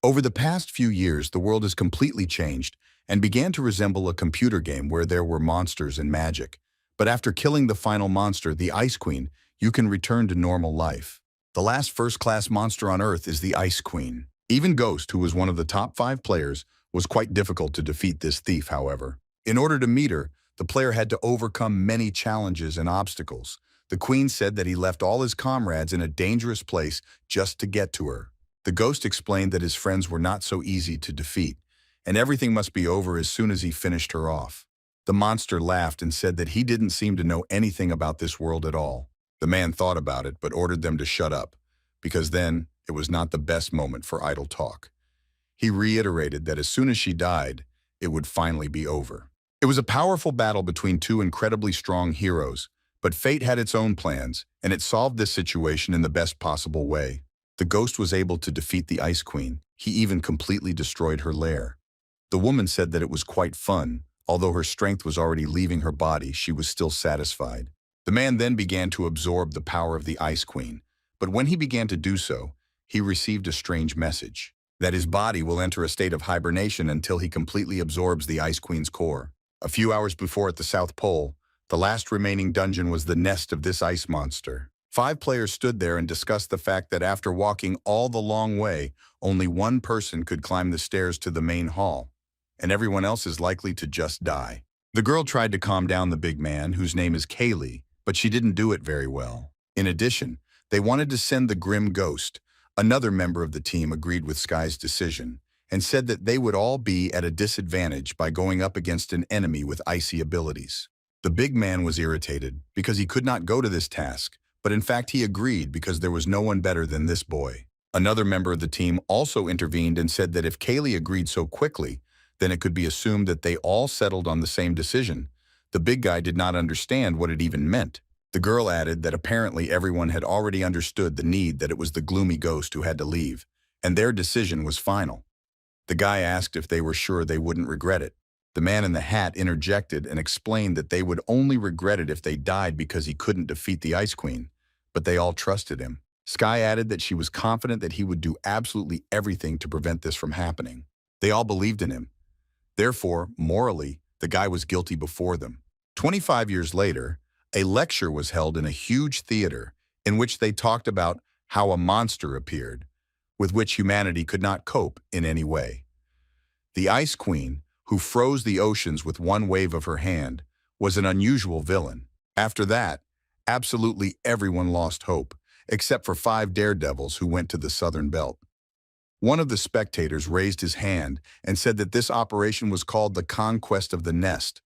Over the past few years, the world has completely changed and began to resemble a computer game where there were monsters and magic. But after killing the final monster, the Ice Queen, you can return to normal life. The last first-class monster on Earth is the Ice Queen. Even Ghost, who was one of the top 5 players, was quite difficult to defeat this thief, however. In order to meet her, the player had to overcome many challenges and obstacles. The Queen said that he left all his comrades in a dangerous place just to get to her. The Ghost explained that his friends were not so easy to defeat, and everything must be over as soon as he finished her off. The monster laughed and said that he didn't seem to know anything about this world at all. The man thought about it but ordered them to shut up, because then it was not the best moment for idle talk. He reiterated that as soon as she died, it would finally be over. It was a powerful battle between two incredibly strong heroes, but fate had its own plans, and it solved this situation in the best possible way. The Ghost was able to defeat the Ice Queen. He even completely destroyed her lair. The woman said that it was quite fun. Although her strength was already leaving her body, she was still satisfied. The man then began to absorb the power of the Ice Queen, but when he began to do so, he received a strange message, that his body will enter a state of hibernation until he completely absorbs the Ice Queen's core. A few hours before at the South Pole, the last remaining dungeon was the nest of this ice monster. 5 players stood there and discussed the fact that after walking all the long way, only one person could climb the stairs to the main hall, and everyone else is likely to just die. The girl tried to calm down the big man, whose name is Kaylee, but she didn't do it very well. In addition, they wanted to send the Grim Ghost. Another member of the team agreed with Sky's decision and said that they would all be at a disadvantage by going up against an enemy with icy abilities. The big man was irritated because he could not go to this task, but in fact he agreed because there was no one better than this boy. Another member of the team also intervened and said that if Kaylee agreed so quickly, then it could be assumed that they all settled on the same decision. The big guy did not understand what it even meant. The girl added that apparently everyone had already understood the need, that it was the gloomy ghost who had to leave, and their decision was final. The guy asked if they were sure they wouldn't regret it. The man in the hat interjected and explained that they would only regret it if they died because he couldn't defeat the Ice Queen, but they all trusted him. Sky added that she was confident that he would do absolutely everything to prevent this from happening. They all believed in him. Therefore, morally, the guy was guilty before them. 25 years later, a lecture was held in a huge theater in which they talked about how a monster appeared, with which humanity could not cope in any way. The Ice Queen, who froze the oceans with one wave of her hand, was an unusual villain. After that, absolutely everyone lost hope, except for 5 daredevils who went to the Southern Belt. One of the spectators raised his hand and said that this operation was called the Conquest of the Nest.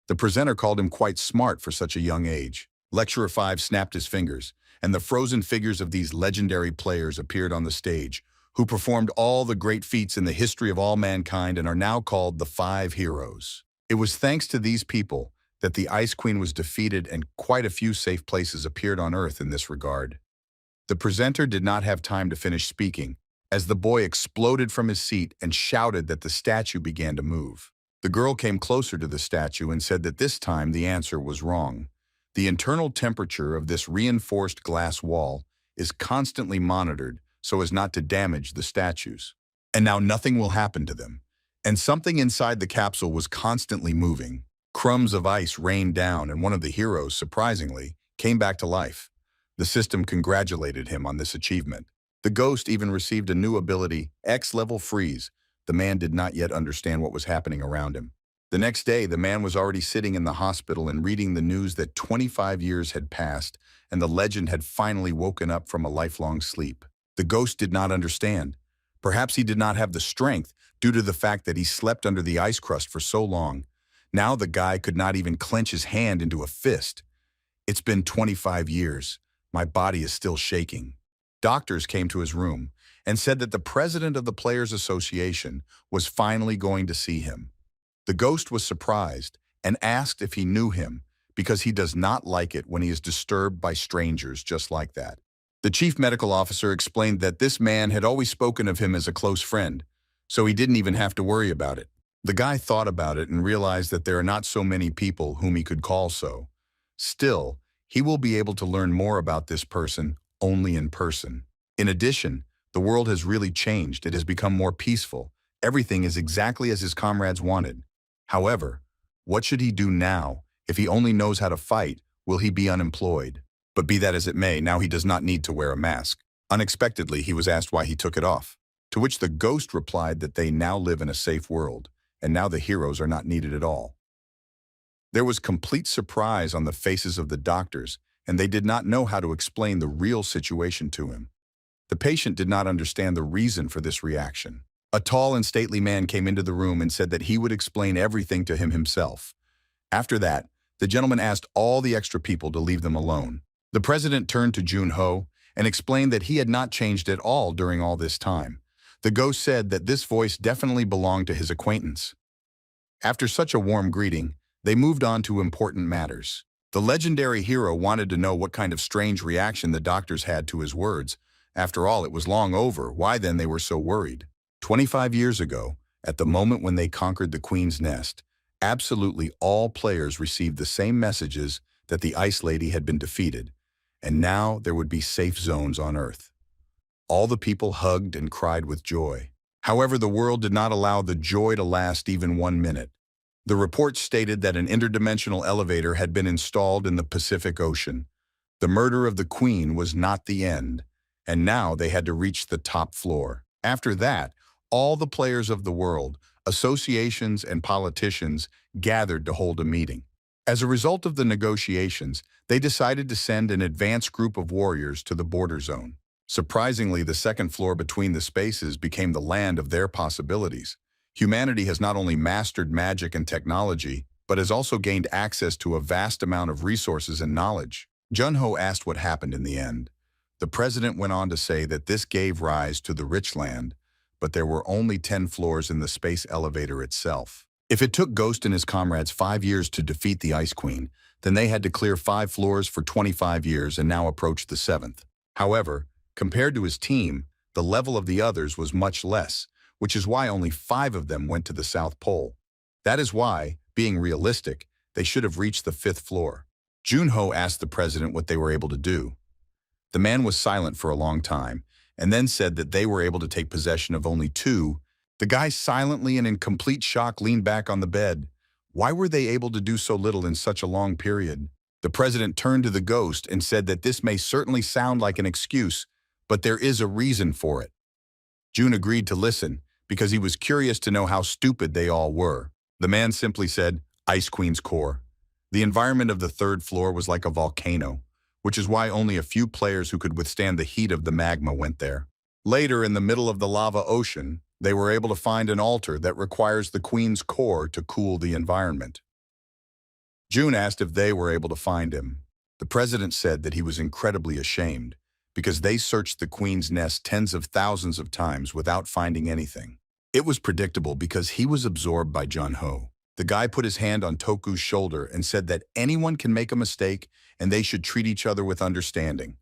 The presenter called him quite smart for such a young age. Lecturer 5 snapped his fingers, and the frozen figures of these legendary players appeared on the stage, who performed all the great feats in the history of all mankind and are now called the 5 heroes. It was thanks to these people that the Ice Queen was defeated, and quite a few safe places appeared on Earth in this regard. The presenter did not have time to finish speaking, as the boy exploded from his seat and shouted that the statue began to move. The girl came closer to the statue and said that this time the answer was wrong. The internal temperature of this reinforced glass wall is constantly monitored so as not to damage the statues. And now nothing will happen to them. And something inside the capsule was constantly moving. Crumbs of ice rained down, and one of the heroes, surprisingly, came back to life. The system congratulated him on this achievement. The ghost even received a new ability, X-level freeze. The man did not yet understand what was happening around him. The next day, the man was already sitting in the hospital and reading the news that 25 years had passed and the legend had finally woken up from a lifelong sleep. The ghost did not understand. Perhaps he did not have the strength due to the fact that he slept under the ice crust for so long. Now the guy could not even clench his hand into a fist. It's been 25 years. My body is still shaking. Doctors came to his room and said that the president of the Players Association was finally going to see him. The ghost was surprised and asked if he knew him, because he does not like it when he is disturbed by strangers just like that. The chief medical officer explained that this man had always spoken of him as a close friend, so he didn't even have to worry about it. The guy thought about it and realized that there are not so many people whom he could call so. Still, he will be able to learn more about this person only in person. In addition, The world has really changed. It has become more peaceful. Everything is exactly as his comrades wanted. However, what should he do now? If he only knows how to fight, will he be unemployed? But be that as it may, now he does not need to wear a mask. Unexpectedly, he was asked why he took it off, to which the ghost replied that they now live in a safe world, and now the heroes are not needed at all. There was complete surprise on the faces of the doctors, and they did not know how to explain the real situation to him. The patient did not understand the reason for this reaction. A tall and stately man came into the room and said that he would explain everything to him himself. After that, the gentleman asked all the extra people to leave them alone. The president turned to Jun-ho and explained that he had not changed at all during all this time. The ghost said that this voice definitely belonged to his acquaintance. After such a warm greeting, they moved on to important matters. The legendary hero wanted to know what kind of strange reaction the doctors had to his words. After all, it was long over. Why then they were so worried? 25 years ago, at the moment when they conquered the Queen's Nest, absolutely all players received the same messages that the Ice Lady had been defeated, and now there would be safe zones on Earth. All the people hugged and cried with joy. However, the world did not allow the joy to last even 1 minute. The report stated that an interdimensional elevator had been installed in the Pacific Ocean. The murder of the Queen was not the end, and now they had to reach the top floor. After that, all the players of the world, associations and politicians gathered to hold a meeting. As a result of the negotiations, they decided to send an advanced group of warriors to the border zone. Surprisingly, the second floor between the spaces became the land of their possibilities. Humanity has not only mastered magic and technology, but has also gained access to a vast amount of resources and knowledge. Jun-ho asked what happened in the end. The president went on to say that this gave rise to the rich land, but there were only 10 floors in the space elevator itself. If it took Ghost and his comrades 5 years to defeat the Ice Queen, then they had to clear 5 floors for 25 years and now approached the 7th. However, compared to his team, the level of the others was much less, which is why only 5 of them went to the South Pole. That is why, being realistic, they should have reached the 5th floor. Jun-ho asked the president what they were able to do. The man was silent for a long time, and then said that they were able to take possession of only 2. The guy silently and in complete shock leaned back on the bed. Why were they able to do so little in such a long period? The president turned to the ghost and said that this may certainly sound like an excuse, but there is a reason for it. Jun agreed to listen, because he was curious to know how stupid they all were. The man simply said, Ice Queen's core. The environment of the 3rd floor was like a volcano, which is why only a few players who could withstand the heat of the magma went there. Later, in the middle of the lava ocean, they were able to find an altar that requires the Queen's core to cool the environment. Jun asked if they were able to find him. The president said that he was incredibly ashamed, because they searched the Queen's Nest tens of thousands of times without finding anything. It was predictable because he was absorbed by Jun-ho. The guy put his hand on Toku's shoulder and said that anyone can make a mistake and they should treat each other with understanding.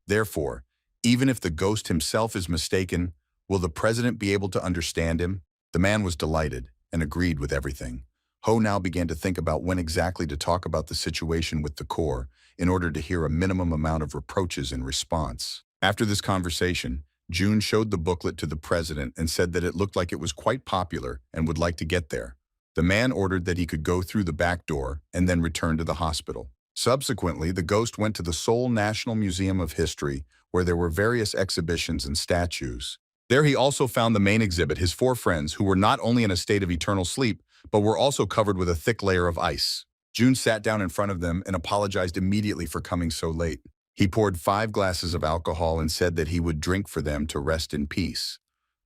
Therefore, even if the ghost himself is mistaken, will the president be able to understand him? The man was delighted and agreed with everything. Ho now began to think about when exactly to talk about the situation with the core in order to hear a minimum amount of reproaches in response. After this conversation, Jun showed the booklet to the president and said that it looked like it was quite popular and would like to get there. The man ordered that he could go through the back door and then return to the hospital. Subsequently, the ghost went to the Seoul National Museum of History, where there were various exhibitions and statues. There he also found the main exhibit, his 4 friends, who were not only in a state of eternal sleep, but were also covered with a thick layer of ice. Jun sat down in front of them and apologized immediately for coming so late. He poured 5 glasses of alcohol and said that he would drink for them to rest in peace.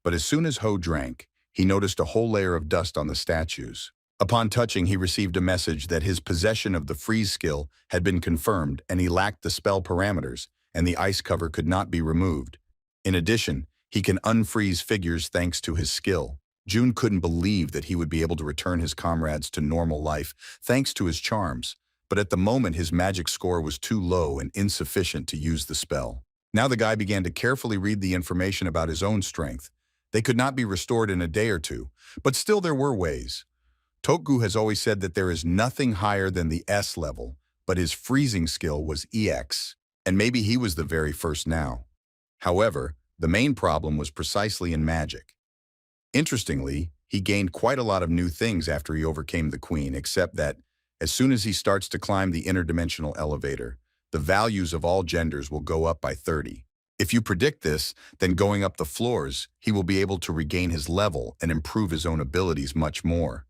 But as soon as Ho drank, he noticed a whole layer of dust on the statues. Upon touching, he received a message that his possession of the freeze skill had been confirmed and he lacked the spell parameters, and the ice cover could not be removed. In addition, he can unfreeze figures thanks to his skill. Jun couldn't believe that he would be able to return his comrades to normal life thanks to his charms, but at the moment his magic score was too low and insufficient to use the spell. Now the guy began to carefully read the information about his own strength. They could not be restored in a day or two, but still there were ways. Toku has always said that there is nothing higher than the S level, but his freezing skill was EX, and maybe he was the very first now. However, The main problem was precisely in magic. Interestingly, he gained quite a lot of new things after he overcame the queen, except that as soon as he starts to climb the interdimensional elevator, the values of all genders will go up by 30. If you predict this, then going up the floors, he will be able to regain his level and improve his own abilities much more.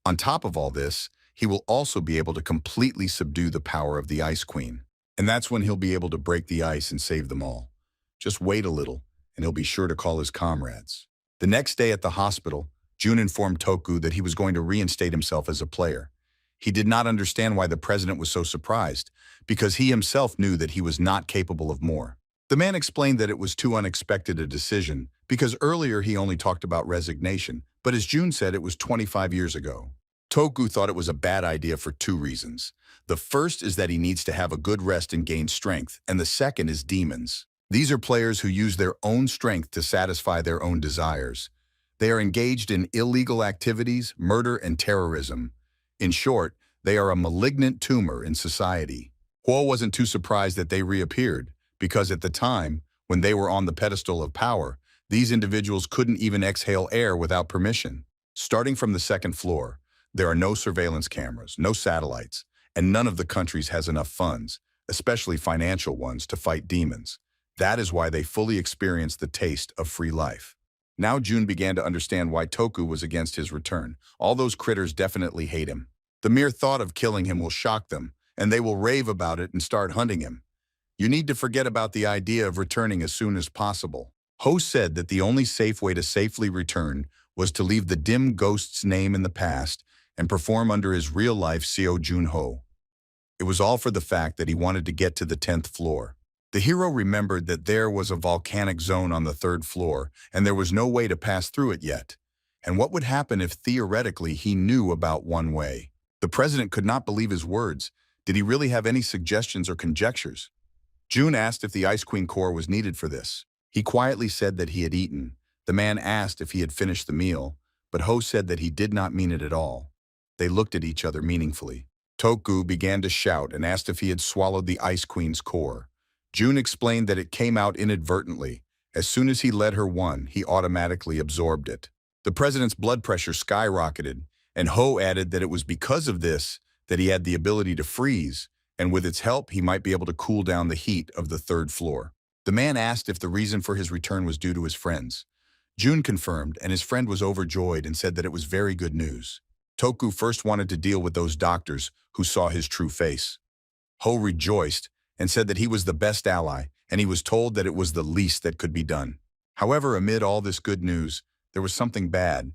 On top of all this, he will also be able to completely subdue the power of the Ice Queen. And that's when he'll be able to break the ice and save them all. Just wait a little, and he'll be sure to call his comrades. The next day at the hospital, Jun informed Toku that he was going to reinstate himself as a player. He did not understand why the president was so surprised, because he himself knew that he was not capable of more. The man explained that it was too unexpected a decision, because earlier he only talked about resignation, but as Jun said, it was 25 years ago. Toku thought it was a bad idea for two reasons. The first is that he needs to have a good rest and gain strength, and the second is demons. These are players who use their own strength to satisfy their own desires. They are engaged in illegal activities, murder, and terrorism. In short, they are a malignant tumor in society. Huo wasn't too surprised that they reappeared, because at the time, when they were on the pedestal of power, these individuals couldn't even exhale air without permission. Starting from the second floor, there are no surveillance cameras, no satellites, and none of the countries has enough funds, especially financial ones, to fight demons. That is why they fully experienced the taste of free life. Now Jun began to understand why Toku was against his return. All those critters definitely hate him. The mere thought of killing him will shock them, and they will rave about it and start hunting him. You need to forget about the idea of returning as soon as possible. Ho said that the only safe way to safely return was to leave the dim ghost's name in the past and perform under his real-life Seo Jun-ho. It was all for the fact that he wanted to get to the 10th floor. The hero remembered that there was a volcanic zone on the 3rd floor, and there was no way to pass through it yet. And what would happen if theoretically he knew about one way? The president could not believe his words. Did he really have any suggestions or conjectures? Jun asked if the Ice Queen core was needed for this. He quietly said that he had eaten. The man asked if he had finished the meal, but Ho said that he did not mean it at all. They looked at each other meaningfully. Toku began to shout and asked if he had swallowed the Ice Queen's core. Jun explained that it came out inadvertently. As soon as he led her one, he automatically absorbed it. The president's blood pressure skyrocketed, and Ho added that it was because of this that he had the ability to freeze, and with its help he might be able to cool down the heat of the 3rd floor. The man asked if the reason for his return was due to his friends. Jun confirmed, and his friend was overjoyed and said that it was very good news. Toku first wanted to deal with those doctors who saw his true face. Ho rejoiced and said that he was the best ally, and he was told that it was the least that could be done. However, amid all this good news, there was something bad.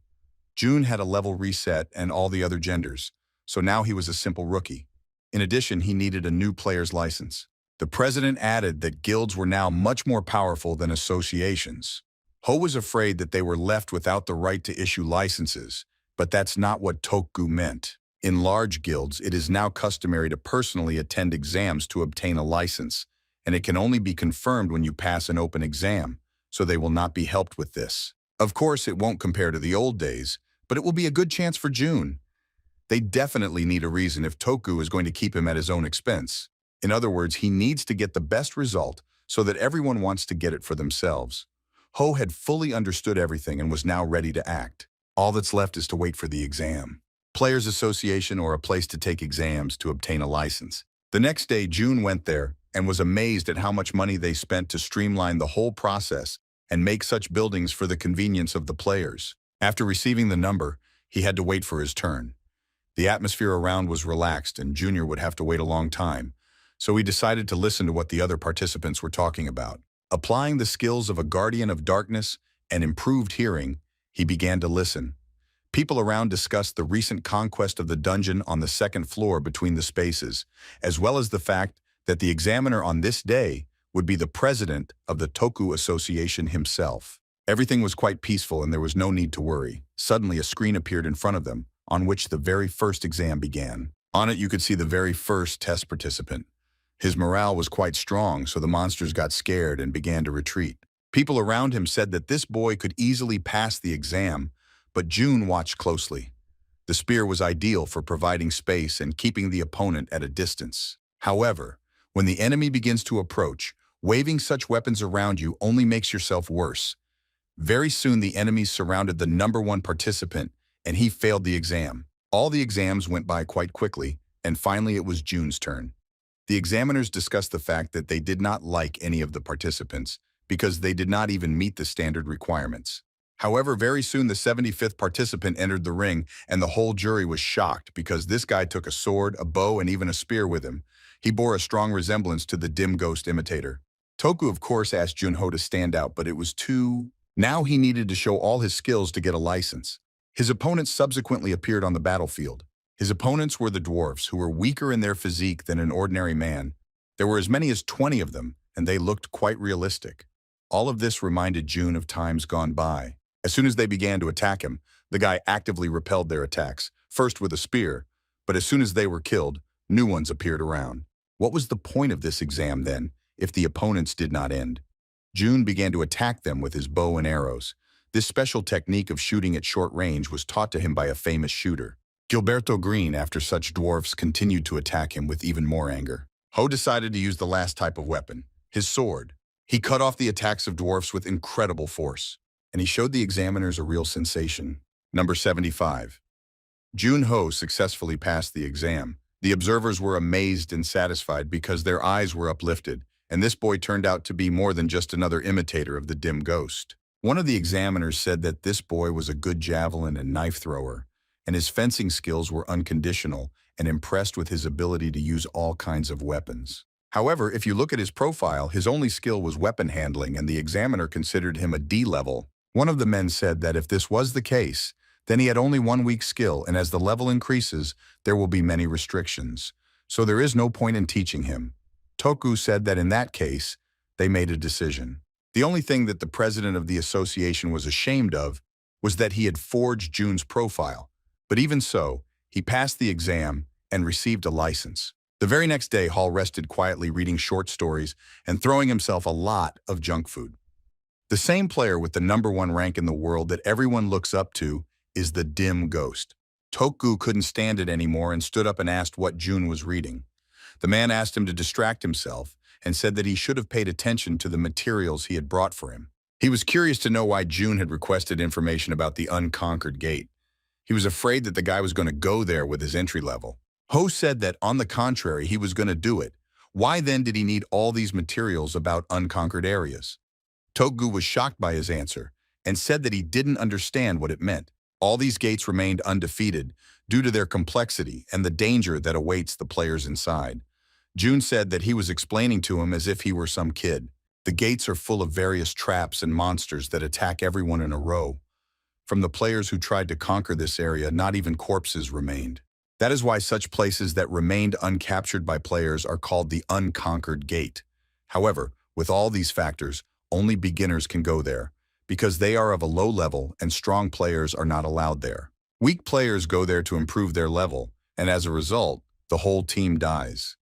Jun had a level reset and all the other genders, so now he was a simple rookie. In addition, he needed a new player's license. The president added that guilds were now much more powerful than associations. Ho was afraid that they were left without the right to issue licenses, but that's not what Toku meant. In large guilds, it is now customary to personally attend exams to obtain a license, and it can only be confirmed when you pass an open exam, so they will not be helped with this. Of course, it won't compare to the old days, but it will be a good chance for Jun. They definitely need a reason if Toku is going to keep him at his own expense. In other words, he needs to get the best result so that everyone wants to get it for themselves. Ho had fully understood everything and was now ready to act. All that's left is to wait for the exam. Players' Association or a place to take exams to obtain a license. The next day, Jun went there and was amazed at how much money they spent to streamline the whole process and make such buildings for the convenience of the players. After receiving the number, he had to wait for his turn. The atmosphere around was relaxed and Junior would have to wait a long time, so he decided to listen to what the other participants were talking about. Applying the skills of a guardian of darkness and improved hearing, he began to listen. People around discussed the recent conquest of the dungeon on the 2nd floor between the spaces, as well as the fact that the examiner on this day would be the president of the Toku Association himself. Everything was quite peaceful and there was no need to worry. Suddenly a screen appeared in front of them, on which the very first exam began. On it you could see the very first test participant. His morale was quite strong, so the monsters got scared and began to retreat. People around him said that this boy could easily pass the exam, but Jun watched closely. The spear was ideal for providing space and keeping the opponent at a distance. However, when the enemy begins to approach, Waving such weapons around you only makes yourself worse. Very soon the enemies surrounded the number one participant, and he failed the exam. All the exams went by quite quickly, and finally it was June's turn. The examiners discussed the fact that they did not like any of the participants because they did not even meet the standard requirements. However, very soon the 75th participant entered the ring, and the whole jury was shocked because this guy took a sword, a bow, and even a spear with him. He bore a strong resemblance to the dim ghost imitator. Toku, of course, asked Junho to stand out, but it was too... Now he needed to show all his skills to get a license. His opponents subsequently appeared on the battlefield. His opponents were the dwarfs, who were weaker in their physique than an ordinary man. There were as many as 20 of them, and they looked quite realistic. All of this reminded June of times gone by. As soon as they began to attack him, the guy actively repelled their attacks, first with a spear, but as soon as they were killed, new ones appeared around. What was the point of this exam, then, if the opponents did not end? June began to attack them with his bow and arrows. This special technique of shooting at short range was taught to him by a famous shooter. Gilberto Green, after such dwarfs, continued to attack him with even more anger. Ho decided to use the last type of weapon, his sword. He cut off the attacks of dwarfs with incredible force, and he showed the examiners a real sensation. Number 75. Jun Ho successfully passed the exam. The observers were amazed and satisfied because their eyes were uplifted, and this boy turned out to be more than just another imitator of the dim ghost. One of the examiners said that this boy was a good javelin and knife thrower, and his fencing skills were unconditional, and impressed with his ability to use all kinds of weapons. However, if you look at his profile, his only skill was weapon handling, and the examiner considered him a D level. One of the men said that if this was the case, then he had only one weak skill, and as the level increases, there will be many restrictions. So there is no point in teaching him. Toku said that in that case, they made a decision. The only thing that the president of the association was ashamed of was that he had forged June's profile. But even so, he passed the exam and received a license. The very next day, Hall rested quietly reading short stories and throwing himself a lot of junk food. The same player with the number one rank in the world that everyone looks up to is the dim ghost. Toku couldn't stand it anymore and stood up and asked what June was reading. The man asked him to distract himself and said that he should have paid attention to the materials he had brought for him. He was curious to know why June had requested information about the unconquered gate. He was afraid that the guy was going to go there with his entry level. Ho said that, on the contrary, he was going to do it. Why then did he need all these materials about unconquered areas? Toku was shocked by his answer and said that he didn't understand what it meant. All these gates remained undefeated due to their complexity and the danger that awaits the players inside. June said that he was explaining to him as if he were some kid. The gates are full of various traps and monsters that attack everyone in a row. From the players who tried to conquer this area, not even corpses remained. That is why such places that remained uncaptured by players are called the unconquered gate. However, with all these factors, only beginners can go there, because they are of a low level and strong players are not allowed there. Weak players go there to improve their level, and as a result, the whole team dies.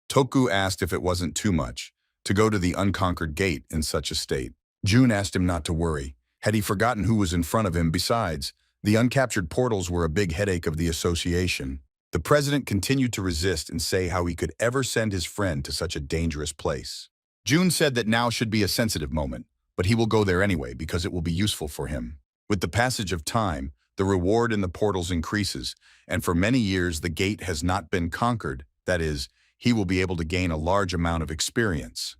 Toku asked if it wasn't too much to go to the unconquered gate in such a state. June asked him not to worry. Had he forgotten who was in front of him? Besides, the uncaptured portals were a big headache of the association. The president continued to resist and say how he could ever send his friend to such a dangerous place. June said that now should be a sensitive moment, but he will go there anyway because it will be useful for him. With the passage of time, the reward in the portals increases, and for many years the gate has not been conquered. That is, he will be able to gain a large amount of experience.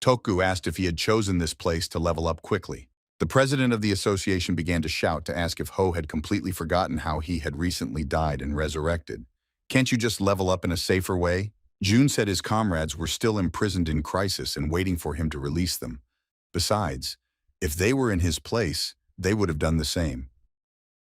Toku asked if he had chosen this place to level up quickly. The president of the association began to shout to ask if Ho had completely forgotten how he had recently died and resurrected. Can't you just level up in a safer way? June said his comrades were still imprisoned in crisis and waiting for him to release them. Besides, if they were in his place, they would have done the same.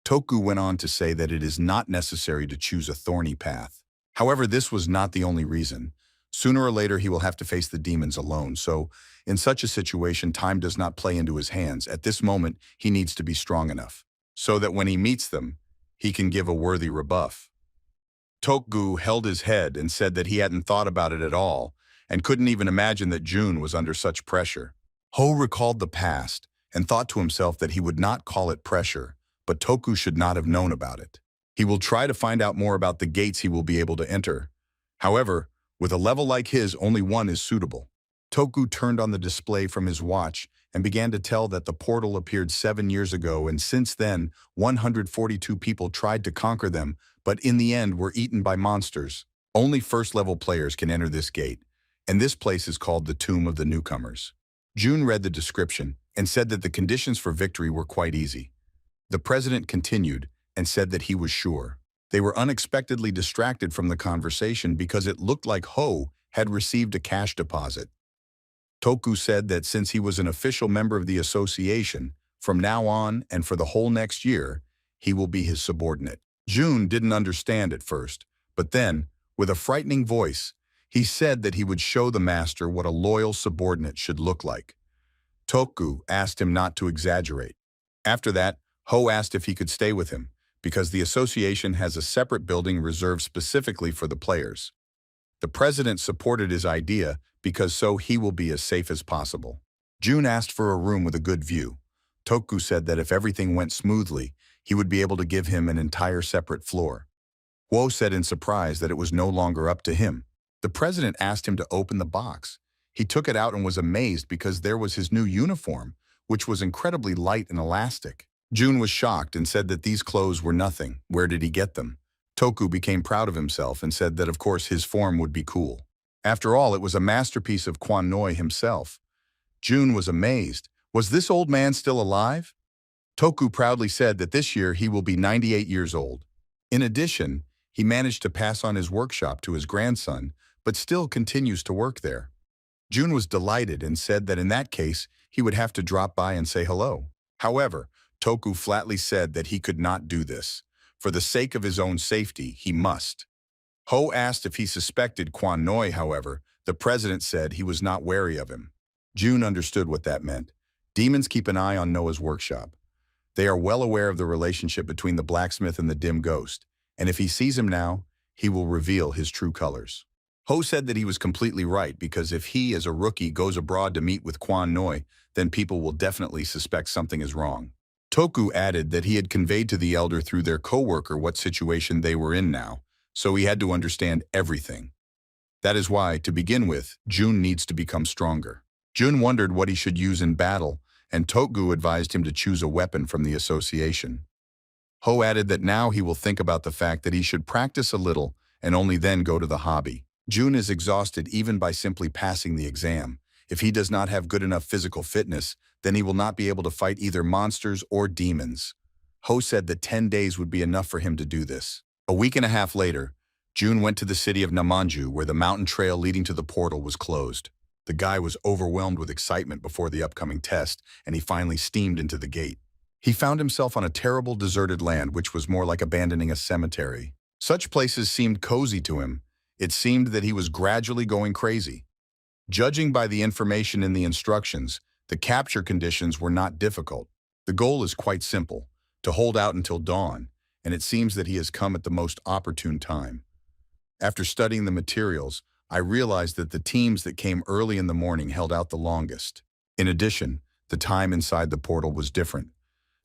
Toku went on to say that it is not necessary to choose a thorny path. However, this was not the only reason. Sooner or later, he will have to face the demons alone, so in such a situation, time does not play into his hands. At this moment, he needs to be strong enough, so that when he meets them, he can give a worthy rebuff. Toku held his head and said that he hadn't thought about it at all, and couldn't even imagine that June was under such pressure. Ho recalled the past and thought to himself that he would not call it pressure, but Toku should not have known about it. He will try to find out more about the gates he will be able to enter. However, with a level like his, only one is suitable. Toku turned on the display from his watch and began to tell that the portal appeared 7 years ago, and since then, 142 people tried to conquer them, but in the end were eaten by monsters. Only first-level players can enter this gate, and this place is called the Tomb of the Newcomers. June read the description and said that the conditions for victory were quite easy. The president continued and said that he was sure. They were unexpectedly distracted from the conversation because it looked like Ho had received a cash deposit. Toku said that since he was an official member of the association, from now on and for the whole next year, he will be his subordinate. June didn't understand at first, but then, with a frightening voice, he said that he would show the master what a loyal subordinate should look like. Toku asked him not to exaggerate. After that, Ho asked if he could stay with him, because the association has a separate building reserved specifically for the players. The president supported his idea because so he will be as safe as possible. June asked for a room with a good view. Toku said that if everything went smoothly, he would be able to give him an entire separate floor. Wo said in surprise that it was no longer up to him. The president asked him to open the box. He took it out and was amazed because there was his new uniform, which was incredibly light and elastic. June was shocked and said that these clothes were nothing. Where did he get them? Toku became proud of himself and said that of course his form would be cool. After all, it was a masterpiece of Quan Noi himself. June was amazed. Was this old man still alive? Toku proudly said that this year he will be 98 years old. In addition, he managed to pass on his workshop to his grandson, but still continues to work there. June was delighted and said that in that case, he would have to drop by and say hello. However, Toku flatly said that he could not do this. For the sake of his own safety, he must. Ho asked if he suspected Quan Noi, however, the president said he was not wary of him. June understood what that meant. Demons keep an eye on Noah's workshop. They are well aware of the relationship between the blacksmith and the dim ghost, and if he sees him now, he will reveal his true colors. Ho said that he was completely right because if he, as a rookie, goes abroad to meet with Quan Noi, then people will definitely suspect something is wrong. Toku added that he had conveyed to the elder through their co-worker what situation they were in now, so he had to understand everything. That is why, to begin with, June needs to become stronger. June wondered what he should use in battle, and Toku advised him to choose a weapon from the association. Ho added that now he will think about the fact that he should practice a little and only then go to the hobby. June is exhausted even by simply passing the exam. If he does not have good enough physical fitness, then he will not be able to fight either monsters or demons. Ho said that 10 days would be enough for him to do this. A week and a half later, June went to the city of Namanju where the mountain trail leading to the portal was closed. The guy was overwhelmed with excitement before the upcoming test, and he finally steamed into the gate. He found himself on a terrible deserted land which was more like abandoning a cemetery. Such places seemed cozy to him. It seemed that he was gradually going crazy. Judging by the information in the instructions, the capture conditions were not difficult. The goal is quite simple, to hold out until dawn, and it seems that he has come at the most opportune time. After studying the materials, I realized that the teams that came early in the morning held out the longest. In addition, the time inside the portal was different.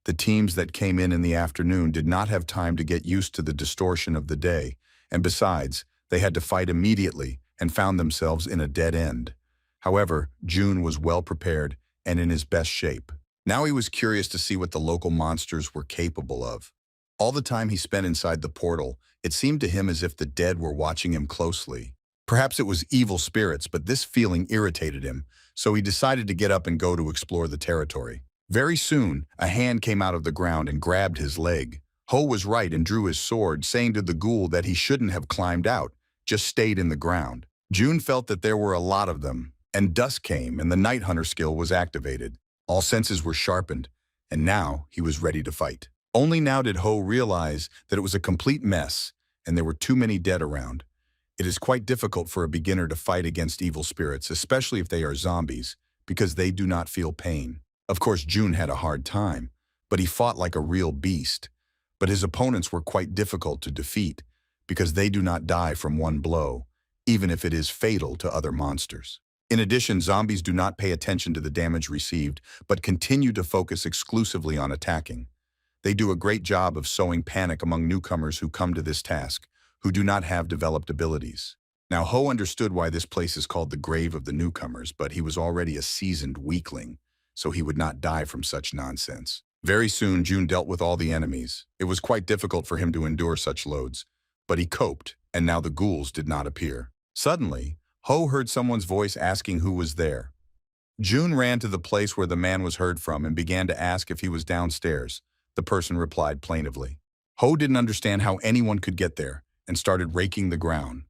The teams that came in the afternoon did not have time to get used to the distortion of the day, and besides, they had to fight immediately and found themselves in a dead end. However, June was well prepared and in his best shape. Now he was curious to see what the local monsters were capable of. All the time he spent inside the portal, it seemed to him as if the dead were watching him closely. Perhaps it was evil spirits, but this feeling irritated him, so he decided to get up and go to explore the territory. Very soon, a hand came out of the ground and grabbed his leg. Ho was right and drew his sword, saying to the ghoul that he shouldn't have climbed out, just stayed in the ground. June felt that there were a lot of them, and dusk came and the night hunter skill was activated. All senses were sharpened, and now he was ready to fight. Only now did Ho realize that it was a complete mess, and there were too many dead around. It is quite difficult for a beginner to fight against evil spirits, especially if they are zombies, because they do not feel pain. Of course, June had a hard time, but he fought like a real beast. But his opponents were quite difficult to defeat, because they do not die from one blow, even if it is fatal to other monsters. In addition, zombies do not pay attention to the damage received, but continue to focus exclusively on attacking. They do a great job of sowing panic among newcomers who come to this task, who do not have developed abilities. Now, Ho understood why this place is called the grave of the newcomers, but he was already a seasoned weakling, so he would not die from such nonsense. Very soon, June dealt with all the enemies. It was quite difficult for him to endure such loads, but he coped, and now the ghouls did not appear. Suddenly, Ho heard someone's voice asking who was there. June ran to the place where the man was heard from and began to ask if he was downstairs. The person replied plaintively. Ho didn't understand how anyone could get there and started raking the ground.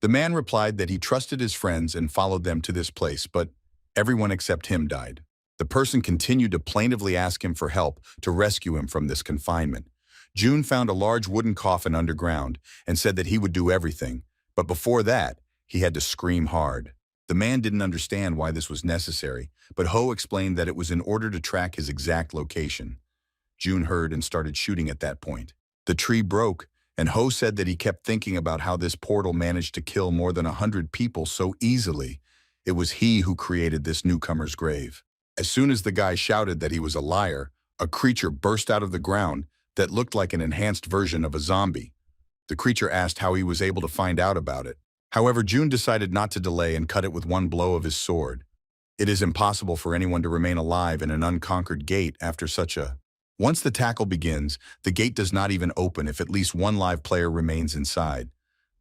The man replied that he trusted his friends and followed them to this place, but everyone except him died. The person continued to plaintively ask him for help to rescue him from this confinement. June found a large wooden coffin underground and said that he would do everything, but before that, he had to scream hard. The man didn't understand why this was necessary, but Ho explained that it was in order to track his exact location. June heard and started shooting at that point. The tree broke, and Ho said that he kept thinking about how this portal managed to kill more than 100 people so easily. It was he who created this newcomer's grave. As soon as the guy shouted that he was a liar, a creature burst out of the ground that looked like an enhanced version of a zombie. The creature asked how he was able to find out about it. However, June decided not to delay and cut it with one blow of his sword. It is impossible for anyone to remain alive in an unconquered gate after such a... Once the tackle begins, the gate does not even open if at least one live player remains inside.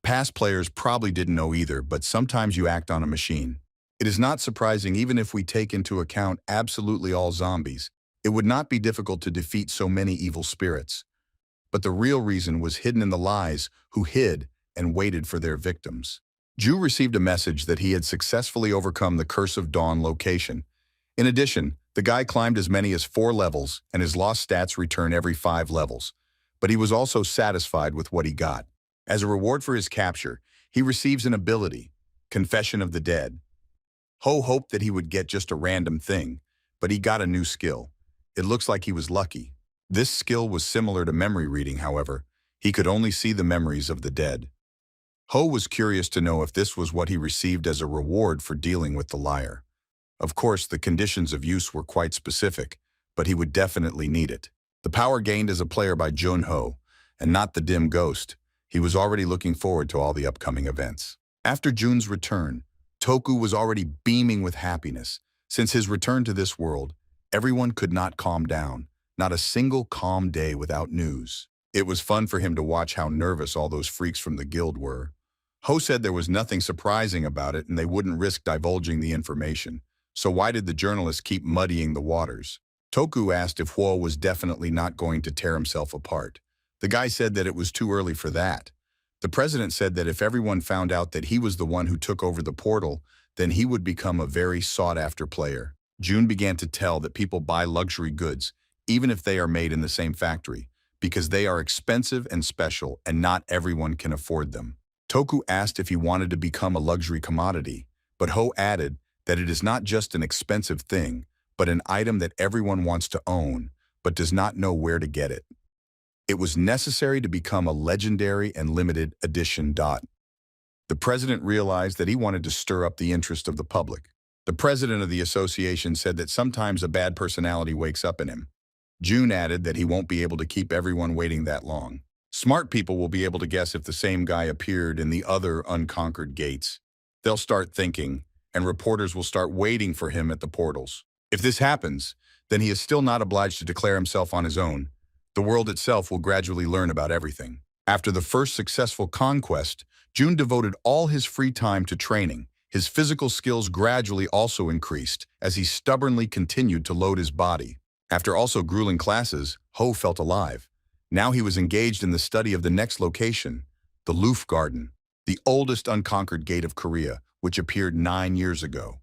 Past players probably didn't know either, but sometimes you act on a machine. It is not surprising even if we take into account absolutely all zombies. It would not be difficult to defeat so many evil spirits. But the real reason was hidden in the lies who hid and waited for their victims. Ju received a message that he had successfully overcome the Curse of Dawn location. In addition, the guy climbed as many as 4 levels, and his lost stats return every 5 levels. But he was also satisfied with what he got. As a reward for his capture, he receives an ability, Confession of the Dead. Ho hoped that he would get just a random thing, but he got a new skill. It looks like he was lucky. This skill was similar to memory reading, however. He could only see the memories of the dead. Ho was curious to know if this was what he received as a reward for dealing with the liar. Of course, the conditions of use were quite specific, but he would definitely need it. The power gained as a player by Jun Ho, and not the dim ghost. He was already looking forward to all the upcoming events. After Jun's return, Toku was already beaming with happiness. Since his return to this world, everyone could not calm down. Not a single calm day without news. It was fun for him to watch how nervous all those freaks from the guild were. Ho said there was nothing surprising about it and they wouldn't risk divulging the information. So why did the journalists keep muddying the waters? Toku asked if Huo was definitely not going to tear himself apart. The guy said that it was too early for that. The president said that if everyone found out that he was the one who took over the portal, then he would become a very sought-after player. June began to tell that people buy luxury goods, even if they are made in the same factory, because they are expensive and special and not everyone can afford them. Toku asked if he wanted to become a luxury commodity, but Ho added that it is not just an expensive thing, but an item that everyone wants to own, but does not know where to get it. It was necessary to become a legendary and limited edition. The president realized that he wanted to stir up the interest of the public. The president of the association said that sometimes a bad personality wakes up in him. June added that he won't be able to keep everyone waiting that long. Smart people will be able to guess if the same guy appeared in the other unconquered gates. They'll start thinking, and reporters will start waiting for him at the portals. If this happens, then he is still not obliged to declare himself on his own. The world itself will gradually learn about everything. After the first successful conquest, June devoted all his free time to training. His physical skills gradually also increased as he stubbornly continued to load his body. After also grueling classes, Ho felt alive. Now he was engaged in the study of the next location, the Loof Garden, the oldest unconquered gate of Korea, which appeared 9 years ago.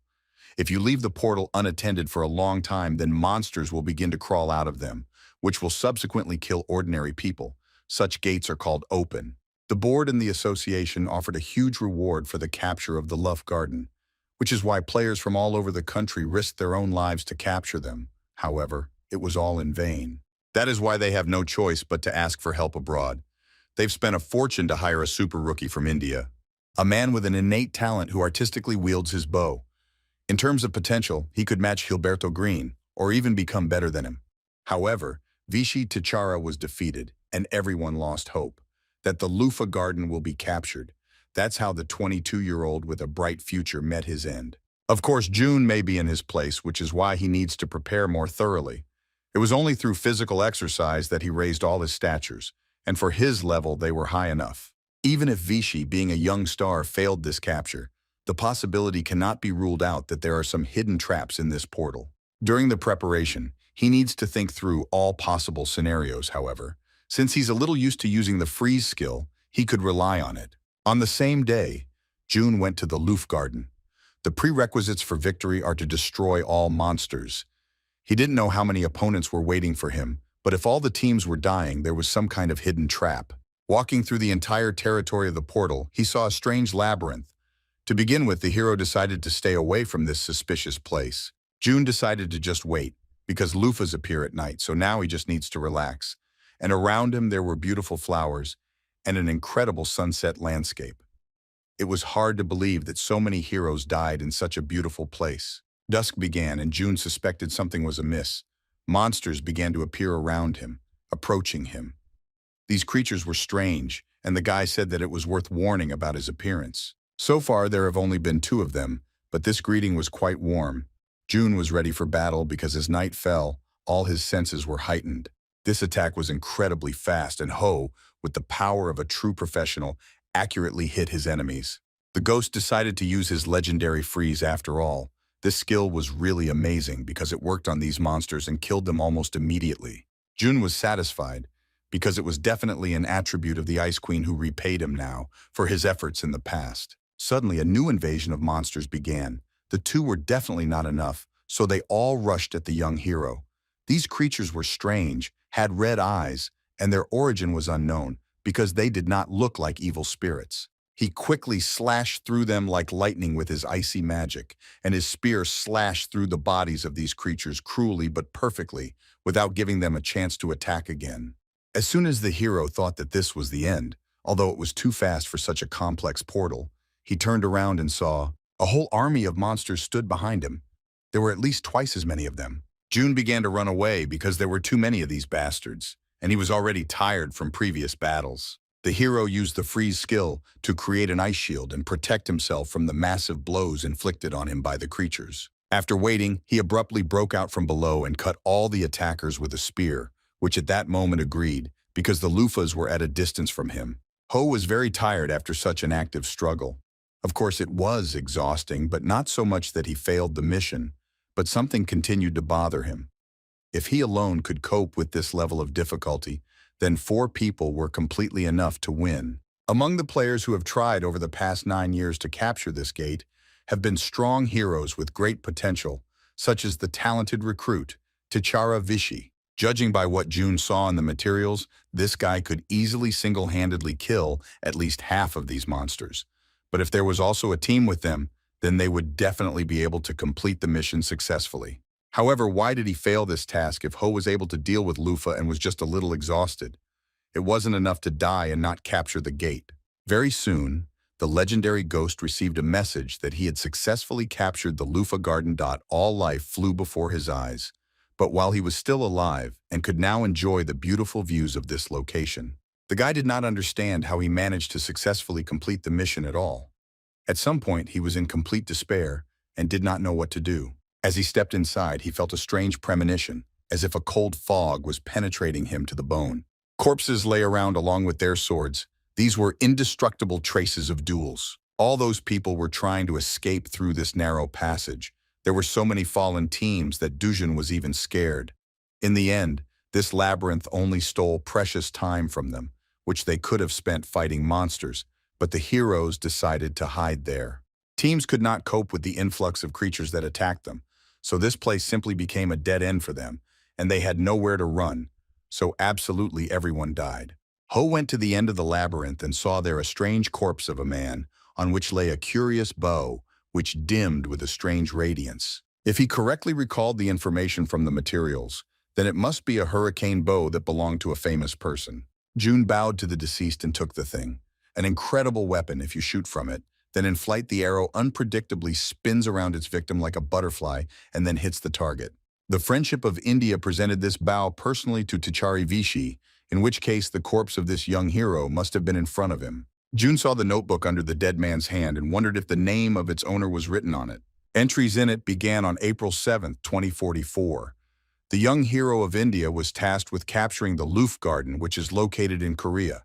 If you leave the portal unattended for a long time, then monsters will begin to crawl out of them, which will subsequently kill ordinary people. Such gates are called open. The board and the association offered a huge reward for the capture of the Loof Garden, which is why players from all over the country risked their own lives to capture them. However, it was all in vain. That is why they have no choice but to ask for help abroad. They've spent a fortune to hire a super rookie from India, a man with an innate talent who artistically wields his bow. In terms of potential, he could match Gilberto Green, or even become better than him. However, Vichy Tichara was defeated, and everyone lost hope that the Lufa Garden will be captured. That's how the 22-year-old with a bright future met his end. Of course, June may be in his place, which is why he needs to prepare more thoroughly. It was only through physical exercise that he raised all his statures, and for his level they were high enough. Even if Vichy, being a young star, failed this capture, the possibility cannot be ruled out that there are some hidden traps in this portal. During the preparation, he needs to think through all possible scenarios, however. Since he's a little used to using the freeze skill, he could rely on it. On the same day, June went to the Luftgarden. The prerequisites for victory are to destroy all monsters. He didn't know how many opponents were waiting for him, but if all the teams were dying, there was some kind of hidden trap. Walking through the entire territory of the portal, he saw a strange labyrinth. To begin with, the hero decided to stay away from this suspicious place. June decided to just wait, because loofahs appear at night, so now he just needs to relax. And around him there were beautiful flowers and an incredible sunset landscape. It was hard to believe that so many heroes died in such a beautiful place. Dusk began, and June suspected something was amiss. Monsters began to appear around him, approaching him. These creatures were strange, and the guy said that it was worth warning about his appearance. So far, there have only been 2 of them, but this greeting was quite warm. June was ready for battle because as night fell, all his senses were heightened. This attack was incredibly fast, and Ho, with the power of a true professional, accurately hit his enemies. The ghost decided to use his legendary freeze after all. This skill was really amazing because it worked on these monsters and killed them almost immediately. June was satisfied because it was definitely an attribute of the Ice Queen who repaid him now for his efforts in the past. Suddenly, a new invasion of monsters began. The 2 were definitely not enough, so they all rushed at the young hero. These creatures were strange, had red eyes, and their origin was unknown because they did not look like evil spirits. He quickly slashed through them like lightning with his icy magic, and his spear slashed through the bodies of these creatures cruelly but perfectly, without giving them a chance to attack again. As soon as the hero thought that this was the end, although it was too fast for such a complex portal, he turned around and saw a whole army of monsters stood behind him. There were at least twice as many of them. June began to run away because there were too many of these bastards, and he was already tired from previous battles. The hero used the freeze skill to create an ice shield and protect himself from the massive blows inflicted on him by the creatures. After waiting, he abruptly broke out from below and cut all the attackers with a spear, which at that moment agreed, because the loofahs were at a distance from him. Ho was very tired after such an active struggle. Of course, it was exhausting, but not so much that he failed the mission, but something continued to bother him. If he alone could cope with this level of difficulty, then 4 people were completely enough to win. Among the players who have tried over the past 9 years to capture this gate have been strong heroes with great potential, such as the talented recruit, Tichara Vichy. Judging by what June saw in the materials, this guy could easily single-handedly kill at least half of these monsters. But if there was also a team with them, then they would definitely be able to complete the mission successfully. However, why did he fail this task if Ho was able to deal with Lufa and was just a little exhausted? It wasn't enough to die and not capture the gate. Very soon, the legendary ghost received a message that he had successfully captured the Lufa Garden. All life flew before his eyes. But while he was still alive and could now enjoy the beautiful views of this location, the guy did not understand how he managed to successfully complete the mission at all. At some point, he was in complete despair and did not know what to do. As he stepped inside, he felt a strange premonition, as if a cold fog was penetrating him to the bone. Corpses lay around along with their swords. These were indestructible traces of duels. All those people were trying to escape through this narrow passage. There were so many fallen teams that Dujin was even scared. In the end, this labyrinth only stole precious time from them, which they could have spent fighting monsters, but the heroes decided to hide there. Teams could not cope with the influx of creatures that attacked them, so this place simply became a dead end for them, and they had nowhere to run, so absolutely everyone died. Ho went to the end of the labyrinth and saw there a strange corpse of a man, on which lay a curious bow, which dimmed with a strange radiance. If he correctly recalled the information from the materials, then it must be a hurricane bow that belonged to a famous person. June bowed to the deceased and took the thing. An incredible weapon if you shoot from it, then in flight the arrow unpredictably spins around its victim like a butterfly and then hits the target. The Friendship of India presented this bow personally to Tichari Vichy, in which case the corpse of this young hero must have been in front of him. June saw the notebook under the dead man's hand and wondered if the name of its owner was written on it. Entries in it began on April 7, 2044. The young hero of India was tasked with capturing the Garden, which is located in Korea.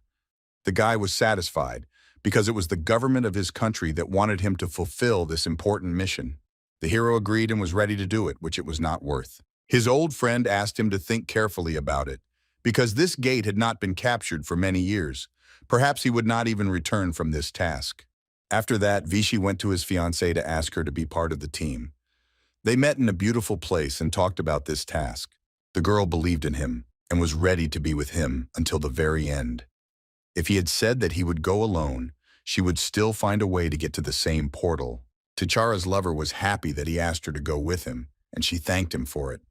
The guy was satisfied, because it was the government of his country that wanted him to fulfill this important mission. The hero agreed and was ready to do it, which it was not worth. His old friend asked him to think carefully about it, because this gate had not been captured for many years. Perhaps he would not even return from this task. After that, Vichy went to his fiancée to ask her to be part of the team. They met in a beautiful place and talked about this task. The girl believed in him and was ready to be with him until the very end. If he had said that he would go alone, she would still find a way to get to the same portal. T'Chara's lover was happy that he asked her to go with him, and she thanked him for it.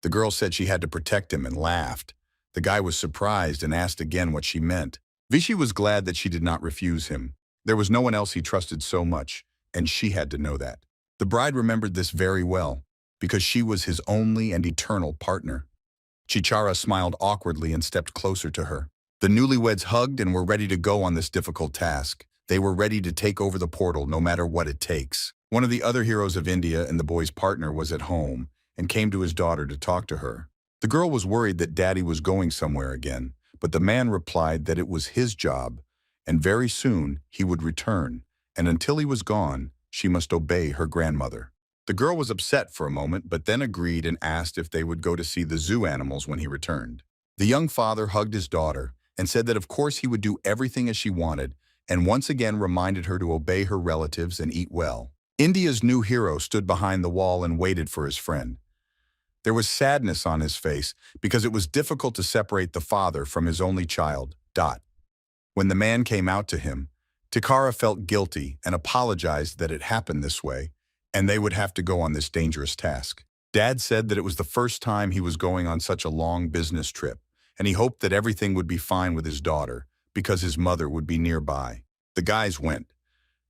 The girl said she had to protect him and laughed. The guy was surprised and asked again what she meant. Vichy was glad that she did not refuse him. There was no one else he trusted so much, and she had to know that. The bride remembered this very well, because she was his only and eternal partner. T'Chara smiled awkwardly and stepped closer to her. The newlyweds hugged and were ready to go on this difficult task. They were ready to take over the portal no matter what it takes. One of the other heroes of India and the boy's partner was at home and came to his daughter to talk to her. The girl was worried that Daddy was going somewhere again, but the man replied that it was his job, and very soon he would return, and until he was gone, she must obey her grandmother. The girl was upset for a moment, but then agreed and asked if they would go to see the zoo animals when he returned. The young father hugged his daughter and said that of course he would do everything as she wanted, and once again reminded her to obey her relatives and eat well. India's new hero stood behind the wall and waited for his friend. There was sadness on his face because it was difficult to separate the father from his only child, Dot. When the man came out to him, T'Chara felt guilty and apologized that it happened this way, and they would have to go on this dangerous task. Dad said that it was the first time he was going on such a long business trip, and he hoped that everything would be fine with his daughter, because his mother would be nearby. The guys went.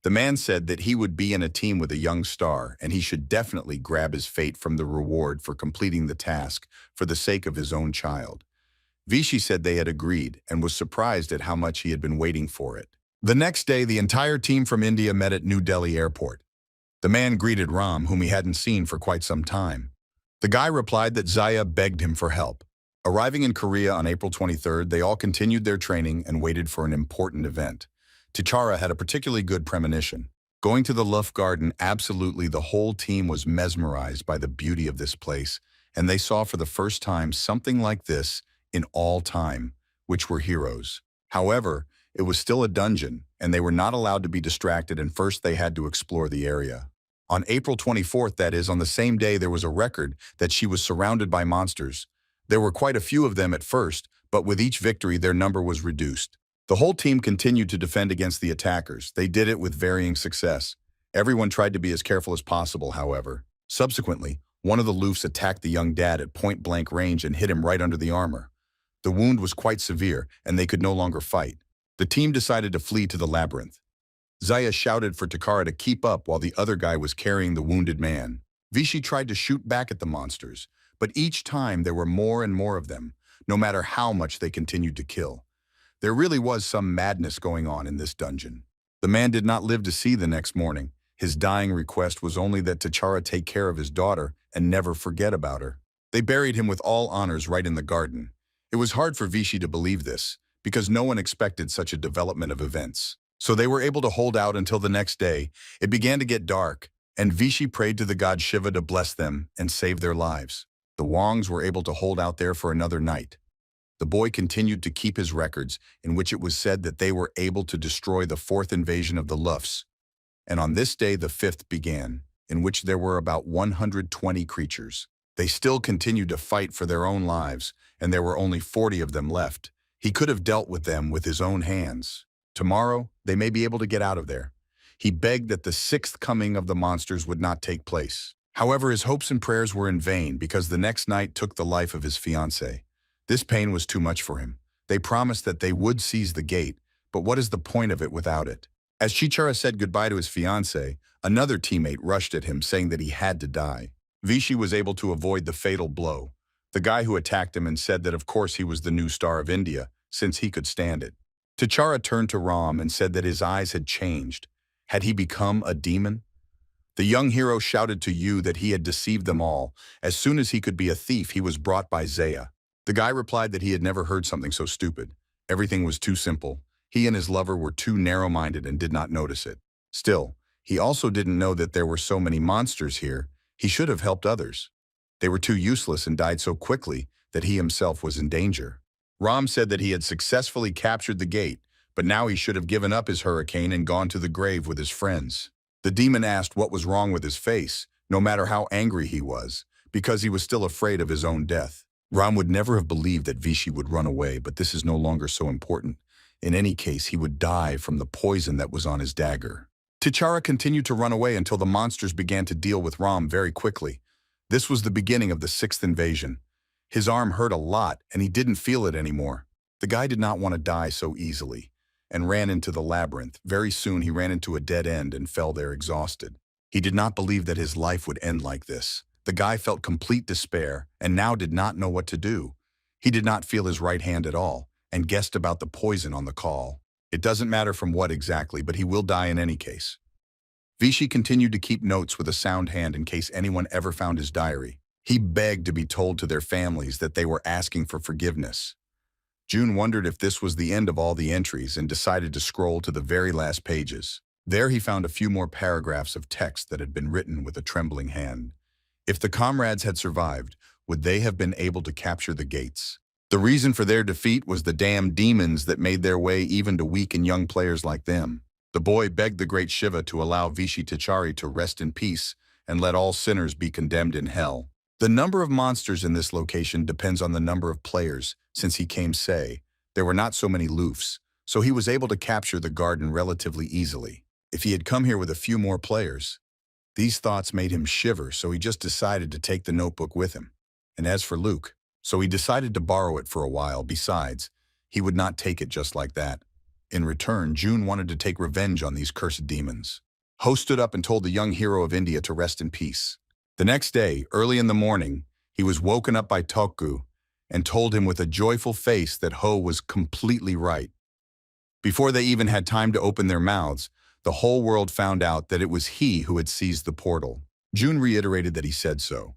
The man said that he would be in a team with a young star, and he should definitely grab his fate from the reward for completing the task for the sake of his own child. Vichy said they had agreed and was surprised at how much he had been waiting for it. The next day, the entire team from India met at New Delhi airport. The man greeted Ram, whom he hadn't seen for quite some time. The guy replied that Zaya begged him for help. Arriving in Korea on April 23rd, they all continued their training and waited for an important event. T'Chara had a particularly good premonition. Going to the Garden, absolutely the whole team was mesmerized by the beauty of this place, and they saw for the first time something like this in all time, which were heroes. However, it was still a dungeon, and they were not allowed to be distracted, and first they had to explore the area. On April 24th, that is, on the same day, there was a record that she was surrounded by monsters. There were quite a few of them at first, but with each victory their number was reduced. The whole team continued to defend against the attackers. They did it with varying success. Everyone tried to be as careful as possible, however. Subsequently, one of the Luffs attacked the young dad at point-blank range and hit him right under the armor. The wound was quite severe, and they could no longer fight. The team decided to flee to the labyrinth. Zaya shouted for T'Chara to keep up while the other guy was carrying the wounded man. Vichy tried to shoot back at the monsters, but each time there were more and more of them, no matter how much they continued to kill. There really was some madness going on in this dungeon. The man did not live to see the next morning. His dying request was only that T'Chara take care of his daughter and never forget about her. They buried him with all honors right in the garden. It was hard for Vichy to believe this, because no one expected such a development of events. So they were able to hold out until the next day. It began to get dark, and Vichy prayed to the god Shiva to bless them and save their lives. The Wongs were able to hold out there for another night. The boy continued to keep his records, in which it was said that they were able to destroy the fourth invasion of the Luffs. And on this day, the fifth began, in which there were about 120 creatures. They still continued to fight for their own lives, and there were only 40 of them left. He could have dealt with them with his own hands. Tomorrow, they may be able to get out of there. He begged that the sixth coming of the monsters would not take place. However, his hopes and prayers were in vain because the next night took the life of his fiancée. This pain was too much for him. They promised that they would seize the gate, but what is the point of it without it? As T'Chara said goodbye to his fiancée, another teammate rushed at him saying that he had to die. Vichy was able to avoid the fatal blow. The guy who attacked him and said that of course he was the new star of India, since he could stand it. T'Challa turned to Ram and said that his eyes had changed. Had he become a demon? The young hero shouted to Yu that he had deceived them all. As soon as he could be a thief, he was brought by Zaya. The guy replied that he had never heard something so stupid. Everything was too simple. He and his lover were too narrow-minded and did not notice it. Still, he also didn't know that there were so many monsters here. He should have helped others. They were too useless and died so quickly that he himself was in danger. Ram said that he had successfully captured the gate, but now he should have given up his hurricane and gone to the grave with his friends. The demon asked what was wrong with his face, no matter how angry he was, because he was still afraid of his own death. Ram would never have believed that Vichy would run away, but this is no longer so important. In any case, he would die from the poison that was on his dagger. T'Challa continued to run away until the monsters began to deal with Ram very quickly. This was the beginning of the sixth invasion. His arm hurt a lot, and he didn't feel it anymore. The guy did not want to die so easily, and ran into the labyrinth. Very soon he ran into a dead end and fell there exhausted. He did not believe that his life would end like this. The guy felt complete despair and now did not know what to do. He did not feel his right hand at all and guessed about the poison on the call. It doesn't matter from what exactly, but he will die in any case. Vichy continued to keep notes with a sound hand in case anyone ever found his diary. He begged to be told to their families that they were asking for forgiveness. June wondered if this was the end of all the entries and decided to scroll to the very last pages. There he found a few more paragraphs of text that had been written with a trembling hand. If the comrades had survived, would they have been able to capture the gates? The reason for their defeat was the damn demons that made their way even to weak and young players like them. The boy begged the great Shiva to allow Vichy T'Chari to rest in peace and let all sinners be condemned in hell. The number of monsters in this location depends on the number of players. Since he came say, there were not so many loofs, so he was able to capture the garden relatively easily. If he had come here with a few more players, these thoughts made him shiver, so he just decided to take the notebook with him. And as for Luke, so he decided to borrow it for a while. Besides, he would not take it just like that. In return, June wanted to take revenge on these cursed demons. Ho stood up and told the young hero of India to rest in peace. The next day, early in the morning, he was woken up by Toku and told him with a joyful face that Ho was completely right. Before they even had time to open their mouths, the whole world found out that it was he who had seized the portal. June reiterated that he said so.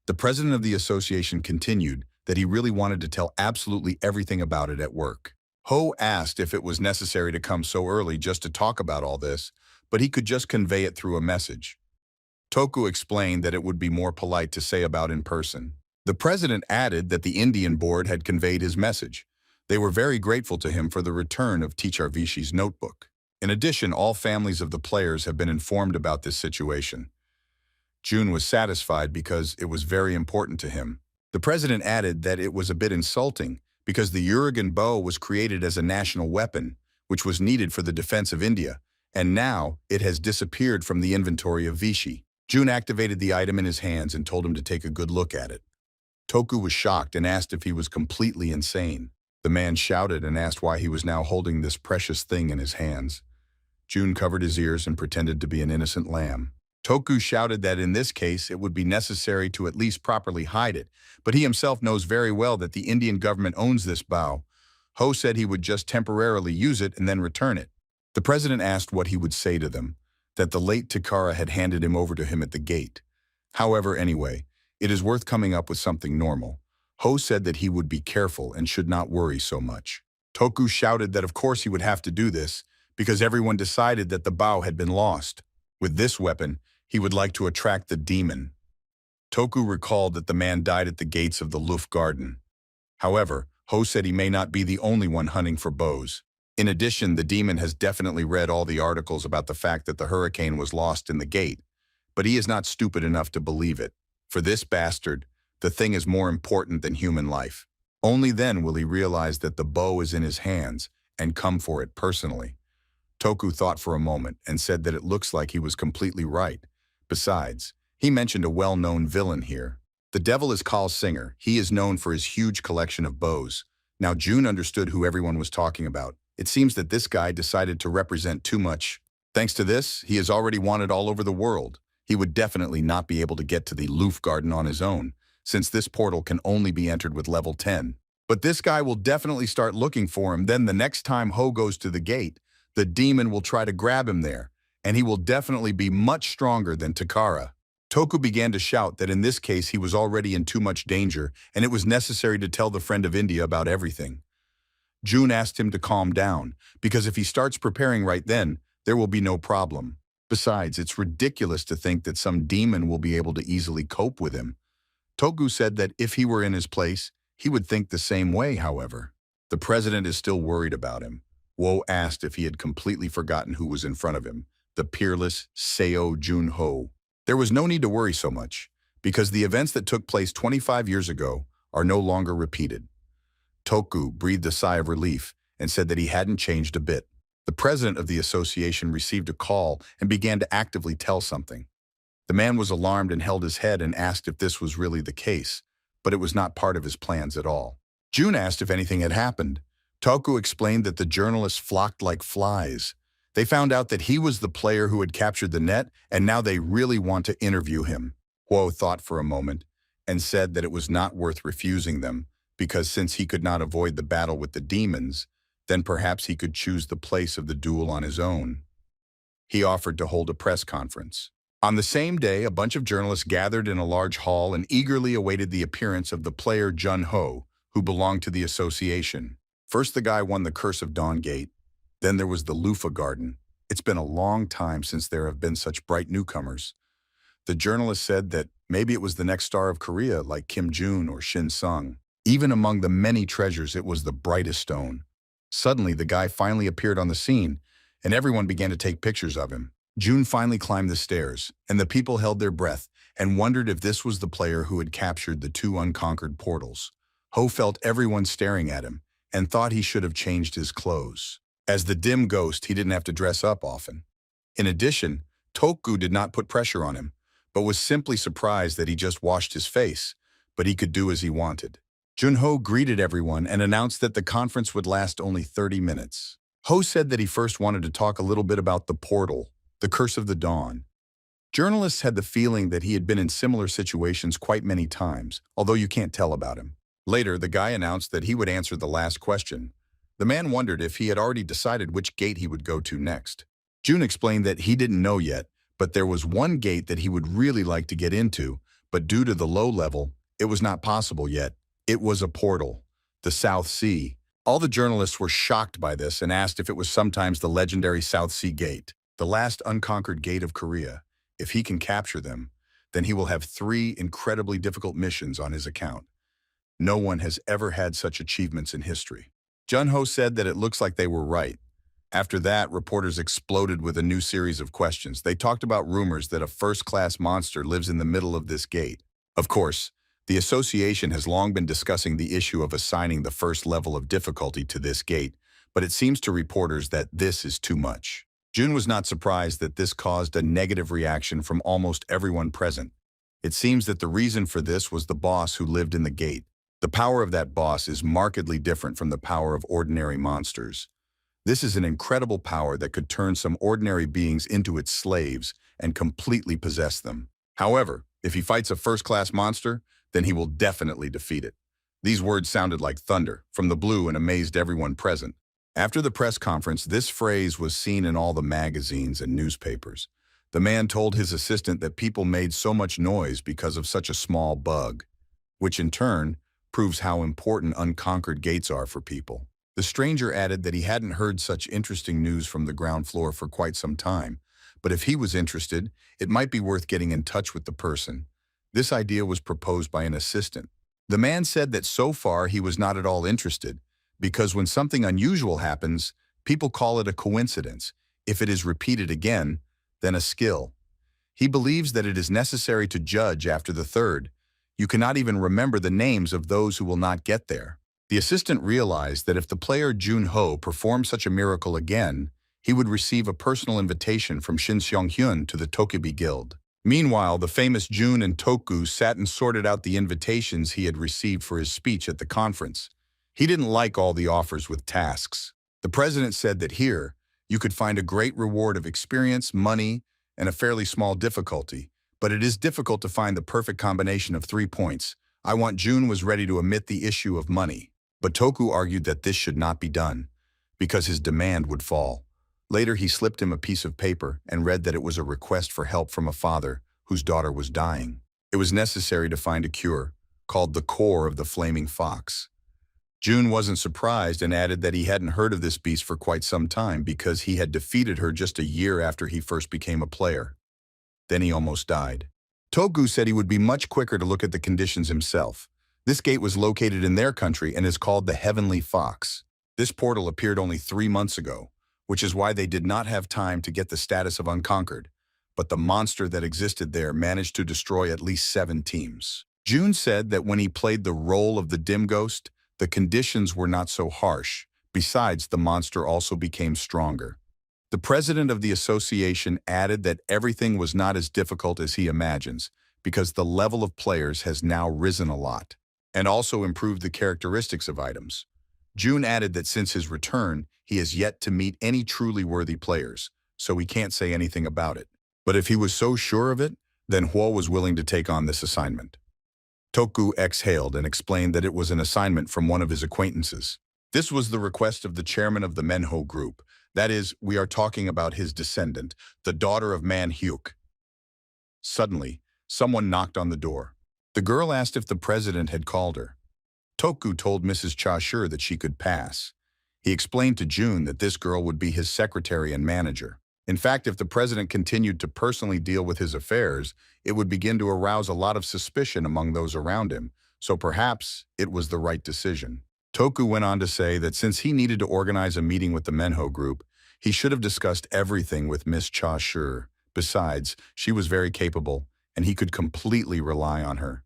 The president of the association continued that he really wanted to tell absolutely everything about it at work. Ho asked if it was necessary to come so early just to talk about all this, but he could just convey it through a message. Toku explained that it would be more polite to say about in person. The president added that the Indian board had conveyed his message. They were very grateful to him for the return of Teacher Vichy's notebook. In addition, all families of the players have been informed about this situation. June was satisfied because it was very important to him. The president added that it was a bit insulting because the Urigan bow was created as a national weapon, which was needed for the defense of India, and now it has disappeared from the inventory of Vichy. June activated the item in his hands and told him to take a good look at it. Toku was shocked and asked if he was completely insane. The man shouted and asked why he was now holding this precious thing in his hands. June covered his ears and pretended to be an innocent lamb. Toku shouted that in this case it would be necessary to at least properly hide it, but he himself knows very well that the Indian government owns this bow. Ho said he would just temporarily use it and then return it. The president asked what he would say to them, that the late Takara had handed him over to him at the gate. However, anyway, it is worth coming up with something normal. Ho said that he would be careful and should not worry so much. Toku shouted that of course he would have to do this, because everyone decided that the bow had been lost. With this weapon, he would like to attract the demon. Toku recalled that the man died at the gates of the Luft Garden. However, Ho said he may not be the only one hunting for bows. In addition, the demon has definitely read all the articles about the fact that the hurricane was lost in the gate, but he is not stupid enough to believe it. For this bastard, the thing is more important than human life. Only then will he realize that the bow is in his hands and come for it personally. Toku thought for a moment and said that it looks like he was completely right. Besides, he mentioned a well-known villain here. The devil is Karl Singer. He is known for his huge collection of bows. Now June understood who everyone was talking about. It seems that this guy decided to represent too much. Thanks to this, he is already wanted all over the world. He would definitely not be able to get to the Luft Garden on his own, since this portal can only be entered with level 10. But this guy will definitely start looking for him. Then the next time Ho goes to the gate, the demon will try to grab him there, and he will definitely be much stronger than Takara. Toku began to shout that in this case he was already in too much danger, and it was necessary to tell the friend of India about everything. June asked him to calm down, because if he starts preparing right then, there will be no problem. Besides, it's ridiculous to think that some demon will be able to easily cope with him. Toku said that if he were in his place, he would think the same way, however. The president is still worried about him. Wo asked if he had completely forgotten who was in front of him, the peerless Seo Jun-ho. There was no need to worry so much, because the events that took place 25 years ago are no longer repeated. Toku breathed a sigh of relief and said that he hadn't changed a bit. The president of the association received a call and began to actively tell something. The man was alarmed and held his head and asked if this was really the case, but it was not part of his plans at all. June asked if anything had happened. Toku explained that the journalists flocked like flies. They found out that he was the player who had captured the net, and now they really want to interview him. Huo thought for a moment and said that it was not worth refusing them, because since he could not avoid the battle with the demons, then perhaps he could choose the place of the duel on his own. He offered to hold a press conference. On the same day, a bunch of journalists gathered in a large hall and eagerly awaited the appearance of the player Jun-ho, who belonged to the association. First, the guy won the Curse of Dawn Gate. Then there was the Lufa Garden. It's been a long time since there have been such bright newcomers. The journalist said that maybe it was the next star of Korea, like Kim Jun or Shin Sung. Even among the many treasures, it was the brightest stone. Suddenly, the guy finally appeared on the scene, and everyone began to take pictures of him. June finally climbed the stairs, and the people held their breath and wondered if this was the player who had captured the two unconquered portals. Ho felt everyone staring at him and thought he should have changed his clothes. As the dim ghost, he didn't have to dress up often. In addition, Toku did not put pressure on him, but was simply surprised that he just washed his face, but he could do as he wanted. Jun-ho greeted everyone and announced that the conference would last only 30 minutes. Ho said that he first wanted to talk a little bit about the portal, the Curse of the Dawn. Journalists had the feeling that he had been in similar situations quite many times, although you can't tell about him. Later, the guy announced that he would answer the last question. The man wondered if he had already decided which gate he would go to next. June explained that he didn't know yet, but there was one gate that he would really like to get into, but due to the low level, it was not possible yet. It was a portal, the South Sea. All the journalists were shocked by this and asked if it was sometimes the legendary South Sea Gate, the last unconquered gate of Korea. If he can capture them, then he will have 3 incredibly difficult missions on his account. No one has ever had such achievements in history. Jun-ho said that it looks like they were right. After that, reporters exploded with a new series of questions. They talked about rumors that a first-class monster lives in the middle of this gate. Of course, the association has long been discussing the issue of assigning the first level of difficulty to this gate, but it seems to reporters that this is too much. Jun was not surprised that this caused a negative reaction from almost everyone present. It seems that the reason for this was the boss who lived in the gate. The power of that boss is markedly different from the power of ordinary monsters. This is an incredible power that could turn some ordinary beings into its slaves and completely possess them. However, if he fights a first-class monster, then he will definitely defeat it. These words sounded like thunder from the blue and amazed everyone present. After the press conference, this phrase was seen in all the magazines and newspapers. The man told his assistant that people made so much noise because of such a small bug, which in turn proves how important unconquered gates are for people. The stranger added that he hadn't heard such interesting news from the ground floor for quite some time, but if he was interested, it might be worth getting in touch with the person. This idea was proposed by an assistant. The man said that so far he was not at all interested, because when something unusual happens, people call it a coincidence. If it is repeated again, then a skill. He believes that it is necessary to judge after the third. You cannot even remember the names of those who will not get there. The assistant realized that if the player Jun-ho performed such a miracle again, he would receive a personal invitation from Shin Seong-hyun to the Tokebi Guild. Meanwhile, the famous Jun and Toku sat and sorted out the invitations he had received for his speech at the conference. He didn't like all the offers with tasks. The president said that here, you could find a great reward of experience, money, and a fairly small difficulty. But it is difficult to find the perfect combination of 3 points. I want Jun was ready to omit the issue of money. But Toku argued that this should not be done, because his demand would fall. Later, he slipped him a piece of paper and read that it was a request for help from a father whose daughter was dying. It was necessary to find a cure, called the core of the flaming fox. Jun wasn't surprised and added that he hadn't heard of this beast for quite some time because he had defeated her just a year after he first became a player. Then he almost died. Toku said he would be much quicker to look at the conditions himself. This gate was located in their country and is called the Heavenly Fox. This portal appeared only 3 months ago, which is why they did not have time to get the status of unconquered. But the monster that existed there managed to destroy at least 7 teams. Jun said that when he played the role of the dim ghost, the conditions were not so harsh. Besides, the monster also became stronger. The president of the association added that everything was not as difficult as he imagines, because the level of players has now risen a lot, and also improved the characteristics of items. Jun added that since his return, he has yet to meet any truly worthy players, so he can't say anything about it. But if he was so sure of it, then Huo was willing to take on this assignment. Toku exhaled and explained that it was an assignment from one of his acquaintances. This was the request of the chairman of the manhwa group. That is, we are talking about his descendant, the daughter of manhwa. Suddenly, someone knocked on the door. The girl asked if the president had called her. Toku told Mrs. Chashur that she could pass. He explained to Jun that this girl would be his secretary and manager. In fact, if the president continued to personally deal with his affairs, it would begin to arouse a lot of suspicion among those around him, so perhaps it was the right decision. Toku went on to say that since he needed to organize a meeting with the manhwa group, he should have discussed everything with Miss Chashur. Besides, she was very capable, and he could completely rely on her.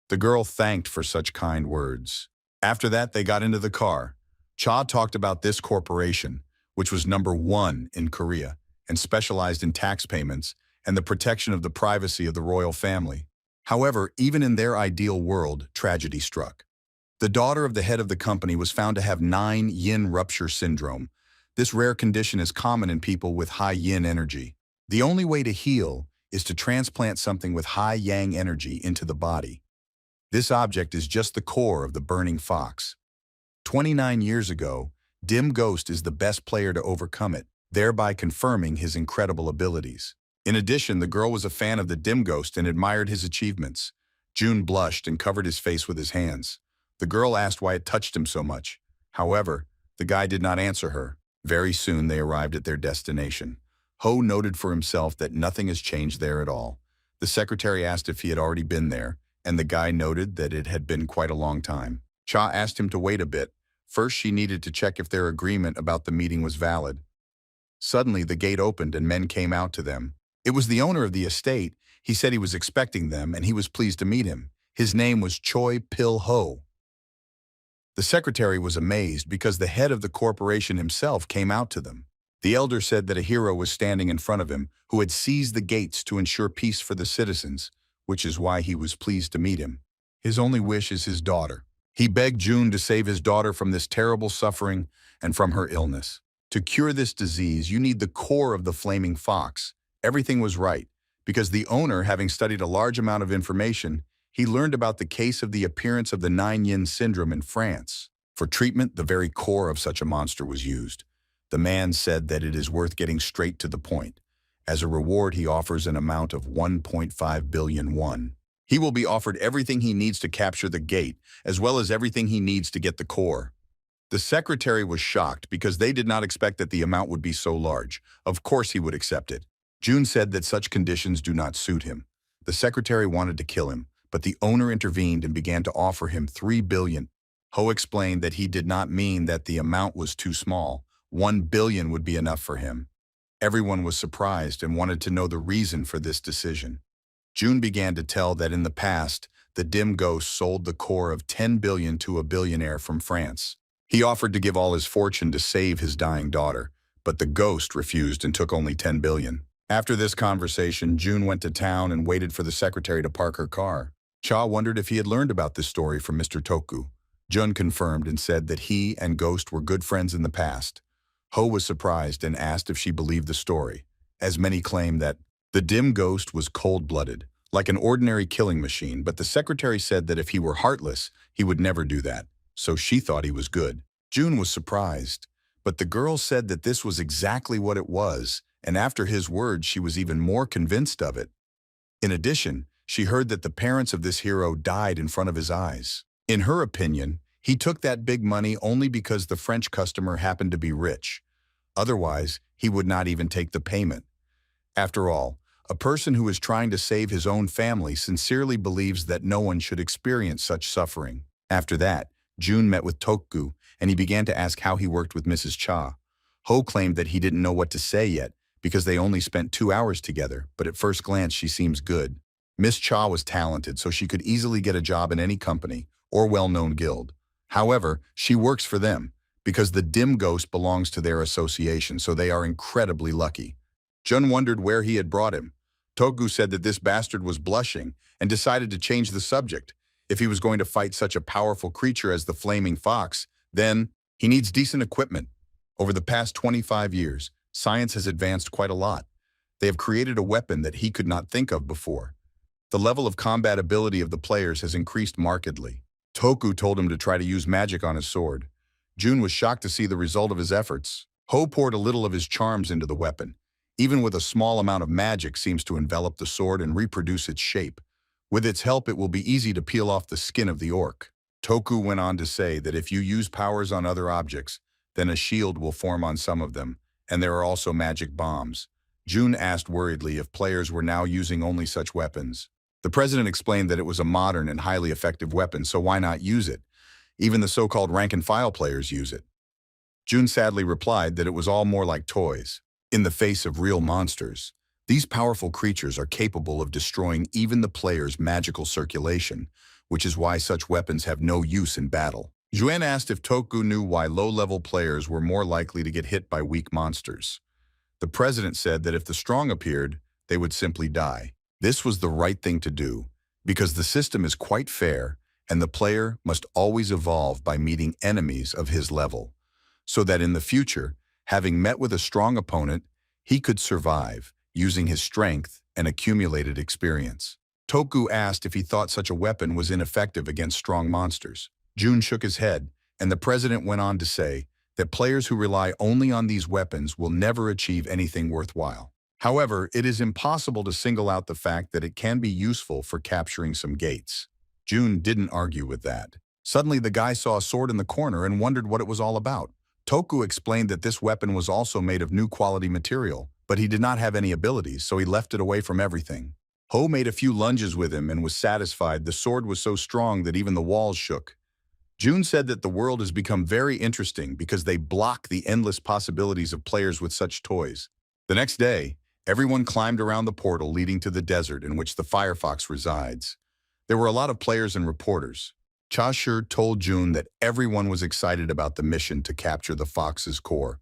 The girl thanked for such kind words. After that, they got into the car. Cha talked about this corporation, which was #1 in Korea, and specialized in tax payments and the protection of the privacy of the royal family. However, even in their ideal world, tragedy struck. The daughter of the head of the company was found to have 9 yin rupture syndrome. This rare condition is common in people with high yin energy. The only way to heal is to transplant something with high yang energy into the body. This object is just the core of the burning fox. 29 years ago, Dim Ghost is the best player to overcome it, thereby confirming his incredible abilities. In addition, the girl was a fan of the Dim Ghost and admired his achievements. Jun blushed and covered his face with his hands. The girl asked why it touched him so much. However, the guy did not answer her. Very soon they arrived at their destination. Ho noted for himself that nothing has changed there at all. The secretary asked if he had already been there, and the guy noted that it had been quite a long time. Cha asked him to wait a bit. First, she needed to check if their agreement about the meeting was valid. Suddenly, the gate opened and men came out to them. It was the owner of the estate. He said he was expecting them and he was pleased to meet him. His name was Choi Pil-ho. The secretary was amazed because the head of the corporation himself came out to them. The elder said that a hero was standing in front of him who had seized the gates to ensure peace for the citizens, which is why he was pleased to meet him. His only wish is his daughter. He begged Jun to save his daughter from this terrible suffering and from her illness. To cure this disease, you need the core of the flaming fox. Everything was right, because the owner, having studied a large amount of information, he learned about the case of the appearance of the 9 yin syndrome in France. For treatment, the very core of such a monster was used. The man said that it is worth getting straight to the point. As a reward, he offers an amount of 1.5 billion won. He will be offered everything he needs to capture the gate, as well as everything he needs to get the core. The secretary was shocked because they did not expect that the amount would be so large. Of course he would accept it. Jun said that such conditions do not suit him. The secretary wanted to kill him, but the owner intervened and began to offer him 3 billion. Ho explained that he did not mean that the amount was too small. 1 billion would be enough for him. Everyone was surprised and wanted to know the reason for this decision. Jun began to tell that in the past, the dim ghost sold the core of 10 billion to a billionaire from France. He offered to give all his fortune to save his dying daughter, but the ghost refused and took only 10 billion. After this conversation, Jun went to town and waited for the secretary to park her car. Cha wondered if he had learned about this story from Mr. Toku. Jun confirmed and said that he and Ghost were good friends in the past. Ho was surprised and asked if she believed the story, as many claim that the dim ghost was cold-blooded, like an ordinary killing machine, but the secretary said that if he were heartless, he would never do that. so she thought he was good. June was surprised, but the girl said that this was exactly what it was, and after his words she was even more convinced of it. In addition, she heard that the parents of this hero died in front of his eyes. In her opinion, he took that big money only because the French customer happened to be rich. Otherwise, he would not even take the payment. After all, a person who is trying to save his own family sincerely believes that no one should experience such suffering. After that, Jun met with Tokgu, and he began to ask how he worked with Mrs. Cha. Ho claimed that he didn't know what to say yet, because they only spent 2 hours together, but at first glance she seems good. Miss Cha was talented, so she could easily get a job in any company or well-known guild. However, she works for them, because the dim ghost belongs to their association, so they are incredibly lucky. Jun wondered where he had brought him. Tokgu said that this bastard was blushing and decided to change the subject. If he was going to fight such a powerful creature as the Flaming Fox, then he needs decent equipment. Over the past 25 years, science has advanced quite a lot. They have created a weapon that he could not think of before. The level of combat ability of the players has increased markedly. Toku told him to try to use magic on his sword. Jun was shocked to see the result of his efforts. Ho poured a little of his charms into the weapon. Even with a small amount of magic seems to envelop the sword and reproduce its shape. With its help, it will be easy to peel off the skin of the orc. Toku went on to say that if you use powers on other objects, then a shield will form on some of them, and there are also magic bombs. Jun asked worriedly if players were now using only such weapons. The president explained that it was a modern and highly effective weapon, so why not use it? Even the so-called rank-and-file players use it. Jun sadly replied that it was all more like toys. In the face of real monsters, these powerful creatures are capable of destroying even the player's magical circulation, which is why such weapons have no use in battle. Jun asked if Toku knew why low-level players were more likely to get hit by weak monsters. The president said that if the strong appeared, they would simply die. This was the right thing to do, because the system is quite fair, and the player must always evolve by meeting enemies of his level, so that in the future, having met with a strong opponent, he could survive, using his strength and accumulated experience. Toku asked if he thought such a weapon was ineffective against strong monsters. Jun shook his head, and the president went on to say that players who rely only on these weapons will never achieve anything worthwhile. However, it is impossible to single out the fact that it can be useful for capturing some gates. Jun didn't argue with that. Suddenly, the guy saw a sword in the corner and wondered what it was all about. Toku explained that this weapon was also made of new quality material, but he did not have any abilities, so he left it away from everything. Ho made a few lunges with him and was satisfied. The sword was so strong that even the walls shook. Jun said that the world has become very interesting because they block the endless possibilities of players with such toys. The next day, everyone climbed around the portal leading to the desert in which the Firefox resides. There were a lot of players and reporters. Cha Shi told Jun that everyone was excited about the mission to capture the Fox's core,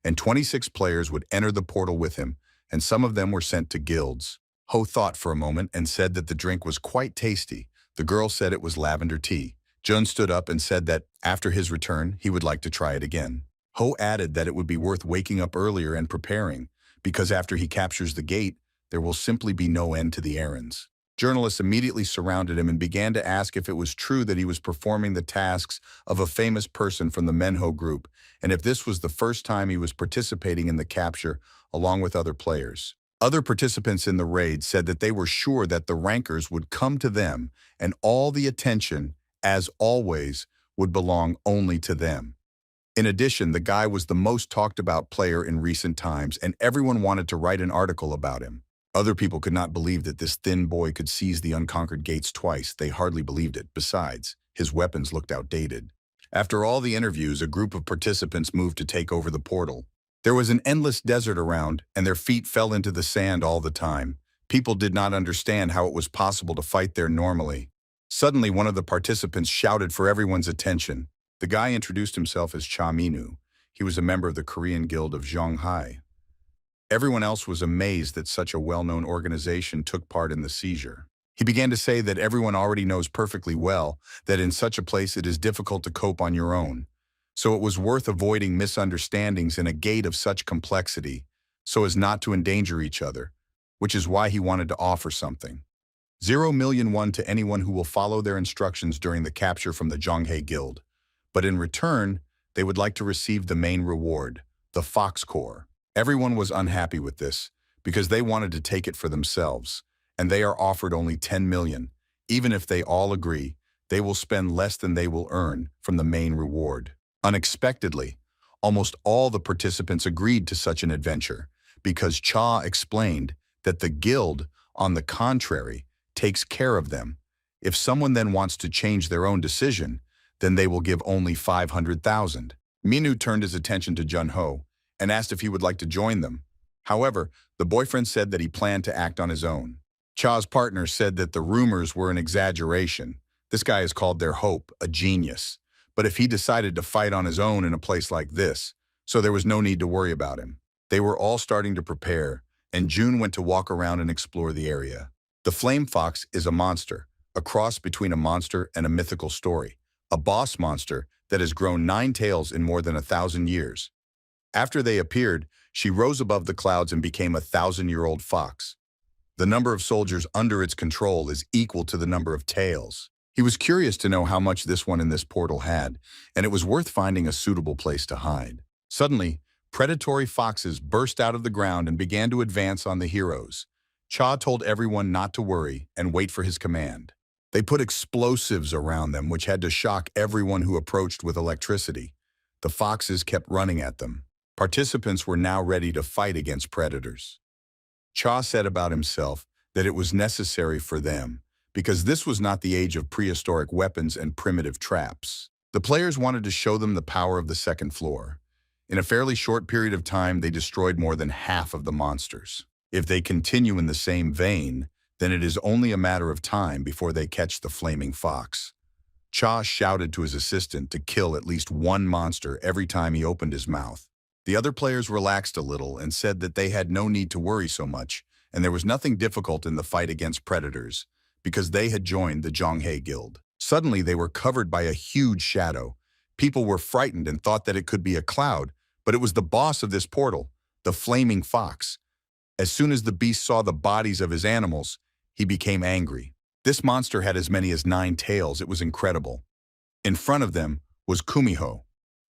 and 26 players would enter the portal with him, and some of them were sent to guilds. Ho thought for a moment and said that the drink was quite tasty. The girl said it was lavender tea. Jun stood up and said that, after his return, he would like to try it again. Ho added that it would be worth waking up earlier and preparing, because after he captures the gate, there will simply be no end to the errands. Journalists immediately surrounded him and began to ask if it was true that he was performing the tasks of a famous person from the manhwa group, and if this was the first time he was participating in the capture along with other players. Other participants in the raid said that they were sure that the rankers would come to them and all the attention, as always, would belong only to them. In addition, the guy was the most talked about player in recent times, and everyone wanted to write an article about him. Other people could not believe that this thin boy could seize the unconquered gates twice. They hardly believed it. Besides, his weapons looked outdated. After all the interviews, a group of participants moved to take over the portal. There was an endless desert around, and their feet fell into the sand all the time. People did not understand how it was possible to fight there normally. Suddenly, one of the participants shouted for everyone's attention. The guy introduced himself as Cha Minu. He was a member of the Korean Guild of Zhonghai. Everyone else was amazed that such a well-known organization took part in the seizure. He began to say that everyone already knows perfectly well that in such a place it is difficult to cope on your own. So it was worth avoiding misunderstandings in a gate of such complexity, so as not to endanger each other, which is why he wanted to offer something. 0 million won to anyone who will follow their instructions during the capture from the Zhonghai Guild. but in return, they would like to receive the main reward, the fox core. Everyone was unhappy with this because they wanted to take it for themselves, and they are offered only 10 million. Even if they all agree, they will spend less than they will earn from the main reward. Unexpectedly, almost all the participants agreed to such an adventure because Cha explained that the guild, on the contrary, takes care of them. If someone then wants to change their own decision, then they will give only 500,000. Minu turned his attention to Jun-ho and asked if he would like to join them. However, the boyfriend said that he planned to act on his own. Cha's partner said that the rumors were an exaggeration. This guy is called their hope, a genius. But if he decided to fight on his own in a place like this, so there was no need to worry about him. They were all starting to prepare, and June went to walk around and explore the area. The flame fox is a monster, a cross between a monster and a mythical story, a boss monster that has grown 9 tails in more than 1,000 years. After they appeared, she rose above the clouds and became a 1,000-year-old fox. The number of soldiers under its control is equal to the number of tails. He was curious to know how much this one in this portal had, and it was worth finding a suitable place to hide. Suddenly, predatory foxes burst out of the ground and began to advance on the heroes. Cha told everyone not to worry and wait for his command. They put explosives around them, which had to shock everyone who approached with electricity. The foxes kept running at them. Participants were now ready to fight against predators. Cha said about himself that it was necessary for them, because this was not the age of prehistoric weapons and primitive traps. The players wanted to show them the power of the second floor. In a fairly short period of time, they destroyed more than half of the monsters. If they continue in the same vein, then it is only a matter of time before they catch the flaming fox. Cha shouted to his assistant to kill at least one monster every time he opened his mouth. The other players relaxed a little and said that they had no need to worry so much, and there was nothing difficult in the fight against predators, because they had joined the Zhonghe Guild. Suddenly, they were covered by a huge shadow. People were frightened and thought that it could be a cloud, but it was the boss of this portal, the flaming fox. As soon as the beast saw the bodies of his animals, he became angry. This monster had as many as 9 tails. It was incredible. In front of them was Kumiho,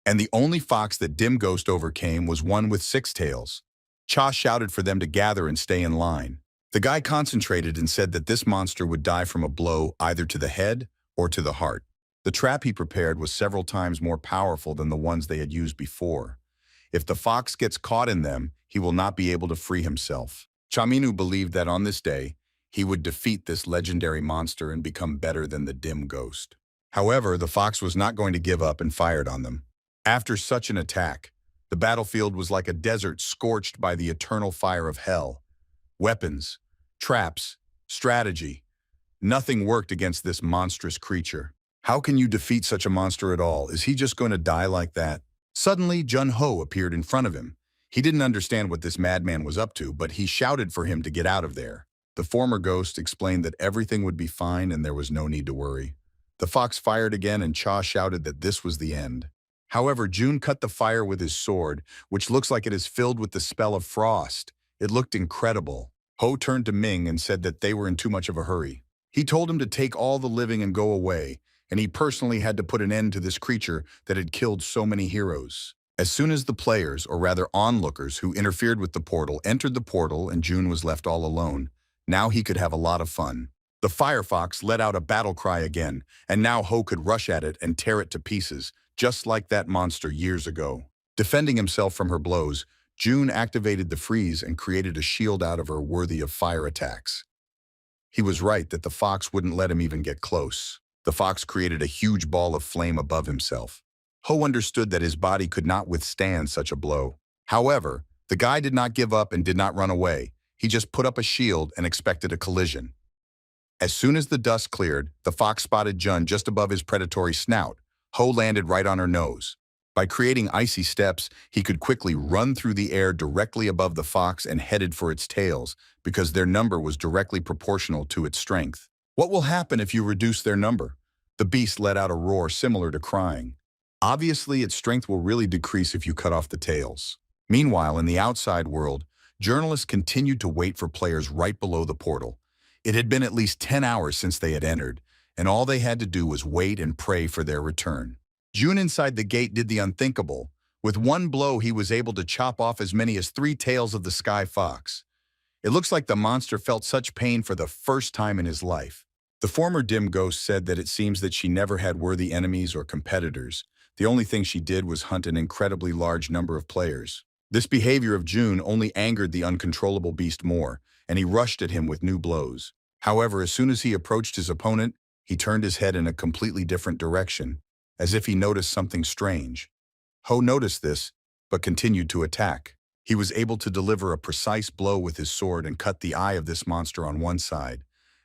and the only fox that Dim Ghost overcame was one with 6 tails. Cha shouted for them to gather and stay in line. The guy concentrated and said that this monster would die from a blow either to the head or to the heart. The trap he prepared was several times more powerful than the ones they had used before. If the fox gets caught in them, he will not be able to free himself. Chaminu believed that on this day, he would defeat this legendary monster and become better than the Dim Ghost. However, the fox was not going to give up and fired on them. After such an attack, the battlefield was like a desert scorched by the eternal fire of hell. Weapons, traps, strategy. Nothing worked against this monstrous creature. How can you defeat such a monster at all? Is he just going to die like that? Suddenly, Jun-ho appeared in front of him. He didn't understand what this madman was up to, but he shouted for him to get out of there. The former ghost explained that everything would be fine and there was no need to worry. The fox fired again and Cha shouted that this was the end. However, June cut the fire with his sword, which looks like it is filled with the spell of frost. It looked incredible. Ho turned to Ming and said that they were in too much of a hurry. He told him to take all the living and go away, and he personally had to put an end to this creature that had killed so many heroes. As soon as the players, or rather onlookers, who interfered with the portal entered the portal and June was left all alone, now he could have a lot of fun. The Firefox let out a battle cry again, and now Ho could rush at it and tear it to pieces, just like that monster years ago. Defending himself from her blows, June activated the freeze and created a shield out of her worthy of fire attacks. He was right that the fox wouldn't let him even get close. The fox created a huge ball of flame above himself. Ho understood that his body could not withstand such a blow. However, the guy did not give up and did not run away. He just put up a shield and expected a collision. As soon as the dust cleared, the fox spotted Jun just above his predatory snout. Ho landed right on her nose. By creating icy steps, he could quickly run through the air directly above the fox and headed for its tails, because their number was directly proportional to its strength. What will happen if you reduce their number? The beast let out a roar similar to crying. Obviously, its strength will really decrease if you cut off the tails. Meanwhile, in the outside world, journalists continued to wait for players right below the portal. It had been at least 10 hours since they had entered, and all they had to do was wait and pray for their return. June inside the gate did the unthinkable. With one blow, he was able to chop off as many as 3 tails of the sky fox. It looks like the monster felt such pain for the first time in his life. The former dim ghost said that it seems that she never had worthy enemies or competitors. The only thing she did was hunt an incredibly large number of players. This behavior of June only angered the uncontrollable beast more, and he rushed at him with new blows. However, as soon as he approached his opponent, he turned his head in a completely different direction, as if he noticed something strange. Ho noticed this, but continued to attack. He was able to deliver a precise blow with his sword and cut the eye of this monster on one side.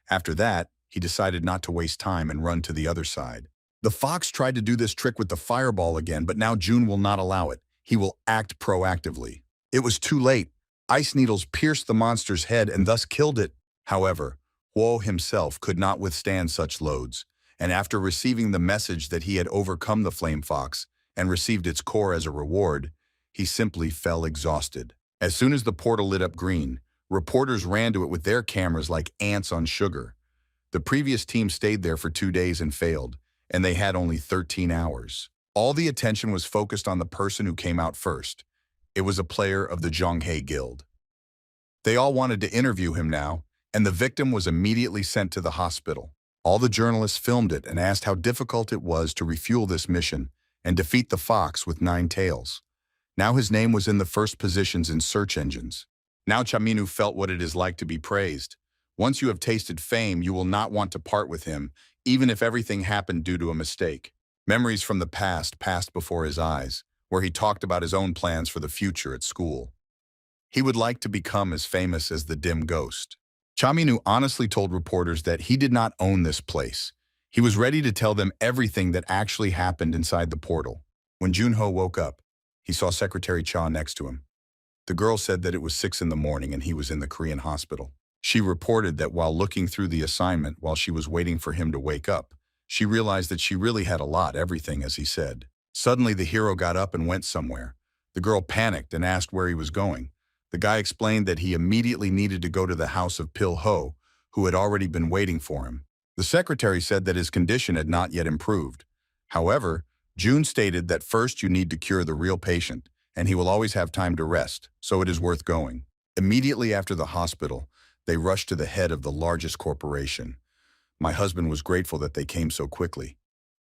After that, he decided not to waste time and run to the other side. The fox tried to do this trick with the fireball again, but now June will not allow it. He will act proactively. It was too late. Ice needles pierced the monster's head and thus killed it. However, Huo himself could not withstand such loads, and after receiving the message that he had overcome the flame fox and received its core as a reward, he simply fell exhausted. As soon as the portal lit up green, reporters ran to it with their cameras like ants on sugar. The previous team stayed there for 2 days and failed, and they had only 13 hours. All the attention was focused on the person who came out first. It was a player of the Zhonghe Guild. They all wanted to interview him now, and the victim was immediately sent to the hospital. All the journalists filmed it and asked how difficult it was to refuel this mission and defeat the fox with 9 tails. Now his name was in the first positions in search engines. Now Chaminu felt what it is like to be praised. Once you have tasted fame, you will not want to part with him, even if everything happened due to a mistake. Memories from the past passed before his eyes, where he talked about his own plans for the future at school. He would like to become as famous as the dim ghost. Chaminu honestly told reporters that he did not own this place. He was ready to tell them everything that actually happened inside the portal. When Junho woke up, he saw Secretary Cha next to him. The girl said that it was 6 in the morning and he was in the Korean hospital. She reported that while looking through the assignment while she was waiting for him to wake up, she realized that she really had a lot, everything as he said. Suddenly the hero got up and went somewhere. The girl panicked and asked where he was going. The guy explained that he immediately needed to go to the house of Pil Ho, who had already been waiting for him. The secretary said that his condition had not yet improved. However, June stated that first you need to cure the real patient, and he will always have time to rest, so it is worth going. Immediately after the hospital, they rushed to the head of the largest corporation. My husband was grateful that they came so quickly.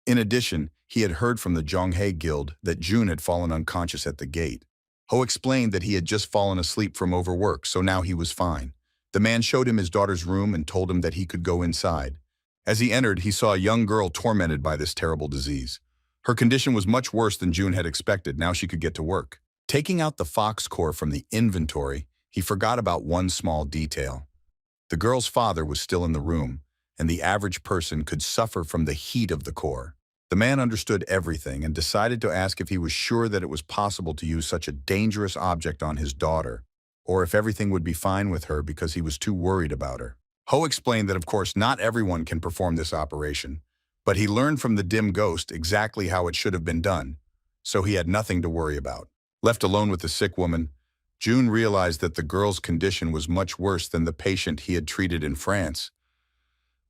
In addition, he had heard from the Zhonghe Guild that June had fallen unconscious at the gate. Ho explained that he had just fallen asleep from overwork, so now he was fine. The man showed him his daughter's room and told him that he could go inside. As he entered, he saw a young girl tormented by this terrible disease. Her condition was much worse than June had expected. Now she could get to work. Taking out the fox core from the inventory, he forgot about one small detail. The girl's father was still in the room, and the average person could suffer from the heat of the core. The man understood everything and decided to ask if he was sure that it was possible to use such a dangerous object on his daughter, or if everything would be fine with her because he was too worried about her. Ho explained that of course not everyone can perform this operation, but he learned from the dim ghost exactly how it should have been done, so he had nothing to worry about. Left alone with the sick woman, June realized that the girl's condition was much worse than the patient he had treated in France.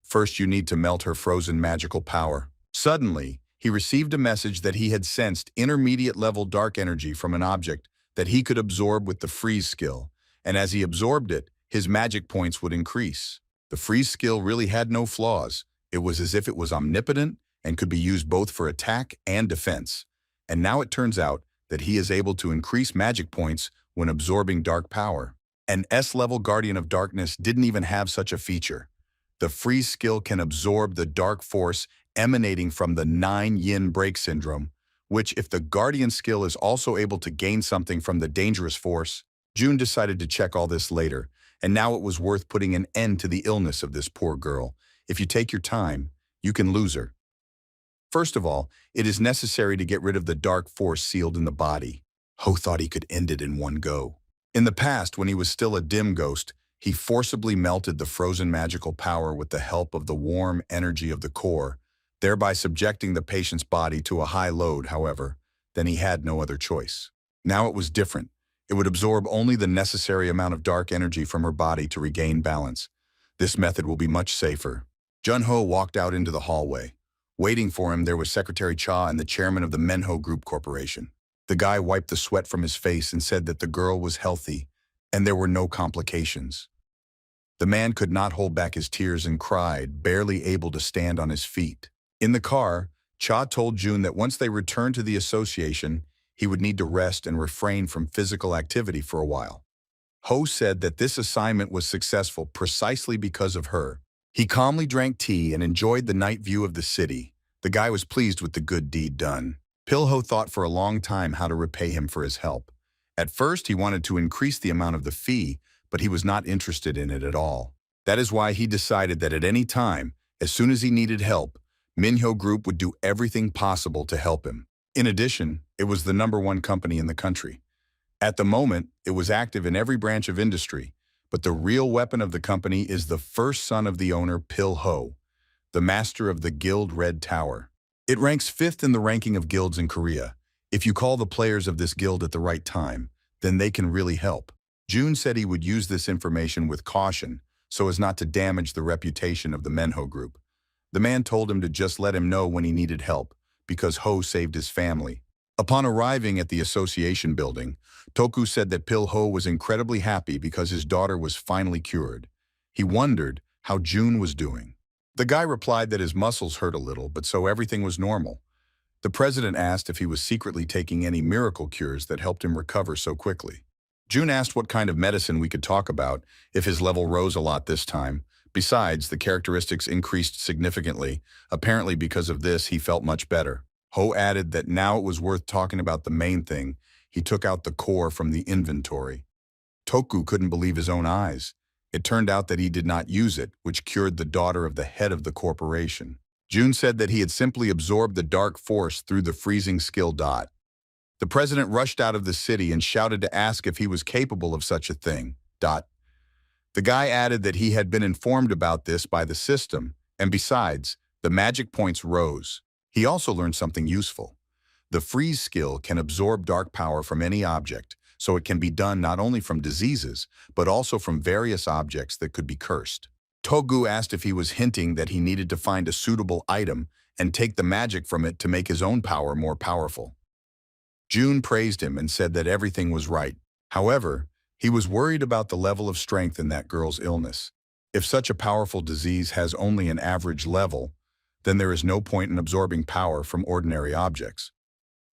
First, you need to melt her frozen magical power. Suddenly, he received a message that he had sensed intermediate-level dark energy from an object that he could absorb with the freeze skill, and as he absorbed it, his magic points would increase. The freeze skill really had no flaws. It was as if it was omnipotent and could be used both for attack and defense. And now it turns out that he is able to increase magic points when absorbing dark power. An S-level Guardian of Darkness didn't even have such a feature. The freeze skill can absorb the dark force emanating from the 9 yin break syndrome, which if the Guardian skill is also able to gain something from the dangerous force. June decided to check all this later, and now it was worth putting an end to the illness of this poor girl. If you take your time, you can lose her. First of all, it is necessary to get rid of the dark force sealed in the body. Ho thought he could end it in one go. In the past, when he was still a dim ghost, he forcibly melted the frozen magical power with the help of the warm energy of the core, thereby subjecting the patient's body to a high load. However, then he had no other choice. Now it was different. It would absorb only the necessary amount of dark energy from her body to regain balance. This method will be much safer. Junho walked out into the hallway. Waiting for him, there was Secretary Cha and the chairman of the Menho Group Corporation. The guy wiped the sweat from his face and said that the girl was healthy and there were no complications. The man could not hold back his tears and cried, barely able to stand on his feet. In the car, Cha told June that once they returned to the association, he would need to rest and refrain from physical activity for a while. Ho said that this assignment was successful precisely because of her. He calmly drank tea and enjoyed the night view of the city. The guy was pleased with the good deed done. Ho thought for a long time how to repay him for his help. At first, he wanted to increase the amount of the fee, but he was not interested in it at all. That is why he decided that at any time, as soon as he needed help, Minho Group would do everything possible to help him. In addition, it was the #1 company in the country. At the moment, it was active in every branch of industry, but the real weapon of the company is the first son of the owner, Ho, the master of the guild Red Tower. It ranks 5th in the ranking of guilds in Korea. If you call the players of this guild at the right time, then they can really help. June said he would use this information with caution so as not to damage the reputation of the Menho Group. The man told him to just let him know when he needed help, because Ho saved his family. Upon arriving at the association building, Toku said that Ho was incredibly happy because his daughter was finally cured. He wondered how June was doing. The guy replied that his muscles hurt a little, but so everything was normal. The president asked if he was secretly taking any miracle cures that helped him recover so quickly. June asked what kind of medicine we could talk about if his level rose a lot this time. Besides, the characteristics increased significantly. Apparently because of this, he felt much better. Ho added that now it was worth talking about the main thing. He took out the core from the inventory. Toku couldn't believe his own eyes. It turned out that he did not use it, which cured the daughter of the head of the corporation. June said that he had simply absorbed the dark force through the freezing skill dot. The president rushed out of the city and shouted to ask if he was capable of such a thing. The guy added that he had been informed about this by the system, and besides, the magic points rose. He also learned something useful. The freeze skill can absorb dark power from any object, so it can be done not only from diseases, but also from various objects that could be cursed. Togu asked if he was hinting that he needed to find a suitable item and take the magic from it to make his own power more powerful. June praised him and said that everything was right. However, he was worried about the level of strength in that girl's illness. If such a powerful disease has only an average level, then there is no point in absorbing power from ordinary objects.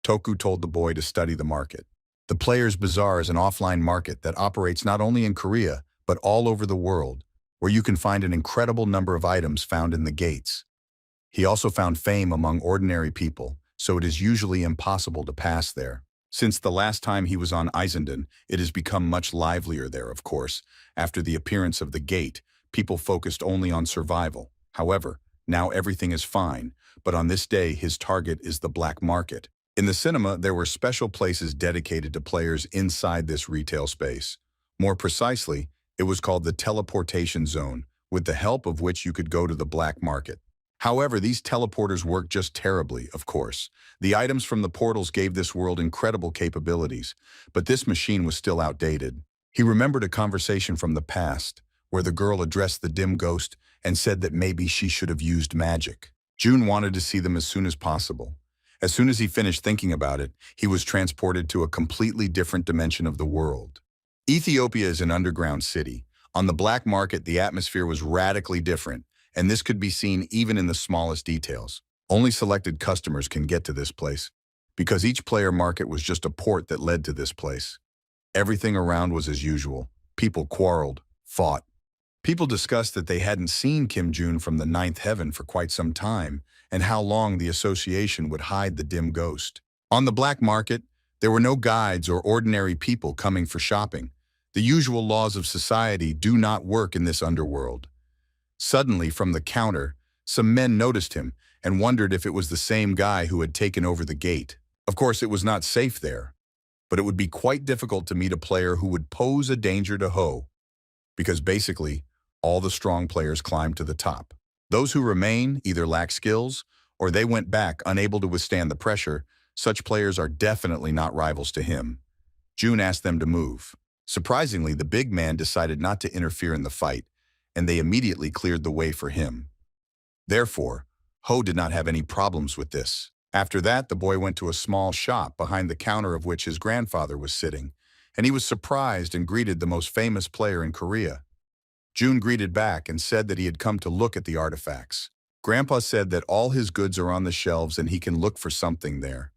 Toku told the boy to study the market. The Players' Bazaar is an offline market that operates not only in Korea, but all over the world, where you can find an incredible number of items found in the gates. He also found fame among ordinary people, so it is usually impossible to pass there. Since the last time he was on Eisenden, it has become much livelier there, of course. After the appearance of the gate, people focused only on survival. However, now everything is fine, but on this day his target is the black market. In the cinema, there were special places dedicated to players inside this retail space. More precisely, it was called the teleportation zone, with the help of which you could go to the black market. However, these teleporters worked just terribly, of course. The items from the portals gave this world incredible capabilities, but this machine was still outdated. He remembered a conversation from the past, where the girl addressed the dim ghost and said that maybe she should have used magic. June wanted to see them as soon as possible. As soon as he finished thinking about it, he was transported to a completely different dimension of the world. Ethiopia is an underground city. On the black market, the atmosphere was radically different, and this could be seen even in the smallest details. Only selected customers can get to this place, because each player market was just a port that led to this place. Everything around was as usual. People quarreled, fought. People discussed that they hadn't seen Kim June from the 9th heaven for quite some time, and how long the association would hide the dim ghost. On the black market, there were no guides or ordinary people coming for shopping. The usual laws of society do not work in this underworld. Suddenly, from the counter, some men noticed him and wondered if it was the same guy who had taken over the gate. Of course, it was not safe there, but it would be quite difficult to meet a player who would pose a danger to Ho, because basically, all the strong players climbed to the top. Those who remain either lack skills or they went back unable to withstand the pressure. Such players are definitely not rivals to him. June asked them to move. Surprisingly, the big man decided not to interfere in the fight, and they immediately cleared the way for him. Therefore, Ho did not have any problems with this. After that, the boy went to a small shop behind the counter of which his grandfather was sitting, and he was surprised and greeted the most famous player in Korea. Jun greeted back and said that he had come to look at the artifacts. Grandpa said that all his goods are on the shelves and he can look for something there.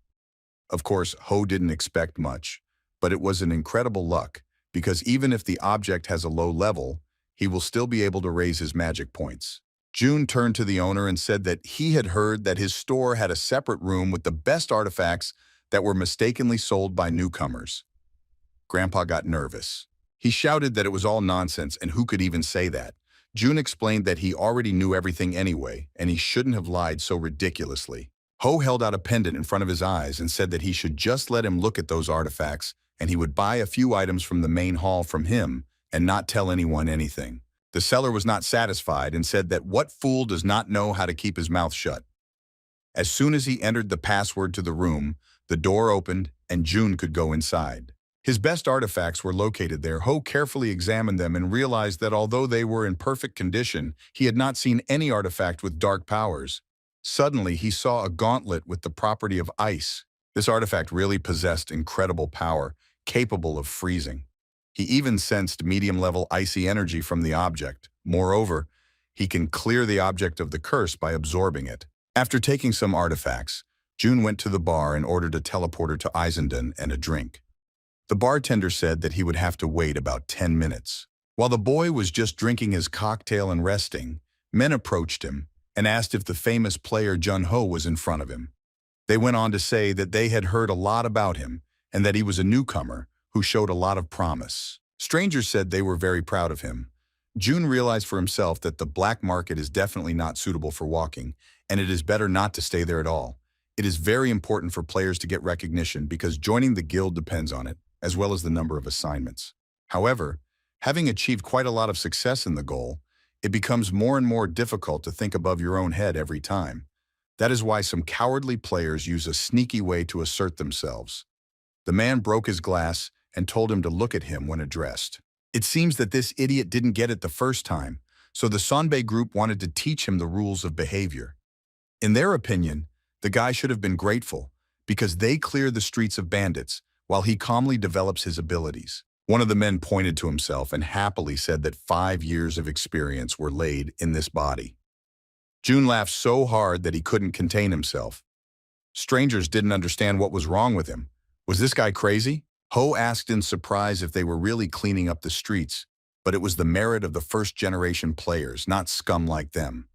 Of course, Ho didn't expect much, but it was an incredible luck, because even if the object has a low level, he will still be able to raise his magic points. Jun turned to the owner and said that he had heard that his store had a separate room with the best artifacts that were mistakenly sold by newcomers. Grandpa got nervous. He shouted that it was all nonsense and who could even say that. Jun explained that he already knew everything anyway, and he shouldn't have lied so ridiculously. Ho held out a pendant in front of his eyes and said that he should just let him look at those artifacts and he would buy a few items from the main hall from him and not tell anyone anything. The seller was not satisfied and said that what fool does not know how to keep his mouth shut. As soon as he entered the password to the room, the door opened and Jun could go inside. His best artifacts were located there. Ho carefully examined them and realized that although they were in perfect condition, he had not seen any artifact with dark powers. Suddenly, he saw a gauntlet with the property of ice. This artifact really possessed incredible power, capable of freezing. He even sensed medium-level icy energy from the object. Moreover, he can clear the object of the curse by absorbing it. After taking some artifacts, Jun went to the bar and ordered a teleporter to Eisenden and a drink. The bartender said that he would have to wait about 10 minutes. While the boy was just drinking his cocktail and resting, men approached him and asked if the famous player Jun Ho was in front of him. They went on to say that they had heard a lot about him and that he was a newcomer who showed a lot of promise. Strangers said they were very proud of him. Jun realized for himself that the black market is definitely not suitable for walking, and it is better not to stay there at all. It is very important for players to get recognition because joining the guild depends on it, as well as the number of assignments. However, having achieved quite a lot of success in the goal, it becomes more and more difficult to think above your own head every time. That is why some cowardly players use a sneaky way to assert themselves. The man broke his glass and told him to look at him when addressed. It seems that this idiot didn't get it the first time, so the Sonbei group wanted to teach him the rules of behavior. In their opinion, the guy should have been grateful, because they clear the streets of bandits, while he calmly develops his abilities. One of the men pointed to himself and happily said that 5 years of experience were laid in this body. Jun laughed so hard that he couldn't contain himself. Strangers didn't understand what was wrong with him. Was this guy crazy? Ho asked in surprise if they were really cleaning up the streets, but it was the merit of the first-generation players, not scum like them.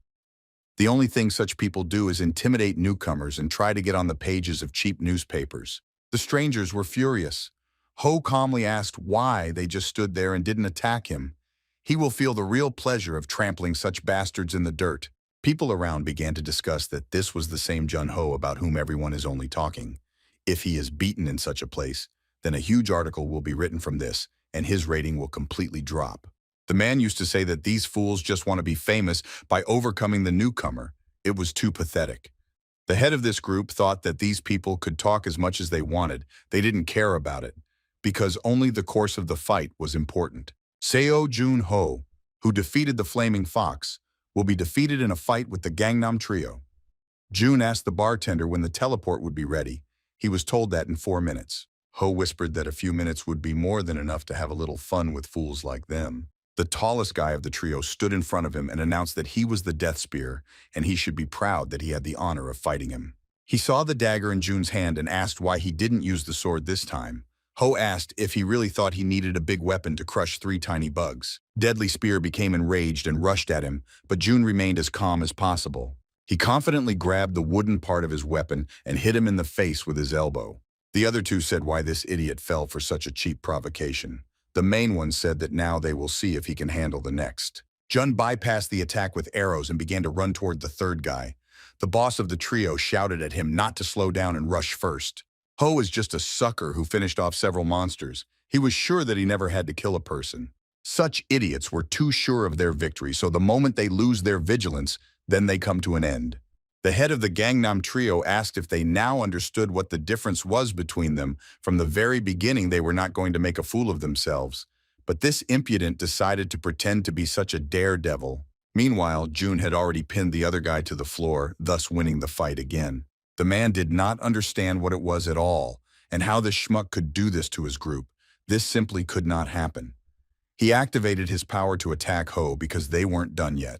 The only thing such people do is intimidate newcomers and try to get on the pages of cheap newspapers. The strangers were furious. Ho calmly asked why they just stood there and didn't attack him. He will feel the real pleasure of trampling such bastards in the dirt. People around began to discuss that this was the same Jun Ho about whom everyone is only talking. If he is beaten in such a place, then a huge article will be written from this, and his rating will completely drop. The man used to say that these fools just want to be famous by overcoming the newcomer. It was too pathetic. The head of this group thought that these people could talk as much as they wanted. They didn't care about it, because only the course of the fight was important. Seo Jun Ho, who defeated the Flaming Fox, will be defeated in a fight with the Gangnam Trio. Jun asked the bartender when the teleport would be ready. He was told that in 4 minutes. Ho whispered that a few minutes would be more than enough to have a little fun with fools like them. The tallest guy of the trio stood in front of him and announced that he was the Death Spear, and he should be proud that he had the honor of fighting him. He saw the dagger in Jun's hand and asked why he didn't use the sword this time. Ho asked if he really thought he needed a big weapon to crush 3 tiny bugs. Deadly Spear became enraged and rushed at him, but Jun remained as calm as possible. He confidently grabbed the wooden part of his weapon and hit him in the face with his elbow. The other two said why this idiot fell for such a cheap provocation. The main one said that now they will see if he can handle the next. Jun bypassed the attack with arrows and began to run toward the third guy. The boss of the trio shouted at him not to slow down and rush first. Ho is just a sucker who finished off several monsters. He was sure that he never had to kill a person. Such idiots were too sure of their victory, so the moment they lose their vigilance, then they come to an end. The head of the Gangnam Trio asked if they now understood what the difference was between them. From the very beginning, they were not going to make a fool of themselves. But this impudent decided to pretend to be such a daredevil. Meanwhile, June had already pinned the other guy to the floor, thus winning the fight again. The man did not understand what it was at all, and how this schmuck could do this to his group. This simply could not happen. He activated his power to attack Ho because they weren't done yet.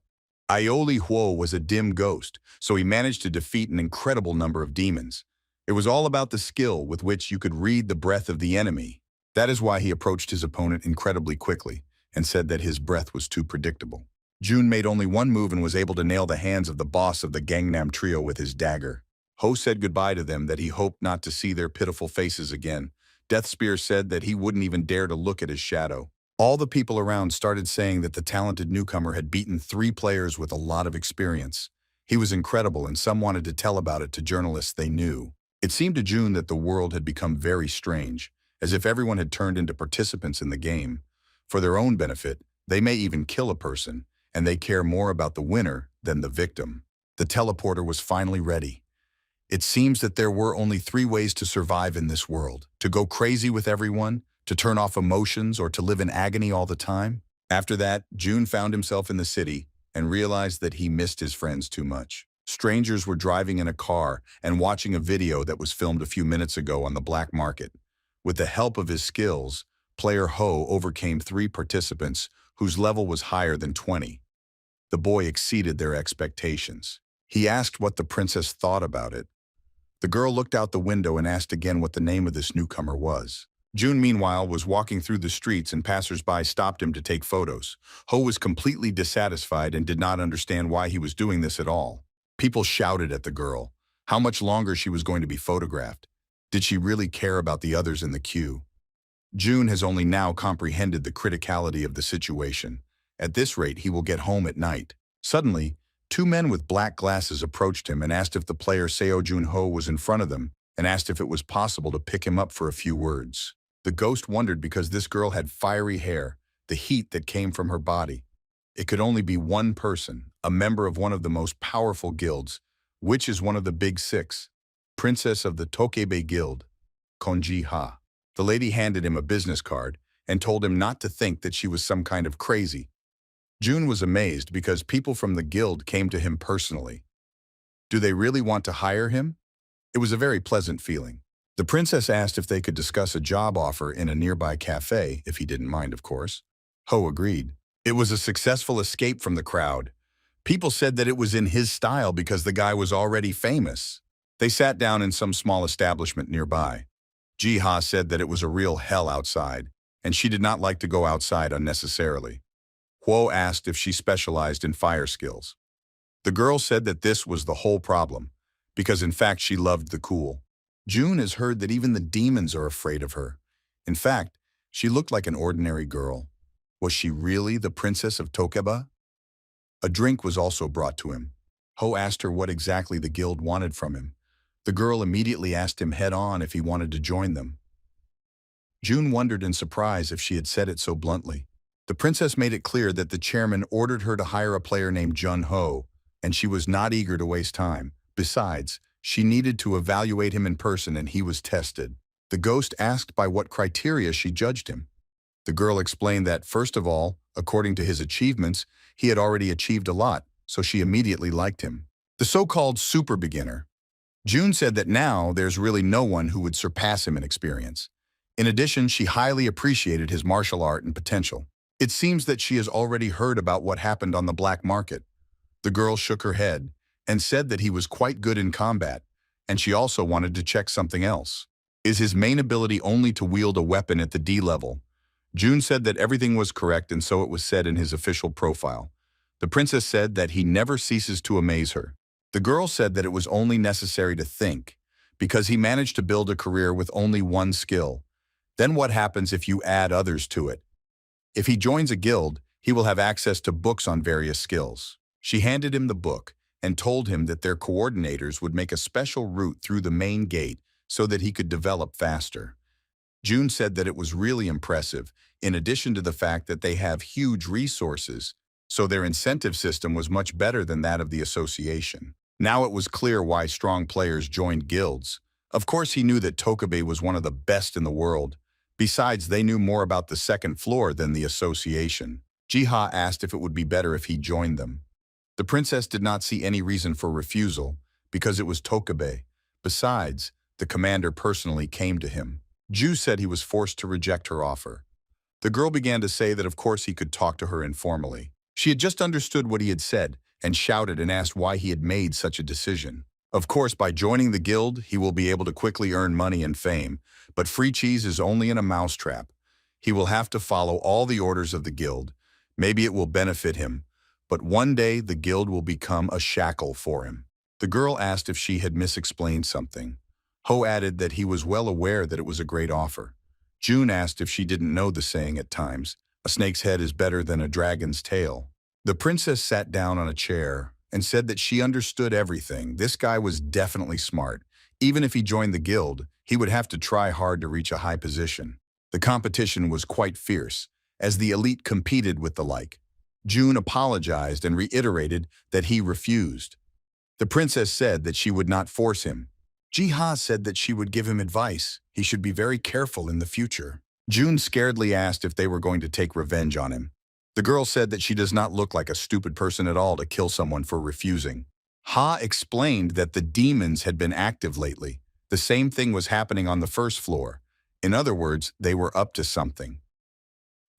Aioli Huo was a dim ghost, so he managed to defeat an incredible number of demons. It was all about the skill with which you could read the breath of the enemy. That is why he approached his opponent incredibly quickly and said that his breath was too predictable. Jun made only one move and was able to nail the hands of the boss of the Gangnam Trio with his dagger. Ho said goodbye to them, that he hoped not to see their pitiful faces again. Death Spear said that he wouldn't even dare to look at his shadow. All the people around started saying that the talented newcomer had beaten 3 players with a lot of experience. He was incredible, and some wanted to tell about it to journalists they knew. It seemed to June that the world had become very strange, as if everyone had turned into participants in the game. For their own benefit, they may even kill a person, and they care more about the winner than the victim. The teleporter was finally ready. It seems that there were only 3 ways to survive in this world: to go crazy with everyone, to turn off emotions, or to live in agony all the time. After that, June found himself in the city and realized that he missed his friends too much. Strangers were driving in a car and watching a video that was filmed a few minutes ago on the black market. With the help of his skills, player Ho overcame 3 participants whose level was higher than 20. The boy exceeded their expectations. He asked what the princess thought about it. The girl looked out the window and asked again what the name of this newcomer was. June, meanwhile, was walking through the streets and passers-by stopped him to take photos. Ho was completely dissatisfied and did not understand why he was doing this at all. People shouted at the girl how much longer she was going to be photographed. Did she really care about the others in the queue? June has only now comprehended the criticality of the situation. At this rate, he will get home at night. Suddenly, 2 men with black glasses approached him and asked if the player Seo Jun-ho was in front of them, and asked if it was possible to pick him up for a few words. The ghost wondered because this girl had fiery hair, the heat that came from her body. It could only be one person, a member of one of the most powerful guilds, which is one of the big 6, Princess of the Tokebe Guild, Konji Ha. The lady handed him a business card and told him not to think that she was some kind of crazy. June was amazed because people from the guild came to him personally. Do they really want to hire him? It was a very pleasant feeling. The princess asked if they could discuss a job offer in a nearby cafe, if he didn't mind, of course. Ho agreed. It was a successful escape from the crowd. People said that it was in his style because the guy was already famous. They sat down in some small establishment nearby. Ji-ha said that it was a real hell outside, and she did not like to go outside unnecessarily. Huo asked if she specialized in fire skills. The girl said that this was the whole problem, because in fact she loved the cool. June has heard that even the demons are afraid of her. In fact, she looked like an ordinary girl. Was she really the princess of Tokeba? A drink was also brought to him. Ho asked her what exactly the guild wanted from him. The girl immediately asked him head-on if he wanted to join them. June wondered in surprise if she had said it so bluntly. The princess made it clear that the chairman ordered her to hire a player named Jun Ho, and she was not eager to waste time. Besides, she needed to evaluate him in person, and he was tested. The ghost asked by what criteria she judged him. The girl explained that, first of all, according to his achievements, he had already achieved a lot, so she immediately liked him. The so-called super beginner. June said that now there's really no one who would surpass him in experience. In addition, she highly appreciated his martial art and potential. It seems that she has already heard about what happened on the black market. The girl shook her head and said that he was quite good in combat, and she also wanted to check something else. Is his main ability only to wield a weapon at the D level? June said that everything was correct, and so it was said in his official profile. The princess said that he never ceases to amaze her. The girl said that it was only necessary to think, because he managed to build a career with only one skill. Then what happens if you add others to it? If he joins a guild, he will have access to books on various skills. She handed him the book and told him that their coordinators would make a special route through the main gate so that he could develop faster. June said that it was really impressive, in addition to the fact that they have huge resources, so their incentive system was much better than that of the association. Now it was clear why strong players joined guilds. Of course, he knew that Tokebe was one of the best in the world. Besides, they knew more about the second floor than the association. Jiha asked if it would be better if he joined them. The princess did not see any reason for refusal because it was Tokabe. Besides, the commander personally came to him. Ju said he was forced to reject her offer. The girl began to say that of course he could talk to her informally. She had just understood what he had said and shouted and asked why he had made such a decision. Of course, by joining the guild, he will be able to quickly earn money and fame, but free cheese is only in a mousetrap. He will have to follow all the orders of the guild. Maybe it will benefit him, but one day the guild will become a shackle for him. The girl asked if she had misexplained something. Ho added that he was well aware that it was a great offer. June asked if she didn't know the saying at times, a snake's head is better than a dragon's tail. The princess sat down on a chair and said that she understood everything. This guy was definitely smart. Even if he joined the guild, he would have to try hard to reach a high position. The competition was quite fierce, as the elite competed with the like. June apologized and reiterated that he refused. The princess said that she would not force him. Jiha said that she would give him advice. He should be very careful in the future. June scaredly asked if they were going to take revenge on him. The girl said that she does not look like a stupid person at all to kill someone for refusing. Ha explained that the demons had been active lately. The same thing was happening on the first floor. In other words, they were up to something.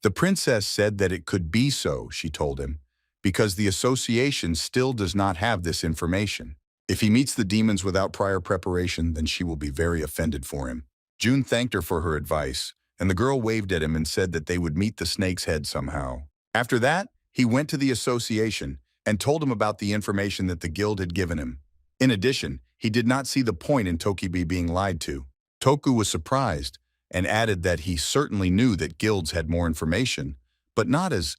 The princess said that it could be so, she told him, because the association still does not have this information. If he meets the demons without prior preparation, then she will be very offended for him. June thanked her for her advice, and the girl waved at him and said that they would meet the snake's head somehow. After that, he went to the association and told him about the information that the guild had given him. In addition, he did not see the point in Tokibi being lied to. Toku was surprised and added that he certainly knew that guilds had more information, but not as.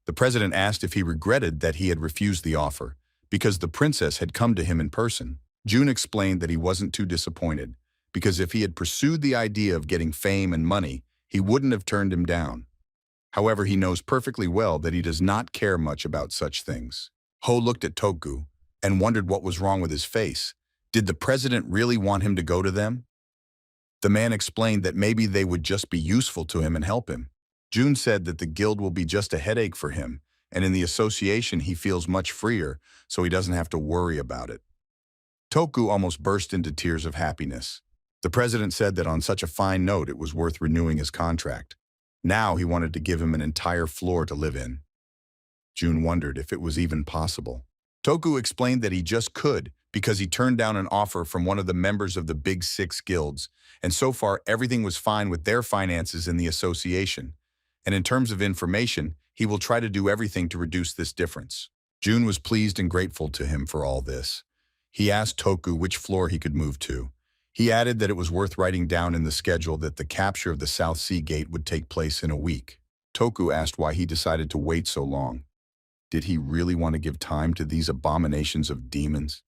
The president asked if he regretted that he had refused the offer, because the princess had come to him in person. June explained that he wasn't too disappointed, because if he had pursued the idea of getting fame and money, he wouldn't have turned him down. However, he knows perfectly well that he does not care much about such things. Ho looked at Toku and wondered what was wrong with his face. Did the president really want him to go to them? The man explained that maybe they would just be useful to him and help him. June said that the guild will be just a headache for him, and in the association he feels much freer, so he doesn't have to worry about it. Toku almost burst into tears of happiness. The president said that on such a fine note it was worth renewing his contract. Now he wanted to give him an entire floor to live in. June wondered if it was even possible. Toku explained that he just could because he turned down an offer from one of the members of the Big Six guilds, and so far everything was fine with their finances in the association. And in terms of information, he will try to do everything to reduce this difference. June was pleased and grateful to him for all this. He asked Toku which floor he could move to. He added that it was worth writing down in the schedule that the capture of the South Sea Gate would take place in a week. Toku asked why he decided to wait so long. Did he really want to give time to these abominations of demons?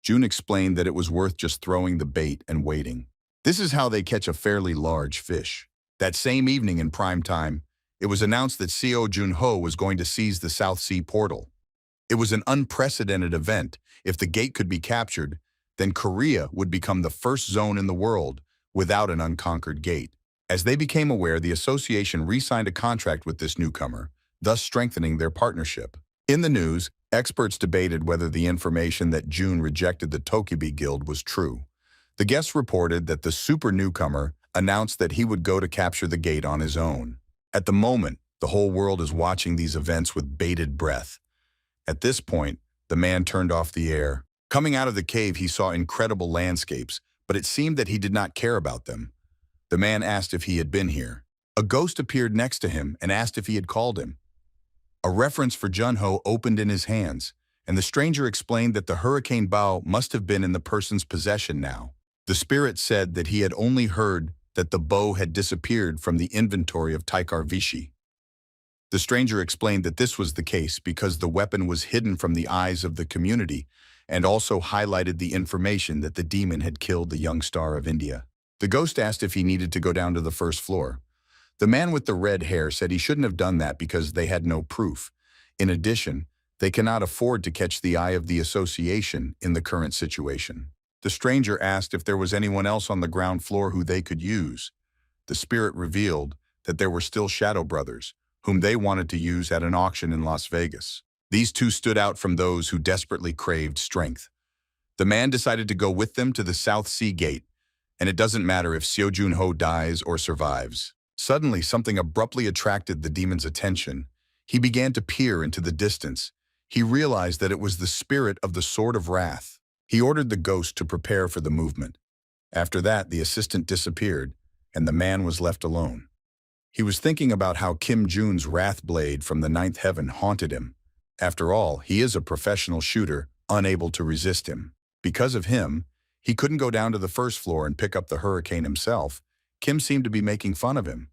June explained that it was worth just throwing the bait and waiting. This is how they catch a fairly large fish. That same evening in prime time, it was announced that Seo Junho was going to seize the South Sea portal. It was an unprecedented event. If the gate could be captured, then Korea would become the first zone in the world without an unconquered gate. As they became aware, the association re-signed a contract with this newcomer, thus strengthening their partnership. In the news, experts debated whether the information that June rejected the Tokibi Guild was true. The guests reported that the super newcomer announced that he would go to capture the gate on his own. At the moment, the whole world is watching these events with bated breath. At this point, the man turned off the air. Coming out of the cave, he saw incredible landscapes, but it seemed that he did not care about them. The man asked if he had been here. A ghost appeared next to him and asked if he had called him. A reference for Junho opened in his hands, and the stranger explained that the hurricane bow must have been in the person's possession now. The spirit said that he had only heard that the bow had disappeared from the inventory of Taikar Vishi. The stranger explained that this was the case because the weapon was hidden from the eyes of the community and also highlighted the information that the demon had killed the young star of India. The ghost asked if he needed to go down to the first floor. The man with the red hair said he shouldn't have done that because they had no proof. In addition, they cannot afford to catch the eye of the association in the current situation. The stranger asked if there was anyone else on the ground floor who they could use. The spirit revealed that there were still Shadow Brothers, whom they wanted to use at an auction in Las Vegas. These two stood out from those who desperately craved strength. The man decided to go with them to the South Sea Gate, and it doesn't matter if Seo Jun-ho dies or survives. Suddenly, something abruptly attracted the demon's attention. He began to peer into the distance. He realized that it was the spirit of the Sword of Wrath. He ordered the ghost to prepare for the movement. After that, the assistant disappeared, and the man was left alone. He was thinking about how Kim Jun's wrath blade from the ninth heaven haunted him. After all, he is a professional shooter, unable to resist him. Because of him, he couldn't go down to the first floor and pick up the hurricane himself. Kim seemed to be making fun of him.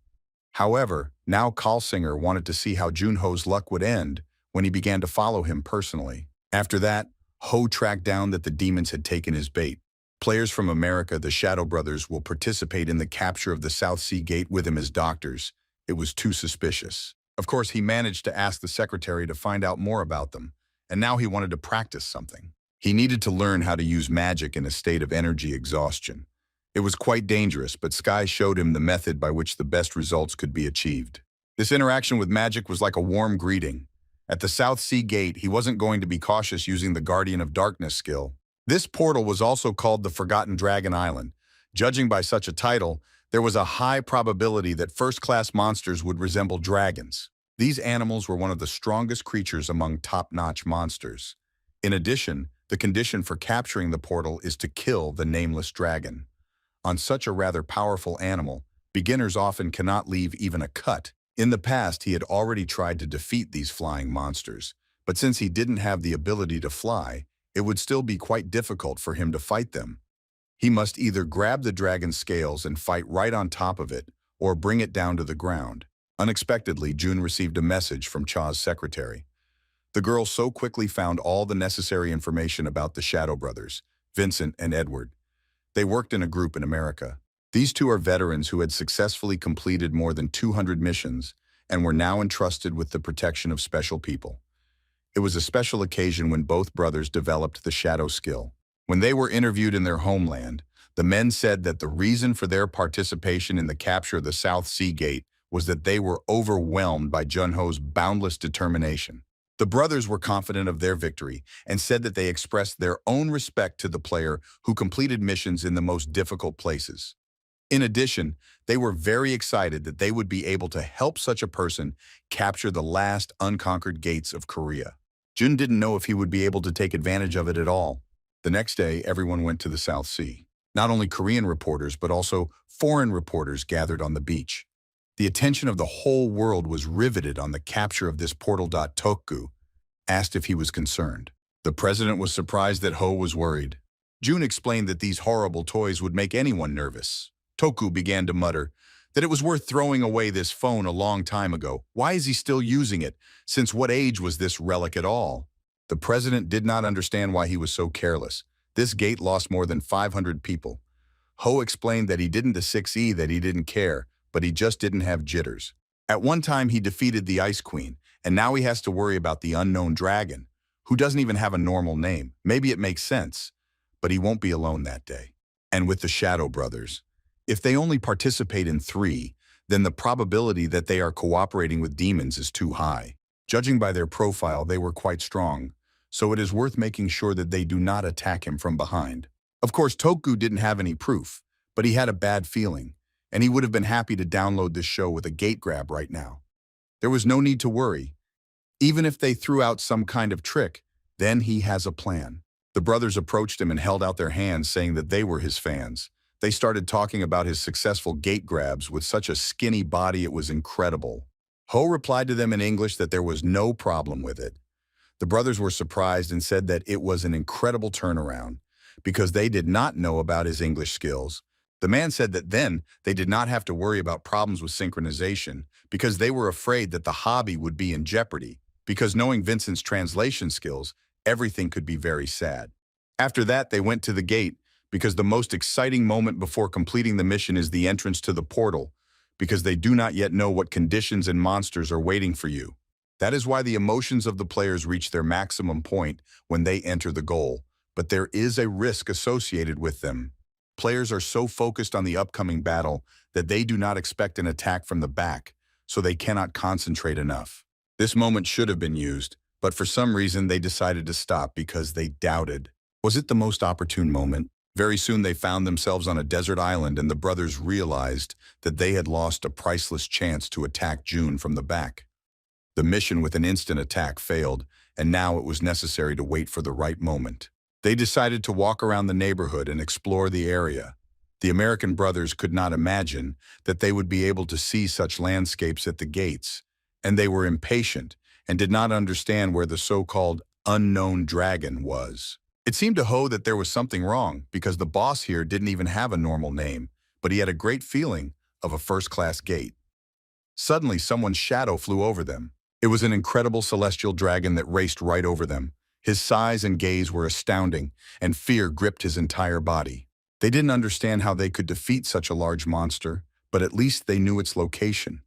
However, now Kalsinger wanted to see how Junho's luck would end when he began to follow him personally. After that, Ho tracked down that the demons had taken his bait. Players from America, the Shadow Brothers, will participate in the capture of the South Sea Gate with him as doctors. It was too suspicious. Of course, he managed to ask the secretary to find out more about them, and now he wanted to practice something. He needed to learn how to use magic in a state of energy exhaustion. It was quite dangerous, but Sky showed him the method by which the best results could be achieved. This interaction with magic was like a warm greeting. At the South Sea Gate, he wasn't going to be cautious using the Guardian of Darkness skill. This portal was also called the Forgotten Dragon Island. Judging by such a title, there was a high probability that first-class monsters would resemble dragons. These animals were one of the strongest creatures among top-notch monsters. In addition, the condition for capturing the portal is to kill the nameless dragon. On such a rather powerful animal, beginners often cannot leave even a cut. In the past, he had already tried to defeat these flying monsters, but since he didn't have the ability to fly, it would still be quite difficult for him to fight them. He must either grab the dragon's scales and fight right on top of it, or bring it down to the ground. Unexpectedly, June received a message from Cha's secretary. The girl so quickly found all the necessary information about the Shadow Brothers, Vincent and Edward. They worked in a group in America. These two are veterans who had successfully completed more than 200 missions and were now entrusted with the protection of special people. It was a special occasion when both brothers developed the shadow skill. When they were interviewed in their homeland, the men said that the reason for their participation in the capture of the South Sea Gate was that they were overwhelmed by Junho's boundless determination. The brothers were confident of their victory and said that they expressed their own respect to the player who completed missions in the most difficult places. In addition, they were very excited that they would be able to help such a person capture the last unconquered gates of Korea. Jun didn't know if he would be able to take advantage of it at all. The next day, everyone went to the South Sea. Not only Korean reporters, but also foreign reporters gathered on the beach. The attention of the whole world was riveted on the capture of this portal. Toku asked if he was concerned. The president was surprised that Ho was worried. Jun explained that these horrible toys would make anyone nervous. Toku began to mutter that it was worth throwing away this phone a long time ago. Why is he still using it? Since what age was this relic at all? The president did not understand why he was so careless. This gate lost more than 500 people. Ho explained that he didn't the 6E, that he didn't care, but he just didn't have jitters. At one time he defeated the Ice Queen, and now he has to worry about the unknown dragon, who doesn't even have a normal name. Maybe it makes sense, but he won't be alone that day. And with the Shadow Brothers, if they only participate in 3, then the probability that they are cooperating with demons is too high. Judging by their profile, they were quite strong, so it is worth making sure that they do not attack him from behind. Of course, Toku didn't have any proof, but he had a bad feeling, and he would have been happy to download this show with a gate grab right now. There was no need to worry. Even if they threw out some kind of trick, then he has a plan. The brothers approached him and held out their hands, saying that they were his fans. They started talking about his successful gate grabs with such a skinny body it was incredible. Ho replied to them in English that there was no problem with it. The brothers were surprised and said that it was an incredible turnaround because they did not know about his English skills. The man said that then they did not have to worry about problems with synchronization because they were afraid that the hobby would be in jeopardy, because knowing Vincent's translation skills, everything could be very sad. After that, they went to the gate because the most exciting moment before completing the mission is the entrance to the portal, because they do not yet know what conditions and monsters are waiting for you. That is why the emotions of the players reach their maximum point when they enter the goal, but there is a risk associated with them. Players are so focused on the upcoming battle that they do not expect an attack from the back, so they cannot concentrate enough. This moment should have been used, but for some reason they decided to stop because they doubted. Was it the most opportune moment? Very soon they found themselves on a desert island and the brothers realized that they had lost a priceless chance to attack June from the back. The mission with an instant attack failed, and now it was necessary to wait for the right moment. They decided to walk around the neighborhood and explore the area. The American brothers could not imagine that they would be able to see such landscapes at the gates, and they were impatient and did not understand where the so-called unknown dragon was. It seemed to Ho that there was something wrong because the boss here didn't even have a normal name, but he had a great feeling of a first-class gate. Suddenly, someone's shadow flew over them. It was an incredible celestial dragon that raced right over them. His size and gaze were astounding, and fear gripped his entire body. They didn't understand how they could defeat such a large monster, but at least they knew its location.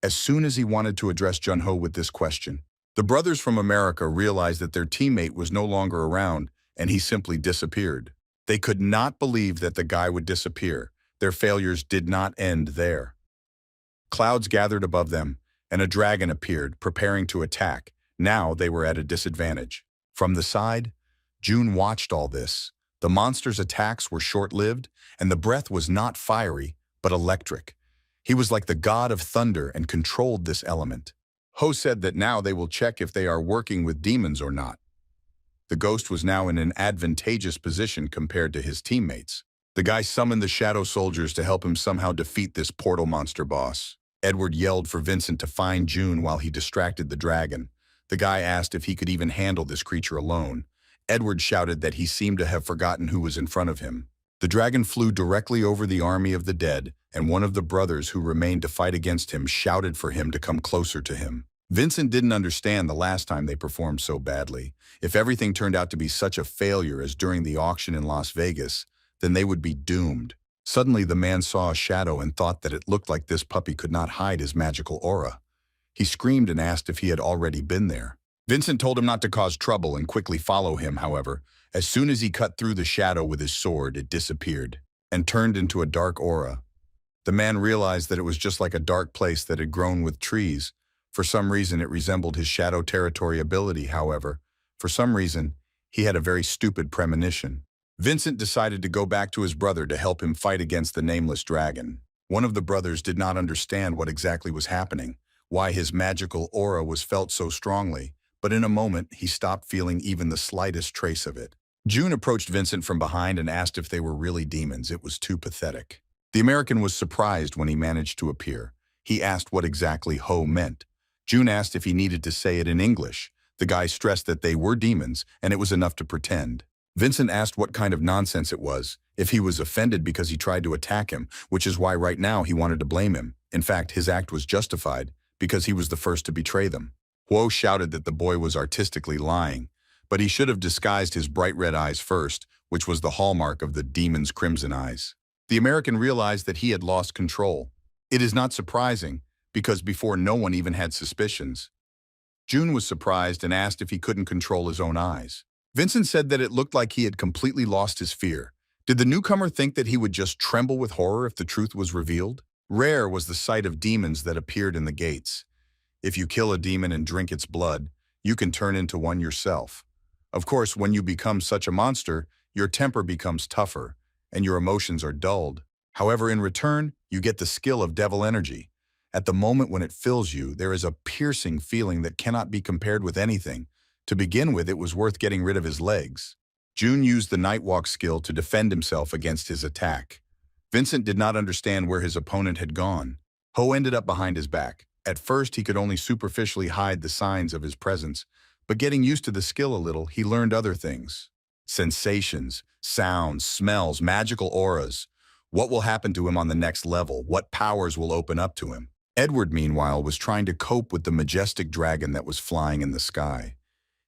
As soon as he wanted to address Jun-ho with this question, the brothers from America realized that their teammate was no longer around, and he simply disappeared. They could not believe that the guy would disappear. Their failures did not end there. Clouds gathered above them, and a dragon appeared, preparing to attack. Now they were at a disadvantage. From the side, June watched all this. The monster's attacks were short-lived, and the breath was not fiery, but electric. He was like the god of thunder and controlled this element. Ho said that now they will check if they are working with demons or not. The ghost was now in an advantageous position compared to his teammates. The guy summoned the shadow soldiers to help him somehow defeat this portal monster boss. Edward yelled for Vincent to find June while he distracted the dragon. The guy asked if he could even handle this creature alone. Edward shouted that he seemed to have forgotten who was in front of him. The dragon flew directly over the army of the dead, and one of the brothers who remained to fight against him shouted for him to come closer to him. Vincent didn't understand the last time they performed so badly. If everything turned out to be such a failure as during the auction in Las Vegas, then they would be doomed. Suddenly the man saw a shadow and thought that it looked like this puppy could not hide his magical aura. He screamed and asked if he had already been there. Vincent told him not to cause trouble and quickly follow him, however. As soon as he cut through the shadow with his sword, it disappeared and turned into a dark aura. The man realized that it was just like a dark place that had grown with trees. For some reason, it resembled his shadow territory ability, however. For some reason, he had a very stupid premonition. Vincent decided to go back to his brother to help him fight against the nameless dragon. One of the brothers did not understand what exactly was happening, why his magical aura was felt so strongly, but in a moment he stopped feeling even the slightest trace of it. June approached Vincent from behind and asked if they were really demons. It was too pathetic. The American was surprised when he managed to appear. He asked what exactly Ho meant. June asked if he needed to say it in English. The guy stressed that they were demons, and it was enough to pretend. Vincent asked what kind of nonsense it was, if he was offended because he tried to attack him, which is why right now he wanted to blame him. In fact, his act was justified, because he was the first to betray them. Huo shouted that the boy was artistically lying, but he should have disguised his bright red eyes first, which was the hallmark of the demon's crimson eyes. The American realized that he had lost control. It is not surprising, because before no one even had suspicions. June was surprised and asked if he couldn't control his own eyes. Vincent said that it looked like he had completely lost his fear. Did the newcomer think that he would just tremble with horror if the truth was revealed? Rare was the sight of demons that appeared in the gates. If you kill a demon and drink its blood, you can turn into one yourself. Of course, when you become such a monster, your temper becomes tougher, and your emotions are dulled. However, in return, you get the skill of devil energy. At the moment when it fills you, there is a piercing feeling that cannot be compared with anything. To begin with, it was worth getting rid of his legs. June used the Nightwalk skill to defend himself against his attack. Vincent did not understand where his opponent had gone. Ho ended up behind his back. At first, he could only superficially hide the signs of his presence, but getting used to the skill a little, he learned other things. Sensations, sounds, smells, magical auras. What will happen to him on the next level? What powers will open up to him? Edward, meanwhile, was trying to cope with the majestic dragon that was flying in the sky.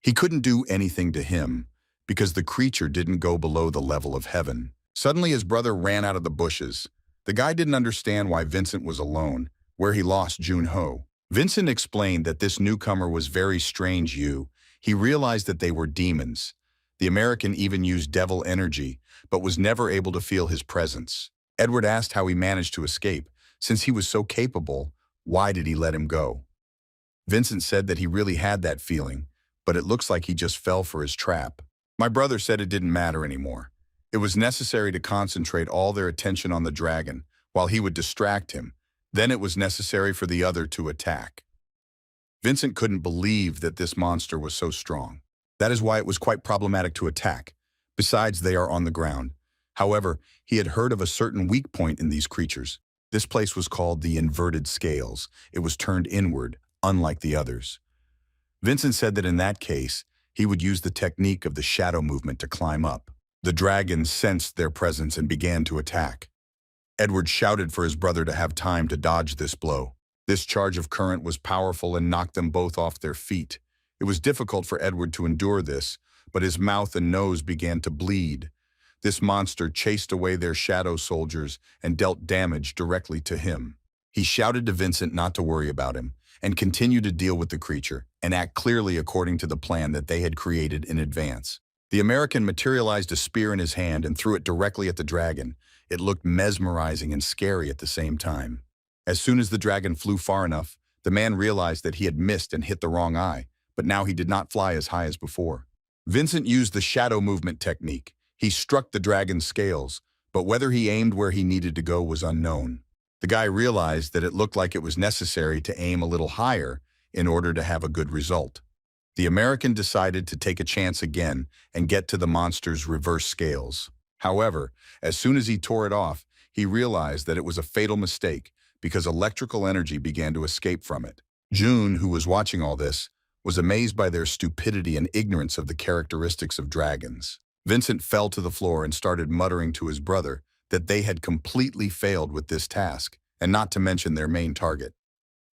He couldn't do anything to him, because the creature didn't go below the level of heaven. Suddenly his brother ran out of the bushes. The guy didn't understand why Vincent was alone, where he lost Jun-ho. Vincent explained that this newcomer was very strange. He realized that they were demons. The American even used devil energy, but was never able to feel his presence. Edward asked how he managed to escape. Since he was so capable, Why did he let him go? Vincent said that he really had that feeling, but it looks like he just fell for his trap. My brother said it didn't matter anymore. It was necessary to concentrate all their attention on the dragon, while he would distract him. Then it was necessary for the other to attack. Vincent couldn't believe that this monster was so strong. That is why it was quite problematic to attack. Besides, they are on the ground. However, he had heard of a certain weak point in these creatures. This place was called the inverted scales. It was turned inward, unlike the others. Vincent said that in that case, he would use the technique of the shadow movement to climb up. The dragons sensed their presence and began to attack. Edward shouted for his brother to have time to dodge this blow. This charge of current was powerful and knocked them both off their feet. It was difficult for Edward to endure this, but his mouth and nose began to bleed. This monster chased away their shadow soldiers and dealt damage directly to him. He shouted to Vincent not to worry about him and continue to deal with the creature and act clearly according to the plan that they had created in advance. The American materialized a spear in his hand and threw it directly at the dragon. It looked mesmerizing and scary at the same time. As soon as the dragon flew far enough, the man realized that he had missed and hit the wrong eye, but now he did not fly as high as before. Vincent used the shadow movement technique. He struck the dragon's scales, but whether he aimed where he needed to go was unknown. The guy realized that it looked like it was necessary to aim a little higher in order to have a good result. The American decided to take a chance again and get to the monster's reverse scales. However, as soon as he tore it off, he realized that it was a fatal mistake because electrical energy began to escape from it. June, who was watching all this, was amazed by their stupidity and ignorance of the characteristics of dragons. Vincent fell to the floor and started muttering to his brother that they had completely failed with this task, and not to mention their main target,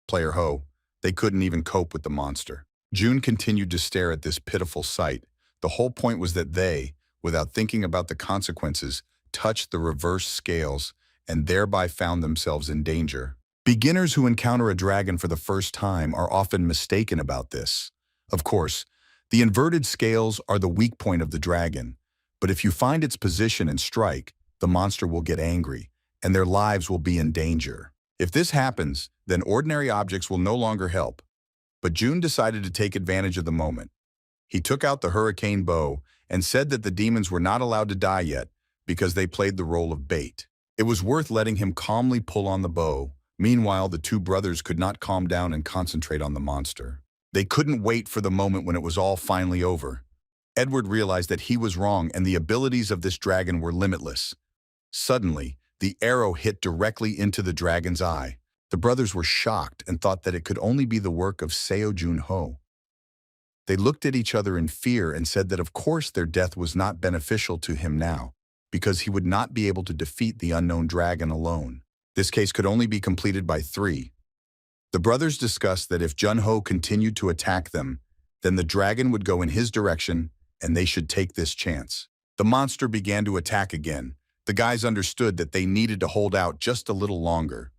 Player Ho. They couldn't even cope with the monster. June continued to stare at this pitiful sight. The whole point was that they, without thinking about the consequences, touched the reverse scales and thereby found themselves in danger. Beginners who encounter a dragon for the first time are often mistaken about this. Of course, the inverted scales are the weak point of the dragon, but if you find its position and strike, the monster will get angry, and their lives will be in danger. If this happens, then ordinary objects will no longer help. But June decided to take advantage of the moment. He took out the hurricane bow and said that the demons were not allowed to die yet because they played the role of bait. It was worth letting him calmly pull on the bow. Meanwhile, the two brothers could not calm down and concentrate on the monster. They couldn't wait for the moment when it was all finally over. Edward realized that he was wrong and the abilities of this dragon were limitless. Suddenly, the arrow hit directly into the dragon's eye. The brothers were shocked and thought that it could only be the work of Seo Jun-ho. They looked at each other in fear and said that of course their death was not beneficial to him now, because he would not be able to defeat the unknown dragon alone. This case could only be completed by 3. The brothers discussed that if Jun-ho continued to attack them, then the dragon would go in his direction and they should take this chance. The monster began to attack again. The guys understood that they needed to hold out just a little longer.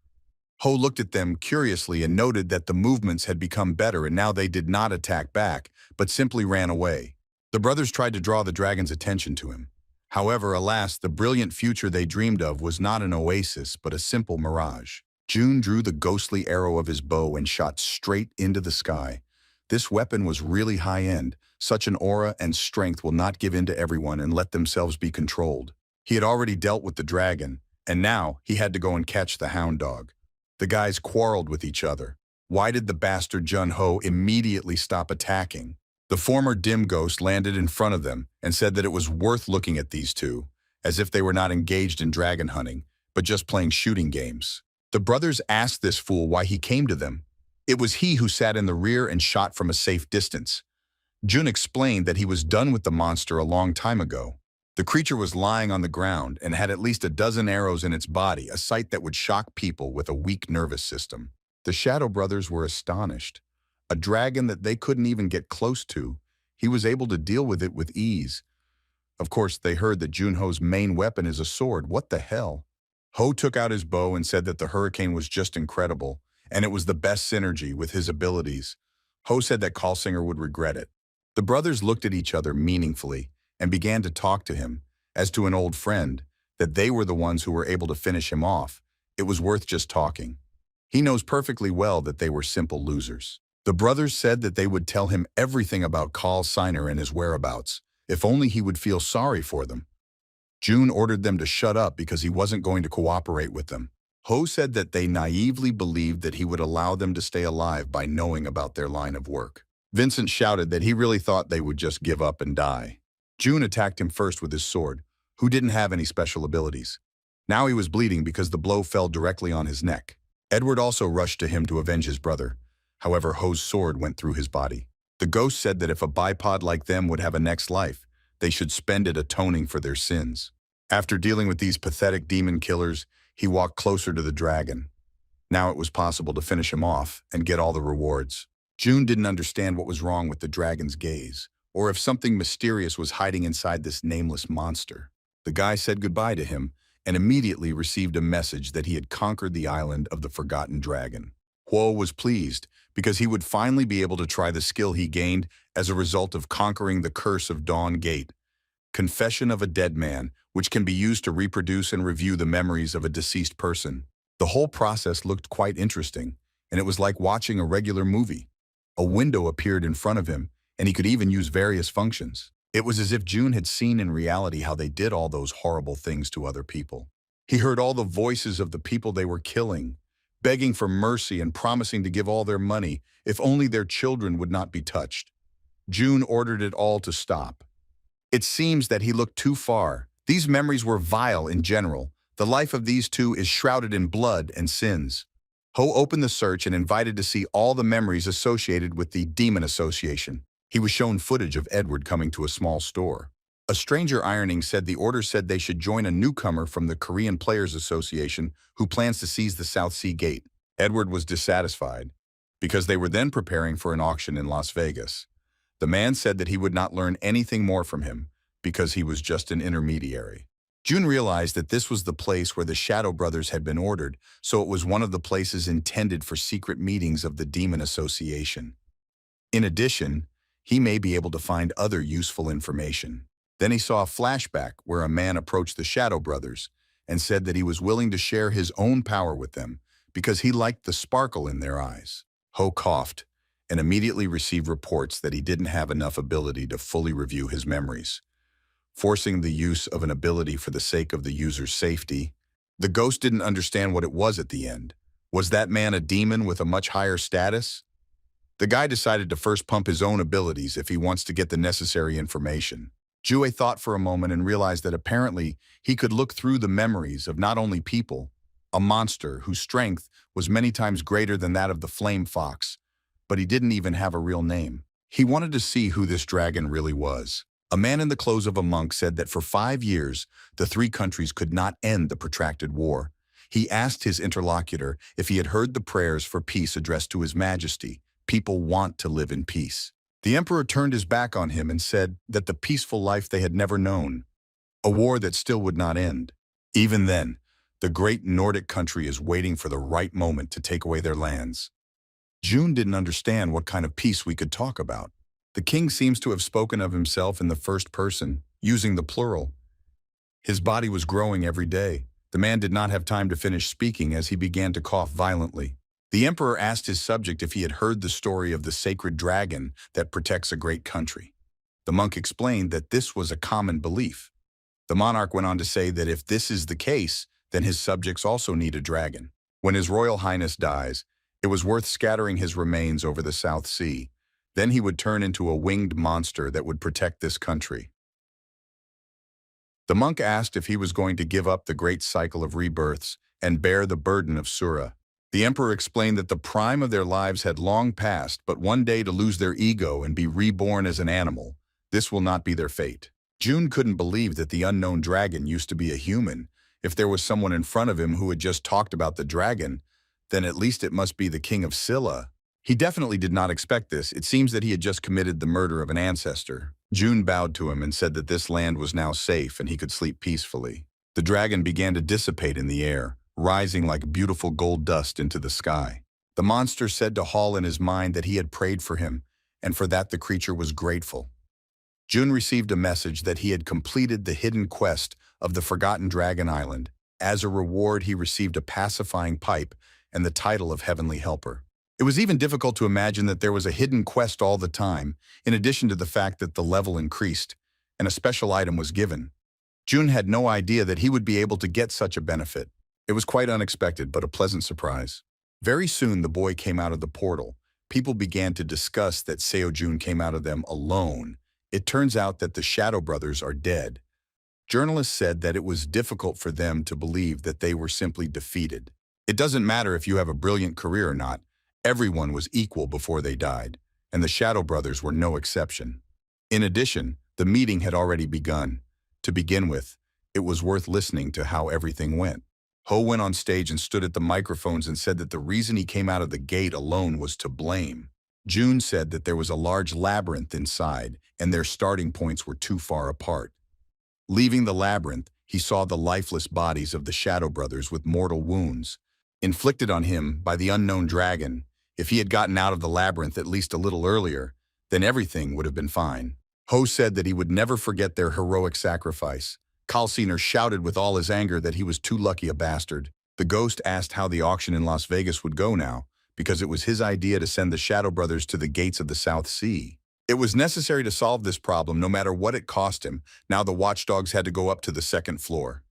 Ho looked at them curiously and noted that the movements had become better and now they did not attack back, but simply ran away. The brothers tried to draw the dragon's attention to him. However, alas, the brilliant future they dreamed of was not an oasis, but a simple mirage. June drew the ghostly arrow of his bow and shot straight into the sky. This weapon was really high-end. Such an aura and strength will not give in to everyone and let themselves be controlled. He had already dealt with the dragon, and now he had to go and catch the hound dog. The guys quarreled with each other. Why did the bastard Jun-ho immediately stop attacking? The former dim ghost landed in front of them and said that it was worth looking at these two, as if they were not engaged in dragon hunting, but just playing shooting games. The brothers asked this fool why he came to them. It was he who sat in the rear and shot from a safe distance. Jun explained that he was done with the monster a long time ago. The creature was lying on the ground and had at least a dozen arrows in its body, a sight that would shock people with a weak nervous system. The Shadow Brothers were astonished. A dragon that they couldn't even get close to, he was able to deal with it with ease. Of course, they heard that Jun-ho's main weapon is a sword. What the hell? Ho took out his bow and said that the hurricane was just incredible, and it was the best synergy with his abilities. Ho said that Kalsinger would regret it. The brothers looked at each other meaningfully and began to talk to him, as to an old friend, that they were the ones who were able to finish him off. It was worth just talking. He knows perfectly well that they were simple losers. The brothers said that they would tell him everything about Carl Signer and his whereabouts, if only he would feel sorry for them. June ordered them to shut up because he wasn't going to cooperate with them. Ho said that they naively believed that he would allow them to stay alive by knowing about their line of work. Vincent shouted that he really thought they would just give up and die. June attacked him first with his sword, who didn't have any special abilities. Now he was bleeding because the blow fell directly on his neck. Edward also rushed to him to avenge his brother. However, Ho's sword went through his body. The ghost said that if a bipod like them would have a next life, they should spend it atoning for their sins. After dealing with these pathetic demon killers, he walked closer to the dragon. Now it was possible to finish him off and get all the rewards. June didn't understand what was wrong with the dragon's gaze, or if something mysterious was hiding inside this nameless monster. The guy said goodbye to him and immediately received a message that he had conquered the island of the Forgotten Dragon. Huo was pleased because he would finally be able to try the skill he gained as a result of conquering the curse of Dawn Gate, Confession of a Dead Man, which can be used to reproduce and review the memories of a deceased person. The whole process looked quite interesting, and it was like watching a regular movie. A window appeared in front of him, and he could even use various functions. It was as if June had seen in reality how they did all those horrible things to other people. He heard all the voices of the people they were killing, begging for mercy and promising to give all their money if only their children would not be touched. June ordered it all to stop. It seems that he looked too far. These memories were vile in general. The life of these two is shrouded in blood and sins. Ho opened the search and invited to see all the memories associated with the Demon Association. He was shown footage of Edward coming to a small store. A stranger ironing said the order said they should join a newcomer from the Korean Players Association who plans to seize the South Sea Gate. Edward was dissatisfied because they were then preparing for an auction in Las Vegas. The man said that he would not learn anything more from him because he was just an intermediary. June realized that this was the place where the Shadow Brothers had been ordered, so it was one of the places intended for secret meetings of the Demon Association. In addition, he may be able to find other useful information. Then he saw a flashback where a man approached the Shadow Brothers and said that he was willing to share his own power with them because he liked the sparkle in their eyes. Ho coughed and immediately received reports that he didn't have enough ability to fully review his memories. Forcing the use of an ability for the sake of the user's safety, the ghost didn't understand what it was at the end. Was that man a demon with a much higher status? The guy decided to first pump his own abilities if he wants to get the necessary information. Jue thought for a moment and realized that apparently he could look through the memories of not only people, a monster whose strength was many times greater than that of the flame fox, but he didn't even have a real name. He wanted to see who this dragon really was. A man in the clothes of a monk said that for 5 years, the three countries could not end the protracted war. He asked his interlocutor if he had heard the prayers for peace addressed to His Majesty. People want to live in peace. The emperor turned his back on him and said that the peaceful life they had never known, a war that still would not end. Even then, the great Nordic country is waiting for the right moment to take away their lands. June didn't understand what kind of peace we could talk about. The king seems to have spoken of himself in the first person, using the plural. His body was growing every day. The man did not have time to finish speaking as he began to cough violently. The emperor asked his subject if he had heard the story of the sacred dragon that protects a great country. The monk explained that this was a common belief. The monarch went on to say that if this is the case, then his subjects also need a dragon. When His Royal Highness dies, it was worth scattering his remains over the South Sea. Then he would turn into a winged monster that would protect this country. The monk asked if he was going to give up the great cycle of rebirths and bear the burden of SKUA. The emperor explained that the prime of their lives had long passed, but one day to lose their ego and be reborn as an animal. This will not be their fate. June couldn't believe that the unknown dragon used to be a human. If there was someone in front of him who had just talked about the dragon, then at least it must be the king of Silla. He definitely did not expect this. It seems that he had just committed the murder of an ancestor. June bowed to him and said that this land was now safe and he could sleep peacefully. The dragon began to dissipate in the air, rising like beautiful gold dust into the sky. The monster said to Hall in his mind that he had prayed for him, and for that the creature was grateful. June received a message that he had completed the hidden quest of the Forgotten Dragon Island. As a reward, he received a pacifying pipe and the title of Heavenly Helper. It was even difficult to imagine that there was a hidden quest all the time, in addition to the fact that the level increased, and a special item was given. Jun had no idea that he would be able to get such a benefit. It was quite unexpected, but a pleasant surprise. Very soon, the boy came out of the portal. People began to discuss that Seo Jun came out of them alone. It turns out that the Shadow Brothers are dead. Journalists said that it was difficult for them to believe that they were simply defeated. It doesn't matter if you have a brilliant career or not. Everyone was equal before they died, and the Shadow Brothers were no exception. In addition, the meeting had already begun. To begin with, it was worth listening to how everything went. Ho went on stage and stood at the microphones and said that the reason he came out of the gate alone was to blame. Jun said that there was a large labyrinth inside, and their starting points were too far apart. Leaving the labyrinth, he saw the lifeless bodies of the Shadow Brothers with mortal wounds, inflicted on him by the unknown dragon. If he had gotten out of the labyrinth at least a little earlier, then everything would have been fine. Ho said that he would never forget their heroic sacrifice. Kalsiner shouted with all his anger that he was too lucky a bastard. The ghost asked how the auction in Las Vegas would go now, because it was his idea to send the Shadow Brothers to the gates of the South Sea. It was necessary to solve this problem no matter what it cost him. Now the watchdogs had to go up to the second floor.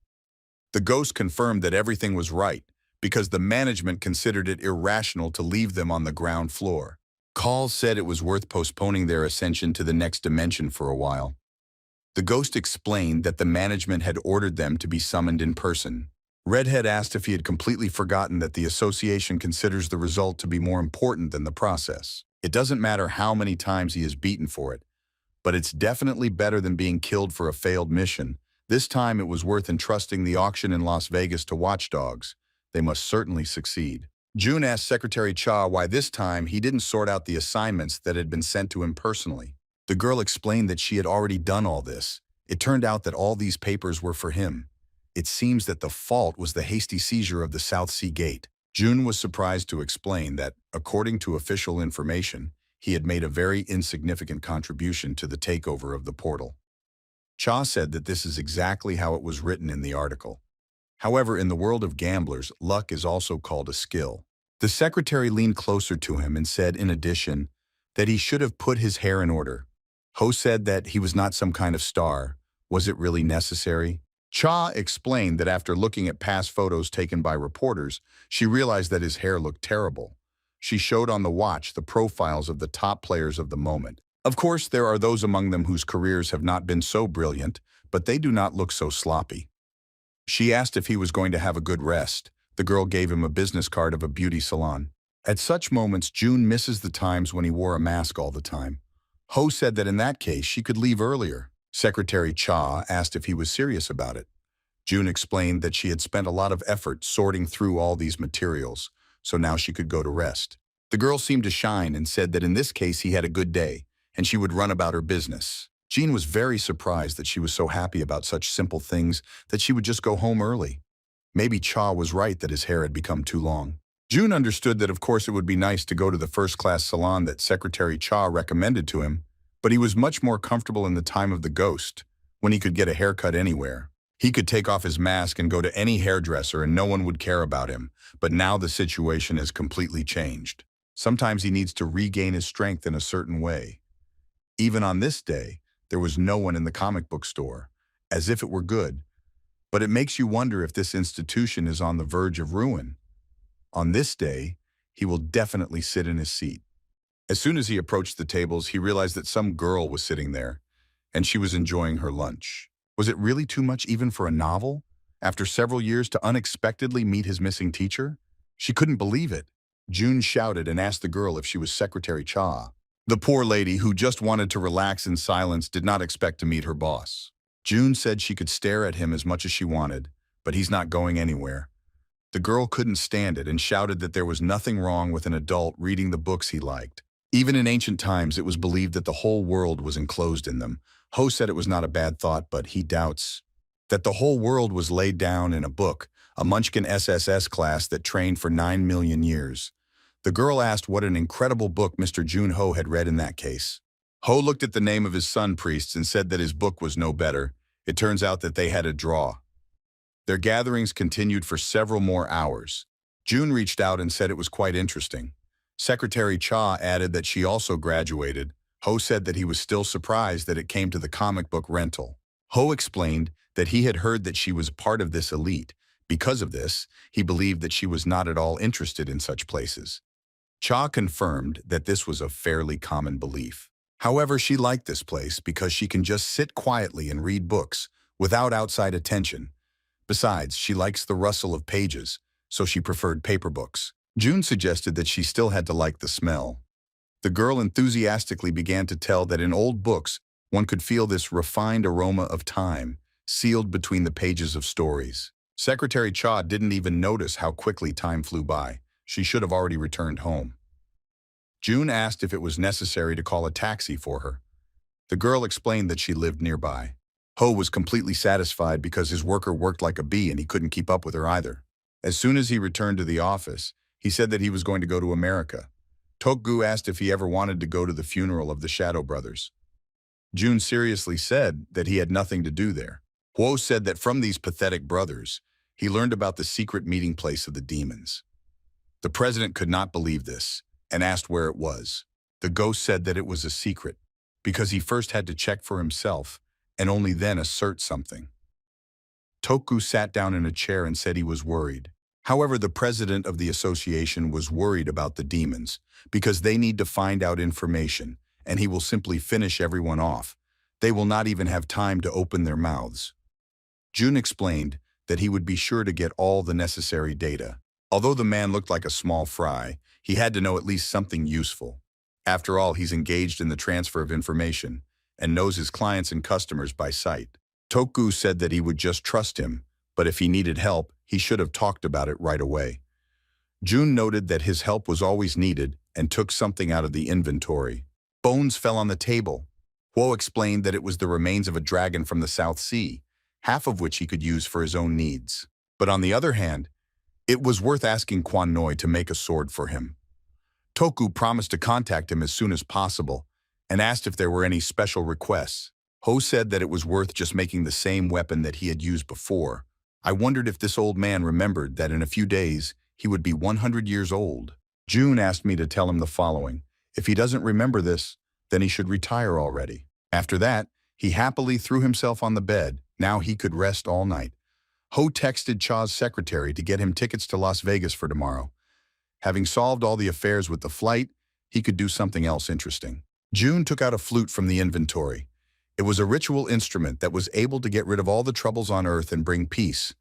The ghost confirmed that everything was right, because the management considered it irrational to leave them on the ground floor. Call said it was worth postponing their ascension to the next dimension for a while. The ghost explained that the management had ordered them to be summoned in person. Redhead asked if he had completely forgotten that the association considers the result to be more important than the process. It doesn't matter how many times he is beaten for it, but it's definitely better than being killed for a failed mission. This time it was worth entrusting the auction in Las Vegas to watchdogs. They must certainly succeed. Jun asked Secretary Cha why this time he didn't sort out the assignments that had been sent to him personally. The girl explained that she had already done all this. It turned out that all these papers were for him. It seems that the fault was the hasty seizure of the South Sea Gate. Jun was surprised to explain that, according to official information, he had made a very insignificant contribution to the takeover of the portal. Cha said that this is exactly how it was written in the article. However, in the world of gamblers, luck is also called a skill. The secretary leaned closer to him and said, in addition, that he should have put his hair in order. Ho said that he was not some kind of star. Was it really necessary? Cha explained that after looking at past photos taken by reporters, she realized that his hair looked terrible. She showed on the watch the profiles of the top players of the moment. Of course, there are those among them whose careers have not been so brilliant, but they do not look so sloppy. She asked if he was going to have a good rest. The girl gave him a business card of a beauty salon. At such moments, Jun misses the times when he wore a mask all the time. Ho said that in that case, she could leave earlier. Secretary Cha asked if he was serious about it. Jun explained that she had spent a lot of effort sorting through all these materials, so now she could go to rest. The girl seemed to shine and said that in this case he had a good day, and she would run about her business. Jean was very surprised that she was so happy about such simple things that she would just go home early. Maybe Cha was right that his hair had become too long. Jun understood that of course it would be nice to go to the first-class salon that Secretary Cha recommended to him, but he was much more comfortable in the time of the ghost, when he could get a haircut anywhere. He could take off his mask and go to any hairdresser and no one would care about him, but now the situation has completely changed. Sometimes he needs to regain his strength in a certain way. Even on this day, there was no one in the comic book store, as if it were good, but it makes you wonder if this institution is on the verge of ruin. On this day, he will definitely sit in his seat. As soon as he approached the tables, he realized that some girl was sitting there, and she was enjoying her lunch. Was it really too much even for a novel? After several years to unexpectedly meet his missing teacher? She couldn't believe it. Jun shouted and asked the girl if she was Secretary Cha. The poor lady, who just wanted to relax in silence, did not expect to meet her boss. Jun said she could stare at him as much as she wanted, but he's not going anywhere. The girl couldn't stand it and shouted that there was nothing wrong with an adult reading the books he liked. Even in ancient times, it was believed that the whole world was enclosed in them. Ho said it was not a bad thought, but he doubts that the whole world was laid down in a book, a Munchkin SSS class that trained for 9 million years. The girl asked what an incredible book Mr. Jun Ho had read in that case. Ho looked at the name of his sun priests and said that his book was no better. It turns out that they had a draw. Their gatherings continued for several more hours. June reached out and said it was quite interesting. Secretary Cha added that she also graduated. Ho said that he was still surprised that it came to the comic book rental. Ho explained that he had heard that she was part of this elite. Because of this, he believed that she was not at all interested in such places. Cha confirmed that this was a fairly common belief. However, she liked this place because she can just sit quietly and read books without outside attention. Besides, she likes the rustle of pages, so she preferred paper books. June suggested that she still had to like the smell. The girl enthusiastically began to tell that in old books, one could feel this refined aroma of time, sealed between the pages of stories. Secretary Cha didn't even notice how quickly time flew by. She should have already returned home. June asked if it was necessary to call a taxi for her. The girl explained that she lived nearby. Ho was completely satisfied because his worker worked like a bee and he couldn't keep up with her either. As soon as he returned to the office, he said that he was going to go to America. Tokgu asked if he ever wanted to go to the funeral of the Shadow Brothers. June seriously said that he had nothing to do there. Huo said that from these pathetic brothers, he learned about the secret meeting place of the demons. The president could not believe this and asked where it was. The ghost said that it was a secret because he first had to check for himself and only then assert something. Tokgu sat down in a chair and said he was worried. However, the president of the association was worried about the demons because they need to find out information and he will simply finish everyone off. They will not even have time to open their mouths. June explained that he would be sure to get all the necessary data. Although the man looked like a small fry, he had to know at least something useful. After all, he's engaged in the transfer of information and knows his clients and customers by sight. Tokgu said that he would just trust him, but if he needed help, he should have talked about it right away. June noted that his help was always needed and took something out of the inventory. Bones fell on the table. Huo explained that it was the remains of a dragon from the South Sea, half of which he could use for his own needs. But on the other hand, it was worth asking Quan Noi to make a sword for him. Tokgu promised to contact him as soon as possible and asked if there were any special requests. Ho said that it was worth just making the same weapon that he had used before. I wondered if this old man remembered that in a few days he would be 100 years old. June asked me to tell him the following. If he doesn't remember this, then he should retire already. After that, he happily threw himself on the bed. Now he could rest all night. Ho texted Cha's secretary to get him tickets to Las Vegas for tomorrow. Having solved all the affairs with the flight, he could do something else interesting. June took out a flute from the inventory. It was a ritual instrument that was able to get rid of all the troubles on earth and bring peace.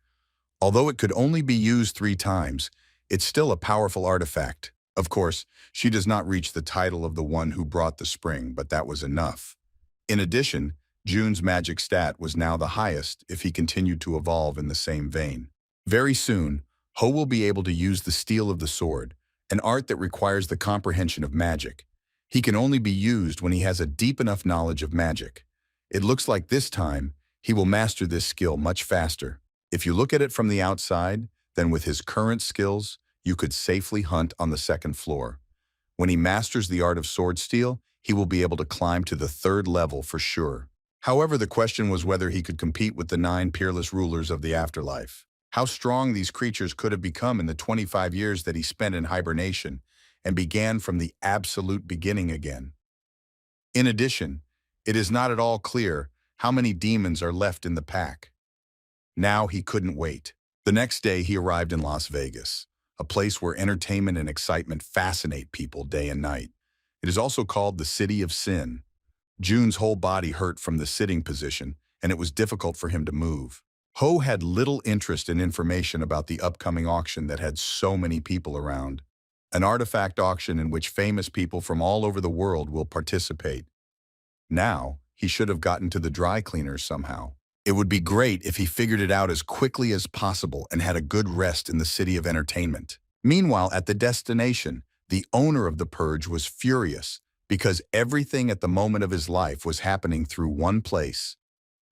Although it could only be used 3 times, it's still a powerful artifact. Of course, she does not reach the title of the one who brought the spring, but that was enough. In addition, June's magic stat was now the highest if he continued to evolve in the same vein. Very soon, Ho will be able to use the steel of the sword, an art that requires the comprehension of magic. He can only be used when he has a deep enough knowledge of magic. It looks like this time, he will master this skill much faster. If you look at it from the outside, then with his current skills, you could safely hunt on the 2nd floor. When he masters the art of sword steel, he will be able to climb to the 3rd level for sure. However, the question was whether he could compete with the 9 peerless rulers of the afterlife. How strong these creatures could have become in the 25 years that he spent in hibernation and began from the absolute beginning again. In addition, it is not at all clear how many demons are left in the pack. Now he couldn't wait. The next day he arrived in Las Vegas, a place where entertainment and excitement fascinate people day and night. It is also called the City of Sin. June's whole body hurt from the sitting position, and it was difficult for him to move. Ho had little interest in information about the upcoming auction that had so many people around. An artifact auction in which famous people from all over the world will participate. Now, he should have gotten to the dry cleaners somehow. It would be great if he figured it out as quickly as possible and had a good rest in the city of entertainment. Meanwhile, at the destination, the owner of the purge was furious because everything at the moment of his life was happening through one place.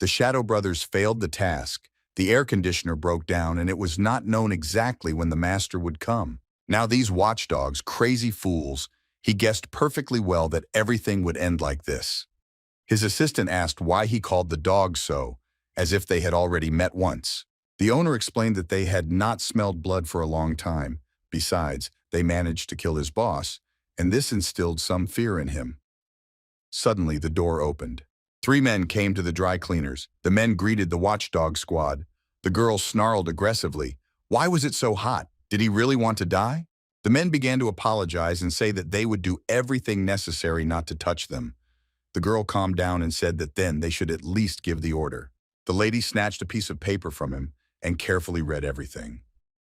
The Shadow Brothers failed the task, the air conditioner broke down, and it was not known exactly when the master would come. Now these watchdogs, crazy fools, he guessed perfectly well that everything would end like this. His assistant asked why he called the dogs so, as if they had already met once. The owner explained that they had not smelled blood for a long time, Besides, they managed to kill his boss, and this instilled some fear in him. Suddenly, the door opened. Three men came to the dry cleaners. The men greeted the watchdog squad. The girls snarled aggressively. Why was it so hot? Did he really want to die? The men began to apologize and say that they would do everything necessary not to touch them. The girl calmed down and said that then they should at least give the order. The lady snatched a piece of paper from him and carefully read everything.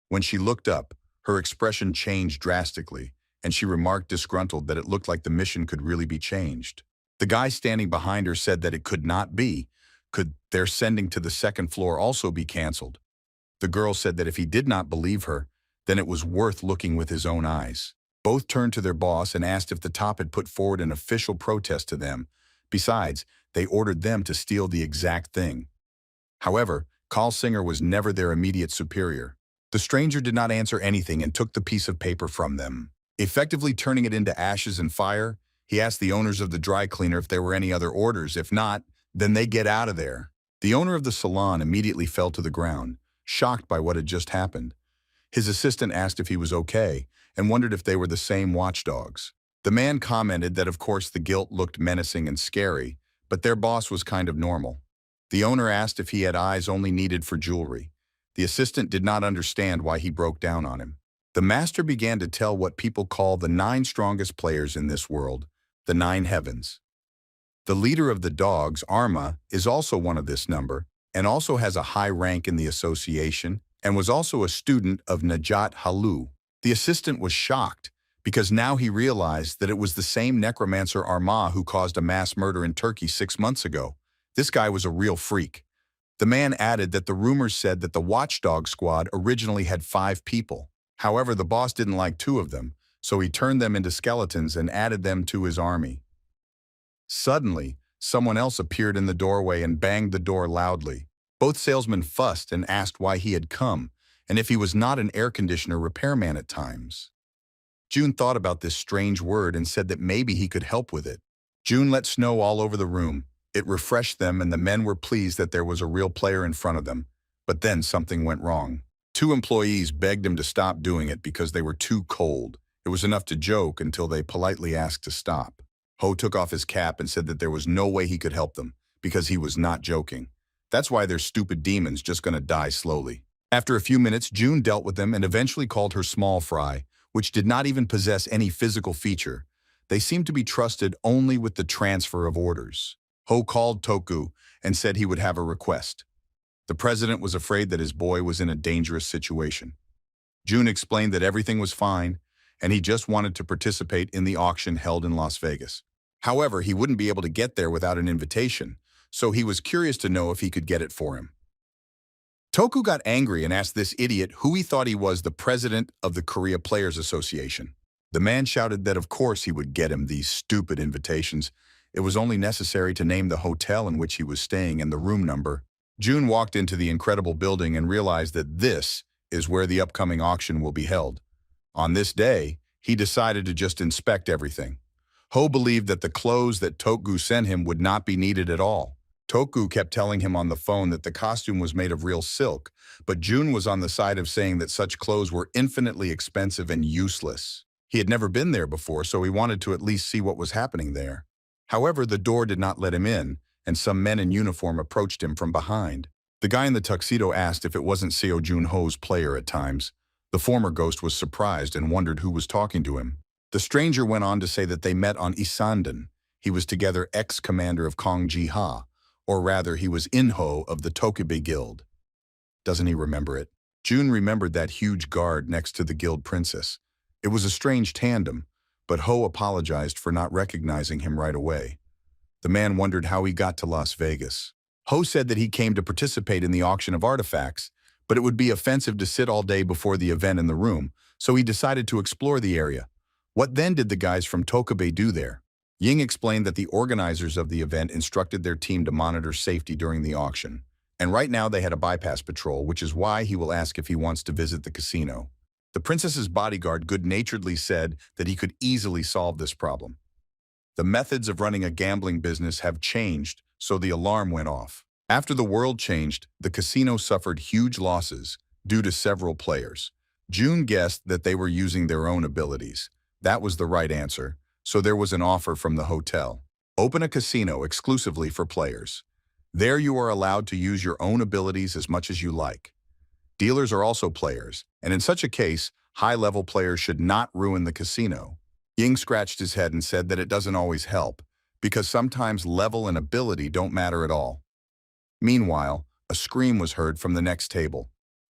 When she looked up, her expression changed drastically, and she remarked disgruntled that it looked like the mission could really be changed. The guy standing behind her said that it could not be. Could their sending to the second floor also be canceled? The girl said that if he did not believe her, then it was worth looking with his own eyes. Both turned to their boss and asked if the top had put forward an official protest to them. Besides, they ordered them to steal the exact thing. However, Carl Singer was never their immediate superior. The stranger did not answer anything and took the piece of paper from them. Effectively turning it into ashes and fire, he asked the owners of the dry cleaner if there were any other orders. If not, then they get out of there. The owner of the salon immediately fell to the ground, shocked by what had just happened. His assistant asked if he was okay and wondered if they were the same watchdogs. The man commented that of course the guilt looked menacing and scary, but their boss was kind of normal. The owner asked if he had eyes only needed for jewelry. The assistant did not understand why he broke down on him. The master began to tell what people call the 9 strongest players in this world, the 9 heavens. The leader of the dogs, Arma, is also one of this number and also has a high rank in the association and was also a student of Najat Halu. The assistant was shocked because now he realized that it was the same necromancer Arma who caused a mass murder in Turkey 6 months ago. This guy was a real freak. The man added that the rumors said that the watchdog squad originally had 5 people. However, the boss didn't like 2 of them, so he turned them into skeletons and added them to his army. Suddenly, someone else appeared in the doorway and banged the door loudly. Both salesmen fussed and asked why he had come, and if he was not an air conditioner repairman at times. June thought about this strange word and said that maybe he could help with it. June let snow all over the room. It refreshed them and the men were pleased that there was a real player in front of them. But then something went wrong. 2 employees begged him to stop doing it because they were too cold. It was enough to joke until they politely asked to stop. Ho took off his cap and said that there was no way he could help them because he was not joking. That's why they're stupid demons just gonna die slowly. After a few minutes, June dealt with them and eventually called her small fry, which did not even possess any physical feature. They seemed to be trusted only with the transfer of orders. Ho called Toku and said he would have a request. The president was afraid that his boy was in a dangerous situation. June explained that everything was fine, and he just wanted to participate in the auction held in Las Vegas. However, he wouldn't be able to get there without an invitation, so he was curious to know if he could get it for him. Toku got angry and asked this idiot who he thought he was, the president of the Korea Players Association. The man shouted that of course he would get him these stupid invitations. It was only necessary to name the hotel in which he was staying and the room number. June walked into the incredible building and realized that this is where the upcoming auction will be held. On this day, he decided to just inspect everything. Ho believed that the clothes that Toku sent him would not be needed at all. Toku kept telling him on the phone that the costume was made of real silk, but June was on the side of saying that such clothes were infinitely expensive and useless. He had never been there before, so he wanted to at least see what was happening there. However, the door did not let him in, and some men in uniform approached him from behind. The guy in the tuxedo asked if it wasn't Seo Jun-ho's player at times. The former ghost was surprised and wondered who was talking to him. The stranger went on to say that they met on Isandan. He was together ex-commander of Kong Ji-ha, or rather he was Inho of the Tokubi Guild. Doesn't he remember it? June remembered that huge guard next to the guild princess. It was a strange tandem, but Ho apologized for not recognizing him right away. The man wondered how he got to Las Vegas. Ho said that he came to participate in the auction of artifacts, but it would be offensive to sit all day before the event in the room, so he decided to explore the area. What then did the guys from Tokubi do there? Ying explained that the organizers of the event instructed their team to monitor safety during the auction. And right now they had a bypass patrol, which is why he will ask if he wants to visit the casino. The princess's bodyguard good-naturedly said that he could easily solve this problem. The methods of running a gambling business have changed, so the alarm went off. After the world changed, the casino suffered huge losses due to several players. June guessed that they were using their own abilities. That was the right answer, so there was an offer from the hotel. Open a casino exclusively for players. There you are allowed to use your own abilities as much as you like. Dealers are also players, and in such a case, high-level players should not ruin the casino. Ying scratched his head and said that it doesn't always help, because sometimes level and ability don't matter at all. Meanwhile, a scream was heard from the next table.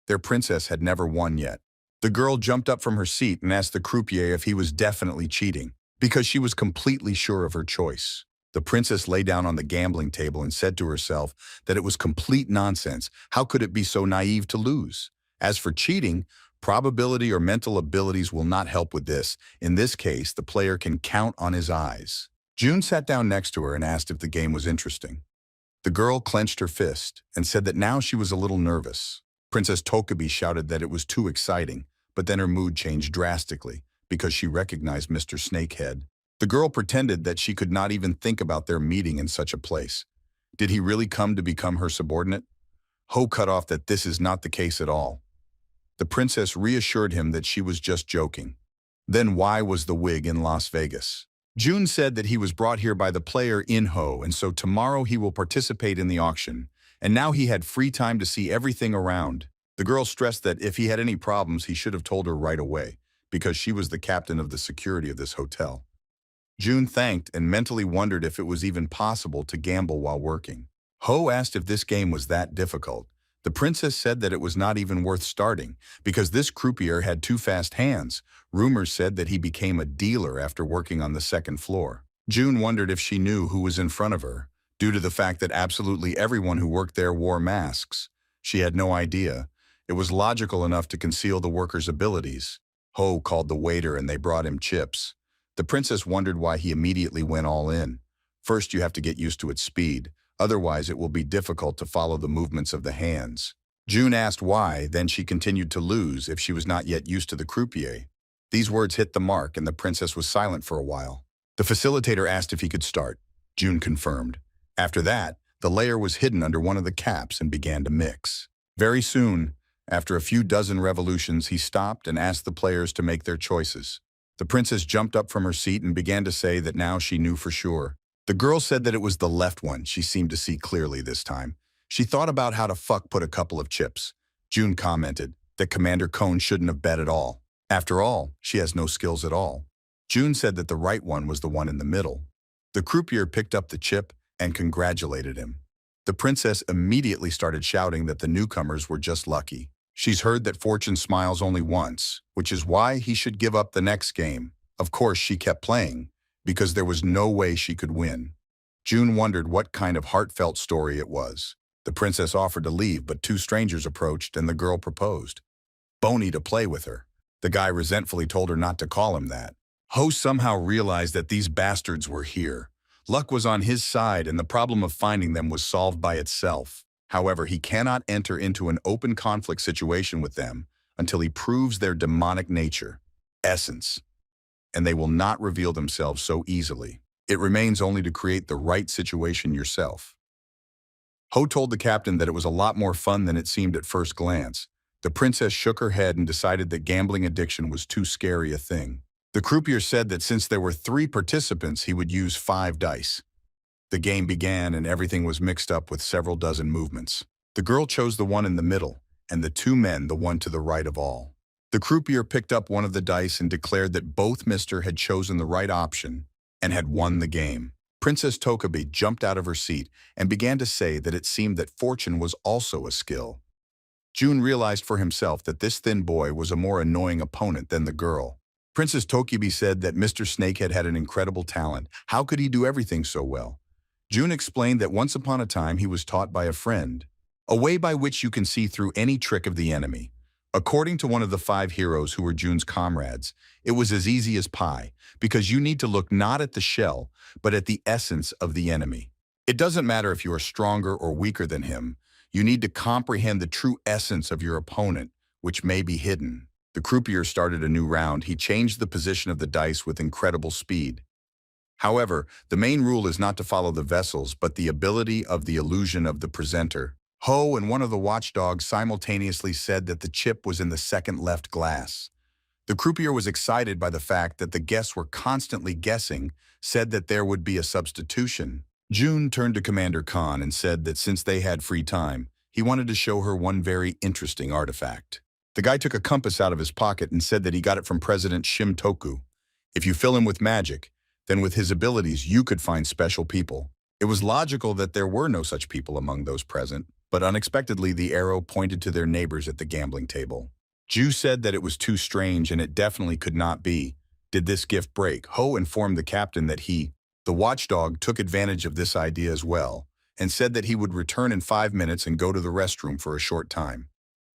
Their princess had never won yet. The girl jumped up from her seat and asked the croupier if he was definitely cheating, because she was completely sure of her choice. The princess lay down on the gambling table and said to herself that it was complete nonsense. How could it be so naive to lose? As for cheating, probability or mental abilities will not help with this. In this case, the player can count on his eyes. June sat down next to her and asked if the game was interesting. The girl clenched her fist and said that now she was a little nervous. Princess Tokabi shouted that it was too exciting, but then her mood changed drastically because she recognized Mr. Snakehead. The girl pretended that she could not even think about their meeting in such a place. Did he really come to become her subordinate? Ho cut off that this is not the case at all. The princess reassured him that she was just joking. Then why was the wig in Las Vegas? June said that he was brought here by the player In-ho, and so tomorrow he will participate in the auction, and now he had free time to see everything around. The girl stressed that if he had any problems, he should have told her right away, because she was the captain of the security of this hotel. June thanked and mentally wondered if it was even possible to gamble while working. Ho asked if this game was that difficult. The princess said that it was not even worth starting, because this croupier had too fast hands. Rumors said that he became a dealer after working on the second floor. June wondered if she knew who was in front of her, due to the fact that absolutely everyone who worked there wore masks. She had no idea. It was logical enough to conceal the workers' abilities. Ho called the waiter and they brought him chips. The princess wondered why he immediately went all in. First, you have to get used to its speed. Otherwise, it will be difficult to follow the movements of the hands. June asked why, then she continued to lose if she was not yet used to the croupier. These words hit the mark and the princess was silent for a while. The facilitator asked if he could start. June confirmed. After that, the layer was hidden under one of the caps and began to mix. Very soon, after a few dozen revolutions, he stopped and asked the players to make their choices. The princess jumped up from her seat and began to say that now she knew for sure. The girl said that it was the left one she seemed to see clearly this time. She thought about how to put a couple of chips. June commented that Commander Cone shouldn't have bet at all. After all, she has no skills at all. June said that the right one was the one in the middle. The croupier picked up the chip and congratulated him. The princess immediately started shouting that the newcomers were just lucky. She's heard that fortune smiles only once, which is why he should give up the next game. Of course, she kept playing, because there was no way she could win. June wondered what kind of heartfelt story it was. The princess offered to leave, but two strangers approached and the girl proposed. Boney to play with her. The guy resentfully told her not to call him that. Ho somehow realized that these bastards were here. Luck was on his side and the problem of finding them was solved by itself. However, he cannot enter into an open conflict situation with them until he proves their demonic nature, essence, and they will not reveal themselves so easily. It remains only to create the right situation yourself. Ho told the captain that it was a lot more fun than it seemed at first glance. The princess shook her head and decided that gambling addiction was too scary a thing. The croupier said that since there were 3 participants, he would use 5 dice. The game began and everything was mixed up with several dozen movements. The girl chose the one in the middle, and the 2 men the one to the right of all. The croupier picked up one of the dice and declared that both Mr. had chosen the right option and had won the game. Princess Tokabi jumped out of her seat and began to say that it seemed that fortune was also a skill. June realized for himself that this thin boy was a more annoying opponent than the girl. Princess Tokibi said that Mr. Snakehead had an incredible talent. How could he do everything so well? June explained that once upon a time he was taught by a friend, a way by which you can see through any trick of the enemy. According to one of the 5 heroes who were June's comrades, it was as easy as pie, because you need to look not at the shell, but at the essence of the enemy. It doesn't matter if you are stronger or weaker than him, you need to comprehend the true essence of your opponent, which may be hidden. The croupier started a new round. He changed the position of the dice with incredible speed. However, the main rule is not to follow the vessels, but the ability of the illusion of the presenter. Ho and one of the watchdogs simultaneously said that the chip was in the second left glass. The croupier was excited by the fact that the guests were constantly guessing, said that there would be a substitution. June turned to Commander Khan and said that since they had free time, he wanted to show her one very interesting artifact. The guy took a compass out of his pocket and said that he got it from President Shimtoku. If you fill him with magic, then with his abilities you could find special people. It was logical that there were no such people among those present, but unexpectedly the arrow pointed to their neighbors at the gambling table. Ju said that it was too strange and it definitely could not be. Did this gift break? Ho informed the captain that the watchdog, took advantage of this idea as well and said that he would return in 5 minutes and go to the restroom for a short time.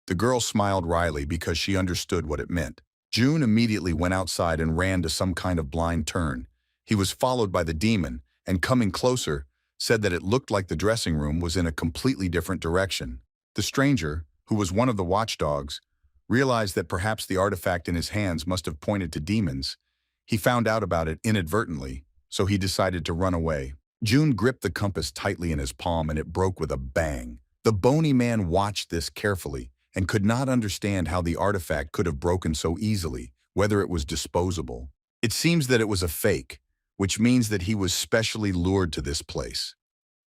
The girl smiled wryly because she understood what it meant. June immediately went outside and ran to some kind of blind turn. He was followed by the demon and, coming closer, said that it looked like the dressing room was in a completely different direction. The stranger, who was one of the watchdogs, realized that perhaps the artifact in his hands must have pointed to demons. He found out about it inadvertently, so he decided to run away. June gripped the compass tightly in his palm and it broke with a bang. The bony man watched this carefully and could not understand how the artifact could have broken so easily, whether it was disposable. It seems that it was a fake, which means that he was specially lured to this place.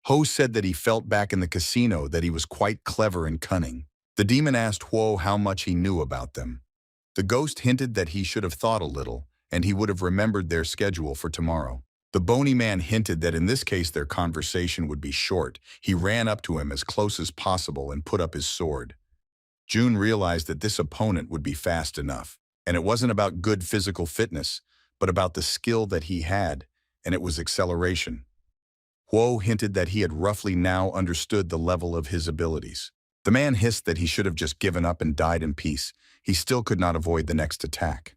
Ho said that he felt back in the casino that he was quite clever and cunning. The demon asked Huo how much he knew about them. The ghost hinted that he should have thought a little, and he would have remembered their schedule for tomorrow. The bony man hinted that in this case their conversation would be short. He ran up to him as close as possible and put up his sword. June realized that this opponent would be fast enough, and it wasn't about good physical fitness, but about the skill that he had, and it was acceleration. Huo hinted that he had roughly now understood the level of his abilities. The man hissed that he should have just given up and died in peace. He still could not avoid the next attack.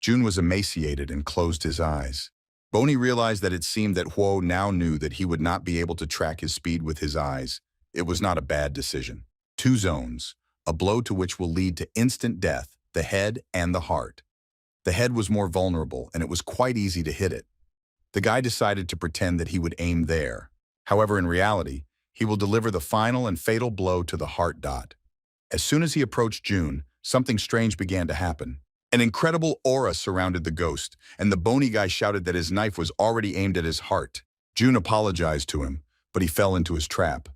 June was emaciated and closed his eyes. Boney realized that it seemed that Huo now knew that he would not be able to track his speed with his eyes. It was not a bad decision. 2 zones, a blow to which will lead to instant death, the head and the heart. The head was more vulnerable, and it was quite easy to hit it. The guy decided to pretend that he would aim there. However, in reality, he will deliver the final and fatal blow to the heart dot. As soon as he approached June, something strange began to happen. An incredible aura surrounded the ghost, and the bony guy shouted that his knife was already aimed at his heart. June apologized to him, but he fell into his trap.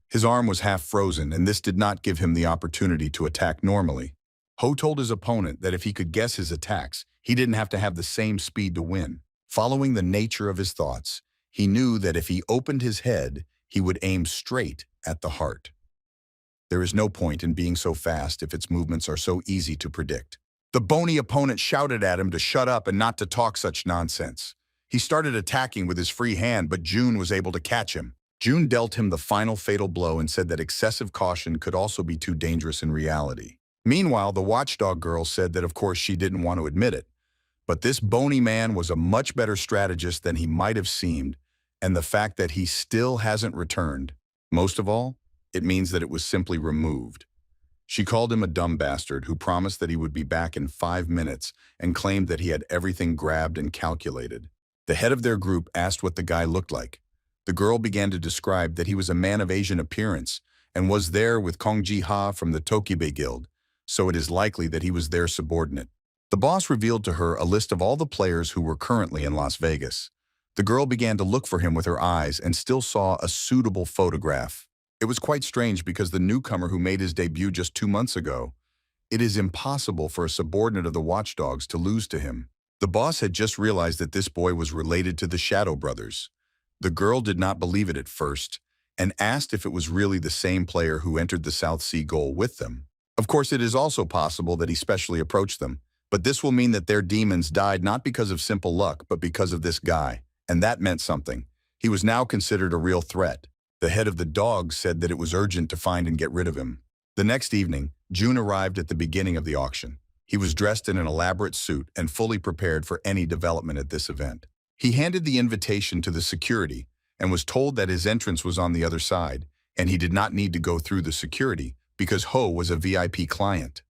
His arm was half frozen, and this did not give him the opportunity to attack normally. Ho told his opponent that if he could guess his attacks, he didn't have to have the same speed to win. Following the nature of his thoughts, he knew that if he opened his head, he would aim straight at the heart. There is no point in being so fast if its movements are so easy to predict. The bony opponent shouted at him to shut up and not to talk such nonsense. He started attacking with his free hand, but June was able to catch him. June dealt him the final fatal blow and said that excessive caution could also be too dangerous in reality. Meanwhile, the watchdog girl said that of course she didn't want to admit it, but this bony man was a much better strategist than he might have seemed, and the fact that he still hasn't returned, most of all, it means that it was simply removed. She called him a dumb bastard who promised that he would be back in 5 minutes and claimed that he had everything grabbed and calculated. The head of their group asked what the guy looked like. The girl began to describe that he was a man of Asian appearance and was there with Kong Ji-ha from the Tokibe Guild, so it is likely that he was their subordinate. The boss revealed to her a list of all the players who were currently in Las Vegas. The girl began to look for him with her eyes and still saw a suitable photograph. It was quite strange because the newcomer who made his debut just 2 months ago, it is impossible for a subordinate of the watchdogs to lose to him. The boss had just realized that this boy was related to the Shadow Brothers. The girl did not believe it at first and asked if it was really the same player who entered the South Sea goal with them. Of course, it is also possible that he specially approached them, but this will mean that their demons died not because of simple luck, but because of this guy, and that meant something. He was now considered a real threat. The head of the dogs said that it was urgent to find and get rid of him. The next evening, June arrived at the beginning of the auction. He was dressed in an elaborate suit and fully prepared for any development at this event. He handed the invitation to the security and was told that his entrance was on the other side, and he did not need to go through the security because Ho was a VIP client.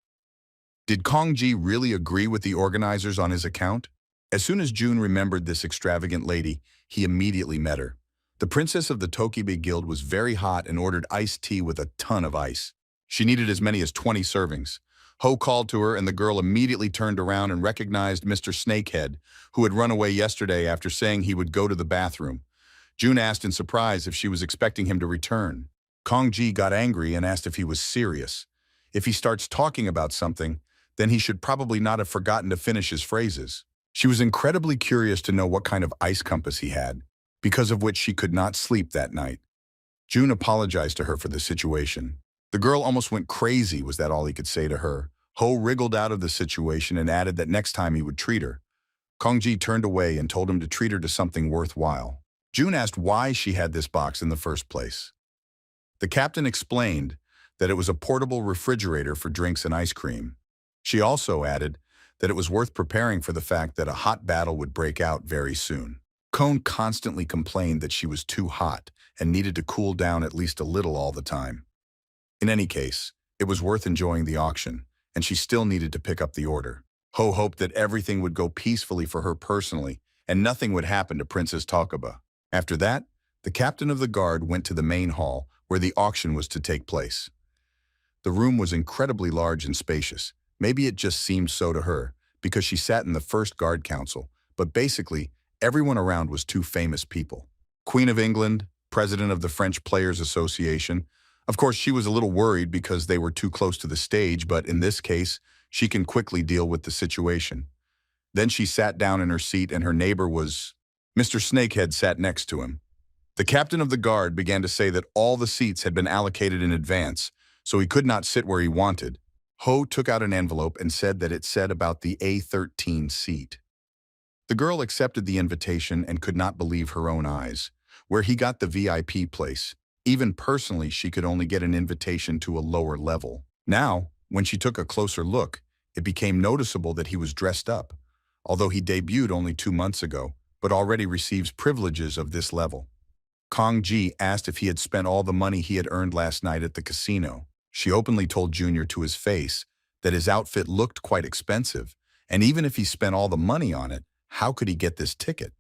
Did Kong Ji really agree with the organizers on his account? As soon as June remembered this extravagant lady, he immediately met her. The princess of the Tokibi Guild was very hot and ordered iced tea with a ton of ice. She needed as many as 20 servings. Ho called to her, and the girl immediately turned around and recognized Mr. Snakehead, who had run away yesterday after saying he would go to the bathroom. June asked in surprise if she was expecting him to return. Kong Ji got angry and asked if he was serious. If he starts talking about something, then he should probably not have forgotten to finish his phrases. She was incredibly curious to know what kind of ice compass he had, because of which she could not sleep that night. June apologized to her for the situation. The girl almost went crazy, was that all he could say to her. Ho wriggled out of the situation and added that next time he would treat her. Kongji turned away and told him to treat her to something worthwhile. June asked why she had this box in the first place. The captain explained that it was a portable refrigerator for drinks and ice cream. She also added that it was worth preparing for the fact that a hot battle would break out very soon. Cone constantly complained that she was too hot and needed to cool down at least a little all the time. In any case, it was worth enjoying the auction, and she still needed to pick up the order. Ho hoped that everything would go peacefully for her personally, and nothing would happen to Princess Tokuba. After that, the captain of the guard went to the main hall where the auction was to take place. The room was incredibly large and spacious. Maybe it just seemed so to her, because she sat in the first guard council, but basically, everyone around was two famous people. Queen of England, president of the French Players Association. Of course, she was a little worried because they were too close to the stage, but in this case, she can quickly deal with the situation. Then she sat down in her seat and her neighbor was... Mr. Snakehead sat next to him. The captain of the guard began to say that all the seats had been allocated in advance, so he could not sit where he wanted. Ho took out an envelope and said that it said about the A13 seat. The girl accepted the invitation and could not believe her own eyes. Where he got the VIP place. Even personally, she could only get an invitation to a lower level. Now, when she took a closer look, it became noticeable that he was dressed up, although he debuted only 2 months ago, but already receives privileges of this level. Kong Ji asked if he had spent all the money he had earned last night at the casino. She openly told Junior to his face that his outfit looked quite expensive, and even if he spent all the money on it, how could he get this ticket?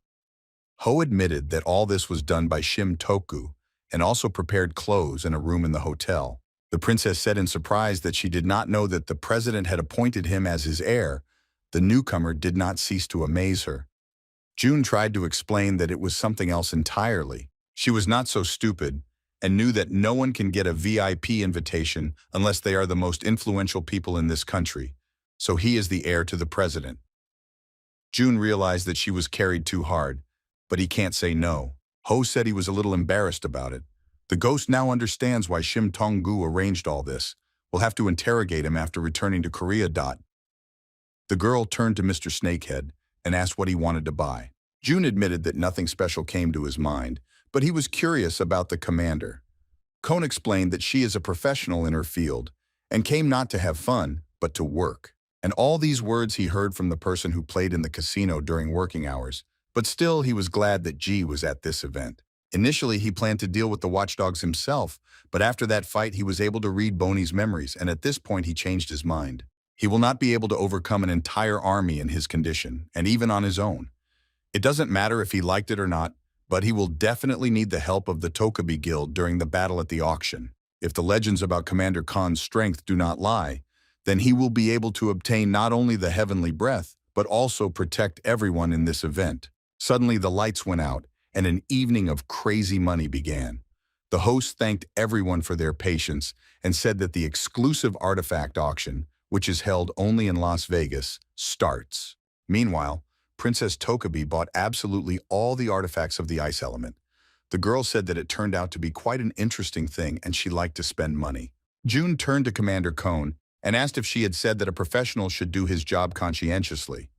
Ho admitted that all this was done by Shim Toku and also prepared clothes and a room in the hotel. The princess said in surprise that she did not know that the president had appointed him as his heir. The newcomer did not cease to amaze her. June tried to explain that it was something else entirely. She was not so stupid and knew that no one can get a VIP invitation unless they are the most influential people in this country, so he is the heir to the president. June realized that she was carried too hard, but he can't say no. Ho said he was a little embarrassed about it. The ghost now understands why Shim Tonggu arranged all this. We'll have to interrogate him after returning to Korea. The girl turned to Mr. Snakehead and asked what he wanted to buy. June admitted that nothing special came to his mind, but he was curious about the commander. Cone explained that she is a professional in her field and came not to have fun, but to work. And all these words he heard from the person who played in the casino during working hours. But still, he was glad that G was at this event. Initially, he planned to deal with the watchdogs himself, but after that fight, he was able to read Boney's memories, and at this point, he changed his mind. He will not be able to overcome an entire army in his condition, and even on his own. It doesn't matter if he liked it or not, but he will definitely need the help of the Tokubi Guild during the battle at the auction. If the legends about Commander Khan's strength do not lie, then he will be able to obtain not only the heavenly breath, but also protect everyone in this event. Suddenly the lights went out, and an evening of crazy money began. The host thanked everyone for their patience and said that the exclusive artifact auction, which is held only in Las Vegas, starts. Meanwhile, Princess Tokubi bought absolutely all the artifacts of the ice element. The girl said that it turned out to be quite an interesting thing and she liked to spend money. June turned to Commander Cone and asked if she had said that a professional should do his job conscientiously.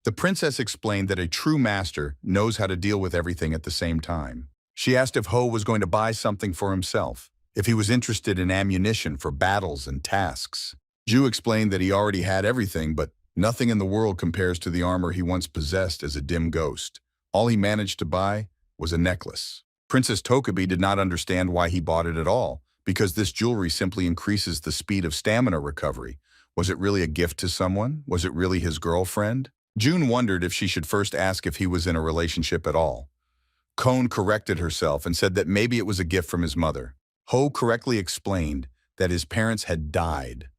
The princess explained that a true master knows how to deal with everything at the same time. She asked if Ho was going to buy something for himself, if he was interested in ammunition for battles and tasks. Ju explained that he already had everything, but nothing in the world compares to the armor he once possessed as a dim ghost. All he managed to buy was a necklace. Princess Tokubi did not understand why he bought it at all, because this jewelry simply increases the speed of stamina recovery. Was it really a gift to someone? Was it really his girlfriend? June wondered if she should first ask if he was in a relationship at all. Cone corrected herself and said that maybe it was a gift from his mother. Ho correctly explained that his parents had died.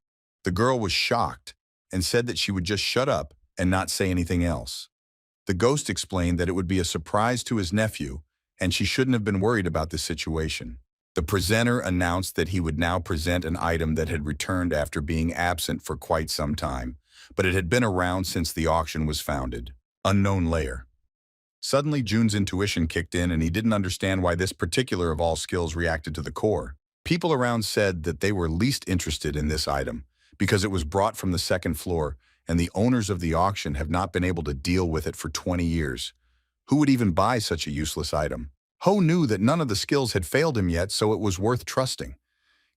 The girl was shocked and said that she would just shut up and not say anything else. The ghost explained that it would be a surprise to his nephew and she shouldn't have been worried about this situation. The presenter announced that he would now present an item that had returned after being absent for quite some time, but it had been around since the auction was founded. Unknown layer. Suddenly, Jun's intuition kicked in and he didn't understand why this particular of all skills reacted to the core. People around said that they were least interested in this item because it was brought from the second floor and the owners of the auction have not been able to deal with it for 20 years. Who would even buy such a useless item? Ho knew that none of the skills had failed him yet, so it was worth trusting.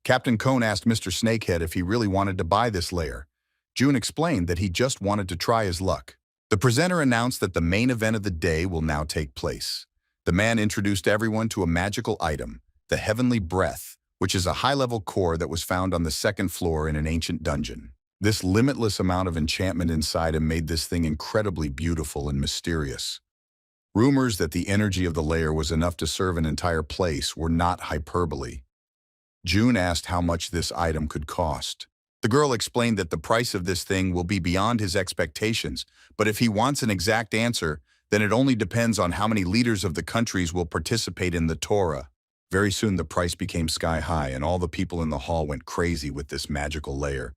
Captain Cone asked Mr. Snakehead if he really wanted to buy this layer. Jun explained that he just wanted to try his luck. The presenter announced that the main event of the day will now take place. The man introduced everyone to a magical item, the Heavenly Breath, which is a high-level core that was found on the second floor in an ancient dungeon. This limitless amount of enchantment inside him made this thing incredibly beautiful and mysterious. Rumors that the energy of the layer was enough to serve an entire place were not hyperbole. Jun asked how much this item could cost. The girl explained that the price of this thing will be beyond his expectations, but if he wants an exact answer, then it only depends on how many leaders of the countries will participate in the Torah. Very soon the price became sky high and all the people in the hall went crazy with this magical layer.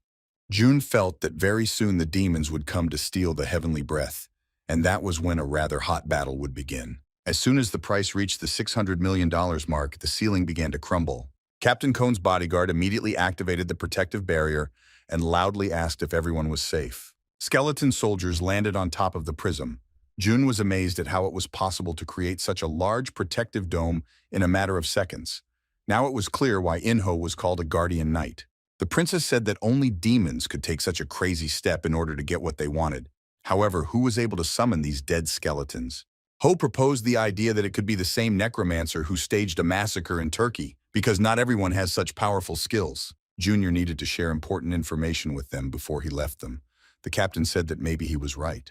Jun felt that very soon the demons would come to steal the heavenly breath, and that was when a rather hot battle would begin. As soon as the price reached the $600 million mark, the ceiling began to crumble. Captain Cone's bodyguard immediately activated the protective barrier and loudly asked if everyone was safe. Skeleton soldiers landed on top of the prism. Jun was amazed at how it was possible to create such a large protective dome in a matter of seconds. Now it was clear why Inho was called a guardian knight. The princess said that only demons could take such a crazy step in order to get what they wanted. However, who was able to summon these dead skeletons? Ho proposed the idea that it could be the same necromancer who staged a massacre in Turkey, because not everyone has such powerful skills. Junior needed to share important information with them before he left them. The captain said that maybe he was right.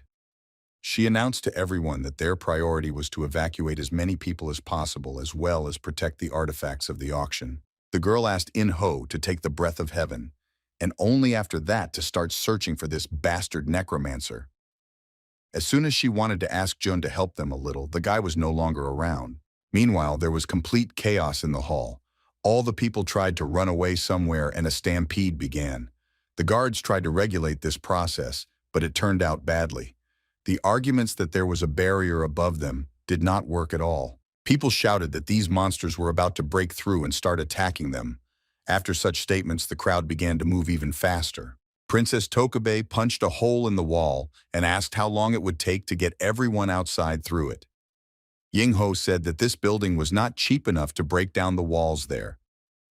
She announced to everyone that their priority was to evacuate as many people as possible as well as protect the artifacts of the auction. The girl asked In-Ho to take the breath of heaven, and only after that to start searching for this bastard necromancer. As soon as she wanted to ask Jun to help them a little, the guy was no longer around. Meanwhile, there was complete chaos in the hall. All the people tried to run away somewhere and a stampede began. The guards tried to regulate this process, but it turned out badly. The arguments that there was a barrier above them did not work at all. People shouted that these monsters were about to break through and start attacking them. After such statements, the crowd began to move even faster. Princess Tokabe punched a hole in the wall and asked how long it would take to get everyone outside through it. Yingho said that this building was not cheap enough to break down the walls there.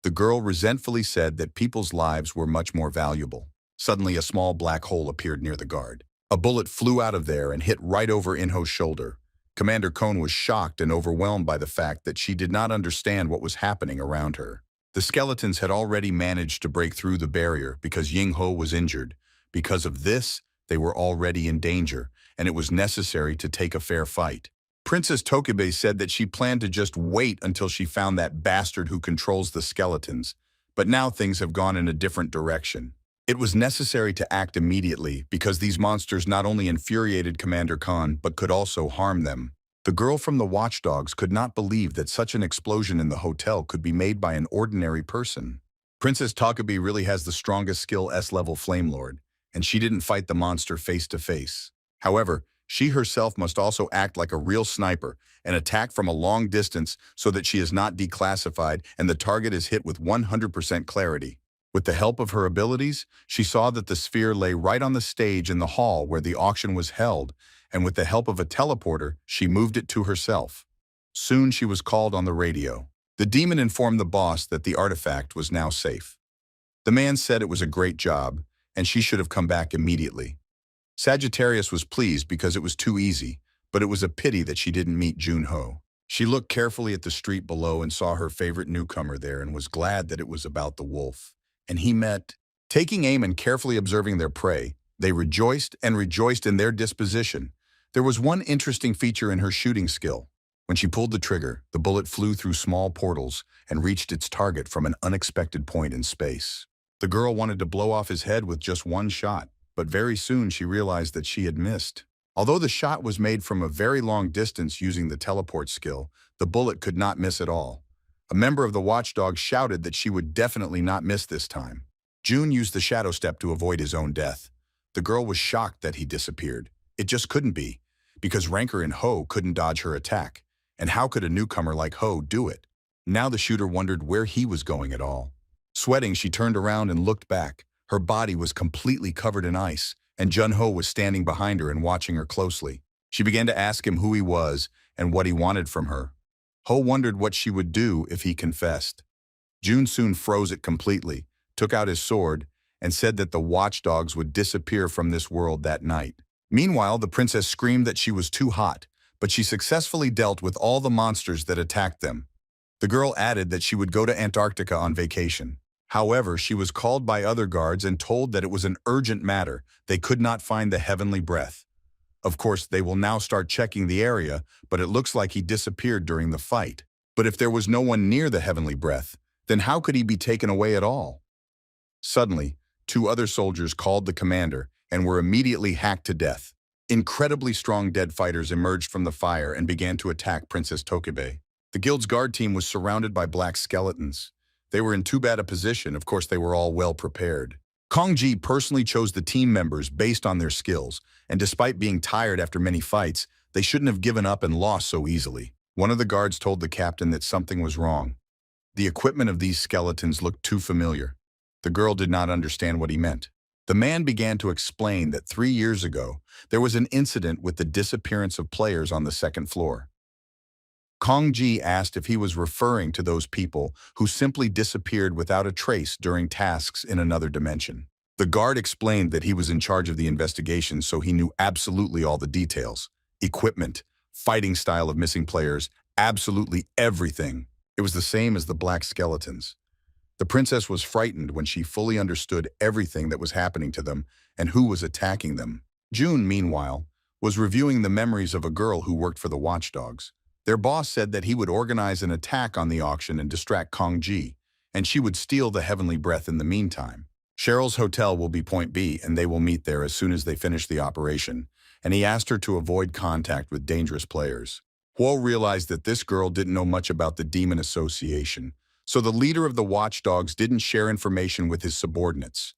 The girl resentfully said that people's lives were much more valuable. Suddenly, a small black hole appeared near the guard. A bullet flew out of there and hit right over Inho's shoulder. Commander Cone was shocked and overwhelmed by the fact that she did not understand what was happening around her. The skeletons had already managed to break through the barrier because Yingho was injured. Because of this, they were already in danger, and it was necessary to take a fair fight. Princess Tokabe said that she planned to just wait until she found that bastard who controls the skeletons, but now things have gone in a different direction. It was necessary to act immediately because these monsters not only infuriated Commander Khan but could also harm them. The girl from the watchdogs could not believe that such an explosion in the hotel could be made by an ordinary person. Princess Tokabe really has the strongest skill S-level Flame Lord, and she didn't fight the monster face to face. However, she herself must also act like a real sniper and attack from a long distance so that she is not declassified and the target is hit with 100% clarity. With the help of her abilities, she saw that the sphere lay right on the stage in the hall where the auction was held, and with the help of a teleporter, she moved it to herself. Soon she was called on the radio. The demon informed the boss that the artifact was now safe. The man said it was a great job, and she should have come back immediately. Sagittarius was pleased because it was too easy, but it was a pity that she didn't meet Junho. She looked carefully at the street below and saw her favorite newcomer there and was glad that it was about the wolf. And he met. Taking aim and carefully observing their prey, they rejoiced and rejoiced in their disposition. There was one interesting feature in her shooting skill. When she pulled the trigger, the bullet flew through small portals and reached its target from an unexpected point in space. The girl wanted to blow off his head with just one shot, but very soon she realized that she had missed. Although the shot was made from a very long distance using the teleport skill, the bullet could not miss at all. A member of the watchdogs shouted that she would definitely not miss this time. June used the shadow step to avoid his own death. The girl was shocked that he disappeared. It just couldn't be, because Ranker and Ho couldn't dodge her attack. And how could a newcomer like Ho do it? Now the shooter wondered where he was going at all. Sweating, she turned around and looked back. Her body was completely covered in ice, and Jun Ho was standing behind her and watching her closely. She began to ask him who he was and what he wanted from her. Ho wondered what she would do if he confessed. June soon froze it completely, took out his sword, and said that the watchdogs would disappear from this world that night. Meanwhile, the princess screamed that she was too hot, but she successfully dealt with all the monsters that attacked them. The girl added that she would go to Antarctica on vacation. However, she was called by other guards and told that it was an urgent matter. They could not find the heavenly breath. Of course, they will now start checking the area, but it looks like he disappeared during the fight. But if there was no one near the heavenly breath, then how could he be taken away at all? Suddenly, two other soldiers called the commander and were immediately hacked to death. Incredibly strong dead fighters emerged from the fire and began to attack Princess Tokebe. The guild's guard team was surrounded by black skeletons. They were in too bad a position. Of course, they were all well prepared. Kong Ji personally chose the team members based on their skills, and despite being tired after many fights, they shouldn't have given up and lost so easily. One of the guards told the captain that something was wrong. The equipment of these skeletons looked too familiar. The girl did not understand what he meant. The man began to explain that 3 years ago, there was an incident with the disappearance of players on the second floor. Kong Ji asked if he was referring to those people who simply disappeared without a trace during tasks in another dimension. The guard explained that he was in charge of the investigation, so he knew absolutely all the details. Equipment, fighting style of missing players, absolutely everything. It was the same as the black skeletons. The princess was frightened when she fully understood everything that was happening to them and who was attacking them. June, meanwhile, was reviewing the memories of a girl who worked for the watchdogs. Their boss said that he would organize an attack on the auction and distract Kong Ji, and she would steal the heavenly breath in the meantime. Cheryl's hotel will be point B, and they will meet there as soon as they finish the operation, and he asked her to avoid contact with dangerous players. Huo realized that this girl didn't know much about the Demon Association, so the leader of the watchdogs didn't share information with his subordinates.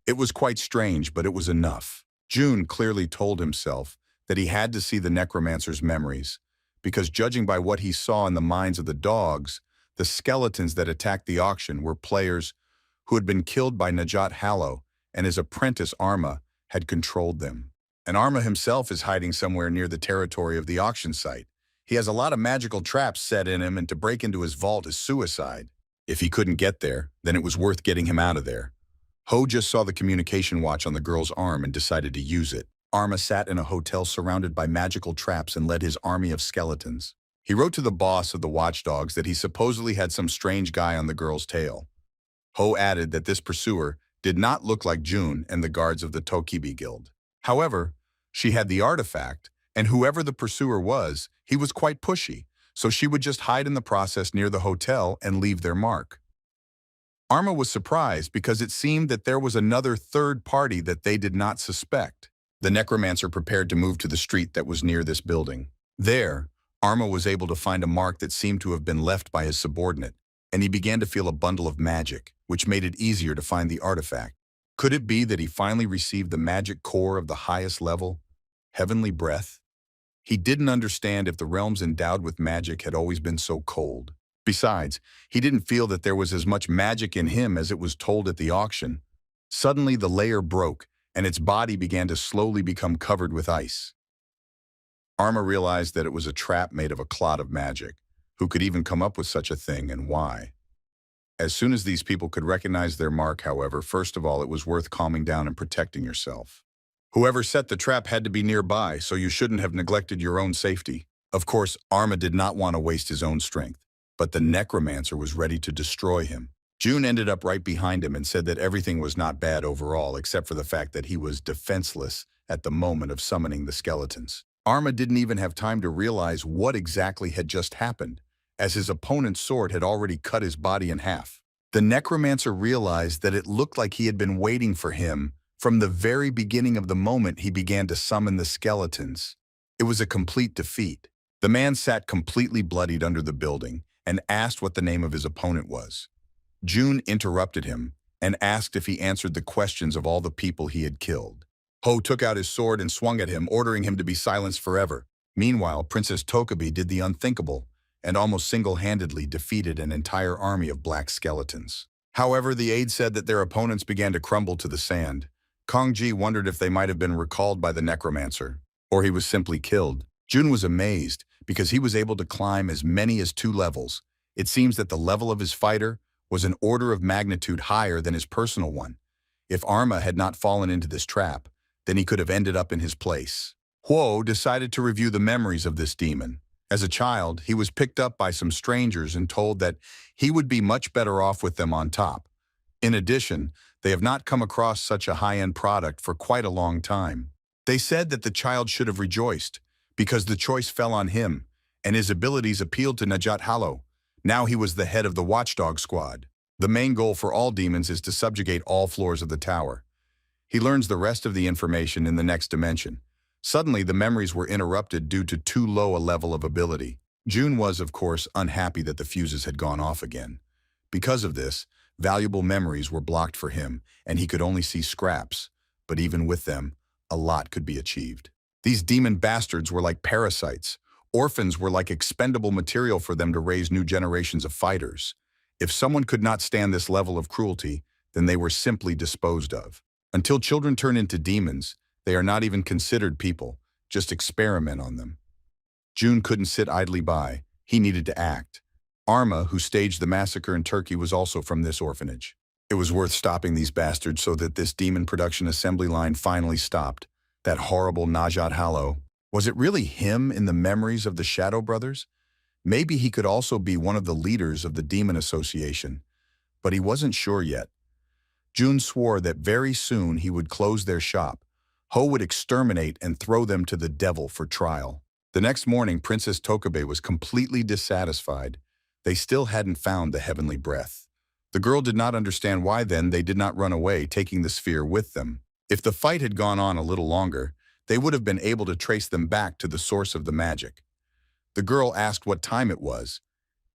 It was quite strange, but it was enough. June clearly told himself that he had to see the necromancer's memories, because judging by what he saw in the minds of the dogs, the skeletons that attacked the auction were players who had been killed by Najat Hallow, and his apprentice Arma had controlled them. And Arma himself is hiding somewhere near the territory of the auction site. He has a lot of magical traps set in him, and to break into his vault is suicide. If he couldn't get there, then it was worth getting him out of there. Ho just saw the communication watch on the girl's arm and decided to use it. Arma sat in a hotel surrounded by magical traps and led his army of skeletons. He wrote to the boss of the watchdogs that he supposedly had some strange guy on the girl's tail. Ho added that this pursuer did not look like June and the guards of the Tokibi Guild. However, she had the artifact, and whoever the pursuer was, he was quite pushy, so she would just hide in the process near the hotel and leave their mark. Arma was surprised because it seemed that there was another third party that they did not suspect. The necromancer prepared to move to the street that was near this building. There, Arma was able to find a mark that seemed to have been left by his subordinate, and he began to feel a bundle of magic, which made it easier to find the artifact. Could it be that he finally received the magic core of the highest level, heavenly breath? He didn't understand if the realms endowed with magic had always been so cold. Besides, he didn't feel that there was as much magic in him as it was told at the auction. Suddenly the layer broke, and its body began to slowly become covered with ice. Arma realized that it was a trap made of a clot of magic. Who could even come up with such a thing, and why? As soon as these people could recognize their mark, however, first of all, it was worth calming down and protecting yourself. Whoever set the trap had to be nearby, so you shouldn't have neglected your own safety. Of course, Arma did not want to waste his own strength, but the necromancer was ready to destroy him. June ended up right behind him and said that everything was not bad overall, except for the fact that he was defenseless at the moment of summoning the skeletons. Arma didn't even have time to realize what exactly had just happened, as his opponent's sword had already cut his body in half. The necromancer realized that it looked like he had been waiting for him from the very beginning of the moment he began to summon the skeletons. It was a complete defeat. The man sat completely bloodied under the building and asked what the name of his opponent was. June interrupted him and asked if he answered the questions of all the people he had killed. Ho took out his sword and swung at him, ordering him to be silenced forever. Meanwhile, Princess Tokobi did the unthinkable and almost single-handedly defeated an entire army of black skeletons. However, the aide said that their opponents began to crumble to the sand. Kong Ji wondered if they might have been recalled by the necromancer, or he was simply killed. Jun was amazed because he was able to climb as many as 2 levels. It seems that the level of his fighter was an order of magnitude higher than his personal one. If Arma had not fallen into this trap, then he could have ended up in his place. Huo decided to review the memories of this demon. As a child, he was picked up by some strangers and told that he would be much better off with them on top. In addition, they have not come across such a high-end product for quite a long time. They said that the child should have rejoiced, because the choice fell on him, and his abilities appealed to Najat Hallow. Now he was the head of the watchdog squad. The main goal for all demons is to subjugate all floors of the tower. He learns the rest of the information in the next dimension. Suddenly, the memories were interrupted due to too low a level of ability. June was, of course, unhappy that the fuses had gone off again. Because of this, valuable memories were blocked for him, and he could only see scraps. But even with them, a lot could be achieved. These demon bastards were like parasites. Orphans were like expendable material for them to raise new generations of fighters. If someone could not stand this level of cruelty, then they were simply disposed of. Until children turn into demons, they are not even considered people. Just experiment on them. June couldn't sit idly by. He needed to act. Arma, who staged the massacre in Turkey, was also from this orphanage. It was worth stopping these bastards so that this demon production assembly line finally stopped. That horrible Najat Hallow. Was it really him in the memories of the Shadow Brothers? Maybe he could also be one of the leaders of the Demon Association. But he wasn't sure yet. June swore that very soon he would close their shop. Ho would exterminate and throw them to the devil for trial. The next morning, Princess Tokobe was completely dissatisfied. They still hadn't found the heavenly breath. The girl did not understand why then they did not run away, taking the sphere with them. If the fight had gone on a little longer, they would have been able to trace them back to the source of the magic. The girl asked what time it was.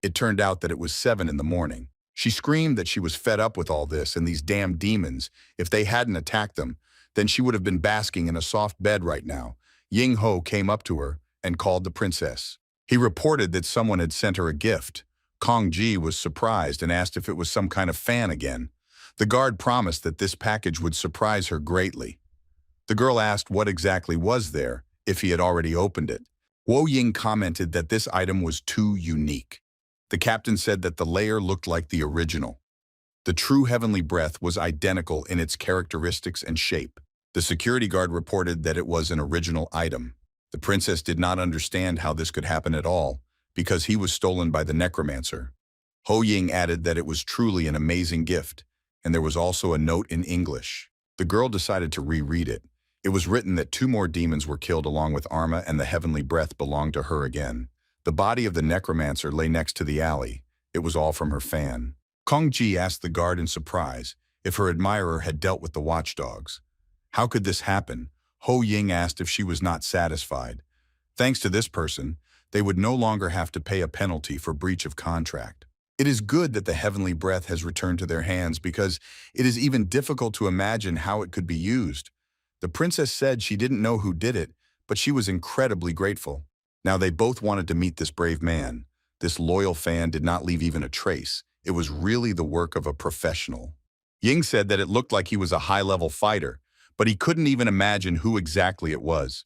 It turned out that it was 7 in the morning. She screamed that she was fed up with all this and these damn demons. If they hadn't attacked them, then she would have been basking in a soft bed right now. Ying Ho came up to her and called the princess. He reported that someone had sent her a gift. Kong Ji was surprised and asked if it was some kind of fan again. The guard promised that this package would surprise her greatly. The girl asked what exactly was there, if he had already opened it. Wo Ying commented that this item was too unique. The captain said that the layer looked like the original. The true heavenly breath was identical in its characteristics and shape. The security guard reported that it was an original item. The princess did not understand how this could happen at all, because he was stolen by the necromancer. Ho Ying added that it was truly an amazing gift, and there was also a note in English. The girl decided to reread it. It was written that 2 more demons were killed along with Arma, and the heavenly breath belonged to her again. The body of the necromancer lay next to the alley. It was all from her fan. Kong Ji asked the guard in surprise if her admirer had dealt with the watchdogs. How could this happen? Ho Ying asked if she was not satisfied. Thanks to this person, they would no longer have to pay a penalty for breach of contract. It is good that the heavenly breath has returned to their hands because it is even difficult to imagine how it could be used. The princess said she didn't know who did it, but she was incredibly grateful. Now they both wanted to meet this brave man. This loyal fan did not leave even a trace. It was really the work of a professional. Ying said that it looked like he was a high-level fighter, but he couldn't even imagine who exactly it was.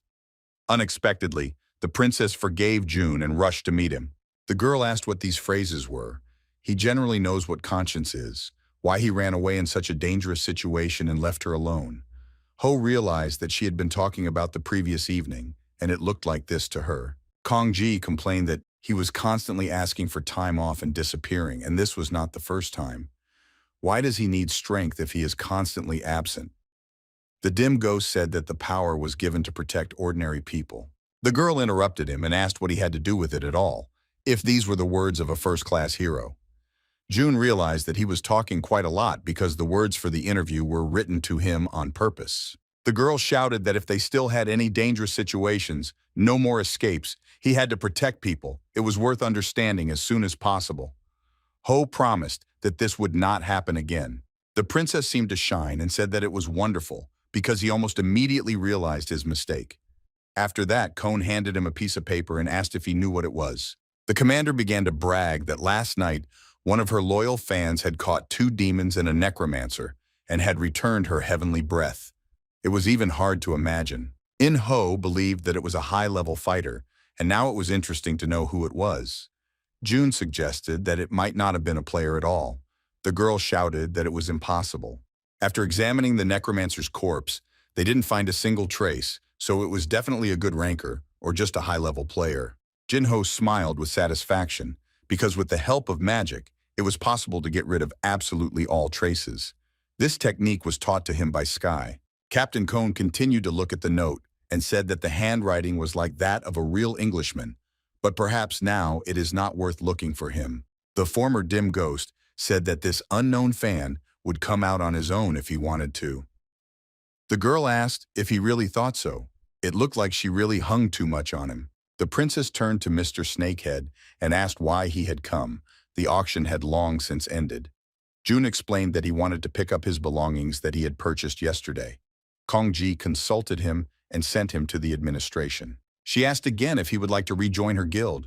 Unexpectedly, the princess forgave June and rushed to meet him. The girl asked what these phrases were. He generally knows what conscience is, why he ran away in such a dangerous situation and left her alone. Ho realized that she had been talking about the previous evening, and it looked like this to her. Kong Ji complained that he was constantly asking for time off and disappearing, and this was not the first time. Why does he need strength if he is constantly absent? The dim ghost said that the power was given to protect ordinary people. The girl interrupted him and asked what he had to do with it at all, if these were the words of a first-class hero. June realized that he was talking quite a lot because the words for the interview were written to him on purpose. The girl shouted that if they still had any dangerous situations, no more escapes, he had to protect people. It was worth understanding as soon as possible. Ho promised that this would not happen again. The princess seemed to shine and said that it was wonderful because he almost immediately realized his mistake. After that, Cone handed him a piece of paper and asked if he knew what it was. The commander began to brag that last night, one of her loyal fans had caught 2 demons and a necromancer and had returned her heavenly breath. It was even hard to imagine. Ho believed that it was a high-level fighter, and now it was interesting to know who it was. June suggested that it might not have been a player at all. The girl shouted that it was impossible. After examining the necromancer's corpse, they didn't find a single trace, so it was definitely a good ranker, or just a high-level player. Ho smiled with satisfaction, because with the help of magic, it was possible to get rid of absolutely all traces. This technique was taught to him by SKUA. Captain Cone continued to look at the note and said that the handwriting was like that of a real Englishman, but perhaps now it is not worth looking for him. The former dim ghost said that this unknown fan would come out on his own if he wanted to. The girl asked if he really thought so. It looked like she really hung too much on him. The princess turned to Mr. Snakehead and asked why he had come. The auction had long since ended. June explained that he wanted to pick up his belongings that he had purchased yesterday. Kongji consulted him and sent him to the administration. She asked again if he would like to rejoin her guild.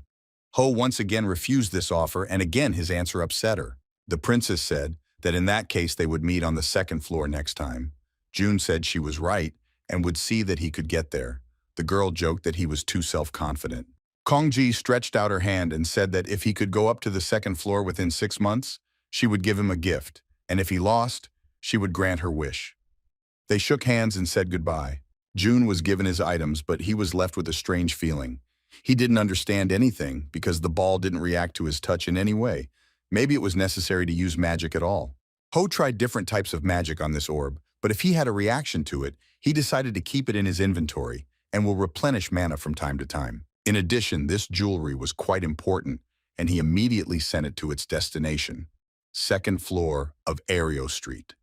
Ho once again refused this offer, and again his answer upset her. The princess said that in that case they would meet on the 2nd floor next time. June said she was right and would see that he could get there. The girl joked that he was too self-confident. Kongji stretched out her hand and said that if he could go up to the 2nd floor within 6 months, she would give him a gift, and if he lost, she would grant her wish. They shook hands and said goodbye. June was given his items, but he was left with a strange feeling. He didn't understand anything because the ball didn't react to his touch in any way. Maybe it was necessary to use magic at all. Ho tried different types of magic on this orb, but if he had a reaction to it, he decided to keep it in his inventory and will replenish mana from time to time. In addition, this jewelry was quite important, and he immediately sent it to its destination, 2nd floor of Aereo Street.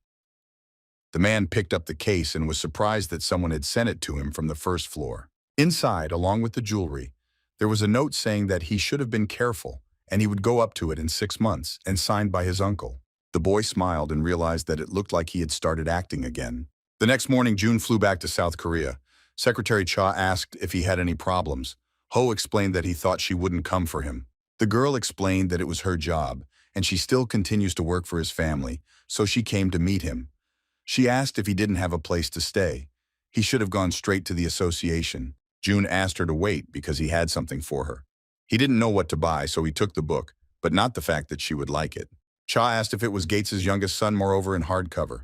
The man picked up the case and was surprised that someone had sent it to him from the 1st floor. Inside, along with the jewelry, there was a note saying that he should have been careful, and he would go up to it in 6 months, and signed by his uncle. The boy smiled and realized that it looked like he had started acting again. The next morning, June flew back to South Korea. Secretary Cha asked if he had any problems. Ho explained that he thought she wouldn't come for him. The girl explained that it was her job, and she still continues to work for his family, so she came to meet him. She asked if he didn't have a place to stay. He should have gone straight to the association. June asked her to wait because he had something for her. He didn't know what to buy, so he took the book, but not the fact that she would like it. Cha asked if it was Gates's youngest son, moreover in hardcover.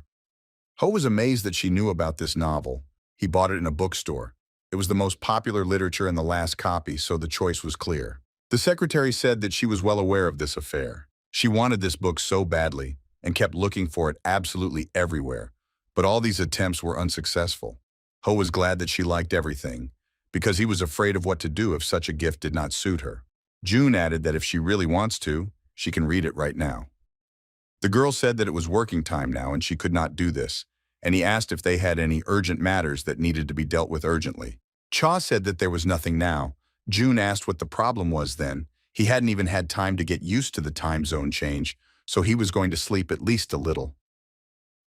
Ho was amazed that she knew about this novel. He bought it in a bookstore. It was the most popular literature in the last copy, so the choice was clear. The secretary said that she was well aware of this affair. She wanted this book so badly and kept looking for it absolutely everywhere, but all these attempts were unsuccessful. Ho was glad that she liked everything, because he was afraid of what to do if such a gift did not suit her. June added that if she really wants to, she can read it right now. The girl said that it was working time now and she could not do this, and he asked if they had any urgent matters that needed to be dealt with urgently. Cha said that there was nothing now. June asked what the problem was then. He hadn't even had time to get used to the time zone change, so he was going to sleep at least a little.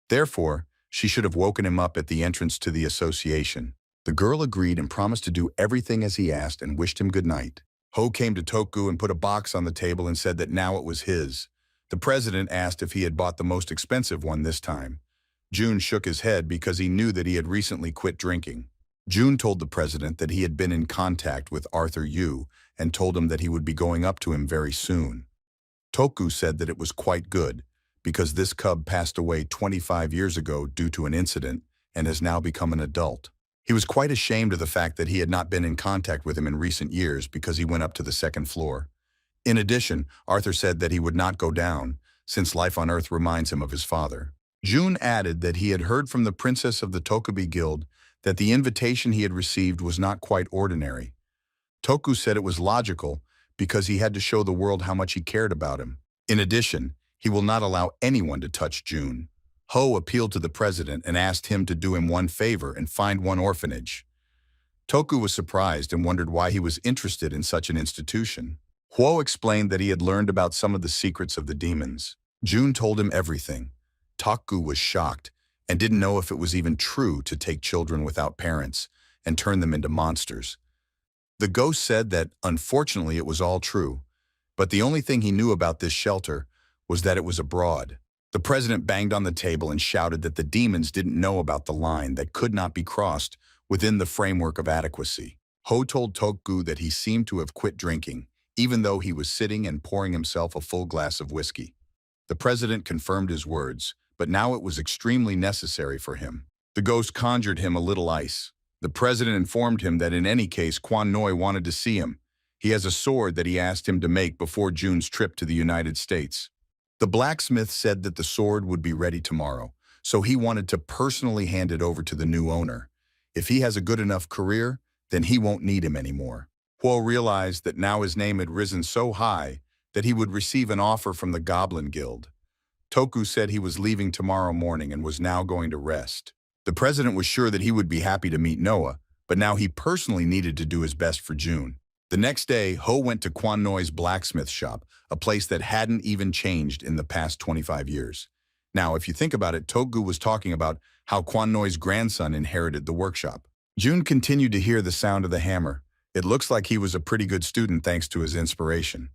Therefore, she should have woken him up at the entrance to the association. The girl agreed and promised to do everything as he asked and wished him good night. Ho came to Toku and put a box on the table and said that now it was his. The president asked if he had bought the most expensive one this time. June shook his head because he knew that he had recently quit drinking. June told the president that he had been in contact with Arthur Yu and told him that he would be going up to him very soon. Toku said that it was quite good, because this cub passed away 25 years ago due to an incident and has now become an adult. He was quite ashamed of the fact that he had not been in contact with him in recent years because he went up to the 2nd floor. In addition, Arthur said that he would not go down, since life on Earth reminds him of his father. June added that he had heard from the princess of the Tokubi Guild that the invitation he had received was not quite ordinary. Toku said it was logical because he had to show the world how much he cared about him. In addition, he will not allow anyone to touch June. Ho appealed to the president and asked him to do him one favor and find one orphanage. Toku was surprised and wondered why he was interested in such an institution. Huo explained that he had learned about some of the secrets of the demons. June told him everything. Toku was shocked and didn't know if it was even true to take children without parents and turn them into monsters. The ghost said that, unfortunately, it was all true, but the only thing he knew about this shelter was that it was abroad. The president banged on the table and shouted that the demons didn't know about the line that could not be crossed within the framework of adequacy. Ho told Toku that he seemed to have quit drinking, even though he was sitting and pouring himself a full glass of whiskey. The president confirmed his words, but now it was extremely necessary for him. The ghost conjured him a little ice. The president informed him that in any case Kwan Noi wanted to see him. He has a sword that he asked him to make before June's trip to the United States. The blacksmith said that the sword would be ready tomorrow, so he wanted to personally hand it over to the new owner. If he has a good enough career, then he won't need him anymore. Huo realized that now his name had risen so high that he would receive an offer from the Goblin Guild. Toku said he was leaving tomorrow morning and was now going to rest. The president was sure that he would be happy to meet Noah, but now he personally needed to do his best for June. The next day, Ho went to Kwan Noi's blacksmith shop, a place that hadn't even changed in the past 25 years. Now, if you think about it, Toku was talking about how Kwan Noi's grandson inherited the workshop. June continued to hear the sound of the hammer. It looks like he was a pretty good student thanks to his inspiration.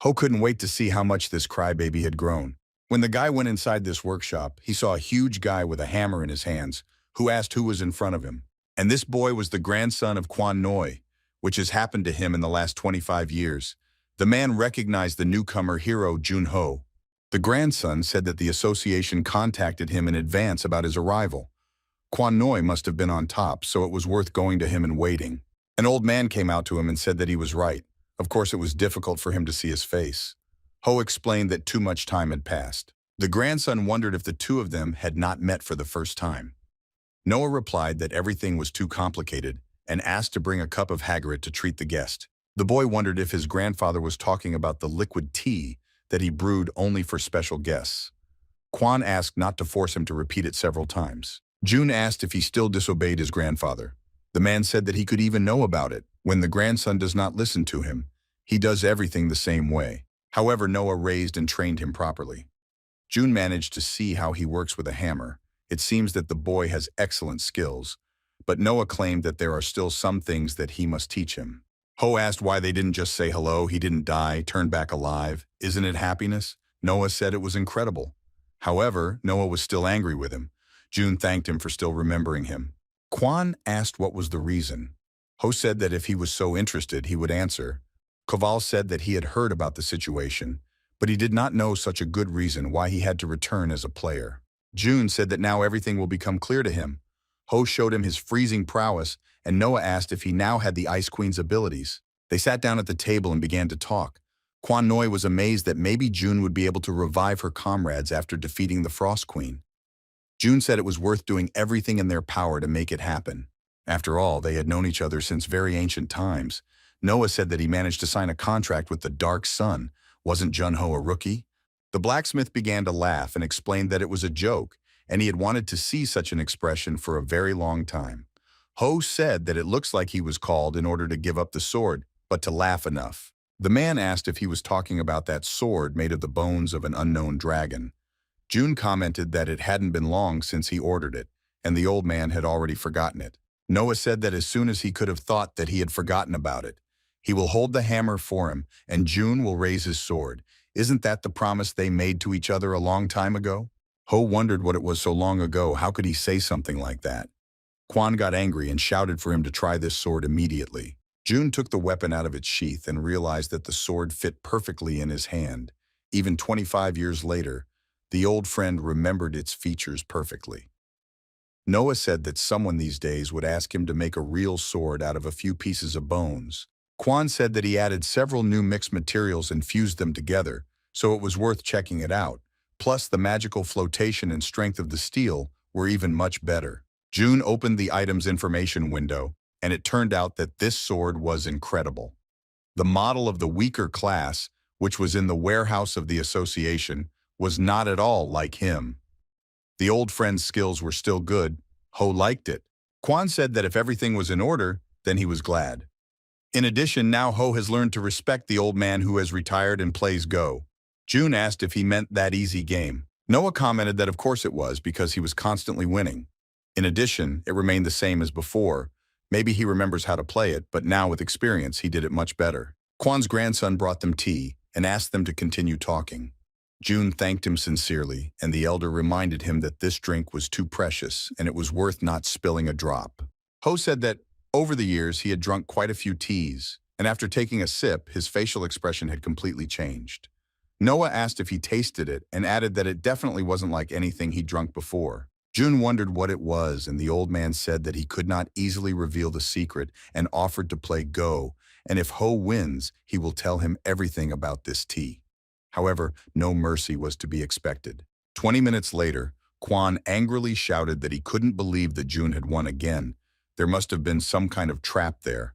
Ho couldn't wait to see how much this crybaby had grown. When the guy went inside this workshop, he saw a huge guy with a hammer in his hands, who asked who was in front of him. And this boy was the grandson of Kwan Noi, which has happened to him in the last 25 years. The man recognized the newcomer hero Jun Ho. The grandson said that the association contacted him in advance about his arrival. Kwan Noi must have been on top, so it was worth going to him and waiting. An old man came out to him and said that he was right. Of course, it was difficult for him to see his face. Ho explained that too much time had passed. The grandson wondered if the two of them had not met for the first time. Noah replied that everything was too complicated and asked to bring a cup of Hagrid to treat the guest. The boy wondered if his grandfather was talking about the liquid tea that he brewed only for special guests. Kwan asked not to force him to repeat it several times. June asked if he still disobeyed his grandfather. The man said that he could even know about it. When the grandson does not listen to him, he does everything the same way. However, Noah raised and trained him properly. June managed to see how he works with a hammer. It seems that the boy has excellent skills, but Noah claimed that there are still some things that he must teach him. Ho asked why they didn't just say hello, he didn't die, turn back alive. Isn't it happiness? Noah said it was incredible. However, Noah was still angry with him. June thanked him for still remembering him. Kwan asked what was the reason. Ho said that if he was so interested, he would answer. Koval said that he had heard about the situation, but he did not know such a good reason why he had to return as a player. June said that now everything will become clear to him. Ho showed him his freezing prowess, and Noah asked if he now had the Ice Queen's abilities. They sat down at the table and began to talk. Kwan Noi was amazed that maybe June would be able to revive her comrades after defeating the Frost Queen. June said it was worth doing everything in their power to make it happen. After all, they had known each other since very ancient times. Noah said that he managed to sign a contract with the Dark Sun. Wasn't Jun Ho a rookie? The blacksmith began to laugh and explained that it was a joke, and he had wanted to see such an expression for a very long time. Ho said that it looks like he was called in order to give up the sword, but to laugh enough. The man asked if he was talking about that sword made of the bones of an unknown dragon. June commented that it hadn't been long since he ordered it, and the old man had already forgotten it. Noah said that as soon as he could have thought that he had forgotten about it. He will hold the hammer for him, and June will raise his sword. Isn't that the promise they made to each other a long time ago? Ho wondered what it was so long ago. How could he say something like that? Kwan got angry and shouted for him to try this sword immediately. June took the weapon out of its sheath and realized that the sword fit perfectly in his hand. Even 25 years later, the old friend remembered its features perfectly. Noah said that someone these days would ask him to make a real sword out of a few pieces of bones. Kwan said that he added several new mixed materials and fused them together, so it was worth checking it out. Plus, the magical flotation and strength of the steel were even much better. June opened the item's information window and it turned out that this sword was incredible. The model of the weaker class, which was in the warehouse of the association, was not at all like him. The old friend's skills were still good. Ho liked it. Quan said that if everything was in order, then he was glad. In addition, now Ho has learned to respect the old man who has retired and plays Go. June asked if he meant that easy game. Noah commented that of course it was because he was constantly winning. In addition, it remained the same as before. Maybe he remembers how to play it, but now with experience he did it much better. Kwan's grandson brought them tea and asked them to continue talking. June thanked him sincerely, and the elder reminded him that this drink was too precious and it was worth not spilling a drop. Ho said that over the years he had drunk quite a few teas, and after taking a sip, his facial expression had completely changed. Noah asked if he tasted it and added that it definitely wasn't like anything he'd drunk before. June wondered what it was, and the old man said that he could not easily reveal the secret and offered to play Go, and if Ho wins, he will tell him everything about this tea. However, no mercy was to be expected. 20 minutes later, Kwan angrily shouted that he couldn't believe that June had won again. There must have been some kind of trap there.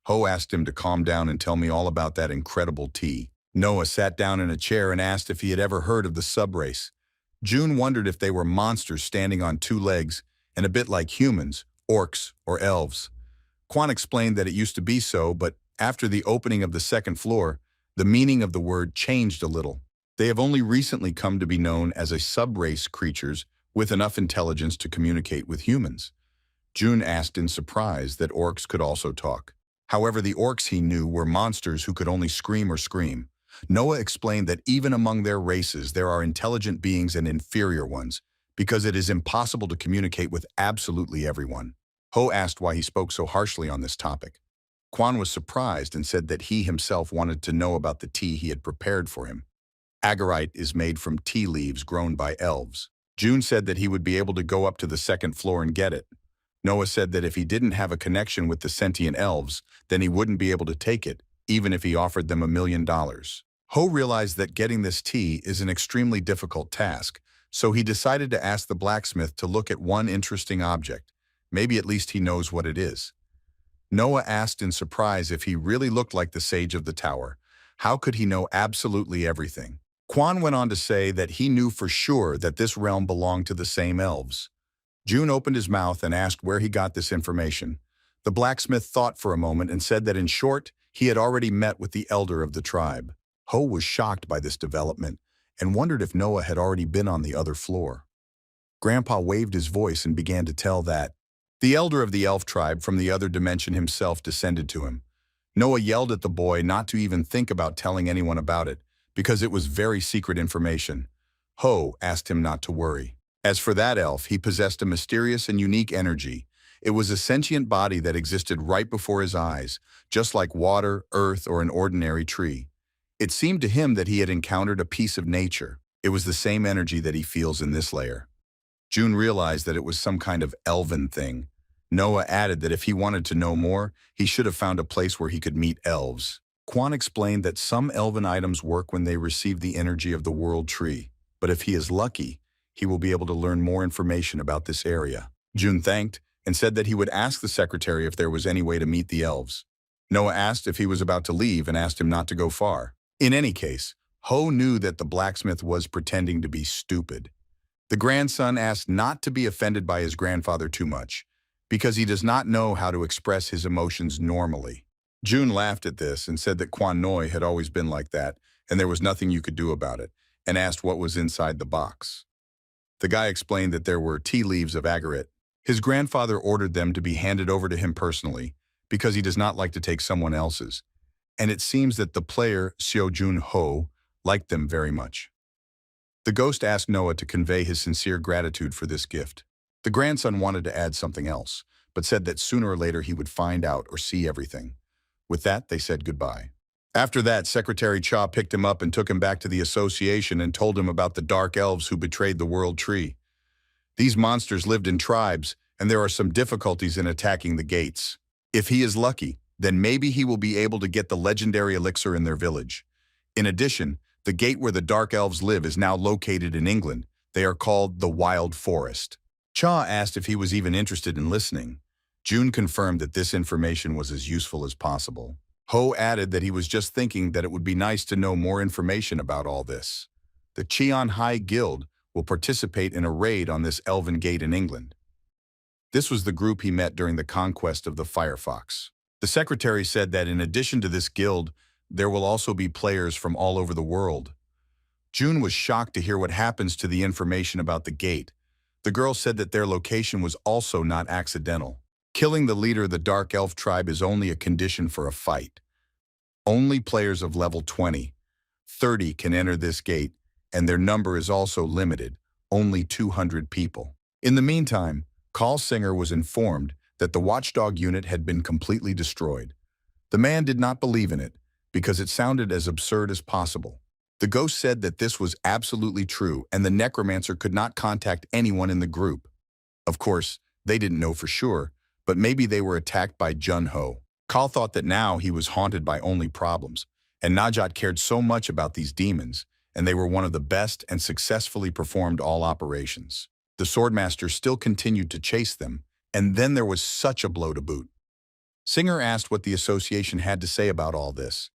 Ho asked him to calm down and tell me all about that incredible tea. Noah sat down in a chair and asked if he had ever heard of the sub-race. June wondered if they were monsters standing on two legs and a bit like humans, orcs, or elves. Kwan explained that it used to be so, but after the opening of the second floor, the meaning of the word changed a little. They have only recently come to be known as a sub-race creatures with enough intelligence to communicate with humans. June asked in surprise that orcs could also talk. However, the orcs he knew were monsters who could only scream or scream. Noah explained that even among their races there are intelligent beings and inferior ones, because it is impossible to communicate with absolutely everyone. Ho asked why he spoke so harshly on this topic. Kwan was surprised and said that he himself wanted to know about the tea he had prepared for him. Agarite is made from tea leaves grown by elves. June said that he would be able to go up to the second floor and get it. Noah said that if he didn't have a connection with the sentient elves, then he wouldn't be able to take it, even if he offered them $1 million. Ho realized that getting this tea is an extremely difficult task, so he decided to ask the blacksmith to look at one interesting object. Maybe at least he knows what it is. Noah asked in surprise if he really looked like the sage of the tower. How could he know absolutely everything? Kwan went on to say that he knew for sure that this realm belonged to the same elves. June opened his mouth and asked where he got this information. The blacksmith thought for a moment and said that in short, he had already met with the elder of the tribe. Ho was shocked by this development and wondered if Noah had already been on the other floor. Grandpa waved his voice and began to tell that the elder of the elf tribe from the other dimension himself descended to him. Noah yelled at the boy not to even think about telling anyone about it, because it was very secret information. Ho asked him not to worry. As for that elf, he possessed a mysterious and unique energy. It was a sentient body that existed right before his eyes, just like water, earth, or an ordinary tree. It seemed to him that he had encountered a piece of nature. It was the same energy that he feels in this layer. June realized that it was some kind of elven thing. Noah added that if he wanted to know more, he should have found a place where he could meet elves. Kwan explained that some elven items work when they receive the energy of the world tree, but if he is lucky, he will be able to learn more information about this area. June thanked and said that he would ask the secretary if there was any way to meet the elves. Noah asked if he was about to leave and asked him not to go far. In any case, Ho knew that the blacksmith was pretending to be stupid. The grandson asked not to be offended by his grandfather too much, because he does not know how to express his emotions normally. June laughed at this and said that Kwan Noi had always been like that, and there was nothing you could do about it, and asked what was inside the box. The guy explained that there were tea leaves of agate. His grandfather ordered them to be handed over to him personally, because he does not like to take someone else's, and it seems that the player, Seo Jun Ho, liked them very much. The ghost asked Noah to convey his sincere gratitude for this gift. The grandson wanted to add something else, but said that sooner or later he would find out or see everything. With that, they said goodbye. After that, Secretary Cha picked him up and took him back to the association and told him about the dark elves who betrayed the world tree. These monsters lived in tribes, and there are some difficulties in attacking the gates. If he is lucky, then maybe he will be able to get the legendary elixir in their village. In addition, the gate where the dark elves live is now located in England. They are called the Wild Forest. Cha asked if he was even interested in listening. June confirmed that this information was as useful as possible. Ho added that he was just thinking that it would be nice to know more information about all this. The Cheon High Guild will participate in a raid on this elven gate in England. This was the group he met during the conquest of the Firefox. The secretary said that in addition to this guild, there will also be players from all over the world. June was shocked to hear what happens to the information about the gate. The girl said that their location was also not accidental. Killing the leader of the Dark Elf tribe is only a condition for a fight. Only players of level 20, 30 can enter this gate, and their number is also limited, only 200 people. In the meantime, Carl Singer was informed that the watchdog unit had been completely destroyed. The man did not believe in it, because it sounded as absurd as possible. The ghost said that this was absolutely true, and the necromancer could not contact anyone in the group. Of course, they didn't know for sure, but maybe they were attacked by Jun-ho. Carl thought that now he was haunted by only problems, and Najat cared so much about these demons, and they were one of the best and successfully performed all operations. The swordmaster still continued to chase them, and then there was such a blow to boot. Singer asked what the association had to say about all this.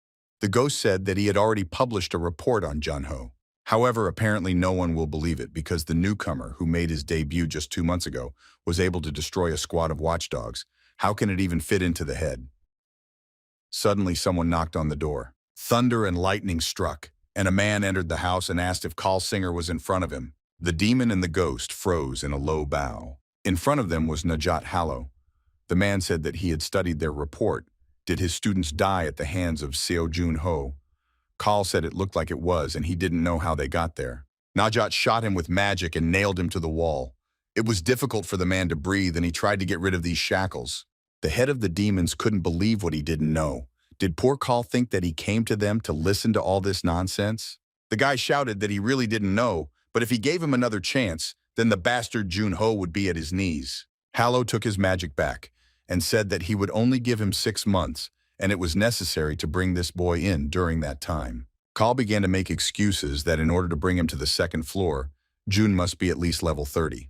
The ghost said that he had already published a report on Jun-ho. However, apparently no one will believe it because the newcomer, who made his debut just 2 months ago, was able to destroy a squad of watchdogs. How can it even fit into the head? Suddenly, someone knocked on the door. Thunder and lightning struck, and a man entered the house and asked if Carl Singer was in front of him. The demon and the ghost froze in a low bow. In front of them was Najat Hallow. The man said that he had studied their report. Did his students die at the hands of Seo Jun-ho? Carl said it looked like it was, and he didn't know how they got there. Najat shot him with magic and nailed him to the wall. It was difficult for the man to breathe, and he tried to get rid of these shackles. The head of the demons couldn't believe what he didn't know. Did poor Carl think that he came to them to listen to all this nonsense? The guy shouted that he really didn't know, but if he gave him another chance, then the bastard Jun-ho would be at his knees. Hallow took his magic back and said that he would only give him 6 months, and it was necessary to bring this boy in during that time. Carl began to make excuses that in order to bring him to the 2nd floor, June must be at least level 30.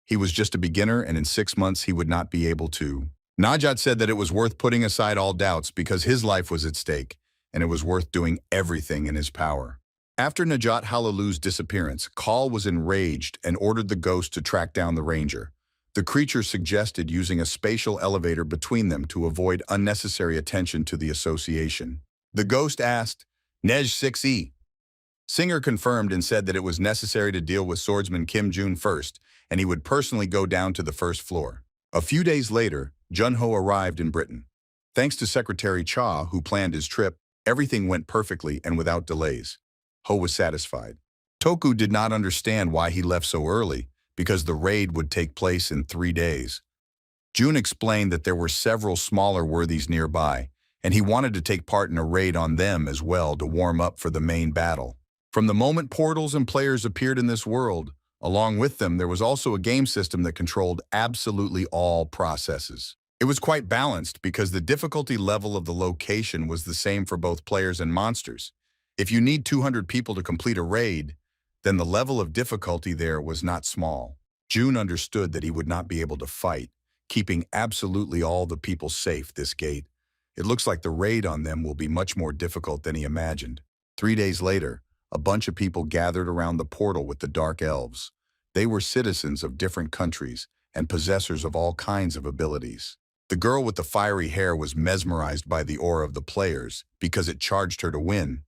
He was just a beginner, and in 6 months he would not be able to. Najat said that it was worth putting aside all doubts because his life was at stake, and it was worth doing everything in his power. After Najat Hallow's disappearance, Carl was enraged and ordered the ghost to track down the ranger. The creature suggested using a spatial elevator between them to avoid unnecessary attention to the association. The ghost asked, "Nej 6E?" Singer confirmed and said that it was necessary to deal with swordsman Kim Jun first, and he would personally go down to the 1st floor. A few days later, Jun-ho arrived in Britain. Thanks to Secretary Cha, who planned his trip, everything went perfectly and without delays. Ho was satisfied. Toku did not understand why he left so early, because the raid would take place in 3 days. June explained that there were several smaller worthies nearby, and he wanted to take part in a raid on them as well to warm up for the main battle. From the moment portals and players appeared in this world, along with them there was also a game system that controlled absolutely all processes. It was quite balanced because the difficulty level of the location was the same for both players and monsters. If you need 200 people to complete a raid, then the level of difficulty there was not small. June understood that he would not be able to fight, keeping absolutely all the people safe this gate. It looks like the raid on them will be much more difficult than he imagined. 3 days later, a bunch of people gathered around the portal with the Dark Elves. They were citizens of different countries and possessors of all kinds of abilities. The girl with the fiery hair was mesmerized by the aura of the players because it charged her to win.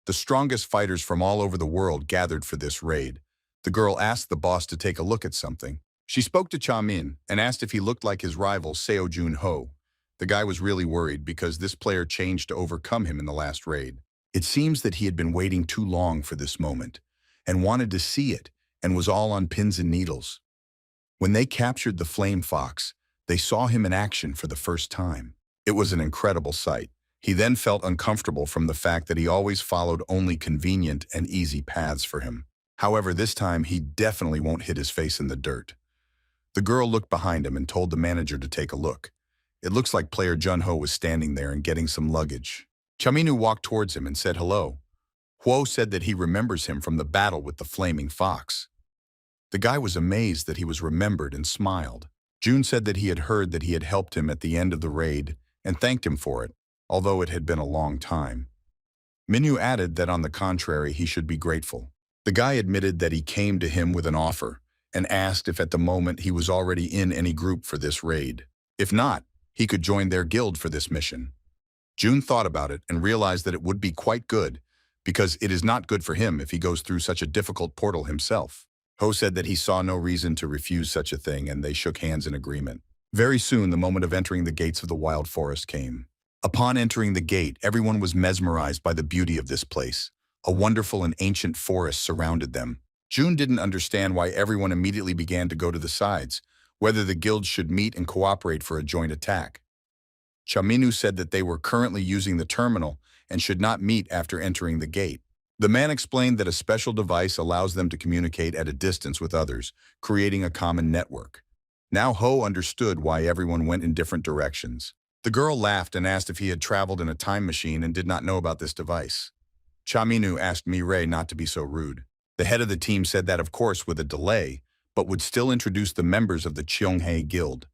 The strongest fighters from all over the world gathered for this raid. The girl asked the boss to take a look at something. She spoke to Cha Min and asked if he looked like his rival Seo Jun-ho. The guy was really worried because this player changed to overcome him in the last raid. It seems that he had been waiting too long for this moment and wanted to see it and was all on pins and needles. When they captured the Flame Fox, they saw him in action for the first time. It was an incredible sight. He then felt uncomfortable from the fact that he always followed only convenient and easy paths for him. However, this time he definitely won't hit his face in the dirt. The girl looked behind him and told the manager to take a look. It looks like player Jun-ho was standing there and getting some luggage. Chaminu walked towards him and said hello. Huo said that he remembers him from the battle with the flaming fox. The guy was amazed that he was remembered and smiled. June said that he had heard that he had helped him at the end of the raid and thanked him for it, although it had been a long time. Minyu added that on the contrary, he should be grateful. The guy admitted that he came to him with an offer and asked if at the moment he was already in any group for this raid. If not, he could join their guild for this mission. June thought about it and realized that it would be quite good, because it is not good for him if he goes through such a difficult portal himself. Ho said that he saw no reason to refuse such a thing, and they shook hands in agreement. Very soon, the moment of entering the gates of the wild forest came. Upon entering the gate, everyone was mesmerized by the beauty of this place. A wonderful and ancient forest surrounded them. June didn't understand why everyone immediately began to go to the sides, whether the guilds should meet and cooperate for a joint attack. Chaminu said that they were currently using the terminal and should not meet after entering the gate. The man explained that a special device allows them to communicate at a distance with others, creating a common network. Now Ho understood why everyone went in different directions. The girl laughed and asked if he had traveled in a time machine and did not know about this device. Chaminu asked Mireille not to be so rude. The head of the team said that, of course, with a delay, but would still introduce the members of the Cheonghae Guild.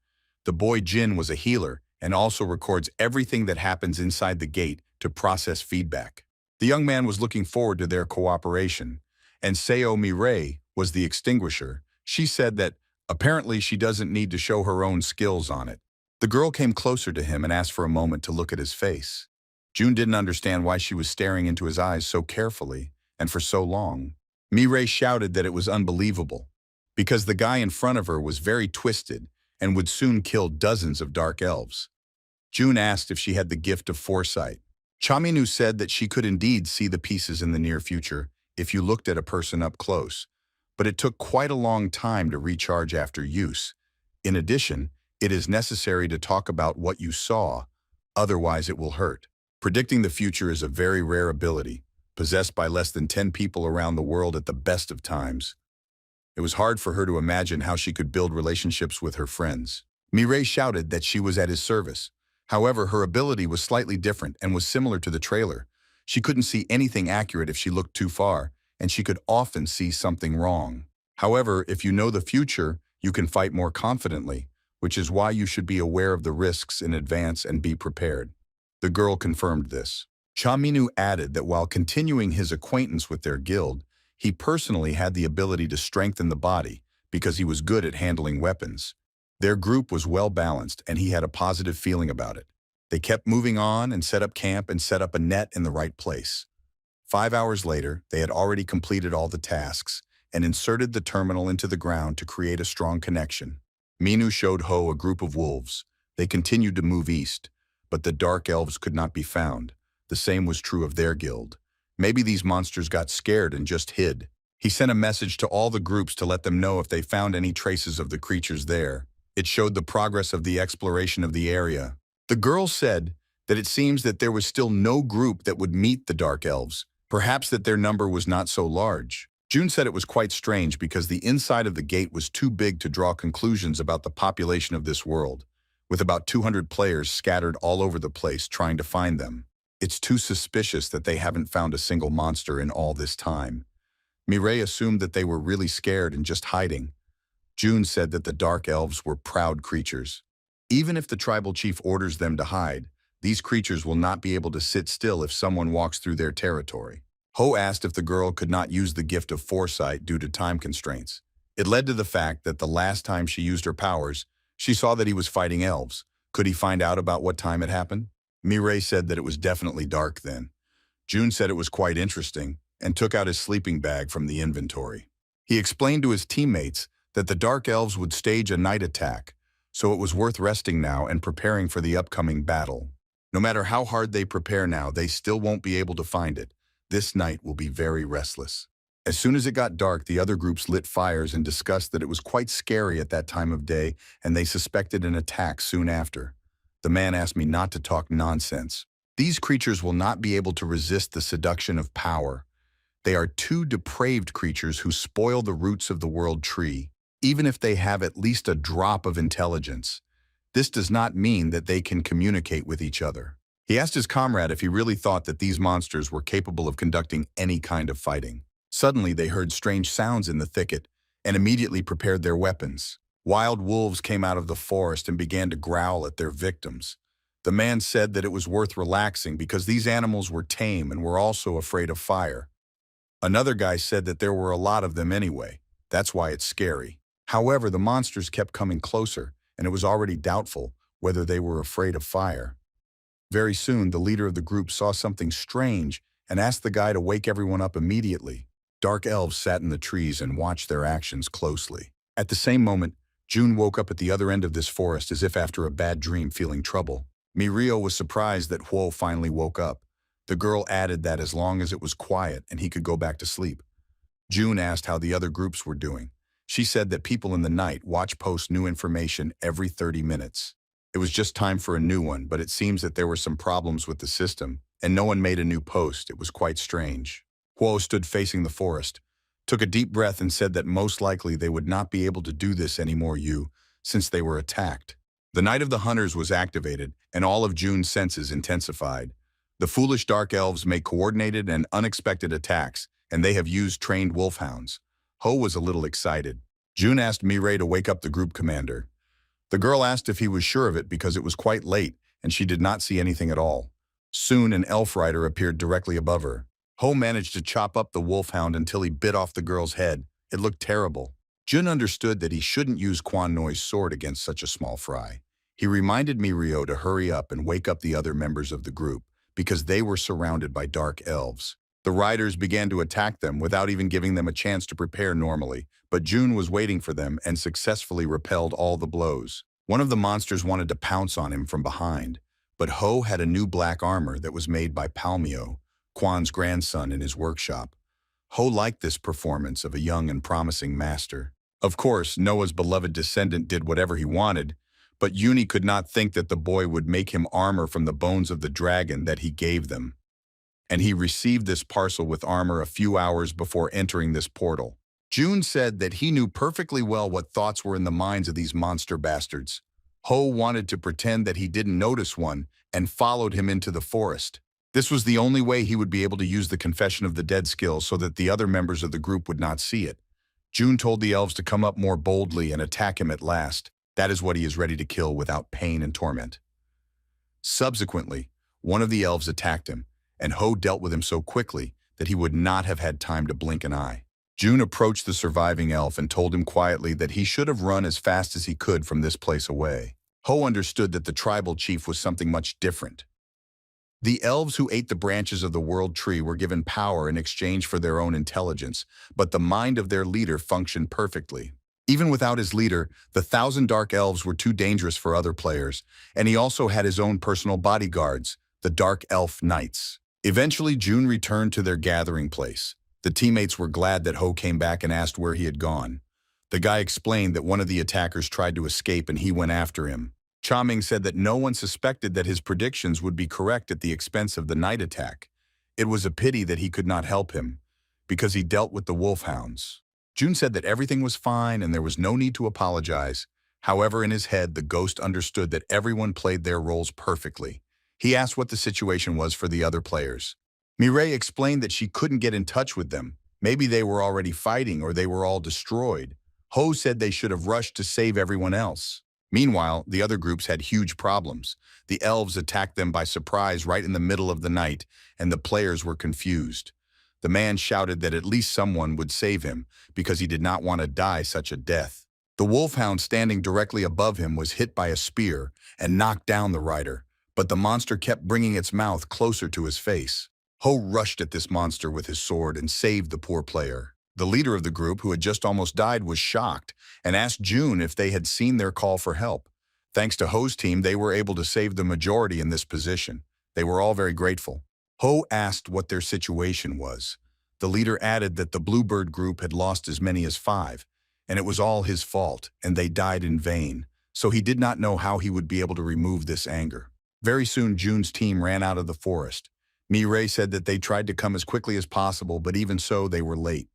The boy Jin was a healer and also records everything that happens inside the gate to process feedback. The young man was looking forward to their cooperation, and Seo Mireille was the extinguisher. She said that apparently she doesn't need to show her own skills on it. The girl came closer to him and asked for a moment to look at his face. June didn't understand why she was staring into his eyes so carefully and for so long. Mireille shouted that it was unbelievable, because the guy in front of her was very twisted and would soon kill dozens of dark elves. June asked if she had the gift of foresight. Chaminu said that she could indeed see the pieces in the near future if you looked at a person up close, but it took quite a long time to recharge after use. In addition, it is necessary to talk about what you saw, otherwise it will hurt. Predicting the future is a very rare ability, possessed by less than 10 people around the world at the best of times. It was hard for her to imagine how she could build relationships with her friends. Mireille shouted that she was at his service. However, her ability was slightly different and was similar to the trailer. She couldn't see anything accurate if she looked too far, and she could often see something wrong. However, if you know the future, you can fight more confidently, which is why you should be aware of the risks in advance and be prepared. The girl confirmed this. Chaminu added that while continuing his acquaintance with their guild, he personally had the ability to strengthen the body because he was good at handling weapons. Their group was well balanced, and he had a positive feeling about it. They kept moving on and set up camp and set up a net in the right place. 5 hours later, they had already completed all the tasks and inserted the terminal into the ground to create a strong connection. Minu showed Ho a group of wolves. They continued to move east, but the dark elves could not be found. The same was true of their guild. Maybe these monsters got scared and just hid. He sent a message to all the groups to let them know if they found any traces of the creatures there. It showed the progress of the exploration of the area. The girl said that it seems that there was still no group that would meet the dark elves, perhaps that their number was not so large. June said it was quite strange because the inside of the gate was too big to draw conclusions about the population of this world, with about 200 players scattered all over the place trying to find them. It's too suspicious that they haven't found a single monster in all this time. Mireille assumed that they were really scared and just hiding. June said that the dark elves were proud creatures. Even if the tribal chief orders them to hide, these creatures will not be able to sit still if someone walks through their territory. Ho asked if the girl could not use the gift of foresight due to time constraints. It led to the fact that the last time she used her powers, she saw that he was fighting elves. Could he find out about what time it happened? Mireille said that it was definitely dark then. June said it was quite interesting and took out his sleeping bag from the inventory. He explained to his teammates that the dark elves would stage a night attack, so it was worth resting now and preparing for the upcoming battle. No matter how hard they prepare now, they still won't be able to find it. This night will be very restless. As soon as it got dark, the other groups lit fires and discussed that it was quite scary at that time of day, and they suspected an attack soon after. The man asked me not to talk nonsense. These creatures will not be able to resist the seduction of power. They are two depraved creatures who spoil the roots of the world tree, even if they have at least a drop of intelligence. This does not mean that they can communicate with each other. He asked his comrade if he really thought that these monsters were capable of conducting any kind of fighting. Suddenly, they heard strange sounds in the thicket and immediately prepared their weapons. Wild wolves came out of the forest and began to growl at their victims. The man said that it was worth relaxing because these animals were tame and were also afraid of fire. Another guy said that there were a lot of them anyway. That's why it's scary. However, the monsters kept coming closer, and it was already doubtful whether they were afraid of fire. Very soon, the leader of the group saw something strange and asked the guy to wake everyone up immediately. Dark elves sat in the trees and watched their actions closely. At the same moment, June woke up at the other end of this forest as if after a bad dream, feeling trouble. Mirio was surprised that Huo finally woke up. The girl added that as long as it was quiet and he could go back to sleep. June asked how the other groups were doing. She said that people in the night watch post new information every 30 minutes. It was just time for a new one, but it seems that there were some problems with the system, and no one made a new post. It was quite strange. Huo stood facing the forest, took a deep breath and said that most likely they would not be able to do this anymore, since they were attacked. The Night of the Hunters was activated, and all of June's senses intensified. The foolish dark elves make coordinated and unexpected attacks, and they have used trained wolfhounds. Ho was a little excited. June asked Mireille to wake up the group commander. The girl asked if he was sure of it because it was quite late, and she did not see anything at all. Soon an elf rider appeared directly above her. Ho managed to chop up the wolfhound until he bit off the girl's head. It looked terrible. Jun understood that he shouldn't use Quan Noi's sword against such a small fry. He reminded Mirio to hurry up and wake up the other members of the group, because they were surrounded by dark elves. The riders began to attack them without even giving them a chance to prepare normally, but June was waiting for them and successfully repelled all the blows. One of the monsters wanted to pounce on him from behind, but Ho had a new black armor that was made by Palmio, Quan's grandson, in his workshop. Ho liked this performance of a young and promising master. Of course, Noah's beloved descendant did whatever he wanted, but Uni could not think that the boy would make him armor from the bones of the dragon that he gave them. And he received this parcel with armor a few hours before entering this portal. June said that he knew perfectly well what thoughts were in the minds of these monster bastards. Ho wanted to pretend that he didn't notice one and followed him into the forest. This was the only way he would be able to use the Confession of the Dead skill so that the other members of the group would not see it. June told the elves to come up more boldly and attack him at last. That is what he is ready to kill without pain and torment. Subsequently, one of the elves attacked him, and Ho dealt with him so quickly that he would not have had time to blink an eye. June approached the surviving elf and told him quietly that he should have run as fast as he could from this place away. Ho understood that the tribal chief was something much different. The elves who ate the branches of the world tree were given power in exchange for their own intelligence, but the mind of their leader functioned perfectly. Even without his leader, the 1,000 dark elves were too dangerous for other players, and he also had his own personal bodyguards, the Dark Elf Knights. Eventually, June returned to their gathering place. The teammates were glad that Ho came back and asked where he had gone. The guy explained that one of the attackers tried to escape and he went after him. Cha-Ming said that no one suspected that his predictions would be correct at the expense of the night attack. It was a pity that he could not help him, because he dealt with the wolfhounds. June said that everything was fine and there was no need to apologize. However, in his head, the ghost understood that everyone played their roles perfectly. He asked what the situation was for the other players. Mireille explained that she couldn't get in touch with them. Maybe they were already fighting or they were all destroyed. Ho said they should have rushed to save everyone else. Meanwhile, the other groups had huge problems. The elves attacked them by surprise right in the middle of the night, and the players were confused. The man shouted that at least someone would save him, because he did not want to die such a death. The wolfhound standing directly above him was hit by a spear and knocked down the rider, but the monster kept bringing its mouth closer to his face. Ho rushed at this monster with his sword and saved the poor player. The leader of the group, who had just almost died, was shocked and asked June if they had seen their call for help. Thanks to Ho's team, they were able to save the majority in this position. They were all very grateful. Ho asked what their situation was. The leader added that the Bluebird group had lost as many as 5, and it was all his fault, and they died in vain, so he did not know how he would be able to remove this anger. Very soon, June's team ran out of the forest. Mireille said that they tried to come as quickly as possible, but even so, they were late.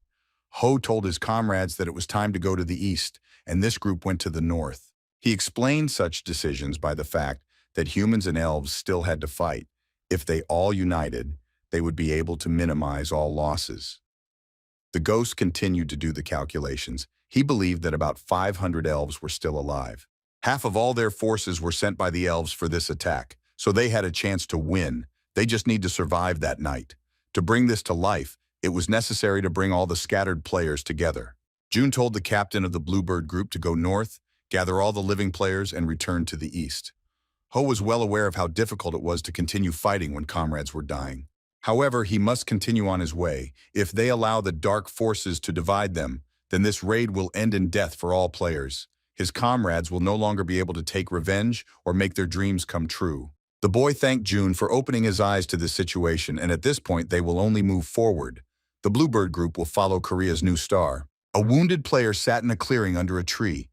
Ho told his comrades that it was time to go to the east, and this group went to the north. He explained such decisions by the fact that humans and elves still had to fight. If they all united, they would be able to minimize all losses. The ghost continued to do the calculations. He believed that about 500 elves were still alive. Half of all their forces were sent by the elves for this attack, so they had a chance to win. They just need to survive that night. To bring this to life, it was necessary to bring all the scattered players together. June told the captain of the Bluebird group to go north, gather all the living players, and return to the east. Ho was well aware of how difficult it was to continue fighting when comrades were dying. However, he must continue on his way. If they allow the dark forces to divide them, then this raid will end in death for all players. His comrades will no longer be able to take revenge or make their dreams come true. The boy thanked June for opening his eyes to this situation, and at this point they will only move forward. The Bluebird group will follow Korea's new star. A wounded player sat in a clearing under a tree.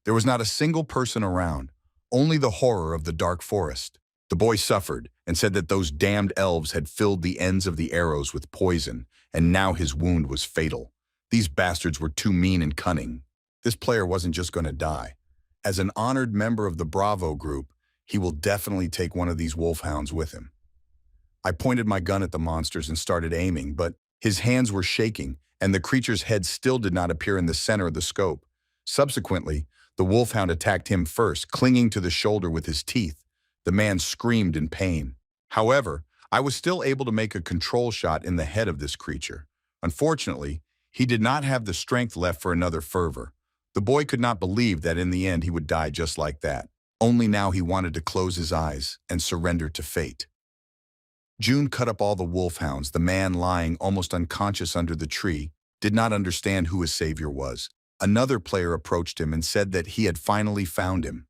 There was not a single person around, only the horror of the dark forest. The boy suffered and said that those damned elves had filled the ends of the arrows with poison, and now his wound was fatal. These bastards were too mean and cunning. This player wasn't just going to die. As an honored member of the Bravo group, he will definitely take one of these wolfhounds with him. I pointed my gun at the monsters and started aiming, but his hands were shaking, and the creature's head still did not appear in the center of the scope. Subsequently, the wolfhound attacked him first, clinging to the shoulder with his teeth. The man screamed in pain. However, I was still able to make a control shot in the head of this creature. Unfortunately, he did not have the strength left for another fervor. The boy could not believe that in the end he would die just like that. Only now he wanted to close his eyes and surrender to fate. June cut up all the wolfhounds. The man lying almost unconscious under the tree did not understand who his savior was. Another player approached him and said that he had finally found him.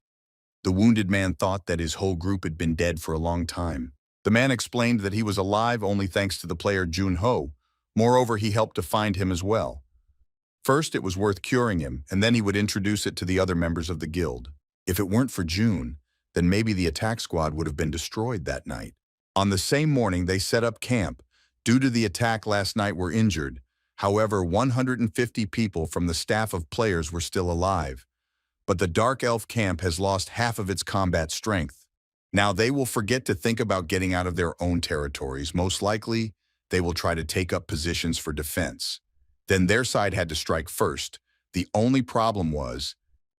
The wounded man thought that his whole group had been dead for a long time. The man explained that he was alive only thanks to the player Jun Ho. Moreover, he helped to find him as well. First, it was worth curing him, and then he would introduce it to the other members of the guild. If it weren't for June, then maybe the attack squad would have been destroyed that night. On the same morning, they set up camp. Due to the attack last night were injured. However, 150 people from the staff of players were still alive. But the Dark Elf camp has lost half of its combat strength. Now they will forget to think about getting out of their own territories. Most likely, they will try to take up positions for defense. Then their side had to strike first. The only problem was,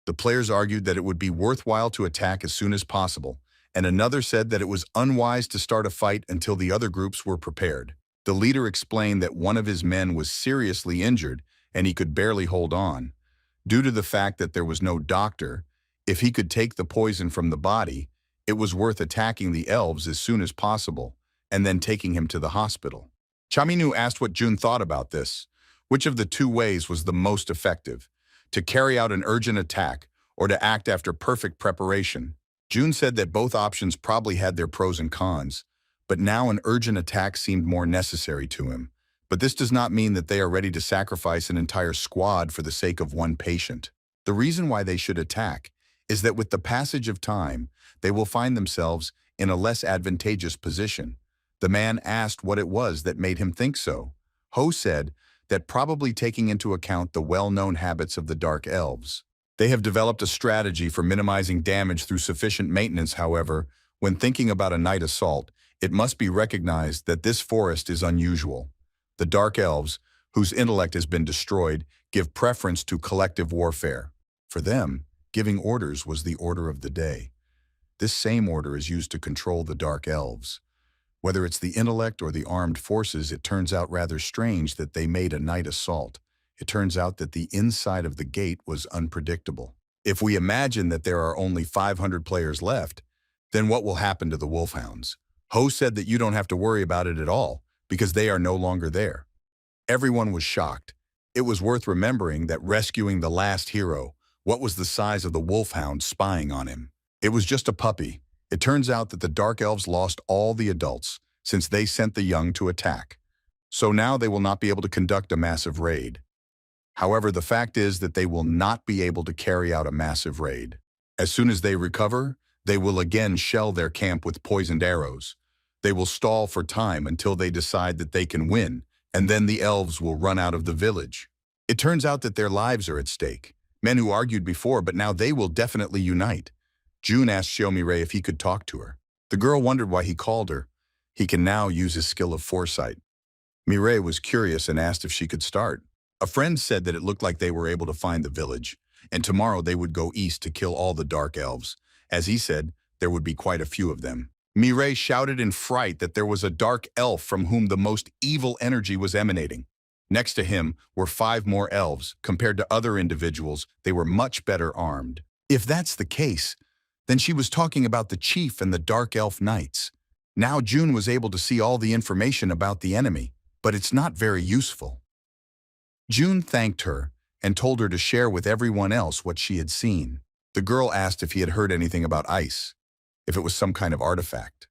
the players argued that it would be worthwhile to attack as soon as possible, and another said that it was unwise to start a fight until the other groups were prepared. The leader explained that one of his men was seriously injured and he could barely hold on. Due to the fact that there was no doctor, if he could take the poison from the body, it was worth attacking the elves as soon as possible and then taking him to the hospital. Chaminu asked what June thought about this. Which of the two ways was the most effective? To carry out an urgent attack or to act after perfect preparation? June said that both options probably had their pros and cons, but now an urgent attack seemed more necessary to him. But this does not mean that they are ready to sacrifice an entire squad for the sake of one patient. The reason why they should attack is that with the passage of time, they will find themselves in a less advantageous position. The man asked what it was that made him think so. Ho said that probably taking into account the well-known habits of the Dark Elves. They have developed a strategy for minimizing damage through sufficient maintenance. However, when thinking about a night assault, it must be recognized that this forest is unusual. The Dark Elves, whose intellect has been destroyed, give preference to collective warfare. For them, giving orders was the order of the day. This same order is used to control the Dark Elves. Whether it's the intellect or the armed forces, it turns out rather strange that they made a night assault. It turns out that the inside of the gate was unpredictable. If we imagine that there are only 500 players left, then what will happen to the wolfhounds? Ho said that you don't have to worry about it at all, because they are no longer there. Everyone was shocked. It was worth remembering that rescuing the last hero, what was the size of the wolfhound spying on him? It was just a puppy. It turns out that the Dark Elves lost all the adults, since they sent the young to attack. So now they will not be able to conduct a massive raid. However, the fact is that they will not be able to carry out a massive raid. As soon as they recover, they will again shell their camp with poisoned arrows. They will stall for time until they decide that they can win, and then the elves will run out of the village. It turns out that their lives are at stake. Men who argued before, but now they will definitely unite. June asked Xiaomire if he could talk to her. The girl wondered why he called her. He can now use his skill of foresight. Mireille was curious and asked if she could start. A friend said that it looked like they were able to find the village, and tomorrow they would go east to kill all the dark elves. As he said, there would be quite a few of them. Mireille shouted in fright that there was a dark elf from whom the most evil energy was emanating. Next to him were 5 more elves. Compared to other individuals, they were much better armed. If that's the case, then she was talking about the chief and the dark elf knights. Now June was able to see all the information about the enemy, but it's not very useful. June thanked her and told her to share with everyone else what she had seen. The girl asked if he had heard anything about ice, if it was some kind of artifact.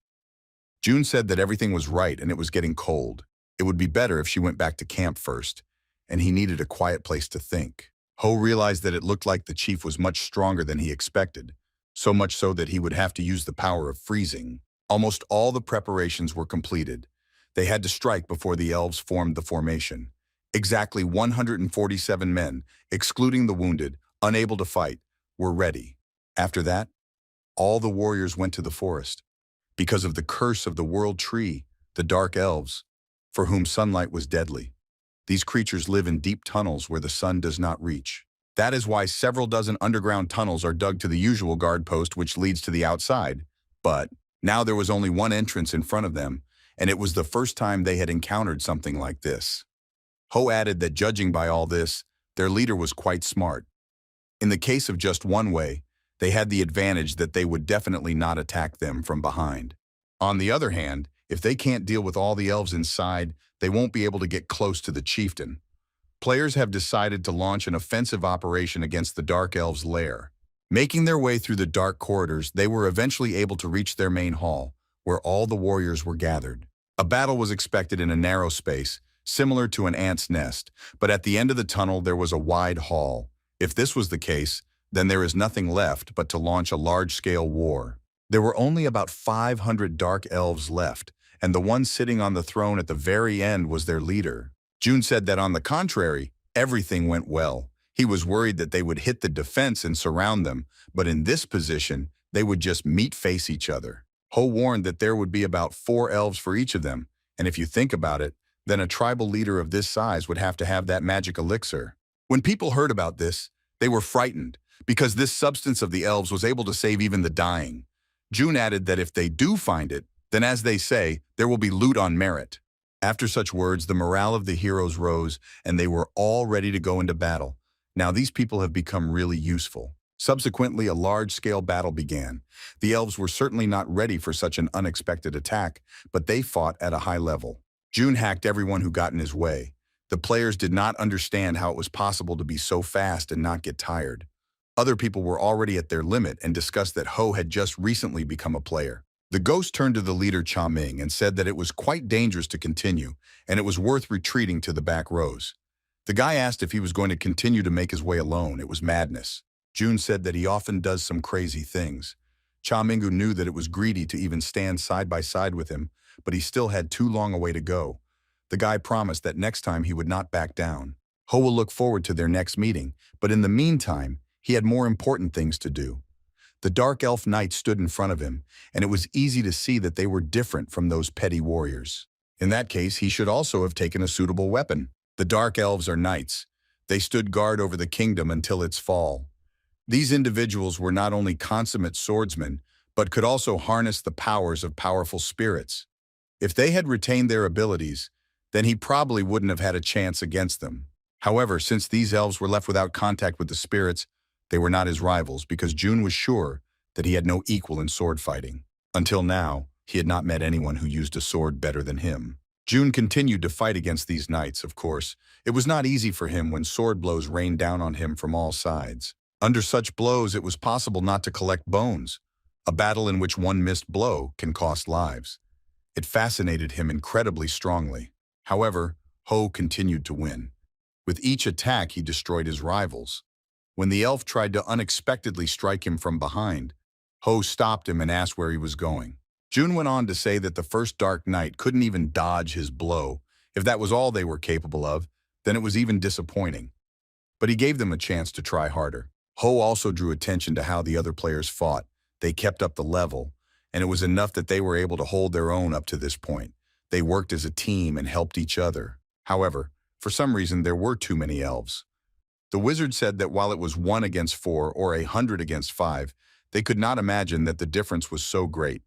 June said that everything was right and it was getting cold. It would be better if she went back to camp first, and he needed a quiet place to think. Ho realized that it looked like the chief was much stronger than he expected, so much so that he would have to use the power of freezing. Almost all the preparations were completed. They had to strike before the elves formed the formation. Exactly 147 men, excluding the wounded, unable to fight, were ready. After that, all the warriors went to the forest. Because of the curse of the world tree, the dark elves, for whom sunlight was deadly. These creatures live in deep tunnels where the sun does not reach. That is why several dozen underground tunnels are dug to the usual guard post which leads to the outside. But now there was only one entrance in front of them, and it was the first time they had encountered something like this. Ho added that judging by all this, their leader was quite smart. In the case of just one way, they had the advantage that they would definitely not attack them from behind. On the other hand, if they can't deal with all the elves inside, they won't be able to get close to the chieftain. Players have decided to launch an offensive operation against the Dark Elves' lair. Making their way through the dark corridors, they were eventually able to reach their main hall, where all the warriors were gathered. A battle was expected in a narrow space, similar to an ant's nest, but at the end of the tunnel there was a wide hall. If this was the case, then there is nothing left but to launch a large-scale war. There were only about 500 Dark Elves left, and the one sitting on the throne at the very end was their leader. June said that on the contrary, everything went well. He was worried that they would hit the defense and surround them, but in this position, they would just meet-face each other. Ho warned that there would be about 4 elves for each of them, and if you think about it, then a tribal leader of this size would have to have that magic elixir. When people heard about this, they were frightened, because this substance of the elves was able to save even the dying. June added that if they do find it, then as they say, there will be loot on merit. After such words, the morale of the heroes rose, and they were all ready to go into battle. Now these people have become really useful. Subsequently, a large-scale battle began. The elves were certainly not ready for such an unexpected attack, but they fought at a high level. June hacked everyone who got in his way. The players did not understand how it was possible to be so fast and not get tired. Other people were already at their limit and discussed that Ho had just recently become a player. The ghost turned to the leader Cha Ming and said that it was quite dangerous to continue, and it was worth retreating to the back rows. The guy asked if he was going to continue to make his way alone. It was madness. June said that he often does some crazy things. Cha Mingu knew that it was greedy to even stand side by side with him, but he still had too long a way to go. The guy promised that next time he would not back down. Ho will look forward to their next meeting, but in the meantime, he had more important things to do. The Dark Elf Knights stood in front of him, and it was easy to see that they were different from those petty warriors. In that case, he should also have taken a suitable weapon. The Dark Elves are knights. They stood guard over the kingdom until its fall. These individuals were not only consummate swordsmen, but could also harness the powers of powerful spirits. If they had retained their abilities, then he probably wouldn't have had a chance against them. However, since these elves were left without contact with the spirits, they were not his rivals because June was sure that he had no equal in sword fighting. Until now, he had not met anyone who used a sword better than him. June continued to fight against these knights, of course. It was not easy for him when sword blows rained down on him from all sides. Under such blows, it was possible not to collect bones. A battle in which one missed blow can cost lives. It fascinated him incredibly strongly. However, Ho continued to win. With each attack, he destroyed his rivals. When the elf tried to unexpectedly strike him from behind, Ho stopped him and asked where he was going. June went on to say that the first Dark Knight couldn't even dodge his blow. If that was all they were capable of, then it was even disappointing. But he gave them a chance to try harder. Ho also drew attention to how the other players fought. They kept up the level, and it was enough that they were able to hold their own up to this point. They worked as a team and helped each other. However, For some reason, there were too many elves. The wizard said that while it was 1 against 4 or 100 against 5, they could not imagine that the difference was so great.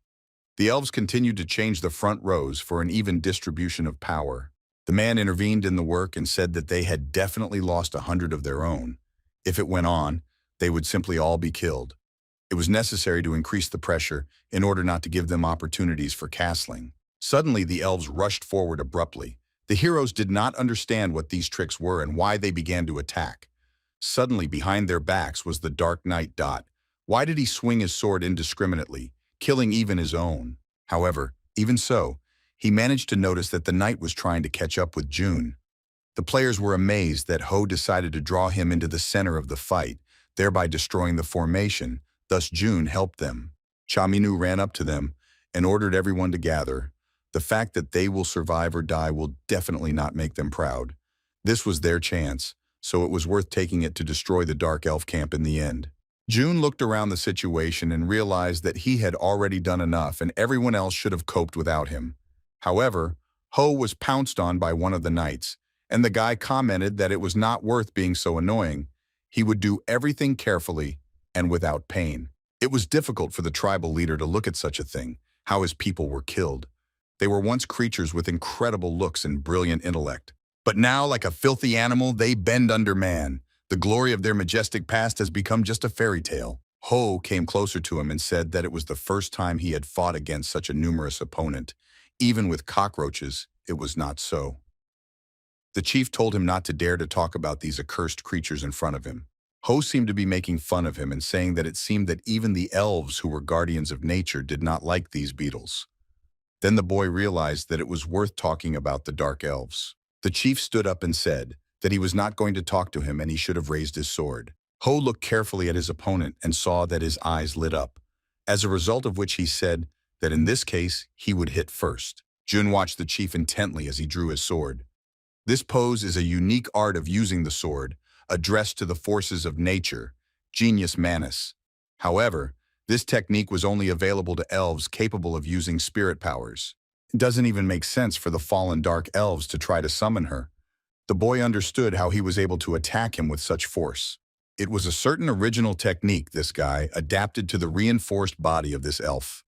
The elves continued to change the front rows for an even distribution of power. The man intervened in the work and said that they had definitely lost 100 of their own. If it went on, they would simply all be killed. It was necessary to increase the pressure in order not to give them opportunities for castling. Suddenly, the elves rushed forward abruptly. The heroes did not understand what these tricks were and why they began to attack. Suddenly, behind their backs was the Dark Knight Dot. Why did he swing his sword indiscriminately, killing even his own? However, even so, he managed to notice that the knight was trying to catch up with June. The players were amazed that Ho decided to draw him into the center of the fight, thereby destroying the formation. Thus June helped them. Chaminu ran up to them and ordered everyone to gather. The fact that they will survive or die will definitely not make them proud. This was their chance, so it was worth taking it to destroy the Dark Elf camp in the end. June looked around the situation and realized that he had already done enough and everyone else should have coped without him. However, Ho was pounced on by one of the knights, and the guy commented that it was not worth being so annoying. He would do everything carefully and without pain. It was difficult for the tribal leader to look at such a thing, how his people were killed. They were once creatures with incredible looks and brilliant intellect. But now, like a filthy animal, they bend under man. The glory of their majestic past has become just a fairy tale. Ho came closer to him and said that it was the first time he had fought against such a numerous opponent. Even with cockroaches, it was not so. The chief told him not to dare to talk about these accursed creatures in front of him. Ho seemed to be making fun of him and saying that it seemed that even the elves who were guardians of nature did not like these beetles. Then the boy realized that it was worth talking about the dark elves. The chief stood up and said that he was not going to talk to him and he should have raised his sword. Ho looked carefully at his opponent and saw that his eyes lit up, as a result of which he said that in this case he would hit first. Jun watched the chief intently as he drew his sword. This pose is a unique art of using the sword, addressed to the forces of nature, genius manus. However, this technique was only available to elves capable of using spirit powers. It doesn't even make sense for the fallen dark elves to try to summon her. The boy understood how he was able to attack him with such force. It was a certain original technique this guy adapted to the reinforced body of this elf.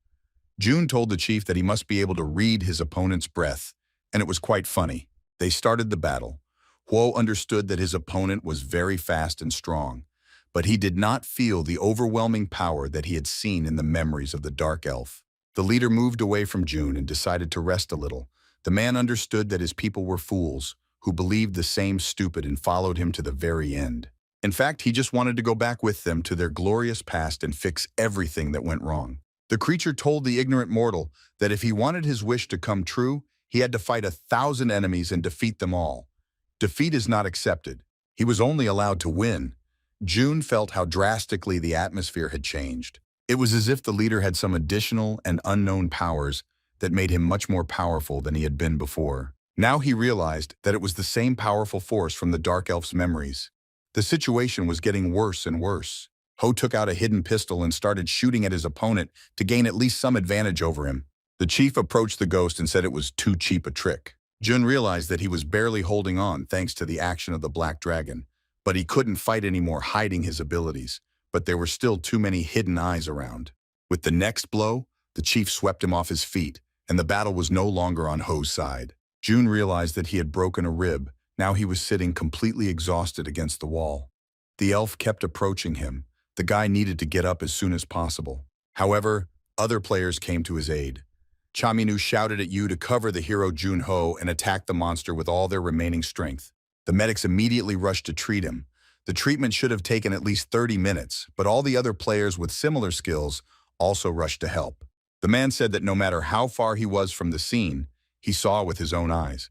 June told the chief that he must be able to read his opponent's breath, and it was quite funny. They started the battle. Huo understood that his opponent was very fast and strong, but he did not feel the overwhelming power that he had seen in the memories of the dark elf. The leader moved away from June and decided to rest a little. The man understood that his people were fools, who believed the same stupid and followed him to the very end. In fact, he just wanted to go back with them to their glorious past and fix everything that went wrong. The creature told the ignorant mortal that if he wanted his wish to come true, he had to fight 1,000 enemies and defeat them all. Defeat is not accepted. He was only allowed to win. June felt how drastically the atmosphere had changed. It was as if the leader had some additional and unknown powers that made him much more powerful than he had been before. Now he realized that it was the same powerful force from the Dark Elf's memories. The situation was getting worse and worse. Ho took out a hidden pistol and started shooting at his opponent to gain at least some advantage over him. The chief approached the ghost and said it was too cheap a trick. Jun realized that he was barely holding on thanks to the action of the Black Dragon, but he couldn't fight anymore hiding his abilities, but there were still too many hidden eyes around. With the next blow, the chief swept him off his feet, and the battle was no longer on Ho's side. Jun realized that he had broken a rib. Now he was sitting completely exhausted against the wall. The elf kept approaching him. The guy needed to get up as soon as possible. However, other players came to his aid. Chaminu shouted at Yu to cover the hero Jun Ho and attack the monster with all their remaining strength. The medics immediately rushed to treat him. The treatment should have taken at least 30 minutes, but all the other players with similar skills also rushed to help. The man said that no matter how far he was from the scene, he saw with his own eyes.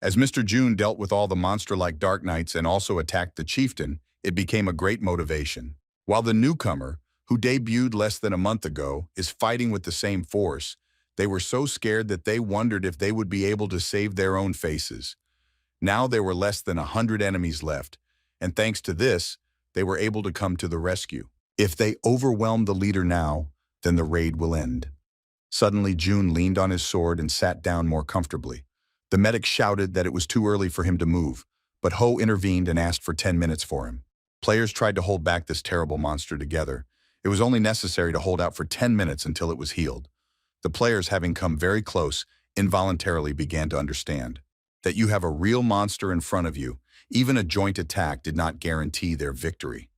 As Mr. June dealt with all the monster-like Dark Knights and also attacked the chieftain, it became a great motivation. While the newcomer, who debuted less than a month ago, is fighting with the same force, they were so scared that they wondered if they would be able to save their own faces. Now there were less than 100 enemies left, and thanks to this, they were able to come to the rescue. If they overwhelm the leader now, then the raid will end. Suddenly, June leaned on his sword and sat down more comfortably. The medic shouted that it was too early for him to move, but Ho intervened and asked for 10 minutes for him. Players tried to hold back this terrible monster together. It was only necessary to hold out for 10 minutes until it was healed. The players, having come very close, involuntarily began to understand that you have a real monster in front of you. Even a joint attack did not guarantee their victory.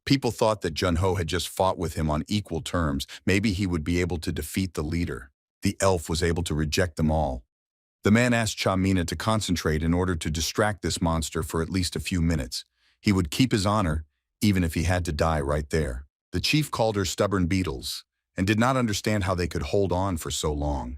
People thought that Jun-ho had just fought with him on equal terms. Maybe he would be able to defeat the leader. The elf was able to reject them all. The man asked Cha-mina to concentrate in order to distract this monster for at least a few minutes. He would keep his honor, even if he had to die right there. The chief called her stubborn beetles, and did not understand how they could hold on for so long.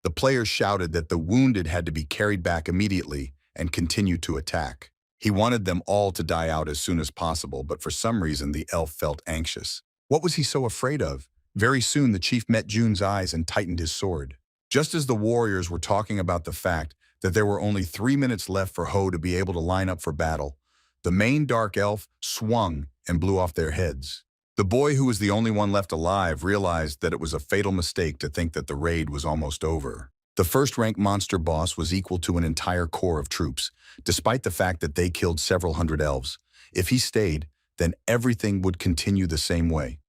The players shouted that the wounded had to be carried back immediately and continue to attack. He wanted them all to die out as soon as possible, but for some reason the elf felt anxious. What was he so afraid of? Very soon the chief met Jun's eyes and tightened his sword. Just as the warriors were talking about the fact that there were only 3 minutes left for Ho to be able to line up for battle, the main dark elf swung and blew off their heads. The boy, who was the only one left alive, realized that it was a fatal mistake to think that the raid was almost over. The first-rank monster boss was equal to an entire corps of troops, despite the fact that they killed several hundred elves. If he stayed, then everything would continue the same way.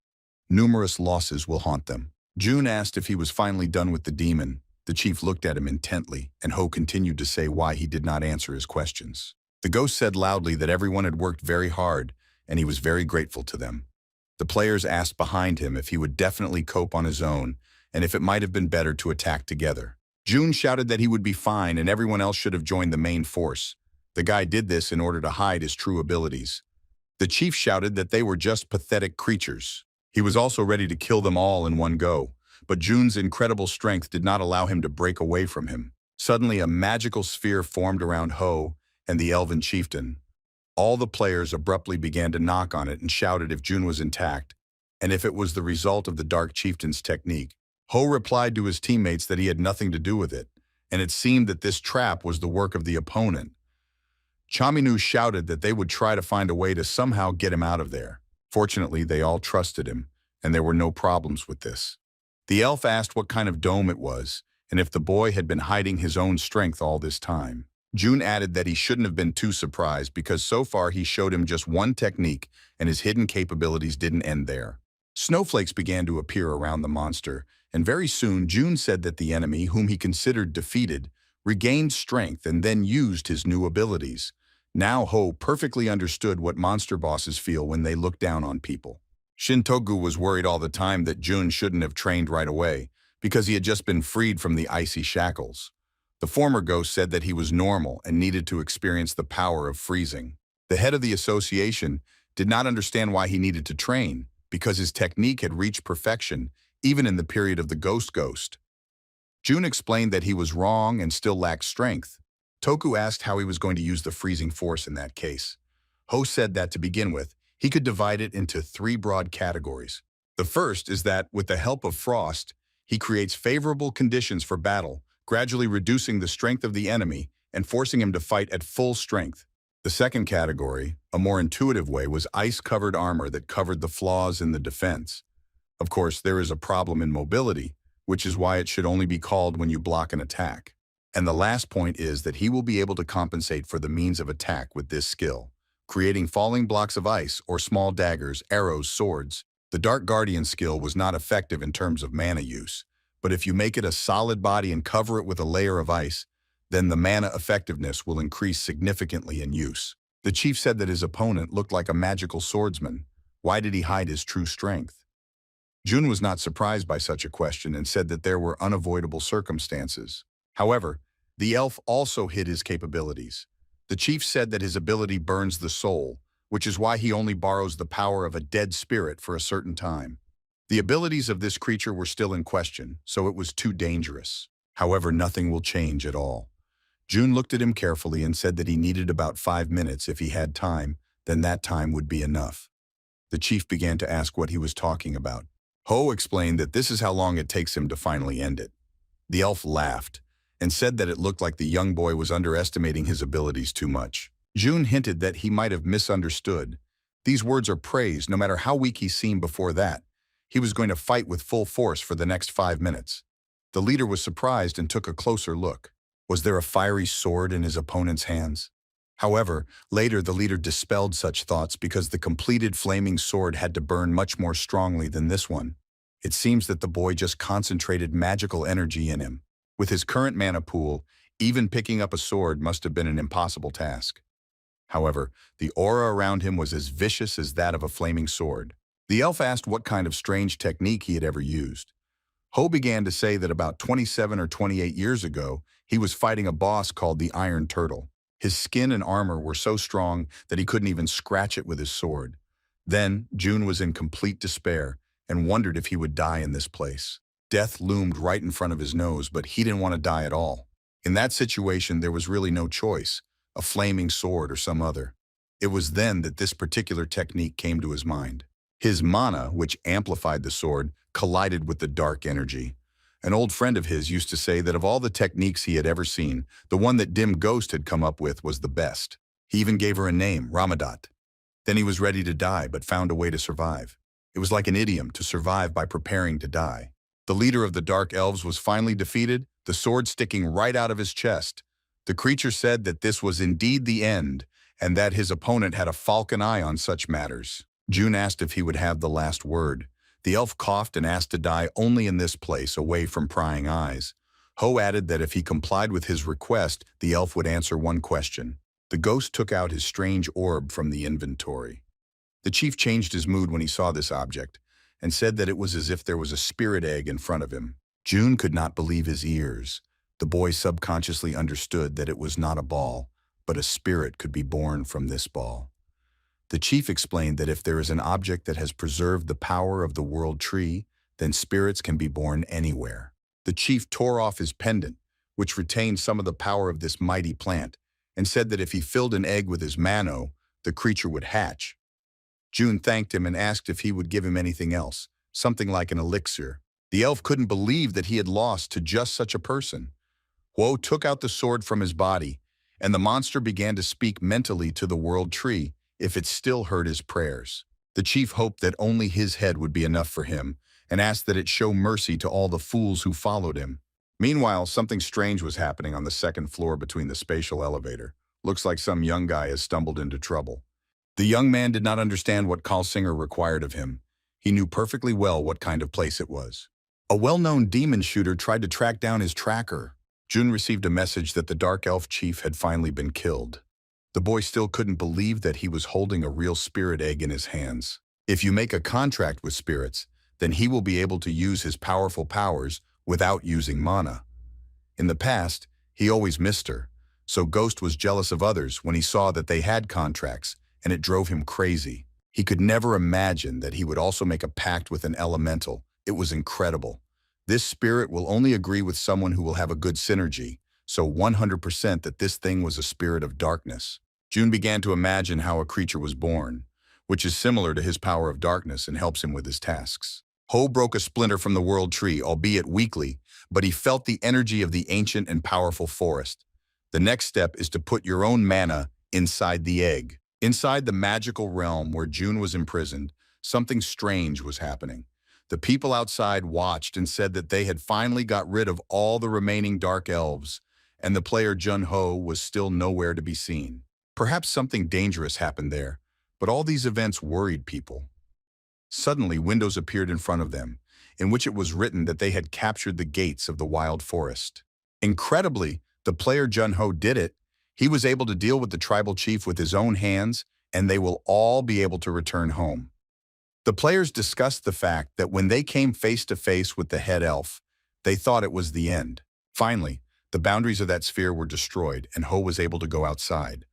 Numerous losses will haunt them. Jun asked if he was finally done with the demon. The chief looked at him intently, and Ho continued to say why he did not answer his questions. The ghost said loudly that everyone had worked very hard, and he was very grateful to them. The players asked behind him if he would definitely cope on his own, and if it might have been better to attack together. Jun shouted that he would be fine and everyone else should have joined the main force. The guy did this in order to hide his true abilities. The chief shouted that they were just pathetic creatures. He was also ready to kill them all in one go, but Jun's incredible strength did not allow him to break away from him. Suddenly, a magical sphere formed around Ho and the elven chieftain. All the players abruptly began to knock on it and shouted if Jun was intact, and if it was the result of the Dark Chieftain's technique. Ho replied to his teammates that he had nothing to do with it, and it seemed that this trap was the work of the opponent. Chaminu shouted that they would try to find a way to somehow get him out of there. Fortunately, they all trusted him, and there were no problems with this. The elf asked what kind of dome it was, and if the boy had been hiding his own strength all this time. Jun added that he shouldn't have been too surprised because so far he showed him just one technique and his hidden capabilities didn't end there. Snowflakes began to appear around the monster, and very soon Jun said that the enemy, whom he considered defeated, regained strength and then used his new abilities. Now Ho perfectly understood what monster bosses feel when they look down on people. Shintogu was worried all the time that Jun shouldn't have trained right away because he had just been freed from the icy shackles. The former ghost said that he was normal and needed to experience the power of freezing. The head of the association did not understand why he needed to train, because his technique had reached perfection even in the period of the ghost. Jun explained that he was wrong and still lacked strength. Toku asked how he was going to use the freezing force in that case. Ho said that to begin with, he could divide it into 3 broad categories. The first is that, with the help of frost, he creates favorable conditions for battle, gradually reducing the strength of the enemy and forcing him to fight at full strength. The second category, a more intuitive way, was ice-covered armor that covered the flaws in the defense. Of course, there is a problem in mobility, which is why it should only be called when you block an attack. And the last point is that he will be able to compensate for the means of attack with this skill, creating falling blocks of ice or small daggers, arrows, swords. The Dark Guardian skill was not effective in terms of mana use, but if you make it a solid body and cover it with a layer of ice, then the mana effectiveness will increase significantly in use. The chief said that his opponent looked like a magical swordsman. Why did he hide his true strength? Jun was not surprised by such a question and said that there were unavoidable circumstances. However, the elf also hid his capabilities. The chief said that his ability burns the soul, which is why he only borrows the power of a dead spirit for a certain time. The abilities of this creature were still in question, so it was too dangerous. However, nothing will change at all. Jun looked at him carefully and said that he needed about 5 minutes. If he had time, then that time would be enough. The chief began to ask what he was talking about. Ho explained that this is how long it takes him to finally end it. The elf laughed and said that it looked like the young boy was underestimating his abilities too much. Jun hinted that he might have misunderstood. These words are praise, no matter how weak he seemed before that. He was going to fight with full force for the next 5 minutes. The leader was surprised and took a closer look. Was there a fiery sword in his opponent's hands? However, later the leader dispelled such thoughts because the completed flaming sword had to burn much more strongly than this one. It seems that the boy just concentrated magical energy in him. With his current mana pool, even picking up a sword must have been an impossible task. However, the aura around him was as vicious as that of a flaming sword. The elf asked what kind of strange technique he had ever used. Ho began to say that about 27 or 28 years ago, he was fighting a boss called the Iron Turtle. His skin and armor were so strong that he couldn't even scratch it with his sword. Then, June was in complete despair and wondered if he would die in this place. Death loomed right in front of his nose, but he didn't want to die at all. In that situation, there was really no choice, a flaming sword or some other. It was then that this particular technique came to his mind. His mana, which amplified the sword, collided with the dark energy. An old friend of his used to say that of all the techniques he had ever seen, the one that Dim Ghost had come up with was the best. He even gave her a name, Ramadat. Then he was ready to die, but found a way to survive. It was like an idiom, to survive by preparing to die. The leader of the Dark Elves was finally defeated, the sword sticking right out of his chest. The creature said that this was indeed the end, and that his opponent had a falcon eye on such matters. June asked if he would have the last word. The elf coughed and asked to die only in this place, away from prying eyes. Ho added that if he complied with his request, the elf would answer one question. The ghost took out his strange orb from the inventory. The chief changed his mood when he saw this object, and said that it was as if there was a spirit egg in front of him. June could not believe his ears. The boy subconsciously understood that it was not a ball, but a spirit could be born from this ball. The chief explained that if there is an object that has preserved the power of the world tree, then spirits can be born anywhere. The chief tore off his pendant, which retained some of the power of this mighty plant, and said that if he filled an egg with his mano, the creature would hatch. June thanked him and asked if he would give him anything else, something like an elixir. The elf couldn't believe that he had lost to just such a person. Huo took out the sword from his body, and the monster began to speak mentally to the world tree, if it still heard his prayers. The chief hoped that only his head would be enough for him, and asked that it show mercy to all the fools who followed him. Meanwhile, something strange was happening on the second floor between the spatial elevator. Looks like some young guy has stumbled into trouble. The young man did not understand what Singer required of him. He knew perfectly well what kind of place it was. A well-known demon shooter tried to track down his tracker. June received a message that the Dark Elf chief had finally been killed. The boy still couldn't believe that he was holding a real spirit egg in his hands. If you make a contract with spirits, then he will be able to use his powerful powers without using mana. In the past, he always missed her, so Ghost was jealous of others when he saw that they had contracts, and it drove him crazy. He could never imagine that he would also make a pact with an elemental. It was incredible. This spirit will only agree with someone who will have a good synergy, so 100% that this thing was a spirit of darkness. June began to imagine how a creature was born, which is similar to his power of darkness and helps him with his tasks. Ho broke a splinter from the world tree, albeit weakly, but he felt the energy of the ancient and powerful forest. The next step is to put your own mana inside the egg. Inside the magical realm where June was imprisoned, something strange was happening. The people outside watched and said that they had finally got rid of all the remaining dark elves, and the player Jun Ho was still nowhere to be seen. Perhaps something dangerous happened there, but all these events worried people. Suddenly, windows appeared in front of them, in which it was written that they had captured the gates of the wild forest. Incredibly, the player Jun Ho did it. He was able to deal with the tribal chief with his own hands, and they will all be able to return home. The players discussed the fact that when they came face to face with the head elf, they thought it was the end. Finally, the boundaries of that sphere were destroyed, and Ho was able to go outside.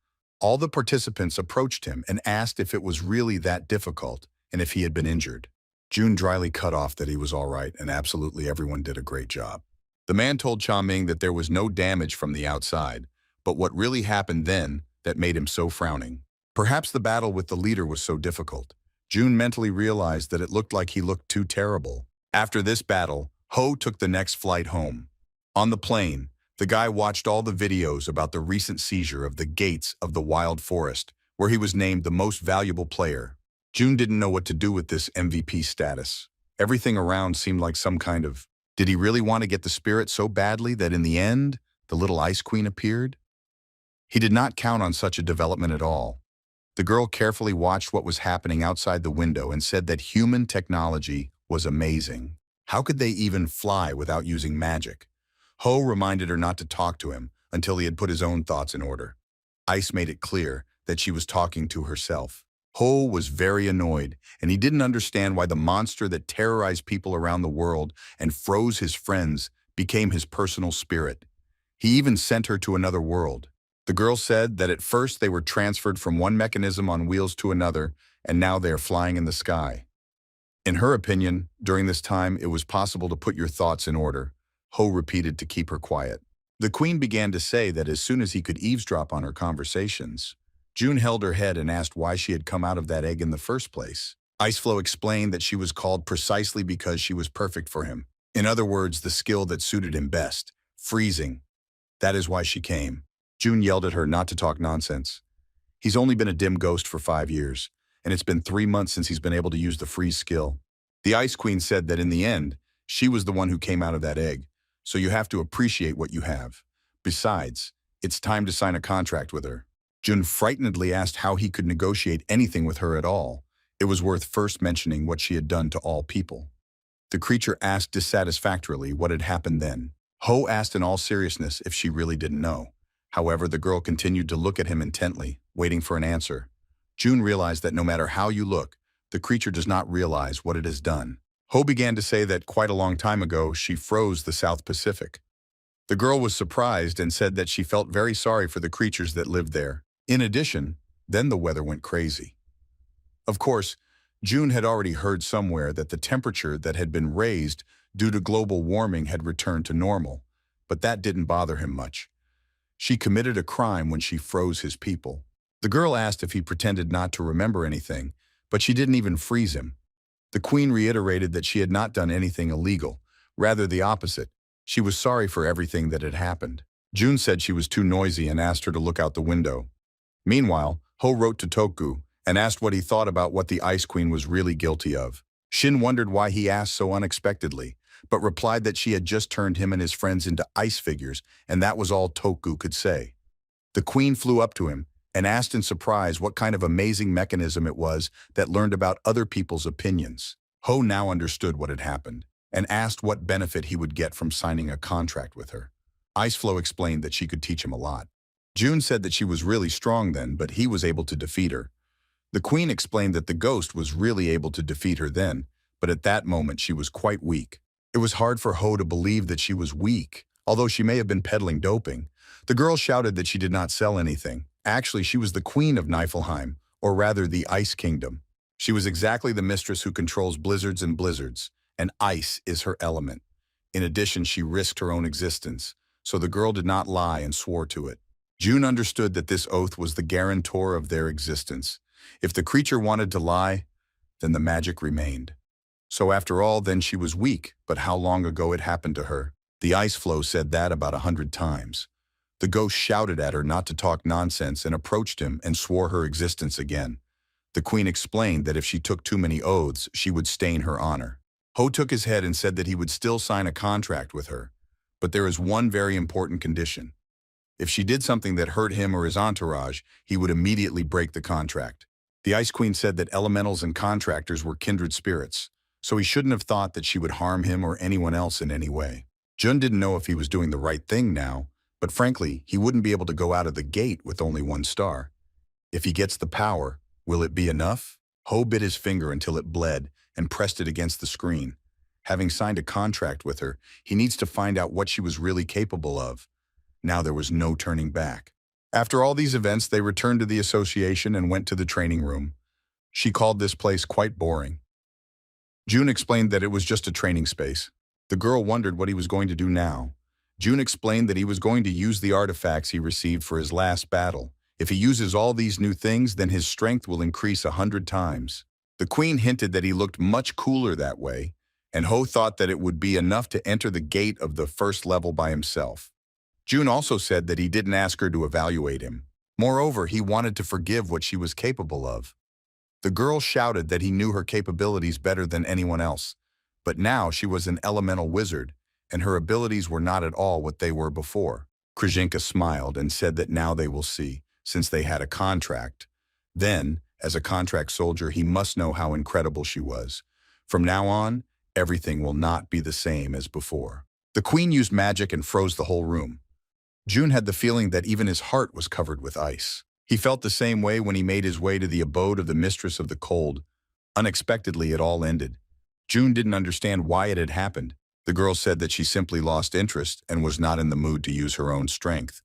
All the participants approached him and asked if it was really that difficult and if he had been injured. June dryly cut off that he was all right and absolutely everyone did a great job. The man told Cha Ming that there was no damage from the outside, but what really happened then that made him so frowning. Perhaps the battle with the leader was so difficult. June mentally realized that it looked like he looked too terrible. After this battle, Ho took the next flight home. On the plane, the guy watched all the videos about the recent seizure of the gates of the wild forest, where he was named the most valuable player. June didn't know what to do with this MVP status. Everything around seemed like some kind of, did he really want to get the spirit so badly that in the end, the little Ice Queen appeared? He did not count on such a development at all. The girl carefully watched what was happening outside the window and said that human technology was amazing. How could they even fly without using magic? Ho reminded her not to talk to him until he had put his own thoughts in order. Ice made it clear that she was talking to herself. Ho was very annoyed, and he didn't understand why the monster that terrorized people around the world and froze his friends became his personal spirit. He even sent her to another world. The girl said that at first they were transferred from one mechanism on wheels to another, and now they are flying in the sky. In her opinion, during this time, it was possible to put your thoughts in order. Ho repeated to keep her quiet. The queen began to say that as soon as he could eavesdrop on her conversations. June held her head and asked why she had come out of that egg in the first place. Iceflow explained that she was called precisely because she was perfect for him. In other words, the skill that suited him best, freezing. That is why she came. June yelled at her not to talk nonsense. He's only been a dim ghost for 5 years, and it's been 3 months since he's been able to use the freeze skill. The Ice Queen said that in the end, she was the one who came out of that egg, so you have to appreciate what you have. Besides, it's time to sign a contract with her. Jun frightenedly asked how he could negotiate anything with her at all. It was worth first mentioning what she had done to all people. The creature asked dissatisfactorily what had happened then. Ho asked in all seriousness if she really didn't know. However, the girl continued to look at him intently, waiting for an answer. June realized that no matter how you look, the creature does not realize what it has done. Ho began to say that quite a long time ago, she froze the South Pacific. The girl was surprised and said that she felt very sorry for the creatures that lived there. In addition, then the weather went crazy. Of course, June had already heard somewhere that the temperature that had been raised due to global warming had returned to normal, but that didn't bother him much. She committed a crime when she froze his people. The girl asked if he pretended not to remember anything, but she didn't even freeze him. The queen reiterated that she had not done anything illegal, rather the opposite. She was sorry for everything that had happened. June said she was too noisy and asked her to look out the window. Meanwhile, Ho wrote to Toku and asked what he thought about what the Ice Queen was really guilty of. Shin wondered why he asked so unexpectedly, but replied that she had just turned him and his friends into ice figures, and that was all Toku could say. The queen flew up to him and asked in surprise what kind of amazing mechanism it was that learned about other people's opinions. Ho now understood what had happened and asked what benefit he would get from signing a contract with her. Iceflow explained that she could teach him a lot. June said that she was really strong then, but he was able to defeat her. The queen explained that the ghost was really able to defeat her then, but at that moment she was quite weak. It was hard for Ho to believe that she was weak, although she may have been peddling doping. The girl shouted that she did not sell anything. Actually, she was the queen of Niflheim, or rather the Ice Kingdom. She was exactly the mistress who controls blizzards and blizzards, and ice is her element. In addition, she risked her own existence, so the girl did not lie and swore to it. June understood that this oath was the guarantor of their existence. If the creature wanted to lie, then the magic remained. So after all, then she was weak, but how long ago it happened to her? The ice flow said that about 100 times. The ghost shouted at her not to talk nonsense and approached him and swore her existence again. The queen explained that if she took too many oaths, she would stain her honor. Ho took his head and said that he would still sign a contract with her. But there is one very important condition. If she did something that hurt him or his entourage, he would immediately break the contract. The Ice Queen said that elementals and contractors were kindred spirits, so he shouldn't have thought that she would harm him or anyone else in any way. Jun didn't know if he was doing the right thing now, but frankly, he wouldn't be able to go out of the gate with only 1 star. If he gets the power, will it be enough? Ho bit his finger until it bled and pressed it against the screen. Having signed a contract with her, he needs to find out what she was really capable of. Now there was no turning back. After all these events, they returned to the association and went to the training room. She called this place quite boring. June explained that it was just a training space. The girl wondered what he was going to do now. June explained that he was going to use the artifacts he received for his last battle. If he uses all these new things, then his strength will increase 100 times. The queen hinted that he looked much cooler that way, and Ho thought that it would be enough to enter the gate of the first level by himself. June also said that he didn't ask her to evaluate him. Moreover, he wanted to forgive what she was capable of. The girl shouted that he knew her capabilities better than anyone else, but now she was an elemental wizard, and her abilities were not at all what they were before. Krzyzynka smiled and said that now they will see, since they had a contract. Then, as a contract soldier, he must know how incredible she was. From now on, everything will not be the same as before. The queen used magic and froze the whole room. June had the feeling that even his heart was covered with ice. He felt the same way when he made his way to the abode of the mistress of the cold. Unexpectedly, it all ended. June didn't understand why it had happened. The girl said that she simply lost interest and was not in the mood to use her own strength.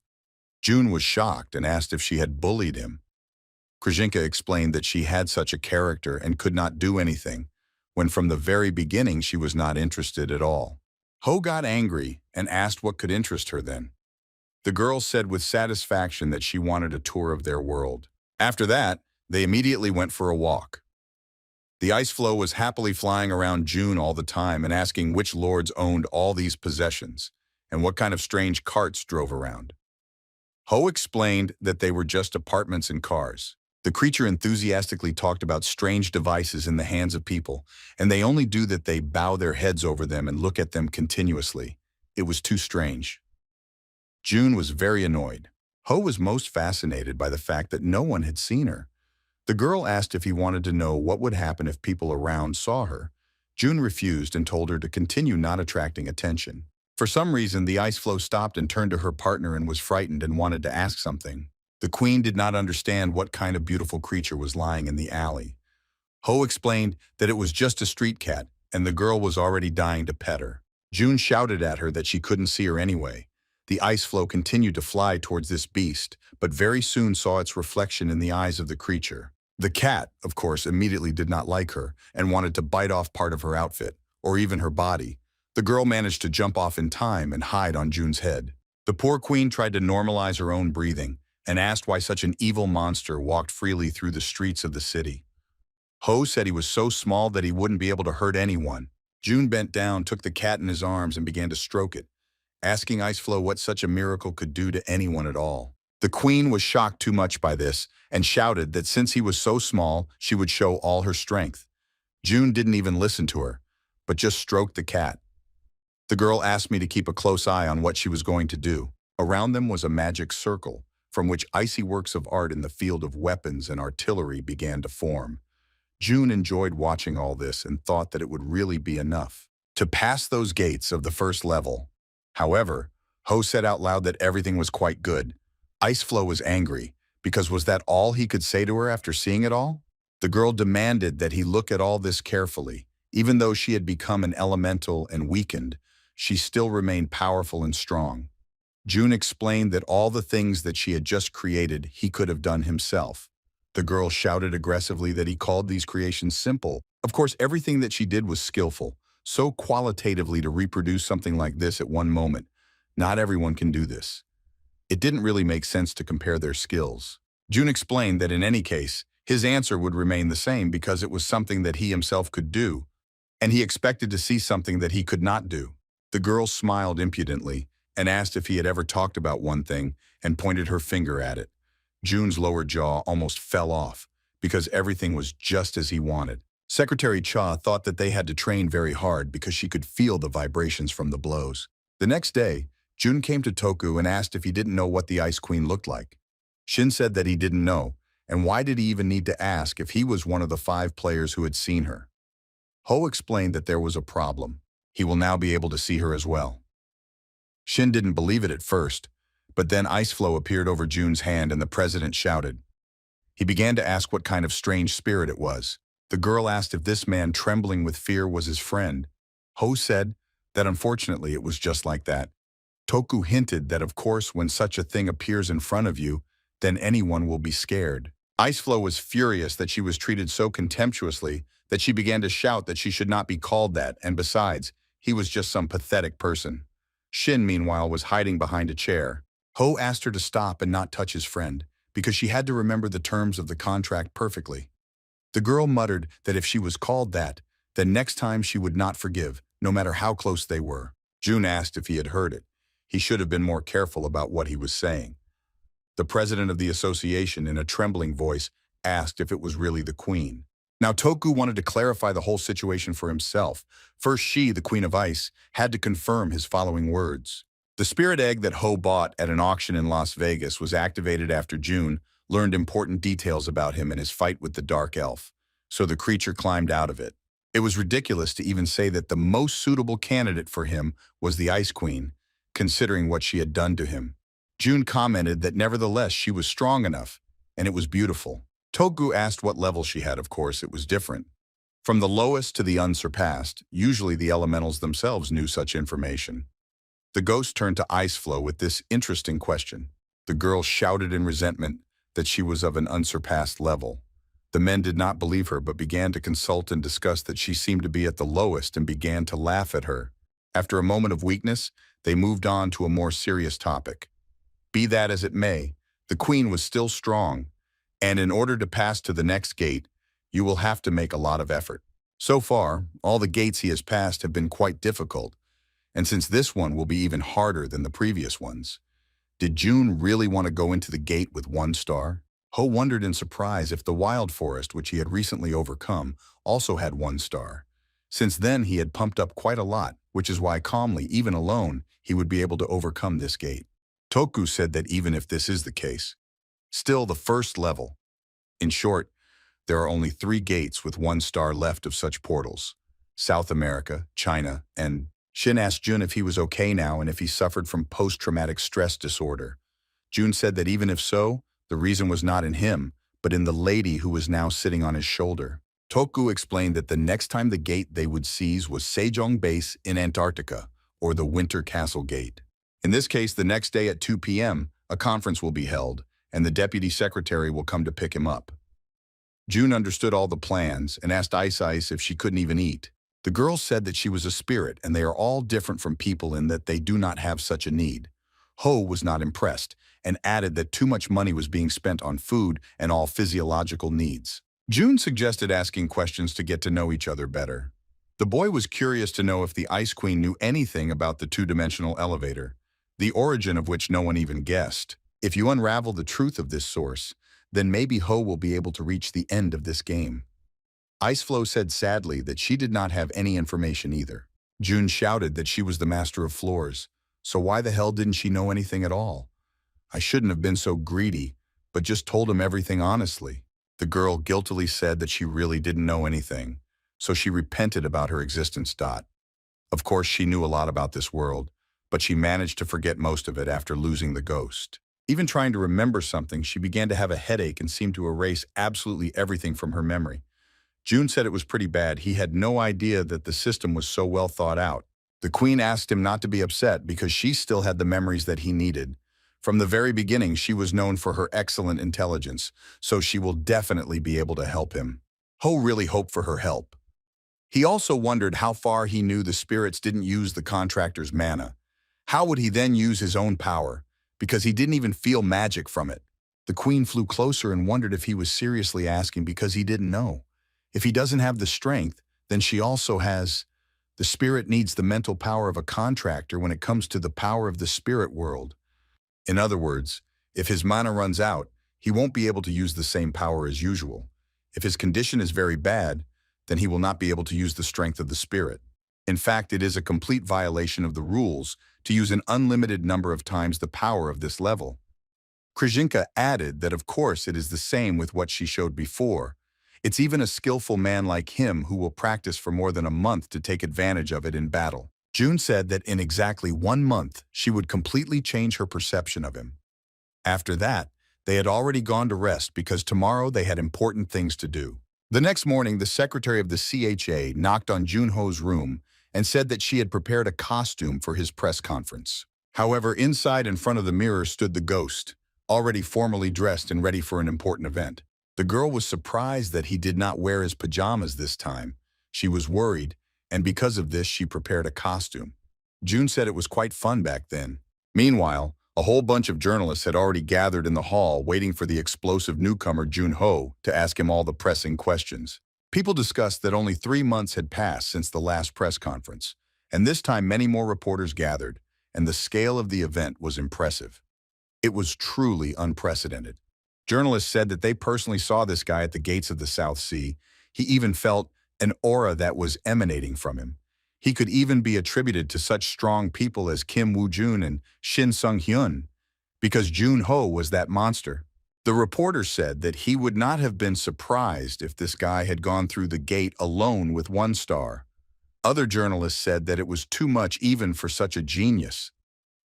June was shocked and asked if she had bullied him. Krzyzynka explained that she had such a character and could not do anything, when from the very beginning she was not interested at all. Ho got angry and asked what could interest her then. The girl said with satisfaction that she wanted a tour of their world. After that, they immediately went for a walk. The ice floe was happily flying around June all the time and asking which lords owned all these possessions and what kind of strange carts drove around. Ho explained that they were just apartments and cars. The creature enthusiastically talked about strange devices in the hands of people, and they only do that they bow their heads over them and look at them continuously. It was too strange. June was very annoyed. Ho was most fascinated by the fact that no one had seen her. The girl asked if he wanted to know what would happen if people around saw her. June refused and told her to continue not attracting attention. For some reason, the ice floe stopped and turned to her partner and was frightened and wanted to ask something. The queen did not understand what kind of beautiful creature was lying in the alley. Ho explained that it was just a street cat, and the girl was already dying to pet her. June shouted at her that she couldn't see her anyway. The ice floe continued to fly towards this beast, but very soon saw its reflection in the eyes of the creature. The cat, of course, immediately did not like her and wanted to bite off part of her outfit, or even her body. The girl managed to jump off in time and hide on June's head. The poor queen tried to normalize her own breathing and asked why such an evil monster walked freely through the streets of the city. Ho said he was so small that he wouldn't be able to hurt anyone. June bent down, took the cat in his arms, and began to stroke it, asking Ice Floe what such a miracle could do to anyone at all. The queen was shocked too much by this and shouted that since he was so small, she would show all her strength. June didn't even listen to her, but just stroked the cat. The girl asked me to keep a close eye on what she was going to do. Around them was a magic circle, from which icy works of art in the field of weapons and artillery began to form. June enjoyed watching all this and thought that it would really be enough to pass those gates of the first level. However, Ho said out loud that everything was quite good. Ice Floe was angry, because was that all he could say to her after seeing it all? The girl demanded that he look at all this carefully. Even though she had become an elemental and weakened, she still remained powerful and strong. June explained that all the things that she had just created he could have done himself. The girl shouted aggressively that he called these creations simple. Of course, everything that she did was skillful, so qualitatively to reproduce something like this at one moment. Not everyone can do this. It didn't really make sense to compare their skills. June explained that in any case, his answer would remain the same because it was something that he himself could do, and he expected to see something that he could not do. The girl smiled impudently and asked if he had ever talked about one thing and pointed her finger at it. June's lower jaw almost fell off because everything was just as he wanted. Secretary Cha thought that they had to train very hard because she could feel the vibrations from the blows. The next day, June came to Toku and asked if he didn't know what the Ice Queen looked like. Shin said that he didn't know, and why did he even need to ask if he was one of the 5 players who had seen her? Ho explained that there was a problem. He will now be able to see her as well. Shin didn't believe it at first, but then Ice Floe appeared over June's hand and the president shouted. He began to ask what kind of strange spirit it was. The girl asked if this man trembling with fear was his friend. Ho said that unfortunately it was just like that. Toku hinted that of course when such a thing appears in front of you, then anyone will be scared. Ice Floe was furious that she was treated so contemptuously that she began to shout that she should not be called that, and besides, he was just some pathetic person. Shin, meanwhile, was hiding behind a chair. Ho asked her to stop and not touch his friend, because she had to remember the terms of the contract perfectly. The girl muttered that if she was called that, then next time she would not forgive, no matter how close they were. June asked if he had heard it. He should have been more careful about what he was saying. The president of the association, in a trembling voice, asked if it was really the queen. Now Toku wanted to clarify the whole situation for himself. First she, the Queen of Ice, had to confirm his following words. The spirit egg that Ho bought at an auction in Las Vegas was activated after June learned important details about him and his fight with the dark elf, so the creature climbed out of it. It was ridiculous to even say that the most suitable candidate for him was the Ice Queen, considering what she had done to him. June commented that nevertheless she was strong enough, and it was beautiful. Toku asked what level she had. Of course, it was different. From the lowest to the unsurpassed, usually the elementals themselves knew such information. The ghost turned to Ice Flow with this interesting question. The girl shouted in resentment that she was of an unsurpassed level. The men did not believe her but began to consult and discuss that she seemed to be at the lowest and began to laugh at her. After a moment of weakness, they moved on to a more serious topic. Be that as it may, the queen was still strong, and in order to pass to the next gate, you will have to make a lot of effort. So far, all the gates he has passed have been quite difficult, and since this one will be even harder than the previous ones. Did June really want to go into the gate with 1 star? Ho wondered in surprise if the wild forest, which he had recently overcome, also had 1 star. Since then, he had pumped up quite a lot, which is why calmly, even alone, he would be able to overcome this gate. Toku said that even if this is the case, still the first level. In short, there are only 3 gates with 1 star left of such portals: South America, China, and Shin asked June if he was okay now and if he suffered from post-traumatic stress disorder. June said that even if so, the reason was not in him, but in the lady who was now sitting on his shoulder. Toku explained that the next time the gate they would seize was Sejong Base in Antarctica, or the Winter Castle Gate. In this case, the next day at 2 p.m., a conference will be held, and the deputy secretary will come to pick him up. June understood all the plans and asked Ice Ice if she couldn't even eat. The girl said that she was a spirit and they are all different from people in that they do not have such a need. Ho was not impressed and added that too much money was being spent on food and all physiological needs. June suggested asking questions to get to know each other better. The boy was curious to know if the Ice Queen knew anything about the 2-dimensional elevator, the origin of which no one even guessed. If you unravel the truth of this source, then maybe Ho will be able to reach the end of this game. Iceflow said sadly that she did not have any information either. June shouted that she was the master of floors, so why the hell didn't she know anything at all? I shouldn't have been so greedy, but just told him everything honestly. The girl guiltily said that she really didn't know anything, so she repented about her existence. Of course, she knew a lot about this world, but she managed to forget most of it after losing the ghost. Even trying to remember something, she began to have a headache and seemed to erase absolutely everything from her memory. June said it was pretty bad. He had no idea that the system was so well thought out. The queen asked him not to be upset because she still had the memories that he needed. From the very beginning, she was known for her excellent intelligence, so she will definitely be able to help him. Ho really hoped for her help. He also wondered how far he knew the spirits didn't use the contractor's mana. How would he then use his own power? Because he didn't even feel magic from it. The queen flew closer and wondered if he was seriously asking because he didn't know. If he doesn't have the strength, then she also has. The spirit needs the mental power of a contractor when it comes to the power of the spirit world. In other words, if his mana runs out, he won't be able to use the same power as usual. If his condition is very bad, then he will not be able to use the strength of the spirit. In fact, it is a complete violation of the rules to use an unlimited number of times the power of this level. Krzyzynka added that of course it is the same with what she showed before. It's even a skillful man like him who will practice for more than a month to take advantage of it in battle. June said that in exactly 1 month, she would completely change her perception of him. After that, they had already gone to rest because tomorrow they had important things to do. The next morning, the secretary of the CHA knocked on Junho's room and said that she had prepared a costume for his press conference. However, inside in front of the mirror stood the ghost, already formally dressed and ready for an important event. The girl was surprised that he did not wear his pajamas this time. She was worried, and because of this, she prepared a costume. June said it was quite fun back then. Meanwhile, a whole bunch of journalists had already gathered in the hall waiting for the explosive newcomer Junho to ask him all the pressing questions. People discussed that only 3 months had passed since the last press conference, and this time many more reporters gathered, and the scale of the event was impressive. It was truly unprecedented. Journalists said that they personally saw this guy at the gates of the South Sea. He even felt an aura that was emanating from him. He could even be attributed to such strong people as Kim Woo-jun and Shin Sung-hyun, because Jun-ho was that monster. The reporter said that he would not have been surprised if this guy had gone through the gate alone with 1 star. Other journalists said that it was too much even for such a genius.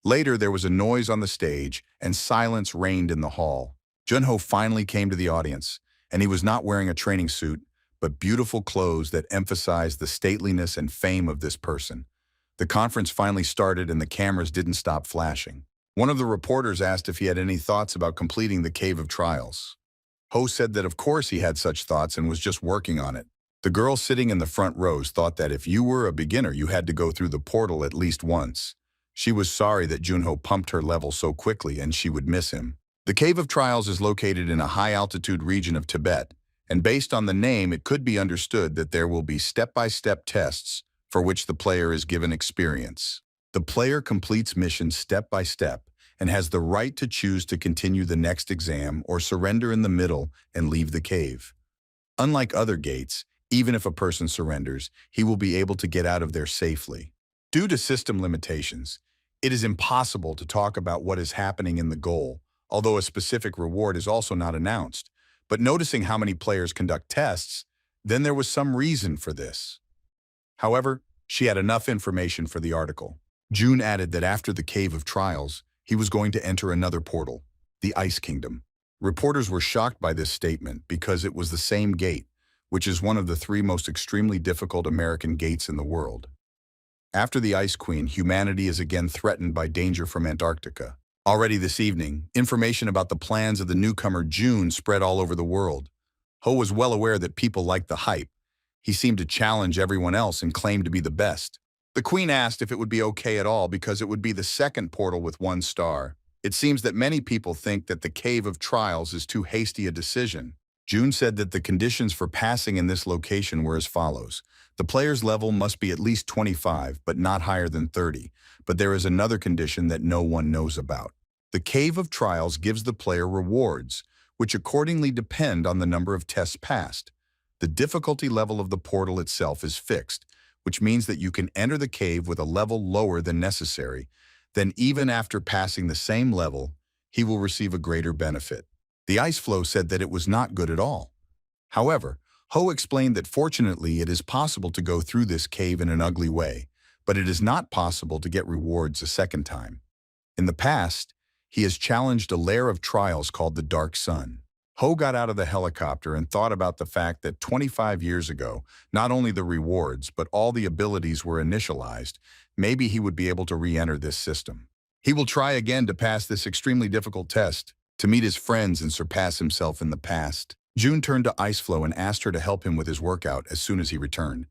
Later, there was a noise on the stage, and silence reigned in the hall. Jun-ho finally came to the audience, and he was not wearing a training suit, but beautiful clothes that emphasized the stateliness and fame of this person. The conference finally started, and the cameras didn't stop flashing. One of the reporters asked if he had any thoughts about completing the Cave of Trials. Ho said that of course he had such thoughts and was just working on it. The girl sitting in the front rows thought that if you were a beginner, you had to go through the portal at least once. She was sorry that Jun-ho pumped her level so quickly and she would miss him. The Cave of Trials is located in a high-altitude region of Tibet, and based on the name, it could be understood that there will be step-by-step tests for which the player is given experience. The player completes missions step by step and has the right to choose to continue the next exam or surrender in the middle and leave the cave. Unlike other gates, even if a person surrenders, he will be able to get out of there safely. Due to system limitations, it is impossible to talk about what is happening in the goal, although a specific reward is also not announced. But noticing how many players conduct tests, then there was some reason for this. However, she had enough information for the article. June added that after the Cave of Trials, he was going to enter another portal, the Ice Kingdom. Reporters were shocked by this statement because it was the same gate, which is one of the 3 most extremely difficult American gates in the world. After the Ice Queen, humanity is again threatened by danger from Antarctica. Already this evening, information about the plans of the newcomer June spread all over the world. Ho was well aware that people liked the hype. He seemed to challenge everyone else and claimed to be the best. The Queen asked if it would be okay at all because it would be the second portal with 1 star. It seems that many people think that the Cave of Trials is too hasty a decision. June said that the conditions for passing in this location were as follows. The player's level must be at least 25, but not higher than 30. But there is another condition that no one knows about. The Cave of Trials gives the player rewards, which accordingly depend on the number of tests passed. The difficulty level of the portal itself is fixed, which means that you can enter the cave with a level lower than necessary. Then even after passing the same level, he will receive a greater benefit. The ice flow said that it was not good at all. However, Ho explained that fortunately it is possible to go through this cave in an ugly way, but it is not possible to get rewards a second time. In the past, he has challenged a lair of trials called the Dark Sun. Ho got out of the helicopter and thought about the fact that 25 years ago, not only the rewards, but all the abilities were initialized. Maybe he would be able to re-enter this system. He will try again to pass this extremely difficult test, to meet his friends and surpass himself in the past. June turned to Iceflow and asked her to help him with his workout as soon as he returned.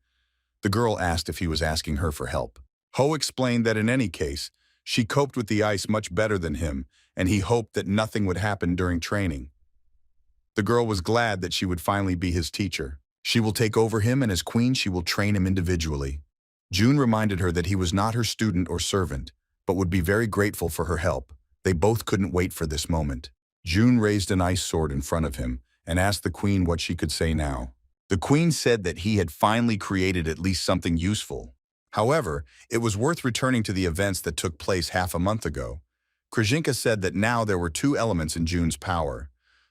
The girl asked if he was asking her for help. Ho explained that in any case, she coped with the ice much better than him, and he hoped that nothing would happen during training. The girl was glad that she would finally be his teacher. She will take over him, and as queen, she will train him individually. June reminded her that he was not her student or servant, but would be very grateful for her help. They both couldn't wait for this moment. June raised an ice sword in front of him and asked the queen what she could say now. The queen said that he had finally created at least something useful. However, it was worth returning to the events that took place half a month ago. Krajinka said that now there were 2 elements in June's power.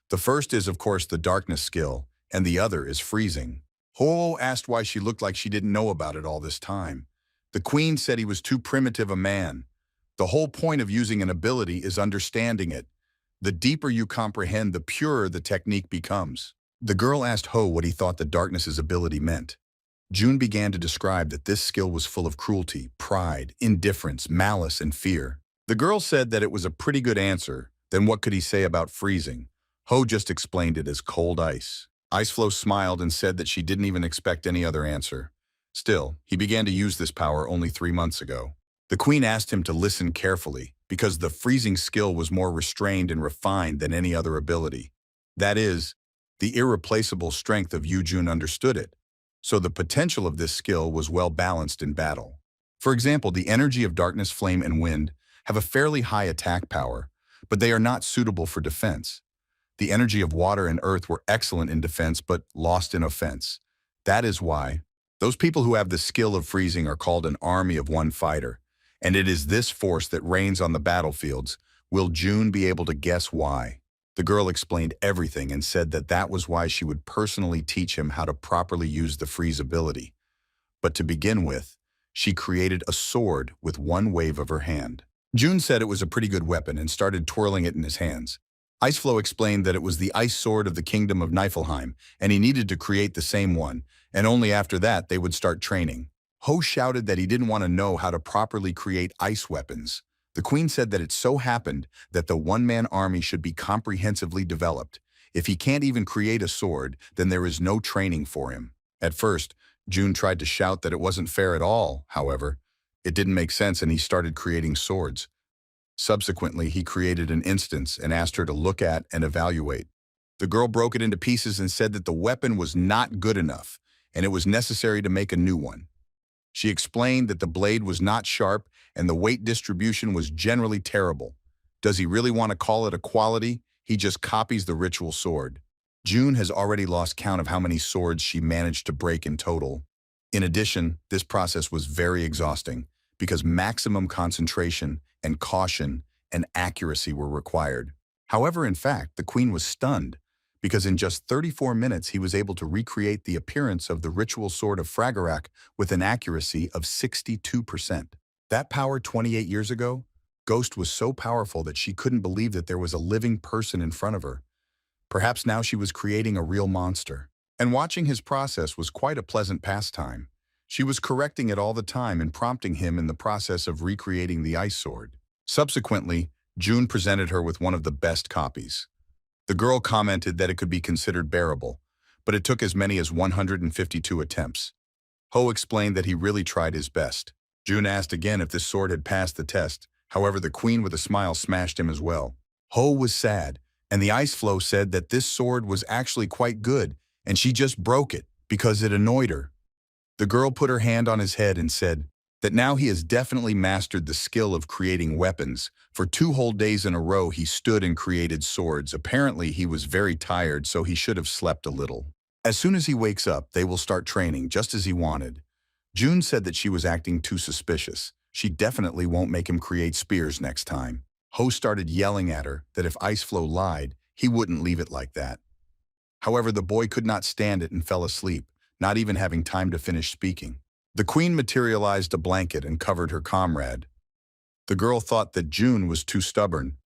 The first is, of course, the darkness skill, and the other is freezing. Ho asked why she looked like she didn't know about it all this time. The queen said he was too primitive a man. The whole point of using an ability is understanding it. The deeper you comprehend, the purer the technique becomes. The girl asked Ho what he thought the darkness's ability meant. June began to describe that this skill was full of cruelty, pride, indifference, malice, and fear. The girl said that it was a pretty good answer. Then what could he say about freezing? Ho just explained it as cold ice. Iceflow smiled and said that she didn't even expect any other answer. Still, he began to use this power only 3 months ago. The queen asked him to listen carefully, because the freezing skill was more restrained and refined than any other ability. That is, the irreplaceable strength of Jun understood it, so the potential of this skill was well balanced in battle. For example, the energy of darkness, flame, and wind have a fairly high attack power, but they are not suitable for defense. The energy of water and earth were excellent in defense but lost in offense. That is why Those people who have the skill of freezing are called an army of one fighter, and it is this force that reigns on the battlefields. Will June be able to guess why? The girl explained everything and said that that was why she would personally teach him how to properly use the freeze ability. But to begin with, she created a sword with one wave of her hand. June said it was a pretty good weapon and started twirling it in his hands. Iceflow explained that it was the ice sword of the kingdom of Niflheim, and he needed to create the same one, and only after that they would start training. Ho shouted that he didn't want to know how to properly create ice weapons. The queen said that it so happened that the one-man army should be comprehensively developed. If he can't even create a sword, then there is no training for him. At first, June tried to shout that it wasn't fair at all, however. It didn't make sense and he started creating swords. Subsequently, he created an instance and asked her to look at and evaluate. The girl broke it into pieces and said that the weapon was not good enough, and it was necessary to make a new one. She explained that the blade was not sharp and the weight distribution was generally terrible. Does he really want to call it a quality? He just copies the ritual sword. June has already lost count of how many swords she managed to break in total. In addition, this process was very exhausting because maximum concentration and caution and accuracy were required. However, in fact, the queen was stunned because in just 34 minutes he was able to recreate the appearance of the ritual sword of Fragarak with an accuracy of 62%. That power 28 years ago, Ghost was so powerful that she couldn't believe that there was a living person in front of her. Perhaps now she was creating a real monster. And watching his process was quite a pleasant pastime. She was correcting it all the time and prompting him in the process of recreating the ice sword. Subsequently, June presented her with one of the best copies. The girl commented that it could be considered bearable, but it took as many as 152 attempts. Ho explained that he really tried his best. June asked again if this sword had passed the test. However, the queen with a smile smashed him as well. Ho was sad, and the ice flow said that this sword was actually quite good, and she just broke it because it annoyed her. The girl put her hand on his head and said that now he has definitely mastered the skill of creating weapons. For 2 whole days in a row, he stood and created swords. Apparently, he was very tired, so he should have slept a little. As soon as he wakes up, they will start training, just as he wanted. June said that she was acting too suspicious. She definitely won't make him create spears next time. Ho started yelling at her that if Iceflow lied, he wouldn't leave it like that. However, the boy could not stand it and fell asleep, not even having time to finish speaking. The queen materialized a blanket and covered her comrade. The girl thought that June was too stubborn.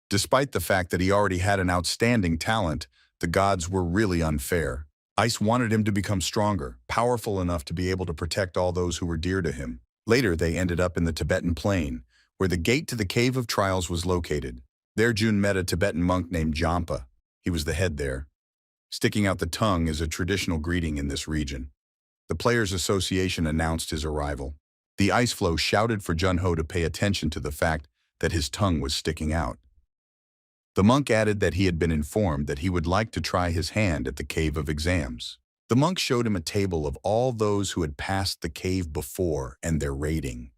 Despite the fact that he already had an outstanding talent, the gods were really unfair. Ice wanted him to become stronger, powerful enough to be able to protect all those who were dear to him. Later, they ended up in the Tibetan plain, where the gate to the Cave of Trials was located. There, June met a Tibetan monk named Jampa. He was the head there. Sticking out the tongue is a traditional greeting in this region. The Players' Association announced his arrival. The ice flow shouted for Junho to pay attention to the fact that his tongue was sticking out. The monk added that he had been informed that he would like to try his hand at the Cave of Exams. The monk showed him a table of all those who had passed the cave before and their rating.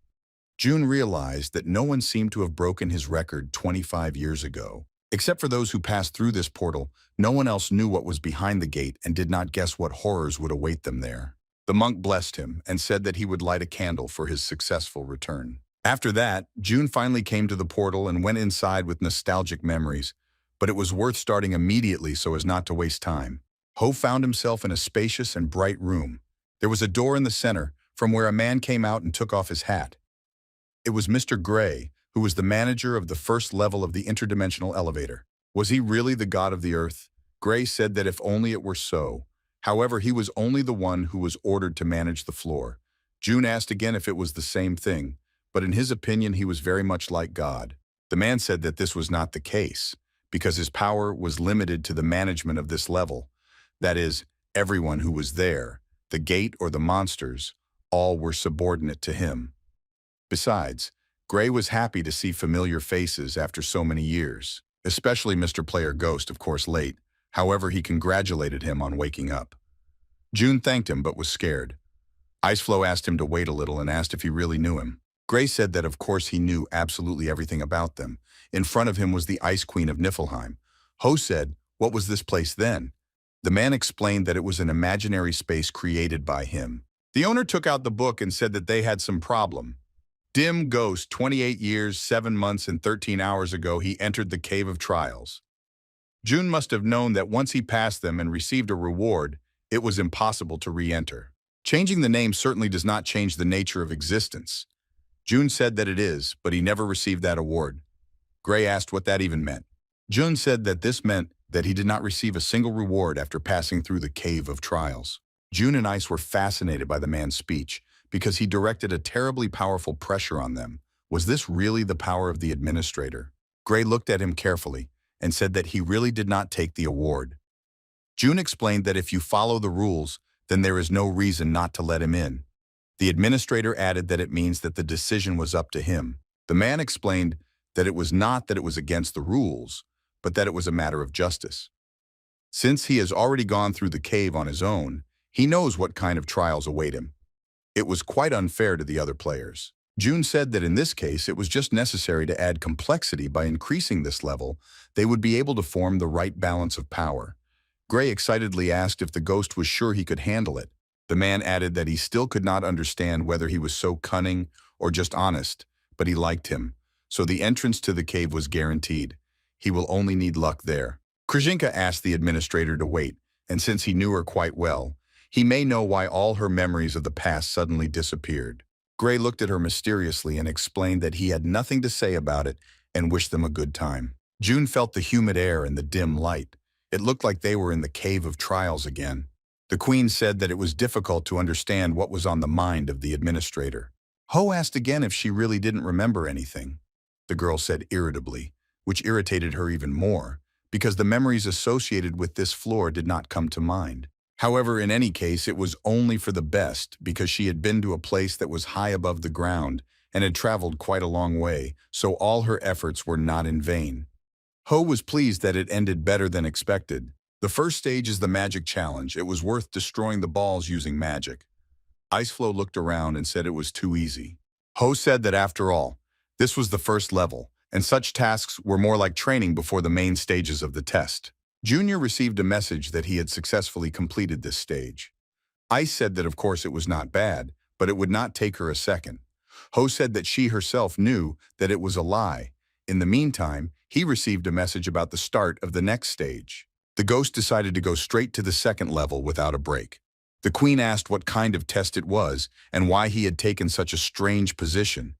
June realized that no one seemed to have broken his record 25 years ago. Except for those who passed through this portal, no one else knew what was behind the gate and did not guess what horrors would await them there. The monk blessed him and said that he would light a candle for his successful return. After that, June finally came to the portal and went inside with nostalgic memories, but it was worth starting immediately so as not to waste time. Ho found himself in a spacious and bright room. There was a door in the center, from where a man came out and took off his hat. It was Mr. Gray, who was the manager of the first level of the interdimensional elevator. Was he really the god of the earth? Gray said that if only it were so. However, he was only the one who was ordered to manage the floor. June asked again if it was the same thing, but in his opinion he was very much like God. The man said that this was not the case, because his power was limited to the management of this level. That is, everyone who was there, the gate or the monsters, all were subordinate to him. Besides, Gray was happy to see familiar faces after so many years, especially Mr. Player Ghost, of course late. However, he congratulated him on waking up. June thanked him but was scared. Iceflow asked him to wait a little and asked if he really knew him. Gray said that of course he knew absolutely everything about them. In front of him was the Ice Queen of Niflheim. Ho said, "What was this place then?" The man explained that it was an imaginary space created by him. The owner took out the book and said that they had some problem. Dim ghost, 28 years, 7 months, and 13 hours ago, he entered the Cave of Trials. June must have known that once he passed them and received a reward, it was impossible to re-enter. Changing the name certainly does not change the nature of existence. June said that it is, but he never received that award. Gray asked what that even meant. June said that this meant that he did not receive a single reward after passing through the Cave of Trials. June and Ice were fascinated by the man's speech because he directed a terribly powerful pressure on them. Was this really the power of the administrator? Gray looked at him carefully and said that he really did not take the award. June explained that if you follow the rules, then there is no reason not to let him in. The administrator added that it means that the decision was up to him. The man explained that it was not that it was against the rules, but that it was a matter of justice. Since he has already gone through the cave on his own, he knows what kind of trials await him. It was quite unfair to the other players. June said that in this case, it was just necessary to add complexity by increasing this level. They would be able to form the right balance of power. Gray excitedly asked if the ghost was sure he could handle it. The man added that he still could not understand whether he was so cunning or just honest, but he liked him. So the entrance to the cave was guaranteed. He will only need luck there. Krzyzynka asked the administrator to wait, and since he knew her quite well, he may know why all her memories of the past suddenly disappeared. Gray looked at her mysteriously and explained that he had nothing to say about it and wished them a good time. June felt the humid air and the dim light. It looked like they were in the Cave of Trials again. The Queen said that it was difficult to understand what was on the mind of the administrator. Ho asked again if she really didn't remember anything. The girl said irritably, which irritated her even more, because the memories associated with this floor did not come to mind. However, in any case, it was only for the best because she had been to a place that was high above the ground and had traveled quite a long way, so all her efforts were not in vain. Ho was pleased that it ended better than expected. The first stage is the magic challenge. It was worth destroying the balls using magic. Iceflow looked around and said it was too easy. Ho said that after all, this was the first level, and such tasks were more like training before the main stages of the test. Junior received a message that he had successfully completed this stage. Ice said that of course it was not bad, but it would not take her a second. Ho said that she herself knew that it was a lie. In the meantime, he received a message about the start of the next stage. The ghost decided to go straight to the second level without a break. The Queen asked what kind of test it was and why he had taken such a strange position.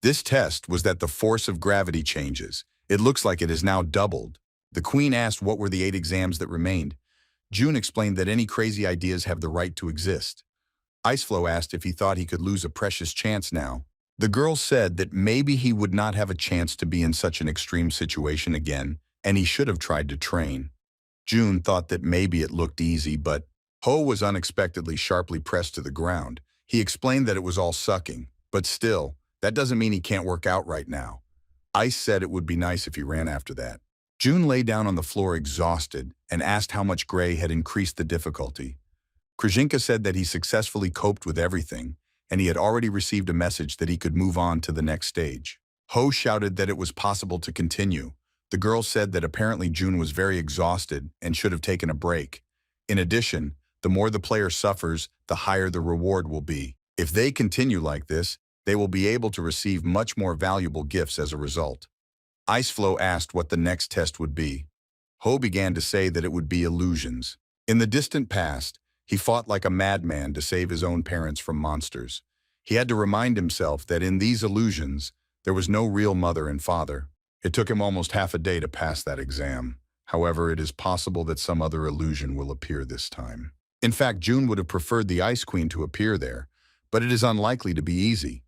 This test was that the force of gravity changes. It looks like it is now doubled. The Queen asked what were the 8 exams that remained. June explained that any crazy ideas have the right to exist. Iceflow asked if he thought he could lose a precious chance now. The girl said that maybe he would not have a chance to be in such an extreme situation again, and he should have tried to train. June thought that maybe it looked easy, but Ho was unexpectedly sharply pressed to the ground. He explained that it was all sucking, but still, that doesn't mean he can't work out right now. Ice said it would be nice if he ran after that. June lay down on the floor exhausted and asked how much Gray had increased the difficulty. Krzyzynka said that he successfully coped with everything, and he had already received a message that he could move on to the next stage. Ho shouted that it was possible to continue. The girl said that apparently June was very exhausted and should have taken a break. In addition, the more the player suffers, the higher the reward will be. If they continue like this, they will be able to receive much more valuable gifts as a result. Iceflow asked what the next test would be. Ho began to say that it would be illusions. In the distant past, he fought like a madman to save his own parents from monsters. He had to remind himself that in these illusions, there was no real mother and father. It took him almost half a day to pass that exam. However, it is possible that some other illusion will appear this time. In fact, June would have preferred the Ice Queen to appear there, but it is unlikely to be easy.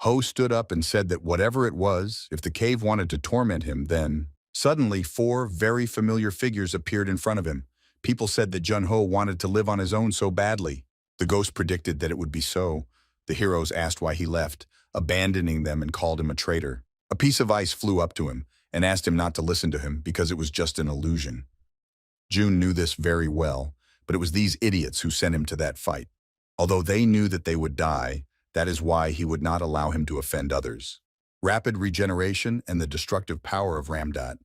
Ho stood up and said that whatever it was, if the cave wanted to torment him, then... Suddenly, 4 very familiar figures appeared in front of him. People said that Jun-Ho wanted to live on his own so badly. The ghost predicted that it would be so. The heroes asked why he left, abandoning them, and called him a traitor. A piece of ice flew up to him and asked him not to listen to him because it was just an illusion. June knew this very well, but it was these idiots who sent him to that fight. Although they knew that they would die, that is why he would not allow him to offend others. Rapid regeneration and the destructive power of Ramdot.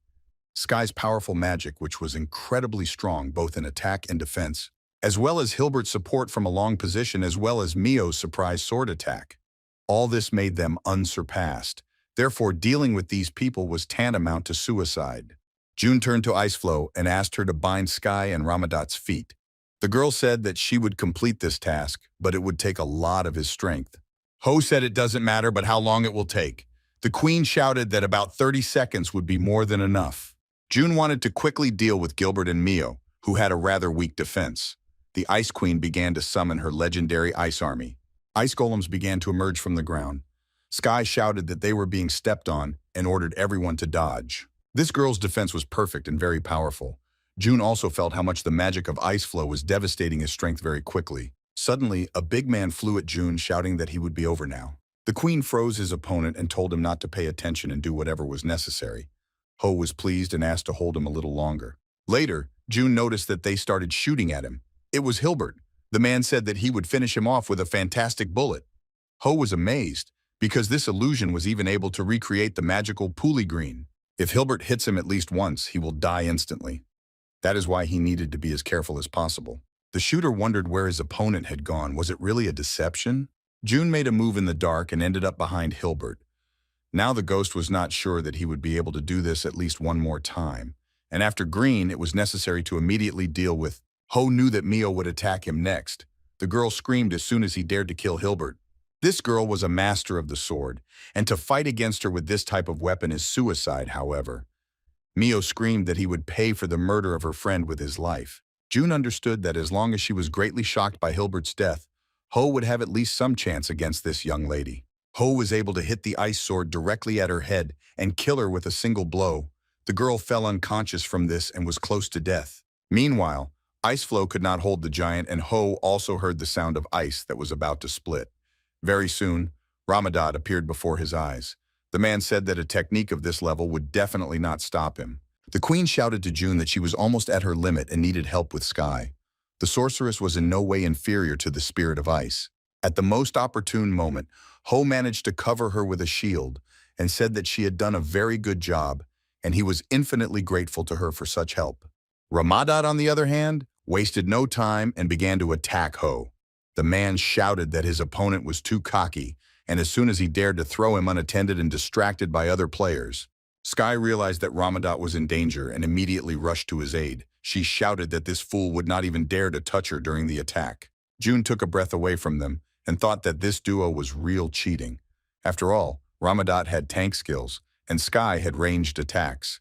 Sky's powerful magic, which was incredibly strong both in attack and defense. as well as Hilbert's support from a long position as well as Mio's surprise sword attack. All this made them unsurpassed. Therefore, dealing with these people was tantamount to suicide. June turned to Iceflow and asked her to bind Sky and Ramadat's feet. The girl said that she would complete this task, but it would take a lot of his strength. Ho said it doesn't matter but how long it will take. The queen shouted that about 30 seconds would be more than enough. June wanted to quickly deal with Gilbert and Mio, who had a rather weak defense. The Ice Queen began to summon her legendary ice army. Ice golems began to emerge from the ground. Sky shouted that they were being stepped on and ordered everyone to dodge. This girl's defense was perfect and very powerful. June also felt how much the magic of ice flow was devastating his strength very quickly. Suddenly, a big man flew at June, shouting that he would be over now. The queen froze his opponent and told him not to pay attention and do whatever was necessary. Ho was pleased and asked to hold him a little longer. Later, June noticed that they started shooting at him. It was Hilbert. The man said that he would finish him off with a fantastic bullet. Ho was amazed, because this illusion was even able to recreate the magical Puli Green. If Hilbert hits him at least once, he will die instantly. That is why he needed to be as careful as possible. The shooter wondered where his opponent had gone. Was it really a deception? June made a move in the dark and ended up behind Hilbert. Now the ghost was not sure that he would be able to do this at least one more time. And after Green, it was necessary to immediately deal with. Ho knew that Mio would attack him next. The girl screamed as soon as he dared to kill Hilbert. This girl was a master of the sword, and to fight against her with this type of weapon is suicide, however. Mio screamed that he would pay for the murder of her friend with his life. June understood that as long as she was greatly shocked by Hilbert's death, Ho would have at least some chance against this young lady. Ho was able to hit the ice sword directly at her head and kill her with a single blow. The girl fell unconscious from this and was close to death. Meanwhile, Iceflow could not hold the giant, and Ho also heard the sound of ice that was about to split. Very soon, Ramadat appeared before his eyes. The man said that a technique of this level would definitely not stop him. The queen shouted to June that she was almost at her limit and needed help with Sky. The sorceress was in no way inferior to the spirit of ice. At the most opportune moment, Ho managed to cover her with a shield and said that she had done a very good job, and he was infinitely grateful to her for such help. Ramadat, on the other hand, wasted no time and began to attack Ho. The man shouted that his opponent was too cocky, and as soon as he dared to throw him unattended and distracted by other players. Sky realized that Ramadat was in danger and immediately rushed to his aid. She shouted that this fool would not even dare to touch her during the attack. June took a breath away from them and thought that this duo was real cheating. After all, Ramadat had tank skills, and Sky had ranged attacks.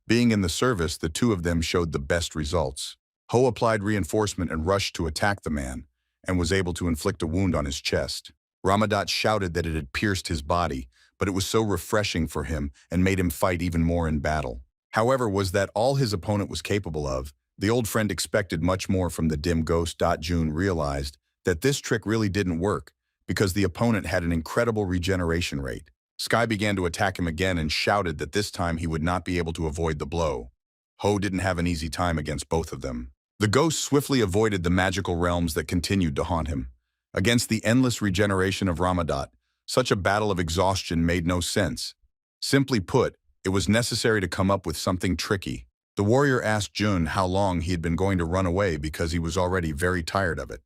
Being in the service, the two of them showed the best results. Ho applied reinforcement and rushed to attack the man, and was able to inflict a wound on his chest. Ramadat shouted that it had pierced his body, but it was so refreshing for him and made him fight even more in battle. However, was that all his opponent was capable of? The old friend expected much more from the dim ghost. June realized that this trick really didn't work, because the opponent had an incredible regeneration rate. Sky began to attack him again and shouted that this time he would not be able to avoid the blow. Ho didn't have an easy time against both of them. The ghost swiftly avoided the magical realms that continued to haunt him. Against the endless regeneration of Ramadat, such a battle of exhaustion made no sense. Simply put, it was necessary to come up with something tricky. The warrior asked June how long he had been going to run away because he was already very tired of it.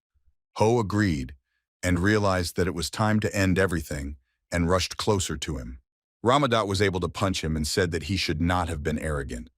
Ho agreed and realized that it was time to end everything and rushed closer to him. Ramadat was able to punch him and said that he should not have been arrogant.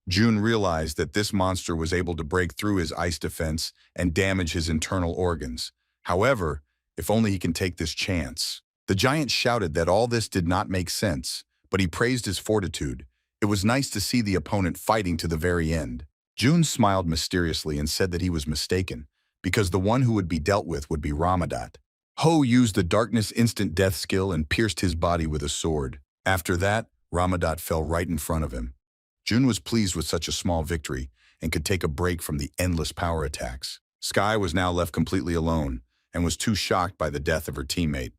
June realized that this monster was able to break through his ice defense and damage his internal organs. However, if only he can take this chance. The giant shouted that all this did not make sense, but he praised his fortitude. It was nice to see the opponent fighting to the very end. June smiled mysteriously and said that he was mistaken, because the one who would be dealt with would be Ramadat. Ho used the darkness instant death skill and pierced his body with a sword. After that, Ramadat fell right in front of him. June was pleased with such a small victory and could take a break from the endless power attacks. Sky was now left completely alone and was too shocked by the death of her teammate.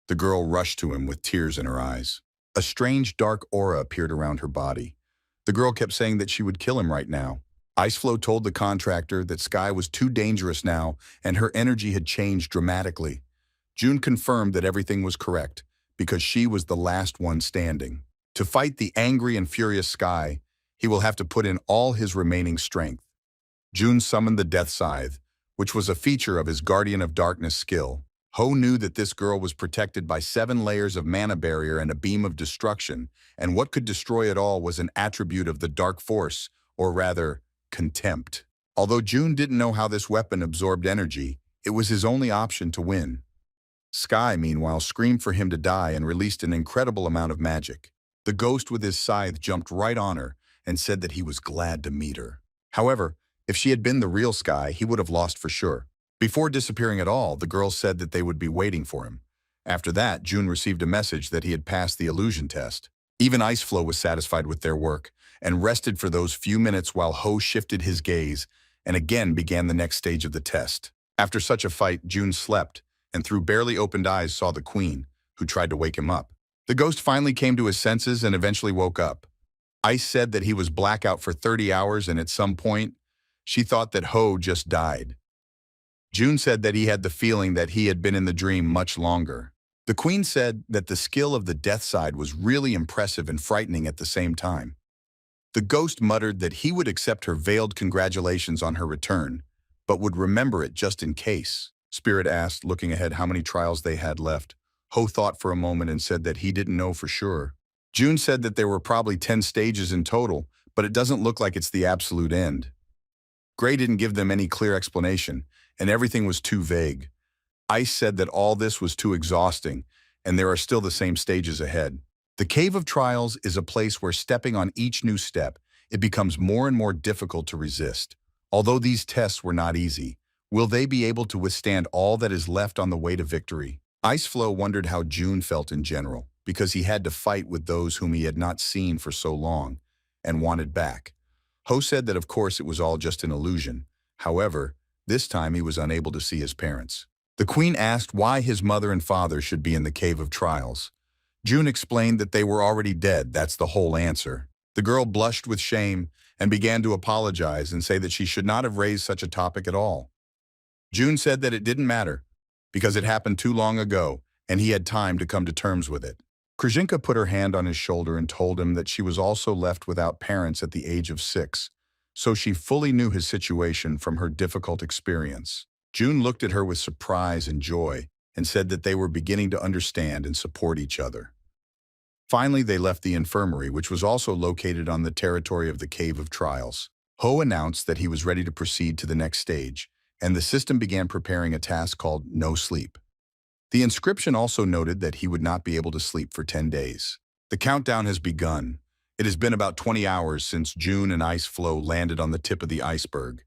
The girl rushed to him with tears in her eyes. A strange dark aura appeared around her body. The girl kept saying that she would kill him right now. Iceflow told the contractor that Sky was too dangerous now and her energy had changed dramatically. June confirmed that everything was correct because she was the last one standing. To fight the angry and furious Sky, he will have to put in all his remaining strength. June summoned the Death Scythe, which was a feature of his Guardian of Darkness skill. Ho knew that this girl was protected by 7 layers of mana barrier and a beam of destruction, and what could destroy it all was an attribute of the Dark Force, or rather, contempt. Although June didn't know how this weapon absorbed energy, it was his only option to win. Sky, meanwhile, screamed for him to die and released an incredible amount of magic. The ghost with his scythe jumped right on her and said that he was glad to meet her. However, if she had been the real Sky, he would have lost for sure. Before disappearing at all, the girl said that they would be waiting for him. After that, June received a message that he had passed the illusion test. Even Iceflow was satisfied with their work and rested for those few minutes while Ho shifted his gaze and again began the next stage of the test. After such a fight, June slept and through barely opened eyes saw the queen, who tried to wake him up. The ghost finally came to his senses and eventually woke up. Ice said that he was blackout for 30 hours and at some point, she thought that Ho just died. June said that he had the feeling that he had been in the dream much longer. The queen said that the skill of the death side was really impressive and frightening at the same time. The ghost muttered that he would accept her veiled congratulations on her return, but would remember it just in case. Spirit asked, looking ahead, how many trials they had left. Ho thought for a moment and said that he didn't know for sure. June said that there were probably 10 stages in total, but it doesn't look like it's the absolute end. Gray didn't give them any clear explanation, and everything was too vague. Ice said that all this was too exhausting, and there are still the same stages ahead. The Cave of Trials is a place where stepping on each new step, it becomes more and more difficult to resist. Although these tests were not easy, will they be able to withstand all that is left on the way to victory? Iceflow wondered how June felt in general, because he had to fight with those whom he had not seen for so long, and wanted back. Ho said that of course it was all just an illusion. However, this time he was unable to see his parents. The queen asked why his mother and father should be in the Cave of Trials. June explained that they were already dead, that's the whole answer. The girl blushed with shame and began to apologize and say that she should not have raised such a topic at all. June said that it didn't matter, because it happened too long ago, and he had time to come to terms with it. Krzyzynka put her hand on his shoulder and told him that she was also left without parents at the age of 6, so she fully knew his situation from her difficult experience. June looked at her with surprise and joy and said that they were beginning to understand and support each other. Finally, they left the infirmary, which was also located on the territory of the Cave of Trials. Ho announced that he was ready to proceed to the next stage, and the system began preparing a task called No Sleep. The inscription also noted that he would not be able to sleep for 10 days. The countdown has begun. It has been about 20 hours since June and Iceflow landed on the tip of the iceberg.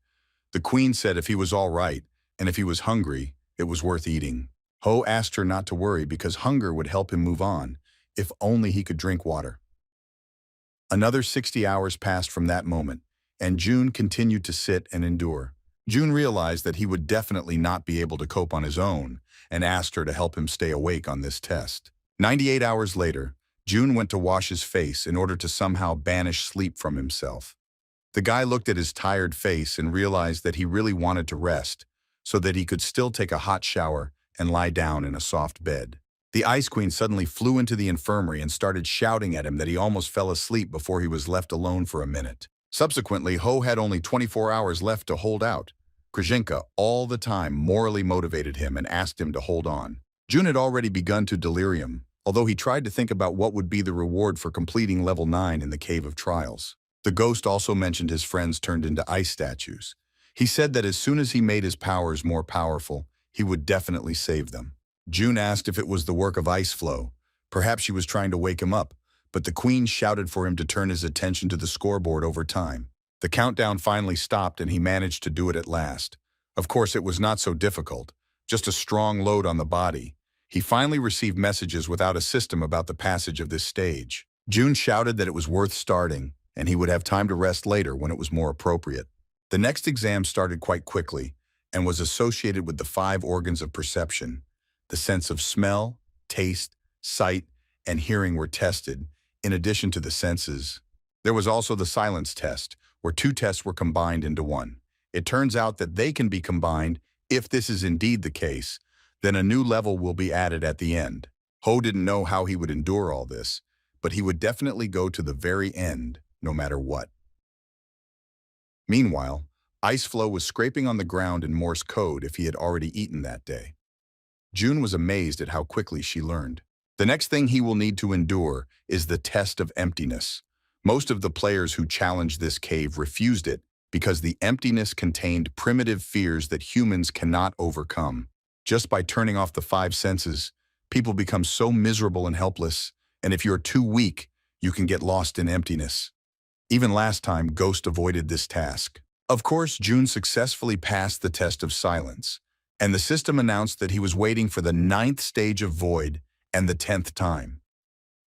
The queen said if he was all right, and if he was hungry, it was worth eating. Ho asked her not to worry because hunger would help him move on, if only he could drink water. Another 60 hours passed from that moment, and June continued to sit and endure. June realized that he would definitely not be able to cope on his own and asked her to help him stay awake on this test. 98 hours later, June went to wash his face in order to somehow banish sleep from himself. The guy looked at his tired face and realized that he really wanted to rest so that he could still take a hot shower and lie down in a soft bed. The Ice Queen suddenly flew into the infirmary and started shouting at him that he almost fell asleep before he was left alone for a minute. Subsequently, Ho had only 24 hours left to hold out. Krzyzynka all the time morally motivated him and asked him to hold on. June had already begun to delirium, although he tried to think about what would be the reward for completing level 9 in the Cave of Trials. The ghost also mentioned his friends turned into ice statues. He said that as soon as he made his powers more powerful, he would definitely save them. June asked if it was the work of Iceflow. Perhaps she was trying to wake him up, but the queen shouted for him to turn his attention to the scoreboard over time. The countdown finally stopped and he managed to do it at last. Of course, it was not so difficult, just a strong load on the body. He finally received messages without a system about the passage of this stage. June shouted that it was worth starting, and he would have time to rest later when it was more appropriate. The next exam started quite quickly and was associated with the 5 organs of perception. The sense of smell, taste, sight, and hearing were tested, in addition to the senses. There was also the silence test, where 2 tests were combined into one. It turns out that they can be combined. If this is indeed the case, then a new level will be added at the end. Ho didn't know how he would endure all this, but he would definitely go to the very end, no matter what. Meanwhile, Ice Flow was scraping on the ground in Morse code if he had already eaten that day. June was amazed at how quickly she learned. The next thing he will need to endure is the test of emptiness. Most of the players who challenged this cave refused it because the emptiness contained primitive fears that humans cannot overcome. Just by turning off the five senses, people become so miserable and helpless, and if you're too weak, you can get lost in emptiness. Even last time, Ghost avoided this task. Of course, June successfully passed the test of silence, and the system announced that he was waiting for the 9th stage of Void and the 10th time.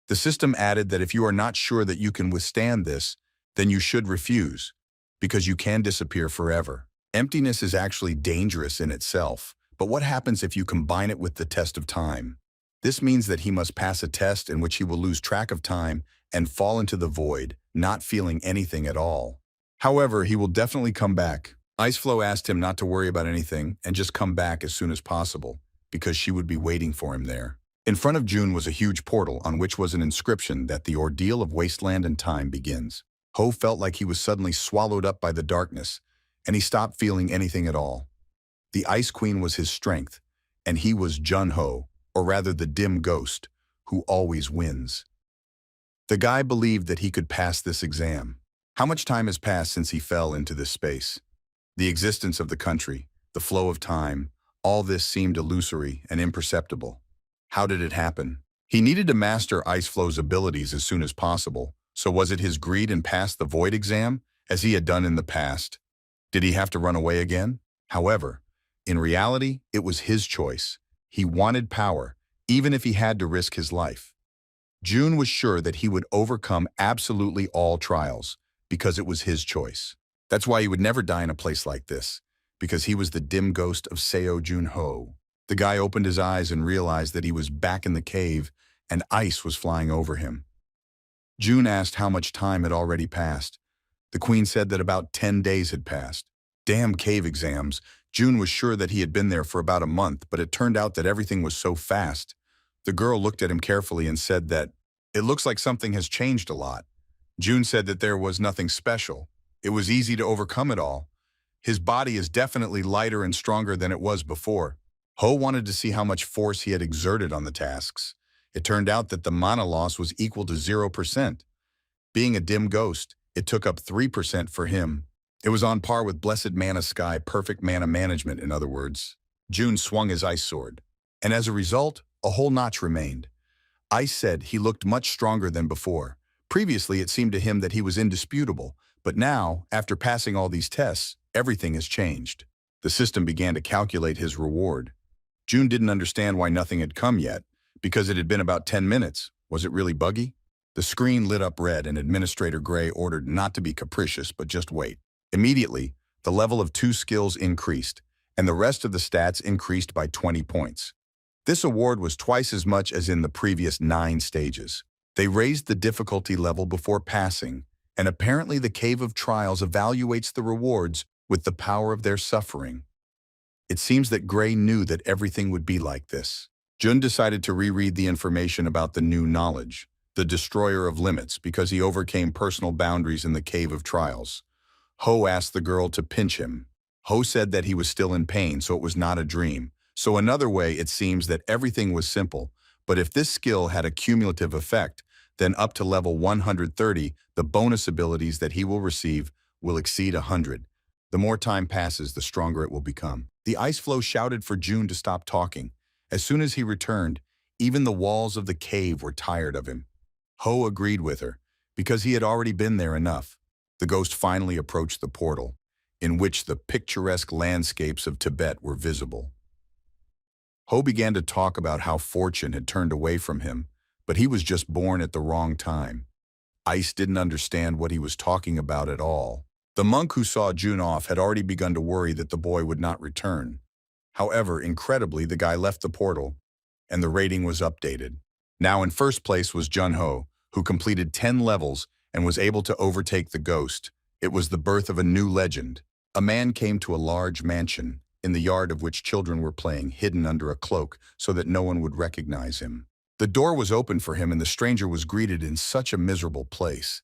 The system added that if you are not sure that you can withstand this, then you should refuse, because you can disappear forever. Emptiness is actually dangerous in itself, but what happens if you combine it with the test of time? This means that he must pass a test in which he will lose track of time and fall into the void, not feeling anything at all. However, he will definitely come back. Iceflow asked him not to worry about anything and just come back as soon as possible, because she would be waiting for him there. In front of June was a huge portal on which was an inscription that the ordeal of wasteland and time begins. Ho felt like he was suddenly swallowed up by the darkness, and he stopped feeling anything at all. The Ice Queen was his strength, and he was Jun-Ho, or rather the dim ghost, who always wins. The guy believed that he could pass this exam. How much time has passed since he fell into this space? The existence of the country, the flow of time, all this seemed illusory and imperceptible. How did it happen? He needed to master Iceflow's abilities as soon as possible, so was it his greed and pass the void exam, as he had done in the past? Did he have to run away again? However, in reality, it was his choice. He wanted power, even if he had to risk his life. June was sure that he would overcome absolutely all trials, because it was his choice. That's why he would never die in a place like this, because he was the dim ghost of Seo Jun-Ho. The guy opened his eyes and realized that he was back in the cave, and ice was flying over him. June asked how much time had already passed. The queen said that about 10 days had passed. Damn cave exams. June was sure that he had been there for about a month, but it turned out that everything was so fast. The girl looked at him carefully and said that, "It looks like something has changed a lot." June said that there was nothing special. It was easy to overcome it all. His body is definitely lighter and stronger than it was before. Ho wanted to see how much force he had exerted on the tasks. It turned out that the mana loss was equal to 0%. Being a dim ghost, it took up 3% for him. It was on par with Blessed Mana Sky, perfect mana management, in other words. June swung his ice sword, and as a result, a whole notch remained. Ice said he looked much stronger than before. Previously, it seemed to him that he was indisputable, but now, after passing all these tests, everything has changed. The system began to calculate his reward. June didn't understand why nothing had come yet, because it had been about 10 minutes. Was it really buggy? The screen lit up red and Administrator Gray ordered not to be capricious, but just wait. Immediately, the level of 2 skills increased, and the rest of the stats increased by 20 points. This award was twice as much as in the previous 9 stages. They raised the difficulty level before passing, and apparently the Cave of Trials evaluates the rewards with the power of their suffering. It seems that Gray knew that everything would be like this. Jun decided to reread the information about the new knowledge, the Destroyer of Limits, because he overcame personal boundaries in the Cave of Trials. Ho asked the girl to pinch him. Ho said that he was still in pain, so it was not a dream. So another way, it seems that everything was simple, but if this skill had a cumulative effect, then up to level 130, the bonus abilities that he will receive will exceed 100. The more time passes, the stronger it will become. The Ice Flow shouted for June to stop talking. As soon as he returned, even the walls of the cave were tired of him. Ho agreed with her, because he had already been there enough. The ghost finally approached the portal, in which the picturesque landscapes of Tibet were visible. Ho began to talk about how fortune had turned away from him, but he was just born at the wrong time. Ice didn't understand what he was talking about at all. The monk who saw June off had already begun to worry that the boy would not return. However, incredibly, the guy left the portal, and the rating was updated. Now in first place was Jun-Ho, who completed 10 levels and was able to overtake the ghost. It was the birth of a new legend. A man came to a large mansion, in the yard of which children were playing, hidden under a cloak so that no one would recognize him. The door was open for him, and the stranger was greeted in such a miserable place.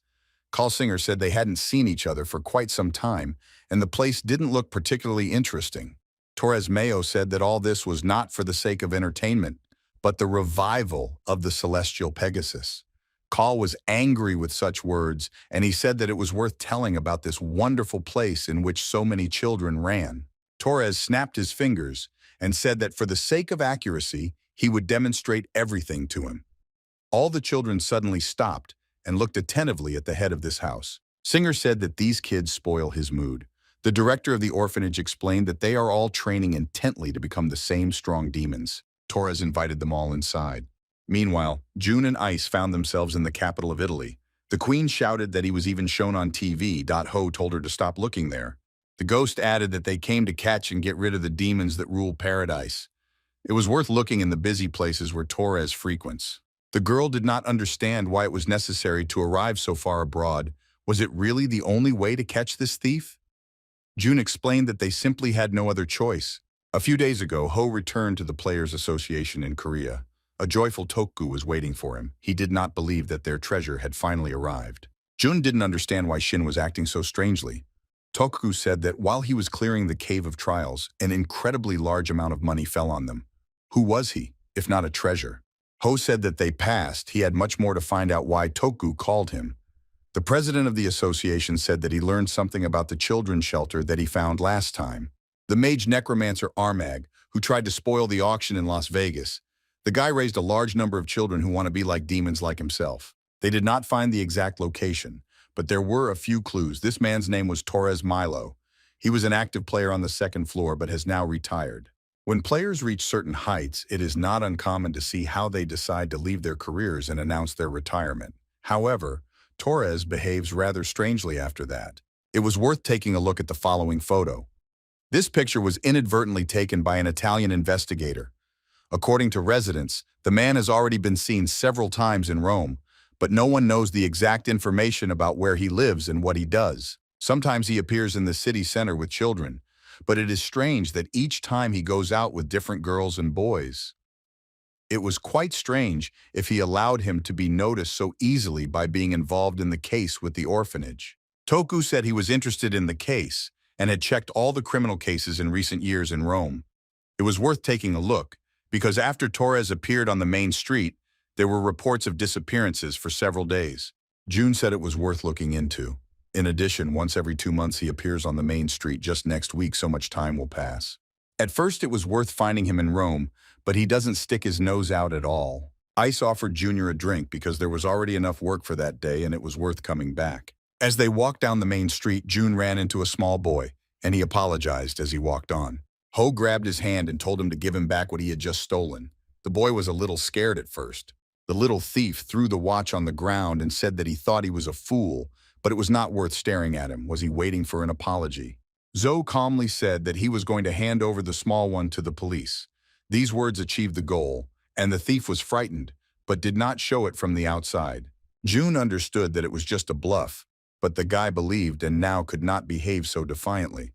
Call Singer said they hadn't seen each other for quite some time, and the place didn't look particularly interesting. Torres Mayo said that all this was not for the sake of entertainment, but the revival of the celestial Pegasus. Call was angry with such words, and he said that it was worth telling about this wonderful place in which so many children ran. Torres snapped his fingers and said that for the sake of accuracy, he would demonstrate everything to him. All the children suddenly stopped and looked attentively at the head of this house. Singer said that these kids spoil his mood. The director of the orphanage explained that they are all training intently to become the same strong demons. Torres invited them all inside. Meanwhile, June and Ice found themselves in the capital of Italy. The queen shouted that he was even shown on TV. Ho told her to stop looking there. The ghost added that they came to catch and get rid of the demons that rule paradise. It was worth looking in the busy places where Torres frequents. The girl did not understand why it was necessary to arrive so far abroad. Was it really the only way to catch this thief? June explained that they simply had no other choice. A few days ago, Ho returned to the Players Association in Korea. A joyful Toku was waiting for him. He did not believe that their treasure had finally arrived. June didn't understand why Shin was acting so strangely. Toku said that while he was clearing the Cave of Trials, an incredibly large amount of money fell on them. Who was he, if not a treasure? Ho said that they passed. He had much more to find out why Toku called him. The president of the association said that he learned something about the children's shelter that he found last time. The mage necromancer Armag, who tried to spoil the auction in Las Vegas. The guy raised a large number of children who want to be like demons like himself. They did not find the exact location, but there were a few clues. This man's name was Torres Milo. He was an active player on the second floor but has now retired. When players reach certain heights, it is not uncommon to see how they decide to leave their careers and announce their retirement. However, Torres behaves rather strangely after that. It was worth taking a look at the following photo. This picture was inadvertently taken by an Italian investigator. According to residents, the man has already been seen several times in Rome, but no one knows the exact information about where he lives and what he does. Sometimes he appears in the city center with children, but it is strange that each time he goes out with different girls and boys. It was quite strange if he allowed him to be noticed so easily by being involved in the case with the orphanage. Toku said he was interested in the case and had checked all the criminal cases in recent years in Rome. It was worth taking a look, because after Torres appeared on the main street, there were reports of disappearances for several days. June said it was worth looking into. In addition, once every 2 months he appears on the main street. Just next week, so much time will pass. At first it was worth finding him in Rome, but he doesn't stick his nose out at all. Ice offered Junior a drink because there was already enough work for that day and it was worth coming back. As they walked down the main street, June ran into a small boy, and he apologized as he walked on. Ho grabbed his hand and told him to give him back what he had just stolen. The boy was a little scared at first. The little thief threw the watch on the ground and said that he thought he was a fool, but it was not worth staring at him. Was he waiting for an apology? Zoe calmly said that he was going to hand over the small one to the police. These words achieved the goal, and the thief was frightened, but did not show it from the outside. June understood that it was just a bluff, but the guy believed and now could not behave so defiantly.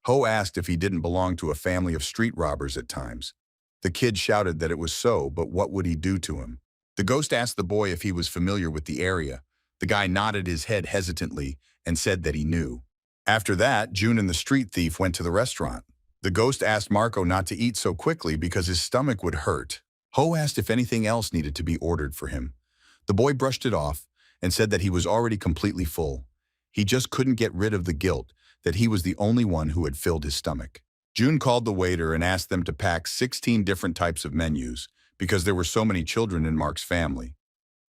Ho asked if he didn't belong to a family of street robbers at times. The kid shouted that it was so, but what would he do to him? The ghost asked the boy if he was familiar with the area. The guy nodded his head hesitantly and said that he knew. After that, June and the street thief went to the restaurant. The ghost asked Marco not to eat so quickly because his stomach would hurt. Ho asked if anything else needed to be ordered for him. The boy brushed it off and said that he was already completely full. He just couldn't get rid of the guilt that he was the only one who had filled his stomach. June called the waiter and asked them to pack 16 different types of menus because there were so many children in Mark's family.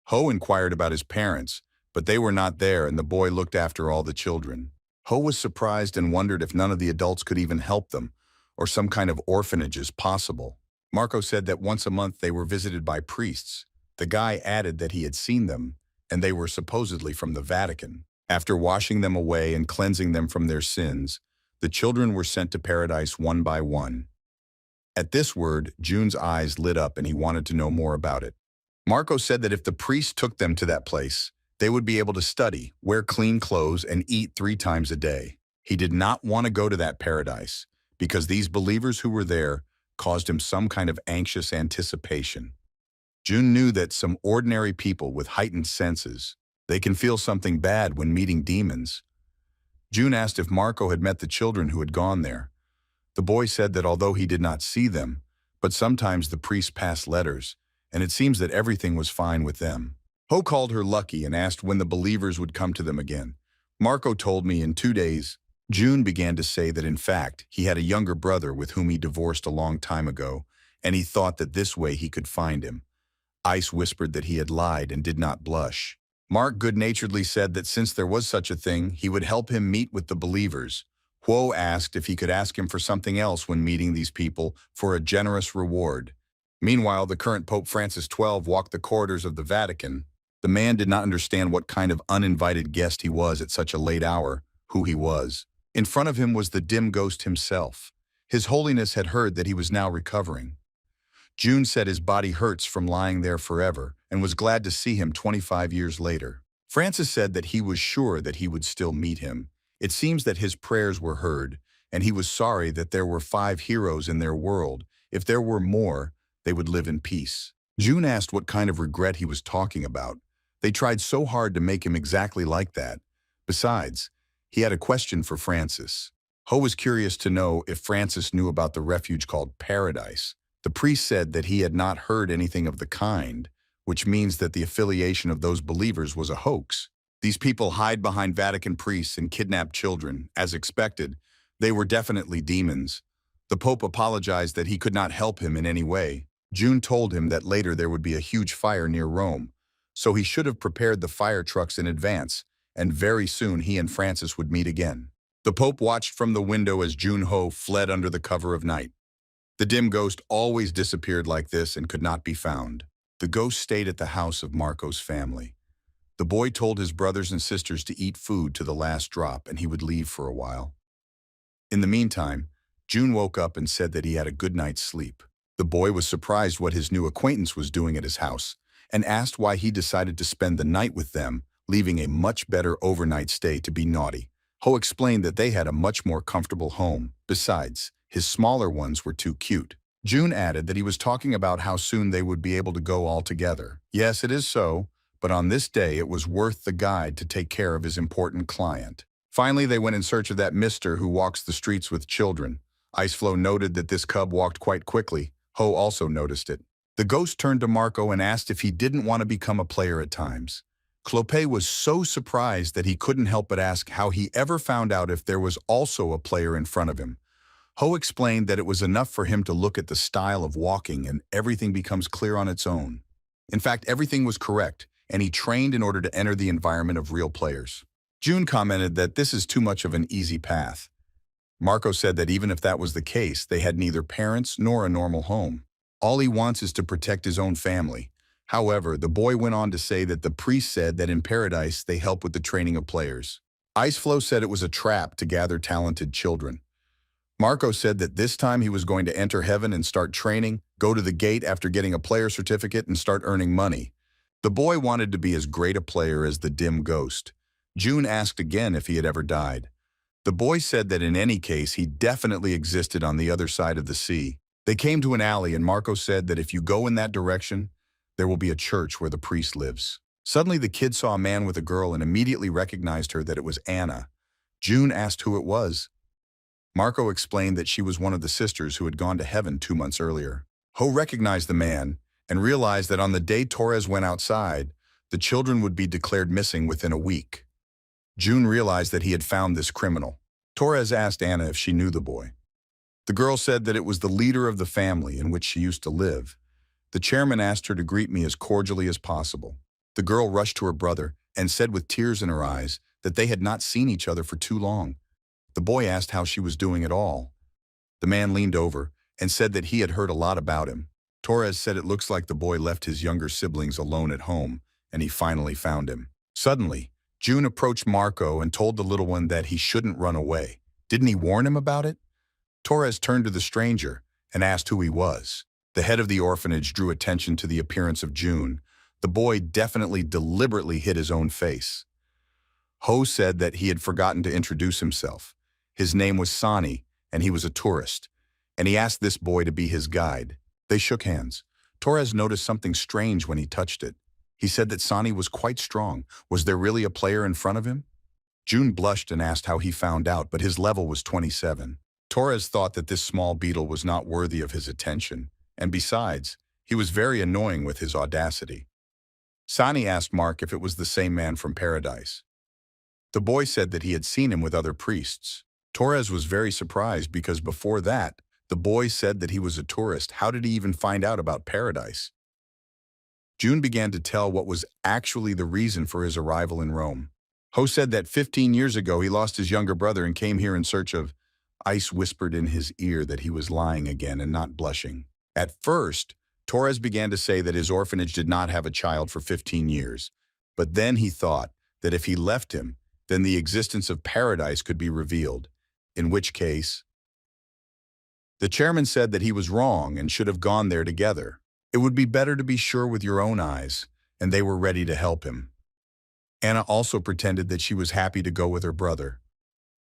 Ho inquired about his parents, but they were not there and the boy looked after all the children. Ho was surprised and wondered if none of the adults could even help them, or some kind of orphanage is possible. Marco said that once a month they were visited by priests. The guy added that he had seen them, and they were supposedly from the Vatican. After washing them away and cleansing them from their sins, the children were sent to paradise one by one. At this word, June's eyes lit up and he wanted to know more about it. Marco said that if the priest took them to that place, they would be able to study, wear clean clothes, and eat 3 times a day. He did not want to go to that paradise because these believers who were there caused him some kind of anxious anticipation. June knew that some ordinary people with heightened senses, They can feel something bad when meeting demons. June asked if Marco had met the children who had gone there. The boy said that although he did not see them, but sometimes the priest passed letters, and it seems that everything was fine with them. Ho called her lucky and asked when the believers would come to them again. Marco told me in 2 days. June began to say that in fact, he had a younger brother with whom he divorced a long time ago, and he thought that this way he could find him. Ice whispered that he had lied and did not blush. Mark good-naturedly said that since there was such a thing, he would help him meet with the believers. Huo asked if he could ask him for something else when meeting these people for a generous reward. Meanwhile, the current Pope Francis XII walked the corridors of the Vatican. The man did not understand what kind of uninvited guest he was at such a late hour, who he was. In front of him was the dim ghost himself. His Holiness had heard that he was now recovering. June said his body hurts from lying there forever and was glad to see him 25 years later. Francis said that he was sure that he would still meet him. It seems that his prayers were heard, and he was sorry that there were 5 heroes in their world. If there were more, they would live in peace. June asked what kind of regret he was talking about. They tried so hard to make him exactly like that. Besides, he had a question for Francis. Ho was curious to know if Francis knew about the refuge called Paradise. The priest said that he had not heard anything of the kind, which means that the affiliation of those believers was a hoax. These people hide behind Vatican priests and kidnap children. As expected, they were definitely demons. The Pope apologized that he could not help him in any way. June told him that later there would be a huge fire near Rome, so he should have prepared the fire trucks in advance, and very soon he and Francis would meet again. The Pope watched from the window as June Ho fled under the cover of night. The dim ghost always disappeared like this and could not be found. The ghost stayed at the house of Marco's family. The boy told his brothers and sisters to eat food to the last drop and he would leave for a while. In the meantime, June woke up and said that he had a good night's sleep. The boy was surprised what his new acquaintance was doing at his house and asked why he decided to spend the night with them, leaving a much better overnight stay to be naughty. Ho explained that they had a much more comfortable home. Besides, his smaller ones were too cute. June added that he was talking about how soon they would be able to go all together. Yes, it is so, but on this day it was worth the guide to take care of his important client. Finally, they went in search of that mister who walks the streets with children. Iceflow noted that this cub walked quite quickly. Ho also noticed it. The ghost turned to Marco and asked if he didn't want to become a player at times. Clope was so surprised that he couldn't help but ask how he ever found out if there was also a player in front of him. Ho explained that it was enough for him to look at the style of walking and everything becomes clear on its own. In fact, everything was correct, and he trained in order to enter the environment of real players. June commented that this is too much of an easy path. Marco said that even if that was the case, they had neither parents nor a normal home. All he wants is to protect his own family. However, the boy went on to say that the priest said that in Paradise they help with the training of players. Iceflow said it was a trap to gather talented children. Marco said that this time he was going to enter heaven and start training, go to the gate after getting a player certificate and start earning money. The boy wanted to be as great a player as the dim ghost. June asked again if he had ever died. The boy said that in any case he definitely existed on the other side of the sea. They came to an alley and Marco said that if you go in that direction, there will be a church where the priest lives. Suddenly the kid saw a man with a girl and immediately recognized her that it was Anna. June asked who it was. Marco explained that she was one of the sisters who had gone to heaven 2 months earlier. Ho recognized the man and realized that on the day Torres went outside, the children would be declared missing within a week. June realized that he had found this criminal. Torres asked Anna if she knew the boy. The girl said that it was the leader of the family in which she used to live. The chairman asked her to greet me as cordially as possible. The girl rushed to her brother and said with tears in her eyes that they had not seen each other for too long. The boy asked how she was doing at all. The man leaned over and said that he had heard a lot about him. Torres said it looks like the boy left his younger siblings alone at home, and he finally found him. Suddenly, June approached Marco and told the little one that he shouldn't run away. Didn't he warn him about it? Torres turned to the stranger and asked who he was. The head of the orphanage drew attention to the appearance of June. The boy definitely deliberately hid his own face. Ho said that he had forgotten to introduce himself. His name was Sani, and he was a tourist, and he asked this boy to be his guide. They shook hands. Torres noticed something strange when he touched it. He said that Sonny was quite strong. Was there really a player in front of him? June blushed and asked how he found out, but his level was 27. Torres thought that this small beetle was not worthy of his attention, and besides, he was very annoying with his audacity. Sonny asked Mark if it was the same man from Paradise. The boy said that he had seen him with other priests. Torres was very surprised because before that, the boy said that he was a tourist. How did he even find out about Paradise? June began to tell what was actually the reason for his arrival in Rome. Ho said that 15 years ago he lost his younger brother and came here in search of. Ice whispered in his ear that he was lying again and not blushing. At first, Torres began to say that his orphanage did not have a child for 15 years, but then he thought that if he left him, then the existence of Paradise could be revealed, in which case, the chairman said that he was wrong and should have gone there together. It would be better to be sure with your own eyes, and they were ready to help him. Anna also pretended that she was happy to go with her brother.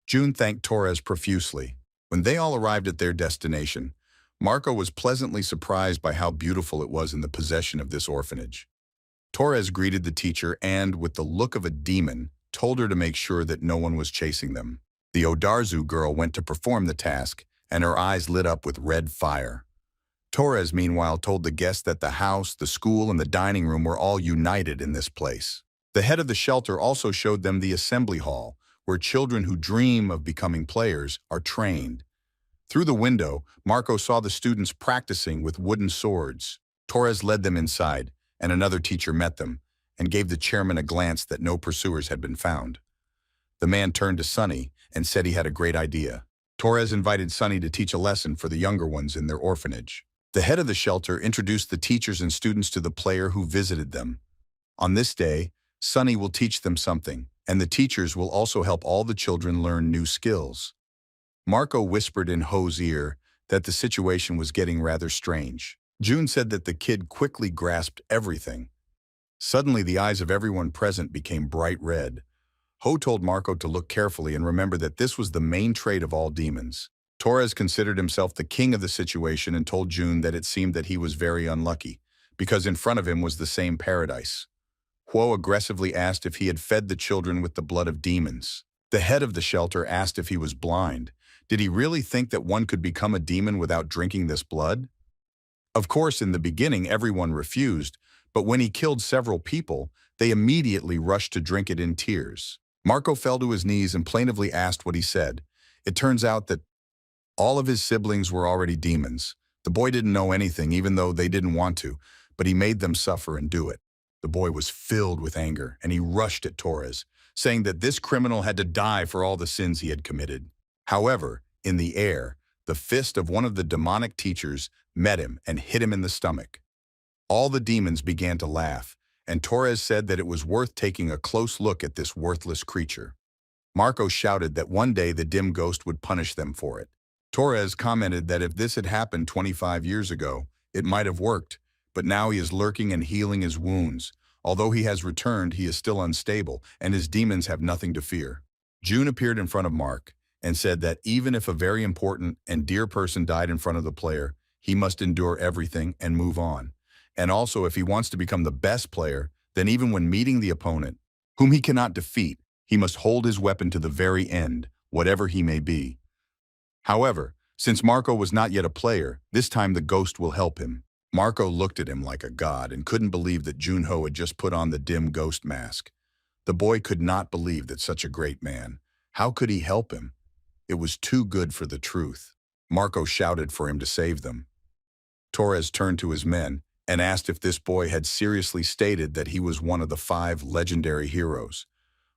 June thanked Torres profusely. When they all arrived at their destination, Marco was pleasantly surprised by how beautiful it was in the possession of this orphanage. Torres greeted the teacher and, with the look of a demon, told her to make sure that no one was chasing them. The Odarzu girl went to perform the task, and her eyes lit up with red fire. Torres, meanwhile, told the guests that the house, the school, and the dining room were all united in this place. The head of the shelter also showed them the assembly hall, where children who dream of becoming players are trained. Through the window, Marco saw the students practicing with wooden swords. Torres led them inside, and another teacher met them, and gave the chairman a glance that no pursuers had been found. The man turned to Sonny and said he had a great idea. Torres invited Sonny to teach a lesson for the younger ones in their orphanage. The head of the shelter introduced the teachers and students to the player who visited them. On this day, Sonny will teach them something, and the teachers will also help all the children learn new skills. Marco whispered in Ho's ear that the situation was getting rather strange. June said that the kid quickly grasped everything. Suddenly, the eyes of everyone present became bright red. Ho told Marco to look carefully and remember that this was the main trait of all demons. Torres considered himself the king of the situation and told June that it seemed that he was very unlucky, because in front of him was the same Paradise. Ho aggressively asked if he had fed the children with the blood of demons. The head of the shelter asked if he was blind. Did he really think that one could become a demon without drinking this blood? Of course, in the beginning, everyone refused, but when he killed several people, they immediately rushed to drink it in tears. Marco fell to his knees and plaintively asked what he said. It turns out that all of his siblings were already demons. The boy didn't know anything, even though they didn't want to, but he made them suffer and do it. The boy was filled with anger, and he rushed at Torres, saying that this criminal had to die for all the sins he had committed. However, in the air, the fist of one of the demonic teachers met him and hit him in the stomach. All the demons began to laugh, and Torres said that it was worth taking a close look at this worthless creature. Marco shouted that one day the dim ghost would punish them for it. Torres commented that if this had happened 25 years ago, it might have worked, but now he is lurking and healing his wounds. Although he has returned, he is still unstable, and his demons have nothing to fear. June appeared in front of Mark and said that even if a very important and dear person died in front of the player, he must endure everything and move on. And also, if he wants to become the best player, then even when meeting the opponent, whom he cannot defeat, he must hold his weapon to the very end, whatever he may be. However, since Marco was not yet a player, this time the ghost will help him. Marco looked at him like a god and couldn't believe that Junho had just put on the dim ghost mask. The boy could not believe that such a great man. How could he help him? It was too good for the truth. Marco shouted for him to save them. Torres turned to his men and asked if this boy had seriously stated that he was one of the 5 legendary heroes.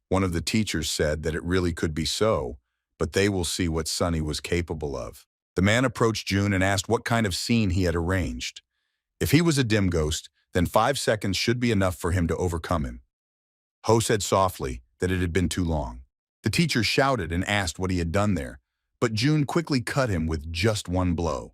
One of the teachers said that it really could be so, but they will see what Sonny was capable of. The man approached June and asked what kind of scene he had arranged. If he was a dim ghost, then 5 seconds should be enough for him to overcome him. Ho said softly that it had been too long. The teacher shouted and asked what he had done there, but June quickly cut him with just one blow.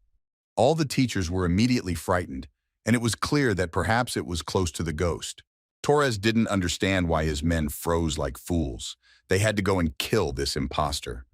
All the teachers were immediately frightened, and it was clear that perhaps it was close to the ghost. Torres didn't understand why his men froze like fools. They had to go and kill this imposter.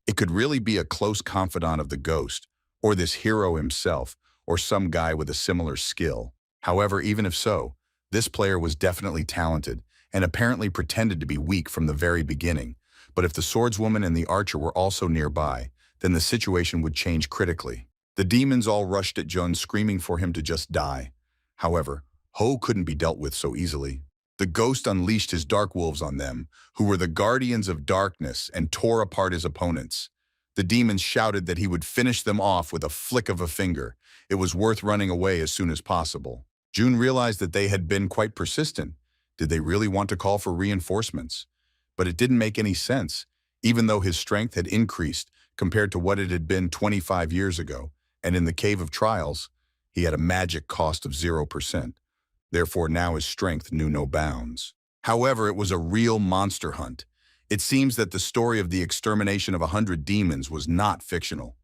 It could really be a close confidant of the ghost, or this hero himself, or some guy with a similar skill. However, even if so, This player was definitely talented and apparently pretended to be weak from the very beginning, but if the swordswoman and the archer were also nearby, then the situation would change critically. The demons all rushed at Jun, screaming for him to just die. However, Ho couldn't be dealt with so easily. The ghost unleashed his dark wolves on them, who were the guardians of darkness, and tore apart his opponents. The demons shouted that he would finish them off with a flick of a finger. It was worth running away as soon as possible. Jun realized that they had been quite persistent. Did they really want to call for reinforcements? But it didn't make any sense, even though his strength had increased compared to what it had been 25 years ago, and in the Cave of Trials, he had a magic cost of 0%. Therefore, now his strength knew no bounds. However, it was a real monster hunt. It seems that the story of the extermination of 100 demons was not fictional.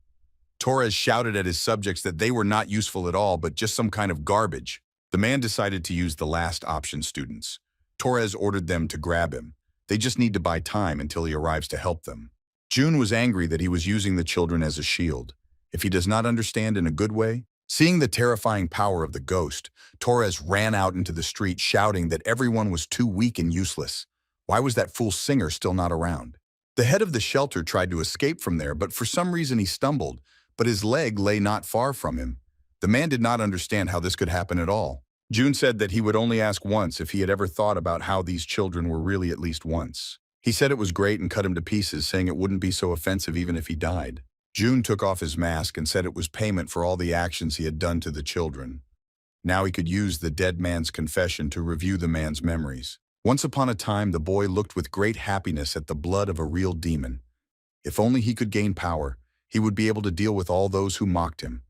Torres shouted at his subjects that they were not useful at all, but just some kind of garbage. The man decided to use the last option students. Torres ordered them to grab him. They just need to buy time until he arrives to help them. Jun was angry that he was using the children as a shield. If he does not understand in a good way, seeing the terrifying power of the ghost, Torres ran out into the street shouting that everyone was too weak and useless. Why was that fool singer still not around? The head of the shelter tried to escape from there, but for some reason he stumbled, but his leg lay not far from him. The man did not understand how this could happen at all. Jun said that he would only ask once if he had ever thought about how these children were really at least once. He said it was great and cut him to pieces, saying it wouldn't be so offensive even if he died. Jun took off his mask and said it was payment for all the actions he had done to the children. Now he could use the dead man's confession to review the man's memories. Once upon a time, the boy looked with great happiness at the blood of a real demon. If only he could gain power, he would be able to deal with all those who mocked him.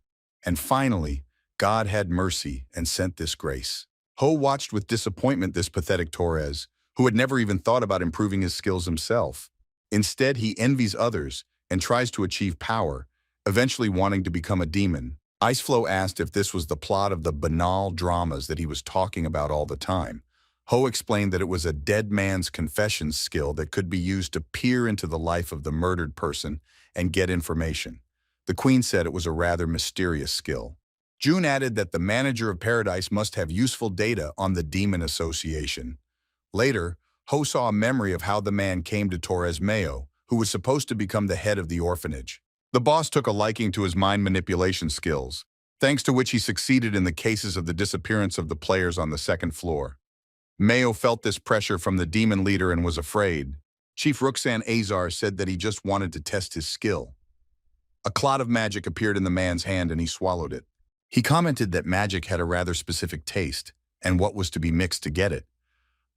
And finally, God had mercy and sent this grace. Ho watched with disappointment this pathetic Torres, who had never even thought about improving his skills himself. Instead, he envies others and tries to achieve power, eventually wanting to become a demon. Iceflow asked if this was the plot of the banal dramas that he was talking about all the time. Ho explained that it was a dead man's confession skill that could be used to peer into the life of the murdered person and get information. The queen said it was a rather mysterious skill. Jun added that the manager of Paradise must have useful data on the Demon Association. Later, Ho saw a memory of how the man came to Torres Mayo, who was supposed to become the head of the orphanage. The boss took a liking to his mind manipulation skills, thanks to which he succeeded in the cases of the disappearance of the players on the second floor. Mayo felt this pressure from the demon leader and was afraid. Chief Ruxan Azar said that he just wanted to test his skill. A clot of magic appeared in the man's hand and he swallowed it. He commented that magic had a rather specific taste and what was to be mixed to get it.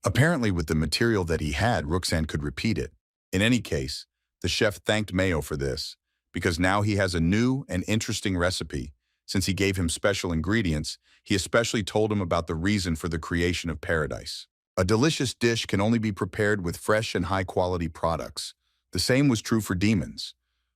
Apparently with the material that he had, Ruxan could repeat it. In any case, the chef thanked Mayo for this, because now he has a new and interesting recipe. Since he gave him special ingredients, he especially told him about the reason for the creation of Paradise. A delicious dish can only be prepared with fresh and high-quality products. The same was true for demons.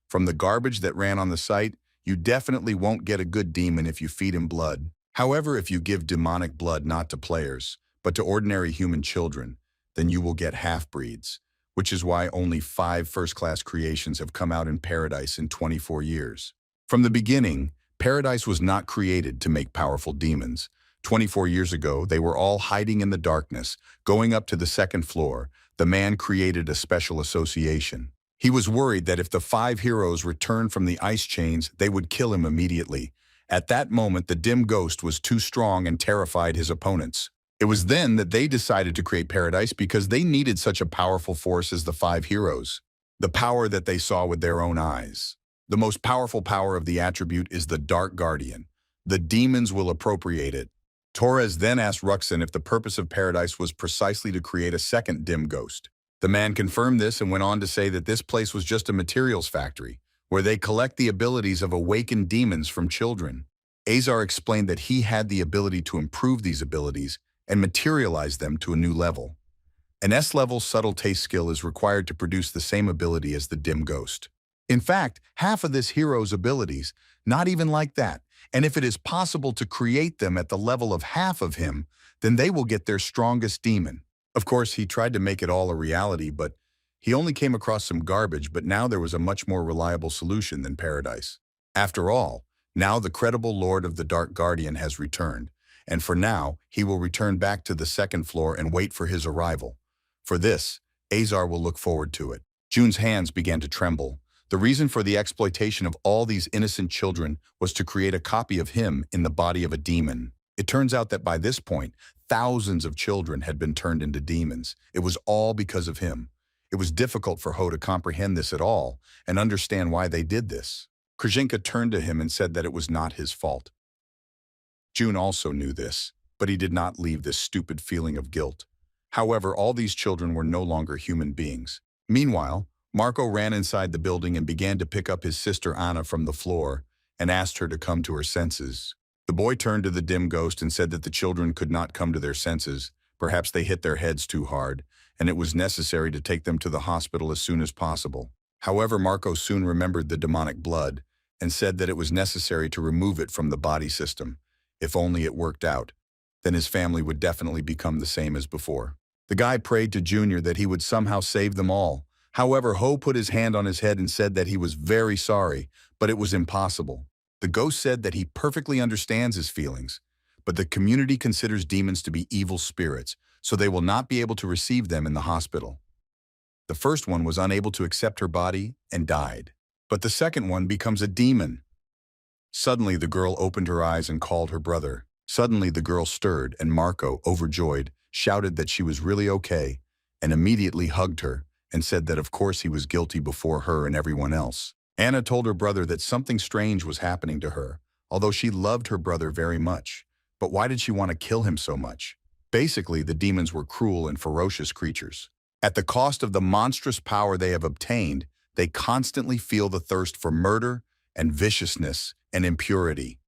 From the garbage that ran on the site, you definitely won't get a good demon if you feed him blood. However, if you give demonic blood not to players, but to ordinary human children, then you will get half-breeds, which is why only 5 first-class creations have come out in Paradise in 24 years. From the beginning, Paradise was not created to make powerful demons. 24 years ago, they were all hiding in the darkness. Going up to the second floor, the man created a special association. He was worried that if the 5 heroes returned from the ice chains, they would kill him immediately. At that moment, the dim ghost was too strong and terrified his opponents. It was then that they decided to create Paradise because they needed such a powerful force as the 5 heroes. The power that they saw with their own eyes. The most powerful power of the attribute is the Dark Guardian. The demons will appropriate it. Torres then asked Ruxan if the purpose of Paradise was precisely to create a second dim ghost. The man confirmed this and went on to say that this place was just a materials factory, where they collect the abilities of awakened demons from children. Azar explained that he had the ability to improve these abilities and materialize them to a new level. An S-level subtle taste skill is required to produce the same ability as the dim ghost. In fact, half of this hero's abilities, not even like that, and if it is possible to create them at the level of half of him, then they will get their strongest demon. Of course, he tried to make it all a reality, but he only came across some garbage, but now there was a much more reliable solution than Paradise. After all, now the credible Lord of the Dark Guardian has returned, and for now, he will return back to the second floor and wait for his arrival. For this, Azar will look forward to it. June's hands began to tremble. The reason for the exploitation of all these innocent children was to create a copy of him in the body of a demon. It turns out that by this point, thousands of children had been turned into demons. It was all because of him. It was difficult for Ho to comprehend this at all and understand why they did this. Krzyzynka turned to him and said that it was not his fault. June also knew this, but he did not leave this stupid feeling of guilt. However, all these children were no longer human beings. Meanwhile, Marco ran inside the building and began to pick up his sister Anna from the floor and asked her to come to her senses. The boy turned to the dim ghost and said that the children could not come to their senses. Perhaps they hit their heads too hard, and it was necessary to take them to the hospital as soon as possible. However, Marco soon remembered the demonic blood and said that it was necessary to remove it from the body system. If only it worked out, then his family would definitely become the same as before. The guy prayed to Junior that he would somehow save them all. However, Ho put his hand on his head and said that he was very sorry, but it was impossible. The ghost said that he perfectly understands his feelings, but the community considers demons to be evil spirits, so they will not be able to receive them in the hospital. The first one was unable to accept her body and died, but the second one becomes a demon. Suddenly, the girl opened her eyes and called her brother. Suddenly, the girl stirred, and Marco, overjoyed, shouted that she was really okay, and immediately hugged her and said that of course he was guilty before her and everyone else. Anna told her brother that something strange was happening to her, although she loved her brother very much. But why did she want to kill him so much? Basically, the demons were cruel and ferocious creatures. At the cost of the monstrous power they have obtained, they constantly feel the thirst for murder and viciousness and impurity.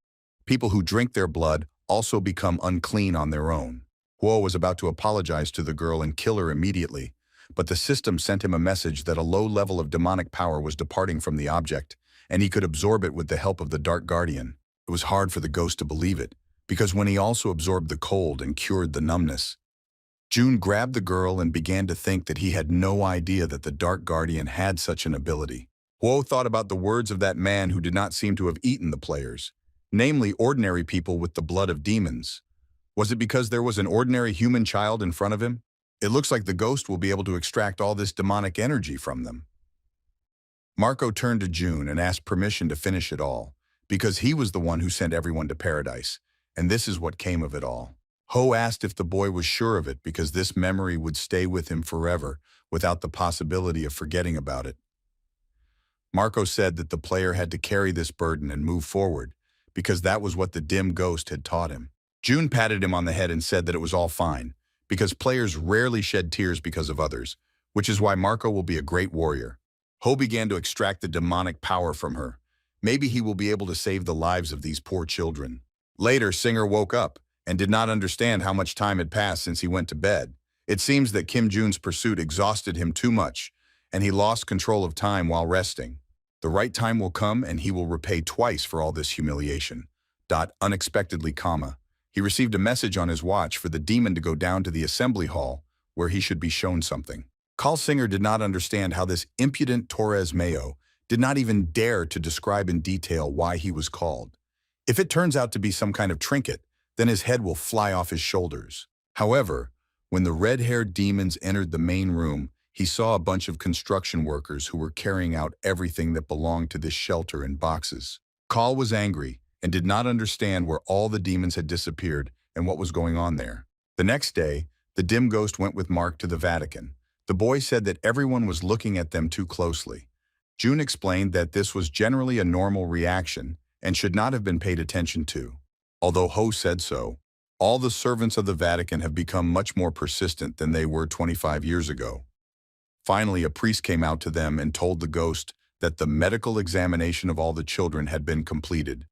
People who drink their blood also become unclean on their own. Huo was about to apologize to the girl and kill her immediately, but the system sent him a message that a low level of demonic power was departing from the object, and he could absorb it with the help of the Dark Guardian. It was hard for the ghost to believe it, because when he also absorbed the cold and cured the numbness, June grabbed the girl and began to think that he had no idea that the Dark Guardian had such an ability. Huo thought about the words of that man who did not seem to have eaten the players, namely ordinary people with the blood of demons. Was it because there was an ordinary human child in front of him? It looks like the ghost will be able to extract all this demonic energy from them. Marco turned to June and asked permission to finish it all, because he was the one who sent everyone to paradise, and this is what came of it all. Ho asked if the boy was sure of it because this memory would stay with him forever without the possibility of forgetting about it. Marco said that the player had to carry this burden and move forward, because that was what the dim ghost had taught him. June patted him on the head and said that it was all fine, because players rarely shed tears because of others, which is why Marco will be a great warrior. Ho began to extract the demonic power from her. Maybe he will be able to save the lives of these poor children. Later, Singer woke up and did not understand how much time had passed since he went to bed. It seems that Kim Jun's pursuit exhausted him too much, and he lost control of time while resting. The right time will come and he will repay twice for all this humiliation. Unexpectedly, he received a message on his watch for the demon to go down to the assembly hall where he should be shown something. Carl Singer did not understand how this impudent Torres Mayo did not even dare to describe in detail why he was called. If it turns out to be some kind of trinket, then his head will fly off his shoulders. However, when the red-haired demons entered the main room, he saw a bunch of construction workers who were carrying out everything that belonged to this shelter in boxes. Carl was angry and did not understand where all the demons had disappeared and what was going on there. The next day, the dim ghost went with Mark to the Vatican. The boy said that everyone was looking at them too closely. June explained that this was generally a normal reaction and should not have been paid attention to. Although Ho said so, all the servants of the Vatican have become much more persistent than they were 25 years ago. Finally, a priest came out to them and told the ghost that the medical examination of all the children had been completed.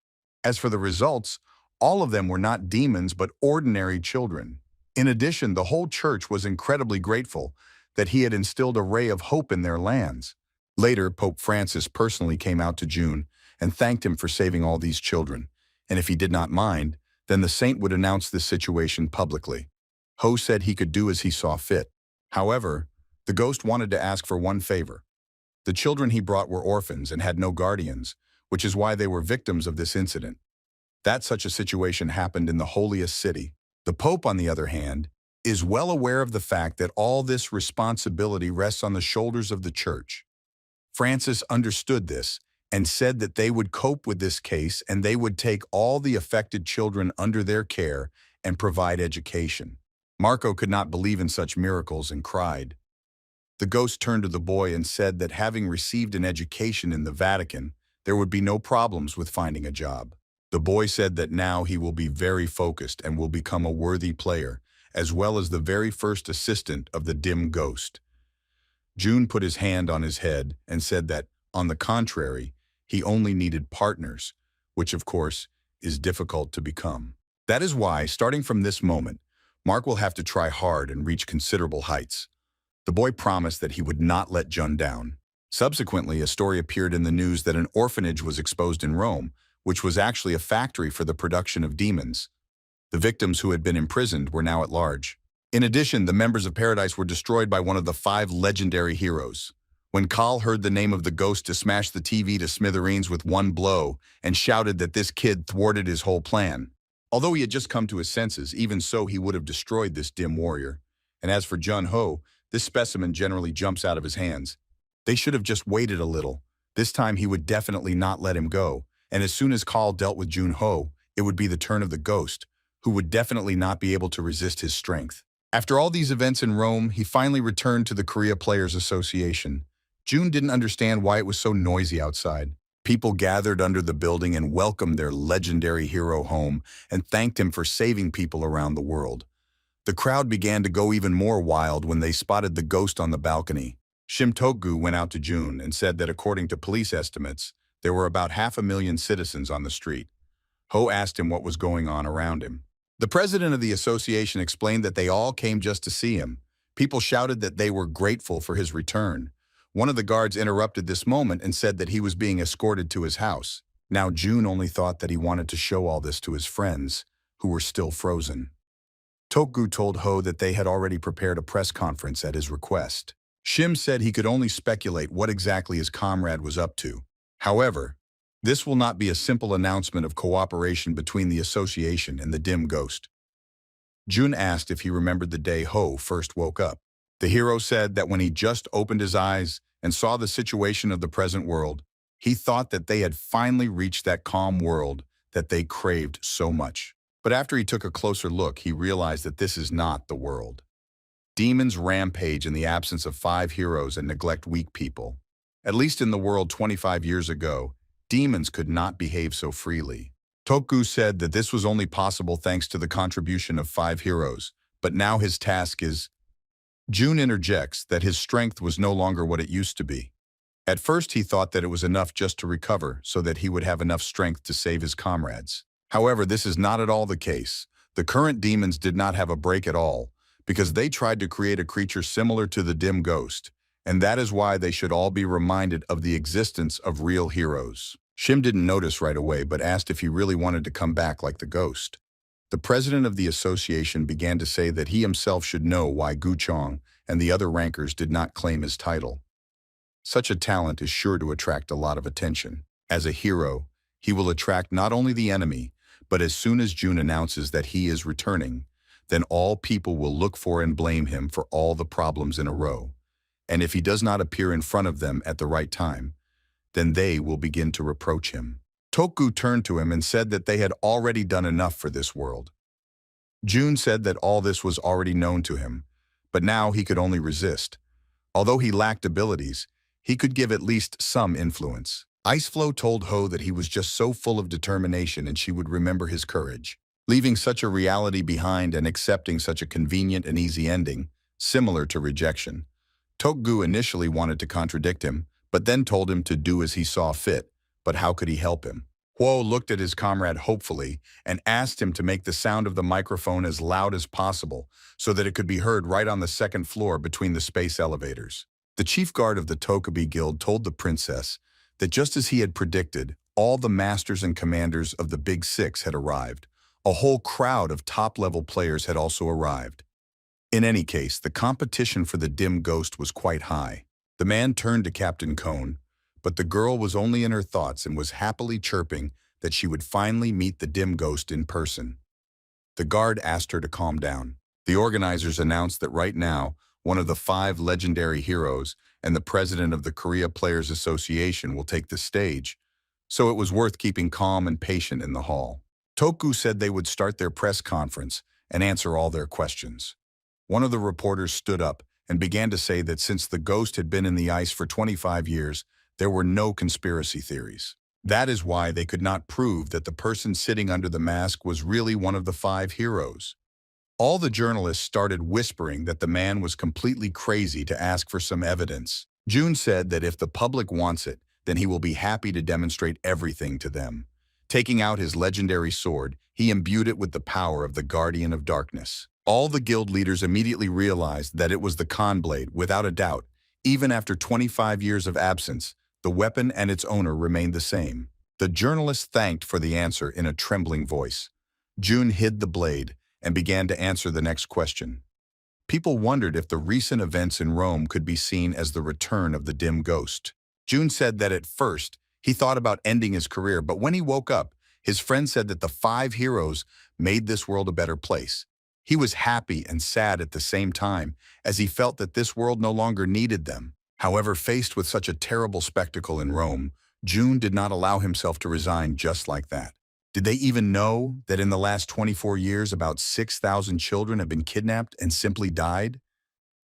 As for the results, all of them were not demons but ordinary children. In addition, the whole church was incredibly grateful that he had instilled a ray of hope in their lands. Later, Pope Francis personally came out to June and thanked him for saving all these children, and if he did not mind, then the saint would announce this situation publicly. Ho said he could do as he saw fit. However, the ghost wanted to ask for one favor. The children he brought were orphans and had no guardians, which is why they were victims of this incident. that such a situation happened in the holiest city. The Pope, on the other hand, is well aware of the fact that all this responsibility rests on the shoulders of the Church. Francis understood this and said that they would cope with this case and they would take all the affected children under their care and provide education. Marco could not believe in such miracles and cried. The ghost turned to the boy and said that having received an education in the Vatican, there would be no problems with finding a job. The boy said that now he will be very focused and will become a worthy player, as well as the very first assistant of the dim ghost. June put his hand on his head and said that, on the contrary, he only needed partners, which of course is difficult to become. That is why, starting from this moment, Mark will have to try hard and reach considerable heights. The boy promised that he would not let Jun down. Subsequently, a story appeared in the news that an orphanage was exposed in Rome, which was actually a factory for the production of demons. The victims who had been imprisoned were now at large. In addition, the members of Paradise were destroyed by one of the 5 legendary heroes. When Kal heard the name of the ghost to smash the TV to smithereens with one blow and shouted that this kid thwarted his whole plan. Although he had just come to his senses, even so he would have destroyed this dim warrior. And as for Jun Ho, this specimen generally jumps out of his hands. They should have just waited a little. This time he would definitely not let him go, and as soon as Kal dealt with Jun Ho, it would be the turn of the ghost, who would definitely not be able to resist his strength. After all these events in Rome, he finally returned to the Korea Players Association. June didn't understand why it was so noisy outside. People gathered under the building and welcomed their legendary hero home and thanked him for saving people around the world. The crowd began to go even more wild when they spotted the ghost on the balcony. Shim Tokgu went out to June and said that according to police estimates, there were about 500,000 citizens on the street. Ho asked him what was going on around him. The president of the association explained that they all came just to see him. People shouted that they were grateful for his return. One of the guards interrupted this moment and said that he was being escorted to his house. Now June only thought that he wanted to show all this to his friends, who were still frozen. Tokgu told Ho that they had already prepared a press conference at his request. Shim said he could only speculate what exactly his comrade was up to. However, this will not be a simple announcement of cooperation between the association and the dim ghost. Jun asked if he remembered the day Ho first woke up. The hero said that when he just opened his eyes and saw the situation of the present world, he thought that they had finally reached that calm world that they craved so much. But after he took a closer look, he realized that this is not the world. Demons rampage in the absence of 5 heroes and neglect weak people. At least in the world 25 years ago, demons could not behave so freely. Tokgu said that this was only possible thanks to the contribution of 5 heroes, but now his task is... June interjects that his strength was no longer what it used to be. At first he thought that it was enough just to recover so that he would have enough strength to save his comrades. However, this is not at all the case. The current demons did not have a break at all, because they tried to create a creature similar to the dim ghost, and that is why they should all be reminded of the existence of real heroes. Shim didn't notice right away, but asked if he really wanted to come back like the ghost. The president of the association began to say that he himself should know why Gu Chong and the other rankers did not claim his title. Such a talent is sure to attract a lot of attention. As a hero, he will attract not only the enemy, but as soon as June announces that he is returning, then all people will look for and blame him for all the problems in a row. And if he does not appear in front of them at the right time, then they will begin to reproach him. Tokgu turned to him and said that they had already done enough for this world. June said that all this was already known to him, but now he could only resist. Although he lacked abilities, he could give at least some influence. Iceflow told Ho that he was just so full of determination and she would remember his courage. Leaving such a reality behind and accepting such a convenient and easy ending, similar to rejection. Tokgu initially wanted to contradict him, but then told him to do as he saw fit. But how could he help him? Huo looked at his comrade hopefully and asked him to make the sound of the microphone as loud as possible so that it could be heard right on the 2nd floor between the space elevators. The chief guard of the Tokabi Guild told the princess that just as he had predicted, all the masters and commanders of the Big Six had arrived. A whole crowd of top-level players had also arrived. In any case, the competition for the dim ghost was quite high. The man turned to Captain Cone, but the girl was only in her thoughts and was happily chirping that she would finally meet the dim ghost in person. The guard asked her to calm down. The organizers announced that right now, one of the 5 legendary heroes and the president of the Korea Players Association will take the stage, so it was worth keeping calm and patient in the hall. Toku said they would start their press conference and answer all their questions. One of the reporters stood up and began to say that since the ghost had been in the ice for 25 years, there were no conspiracy theories. That is why they could not prove that the person sitting under the mask was really one of the 5 heroes. All the journalists started whispering that the man was completely crazy to ask for some evidence. Jun said that if the public wants it, then he will be happy to demonstrate everything to them. Taking out his legendary sword, he imbued it with the power of the Guardian of Darkness. All the guild leaders immediately realized that it was the Khan Blade, without a doubt. Even after 25 years of absence, the weapon and its owner remained the same. The journalist thanked for the answer in a trembling voice. Jun hid the blade and began to answer the next question. People wondered if the recent events in Rome could be seen as the return of the dim ghost. Jun said that at first, he thought about ending his career, but when he woke up, his friend said that the 5 heroes made this world a better place. He was happy and sad at the same time, as he felt that this world no longer needed them. However, faced with such a terrible spectacle in Rome, Jun did not allow himself to resign just like that. Did they even know that in the last 24 years, about 6,000 children have been kidnapped and simply died?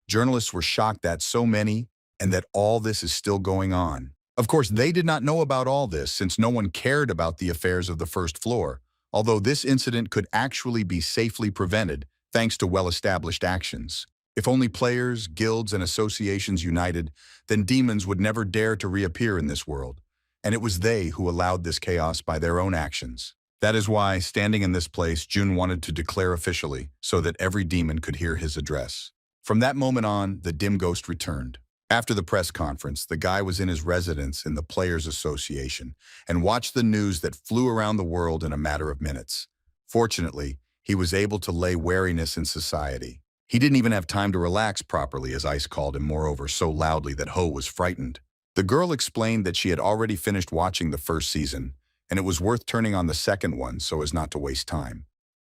Journalists were shocked that so many, and that all this is still going on. Of course, they did not know about all this since no one cared about the affairs of the first floor, although this incident could actually be safely prevented thanks to well-established actions. If only players, guilds, and associations united, then demons would never dare to reappear in this world. And it was they who allowed this chaos by their own actions. That is why, standing in this place, Jun wanted to declare officially, so that every demon could hear his address. From that moment on, the dim ghost returned. After the press conference, the guy was in his residence in the Players Association and watched the news that flew around the world in a matter of minutes. Fortunately, he was able to lay wariness in society. He didn't even have time to relax properly, as Ice called him, moreover, so loudly that Ho was frightened. The girl explained that she had already finished watching the first season, and it was worth turning on the second one so as not to waste time.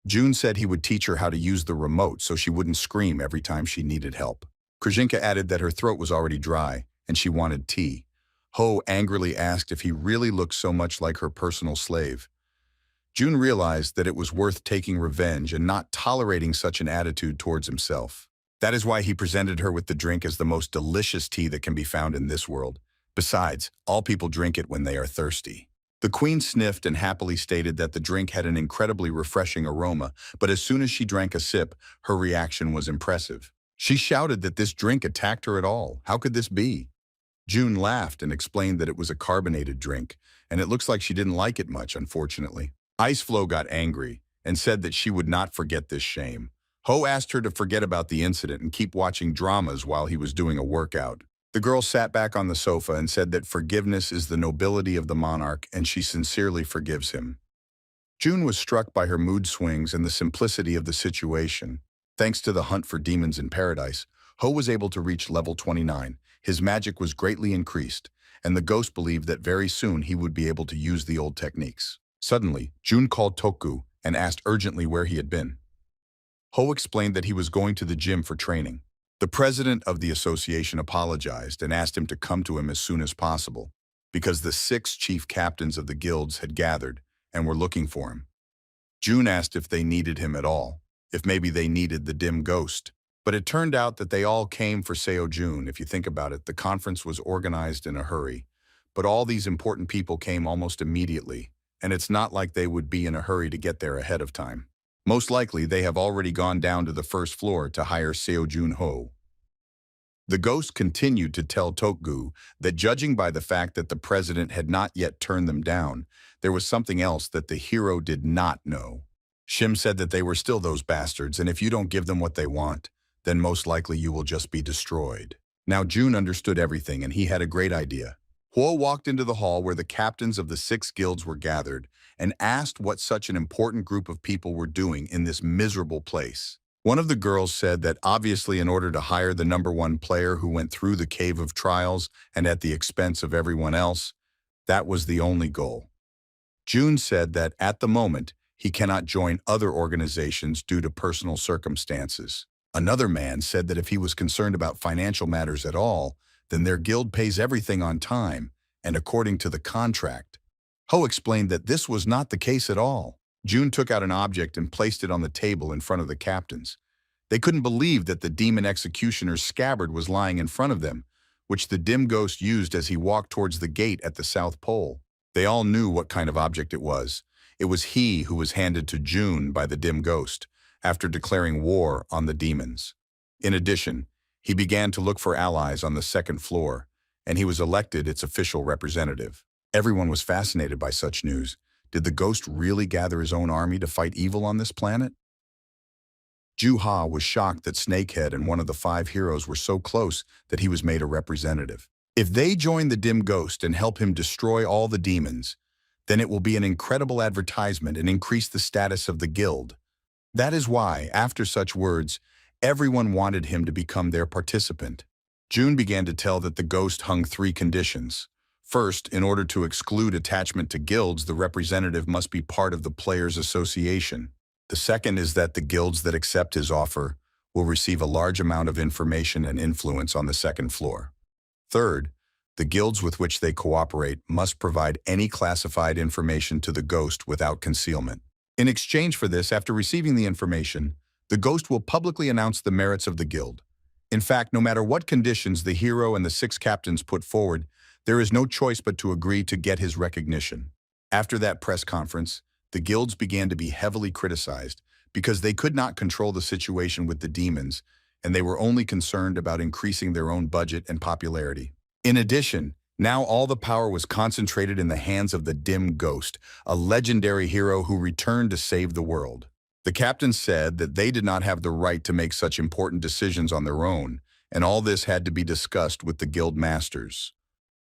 Jun said he would teach her how to use the remote so she wouldn't scream every time she needed help. Krzyzynka added that her throat was already dry, and she wanted tea. Ho angrily asked if he really looked so much like her personal slave. Jun realized that it was worth taking revenge and not tolerating such an attitude towards himself. That is why he presented her with the drink as the most delicious tea that can be found in this world. Besides, all people drink it when they are thirsty. The queen sniffed and happily stated that the drink had an incredibly refreshing aroma, but as soon as she drank a sip, her reaction was impressive. She shouted that this drink attacked her at all. How could this be? Jun laughed and explained that it was a carbonated drink, and it looks like she didn't like it much, unfortunately. Iceflow got angry and said that she would not forget this shame. Ho asked her to forget about the incident and keep watching dramas while he was doing a workout. The girl sat back on the sofa and said that forgiveness is the nobility of the monarch and she sincerely forgives him. Jun was struck by her mood swings and the simplicity of the situation. Thanks to the hunt for demons in paradise, Ho was able to reach level 29. His magic was greatly increased, and the ghost believed that very soon he would be able to use the old techniques. Suddenly, Jun called Toku and asked urgently where he had been. Ho explained that he was going to the gym for training. The president of the association apologized and asked him to come to him as soon as possible, because the 6 chief captains of the guilds had gathered and were looking for him. Jun asked if they needed him at all, if maybe they needed the dim ghost. But it turned out that they all came for Seo Jun. If you think about it, the conference was organized in a hurry, but all these important people came almost immediately, and it's not like they would be in a hurry to get there ahead of time. Most likely, they have already gone down to the first floor to hire Seo Jun Ho. The ghost continued to tell Tokgu that judging by the fact that the president had not yet turned them down, there was something else that the hero did not know. Shim said that they were still those bastards, and if you don't give them what they want, then most likely you will just be destroyed. Now Jun understood everything, and he had a great idea. Huo walked into the hall where the captains of the 6 guilds were gathered and asked what such an important group of people were doing in this miserable place. One of the girls said that obviously in order to hire the #1 player who went through the Cave of Trials and at the expense of everyone else, that was the only goal. June said that at the moment, he cannot join other organizations due to personal circumstances. Another man said that if he was concerned about financial matters at all, then their guild pays everything on time and according to the contract. Ho explained that this was not the case at all. June took out an object and placed it on the table in front of the captains. They couldn't believe that the demon executioner's scabbard was lying in front of them, which the dim ghost used as he walked towards the gate at the South Pole. They all knew what kind of object it was. It was he who was handed to June by the dim ghost after declaring war on the demons. In addition, he began to look for allies on the second floor, and he was elected its official representative. Everyone was fascinated by such news. Did the ghost really gather his own army to fight evil on this planet? Ju-ha was shocked that Snakehead and one of the 5 heroes were so close that he was made a representative. If they join the dim ghost and help him destroy all the demons, then it will be an incredible advertisement and increase the status of the guild. That is why, after such words, everyone wanted him to become their participant. June began to tell that the ghost hung 3 conditions. First, in order to exclude attachment to guilds, the representative must be part of the players' association. The second is that the guilds that accept his offer will receive a large amount of information and influence on the second floor. Third, the guilds with which they cooperate must provide any classified information to the ghost without concealment. In exchange for this, after receiving the information, the ghost will publicly announce the merits of the guild. In fact, no matter what conditions the hero and the 6 captains put forward, there is no choice but to agree to get his recognition. After that press conference, the guilds began to be heavily criticized because they could not control the situation with the demons, and they were only concerned about increasing their own budget and popularity. In addition, now all the power was concentrated in the hands of the dim ghost, a legendary hero who returned to save the world. The captains said that they did not have the right to make such important decisions on their own, and all this had to be discussed with the guild masters.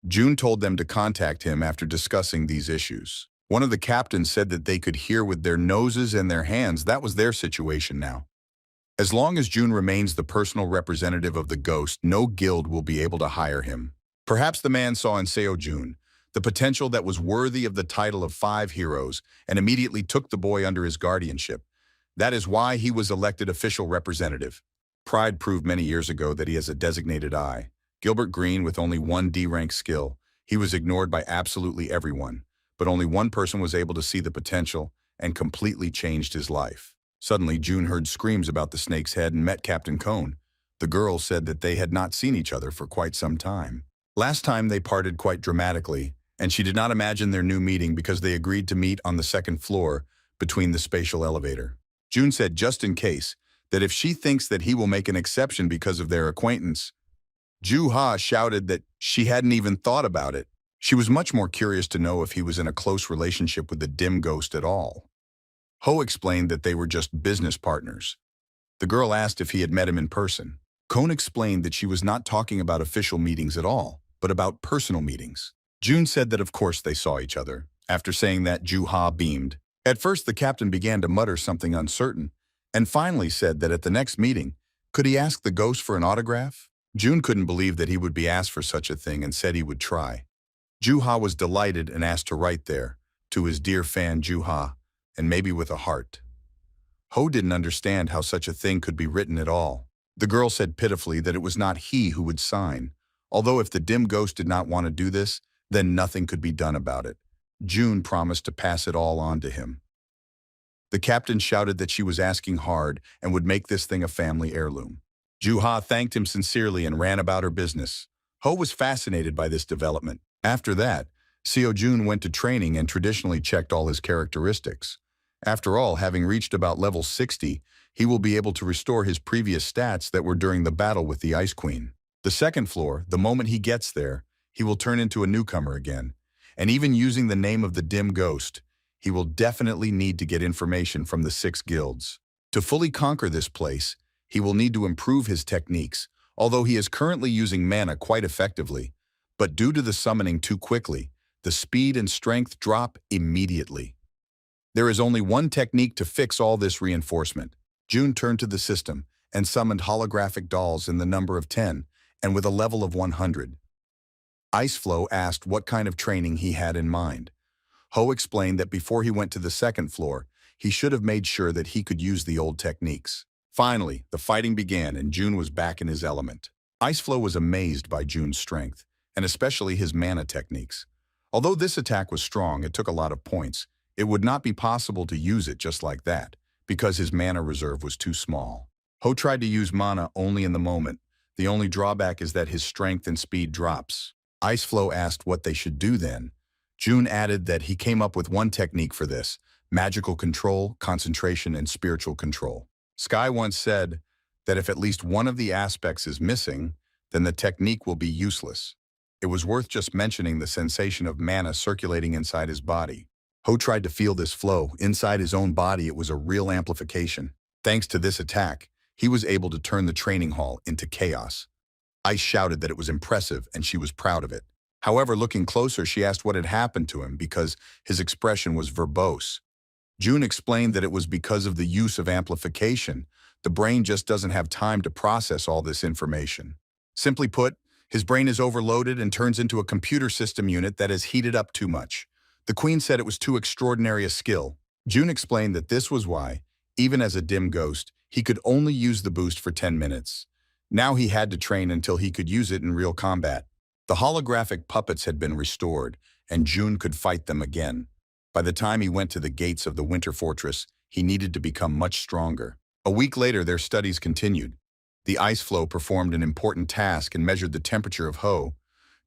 June told them to contact him after discussing these issues. One of the captains said that they could hear with their noses and their hands. That was their situation now. As long as June remains the personal representative of the ghost, no guild will be able to hire him. Perhaps the man saw in Seo June the potential that was worthy of the title of 5 heroes and immediately took the boy under his guardianship. That is why he was elected official representative. Pride proved many years ago that he has a designated eye. Gilbert Green, with only 1 D-rank skill, he was ignored by absolutely everyone, but only one person was able to see the potential and completely changed his life. Suddenly, June heard screams about the snake's head and met Captain Cone. The girl said that they had not seen each other for quite some time. Last time they parted quite dramatically, and she did not imagine their new meeting because they agreed to meet on the second floor between the spatial elevator. June said just in case, that if she thinks that he will make an exception because of their acquaintance. Ju-ha shouted that she hadn't even thought about it. She was much more curious to know if he was in a close relationship with the dim ghost at all. Ho explained that they were just business partners. The girl asked if he had met him in person. Cone explained that she was not talking about official meetings at all, but about personal meetings. June said that of course they saw each other. After saying that, Ju-ha beamed. At first, the captain began to mutter something uncertain, and finally said that at the next meeting, could he ask the ghost for an autograph? June couldn't believe that he would be asked for such a thing and said he would try. Ju-ha was delighted and asked to write there, to his dear fan Ju-ha, and maybe with a heart. Ho didn't understand how such a thing could be written at all. The girl said pitifully that it was not he who would sign, although if the dim ghost did not want to do this, then nothing could be done about it. June promised to pass it all on to him. The captain shouted that she was asking hard and would make this thing a family heirloom. Ju-ha thanked him sincerely and ran about her business. Ho was fascinated by this development. After that, Seo Jun went to training and traditionally checked all his characteristics. After all, having reached about level 60, he will be able to restore his previous stats that were during the battle with the Ice Queen. The second floor, the moment he gets there, he will turn into a newcomer again. And even using the name of the dim ghost, he will definitely need to get information from the 6 guilds. To fully conquer this place, he will need to improve his techniques, although he is currently using mana quite effectively. But due to the summoning too quickly, the speed and strength drop immediately. There is only one technique to fix all this reinforcement. June turned to the system and summoned holographic dolls in the number of 10 and with a level of 100. Iceflow asked what kind of training he had in mind. Ho explained that before he went to the second floor, he should have made sure that he could use the old techniques. Finally, the fighting began and Jun was back in his element. Iceflow was amazed by Jun's strength, and especially his mana techniques. Although this attack was strong, it took a lot of points. It would not be possible to use it just like that, because his mana reserve was too small. Ho tried to use mana only in the moment. The only drawback is that his strength and speed drops. Iceflow asked what they should do then. Jun added that he came up with one technique for this: magical control, concentration, and spiritual control. Sky once said that if at least one of the aspects is missing, then the technique will be useless. It was worth just mentioning the sensation of mana circulating inside his body. Ho tried to feel this flow. Inside his own body, it was a real amplification. Thanks to this attack, he was able to turn the training hall into chaos. Ice shouted that it was impressive and she was proud of it. However, looking closer, she asked what had happened to him because his expression was verbose. Jun explained that it was because of the use of amplification. The brain just doesn't have time to process all this information. Simply put, his brain is overloaded and turns into a computer system unit that is heated up too much. The queen said it was too extraordinary a skill. Jun explained that this was why, even as a dim ghost, he could only use the boost for 10 minutes. Now he had to train until he could use it in real combat. The holographic puppets had been restored, and Jun could fight them again. By the time he went to the gates of the Winter Fortress, he needed to become much stronger. A week later, their studies continued. The Iceflow performed an important task and measured the temperature of Ho.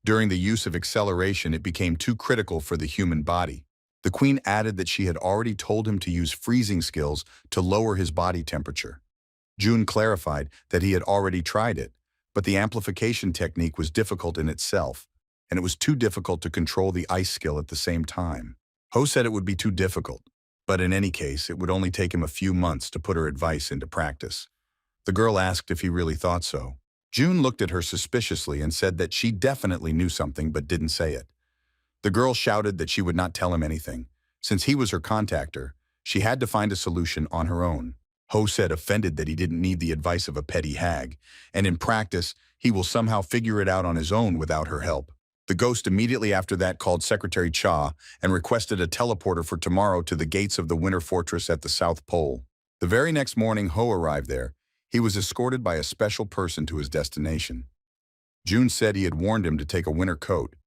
During the use of acceleration, it became too critical for the human body. The queen added that she had already told him to use freezing skills to lower his body temperature. Jun clarified that he had already tried it, but the amplification technique was difficult in itself, and it was too difficult to control the ice skill at the same time. Ho said it would be too difficult, but in any case, it would only take him a few months to put her advice into practice. The girl asked if he really thought so. Jun looked at her suspiciously and said that she definitely knew something but didn't say it. The girl shouted that she would not tell him anything. Since he was her contactor, she had to find a solution on her own. Ho said, offended that he didn't need the advice of a petty hag, and in practice, he will somehow figure it out on his own without her help. The ghost immediately after that called Secretary Cha and requested a teleporter for tomorrow to the gates of the Winter Fortress at the South Pole. The very next morning Ho arrived there. He was escorted by a special person to his destination. Jun said he had warned him to take a winter coat.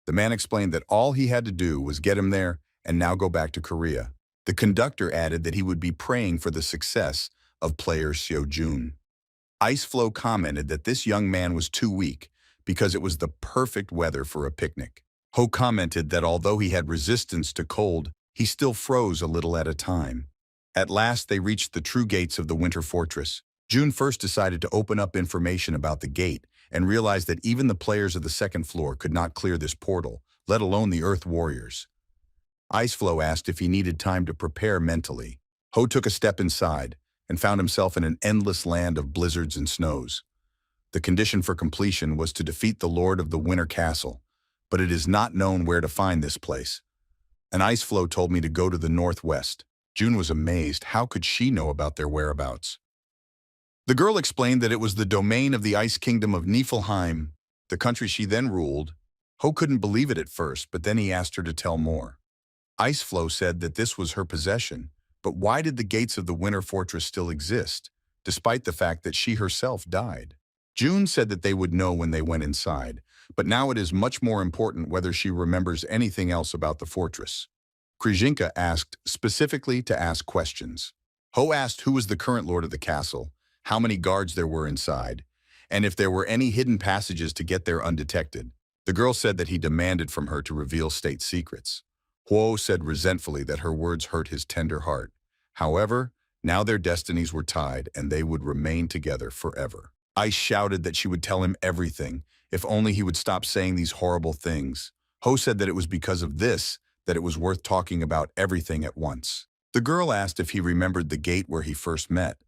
The man explained that all he had to do was get him there and now go back to Korea. The conductor added that he would be praying for the success of player Seo Jun. Iceflow commented that this young man was too weak because it was the perfect weather for a picnic. Ho commented that although he had resistance to cold, he still froze a little at a time. At last, they reached the true gates of the Winter Fortress. Jun first decided to open up information about the gate and realized that even the players of the second floor could not clear this portal, let alone the Earth Warriors. Iceflow asked if he needed time to prepare mentally. Ho took a step inside and found himself in an endless land of blizzards and snows. The condition for completion was to defeat the Lord of the Winter Castle, but it is not known where to find this place. An Iceflow told me to go to the northwest. Jun was amazed. How could she know about their whereabouts? The girl explained that it was the domain of the Ice Kingdom of Niflheim, the country she then ruled. Ho couldn't believe it at first, but then he asked her to tell more. Iceflow said that this was her possession, but why did the gates of the Winter Fortress still exist, despite the fact that she herself died? Jun said that they would know when they went inside, but now it is much more important whether she remembers anything else about the fortress. Krzyzynka asked specifically to ask questions. Ho asked who was the current lord of the castle, how many guards there were inside, and if there were any hidden passages to get there undetected. The girl said that he demanded from her to reveal state secrets. Huo said resentfully that her words hurt his tender heart. However, now their destinies were tied and they would remain together forever. Ice shouted that she would tell him everything, if only he would stop saying these horrible things. Ho said that it was because of this that it was worth talking about everything at once. The girl asked if he remembered the gate where he first met.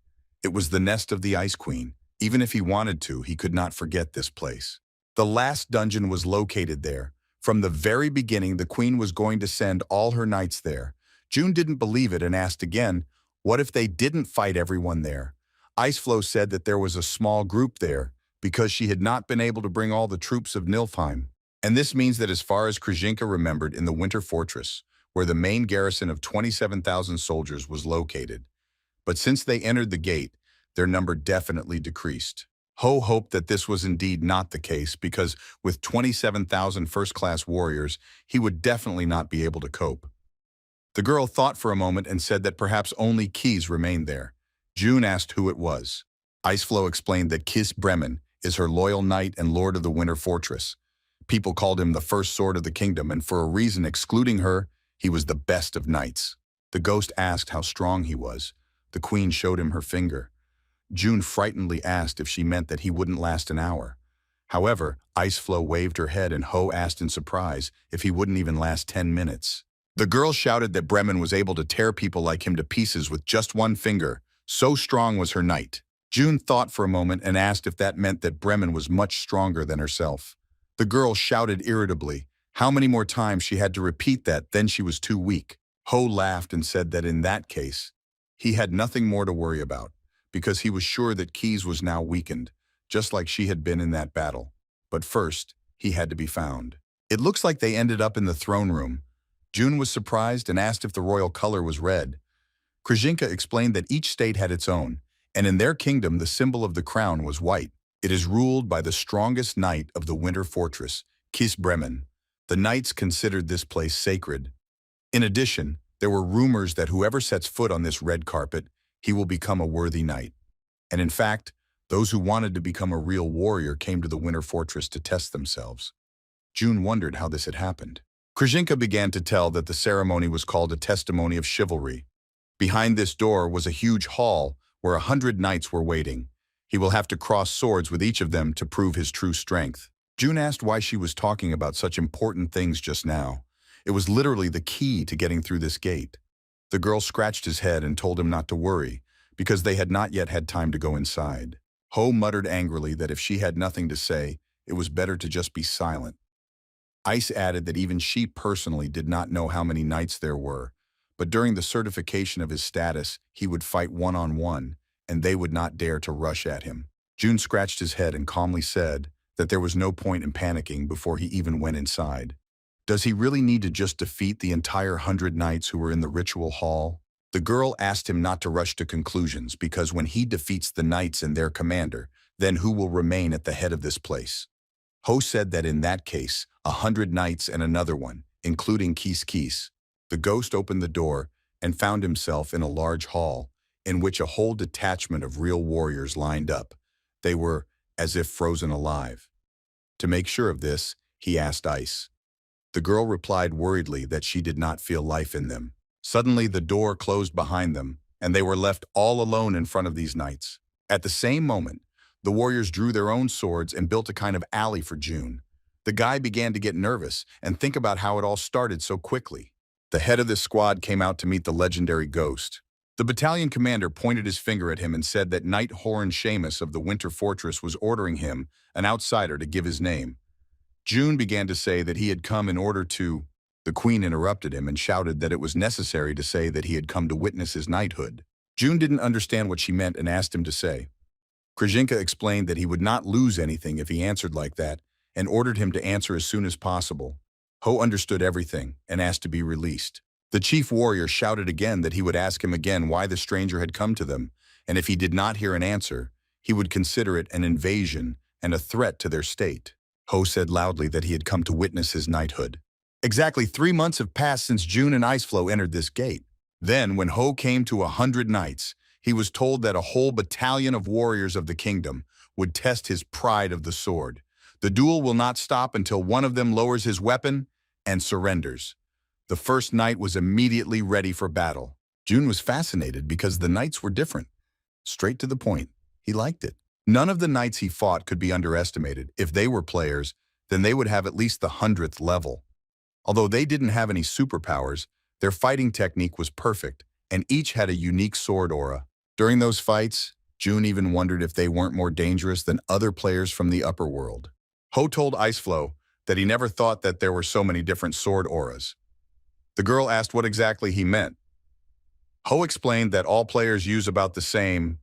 It was the nest of the Ice Queen. Even if he wanted to, he could not forget this place. The last dungeon was located there. From the very beginning, the queen was going to send all her knights there. Jun didn't believe it and asked again, what if they didn't fight everyone there? Iceflow said that there was a small group there because she had not been able to bring all the troops of Niflheim. And this means that as far as Krzyzynka remembered in the Winter Fortress, where the main garrison of 27,000 soldiers was located. But since they entered the gate, their number definitely decreased. Ho hoped that this was indeed not the case because with 27,000 first-class warriors, he would definitely not be able to cope. The girl thought for a moment and said that perhaps only Keys remained there. June asked who it was. Iceflow explained that Kis Bremen is her loyal knight and lord of the Winter Fortress. People called him the first sword of the kingdom, and for a reason excluding her, he was the best of knights. The ghost asked how strong he was. The queen showed him her finger. June frightenedly asked if she meant that he wouldn't last an hour. However, Iceflow waved her head and Ho asked in surprise if he wouldn't even last 10 minutes. The girl shouted that Bremen was able to tear people like him to pieces with just one finger. So strong was her knight. June thought for a moment and asked if that meant that Bremen was much stronger than herself. The girl shouted irritably how many more times she had to repeat that, then she was too weak. Ho laughed and said that in that case, he had nothing more to worry about, because he was sure that Keys was now weakened, just like she had been in that battle. But first, he had to be found. It looks like they ended up in the throne room. June was surprised and asked if the royal color was red. Krzyzynka explained that each state had its own, and in their kingdom the symbol of the crown was white. It is ruled by the strongest knight of the Winter Fortress, Kis Bremen. The knights considered this place sacred. In addition, there were rumors that whoever sets foot on this red carpet, he will become a worthy knight. And in fact, those who wanted to become a real warrior came to the Winter Fortress to test themselves. June wondered how this had happened. Krzyzynka began to tell that the ceremony was called a testimony of chivalry. Behind this door was a huge hall where 100 knights were waiting. He will have to cross swords with each of them to prove his true strength. June asked why she was talking about such important things just now. It was literally the key to getting through this gate. The girl scratched his head and told him not to worry, because they had not yet had time to go inside. Ho muttered angrily that if she had nothing to say, it was better to just be silent. Ice added that even she personally did not know how many knights there were, but during the certification of his status, he would fight one-on-one, and they would not dare to rush at him. June scratched his head and calmly said that there was no point in panicking before he even went inside. Does he really need to just defeat the entire 100 knights who were in the ritual hall? The girl asked him not to rush to conclusions because when he defeats the knights and their commander, then who will remain at the head of this place? Ho said that in that case, 100 knights and another one, including Kis. The ghost opened the door and found himself in a large hall in which a whole detachment of real warriors lined up. They were as if frozen alive. To make sure of this, he asked Ice. The girl replied worriedly that she did not feel life in them. Suddenly, the door closed behind them, and they were left all alone in front of these knights. At the same moment, the warriors drew their own swords and built a kind of alley for June. The guy began to get nervous and think about how it all started so quickly. The head of this squad came out to meet the legendary ghost. The battalion commander pointed his finger at him and said that Knight Horan Seamus of the Winter Fortress was ordering him, an outsider, to give his name. June began to say that he had come in order to... The queen interrupted him and shouted that it was necessary to say that he had come to witness his knighthood. June didn't understand what she meant and asked him to say. Krzyzynka explained that he would not lose anything if he answered like that and ordered him to answer as soon as possible. Ho understood everything and asked to be released. The chief warrior shouted again that he would ask him again why the stranger had come to them, and if he did not hear an answer, he would consider it an invasion and a threat to their state. Ho said loudly that he had come to witness his knighthood. Exactly 3 months have passed since June and Iceflow entered this gate. Then, when Ho came to 100 knights, he was told that a whole battalion of warriors of the kingdom would test his pride of the sword. The duel will not stop until one of them lowers his weapon and surrenders. The first knight was immediately ready for battle. June was fascinated because the knights were different. Straight to the point. He liked it. None of the knights he fought could be underestimated. If they were players, then they would have at least the 100th level. Although they didn't have any superpowers, their fighting technique was perfect, and each had a unique sword aura. During those fights, June even wondered if they weren't more dangerous than other players from the upper world. Ho told Iceflow that he never thought that there were so many different sword auras. The girl asked what exactly he meant. Ho explained that all players use about the same.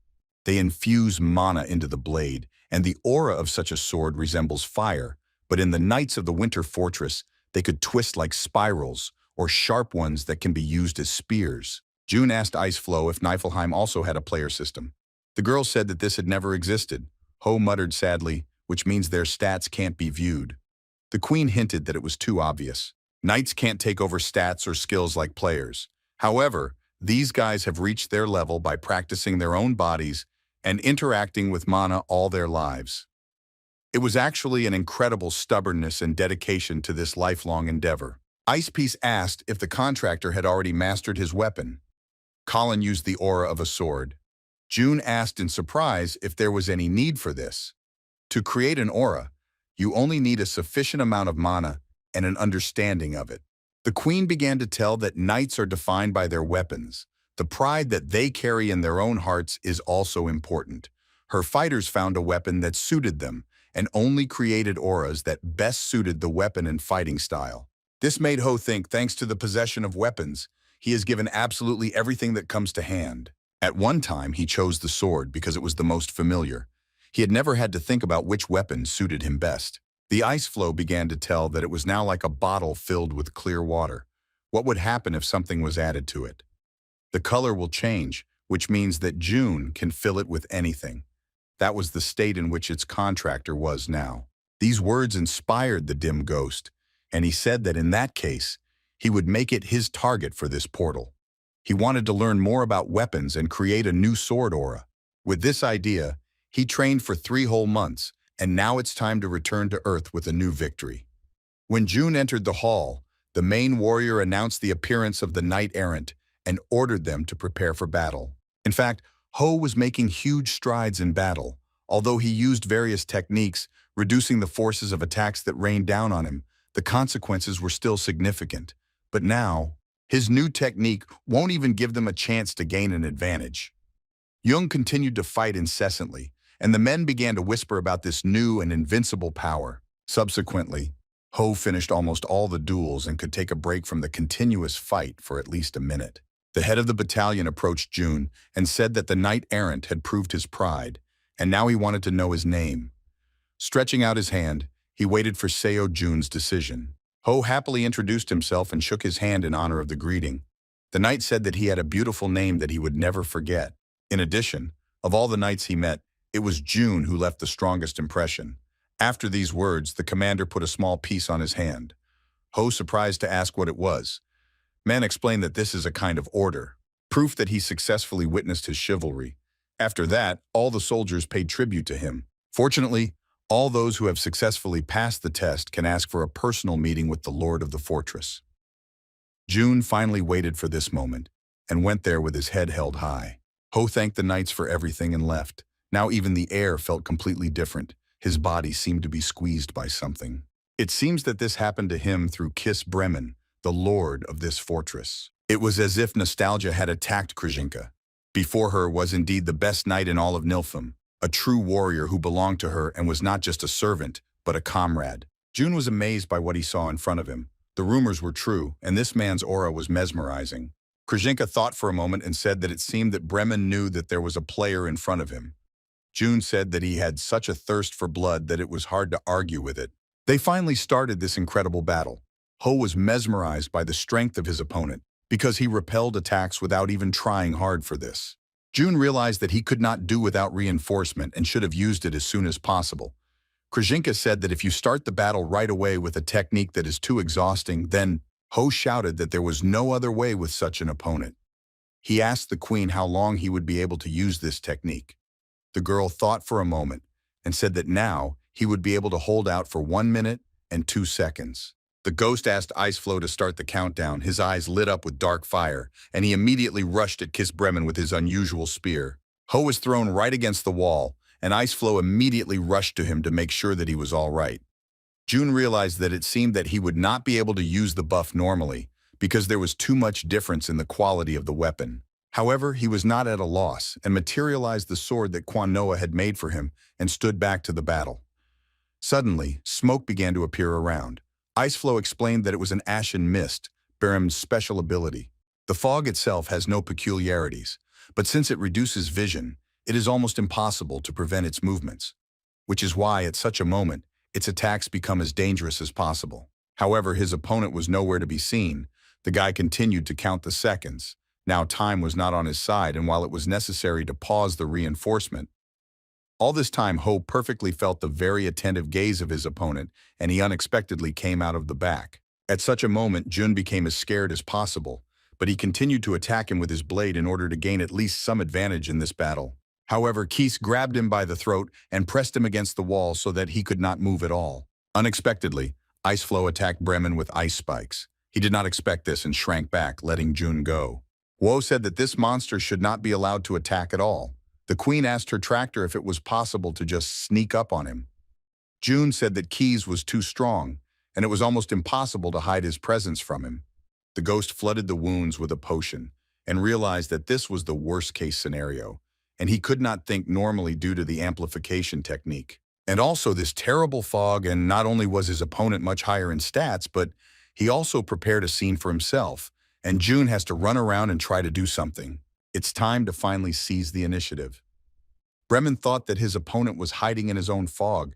They infuse mana into the blade, and the aura of such a sword resembles fire, but in the Knights of the Winter Fortress, they could twist like spirals or sharp ones that can be used as spears. June asked Iceflow if Niflheim also had a player system. The girl said that this had never existed. Ho muttered sadly, which means their stats can't be viewed. The queen hinted that it was too obvious. Knights can't take over stats or skills like players. However, these guys have reached their level by practicing their own bodies and interacting with mana all their lives. It was actually an incredible stubbornness and dedication to this lifelong endeavor. Icepiece asked if the contractor had already mastered his weapon. Colin used the aura of a sword. June asked in surprise if there was any need for this. To create an aura, you only need a sufficient amount of mana and an understanding of it. The queen began to tell that knights are defined by their weapons. The pride that they carry in their own hearts is also important. Her fighters found a weapon that suited them and only created auras that best suited the weapon and fighting style. This made Ho think, thanks to the possession of weapons, he is given absolutely everything that comes to hand. At one time, he chose the sword because it was the most familiar. He had never had to think about which weapon suited him best. The ice flow began to tell that it was now like a bottle filled with clear water. What would happen if something was added to it? The color will change, which means that June can fill it with anything. That was the state in which its contractor was now. These words inspired the dim ghost, and he said that in that case, he would make it his target for this portal. He wanted to learn more about weapons and create a new sword aura. With this idea, he trained for 3 whole months, and now it's time to return to Earth with a new victory. When June entered the hall, the main warrior announced the appearance of the knight-errant and ordered them to prepare for battle. In fact, Ho was making huge strides in battle. Although he used various techniques, reducing the forces of attacks that rained down on him, the consequences were still significant. But now, his new technique won't even give them a chance to gain an advantage. Jung continued to fight incessantly, and the men began to whisper about this new and invincible power. Subsequently, Ho finished almost all the duels and could take a break from the continuous fight for at least a minute. The head of the battalion approached June and said that the knight-errant had proved his pride, and now he wanted to know his name. Stretching out his hand, he waited for Seo Jun's decision. Ho happily introduced himself and shook his hand in honor of the greeting. The knight said that he had a beautiful name that he would never forget. In addition, of all the knights he met, it was June who left the strongest impression. After these words, the commander put a small piece on his hand. Ho surprised to ask what it was. Man explained that this is a kind of order, proof that he successfully witnessed his chivalry. After that, all the soldiers paid tribute to him. Fortunately, all those who have successfully passed the test can ask for a personal meeting with the lord of the fortress. June finally waited for this moment and went there with his head held high. Ho thanked the knights for everything and left. Now even the air felt completely different. His body seemed to be squeezed by something. It seems that this happened to him through Kiss Bremen, the lord of this fortress. It was as if nostalgia had attacked Krzyzynka. Before her was indeed the best knight in all of Nilfheim, a true warrior who belonged to her and was not just a servant, but a comrade. June was amazed by what he saw in front of him. The rumors were true, and this man's aura was mesmerizing. Krzyzynka thought for a moment and said that it seemed that Bremen knew that there was a player in front of him. June said that he had such a thirst for blood that it was hard to argue with it. They finally started this incredible battle. Ho was mesmerized by the strength of his opponent because he repelled attacks without even trying hard for this. June realized that he could not do without reinforcement and should have used it as soon as possible. Krzyzynka said that if you start the battle right away with a technique that is too exhausting, then Ho shouted that there was no other way with such an opponent. He asked the queen how long he would be able to use this technique. The girl thought for a moment and said that now he would be able to hold out for 1 minute and 2 seconds. The ghost asked Iceflow to start the countdown. His eyes lit up with dark fire, and he immediately rushed at Kiss Bremen with his unusual spear. Ho was thrown right against the wall, and Iceflow immediately rushed to him to make sure that he was all right. June realized that it seemed that he would not be able to use the buff normally because there was too much difference in the quality of the weapon. However, he was not at a loss and materialized the sword that Quan Noa had made for him and stood back to the battle. Suddenly, smoke began to appear around. Iceflow explained that it was an ashen mist, Barham's special ability. The fog itself has no peculiarities, but since it reduces vision, it is almost impossible to prevent its movements, which is why at such a moment, its attacks become as dangerous as possible. However, his opponent was nowhere to be seen. The guy continued to count the seconds. Now time was not on his side, and while it was necessary to pause the reinforcement, all this time Ho perfectly felt the very attentive gaze of his opponent, and he unexpectedly came out of the back. At such a moment, Jun became as scared as possible, but he continued to attack him with his blade in order to gain at least some advantage in this battle. However, Keese grabbed him by the throat and pressed him against the wall so that he could not move at all. Unexpectedly, Ice Flow attacked Bremen with ice spikes. He did not expect this and shrank back, letting Jun go. Wo said that this monster should not be allowed to attack at all. The queen asked her tractor if it was possible to just sneak up on him. Jun said that Keese was too strong, and it was almost impossible to hide his presence from him. The ghost flooded the wounds with a potion and realized that this was the worst-case scenario, and he could not think normally due to the amplification technique. And also this terrible fog, and not only was his opponent much higher in stats, but he also prepared a scene for himself, and Jun has to run around and try to do something. It's time to finally seize the initiative. Bremen thought that his opponent was hiding in his own fog.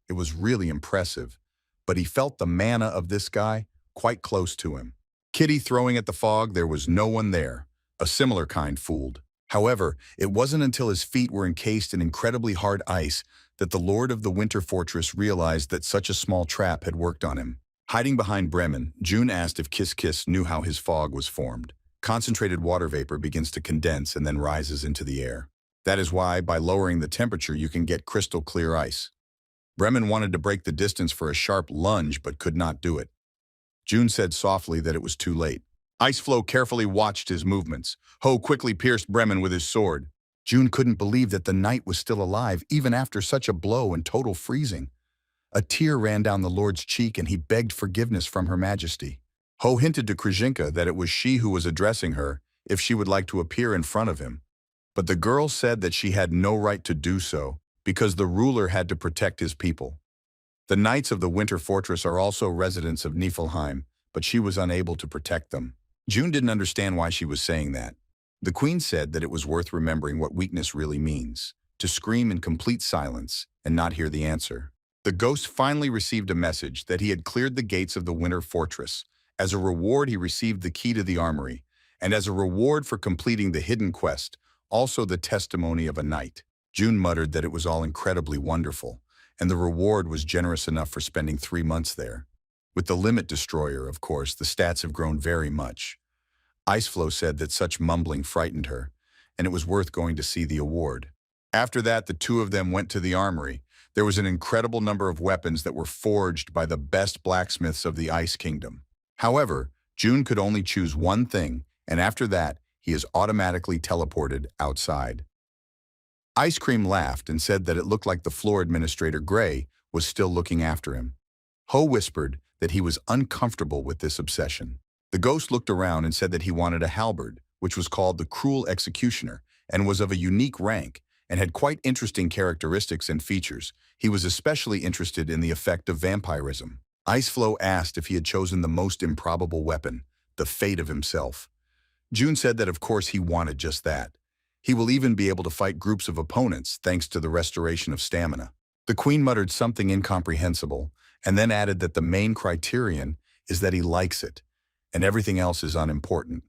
It was really impressive, but he felt the mana of this guy quite close to him. Kitty throwing at the fog, there was no one there. A similar kind fooled. However, it wasn't until his feet were encased in incredibly hard ice that the Lord of the Winter Fortress realized that such a small trap had worked on him. Hiding behind Bremen, Jun asked if Kiss Kiss knew how his fog was formed. Concentrated water vapor begins to condense and then rises into the air. That is why, by lowering the temperature, you can get crystal clear ice. Bremen wanted to break the distance for a sharp lunge, but could not do it. Jun said softly that it was too late. Ice Flow carefully watched his movements. Ho quickly pierced Bremen with his sword. Jun couldn't believe that the knight was still alive, even after such a blow and total freezing. A tear ran down the lord's cheek, and he begged forgiveness from Her Majesty. Ho hinted to Krzyzynka that it was she who was addressing her, if she would like to appear in front of him. But the girl said that she had no right to do so, because the ruler had to protect his people. The Knights of the Winter Fortress are also residents of Niflheim, but she was unable to protect them. Jun didn't understand why she was saying that. The queen said that it was worth remembering what weakness really means, to scream in complete silence and not hear the answer. The ghost finally received a message that he had cleared the gates of the Winter Fortress. As a reward, he received the key to the armory, and as a reward for completing the hidden quest, also the testimony of a knight. Jun muttered that it was all incredibly wonderful, and the reward was generous enough for spending 3 months there. With the Limit Destroyer, of course, the stats have grown very much. Iceflow said that such mumbling frightened her, and it was worth going to see the award. After that, the two of them went to the armory. There was an incredible number of weapons that were forged by the best blacksmiths of the Ice Kingdom. However, Jun could only choose one thing, and after that, he is automatically teleported outside. Ice Cream laughed and said that it looked like the floor administrator, Gray, was still looking after him. Ho whispered that he was uncomfortable with this obsession. The ghost looked around and said that he wanted a halberd, which was called the Cruel Executioner, and was of a unique rank, and had quite interesting characteristics and features. He was especially interested in the effect of vampirism. Iceflow asked if he had chosen the most improbable weapon, the fate of himself. Jun said that of course he wanted just that. He will even be able to fight groups of opponents thanks to the restoration of stamina. The queen muttered something incomprehensible, and then added that the main criterion is that he likes it, and everything else is unimportant.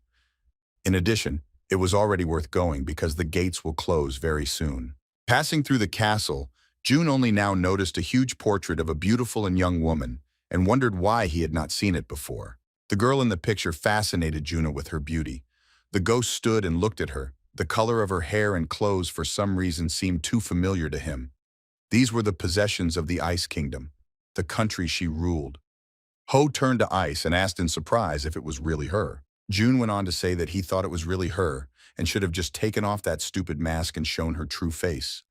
In addition, it was already worth going because the gates will close very soon. Passing through the castle, Jun only now noticed a huge portrait of a beautiful and young woman, and wondered why he had not seen it before. The girl in the picture fascinated Juna with her beauty. The ghost stood and looked at her. The color of her hair and clothes for some reason seemed too familiar to him. These were the possessions of the Ice Kingdom, the country she ruled. Ho turned to Ice and asked in surprise if it was really her. Jun went on to say that he thought it was really her and should have just taken off that stupid mask and shown her true face.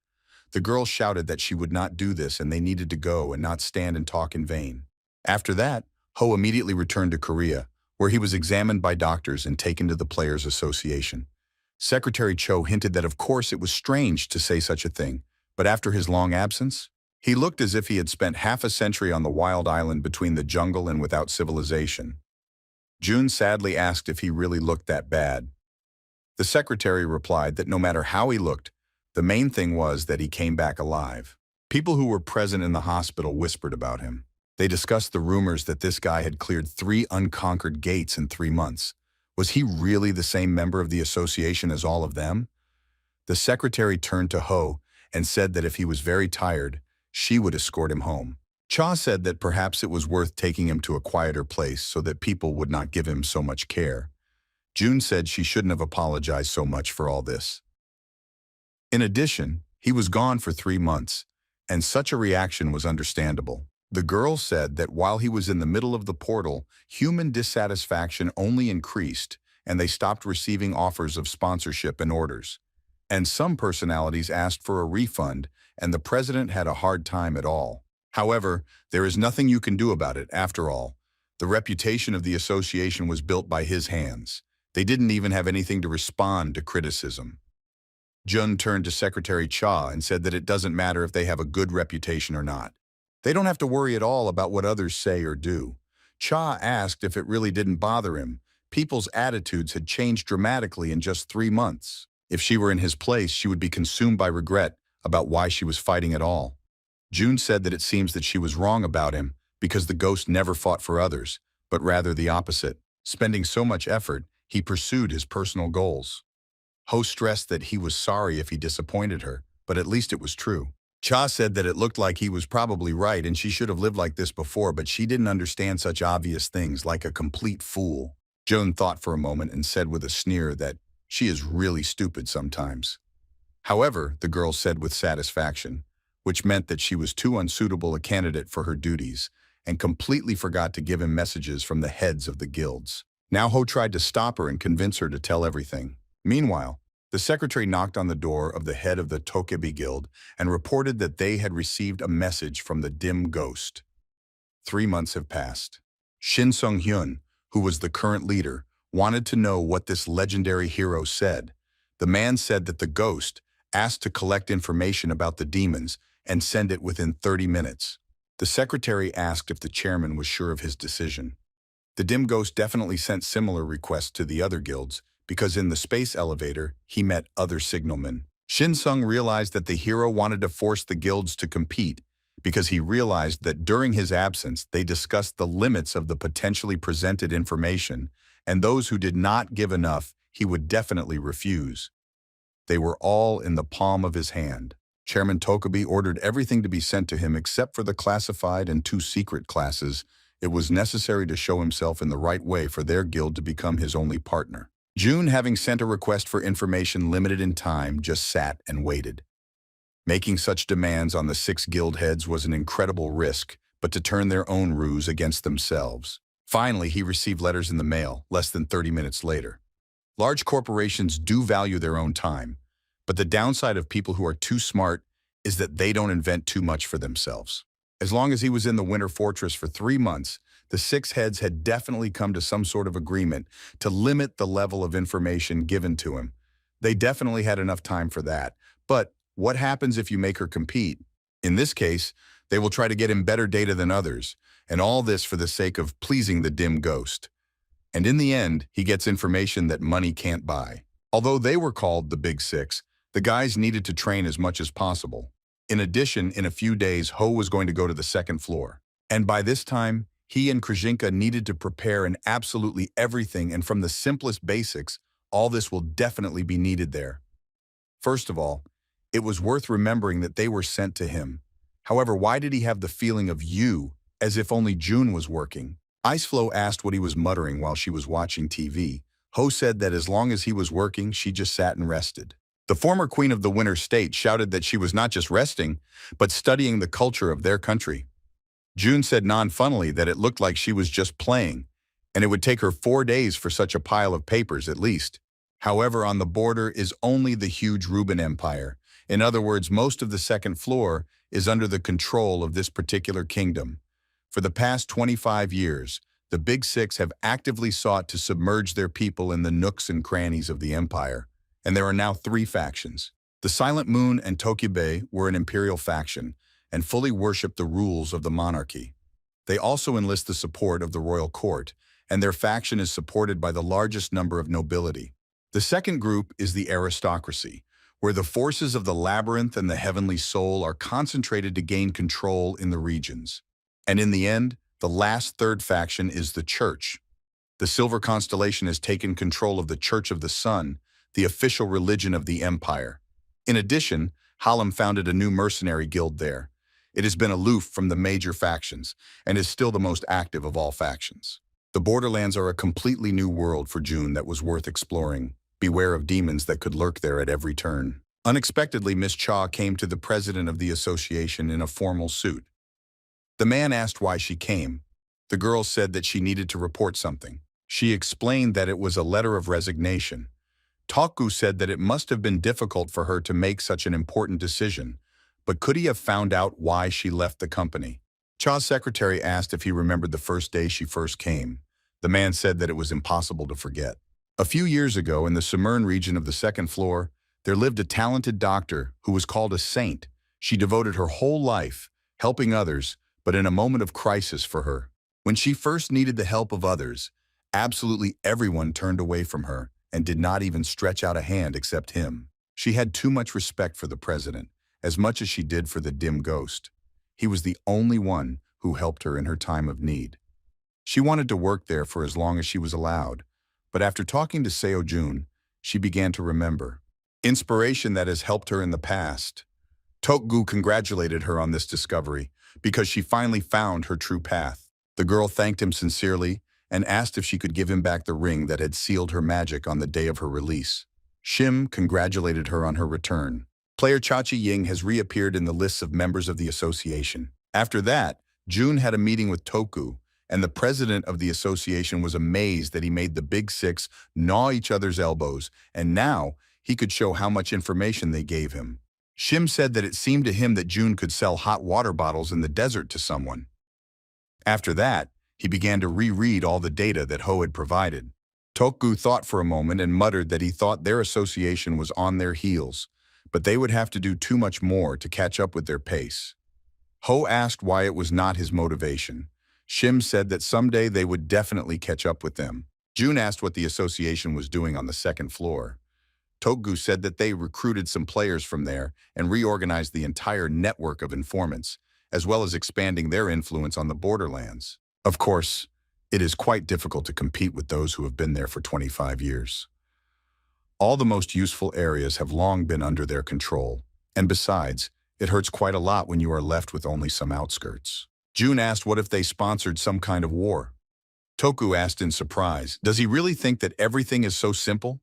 The girl shouted that she would not do this and they needed to go and not stand and talk in vain. After that, Ho immediately returned to Korea, where he was examined by doctors and taken to the Players' Association. Secretary Cho hinted that of course it was strange to say such a thing, but after his long absence, he looked as if he had spent half a century on the wild island between the jungle and without civilization. Jun sadly asked if he really looked that bad. The secretary replied that no matter how he looked, the main thing was that he came back alive. People who were present in the hospital whispered about him. They discussed the rumors that this guy had cleared 3 unconquered gates in 3 months. Was he really the same member of the association as all of them? The secretary turned to Ho and said that if he was very tired, she would escort him home. Cha said that perhaps it was worth taking him to a quieter place so that people would not give him so much care. June said she shouldn't have apologized so much for all this. In addition, he was gone for 3 months, and such a reaction was understandable. The girl said that while he was in the middle of the portal, human dissatisfaction only increased, and they stopped receiving offers of sponsorship and orders. And some personalities asked for a refund, and the president had a hard time at all. However, there is nothing you can do about it, after all. The reputation of the association was built by his hands. They didn't even have anything to respond to criticism. Jun turned to Secretary Cha and said that it doesn't matter if they have a good reputation or not. They don't have to worry at all about what others say or do. Cha asked if it really didn't bother him. People's attitudes had changed dramatically in just 3 months. If she were in his place, she would be consumed by regret about why she was fighting at all. June said that it seems that she was wrong about him because the ghost never fought for others, but rather the opposite. Spending so much effort, he pursued his personal goals. Ho stressed that he was sorry if he disappointed her, but at least it was true. Cha said that it looked like he was probably right and she should have lived like this before, but she didn't understand such obvious things, like a complete fool. Joan thought for a moment and said with a sneer that she is really stupid sometimes. However, the girl said with satisfaction, which meant that she was too unsuitable a candidate for her duties, and completely forgot to give him messages from the heads of the guilds. Now Ho tried to stop her and convince her to tell everything. Meanwhile, the secretary knocked on the door of the head of the Tokebi Guild and reported that they had received a message from the dim ghost. 3 months have passed. Shin Sung-hyun, who was the current leader, wanted to know what this legendary hero said. The man said that the ghost asked to collect information about the demons and send it within 30 minutes. The secretary asked if the chairman was sure of his decision. The dim ghost definitely sent similar requests to the other guilds, because in the space elevator, he met other signalmen. Shin Sung realized that the hero wanted to force the guilds to compete because he realized that during his absence, they discussed the limits of the potentially presented information, and those who did not give enough, he would definitely refuse. They were all in the palm of his hand. Chairman Tokebi ordered everything to be sent to him except for the classified and 2 secret classes. It was necessary to show himself in the right way for their guild to become his only partner. June, having sent a request for information limited in time, just sat and waited. Making such demands on the 6 guild heads was an incredible risk, but to turn their own ruse against themselves. Finally, he received letters in the mail, less than 30 minutes later. Large corporations do value their own time, but the downside of people who are too smart is that they don't invent too much for themselves. As long as he was in the Winter Fortress for 3 months, the 6 heads had definitely come to some sort of agreement to limit the level of information given to him. They definitely had enough time for that. But what happens if you make her compete? In this case, they will try to get him better data than others, and all this for the sake of pleasing the dim ghost. And in the end, he gets information that money can't buy. Although they were called the Big Six, the guys needed to train as much as possible. In addition, in a few days, Ho was going to go to the 2nd floor. And by this time, he and Krzyzynka needed to prepare in absolutely everything, and from the simplest basics, all this will definitely be needed there. First of all, it was worth remembering that they were sent to him. However, why did he have the feeling of you, as if only June was working? Iceflow asked what he was muttering while she was watching TV. Ho said that as long as he was working, she just sat and rested. The former queen of the Winter State shouted that she was not just resting, but studying the culture of their country. June said non-funnily that it looked like she was just playing, and it would take her 4 days for such a pile of papers at least. However, on the border is only the huge Ruben Empire. In other words, most of the 2nd floor is under the control of this particular kingdom. For the past 25 years, the Big Six have actively sought to submerge their people in the nooks and crannies of the empire, and there are now 3 factions. The Silent Moon and Tokyo were an imperial faction, and fully worship the rules of the monarchy. They also enlist the support of the royal court, and their faction is supported by the largest number of nobility. The second group is the aristocracy, where the forces of the labyrinth and the heavenly soul are concentrated to gain control in the regions. And in the end, the last third faction is the Church. The Silver Constellation has taken control of the Church of the Sun, the official religion of the Empire. In addition, Hallam founded a new mercenary guild there. It has been aloof from the major factions and is still the most active of all factions. The borderlands are a completely new world for June that was worth exploring. Beware of demons that could lurk there at every turn. Unexpectedly, Miss Cha came to the president of the association in a formal suit. The man asked why she came. The girl said that she needed to report something. She explained that it was a letter of resignation. Taku said that it must have been difficult for her to make such an important decision, but could he have found out why she left the company? Cha's secretary asked if he remembered the first day she first came. The man said that it was impossible to forget. A few years ago, in the Summern region of the second floor, there lived a talented doctor who was called a saint. She devoted her whole life, helping others, but in a moment of crisis for her. When she first needed the help of others, absolutely everyone turned away from her and did not even stretch out a hand except him. She had too much respect for the president, as much as she did for the dim ghost. He was the only one who helped her in her time of need. She wanted to work there for as long as she was allowed, but after talking to Seo Jun, she began to remember. Inspiration that has helped her in the past. Tokgu congratulated her on this discovery because she finally found her true path. The girl thanked him sincerely and asked if she could give him back the ring that had sealed her magic on the day of her release. Shim congratulated her on her return. Player Chachi Ying has reappeared in the lists of members of the association. After that, June had a meeting with Toku, and the president of the association was amazed that he made the Big Six gnaw each other's elbows, and now he could show how much information they gave him. Shim said that it seemed to him that June could sell hot water bottles in the desert to someone. After that, he began to reread all the data that Ho had provided. Toku thought for a moment and muttered that he thought their association was on their heels, but they would have to do too much more to catch up with their pace. Ho asked why it was not his motivation. Shim said that someday they would definitely catch up with them. June asked what the association was doing on the second floor. Toku said that they recruited some players from there and reorganized the entire network of informants, as well as expanding their influence on the borderlands. Of course, it is quite difficult to compete with those who have been there for 25 years. All the most useful areas have long been under their control, and besides, it hurts quite a lot when you are left with only some outskirts. June asked what if they sponsored some kind of war. Toku asked in surprise, does he really think that everything is so simple?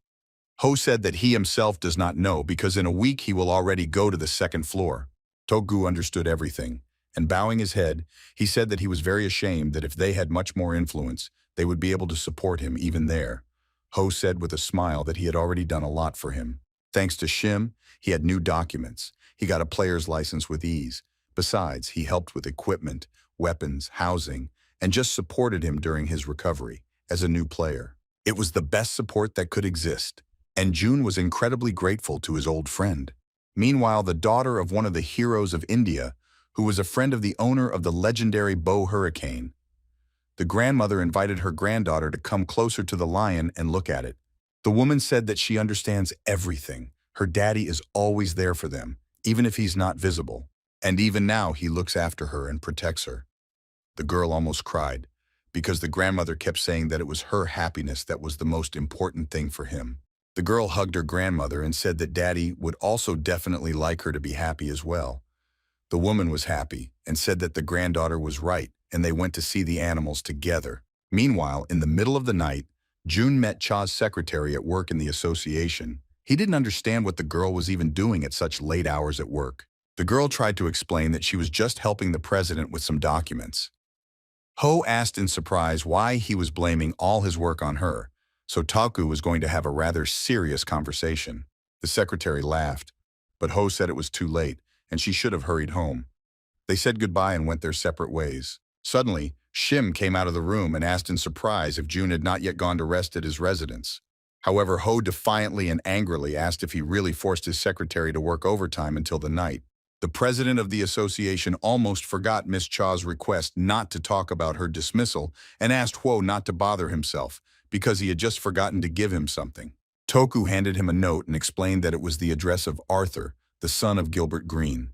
Ho said that he himself does not know because in a week he will already go to the second floor. Toku understood everything, and bowing his head, he said that he was very ashamed that if they had much more influence, they would be able to support him even there. Ho said with a smile that he had already done a lot for him. Thanks to Shim, he had new documents. He got a player's license with ease. Besides, he helped with equipment, weapons, housing, and just supported him during his recovery as a new player. It was the best support that could exist, and June was incredibly grateful to his old friend. Meanwhile, the daughter of one of the heroes of India, who was a friend of the owner of the legendary bow hurricane. The grandmother invited her granddaughter to come closer to the lion and look at it. The woman said that she understands everything. Her daddy is always there for them, even if he's not visible. And even now, he looks after her and protects her. The girl almost cried, because the grandmother kept saying that it was her happiness that was the most important thing for him. The girl hugged her grandmother and said that Daddy would also definitely like her to be happy as well. The woman was happy and said that the granddaughter was right, and they went to see the animals together. Meanwhile, in the middle of the night, June met Cha's secretary at work in the association. He didn't understand what the girl was even doing at such late hours at work. The girl tried to explain that she was just helping the president with some documents. Ho asked in surprise why he was blaming all his work on her, so Taku was going to have a rather serious conversation. The secretary laughed, but Ho said it was too late, and she should have hurried home. They said goodbye and went their separate ways. Suddenly, Shim came out of the room and asked in surprise if June had not yet gone to rest at his residence. However, Ho defiantly and angrily asked if he really forced his secretary to work overtime until the night. The president of the association almost forgot Miss Cha's request not to talk about her dismissal and asked Huo not to bother himself because he had just forgotten to give him something. Toku handed him a note and explained that it was the address of Arthur, the son of Gilbert Green.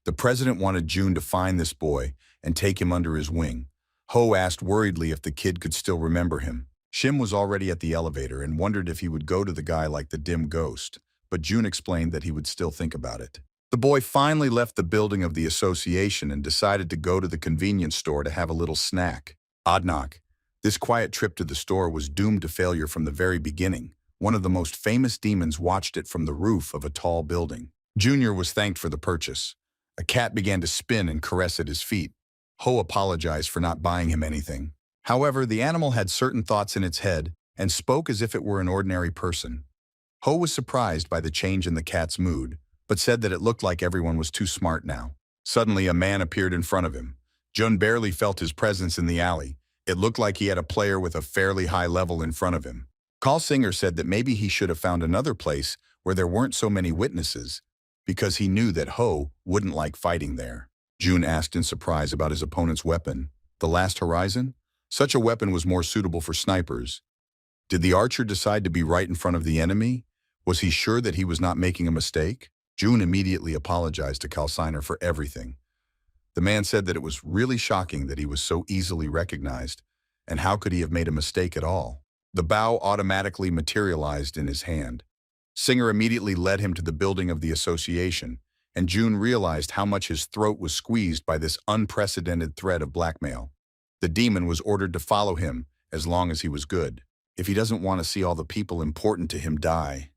The president wanted June to find this boy and take him under his wing. Ho asked worriedly if the kid could still remember him. Shim was already at the elevator and wondered if he would go to the guy like the dim ghost, but June explained that he would still think about it. The boy finally left the building of the association and decided to go to the convenience store to have a little snack. Odd knock. This quiet trip to the store was doomed to failure from the very beginning. One of the most famous demons watched it from the roof of a tall building. Junior was thanked for the purchase. A cat began to spin and caress at his feet. Ho apologized for not buying him anything. However, the animal had certain thoughts in its head and spoke as if it were an ordinary person. Ho was surprised by the change in the cat's mood, but said that it looked like everyone was too smart now. Suddenly, a man appeared in front of him. Jun barely felt his presence in the alley. It looked like he had a player with a fairly high level in front of him. Call Singer said that maybe he should have found another place where there weren't so many witnesses, because he knew that Ho wouldn't like fighting there. Jun asked in surprise about his opponent's weapon. The Last Horizon? Such a weapon was more suitable for snipers. Did the archer decide to be right in front of the enemy? Was he sure that he was not making a mistake? Jun immediately apologized to Kalsiner for everything. The man said that it was really shocking that he was so easily recognized, and how could he have made a mistake at all? The bow automatically materialized in his hand. Singer immediately led him to the building of the association, and Jun realized how much his throat was squeezed by this unprecedented threat of blackmail. The demon was ordered to follow him as long as he was good. If he doesn't want to see all the people important to him die.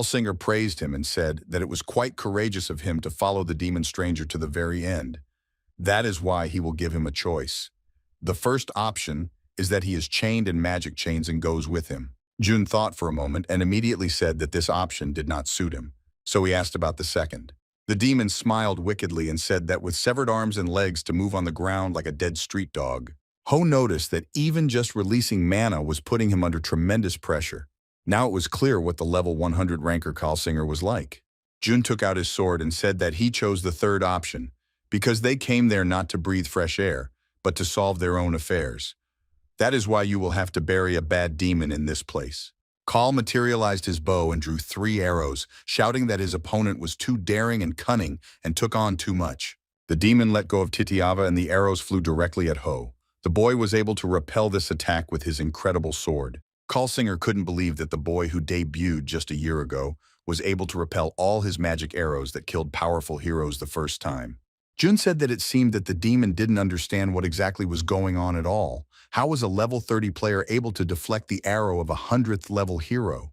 Singer praised him and said that it was quite courageous of him to follow the demon stranger to the very end. That is why he will give him a choice. The first option is that he is chained in magic chains and goes with him. Jun thought for a moment and immediately said that this option did not suit him, so he asked about the second. The demon smiled wickedly and said that with severed arms and legs to move on the ground like a dead street dog. Ho noticed that even just releasing mana was putting him under tremendous pressure. Now it was clear what the level 100 ranker Singer was like. Jun took out his sword and said that he chose the third option, because they came there not to breathe fresh air, but to solve their own affairs. That is why you will have to bury a bad demon in this place. Kal materialized his bow and drew 3 arrows, shouting that his opponent was too daring and cunning and took on too much. The demon let go of Titiava and the arrows flew directly at Ho. The boy was able to repel this attack with his incredible sword. Singer couldn't believe that the boy who debuted just a year ago was able to repel all his magic arrows that killed powerful heroes the first time. Jun said that it seemed that the demon didn't understand what exactly was going on at all. How was a level 30 player able to deflect the arrow of a 100th level hero?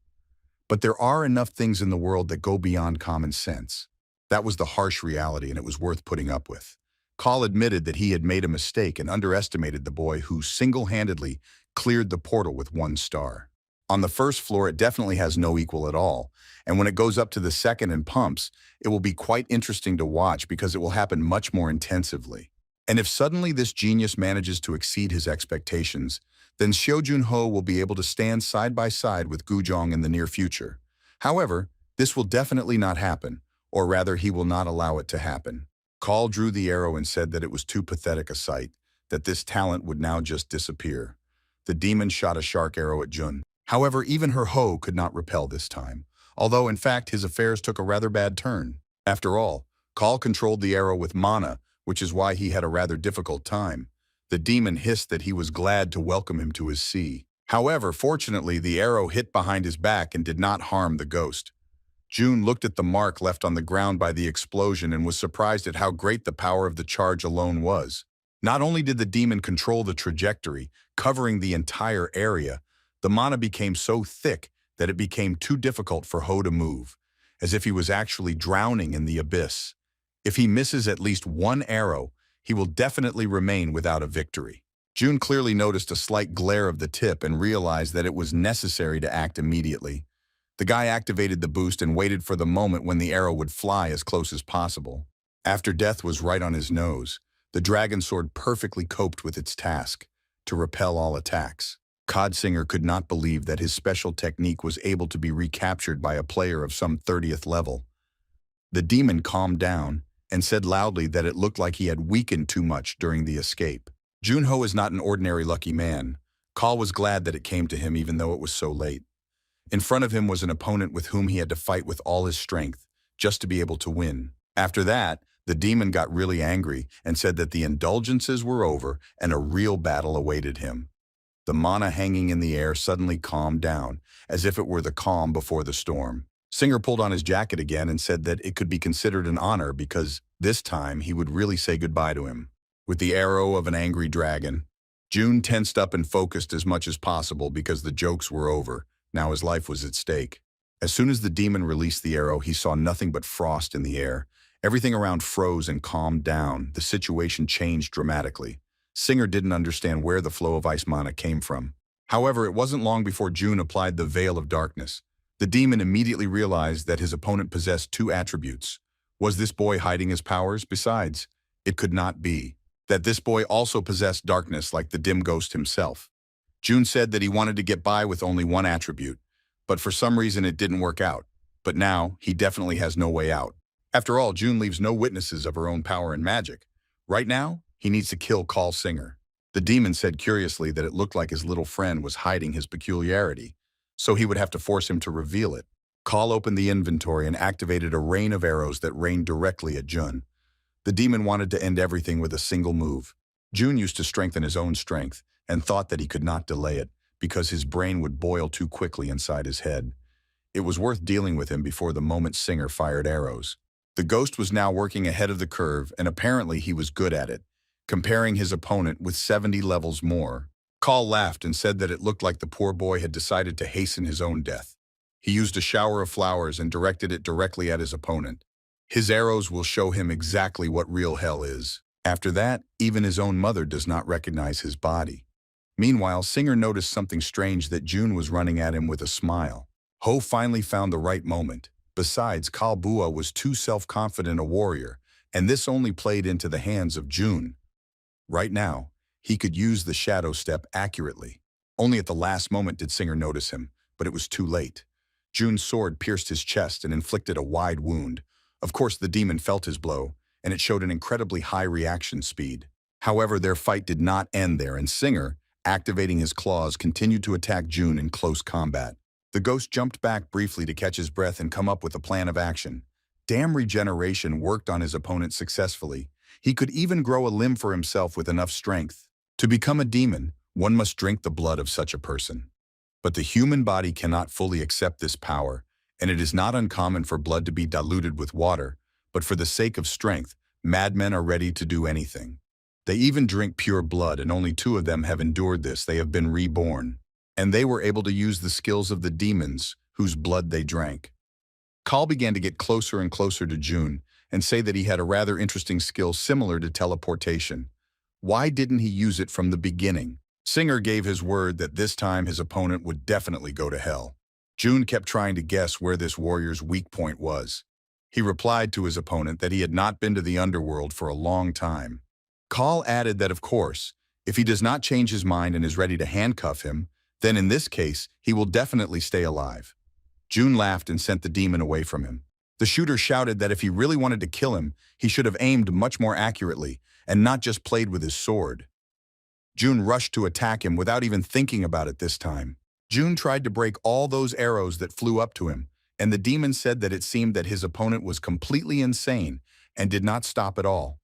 But there are enough things in the world that go beyond common sense. That was the harsh reality, and it was worth putting up with. Kal admitted that he had made a mistake and underestimated the boy who single-handedly cleared the portal with 1 star. On the first floor, it definitely has no equal at all, and when it goes up to the second and pumps, it will be quite interesting to watch because it will happen much more intensively. And if suddenly this genius manages to exceed his expectations, then Xiao Junho will be able to stand side by side with Guzhong in the near future. However, this will definitely not happen, or rather he will not allow it to happen. Kal drew the arrow and said that it was too pathetic a sight, that this talent would now just disappear. The demon shot a shark arrow at Jun. However, even her Ho could not repel this time, although in fact his affairs took a rather bad turn. After all, Kal controlled the arrow with mana, which is why he had a rather difficult time. The demon hissed that he was glad to welcome him to his sea. However, fortunately, the arrow hit behind his back and did not harm the ghost. Jun looked at the mark left on the ground by the explosion and was surprised at how great the power of the charge alone was. Not only did the demon control the trajectory, covering the entire area, the mana became so thick that it became too difficult for Ho to move, as if he was actually drowning in the abyss. If he misses at least 1 arrow, he will definitely remain without a victory. Jun clearly noticed a slight glare of the tip and realized that it was necessary to act immediately. The guy activated the boost and waited for the moment when the arrow would fly as close as possible. After death was right on his nose, the dragon sword perfectly coped with its task, to repel all attacks. Singer could not believe that his special technique was able to be recaptured by a player of some 30th level. The demon calmed down and said loudly that it looked like he had weakened too much during the escape. Junho is not an ordinary lucky man. Kal was glad that it came to him even though it was so late. In front of him was an opponent with whom he had to fight with all his strength, just to be able to win. After that, The demon got really angry and said that the indulgences were over and a real battle awaited him. The mana hanging in the air suddenly calmed down, as if it were the calm before the storm. Singer pulled on his jacket again and said that it could be considered an honor because this time he would really say goodbye to him. With the arrow of an angry dragon, June tensed up and focused as much as possible because the jokes were over. Now his life was at stake. As soon as the demon released the arrow, he saw nothing but frost in the air. Everything around froze and calmed down. The situation changed dramatically. Singer didn't understand where the flow of ice mana came from. However, it wasn't long before June applied the Veil of Darkness. The demon immediately realized that his opponent possessed two attributes. Was this boy hiding his powers? Besides, it could not be that this boy also possessed darkness like the dim ghost himself. June said that he wanted to get by with only one attribute, but for some reason it didn't work out. But now, he definitely has no way out. After all, June leaves no witnesses of her own power and magic. Right now, he needs to kill Call Singer. The demon said curiously that it looked like his little friend was hiding his peculiarity, so he would have to force him to reveal it. Call opened the inventory and activated a rain of arrows that rained directly at June. The demon wanted to end everything with a single move. June used to strengthen his own strength and thought that he could not delay it because his brain would boil too quickly inside his head. It was worth dealing with him before the moment Singer fired arrows. The ghost was now working ahead of the curve, and apparently he was good at it, comparing his opponent with 70 levels more. Call laughed and said that it looked like the poor boy had decided to hasten his own death. He used a shower of flowers and directed it directly at his opponent. His arrows will show him exactly what real hell is. After that, even his own mother does not recognize his body. Meanwhile, Singer noticed something strange, that June was running at him with a smile. Ho finally found the right moment. Besides, Kalbua was too self-confident a warrior, and this only played into the hands of June. Right now, he could use the shadow step accurately. Only at the last moment did Singer notice him, but it was too late. June's sword pierced his chest and inflicted a wide wound. Of course, the demon felt his blow, and it showed an incredibly high reaction speed. However, their fight did not end there, and Singer, activating his claws, continued to attack June in close combat. The ghost jumped back briefly to catch his breath and come up with a plan of action. Damn regeneration worked on his opponent successfully. He could even grow a limb for himself with enough strength. To become a demon, one must drink the blood of such a person. But the human body cannot fully accept this power, and it is not uncommon for blood to be diluted with water, but for the sake of strength, madmen are ready to do anything. They even drink pure blood, and only 2 of them have endured this. They have been reborn, and they were able to use the skills of the demons whose blood they drank. Call began to get closer and closer to June and say that he had a rather interesting skill similar to teleportation. Why didn't he use it from the beginning? Singer gave his word that this time his opponent would definitely go to hell. June kept trying to guess where this warrior's weak point was. He replied to his opponent that he had not been to the underworld for a long time. Call added that, of course, if he does not change his mind and is ready to handcuff him, then in this case, he will definitely stay alive. June laughed and sent the demon away from him. The shooter shouted that if he really wanted to kill him, he should have aimed much more accurately and not just played with his sword. June rushed to attack him without even thinking about it this time. June tried to break all those arrows that flew up to him, and the demon said that it seemed that his opponent was completely insane and did not stop at all.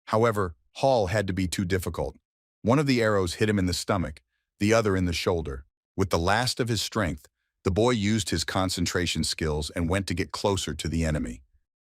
However, Hall had to be too difficult. One of the arrows hit him in the stomach, the other in the shoulder. With the last of his strength, the boy used his concentration skills and went to get closer to the enemy.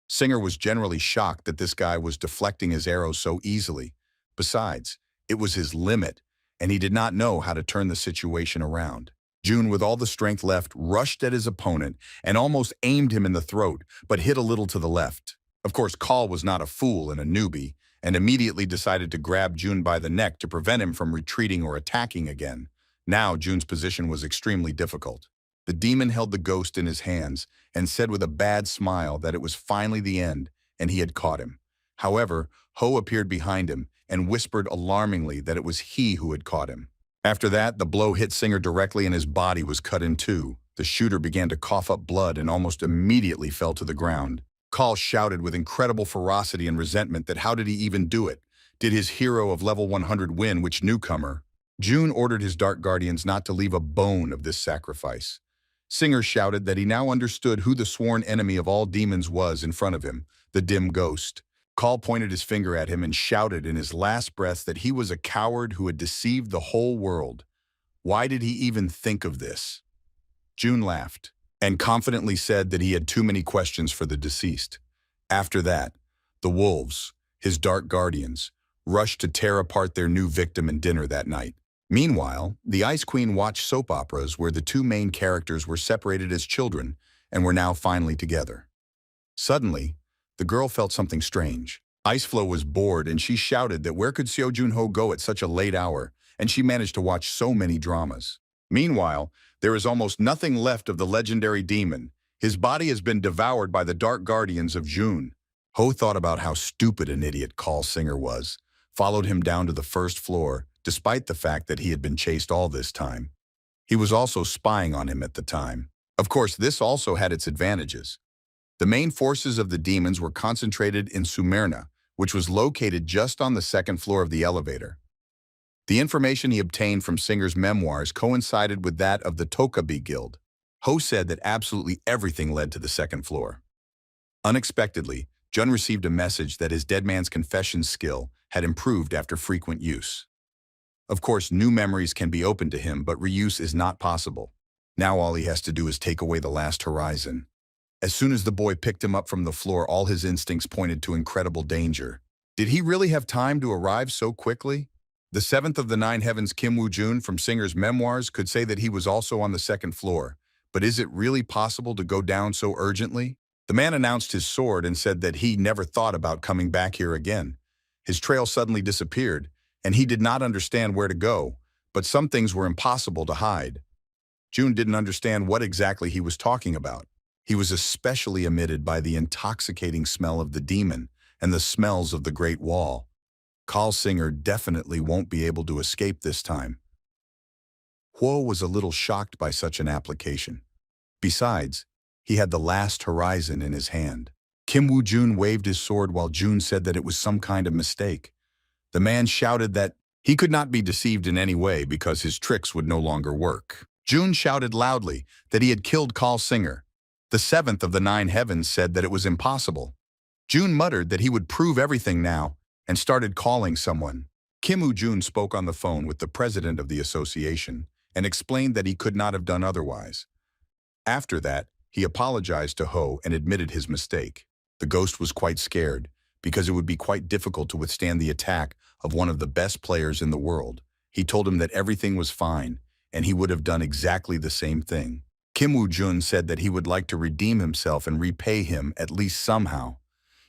Singer was generally shocked that this guy was deflecting his arrows so easily. Besides, it was his limit, and he did not know how to turn the situation around. June, with all the strength left, rushed at his opponent and almost aimed him in the throat, but hit a little to the left. Of course, Call was not a fool and a newbie, and immediately decided to grab June by the neck to prevent him from retreating or attacking again. Now, June's position was extremely difficult. The demon held the ghost in his hands and said with a bad smile that it was finally the end and he had caught him. However, Ho appeared behind him and whispered alarmingly that it was he who had caught him. After that, the blow hit Singer directly and his body was cut in two. The shooter began to cough up blood and almost immediately fell to the ground. Call shouted with incredible ferocity and resentment that how did he even do it? Did his hero of level 100 win, which newcomer? June ordered his Dark Guardians not to leave a bone of this sacrifice. Singer shouted that he now understood who the sworn enemy of all demons was in front of him, the dim ghost. Call pointed his finger at him and shouted in his last breath that he was a coward who had deceived the whole world. Why did he even think of this? June laughed and confidently said that he had too many questions for the deceased. After that, the wolves, his dark guardians, rushed to tear apart their new victim and dinner that night. Meanwhile, the Ice Queen watched soap operas where the two main characters were separated as children and were now finally together. Suddenly, the girl felt something strange. Iceflow was bored and she shouted that where could Seo Junho go at such a late hour, and she managed to watch so many dramas. Meanwhile, there is almost nothing left of the legendary demon. His body has been devoured by the dark guardians of June. Ho thought about how stupid an idiot Call Singer was, followed him down to the first floor, despite the fact that he had been chased all this time. He was also spying on him at the time. Of course, this also had its advantages. The main forces of the demons were concentrated in Sumerna, which was located just on the second floor of the elevator. The information he obtained from Singer's memoirs coincided with that of the Tokabi Guild. Ho said that absolutely everything led to the second floor. Unexpectedly, Jun received a message that his dead man's confession skill had improved after frequent use. Of course, new memories can be opened to him, but reuse is not possible. Now all he has to do is take away the last horizon. As soon as the boy picked him up from the floor, all his instincts pointed to incredible danger. Did he really have time to arrive so quickly? The seventh of the nine heavens, Kim Woo-jun from Singer's memoirs, could say that he was also on the second floor. But is it really possible to go down so urgently? The man announced his sword and said that he never thought about coming back here again. His trail suddenly disappeared, and he did not understand where to go, but some things were impossible to hide. June didn't understand what exactly he was talking about. He was especially emitted by the intoxicating smell of the demon and the smells of the Great Wall. Call Singer definitely won't be able to escape this time. Huo was a little shocked by such an application. Besides, he had the last horizon in his hand. Kim Woo-jun waved his sword while June said that it was some kind of mistake. The man shouted that he could not be deceived in any way because his tricks would no longer work. June shouted loudly that he had killed Call Singer. The seventh of the nine heavens said that it was impossible. June muttered that he would prove everything now and started calling someone. Kim Woo-jun spoke on the phone with the president of the association and explained that he could not have done otherwise. After that, he apologized to Ho and admitted his mistake. The ghost was quite scared because it would be quite difficult to withstand the attack of one of the best players in the world. He told him that everything was fine and he would have done exactly the same thing. Kim Woo-jun said that he would like to redeem himself and repay him at least somehow.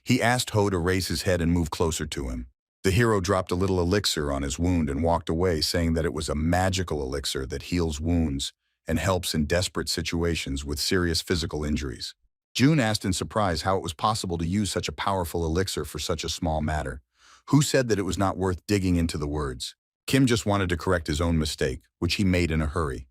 He asked Ho to raise his head and move closer to him. The hero dropped a little elixir on his wound and walked away, saying that it was a magical elixir that heals wounds and helps in desperate situations with serious physical injuries. June asked in surprise how it was possible to use such a powerful elixir for such a small matter. Hu said that it was not worth digging into the words. Kim just wanted to correct his own mistake, which he made in a hurry.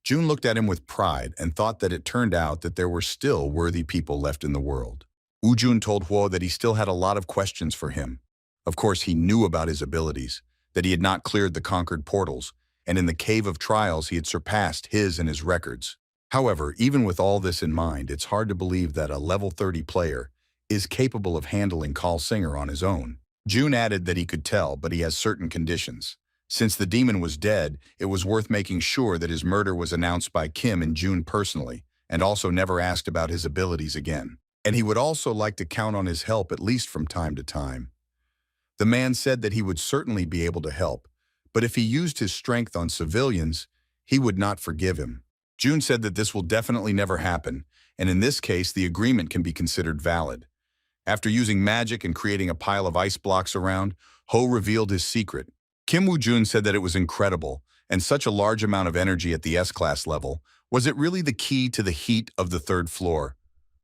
June looked at him with pride and thought that it turned out that there were still worthy people left in the world. Woo-jun told Huo that he still had a lot of questions for him. Of course, he knew about his abilities, that he had not cleared the conquered portals, and in the Cave of Trials he had surpassed his and his records. However, even with all this in mind, it's hard to believe that a level 30 player is capable of handling Call Singer on his own. June added that he could tell, but he has certain conditions. Since the demon was dead, it was worth making sure that his murder was announced by Kim and June personally, and also never asked about his abilities again. And he would also like to count on his help at least from time to time. The man said that he would certainly be able to help, but if he used his strength on civilians, he would not forgive him. June said that this will definitely never happen, and in this case the agreement can be considered valid. After using magic and creating a pile of ice blocks around, Ho revealed his secret. Kim Woo-jun said that it was incredible, and such a large amount of energy at the S-class level. Was it really the key to the heat of the third floor?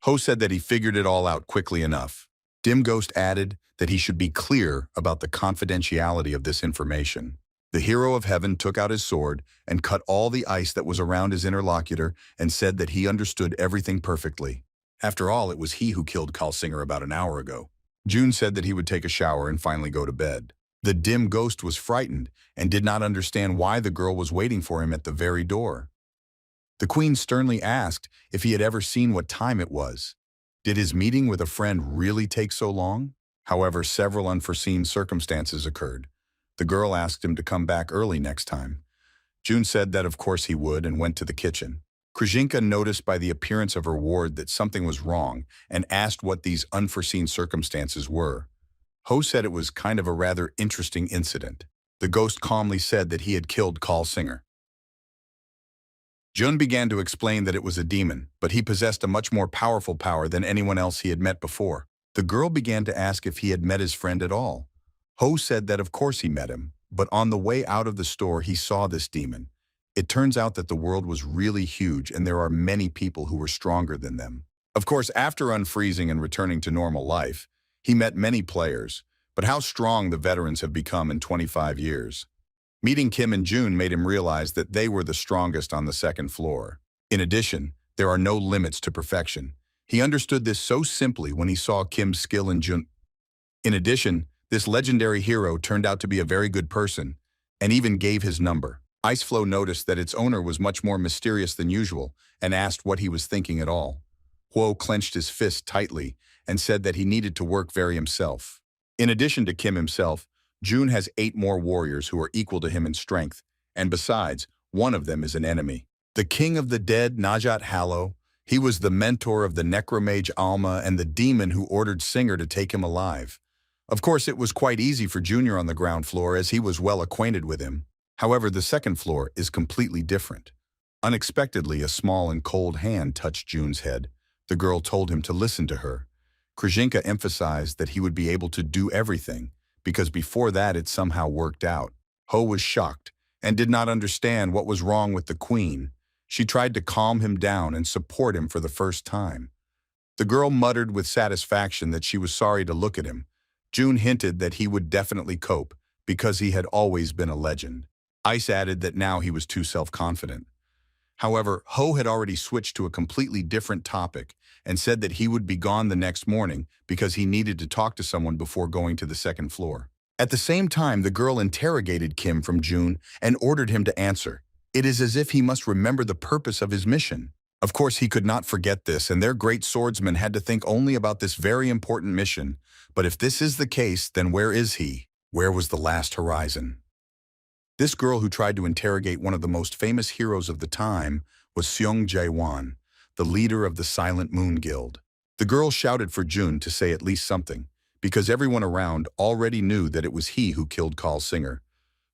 Ho said that he figured it all out quickly enough. Dim Ghost added that he should be clear about the confidentiality of this information. The hero of heaven took out his sword and cut all the ice that was around his interlocutor and said that he understood everything perfectly. After all, it was he who killed Call Singer about an hour ago. June said that he would take a shower and finally go to bed. The dim ghost was frightened and did not understand why the girl was waiting for him at the very door. The queen sternly asked if he had ever seen what time it was. Did his meeting with a friend really take so long? However, several unforeseen circumstances occurred. The girl asked him to come back early next time. June said that of course he would and went to the kitchen. Krzyzynka noticed by the appearance of her ward that something was wrong and asked what these unforeseen circumstances were. Ho said it was kind of a rather interesting incident. The ghost calmly said that he had killed Call Singer. Jun began to explain that it was a demon, but he possessed a much more powerful power than anyone else he had met before. The girl began to ask if he had met his friend at all. Ho said that of course he met him, but on the way out of the store he saw this demon. It turns out that the world was really huge and there are many people who were stronger than them. Of course, after unfreezing and returning to normal life, he met many players, but how strong the veterans have become in 25 years. Meeting Kim and June made him realize that they were the strongest on the second floor. In addition, there are no limits to perfection. He understood this so simply when he saw Kim's skill in June. In addition, this legendary hero turned out to be a very good person, and even gave his number. Iceflow noticed that its owner was much more mysterious than usual and asked what he was thinking at all. Huo clenched his fist tightly and said that he needed to work very himself. In addition to Kim himself, June has 8 more warriors who are equal to him in strength, and besides, one of them is an enemy. The king of the dead, Najat Hallow, he was the mentor of the necromage Alma and the demon who ordered Singer to take him alive. Of course, it was quite easy for Junior on the ground floor as he was well acquainted with him. However, the second floor is completely different. Unexpectedly, a small and cold hand touched June's head. The girl told him to listen to her. Krzyzynka emphasized that he would be able to do everything, because before that it somehow worked out. Ho was shocked and did not understand what was wrong with the queen. She tried to calm him down and support him for the first time. The girl muttered with satisfaction that she was sorry to look at him. June hinted that he would definitely cope, because he had always been a legend. Ice added that now he was too self-confident. However, Ho had already switched to a completely different topic and said that he would be gone the next morning because he needed to talk to someone before going to the second floor. At the same time, the girl interrogated Kim from June and ordered him to answer. It is as if he must remember the purpose of his mission. Of course, he could not forget this, and their great swordsman had to think only about this very important mission. But if this is the case, then where is he? Where was the last horizon? This girl who tried to interrogate one of the most famous heroes of the time was Seong Jae-won, the leader of the Silent Moon Guild. The girl shouted for June to say at least something, because everyone around already knew that it was he who killed Call Singer.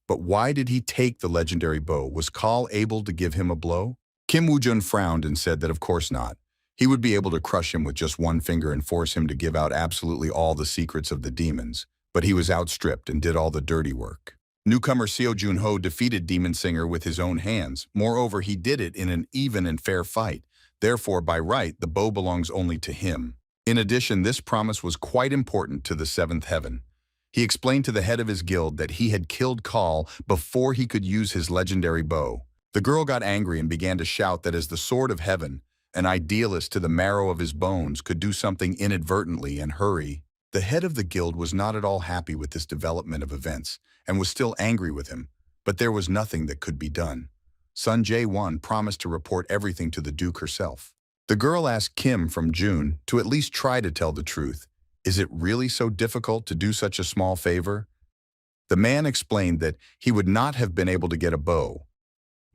But why did he take the legendary bow? Was Call able to give him a blow? Kim Woo-jun frowned and said that of course not. He would be able to crush him with just one finger and force him to give out absolutely all the secrets of the demons. But he was outstripped and did all the dirty work. Newcomer Seo Jun-ho defeated Demon Singer with his own hands. Moreover, he did it in an even and fair fight. Therefore, by right, the bow belongs only to him. In addition, this promise was quite important to the seventh heaven. He explained to the head of his guild that he had killed Call before he could use his legendary bow. The girl got angry and began to shout that as the sword of heaven, an idealist to the marrow of his bones could do something inadvertently and hurry. The head of the guild was not at all happy with this development of events and was still angry with him, but there was nothing that could be done. Sun Jae-won promised to report everything to the Duke herself. The girl asked Kim from June to at least try to tell the truth. Is it really so difficult to do such a small favor? The man explained that he would not have been able to get a bow.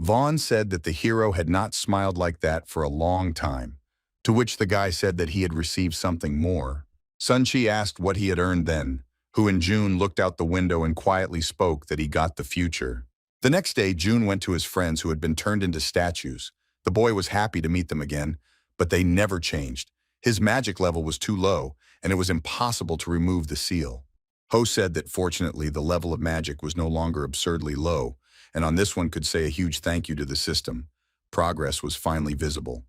Vaughn said that the hero had not smiled like that for a long time, to which the guy said that he had received something more. Sun Chi asked what he had earned then, who in June looked out the window and quietly spoke that he got the future. The next day, June went to his friends who had been turned into statues. The boy was happy to meet them again, but they never changed. His magic level was too low, and it was impossible to remove the seal. Ho said that fortunately the level of magic was no longer absurdly low, and on this one could say a huge thank you to the system. Progress was finally visible.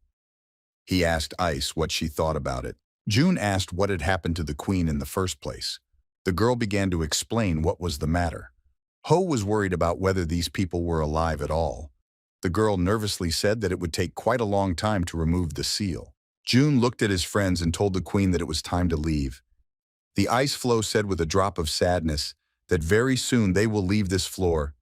He asked Ice what she thought about it. June asked what had happened to the queen in the first place. The girl began to explain what was the matter. Ho was worried about whether these people were alive at all. The girl nervously said that it would take quite a long time to remove the seal. June looked at his friends and told the queen that it was time to leave. The ice flow said with a drop of sadness that very soon they will leave this floor.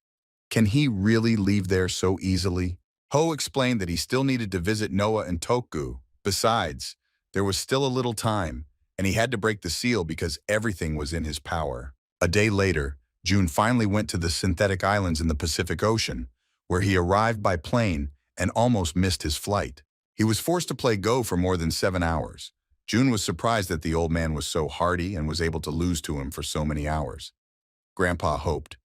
Can he really leave there so easily? Ho explained that he still needed to visit Noah and Toku. Besides, there was still a little time, and he had to break the seal because everything was in his power. A day later, June finally went to the synthetic islands in the Pacific Ocean, where he arrived by plane and almost missed his flight. He was forced to play Go for more than 7 hours. June was surprised that the old man was so hardy and was able to lose to him for so many hours. Grandpa hoped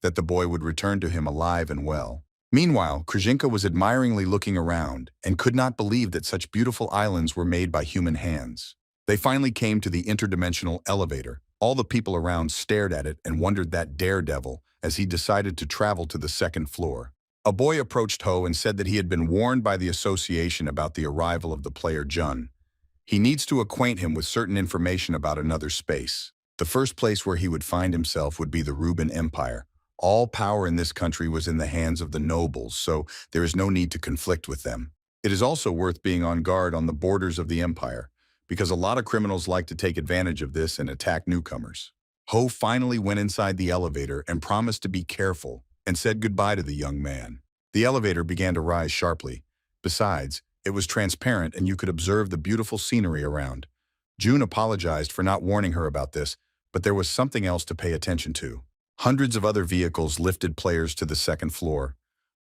that the boy would return to him alive and well. Meanwhile, Krzyzynka was admiringly looking around and could not believe that such beautiful islands were made by human hands. They finally came to the interdimensional elevator. All the people around stared at it and wondered that daredevil as he decided to travel to the second floor. A boy approached Ho and said that he had been warned by the association about the arrival of the player Jun. He needs to acquaint him with certain information about another space. The first place where he would find himself would be the Ruben Empire. All power in this country was in the hands of the nobles, so there is no need to conflict with them. It is also worth being on guard on the borders of the empire, because a lot of criminals like to take advantage of this and attack newcomers. Ho finally went inside the elevator and promised to be careful and said goodbye to the young man. The elevator began to rise sharply. Besides, it was transparent and you could observe the beautiful scenery around. June apologized for not warning her about this, but there was something else to pay attention to. Hundreds of other vehicles lifted players to the second floor.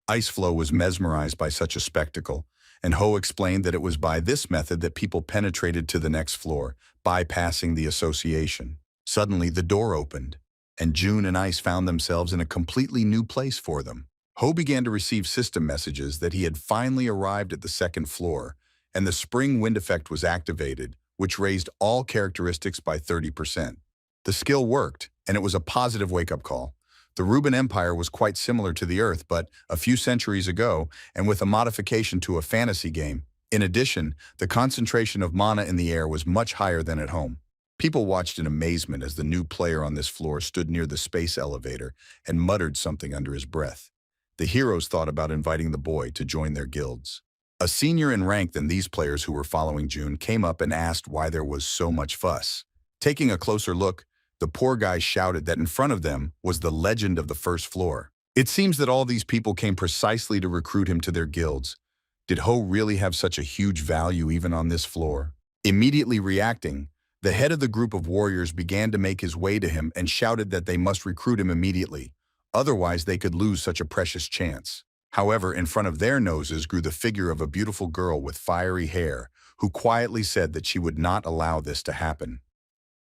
Iceflow was mesmerized by such a spectacle, and Ho explained that it was by this method that people penetrated to the next floor, bypassing the association. Suddenly, the door opened, and June and Ice found themselves in a completely new place for them. Ho began to receive system messages that he had finally arrived at the second floor, and the spring wind effect was activated, which raised all characteristics by 30%. The skill worked, and it was a positive wake-up call. The Ruben Empire was quite similar to the Earth, but a few centuries ago, and with a modification to a fantasy game. In addition, the concentration of mana in the air was much higher than at home. People watched in amazement as the new player on this floor stood near the space elevator and muttered something under his breath. The heroes thought about inviting the boy to join their guilds. A senior in rank than these players who were following June came up and asked why there was so much fuss. Taking a closer look, the poor guy shouted that in front of them was the legend of the first floor. It seems that all these people came precisely to recruit him to their guilds. Did Ho really have such a huge value even on this floor? Immediately reacting, the head of the group of warriors began to make his way to him and shouted that they must recruit him immediately. Otherwise, they could lose such a precious chance. However, in front of their noses grew the figure of a beautiful girl with fiery hair, who quietly said that she would not allow this to happen.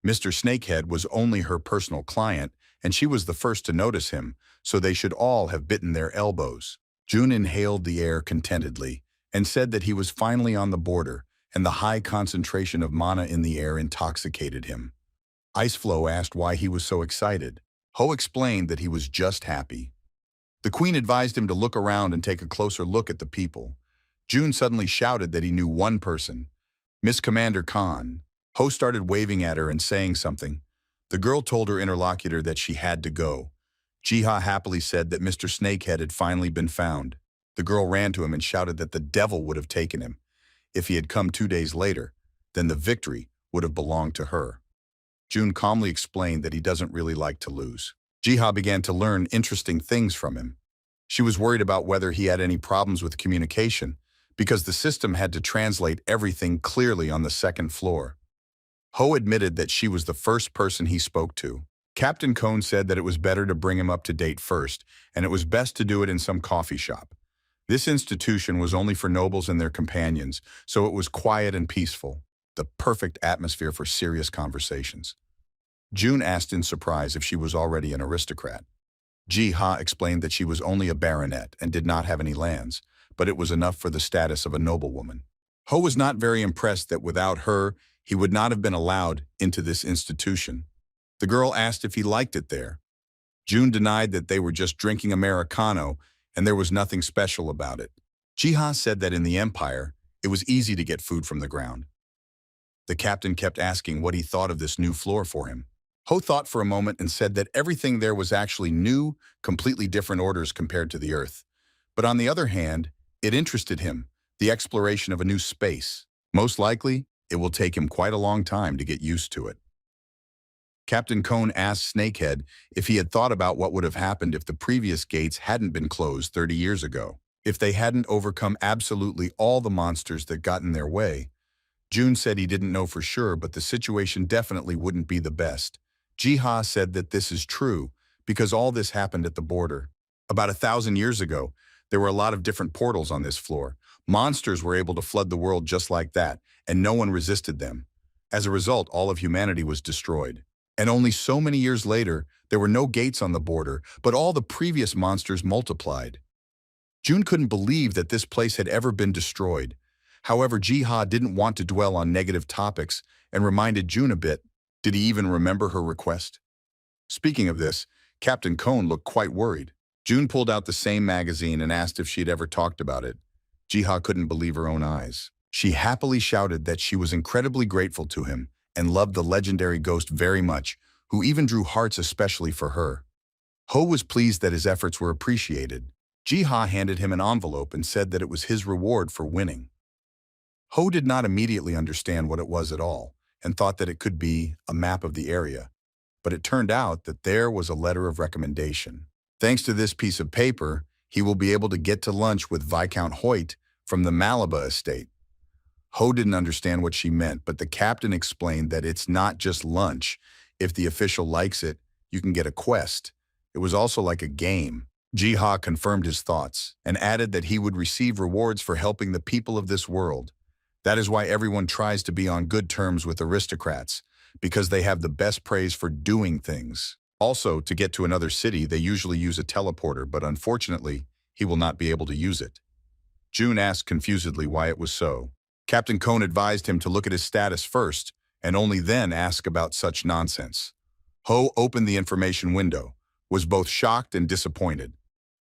Mr. Snakehead was only her personal client, and she was the first to notice him, so they should all have bitten their elbows. June inhaled the air contentedly and said that he was finally on the border, and the high concentration of mana in the air intoxicated him. Iceflow asked why he was so excited. Ho explained that he was just happy. The queen advised him to look around and take a closer look at the people. June suddenly shouted that he knew one person, Miss Commander Khan. Ho started waving at her and saying something. The girl told her interlocutor that she had to go. Jiha happily said that Mr. Snakehead had finally been found. The girl ran to him and shouted that the devil would have taken him. If he had come 2 days later, then the victory would have belonged to her. June calmly explained that he doesn't really like to lose. Jiha began to learn interesting things from him. She was worried about whether he had any problems with communication, because the system had to translate everything clearly on the second floor. Ho admitted that she was the first person he spoke to. Captain Cone said that it was better to bring him up to date first, and it was best to do it in some coffee shop. This institution was only for nobles and their companions, so it was quiet and peaceful, the perfect atmosphere for serious conversations. June asked in surprise if she was already an aristocrat. Ji-ha explained that she was only a baronet and did not have any lands, but it was enough for the status of a noblewoman. Ho was not very impressed that without her, he would not have been allowed into this institution. The girl asked if he liked it there. June denied that they were just drinking Americano and there was nothing special about it. Ji-ha said that in the Empire, it was easy to get food from the ground. The captain kept asking what he thought of this new floor for him. Ho thought for a moment and said that everything there was actually new, completely different orders compared to the Earth. But on the other hand, it interested him, the exploration of a new space. Most likely, it will take him quite a long time to get used to it. Captain Cone asked Snakehead if he had thought about what would have happened if the previous gates hadn't been closed 30 years ago, if they hadn't overcome absolutely all the monsters that got in their way. June said he didn't know for sure, but the situation definitely wouldn't be the best. Jiha said that this is true because all this happened at the border. About 1,000 years ago, there were a lot of different portals on this floor. Monsters were able to flood the world just like that, and no one resisted them. As a result, all of humanity was destroyed. And only so many years later, there were no gates on the border, but all the previous monsters multiplied. June couldn't believe that this place had ever been destroyed. However, Jiha didn't want to dwell on negative topics and reminded June a bit. Did he even remember her request? Speaking of this, Captain Cone looked quite worried. June pulled out the same magazine and asked if she'd ever talked about it. Jiha couldn't believe her own eyes. She happily shouted that she was incredibly grateful to him and loved the legendary ghost very much, who even drew hearts especially for her. Ho was pleased that his efforts were appreciated. Jiha handed him an envelope and said that it was his reward for winning. Ho did not immediately understand what it was at all and thought that it could be a map of the area, but it turned out that there was a letter of recommendation. Thanks to this piece of paper, he will be able to get to lunch with Viscount Hoyt from the Malaba estate. Ho didn't understand what she meant, but the captain explained that it's not just lunch. If the official likes it, you can get a quest. It was also like a game. Jiha confirmed his thoughts and added that he would receive rewards for helping the people of this world. That is why everyone tries to be on good terms with aristocrats, because they have the best praise for doing things. Also, to get to another city, they usually use a teleporter, but unfortunately, he will not be able to use it. June asked confusedly why it was so. Captain Cone advised him to look at his status first, and only then ask about such nonsense. Ho opened the information window, was both shocked and disappointed.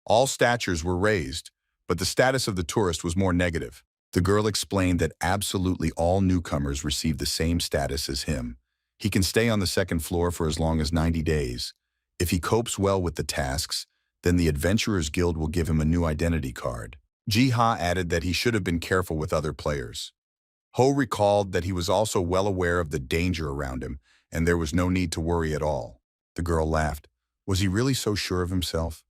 All statures were raised, but the status of the tourist was more negative. The girl explained that absolutely all newcomers receive the same status as him. He can stay on the second floor for as long as 90 days. If he copes well with the tasks, then the Adventurers Guild will give him a new identity card. Jiha added that he should have been careful with other players. Ho recalled that he was also well aware of the danger around him, and there was no need to worry at all. The girl laughed. Was he really so sure of himself?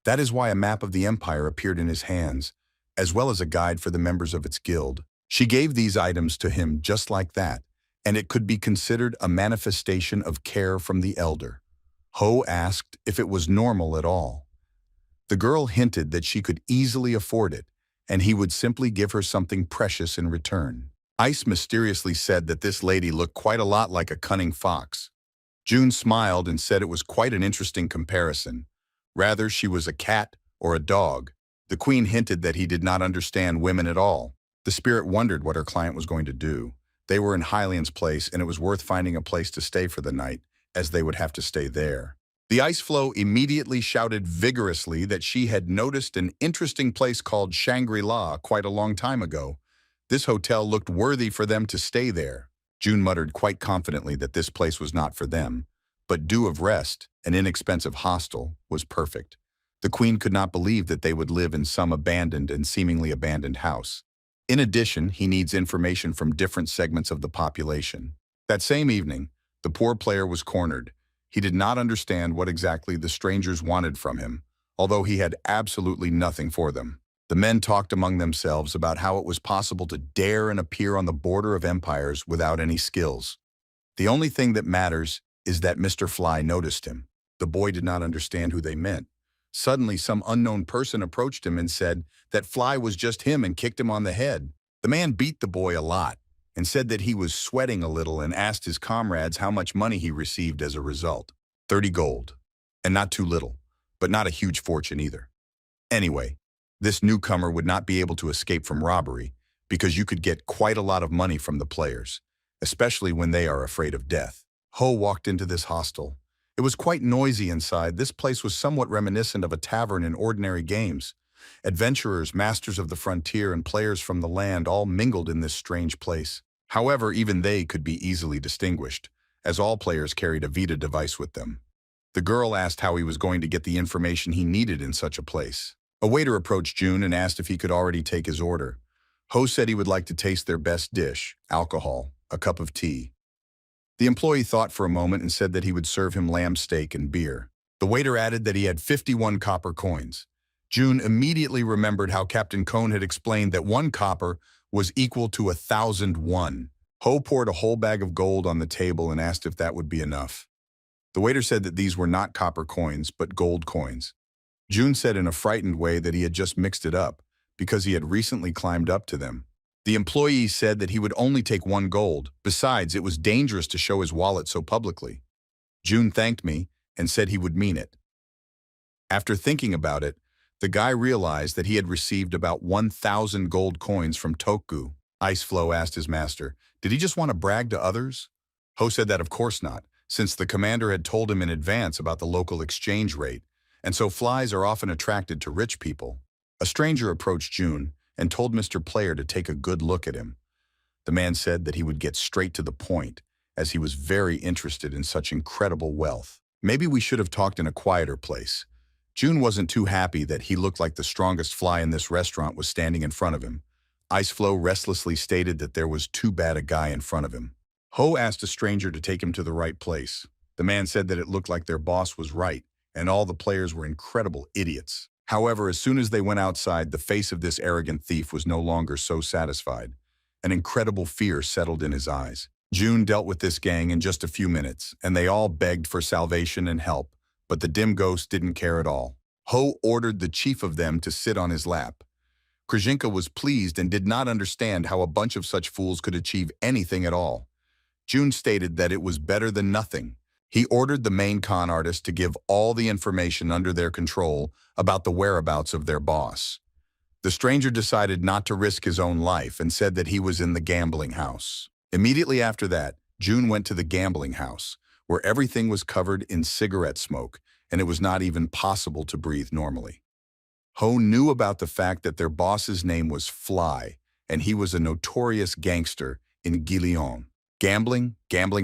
That is why a map of the Empire appeared in his hands, as well as a guide for the members of its guild. She gave these items to him just like that, and it could be considered a manifestation of care from the elder. Ho asked if it was normal at all. The girl hinted that she could easily afford it, and he would simply give her something precious in return. Ice mysteriously said that this lady looked quite a lot like a cunning fox. June smiled and said it was quite an interesting comparison. Rather, she was a cat or a dog. The queen hinted that he did not understand women at all. The spirit wondered what her client was going to do. They were in Hylian's place, and it was worth finding a place to stay for the night, as they would have to stay there. The ice floe immediately shouted vigorously that she had noticed an interesting place called Shangri-La quite a long time ago. This hotel looked worthy for them to stay there. June muttered quite confidently that this place was not for them, but Dew of Rest, an inexpensive hostel, was perfect. The queen could not believe that they would live in some abandoned and seemingly abandoned house. In addition, he needs information from different segments of the population. That same evening, the poor player was cornered. He did not understand what exactly the strangers wanted from him, although he had absolutely nothing for them. The men talked among themselves about how it was possible to dare and appear on the border of empires without any skills. The only thing that matters is that Mr. Fly noticed him. The boy did not understand who they meant. Suddenly, some unknown person approached him and said that Fly was just him and kicked him on the head. The man beat the boy a lot and said that he was sweating a little and asked his comrades how much money he received as a result. 30 gold. And not too little, but not a huge fortune either. Anyway, this newcomer would not be able to escape from robbery because you could get quite a lot of money from the players, especially when they are afraid of death. Ho walked into this hostel. It was quite noisy inside. This place was somewhat reminiscent of a tavern in ordinary games. Adventurers, masters of the frontier, and players from the land all mingled in this strange place. However, even they could be easily distinguished, as all players carried a Vita device with them. The girl asked how he was going to get the information he needed in such a place. A waiter approached June and asked if he could already take his order. Ho said he would like to taste their best dish, alcohol, a cup of tea. The employee thought for a moment and said that he would serve him lamb steak and beer. The waiter added that he had 51 copper coins. June immediately remembered how Captain Cone had explained that 1 copper was equal to 1,001. Ho poured a whole bag of gold on the table and asked if that would be enough. The waiter said that these were not copper coins, but gold coins. June said in a frightened way that he had just mixed it up because he had recently climbed up to them. The employee said that he would only take one gold. Besides, it was dangerous to show his wallet so publicly. June thanked me and said he would mean it. After thinking about it, the guy realized that he had received about 1,000 gold coins from Toku. Iceflow asked his master, did he just want to brag to others? Ho said that of course not, since the commander had told him in advance about the local exchange rate, and so flies are often attracted to rich people. A stranger approached June and told Mr. Player to take a good look at him. The man said that he would get straight to the point, as he was very interested in such incredible wealth. Maybe we should have talked in a quieter place. June wasn't too happy that he looked like the strongest fly in this restaurant was standing in front of him. Iceflow restlessly stated that there was too bad a guy in front of him. Ho asked a stranger to take him to the right place. The man said that it looked like their boss was right, and all the players were incredible idiots. However, as soon as they went outside, the face of this arrogant thief was no longer so satisfied. An incredible fear settled in his eyes. June dealt with this gang in just a few minutes, and they all begged for salvation and help, but the dim ghost didn't care at all. Ho ordered the chief of them to sit on his lap. Krzyzynka was pleased and did not understand how a bunch of such fools could achieve anything at all. June stated that it was better than nothing. He ordered the main con artist to give all the information under their control about the whereabouts of their boss. The stranger decided not to risk his own life and said that he was in the gambling house. Immediately after that, June went to the gambling house, where everything was covered in cigarette smoke, and it was not even possible to breathe normally. Ho knew about the fact that their boss's name was Fly, and he was a notorious gangster in Guillaume. Gambling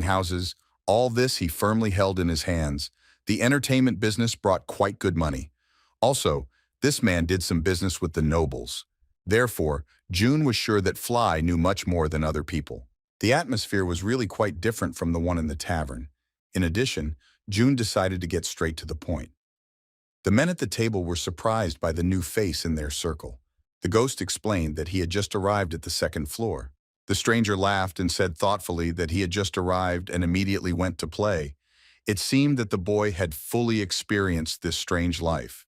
houses, all this he firmly held in his hands. The entertainment business brought quite good money. Also, this man did some business with the nobles. Therefore, June was sure that Fly knew much more than other people. The atmosphere was really quite different from the one in the tavern. In addition, June decided to get straight to the point. The men at the table were surprised by the new face in their circle. The ghost explained that he had just arrived at the second floor. The stranger laughed and said thoughtfully that he had just arrived and immediately went to play. It seemed that the boy had fully experienced this strange life.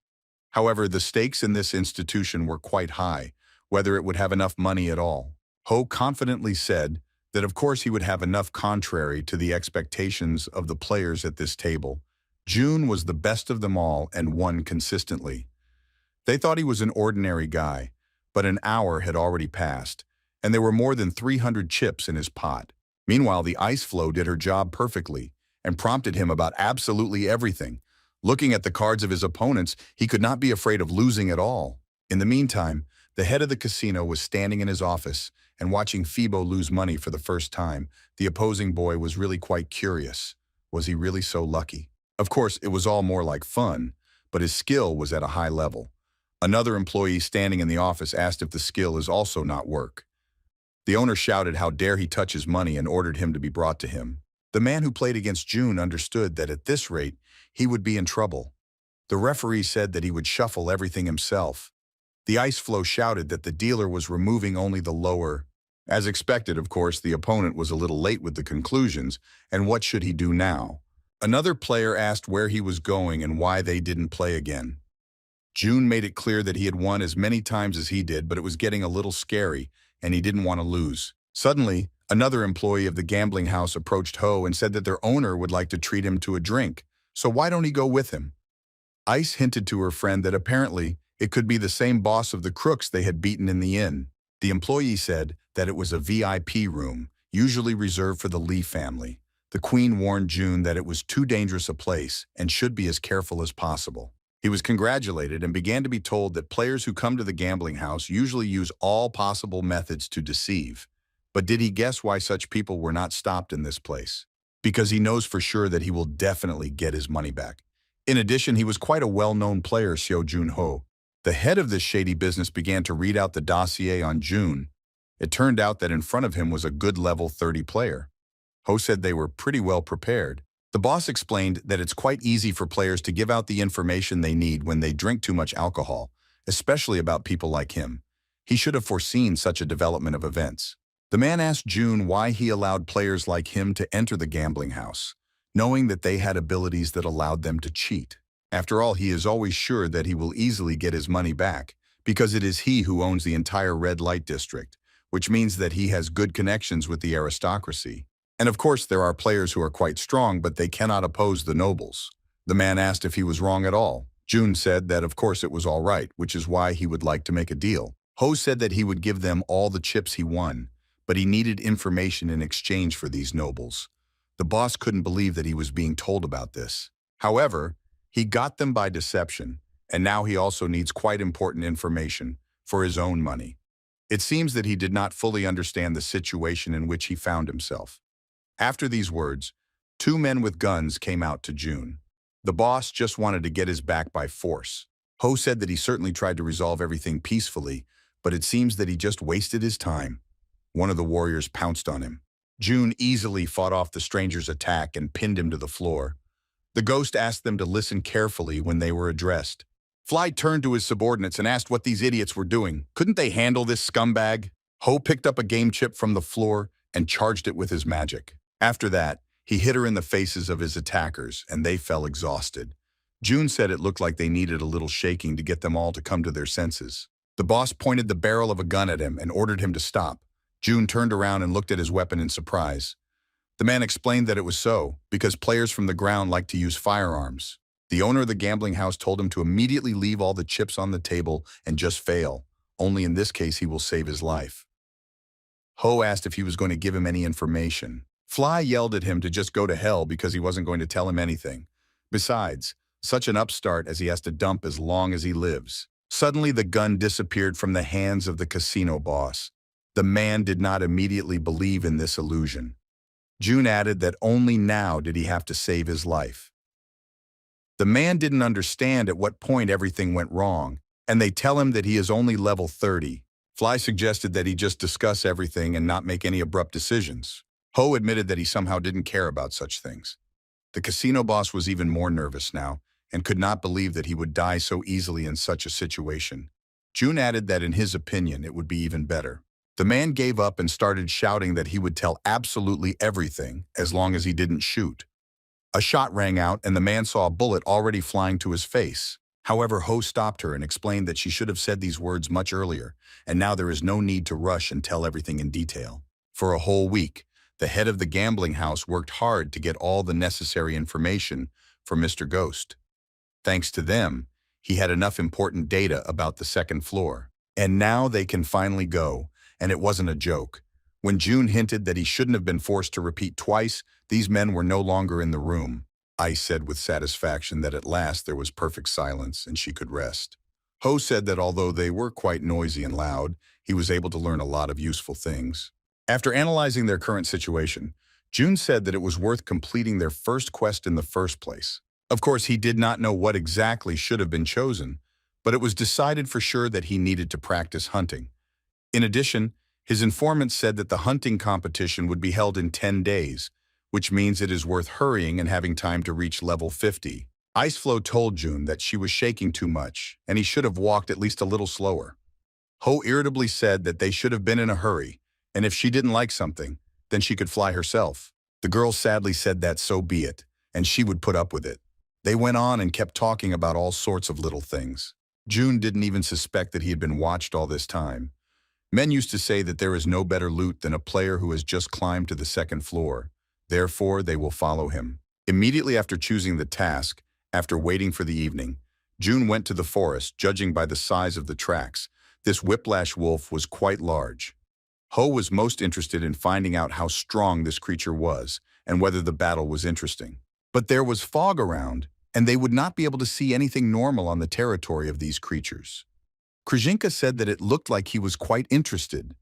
However, the stakes in this institution were quite high, whether it would have enough money at all. Ho confidently said that of course he would have enough contrary to the expectations of the players at this table. June was the best of them all and won consistently. They thought he was an ordinary guy, but an hour had already passed, and there were more than 300 chips in his pot. Meanwhile, the Iceflow did her job perfectly and prompted him about absolutely everything. Looking at the cards of his opponents, he could not be afraid of losing at all. In the meantime, the head of the casino was standing in his office and watching Phoebo lose money for the first time. The opposing boy was really quite curious. Was he really so lucky? Of course, it was all more like fun, but his skill was at a high level. Another employee standing in the office asked if the skill is also not work. The owner shouted how dare he touch his money and ordered him to be brought to him. The man who played against June understood that at this rate, he would be in trouble. The referee said that he would shuffle everything himself. The Iceflow shouted that the dealer was removing only the lower. As expected, of course, the opponent was a little late with the conclusions, and what should he do now? Another player asked where he was going and why they didn't play again. June made it clear that he had won as many times as he did, but it was getting a little scary, and he didn't want to lose. Suddenly, another employee of the gambling house approached Ho and said that their owner would like to treat him to a drink, so why don't he go with him? Ice hinted to her friend that apparently it could be the same boss of the crooks they had beaten in the inn. The employee said that it was a VIP room, usually reserved for the Lee family. The Queen warned June that it was too dangerous a place and should be as careful as possible. He was congratulated and began to be told that players who come to the gambling house usually use all possible methods to deceive. But did he guess why such people were not stopped in this place? Because he knows for sure that he will definitely get his money back. In addition, he was quite a well-known player, Seo Jun-ho. The head of this shady business began to read out the dossier on June. It turned out that in front of him was a good level 30 player. Ho said they were pretty well prepared. The boss explained that it's quite easy for players to give out the information they need when they drink too much alcohol, especially about people like him. He should have foreseen such a development of events. The man asked June why he allowed players like him to enter the gambling house, knowing that they had abilities that allowed them to cheat. After all, he is always sure that he will easily get his money back, because it is he who owns the entire red light district, which means that he has good connections with the aristocracy. And of course, there are players who are quite strong, but they cannot oppose the nobles. The man asked if he was wrong at all. June said that of course it was all right, which is why he would like to make a deal. Ho said that he would give them all the chips he won, but he needed information in exchange for these nobles. The boss couldn't believe that he was being told about this. However, he got them by deception, and now he also needs quite important information for his own money. It seems that he did not fully understand the situation in which he found himself. After these words, two men with guns came out to June. The boss just wanted to get his back by force. Ho said that he certainly tried to resolve everything peacefully, but it seems that he just wasted his time. One of the warriors pounced on him. June easily fought off the stranger's attack and pinned him to the floor. The ghost asked them to listen carefully when they were addressed. Fly turned to his subordinates and asked what these idiots were doing. Couldn't they handle this scumbag? Ho picked up a game chip from the floor and charged it with his magic. After that, he hit her in the faces of his attackers, and they fell exhausted. June said it looked like they needed a little shaking to get them all to come to their senses. The boss pointed the barrel of a gun at him and ordered him to stop. June turned around and looked at his weapon in surprise. The man explained that it was so, because players from the ground like to use firearms. The owner of the gambling house told him to immediately leave all the chips on the table and just fail. Only in this case he will save his life. Ho asked if he was going to give him any information. Fly yelled at him to just go to hell because he wasn't going to tell him anything. Besides, such an upstart as he has to dump as long as he lives. Suddenly the gun disappeared from the hands of the casino boss. The man did not immediately believe in this illusion. June added that only now did he have to save his life. The man didn't understand at what point everything went wrong, and they tell him that he is only level 30. Fly suggested that he just discuss everything and not make any abrupt decisions. Ho admitted that he somehow didn't care about such things. The casino boss was even more nervous now and could not believe that he would die so easily in such a situation. June added that in his opinion it would be even better. The man gave up and started shouting that he would tell absolutely everything as long as he didn't shoot. A shot rang out and the man saw a bullet already flying to his face. However, Ho stopped her and explained that she should have said these words much earlier, and now there is no need to rush and tell everything in detail. For a whole week, the head of the gambling house worked hard to get all the necessary information for Mr. Ghost. Thanks to them, he had enough important data about the second floor. And now they can finally go, and it wasn't a joke. When June hinted that he shouldn't have been forced to repeat twice, these men were no longer in the room. Ice said with satisfaction that at last there was perfect silence and she could rest. Ho said that although they were quite noisy and loud, he was able to learn a lot of useful things. After analyzing their current situation, June said that it was worth completing their first quest in the first place. Of course, he did not know what exactly should have been chosen, but it was decided for sure that he needed to practice hunting. In addition, his informant said that the hunting competition would be held in 10 days, which means it is worth hurrying and having time to reach level 50. Iceflow told June that she was shaking too much, and he should have walked at least a little slower. Ho irritably said that they should have been in a hurry, and if she didn't like something, then she could fly herself. The girl sadly said that so be it, and she would put up with it. They went on and kept talking about all sorts of little things. June didn't even suspect that he had been watched all this time. Men used to say that there is no better loot than a player who has just climbed to the second floor. Therefore, they will follow him. Immediately after choosing the task, after waiting for the evening, June went to the forest, judging by the size of the tracks. This whiplash wolf was quite large. Ho was most interested in finding out how strong this creature was and whether the battle was interesting. But there was fog around, and they would not be able to see anything normal on the territory of these creatures. Krzyzynka said that it looked like he was quite interested.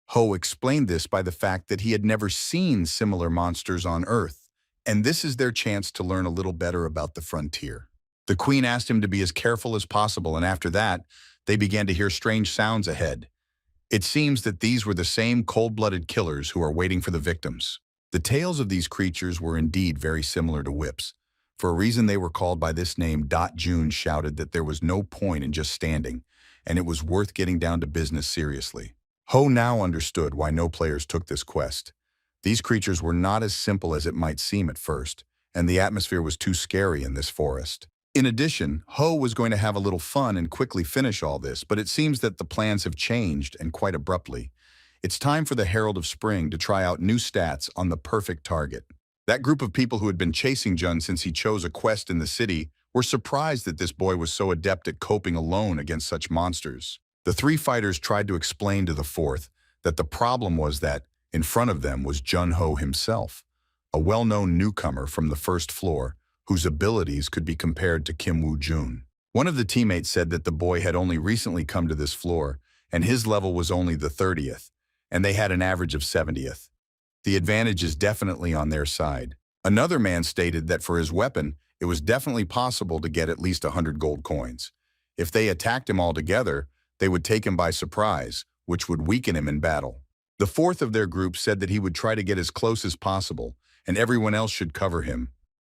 Ho explained this by the fact that he had never seen similar monsters on Earth, and this is their chance to learn a little better about the frontier. The queen asked him to be as careful as possible, and after that, they began to hear strange sounds ahead. It seems that these were the same cold-blooded killers who are waiting for the victims. The tails of these creatures were indeed very similar to whips. For a reason they were called by this name. June shouted that there was no point in just standing, and it was worth getting down to business seriously. Ho now understood why no players took this quest. These creatures were not as simple as it might seem at first, and the atmosphere was too scary in this forest. In addition, Ho was going to have a little fun and quickly finish all this, but it seems that the plans have changed, and quite abruptly. It's time for the Herald of Spring to try out new stats on the perfect target. That group of people who had been chasing Jun since he chose a quest in the city were surprised that this boy was so adept at coping alone against such monsters. The three fighters tried to explain to the fourth that the problem was that in front of them was Jun-ho himself, a well-known newcomer from the first floor whose abilities could be compared to Kim Woo-jun. One of the teammates said that the boy had only recently come to this floor and his level was only the 30th, and they had an average of 70th. The advantage is definitely on their side. Another man stated that for his weapon, it was definitely possible to get at least 100 gold coins. If they attacked him all together, they would take him by surprise, which would weaken him in battle. The fourth of their group said that he would try to get as close as possible, and everyone else should cover him.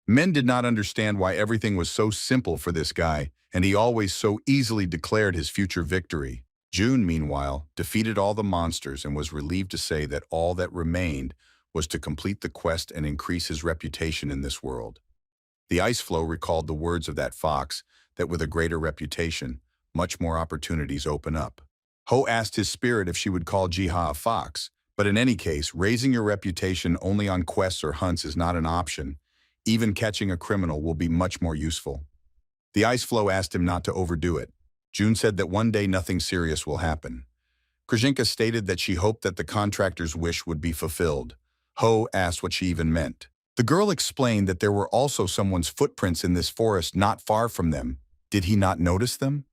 Men did not understand why everything was so simple for this guy, and he always so easily declared his future victory. June, meanwhile, defeated all the monsters and was relieved to say that all that remained was to complete the quest and increase his reputation in this world. The ice flow recalled the words of that fox, that with a greater reputation, much more opportunities open up. Ho asked his spirit if she would call Jiha a fox, but in any case, raising your reputation only on quests or hunts is not an option. Even catching a criminal will be much more useful. The ice flow asked him not to overdo it. June said that one day nothing serious will happen. Krzyzynka stated that she hoped that the contractor's wish would be fulfilled. Ho asked what she even meant. The girl explained that there were also someone's footprints in this forest not far from them. Did he not notice them?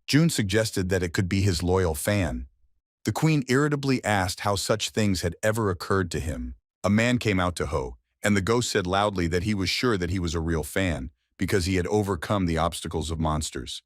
June suggested that it could be his loyal fan. The queen irritably asked how such things had ever occurred to him. A man came out to Ho, and the ghost said loudly that he was sure that he was a real fan because he had overcome the obstacles of monsters.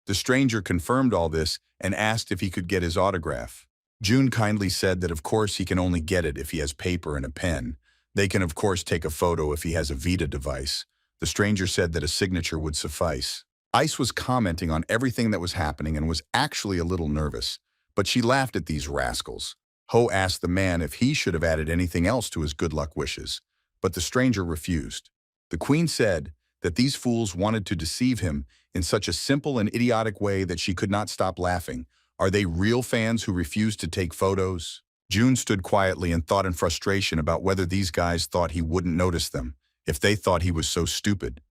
The stranger confirmed all this and asked if he could get his autograph. June kindly said that of course he can only get it if he has paper and a pen. They can of course take a photo if he has a Vita device. The stranger said that a signature would suffice. Ice was commenting on everything that was happening and was actually a little nervous, but she laughed at these rascals. Ho asked the man if he should have added anything else to his good luck wishes, but the stranger refused. The queen said that these fools wanted to deceive him in such a simple and idiotic way that she could not stop laughing. Are they real fans who refuse to take photos? June stood quietly and thought in frustration about whether these guys thought he wouldn't notice them, if they thought he was so stupid.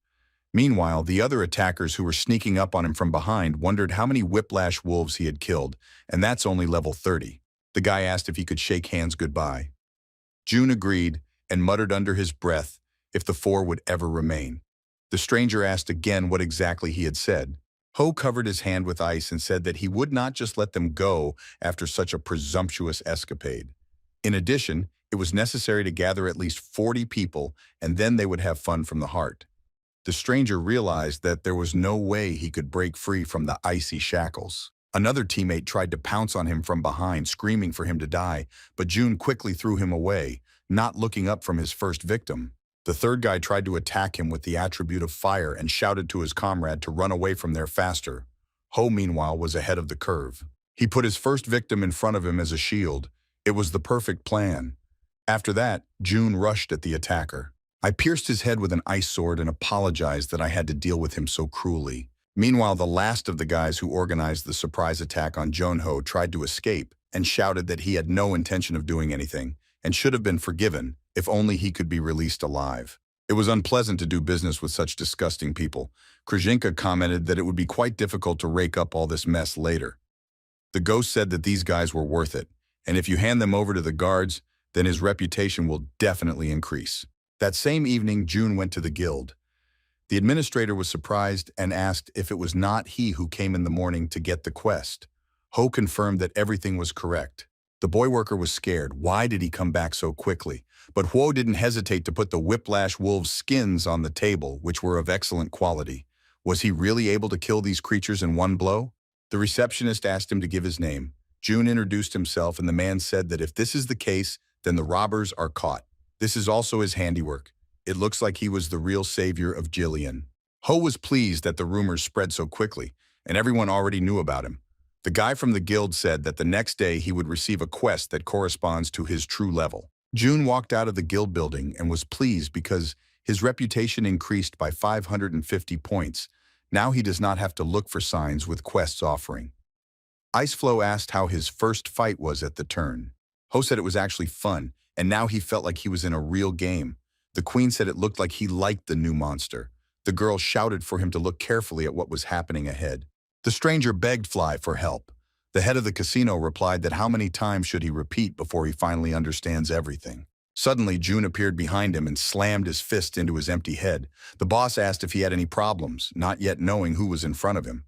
Meanwhile, the other attackers who were sneaking up on him from behind wondered how many whiplash wolves he had killed, and that's only level 30. The guy asked if he could shake hands goodbye. June agreed and muttered under his breath if the four would ever remain. The stranger asked again what exactly he had said. Ho covered his hand with ice and said that he would not just let them go after such a presumptuous escapade. In addition, it was necessary to gather at least 40 people, and then they would have fun from the heart. The stranger realized that there was no way he could break free from the icy shackles. Another teammate tried to pounce on him from behind, screaming for him to die, but June quickly threw him away, not looking up from his first victim. The third guy tried to attack him with the attribute of fire and shouted to his comrade to run away from there faster. Ho, meanwhile, was ahead of the curve. He put his first victim in front of him as a shield. It was the perfect plan. After that, June rushed at the attacker. I pierced his head with an ice sword and apologized that I had to deal with him so cruelly. Meanwhile, the last of the guys who organized the surprise attack on Jun-ho tried to escape and shouted that he had no intention of doing anything and should have been forgiven if only he could be released alive. It was unpleasant to do business with such disgusting people. Krzyzynka commented that it would be quite difficult to rake up all this mess later. The ghost said that these guys were worth it, and if you hand them over to the guards, then his reputation will definitely increase. That same evening, June went to the guild. The administrator was surprised and asked if it was not he who came in the morning to get the quest. Ho confirmed that everything was correct. The boy worker was scared. Why did he come back so quickly? But Huo didn't hesitate to put the whiplash wolves' skins on the table, which were of excellent quality. Was he really able to kill these creatures in one blow? The receptionist asked him to give his name. June introduced himself, and the man said that if this is the case, then the robbers are caught. This is also his handiwork. It looks like he was the real savior of Jillian. Ho was pleased that the rumors spread so quickly, and everyone already knew about him. The guy from the guild said that the next day he would receive a quest that corresponds to his true level. June walked out of the guild building and was pleased because his reputation increased by 550 points. Now he does not have to look for signs with quests offering. Iceflow asked how his first fight was at the turn. Ho said it was actually fun, and now he felt like he was in a real game. The queen said it looked like he liked the new monster. The girl shouted for him to look carefully at what was happening ahead. The stranger begged Fly for help. The head of the casino replied that how many times should he repeat before he finally understands everything. Suddenly, June appeared behind him and slammed his fist into his empty head. The boss asked if he had any problems, not yet knowing who was in front of him.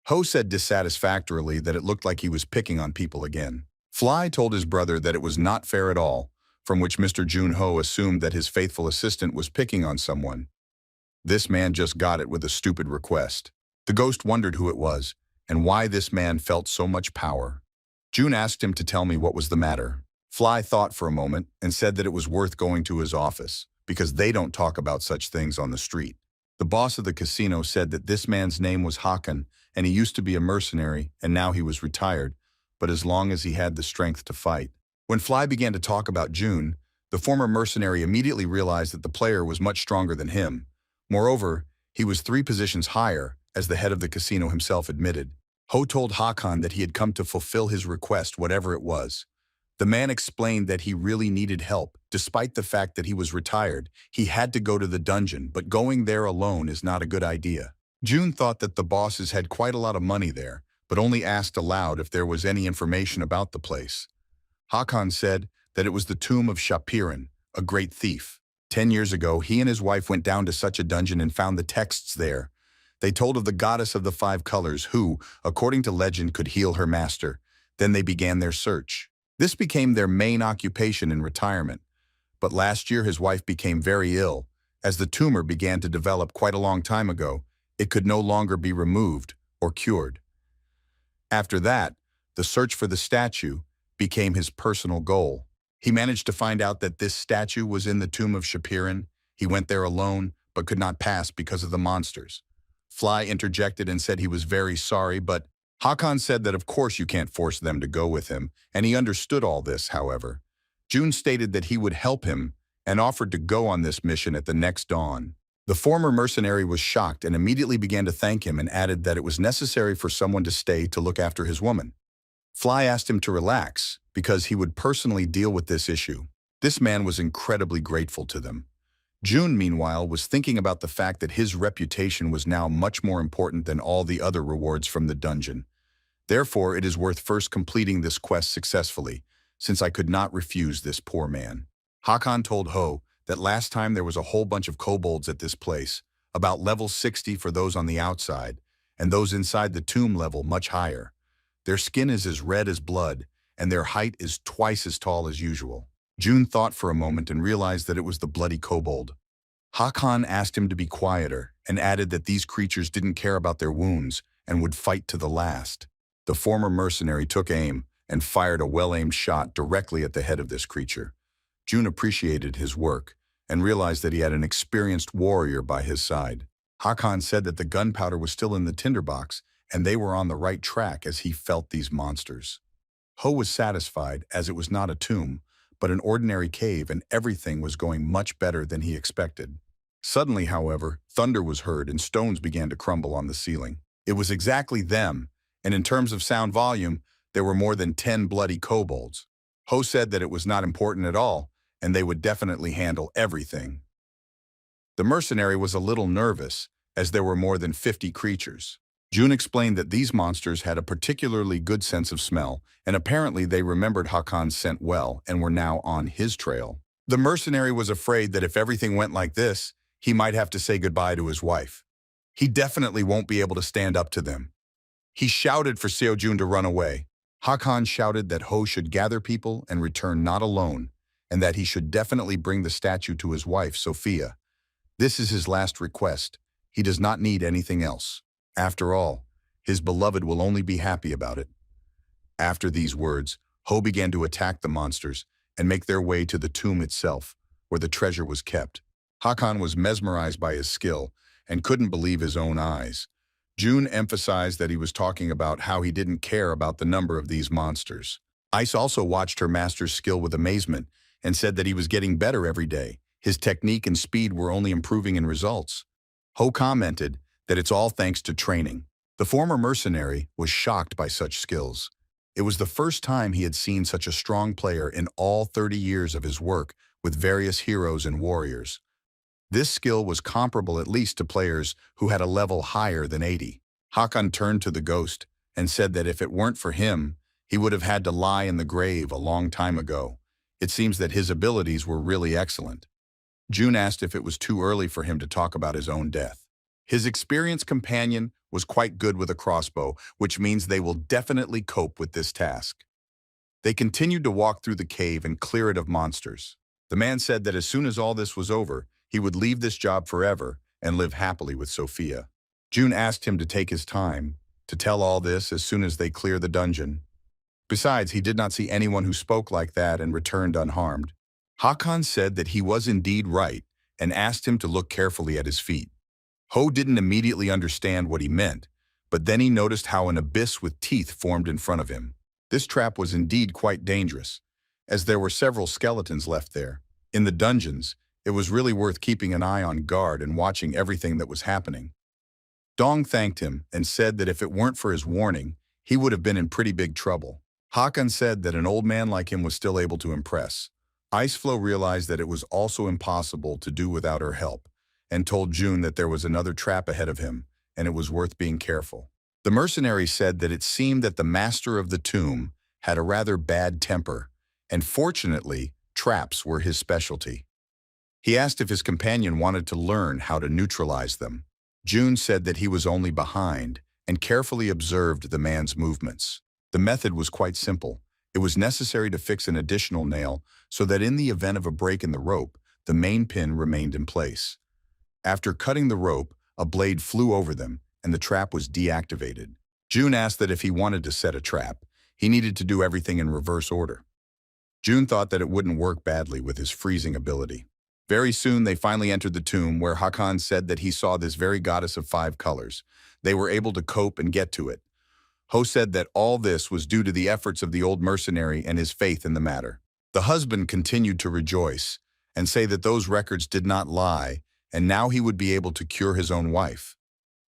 Ho said dissatisfactorily that it looked like he was picking on people again. Fly told his brother that it was not fair at all, from which Mr. Jun Ho assumed that his faithful assistant was picking on someone. This man just got it with a stupid request. The ghost wondered who it was, and why this man felt so much power. June asked him to tell me what was the matter. Fly thought for a moment and said that it was worth going to his office, because they don't talk about such things on the street. The boss of the casino said that this man's name was Hakan, and he used to be a mercenary, and now he was retired, but as long as he had the strength to fight. When Fly began to talk about June, the former mercenary immediately realized that the player was much stronger than him. Moreover, he was 3 positions higher, as the head of the casino himself admitted. Ho told Hakan that he had come to fulfill his request, whatever it was. The man explained that he really needed help. Despite the fact that he was retired, he had to go to the dungeon, but going there alone is not a good idea. June thought that the bosses had quite a lot of money there, but only asked aloud if there was any information about the place. Hakan said that it was the tomb of Shapiran, a great thief. 10 years ago, he and his wife went down to such a dungeon and found the texts there. They told of the goddess of the 5 colors who, according to legend, could heal her master. Then they began their search. This became their main occupation in retirement. But last year his wife became very ill. As the tumor began to develop quite a long time ago, it could no longer be removed or cured. After that, the search for the statue became his personal goal. He managed to find out that this statue was in the tomb of Shapiran. He went there alone, but could not pass because of the monsters. Fly interjected and said he was very sorry, but Hakan said that of course you can't force them to go with him, and he understood all this, however. June stated that he would help him and offered to go on this mission at the next dawn. The former mercenary was shocked and immediately began to thank him and added that it was necessary for someone to stay to look after his woman. Fly asked him to relax because he would personally deal with this issue. This man was incredibly grateful to them. June, meanwhile, was thinking about the fact that his reputation was now much more important than all the other rewards from the dungeon. Therefore, it is worth first completing this quest successfully, since I could not refuse this poor man. Hakan told Ho that last time there was a whole bunch of kobolds at this place, about level 60 for those on the outside, and those inside the tomb level much higher. Their skin is as red as blood, and their height is twice as tall as usual. June thought for a moment and realized that it was the bloody kobold. Hakan asked him to be quieter and added that these creatures didn't care about their wounds and would fight to the last. The former mercenary took aim and fired a well-aimed shot directly at the head of this creature. June appreciated his work and realized that he had an experienced warrior by his side. Hakan said that the gunpowder was still in the tinderbox and they were on the right track as he felt these monsters. Ho was satisfied as it was not a tomb, but an ordinary cave, and everything was going much better than he expected. Suddenly, however, thunder was heard and stones began to crumble on the ceiling. It was exactly them, and in terms of sound volume, there were more than 10 bloody kobolds. Ho said that it was not important at all, and they would definitely handle everything. The mercenary was a little nervous, as there were more than 50 creatures. June explained that these monsters had a particularly good sense of smell, and apparently they remembered Hakan's scent well and were now on his trail. The mercenary was afraid that if everything went like this, he might have to say goodbye to his wife. He definitely won't be able to stand up to them. He shouted for Seo Jun to run away. Hakan shouted that Ho should gather people and return not alone, and that he should definitely bring the statue to his wife, Sophia. This is his last request. He does not need anything else. After all, his beloved will only be happy about it. After these words, Ho began to attack the monsters and make their way to the tomb itself, where the treasure was kept. Hakan was mesmerized by his skill and couldn't believe his own eyes. June emphasized that he was talking about how he didn't care about the number of these monsters. Ice also watched her master's skill with amazement and said that he was getting better every day. His technique and speed were only improving in results. Ho commented that it's all thanks to training. The former mercenary was shocked by such skills. It was the first time he had seen such a strong player in all 30 years of his work with various heroes and warriors. This skill was comparable at least to players who had a level higher than 80. Hakan turned to the ghost and said that if it weren't for him, he would have had to lie in the grave a long time ago. It seems that his abilities were really excellent. June asked if it was too early for him to talk about his own death. His experienced companion was quite good with a crossbow, which means they will definitely cope with this task. They continued to walk through the cave and clear it of monsters. The man said that as soon as all this was over, he would leave this job forever and live happily with Sophia. June asked him to take his time, to tell all this as soon as they clear the dungeon. Besides, he did not see anyone who spoke like that and returned unharmed. Hakan said that he was indeed right and asked him to look carefully at his feet. Ho didn't immediately understand what he meant, but then he noticed how an abyss with teeth formed in front of him. This trap was indeed quite dangerous, as there were several skeletons left there. In the dungeons, it was really worth keeping an eye on guard and watching everything that was happening. Dong thanked him and said that if it weren't for his warning, he would have been in pretty big trouble. Hakan said that an old man like him was still able to impress. Iceflow realized that it was also impossible to do without her help, and told June that there was another trap ahead of him, and it was worth being careful. The mercenary said that it seemed that the master of the tomb had a rather bad temper, and fortunately, traps were his specialty. He asked if his companion wanted to learn how to neutralize them. June said that he was only behind and carefully observed the man's movements. The method was quite simple. It was necessary to fix an additional nail so that in the event of a break in the rope, the main pin remained in place. After cutting the rope, a blade flew over them and the trap was deactivated. June asked that if he wanted to set a trap, he needed to do everything in reverse order. June thought that it wouldn't work badly with his freezing ability. Very soon they finally entered the tomb where Hakan said that he saw this very goddess of 5 colors. They were able to cope and get to it. Ho said that all this was due to the efforts of the old mercenary and his faith in the matter. The husband continued to rejoice and say that those records did not lie, and now he would be able to cure his own wife.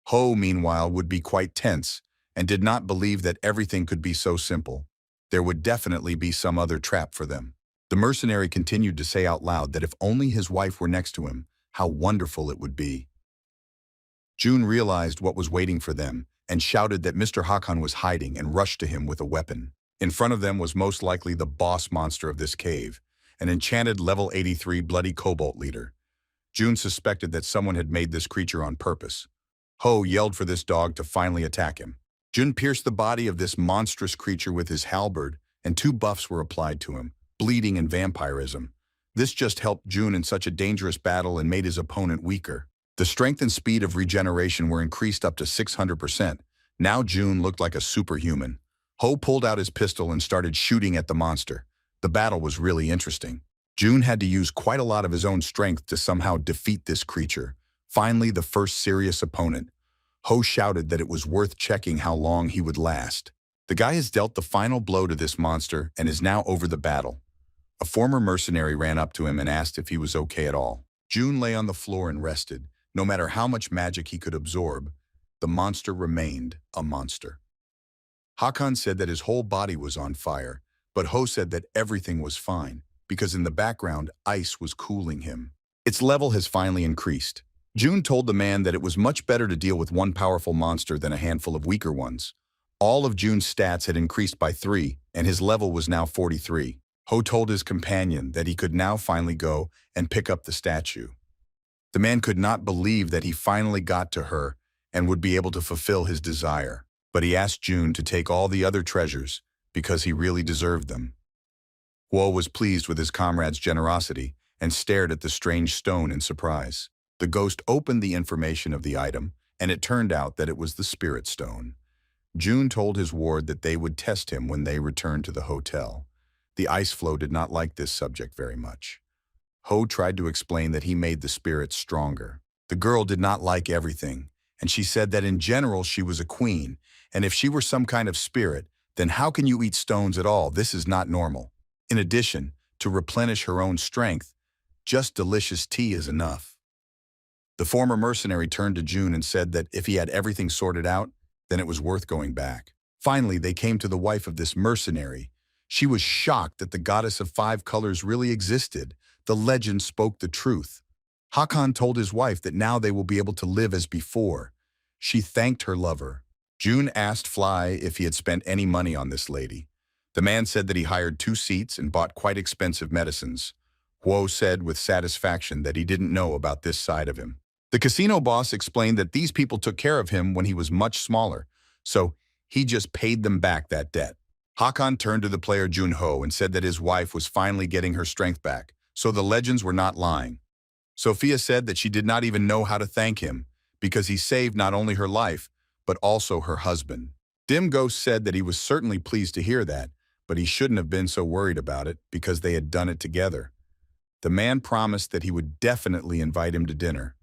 Ho, meanwhile, would be quite tense and did not believe that everything could be so simple. There would definitely be some other trap for them. The mercenary continued to say out loud that if only his wife were next to him, how wonderful it would be. June realized what was waiting for them and shouted that Mr. Hakan was hiding and rushed to him with a weapon. In front of them was most likely the boss monster of this cave, an enchanted level 83 bloody cobalt leader. June suspected that someone had made this creature on purpose. Ho yelled for this dog to finally attack him. June pierced the body of this monstrous creature with his halberd, and 2 buffs were applied to him, bleeding and vampirism. This just helped June in such a dangerous battle and made his opponent weaker. The strength and speed of regeneration were increased up to 600%. Now June looked like a superhuman. Ho pulled out his pistol and started shooting at the monster. The battle was really interesting. June had to use quite a lot of his own strength to somehow defeat this creature. Finally, the first serious opponent. Ho shouted that it was worth checking how long he would last. The guy has dealt the final blow to this monster and is now over the battle. A former mercenary ran up to him and asked if he was okay at all. June lay on the floor and rested. No matter how much magic he could absorb, the monster remained a monster. Hakan said that his whole body was on fire, but Ho said that everything was fine, because in the background, ice was cooling him. Its level has finally increased. June told the man that it was much better to deal with one powerful monster than a handful of weaker ones. All of June's stats had increased by 3, and his level was now 43. Ho told his companion that he could now finally go and pick up the statue. The man could not believe that he finally got to her and would be able to fulfill his desire, but he asked June to take all the other treasures because he really deserved them. Guo was pleased with his comrade's generosity and stared at the strange stone in surprise. The ghost opened the information of the item, and it turned out that it was the spirit stone. June told his ward that they would test him when they returned to the hotel. The ice flow did not like this subject very much. Ho tried to explain that he made the spirits stronger. The girl did not like everything and she said that in general she was a queen, and if she were some kind of spirit, then how can you eat stones at all? This is not normal. In addition, to replenish her own strength, just delicious tea is enough. The former mercenary turned to June and said that if he had everything sorted out, then it was worth going back. Finally, they came to the wife of this mercenary. She was shocked that the goddess of 5 colors really existed. The legend spoke the truth. Hakan told his wife that now they will be able to live as before. She thanked her lover. June asked Fly if he had spent any money on this lady. The man said that he hired 2 seats and bought quite expensive medicines. Huo said with satisfaction that he didn't know about this side of him. The casino boss explained that these people took care of him when he was much smaller, so he just paid them back that debt. Hakan turned to the player Jun Ho and said that his wife was finally getting her strength back, so the legends were not lying. Sophia said that she did not even know how to thank him, because he saved not only her life, but also her husband. Dim Ghost said that he was certainly pleased to hear that, but he shouldn't have been so worried about it because they had done it together. The man promised that he would definitely invite him to dinner.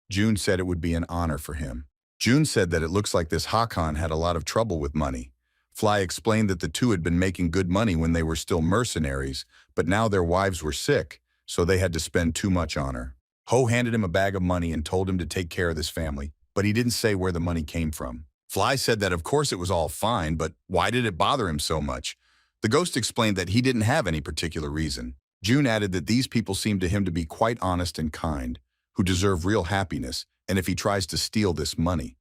June said it would be an honor for him. June said that it looks like this Hakan had a lot of trouble with money. Fly explained that the two had been making good money when they were still mercenaries, but now their wives were sick, so they had to spend too much on her. Ho handed him a bag of money and told him to take care of this family, but he didn't say where the money came from. Fly said that of course it was all fine, but why did it bother him so much? The ghost explained that he didn't have any particular reason. June added that these people seemed to him to be quite honest and kind, who deserve real happiness, and if he tries to steal this money.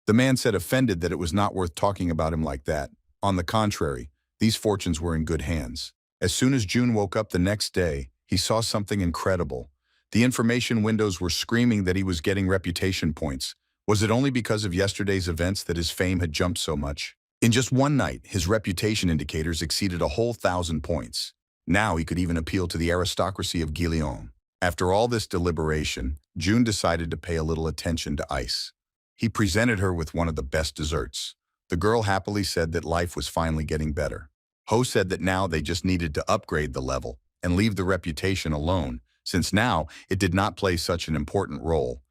The man said offended that it was not worth talking about him like that. On the contrary, these fortunes were in good hands. As soon as June woke up the next day, he saw something incredible. The information windows were screaming that he was getting reputation points. Was it only because of yesterday's events that his fame had jumped so much? In just one night, his reputation indicators exceeded a whole 1,000 points. Now he could even appeal to the aristocracy of Guillaume. After all this deliberation, June decided to pay a little attention to Ice. He presented her with one of the best desserts. The girl happily said that life was finally getting better. Ho said that now they just needed to upgrade the level and leave the reputation alone, since now it did not play such an important role.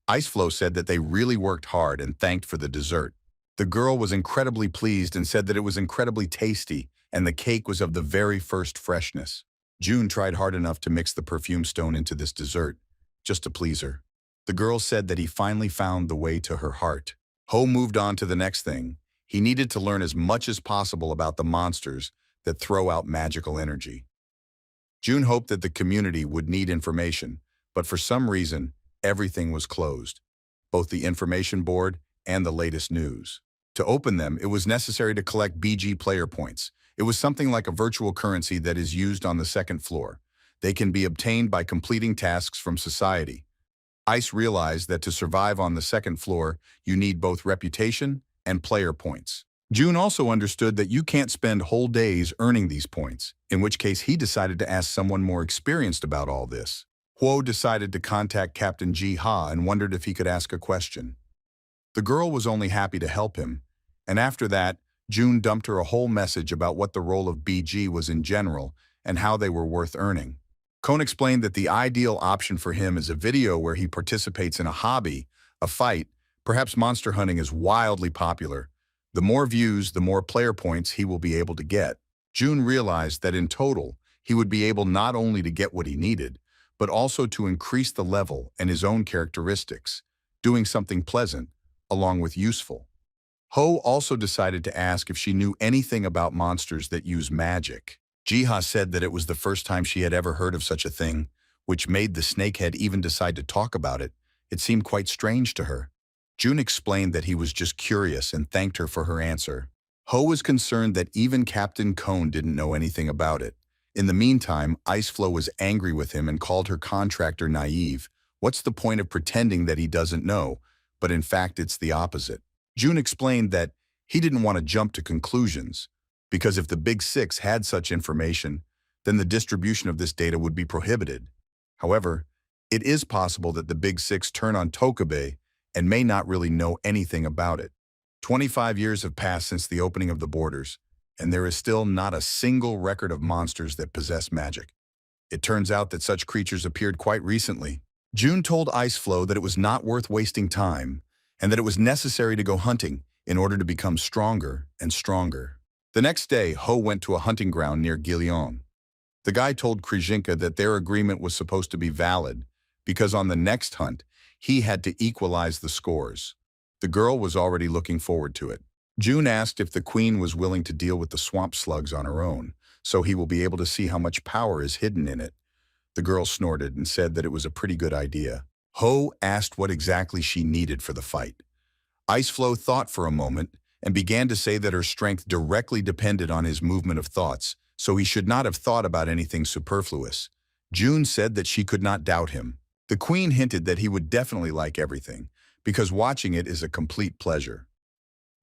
Iceflow said that they really worked hard and thanked for the dessert. The girl was incredibly pleased and said that it was incredibly tasty and the cake was of the very first freshness. June tried hard enough to mix the perfume stone into this dessert, just to please her. The girl said that he finally found the way to her heart. Ho moved on to the next thing. He needed to learn as much as possible about the monsters that throw out magical energy. June hoped that the community would need information, but for some reason, everything was closed, both the information board and the latest news. To open them, it was necessary to collect BG player points. It was something like a virtual currency that is used on the second floor. They can be obtained by completing tasks from society. Ice realized that to survive on the second floor, you need both reputation and player points. June also understood that you can't spend whole days earning these points, in which case he decided to ask someone more experienced about all this. Huo decided to contact Captain Ji Ha and wondered if he could ask a question. The girl was only happy to help him, and after that, June dumped her a whole message about what the role of BG was in general and how they were worth earning. Cone explained that the ideal option for him is a video where he participates in a hobby, a fight. Perhaps monster hunting is wildly popular. The more views, the more player points he will be able to get. June realized that in total, he would be able not only to get what he needed, but also to increase the level and his own characteristics, doing something pleasant, along with useful. Ho also decided to ask if she knew anything about monsters that use magic. Jiha said that it was the first time she had ever heard of such a thing, which made the snakehead even decide to talk about it. It seemed quite strange to her. June explained that he was just curious and thanked her for her answer. Ho was concerned that even Captain Cone didn't know anything about it. In the meantime, Iceflow was angry with him and called her contractor naive. What's the point of pretending that he doesn't know? But in fact, it's the opposite. June explained that he didn't want to jump to conclusions, because if the Big Six had such information, then the distribution of this data would be prohibited. However, it is possible that the Big Six turn on Tokabe and may not really know anything about it. 25 years have passed since the opening of the borders, and there is still not a single record of monsters that possess magic. It turns out that such creatures appeared quite recently. June told Iceflow that it was not worth wasting time and that it was necessary to go hunting in order to become stronger and stronger. The next day, Ho went to a hunting ground near Gilion. The guy told Krizhinka that their agreement was supposed to be valid because on the next hunt, he had to equalize the scores. The girl was already looking forward to it. June asked if the queen was willing to deal with the swamp slugs on her own, so he will be able to see how much power is hidden in it. The girl snorted and said that it was a pretty good idea. Ho asked what exactly she needed for the fight. Iceflow thought for a moment and began to say that her strength directly depended on his movement of thoughts, so he should not have thought about anything superfluous. June said that she could not doubt him. The queen hinted that he would definitely like everything, because watching it is a complete pleasure.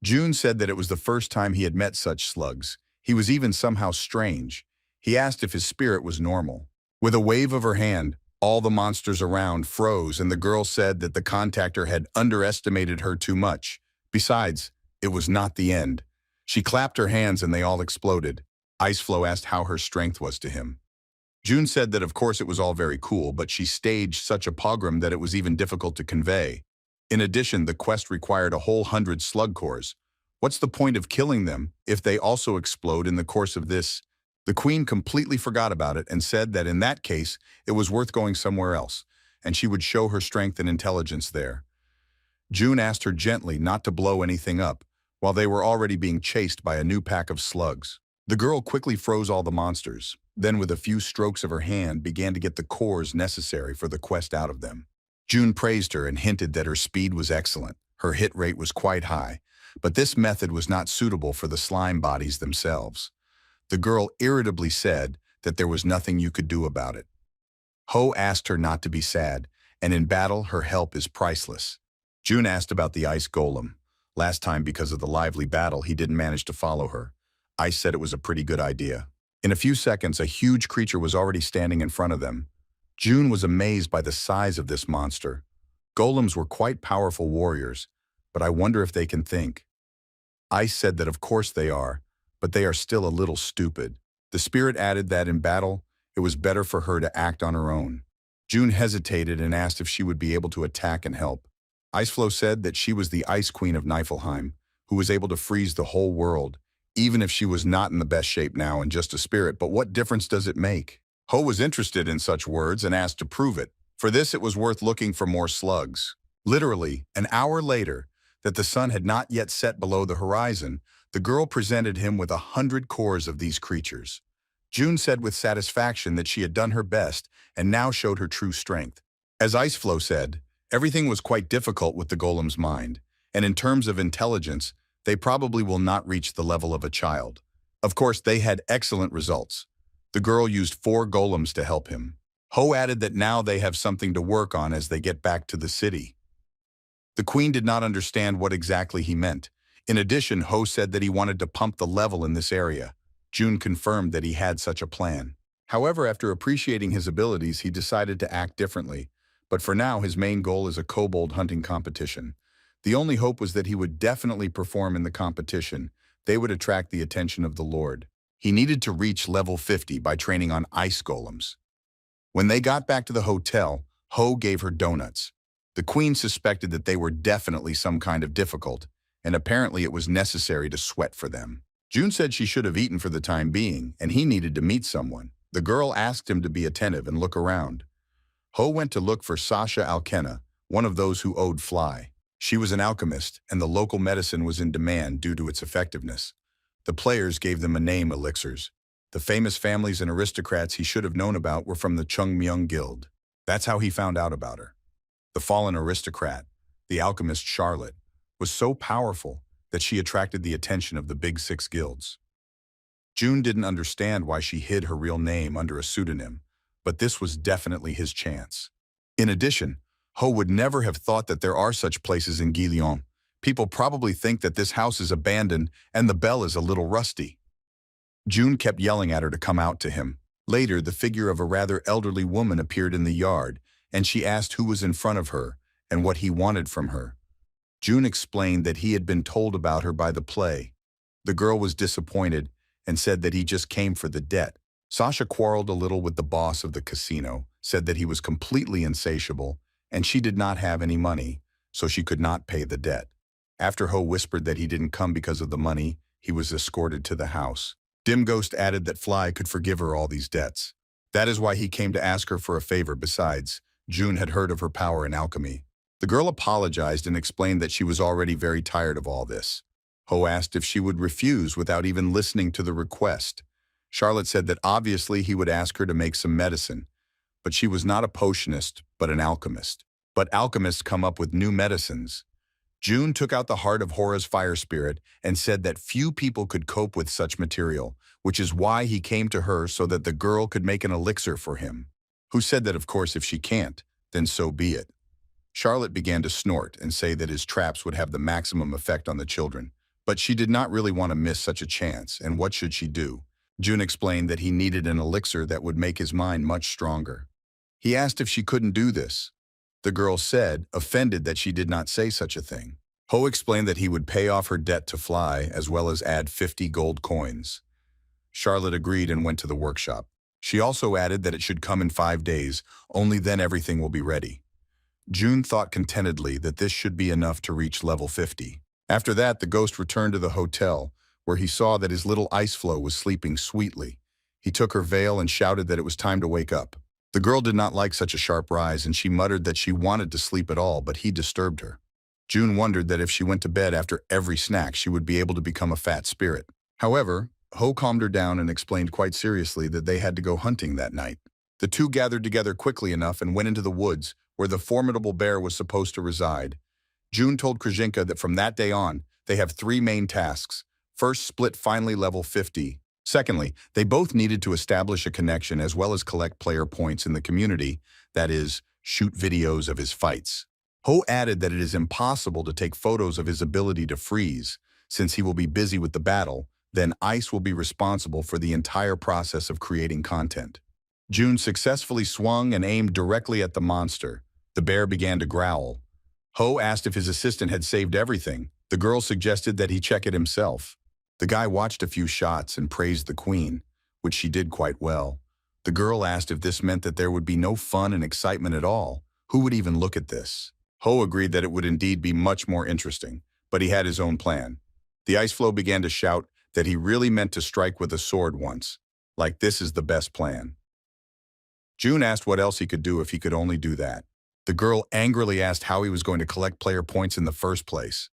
June said that it was the first time he had met such slugs. He was even somehow strange. He asked if his spirit was normal. With a wave of her hand, all the monsters around froze and the girl said that the contactor had underestimated her too much. Besides, it was not the end. She clapped her hands and they all exploded. Iceflow asked how her strength was to him. June said that of course it was all very cool, but she staged such a pogrom that it was even difficult to convey. In addition, the quest required a whole 100 slug cores. What's the point of killing them if they also explode in the course of this? The queen completely forgot about it and said that in that case, it was worth going somewhere else, and she would show her strength and intelligence there. June asked her gently not to blow anything up, while they were already being chased by a new pack of slugs. The girl quickly froze all the monsters, then with a few strokes of her hand began to get the cores necessary for the quest out of them. June praised her and hinted that her speed was excellent. Her hit rate was quite high, but this method was not suitable for the slime bodies themselves. The girl irritably said that there was nothing you could do about it. Ho asked her not to be sad, and in battle her help is priceless. June asked about the ice golem. Last time, because of the lively battle, he didn't manage to follow her. Ice said it was a pretty good idea. In a few seconds, a huge creature was already standing in front of them. June was amazed by the size of this monster. Golems were quite powerful warriors, but I wonder if they can think. Ice said that of course they are, but they are still a little stupid. The spirit added that in battle, it was better for her to act on her own. June hesitated and asked if she would be able to attack and help. Iceflow said that she was the Ice Queen of Niflheim, who was able to freeze the whole world, even if she was not in the best shape now and just a spirit. But what difference does it make? Ho was interested in such words and asked to prove it. For this, it was worth looking for more slugs. Literally, an hour later, that the sun had not yet set below the horizon, the girl presented him with 100 cores of these creatures. June said with satisfaction that she had done her best and now showed her true strength. As Iceflow said, everything was quite difficult with the golem's mind, and in terms of intelligence, they probably will not reach the level of a child. Of course, they had excellent results. The girl used 4 golems to help him. Ho added that now they have something to work on as they get back to the city. The queen did not understand what exactly he meant. In addition, Ho said that he wanted to pump the level in this area. June confirmed that he had such a plan. However, after appreciating his abilities, he decided to act differently. But for now, his main goal is a kobold hunting competition. The only hope was that he would definitely perform in the competition. They would attract the attention of the Lord. He needed to reach level 50 by training on ice golems. When they got back to the hotel, Ho gave her donuts. The queen suspected that they were definitely some kind of difficult, and apparently it was necessary to sweat for them. June said she should have eaten for the time being, and he needed to meet someone. The girl asked him to be attentive and look around. Ho went to look for Sasha Alkena, one of those who owed fly. She was an alchemist, and the local medicine was in demand due to its effectiveness. The players gave them a name, elixirs. The famous families and aristocrats he should have known about were from the Chungmyeong Guild. That's how he found out about her. The fallen aristocrat, the alchemist Charlotte, was so powerful that she attracted the attention of the big 6 guilds. June didn't understand why she hid her real name under a pseudonym, but this was definitely his chance. In addition, Ho would never have thought that there are such places in Guillaume. People probably think that this house is abandoned and the bell is a little rusty. June kept yelling at her to come out to him. Later, the figure of a rather elderly woman appeared in the yard, and she asked who was in front of her and what he wanted from her. June explained that he had been told about her by the play. The girl was disappointed and said that he just came for the debt. Sasha quarreled a little with the boss of the casino, said that he was completely insatiable, and she did not have any money, so she could not pay the debt. After Ho whispered that he didn't come because of the money, he was escorted to the house. Dim Ghost added that Fly could forgive her all these debts. That is why he came to ask her for a favor. Besides, June had heard of her power in alchemy. The girl apologized and explained that she was already very tired of all this. Ho asked if she would refuse without even listening to the request. Charlotte said that obviously he would ask her to make some medicine, but she was not a potionist, but an alchemist. But alchemists come up with new medicines. June took out the heart of Hora's fire spirit and said that few people could cope with such material, which is why he came to her so that the girl could make an elixir for him. Who said that, of course, if she can't, then so be it. Charlotte began to snort and say that his traps would have the maximum effect on the children, but she did not really want to miss such a chance, and what should she do? June explained that he needed an elixir that would make his mind much stronger. He asked if she couldn't do this. The girl said, offended that she did not say such a thing. Ho explained that he would pay off her debt to Fly as well as add 50 gold coins. Charlotte agreed and went to the workshop. She also added that it should come in 5 days, only then everything will be ready. June thought contentedly that this should be enough to reach level 50. After that, the ghost returned to the hotel, where he saw that his little ice flow was sleeping sweetly. He took her veil and shouted that it was time to wake up. The girl did not like such a sharp rise, and she muttered that she wanted to sleep at all, but he disturbed her. June wondered that if she went to bed after every snack, she would be able to become a fat spirit. However, Ho calmed her down and explained quite seriously that they had to go hunting that night. The two gathered together quickly enough and went into the woods, where the formidable bear was supposed to reside. June told Krzyzynka that from that day on, they have 3 main tasks. First, split finally level 50. Secondly, they both needed to establish a connection as well as collect player points in the community, that is, shoot videos of his fights. Ho added that it is impossible to take photos of his ability to freeze, since he will be busy with the battle, then Ice will be responsible for the entire process of creating content. June successfully swung and aimed directly at the monster. The bear began to growl. Ho asked if his assistant had saved everything. The girl suggested that he check it himself. The guy watched a few shots and praised the queen, which she did quite well. The girl asked if this meant that there would be no fun and excitement at all. Who would even look at this? Ho agreed that it would indeed be much more interesting, but he had his own plan. The ice flow began to shout that he really meant to strike with a sword once. Like, this is the best plan. June asked what else he could do if he could only do that. The girl angrily asked how he was going to collect player points in the first place.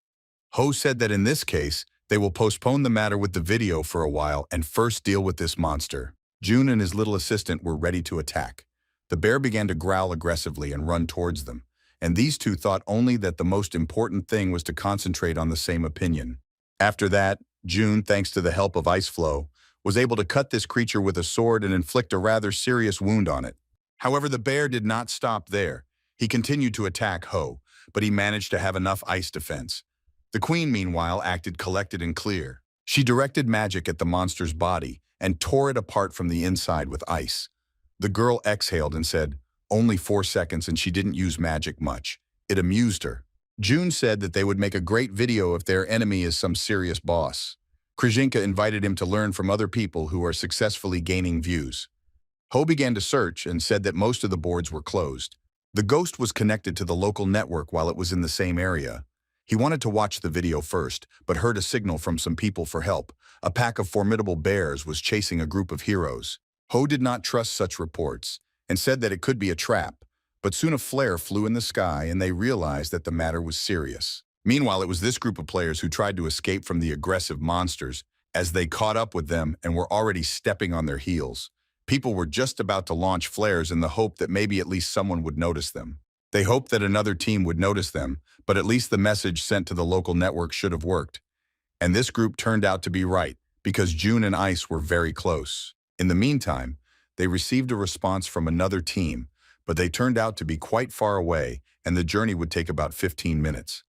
Ho said that in this case, they will postpone the matter with the video for a while and first deal with this monster. June and his little assistant were ready to attack. The bear began to growl aggressively and run towards them, and these two thought only that the most important thing was to concentrate on the same opinion. After that, June, thanks to the help of Ice Flow, was able to cut this creature with a sword and inflict a rather serious wound on it. However, the bear did not stop there. He continued to attack Ho, but he managed to have enough ice defense. The queen, meanwhile, acted collected and clear. She directed magic at the monster's body and tore it apart from the inside with ice. The girl exhaled and said, only 4 seconds, and she didn't use magic much. It amused her. June said that they would make a great video if their enemy is some serious boss. Krzyzynka invited him to learn from other people who are successfully gaining views. Ho began to search and said that most of the boards were closed. The ghost was connected to the local network while it was in the same area. He wanted to watch the video first, but heard a signal from some people for help. A pack of formidable bears was chasing a group of heroes. Ho did not trust such reports and said that it could be a trap, but soon a flare flew in the sky and they realized that the matter was serious. Meanwhile, it was this group of players who tried to escape from the aggressive monsters as they caught up with them and were already stepping on their heels. People were just about to launch flares in the hope that maybe at least someone would notice them. They hoped that another team would notice them, but at least the message sent to the local network should have worked. And this group turned out to be right, because June and Ice were very close. In the meantime, they received a response from another team, but they turned out to be quite far away, and the journey would take about 15 minutes.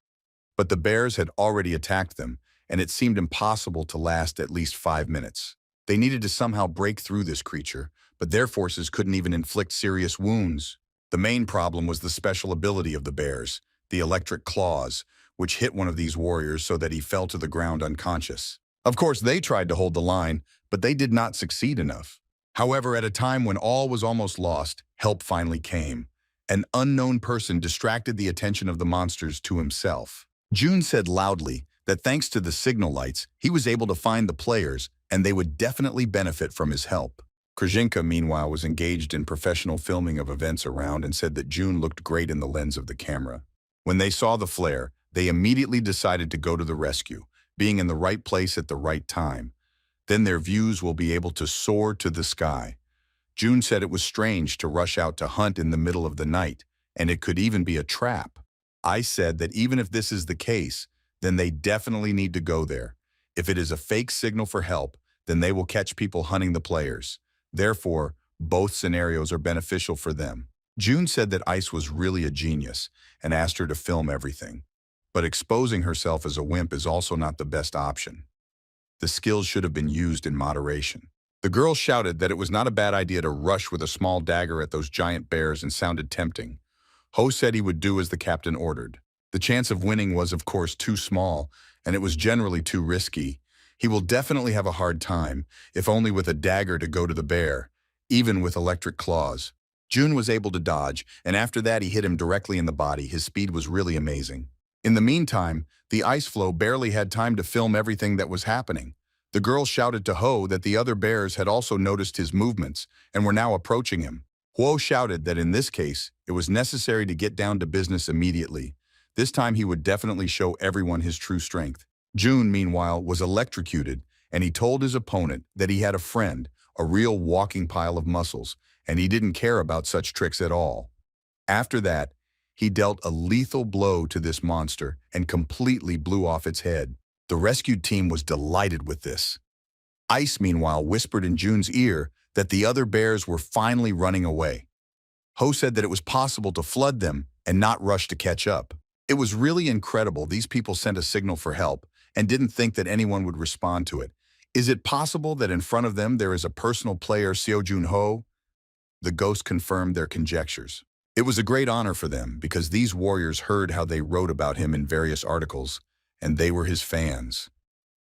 But the bears had already attacked them, and it seemed impossible to last at least 5 minutes. They needed to somehow break through this creature, but their forces couldn't even inflict serious wounds. The main problem was the special ability of the bears, the electric claws, which hit one of these warriors so that he fell to the ground unconscious. Of course, they tried to hold the line, but they did not succeed enough. However, at a time when all was almost lost, help finally came. An unknown person distracted the attention of the monsters to himself. June said loudly that thanks to the signal lights, he was able to find the players and they would definitely benefit from his help. Krzyzynka, meanwhile, was engaged in professional filming of events around and said that June looked great in the lens of the camera. When they saw the flare, they immediately decided to go to the rescue, being in the right place at the right time. Then their views will be able to soar to the sky. June said it was strange to rush out to hunt in the middle of the night, and it could even be a trap. I said that even if this is the case, then they definitely need to go there. If it is a fake signal for help, then they will catch people hunting the players. Therefore, both scenarios are beneficial for them. June said that Ice was really a genius and asked her to film everything. But exposing herself as a wimp is also not the best option. The skills should have been used in moderation. The girl shouted that it was not a bad idea to rush with a small dagger at those giant bears and sounded tempting. Ho said he would do as the captain ordered. The chance of winning was, of course, too small, and it was generally too risky. He will definitely have a hard time, if only with a dagger to go to the bear, even with electric claws. June was able to dodge, and after that he hit him directly in the body. His speed was really amazing. In the meantime, the ice floe barely had time to film everything that was happening. The girl shouted to Ho that the other bears had also noticed his movements and were now approaching him. Huo shouted that in this case, it was necessary to get down to business immediately. This time he would definitely show everyone his true strength. June, meanwhile, was electrocuted, and he told his opponent that he had a friend, a real walking pile of muscles, and he didn't care about such tricks at all. After that, he dealt a lethal blow to this monster and completely blew off its head. The rescued team was delighted with this. Ice, meanwhile, whispered in June's ear that the other bears were finally running away. Ho said that it was possible to flood them and not rush to catch up. It was really incredible. These people sent a signal for help and didn't think that anyone would respond to it. Is it possible that in front of them there is a personal player, Seo Jun Ho? The ghost confirmed their conjectures. It was a great honor for them because these warriors heard how they wrote about him in various articles, and they were his fans.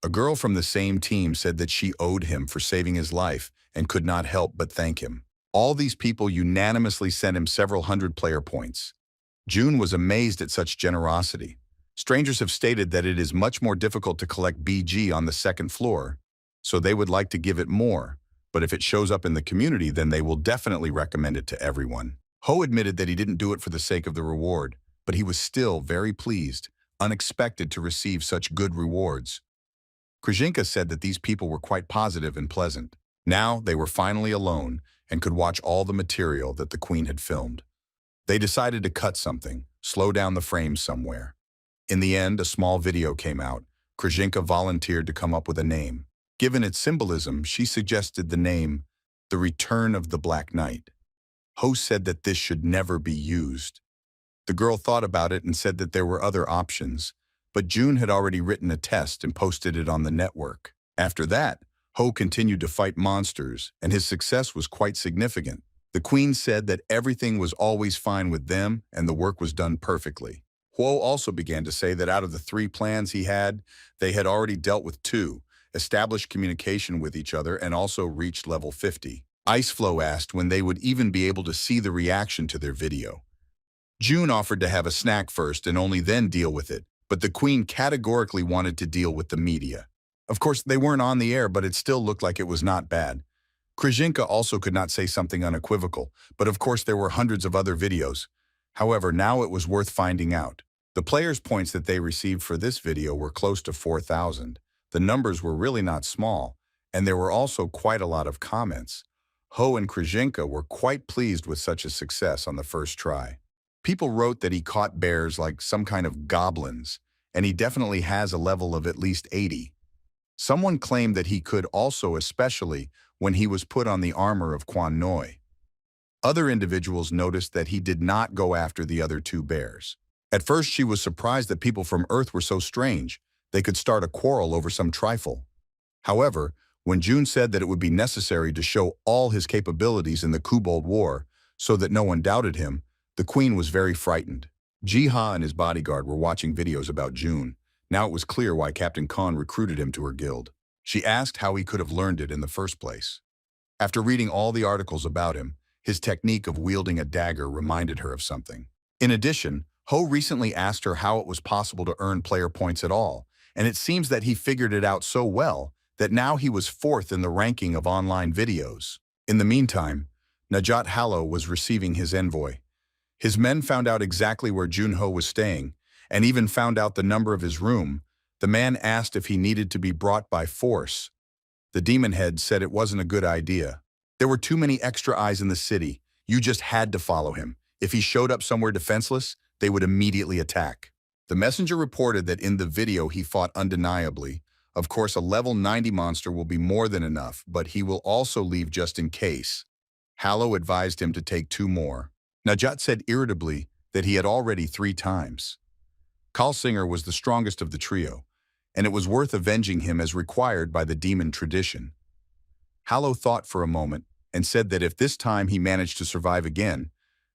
A girl from the same team said that she owed him for saving his life and could not help but thank him. All these people unanimously sent him several hundred player points. June was amazed at such generosity. Strangers have stated that it is much more difficult to collect BG on the second floor, so they would like to give it more, but if it shows up in the community, then they will definitely recommend it to everyone. Ho admitted that he didn't do it for the sake of the reward, but he was still very pleased, unexpected to receive such good rewards. Krzyzynka said that these people were quite positive and pleasant. Now they were finally alone and could watch all the material that the queen had filmed. They decided to cut something, slow down the frames somewhere. In the end, a small video came out. Krzyzynka volunteered to come up with a name. Given its symbolism, she suggested the name, The Return of the Black Knight. Ho said that this should never be used. The girl thought about it and said that there were other options, but June had already written a test and posted it on the network. After that, Ho continued to fight monsters, and his success was quite significant. The queen said that everything was always fine with them and the work was done perfectly. Huo also began to say that out of the 3 plans he had, they had already dealt with 2, established communication with each other, and also reached level 50. Iceflow asked when they would even be able to see the reaction to their video. June offered to have a snack first and only then deal with it, but the queen categorically wanted to deal with the media. Of course, they weren't on the air, but it still looked like it was not bad. Krzyzynka also could not say something unequivocal, but of course there were hundreds of other videos. However, now it was worth finding out. The players' points that they received for this video were close to 4,000. The numbers were really not small, and there were also quite a lot of comments. Ho and Krzyzynka were quite pleased with such a success on the first try. People wrote that he caught bears like some kind of goblins, and he definitely has a level of at least 80. Someone claimed that he could also, especially when he was put on the armor of Quan Noi. Other individuals noticed that he did not go after the other 2 bears. At first, she was surprised that people from Earth were so strange. They could start a quarrel over some trifle. However, when June said that it would be necessary to show all his capabilities in the Kobold War so that no one doubted him, the queen was very frightened. Jiha and his bodyguard were watching videos about June. Now it was clear why Captain Khan recruited him to her guild. She asked how he could have learned it in the first place. After reading all the articles about him, his technique of wielding a dagger reminded her of something. In addition, Ho recently asked her how it was possible to earn player points at all, and it seems that he figured it out so well that now he was fourth in the ranking of online videos. In the meantime, Najat Hallo was receiving his envoy. His men found out exactly where Junho was staying, and even found out the number of his room. The man asked if he needed to be brought by force. The demon head said it wasn't a good idea. There were too many extra eyes in the city. You just had to follow him. If he showed up somewhere defenseless, they would immediately attack. The messenger reported that in the video he fought undeniably. Of course, a level 90 monster will be more than enough, but he will also leave just in case. Hallo advised him to take 2 more. Najat said irritably that he had already 3 times. Kalsinger was the strongest of the trio, and it was worth avenging him as required by the demon tradition. Hallo thought for a moment and said that if this time he managed to survive again,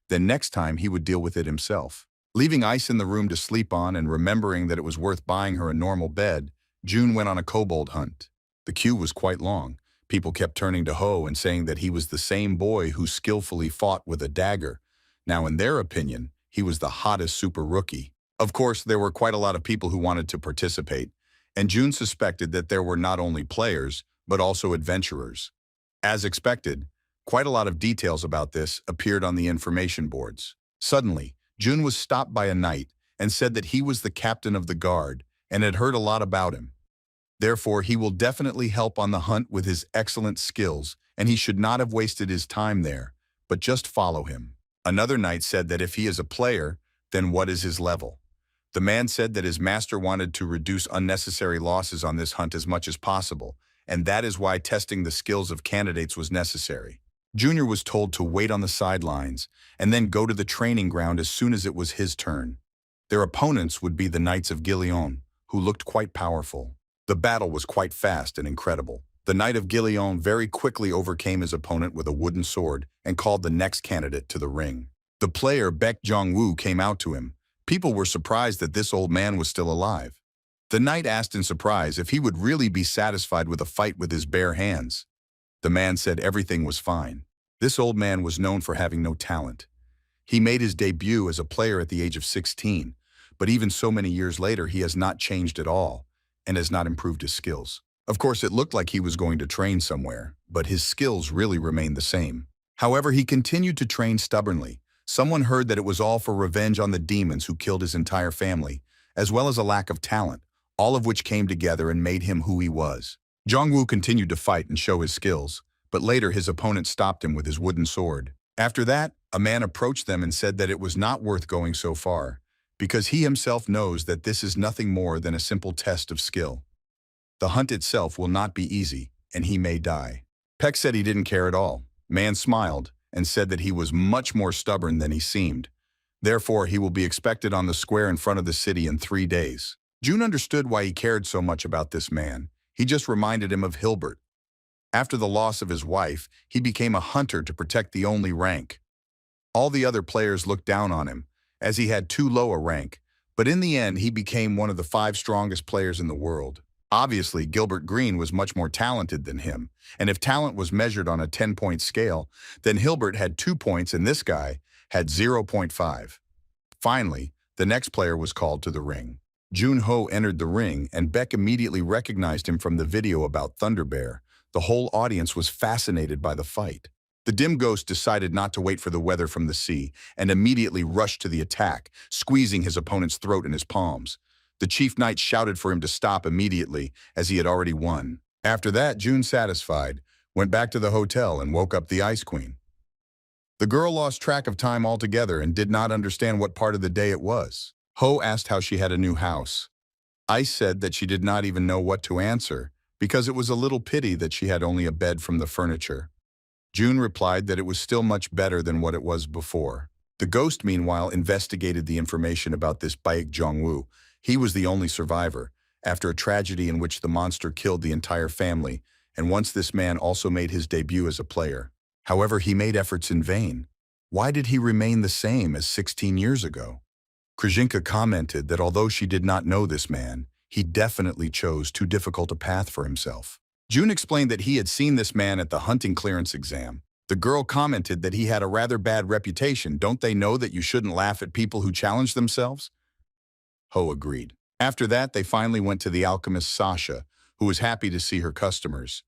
then next time he would deal with it himself. Leaving Ice in the room to sleep on and remembering that it was worth buying her a normal bed, June went on a kobold hunt. The queue was quite long. People kept turning to Ho and saying that he was the same boy who skillfully fought with a dagger. Now, in their opinion, he was the hottest super rookie. Of course, there were quite a lot of people who wanted to participate, and June suspected that there were not only players, but also adventurers. As expected, quite a lot of details about this appeared on the information boards. Suddenly, June was stopped by a knight and said that he was the captain of the guard and had heard a lot about him. Therefore, he will definitely help on the hunt with his excellent skills, and he should not have wasted his time there, but just follow him. Another knight said that if he is a player, then what is his level? The man said that his master wanted to reduce unnecessary losses on this hunt as much as possible, and that is why testing the skills of candidates was necessary. Junior was told to wait on the sidelines and then go to the training ground as soon as it was his turn. Their opponents would be the Knights of Gillion, who looked quite powerful. The battle was quite fast and incredible. The Knight of Gillion very quickly overcame his opponent with a wooden sword and called the next candidate to the ring. The player Baek Jong-woo came out to him. People were surprised that this old man was still alive. The knight asked in surprise if he would really be satisfied with a fight with his bare hands. The man said everything was fine. This old man was known for having no talent. He made his debut as a player at the age of 16, but even so many years later he has not changed at all and has not improved his skills. Of course, it looked like he was going to train somewhere, but his skills really remained the same. However, he continued to train stubbornly. Someone heard that it was all for revenge on the demons who killed his entire family, as well as a lack of talent, all of which came together and made him who he was. Jong-woo continued to fight and show his skills, but later his opponent stopped him with his wooden sword. After that, a man approached them and said that it was not worth going so far, because he himself knows that this is nothing more than a simple test of skill. The hunt itself will not be easy, and he may die. Peck said he didn't care at all. Man smiled and said that he was much more stubborn than he seemed. Therefore, he will be expected on the square in front of the city in 3 days. June understood why he cared so much about this man. He just reminded him of Hilbert. After the loss of his wife, he became a hunter to protect the only rank. All the other players looked down on him, as he had too low a rank, but in the end he became one of the 5 strongest players in the world. Obviously, Gilbert Green was much more talented than him, and if talent was measured on a 10-point scale, then Hilbert had 2 points and this guy had 0.5. Finally, the next player was called to the ring. Jun-ho entered the ring, and Beck immediately recognized him from the video about Thunder Bear. The whole audience was fascinated by the fight. The dim ghost decided not to wait for the weather from the sea and immediately rushed to the attack, squeezing his opponent's throat in his palms. The chief knight shouted for him to stop immediately, as he had already won. After that, June, satisfied, went back to the hotel and woke up the Ice Queen. The girl lost track of time altogether and did not understand what part of the day it was. Ho asked how she had a new house. Ice said that she did not even know what to answer, because it was a little pity that she had only a bed from the furniture. June replied that it was still much better than what it was before. The ghost, meanwhile, investigated the information about this Baek Jong-woo. He was the only survivor, after a tragedy in which the monster killed the entire family, and once this man also made his debut as a player. However, he made efforts in vain. Why did he remain the same as 16 years ago? Krzyzynka commented that although she did not know this man, he definitely chose too difficult a path for himself. June explained that he had seen this man at the hunting clearance exam. The girl commented that he had a rather bad reputation. Don't they know that you shouldn't laugh at people who challenge themselves? Ho agreed. After that, they finally went to the alchemist Sasha, who was happy to see her customers.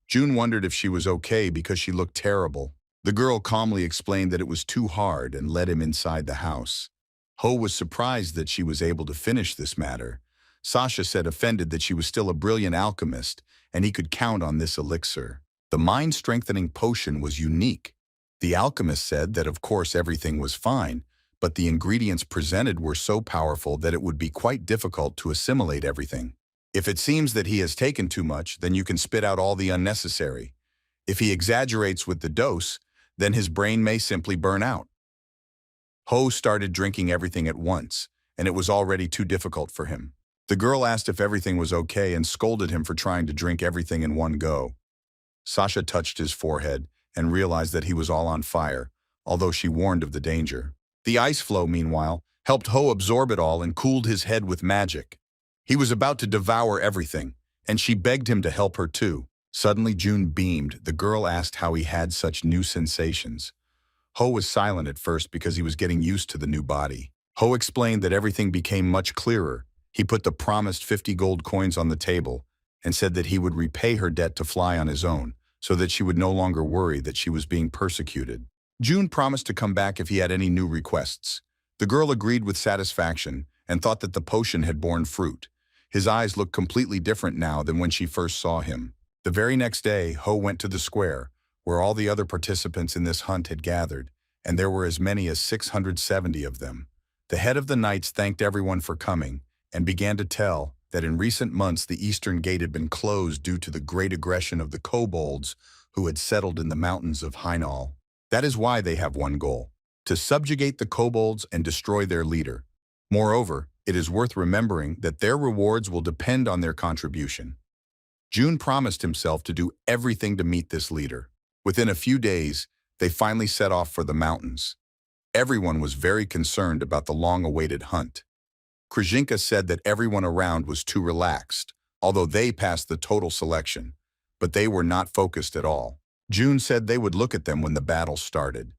June wondered if she was okay because she looked terrible. The girl calmly explained that it was too hard and led him inside the house. Ho was surprised that she was able to finish this matter. Sasha said offended that she was still a brilliant alchemist and he could count on this elixir. The mind-strengthening potion was unique. The alchemist said that of course everything was fine, but the ingredients presented were so powerful that it would be quite difficult to assimilate everything. If it seems that he has taken too much, then you can spit out all the unnecessary. If he exaggerates with the dose, then his brain may simply burn out. Ho started drinking everything at once, and it was already too difficult for him. The girl asked if everything was okay and scolded him for trying to drink everything in one go. Sasha touched his forehead and realized that he was all on fire, although she warned of the danger. The ice flow, meanwhile, helped Ho absorb it all and cooled his head with magic. He was about to devour everything, and she begged him to help her too. Suddenly June beamed. The girl asked how he had such new sensations. Ho was silent at first because he was getting used to the new body. Ho explained that everything became much clearer. He put the promised 50 gold coins on the table and said that he would repay her debt to fly on his own, so that she would no longer worry that she was being persecuted. June promised to come back if he had any new requests. The girl agreed with satisfaction and thought that the potion had borne fruit. His eyes looked completely different now than when she first saw him. The very next day, Ho went to the square, where all the other participants in this hunt had gathered, and there were as many as 670 of them. The head of the knights thanked everyone for coming and began to tell that in recent months the eastern gate had been closed due to the great aggression of the kobolds who had settled in the mountains of Hainal. That is why they have one goal: to subjugate the kobolds and destroy their leader. Moreover, it is worth remembering that their rewards will depend on their contribution. June promised himself to do everything to meet this leader. Within a few days, they finally set off for the mountains. Everyone was very concerned about the long-awaited hunt. Krzyzynka said that everyone around was too relaxed, although they passed the total selection, but they were not focused at all. June said they would look at them when the battle started.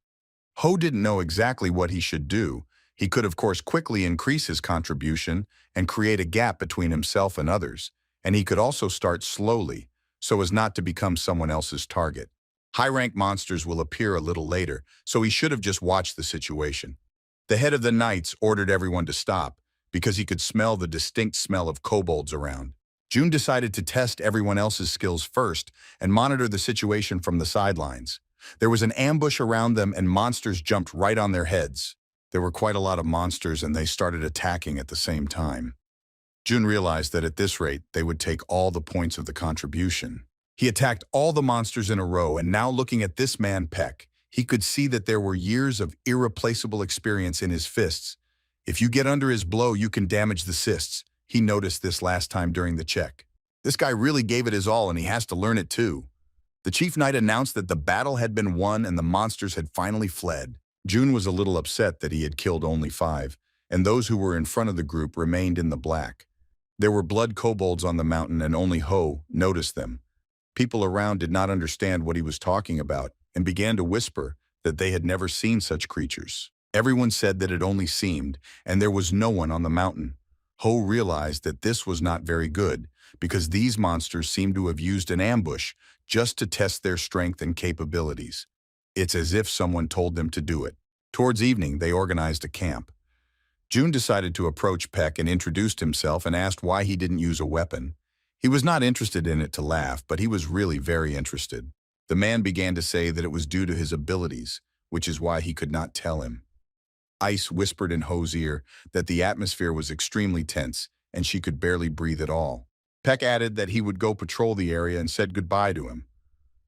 Ho didn't know exactly what he should do. He could, of course, quickly increase his contribution and create a gap between himself and others, and he could also start slowly, so as not to become someone else's target. High-rank monsters will appear a little later, so he should have just watched the situation. The head of the knights ordered everyone to stop, because he could smell the distinct smell of kobolds around. June decided to test everyone else's skills first and monitor the situation from the sidelines. There was an ambush around them and monsters jumped right on their heads. There were quite a lot of monsters and they started attacking at the same time. June realized that at this rate, they would take all the points of the contribution. He attacked all the monsters in a row, and now looking at this man Peck, he could see that there were years of irreplaceable experience in his fists. If you get under his blow, you can damage the cysts. He noticed this last time during the check. This guy really gave it his all, and he has to learn it too. The chief knight announced that the battle had been won and the monsters had finally fled. June was a little upset that he had killed only 5, and those who were in front of the group remained in the black. There were blood kobolds on the mountain and only Ho noticed them. People around did not understand what he was talking about and began to whisper that they had never seen such creatures. Everyone said that it only seemed, and there was no one on the mountain. Ho realized that this was not very good, because these monsters seemed to have used an ambush just to test their strength and capabilities. It's as if someone told them to do it. Towards evening, they organized a camp. June decided to approach Peck and introduced himself and asked why he didn't use a weapon. He was not interested in it to laugh, but he was really very interested. The man began to say that it was due to his abilities, which is why he could not tell him. Ice whispered in Ho's ear that the atmosphere was extremely tense and she could barely breathe at all. Peck added that he would go patrol the area and said goodbye to him.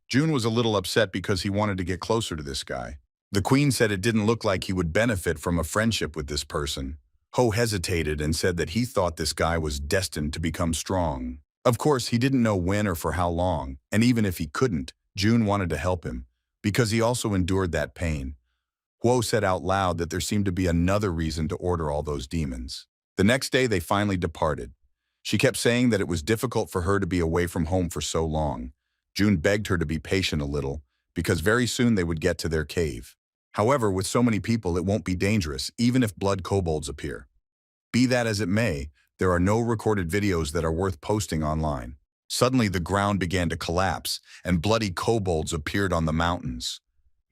June was a little upset because he wanted to get closer to this guy. The queen said it didn't look like he would benefit from a friendship with this person. Ho hesitated and said that he thought this guy was destined to become strong. Of course, he didn't know when or for how long, and even if he couldn't, June wanted to help him, because he also endured that pain. Huo said out loud that there seemed to be another reason to order all those demons. The next day, they finally departed. She kept saying that it was difficult for her to be away from home for so long. June begged her to be patient a little, because very soon they would get to their cave. However, with so many people, it won't be dangerous, even if blood kobolds appear. Be that as it may, there are no recorded videos that are worth posting online. Suddenly, the ground began to collapse, and bloody kobolds appeared on the mountains.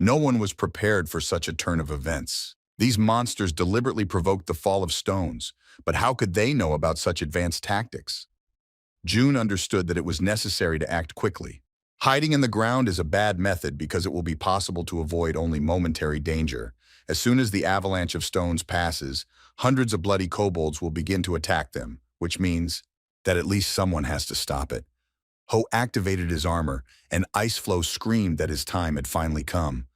No one was prepared for such a turn of events. These monsters deliberately provoked the fall of stones, but how could they know about such advanced tactics? June understood that it was necessary to act quickly. Hiding in the ground is a bad method because it will be possible to avoid only momentary danger. As soon as the avalanche of stones passes, hundreds of bloody kobolds will begin to attack them, which means that at least someone has to stop it. Ho activated his armor, and Ice Flow screamed that his time had finally come.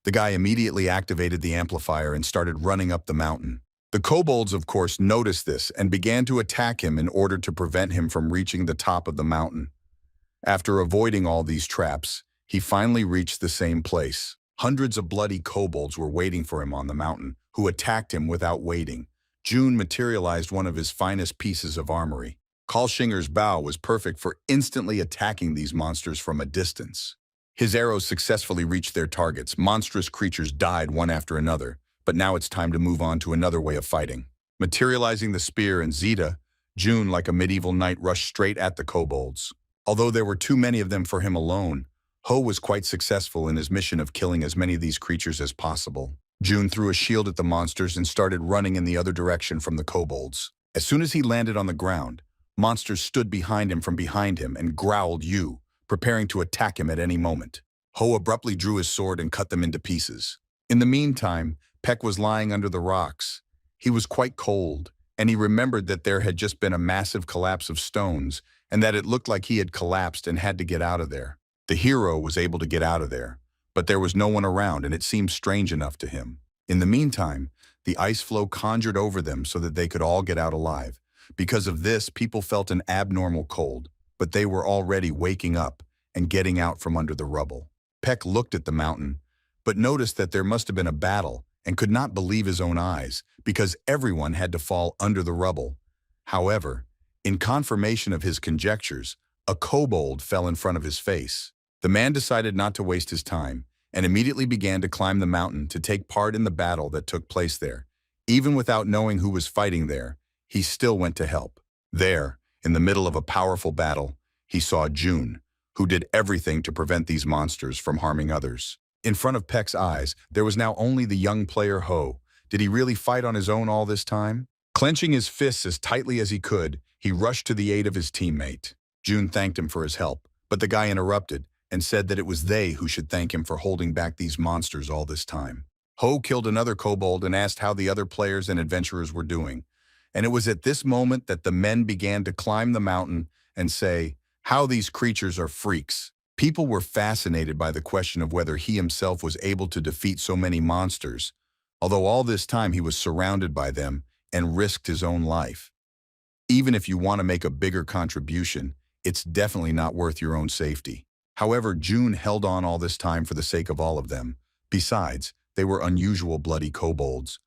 The guy immediately activated the amplifier and started running up the mountain. The kobolds, of course, noticed this and began to attack him in order to prevent him from reaching the top of the mountain. After avoiding all these traps, he finally reached the same place. Hundreds of bloody kobolds were waiting for him on the mountain, who attacked him without waiting. June materialized one of his finest pieces of armory. Kalshinger's bow was perfect for instantly attacking these monsters from a distance. His arrows successfully reached their targets. Monstrous creatures died one after another, but now it's time to move on to another way of fighting. Materializing the spear and Zeta, June, like a medieval knight, rushed straight at the kobolds. Although there were too many of them for him alone, Ho was quite successful in his mission of killing as many of these creatures as possible. June threw a shield at the monsters and started running in the other direction from the kobolds. As soon as he landed on the ground, monsters stood behind him and growled "you," preparing to attack him at any moment. Ho abruptly drew his sword and cut them into pieces. In the meantime, Peck was lying under the rocks. He was quite cold, and he remembered that there had just been a massive collapse of stones, and that it looked like he had collapsed and had to get out of there. The hero was able to get out of there, but there was no one around, and it seemed strange enough to him. In the meantime, the ice flow conjured over them so that they could all get out alive. Because of this, people felt an abnormal cold, but they were already waking up and getting out from under the rubble. Peck looked at the mountain, but noticed that there must have been a battle and could not believe his own eyes because everyone had to fall under the rubble. However, in confirmation of his conjectures, a kobold fell in front of his face. The man decided not to waste his time and immediately began to climb the mountain to take part in the battle that took place there. Even without knowing who was fighting there, he still went to help. There, in the middle of a powerful battle, he saw June, who did everything to prevent these monsters from harming others. In front of Peck's eyes, there was now only the young player Ho. Did he really fight on his own all this time? Clenching his fists as tightly as he could, he rushed to the aid of his teammate. June thanked him for his help, but the guy interrupted and said that it was they who should thank him for holding back these monsters all this time. Ho killed another kobold and asked how the other players and adventurers were doing. And it was at this moment that the men began to climb the mountain and say, "How these creatures are freaks." People were fascinated by the question of whether he himself was able to defeat so many monsters, although all this time he was surrounded by them and risked his own life. Even if you want to make a bigger contribution, it's definitely not worth your own safety. However, June held on all this time for the sake of all of them. Besides, they were unusual bloody kobolds.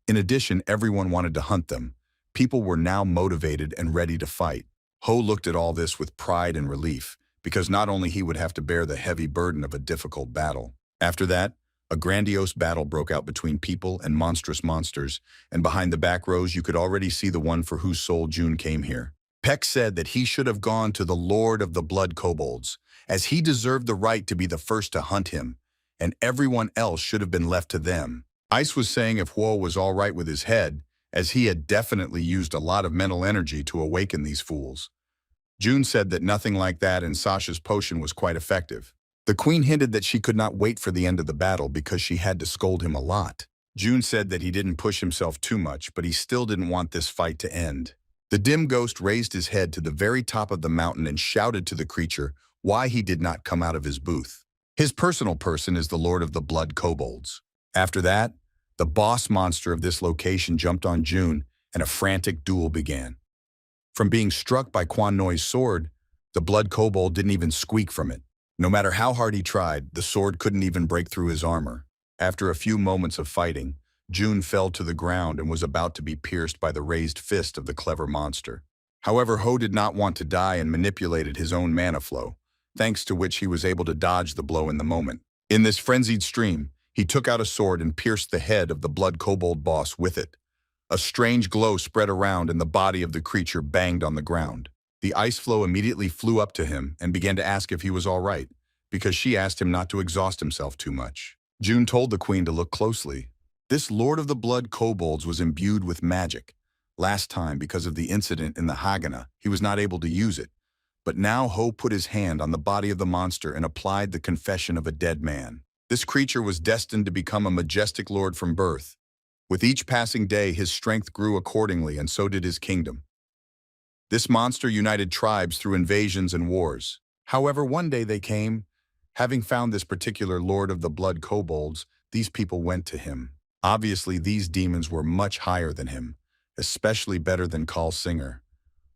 In addition, everyone wanted to hunt them. People were now motivated and ready to fight. Ho looked at all this with pride and relief, because not only he would have to bear the heavy burden of a difficult battle. After that, a grandiose battle broke out between people and monstrous monsters, and behind the back rows you could already see the one for whose soul June came here. Peck said that he should have gone to the Lord of the Blood Kobolds, as he deserved the right to be the first to hunt him, and everyone else should have been left to them. Ice was saying if Huo was all right with his head, as he had definitely used a lot of mental energy to awaken these fools. June said that nothing like that, and Sasha's potion was quite effective. The queen hinted that she could not wait for the end of the battle because she had to scold him a lot. June said that he didn't push himself too much, but he still didn't want this fight to end. The dim ghost raised his head to the very top of the mountain and shouted to the creature why he did not come out of his booth. His personal person is the Lord of the Blood Kobolds. After that, the boss monster of this location jumped on June, and a frantic duel began. From being struck by Quan Noi's sword, the Blood Kobold didn't even squeak from it. No matter how hard he tried, the sword couldn't even break through his armor. After a few moments of fighting, June fell to the ground and was about to be pierced by the raised fist of the clever monster. However, Ho did not want to die and manipulated his own mana flow, thanks to which he was able to dodge the blow in the moment. In this frenzied stream, he took out a sword and pierced the head of the blood kobold boss with it. A strange glow spread around and the body of the creature banged on the ground. The ice flow immediately flew up to him and began to ask if he was all right, because she asked him not to exhaust himself too much. June told the queen to look closely. This Lord of the Blood Kobolds was imbued with magic. Last time, because of the incident in the Haganah, he was not able to use it. But now Ho put his hand on the body of the monster and applied the confession of a dead man. This creature was destined to become a majestic lord from birth. With each passing day, his strength grew accordingly, and so did his kingdom. This monster united tribes through invasions and wars. However, one day they came. Having found this particular Lord of the Blood Kobolds, these people went to him. Obviously, these demons were much higher than him, especially better than Karl Singer.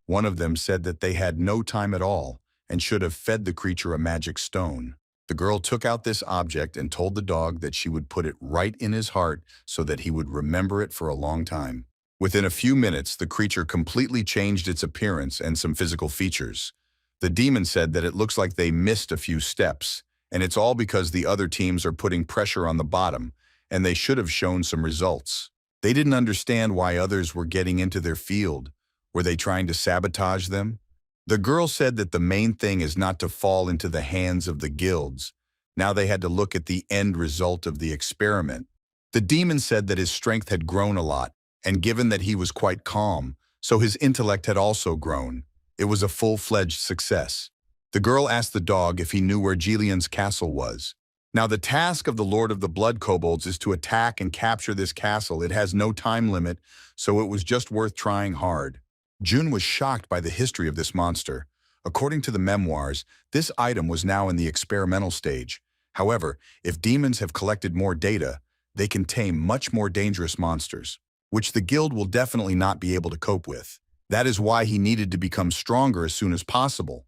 One of them said that they had no time at all and should have fed the creature a magic stone. The girl took out this object and told the dog that she would put it right in his heart so that he would remember it for a long time. Within a few minutes, the creature completely changed its appearance and some physical features. The demon said that it looks like they missed a few steps, and it's all because the other teams are putting pressure on the bottom, and they should have shown some results. They didn't understand why others were getting into their field. Were they trying to sabotage them? The girl said that the main thing is not to fall into the hands of the guilds. Now they had to look at the end result of the experiment. The demon said that his strength had grown a lot, and given that he was quite calm, so his intellect had also grown. It was a full-fledged success. The girl asked the dog if he knew where Jillian's castle was. Now the task of the Lord of the Blood Kobolds is to attack and capture this castle. It has no time limit, so it was just worth trying hard. June was shocked by the history of this monster. According to the memoirs, this item was now in the experimental stage. However, if demons have collected more data, they can tame much more dangerous monsters, which the guild will definitely not be able to cope with. That is why he needed to become stronger as soon as possible.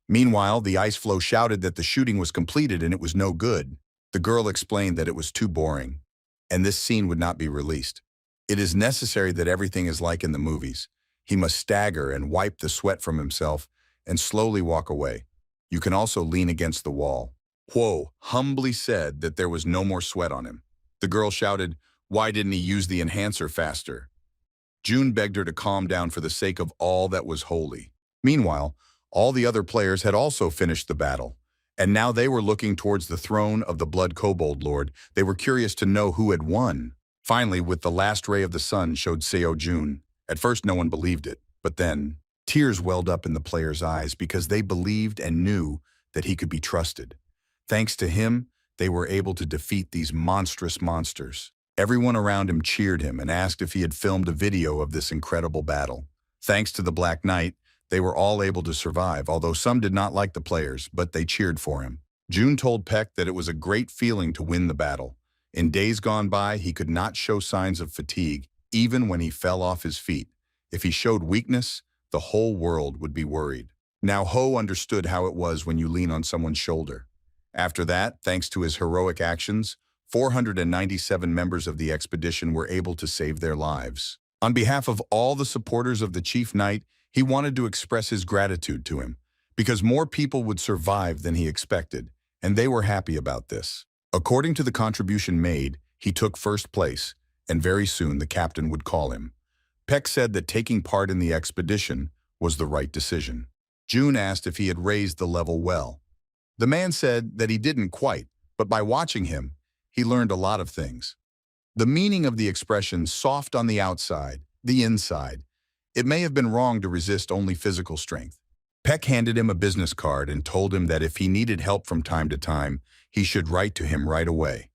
Meanwhile, the ice flow shouted that the shooting was completed and it was no good. The girl explained that it was too boring, and this scene would not be released. It is necessary that everything is like in the movies. He must stagger and wipe the sweat from himself and slowly walk away. You can also lean against the wall. Huo humbly said that there was no more sweat on him. The girl shouted, "Why didn't he use the enhancer faster?" June begged her to calm down for the sake of all that was holy. Meanwhile, all the other players had also finished the battle, and now they were looking towards the throne of the Blood Kobold Lord. They were curious to know who had won. Finally, with the last ray of the sun showed Seo Jun. At first, no one believed it, but then tears welled up in the players' eyes because they believed and knew that he could be trusted. Thanks to him, they were able to defeat these monstrous monsters. Everyone around him cheered him and asked if he had filmed a video of this incredible battle. Thanks to the Black Knight, they were all able to survive, although some did not like the players, but they cheered for him. June told Peck that it was a great feeling to win the battle. In days gone by, he could not show signs of fatigue, even when he fell off his feet. If he showed weakness, the whole world would be worried. Now Ho understood how it was when you lean on someone's shoulder. After that, thanks to his heroic actions, 497 members of the expedition were able to save their lives. On behalf of all the supporters of the Chief Knight, he wanted to express his gratitude to him, because more people would survive than he expected, and they were happy about this. According to the contribution made, he took first place, and very soon the captain would call him. Peck said that taking part in the expedition was the right decision. June asked if he had raised the level well. The man said that he didn't quite, but by watching him, he learned a lot of things. The meaning of the expression soft on the outside, the inside. It may have been wrong to resist only physical strength. Peck handed him a business card and told him that if he needed help from time to time, he should write to him right away.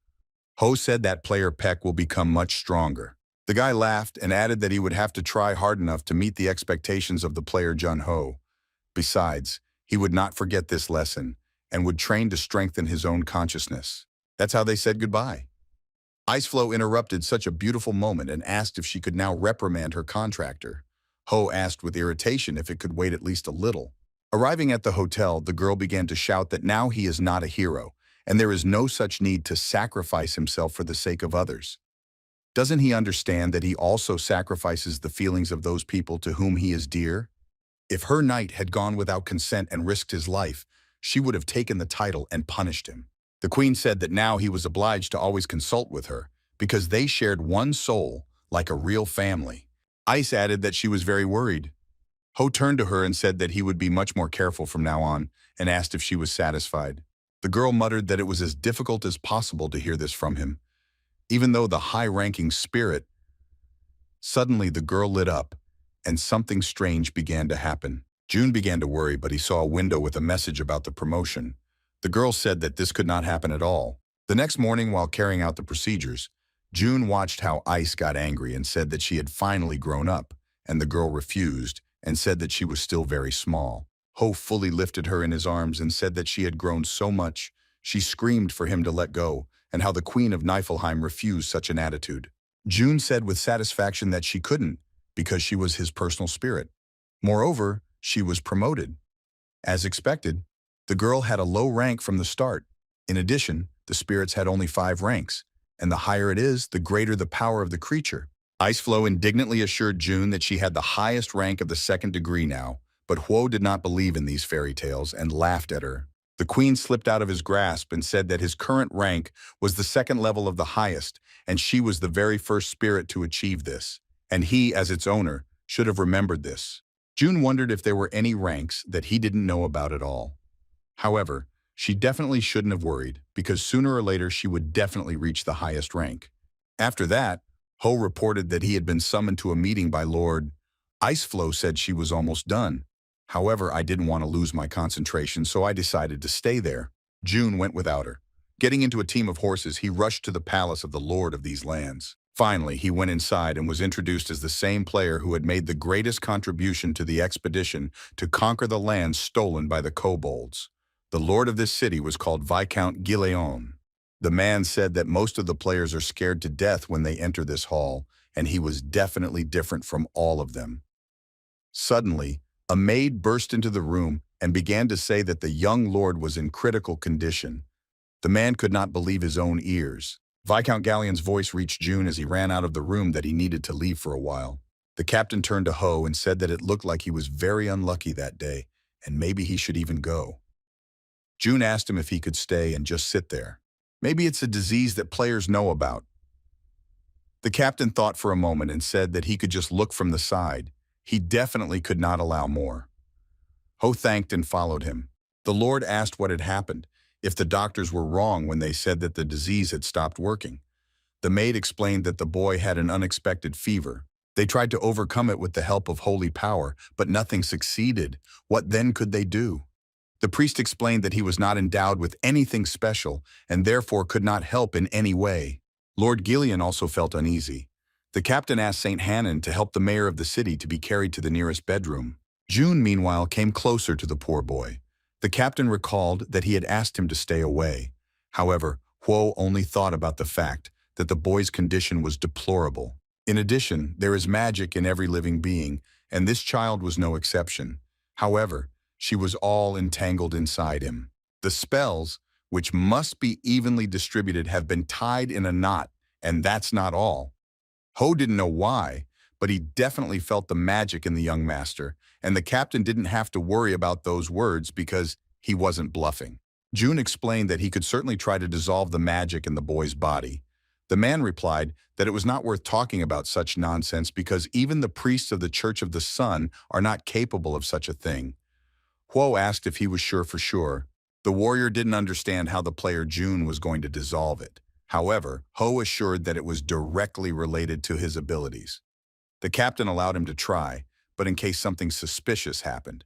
Ho said that player Peck will become much stronger. The guy laughed and added that he would have to try hard enough to meet the expectations of the player Jun Ho. Besides, he would not forget this lesson and would train to strengthen his own consciousness. That's how they said goodbye. Iceflow interrupted such a beautiful moment and asked if she could now reprimand her contractor. Ho asked with irritation if it could wait at least a little. Arriving at the hotel, the girl began to shout that now he is not a hero, and there is no such need to sacrifice himself for the sake of others. Doesn't he understand that he also sacrifices the feelings of those people to whom he is dear? If her knight had gone without consent and risked his life, she would have taken the title and punished him. The queen said that now he was obliged to always consult with her, because they shared one soul like a real family. Ice added that she was very worried. Ho turned to her and said that he would be much more careful from now on, and asked if she was satisfied. The girl muttered that it was as difficult as possible to hear this from him, even though the high-ranking spirit. Suddenly the girl lit up, and something strange began to happen. June began to worry, but he saw a window with a message about the promotion. The girl said that this could not happen at all. The next morning, while carrying out the procedures, June watched how Ice got angry and said that she had finally grown up, and the girl refused and said that she was still very small. Ho fully lifted her in his arms and said that she had grown so much. She screamed for him to let go, and how the Queen of Niflheim refused such an attitude. June said with satisfaction that she couldn't, because she was his personal spirit. Moreover, she was promoted. As expected, the girl had a low rank from the start. In addition, the spirits had only 5 ranks, and the higher it is, the greater the power of the creature. Iceflow indignantly assured June that she had the highest rank of the 2nd degree now, but Huo did not believe in these fairy tales and laughed at her. The queen slipped out of his grasp and said that his current rank was the 2nd level of the highest, and she was the very first spirit to achieve this, and he, as its owner, should have remembered this. June wondered if there were any ranks that he didn't know about at all. However, she definitely shouldn't have worried, because sooner or later she would definitely reach the highest rank. After that, Ho reported that he had been summoned to a meeting by Lord. Iceflow said she was almost done. However, I didn't want to lose my concentration, so I decided to stay there. June went without her. Getting into a team of horses, he rushed to the palace of the Lord of these lands. Finally, he went inside and was introduced as the same player who had made the greatest contribution to the expedition to conquer the lands stolen by the kobolds. The lord of this city was called Viscount Gileon. The man said that most of the players are scared to death when they enter this hall, and he was definitely different from all of them. Suddenly, a maid burst into the room and began to say that the young lord was in critical condition. The man could not believe his own ears. Viscount Galleon's voice reached June as he ran out of the room that he needed to leave for a while. The captain turned to Ho and said that it looked like he was very unlucky that day, and maybe he should even go. June asked him if he could stay and just sit there. Maybe it's a disease that players know about. The captain thought for a moment and said that he could just look from the side. He definitely could not allow more. Ho thanked and followed him. The Lord asked what had happened, if the doctors were wrong when they said that the disease had stopped working. The maid explained that the boy had an unexpected fever. They tried to overcome it with the help of holy power, but nothing succeeded. What then could they do? The priest explained that he was not endowed with anything special and therefore could not help in any way. Lord Gileon also felt uneasy. The captain asked St. Hannon to help the mayor of the city to be carried to the nearest bedroom. June, meanwhile, came closer to the poor boy. The captain recalled that he had asked him to stay away. However, Huo only thought about the fact that the boy's condition was deplorable. In addition, there is magic in every living being, and this child was no exception. However, she was all entangled inside him. The spells, which must be evenly distributed, have been tied in a knot, and that's not all. Ho didn't know why, but he definitely felt the magic in the young master, and the captain didn't have to worry about those words because he wasn't bluffing. June explained that he could certainly try to dissolve the magic in the boy's body. The man replied that it was not worth talking about such nonsense because even the priests of the Church of the Sun are not capable of such a thing. Huo asked if he was sure for sure. The warrior didn't understand how the player June was going to dissolve it. However, Ho assured that it was directly related to his abilities. The captain allowed him to try, but in case something suspicious happened.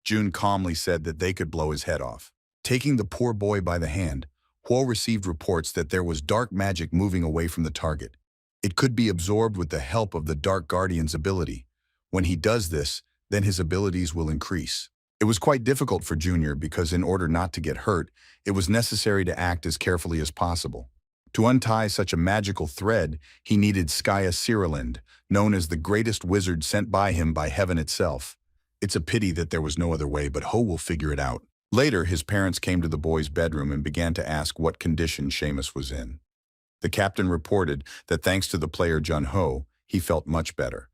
June calmly said that they could blow his head off. Taking the poor boy by the hand, Huo received reports that there was dark magic moving away from the target. It could be absorbed with the help of the Dark Guardian's ability. When he does this, then his abilities will increase. It was quite difficult for Junior because in order not to get hurt, it was necessary to act as carefully as possible. To untie such a magical thread, he needed SKUA Cyrilind, known as the greatest wizard sent by him by heaven itself. It's a pity that there was no other way, but Ho will figure it out. Later, his parents came to the boy's bedroom and began to ask what condition Seamus was in. The captain reported that thanks to the player Jun Ho, he felt much better.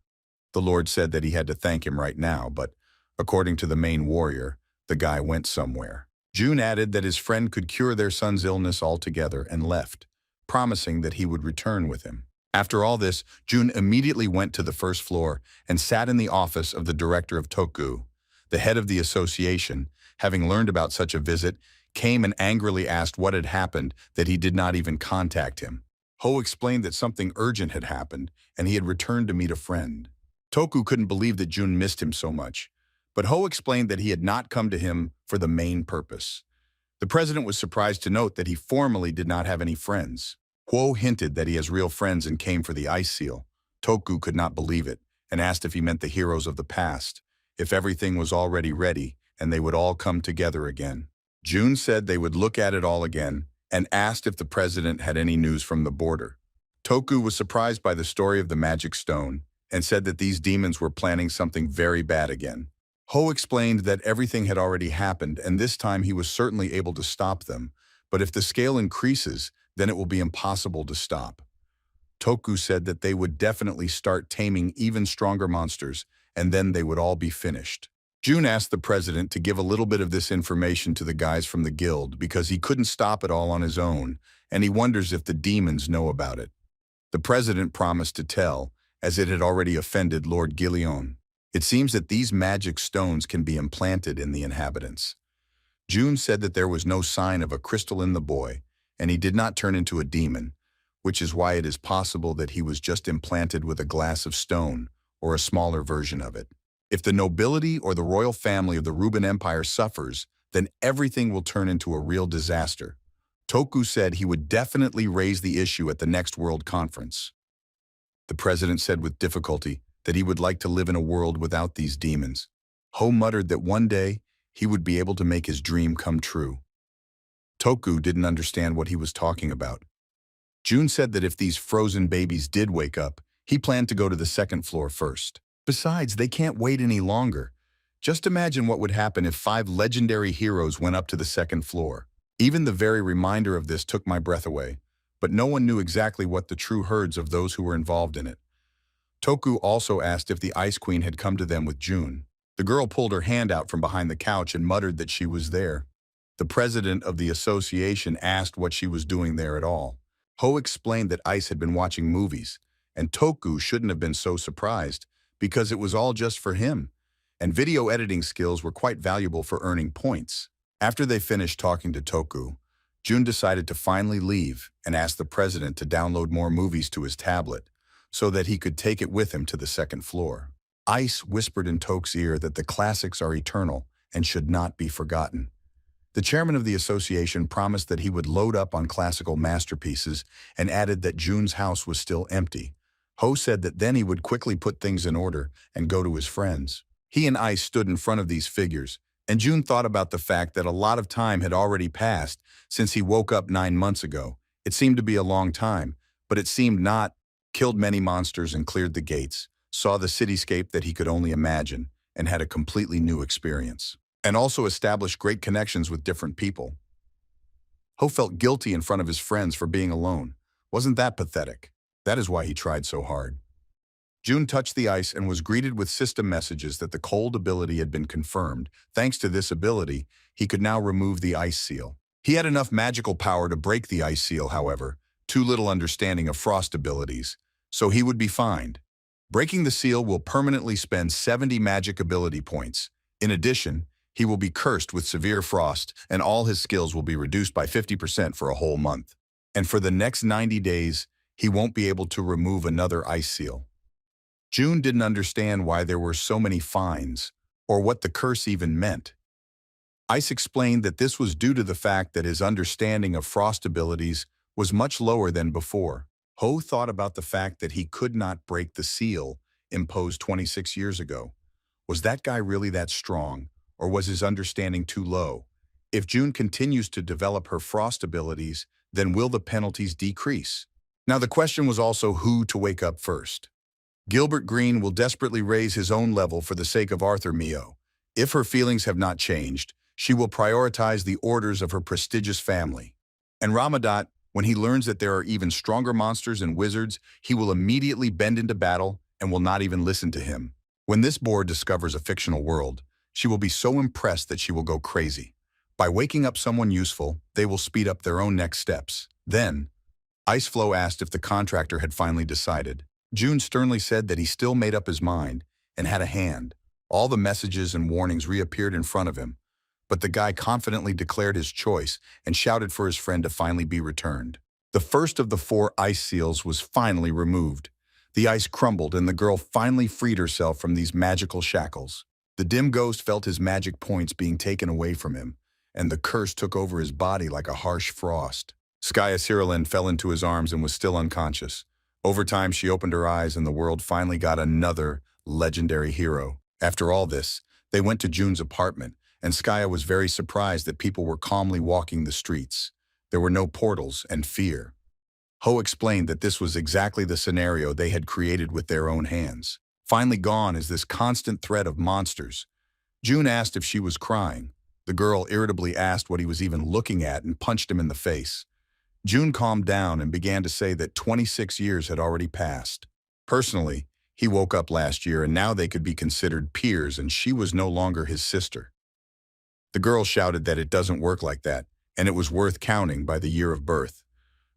The Lord said that he had to thank him right now, but According to the main warrior, the guy went somewhere. June added that his friend could cure their son's illness altogether and left, promising that he would return with him. After all this, June immediately went to the first floor and sat in the office of the director of Toku. The head of the association, having learned about such a visit, came and angrily asked what had happened that he did not even contact him. Ho explained that something urgent had happened and he had returned to meet a friend. Toku couldn't believe that June missed him so much, but Ho explained that he had not come to him for the main purpose. The president was surprised to note that he formally did not have any friends. Ho hinted that he has real friends and came for the ice seal. Toku could not believe it and asked if he meant the heroes of the past, if everything was already ready and they would all come together again. June said they would look at it all again and asked if the president had any news from the border. Toku was surprised by the story of the magic stone and said that these demons were planning something very bad again. Ho explained that everything had already happened and this time he was certainly able to stop them, but if the scale increases, then it will be impossible to stop. Toku said that they would definitely start taming even stronger monsters and then they would all be finished. June asked the president to give a little bit of this information to the guys from the guild because he couldn't stop it all on his own, and he wonders if the demons know about it. The president promised to tell, as it had already offended Lord Gillion. It seems that these magic stones can be implanted in the inhabitants. June said that there was no sign of a crystal in the boy, and he did not turn into a demon, which is why it is possible that he was just implanted with a glass of stone, or a smaller version of it. If the nobility or the royal family of the Ruben Empire suffers, then everything will turn into a real disaster. Toku said he would definitely raise the issue at the next World Conference. The president said with difficulty that he would like to live in a world without these demons. Ho muttered that one day he would be able to make his dream come true. Toku didn't understand what he was talking about. June said that if these frozen babies did wake up, he planned to go to the second floor first. Besides, they can't wait any longer. Just imagine what would happen if 5 legendary heroes went up to the second floor. Even the very reminder of this took my breath away, but no one knew exactly what the true herds of those who were involved in it. Toku also asked if the Ice Queen had come to them with June. The girl pulled her hand out from behind the couch and muttered that she was there. The president of the association asked what she was doing there at all. Ho explained that Ice had been watching movies, and Toku shouldn't have been so surprised, because it was all just for him, and video editing skills were quite valuable for earning points. After they finished talking to Toku, June decided to finally leave and asked the president to download more movies to his tablet so that he could take it with him to the second floor. Ice whispered in Toku's ear that the classics are eternal and should not be forgotten. The chairman of the association promised that he would load up on classical masterpieces and added that June's house was still empty. Ho said that then he would quickly put things in order and go to his friends. He and Ice stood in front of these figures, and June thought about the fact that a lot of time had already passed since he woke up 9 months ago. It seemed to be a long time, but it seemed not. Killed many monsters and cleared the gates, saw the cityscape that he could only imagine, and had a completely new experience. And also established great connections with different people. Ho felt guilty in front of his friends for being alone. Wasn't that pathetic? That is why he tried so hard. June touched the ice and was greeted with system messages that the cold ability had been confirmed. Thanks to this ability, he could now remove the ice seal. He had enough magical power to break the ice seal, however, too little understanding of frost abilities, so he would be fined. Breaking the seal will permanently spend 70 magic ability points. In addition, he will be cursed with severe frost and all his skills will be reduced by 50% for a whole month. And for the next 90 days, he won't be able to remove another ice seal. June didn't understand why there were so many fines, or what the curse even meant. Ice explained that this was due to the fact that his understanding of frost abilities was much lower than before. Ho thought about the fact that he could not break the seal imposed 26 years ago. Was that guy really that strong, or was his understanding too low? If June continues to develop her frost abilities, then will the penalties decrease? Now the question was also who to wake up first. Gilbert Green will desperately raise his own level for the sake of Arthur Mio. If her feelings have not changed, she will prioritize the orders of her prestigious family. And Ramadat, when he learns that there are even stronger monsters and wizards, he will immediately bend into battle and will not even listen to him. When this board discovers a fictional world, She will be so impressed that she will go crazy. By waking up someone useful, they will speed up their own next steps. Then, Iceflow asked if the contractor had finally decided. June sternly said that he still made up his mind and had a hand. All the messages and warnings reappeared in front of him, but the guy confidently declared his choice and shouted for his friend to finally be returned. The first of the 4 ice seals was finally removed. The ice crumbled and the girl finally freed herself from these magical shackles. The dim ghost felt his magic points being taken away from him, and the curse took over his body like a harsh frost. SKUA Cyrilin fell into his arms and was still unconscious. Over time, she opened her eyes and the world finally got another legendary hero. After all this, they went to June's apartment, and SKUA was very surprised that people were calmly walking the streets. There were no portals and fear. Ho explained that this was exactly the scenario they had created with their own hands. Finally gone is this constant threat of monsters. June asked if she was crying. The girl irritably asked what he was even looking at and punched him in the face. June calmed down and began to say that 26 years had already passed. Personally, he woke up last year and now they could be considered peers and she was no longer his sister. The girl shouted that it doesn't work like that, and it was worth counting by the year of birth.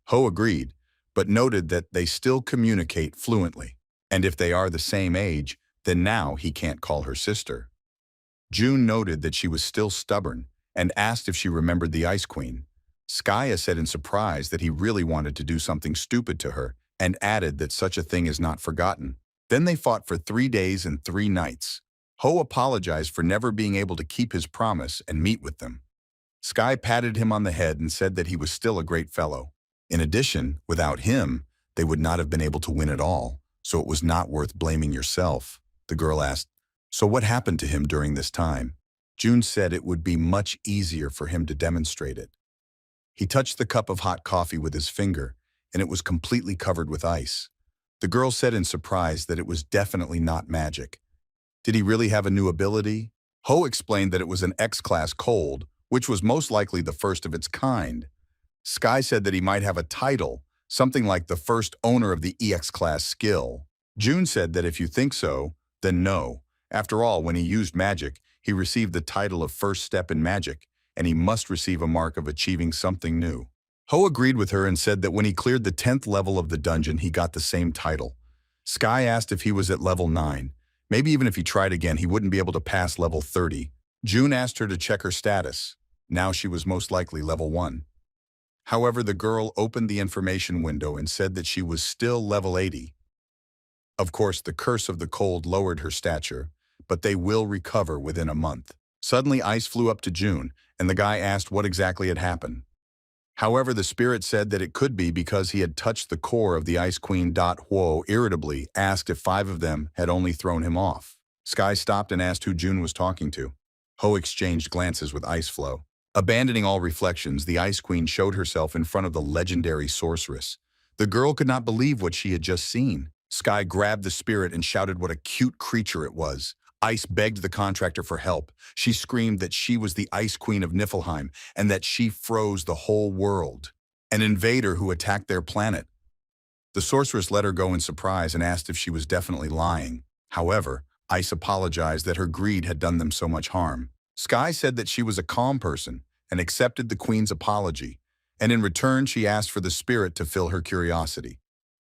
Ho agreed, but noted that they still communicate fluently, and if they are the same age, then now he can't call her sister. June noted that she was still stubborn and asked if she remembered the Ice Queen. SKUA said in surprise that he really wanted to do something stupid to her and added that such a thing is not forgotten. Then they fought for 3 days and 3 nights. Ho apologized for never being able to keep his promise and meet with them. SKUA patted him on the head and said that he was still a great fellow. In addition, without him, they would not have been able to win at all, so it was not worth blaming yourself. The girl asked, "So what happened to him during this time?" June said it would be much easier for him to demonstrate it. He touched the cup of hot coffee with his finger, and it was completely covered with ice. The girl said in surprise that it was definitely not magic. Did he really have a new ability? Ho explained that it was an X-class cold, which was most likely the first of its kind. SKUA said that he might have a title, something like the first owner of the EX-class skill. June said that if you think so, then no. After all, when he used magic, he received the title of First Step in Magic, and he must receive a mark of achieving something new. Ho agreed with her and said that when he cleared the 10th level of the dungeon, he got the same title. SKUA asked if he was at level 9. Maybe even if he tried again, he wouldn't be able to pass level 30. June asked her to check her status. Now she was most likely level 1. However, the girl opened the information window and said that she was still level 80. Of course, the curse of the cold lowered her stature, but they will recover within a month. Suddenly, ice flew up to June, and the guy asked what exactly had happened. However, the spirit said that it could be because he had touched the core of the Ice Queen. Huo irritably asked if 5 of them had only thrown him off. SKUA stopped and asked who June was talking to. Ho exchanged glances with Iceflow. Abandoning all reflections, the Ice Queen showed herself in front of the legendary sorceress. The girl could not believe what she had just seen. SKUA grabbed the spirit and shouted what a cute creature it was. Ice begged the contractor for help. She screamed that she was the Ice Queen of Niflheim and that she froze the whole world. An invader who attacked their planet. The sorceress let her go in surprise and asked if she was definitely lying. However, Ice apologized that her greed had done them so much harm. SKUA said that she was a calm person and accepted the queen's apology, and in return she asked for the spirit to fill her curiosity.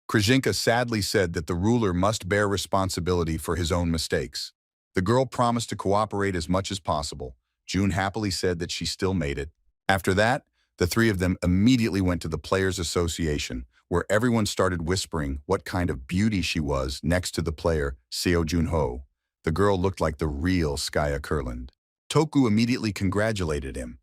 Krzyzynka sadly said that the ruler must bear responsibility for his own mistakes. The girl promised to cooperate as much as possible. June happily said that she still made it. After that, the 3 of them immediately went to the Players' Association, where everyone started whispering what kind of beauty she was next to the player, Seo Junho. The girl looked like the real SKUA Kurland. Toku immediately congratulated him,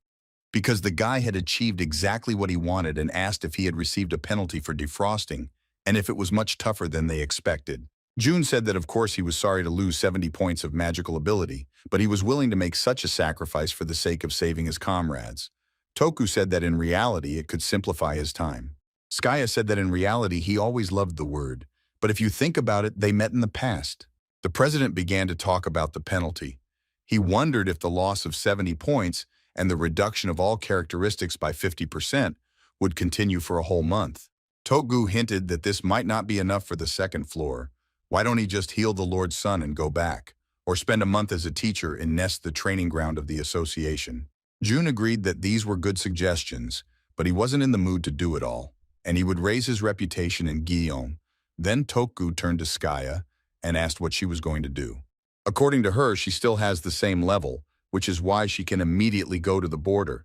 because the guy had achieved exactly what he wanted and asked if he had received a penalty for defrosting, and if it was much tougher than they expected. June said that of course he was sorry to lose 70 points of magical ability, but he was willing to make such a sacrifice for the sake of saving his comrades. Toku said that in reality it could simplify his time. SKUA said that in reality he always loved the word, but if you think about it, they met in the past. The president began to talk about the penalty. He wondered if the loss of 70 points and the reduction of all characteristics by 50% would continue for a whole month. Toku hinted that this might not be enough for the second floor. Why don't he just heal the Lord's son and go back? or spend a month as a teacher in Nest, the training ground of the association. Jun agreed that these were good suggestions, but he wasn't in the mood to do it all, and he would raise his reputation in Gyeong. Then Tokgu turned to SKUA and asked what she was going to do. According to her, she still has the same level, which is why she can immediately go to the border.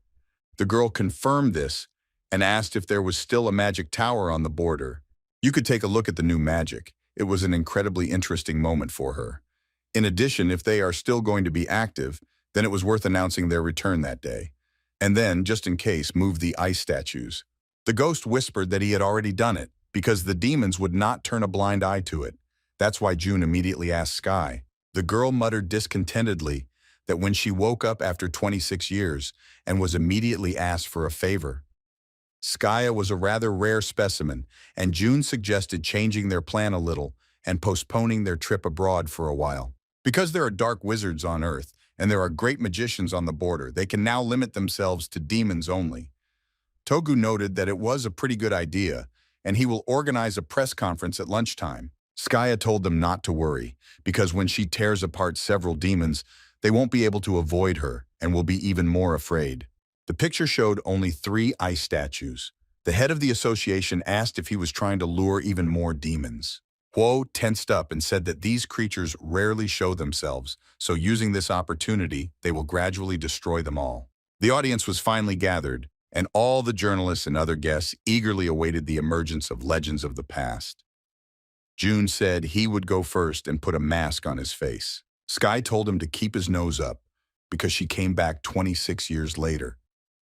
The girl confirmed this and asked if there was still a magic tower on the border. You could take a look at the new magic. It was an incredibly interesting moment for her. In addition, if they are still going to be active, then it was worth announcing their return that day. And then, just in case, move the ice statues. The ghost whispered that he had already done it, because the demons would not turn a blind eye to it. That's why Jun immediately asked Sky. The girl muttered discontentedly that when she woke up after 26 years and was immediately asked for a favor. SKUA was a rather rare specimen, and Jun suggested changing their plan a little and postponing their trip abroad for a while. Because there are dark wizards on Earth, and there are great magicians on the border, they can now limit themselves to demons only. Togu noted that it was a pretty good idea, and he will organize a press conference at lunchtime. SKUA told them not to worry, because when she tears apart several demons, they won't be able to avoid her and will be even more afraid. The picture showed only 3 ice statues. The head of the association asked if he was trying to lure even more demons. Huo tensed up and said that these creatures rarely show themselves, so using this opportunity, they will gradually destroy them all. The audience was finally gathered, and all the journalists and other guests eagerly awaited the emergence of legends of the past. Jun said he would go first and put a mask on his face. Sky told him to keep his nose up, because she came back 26 years later,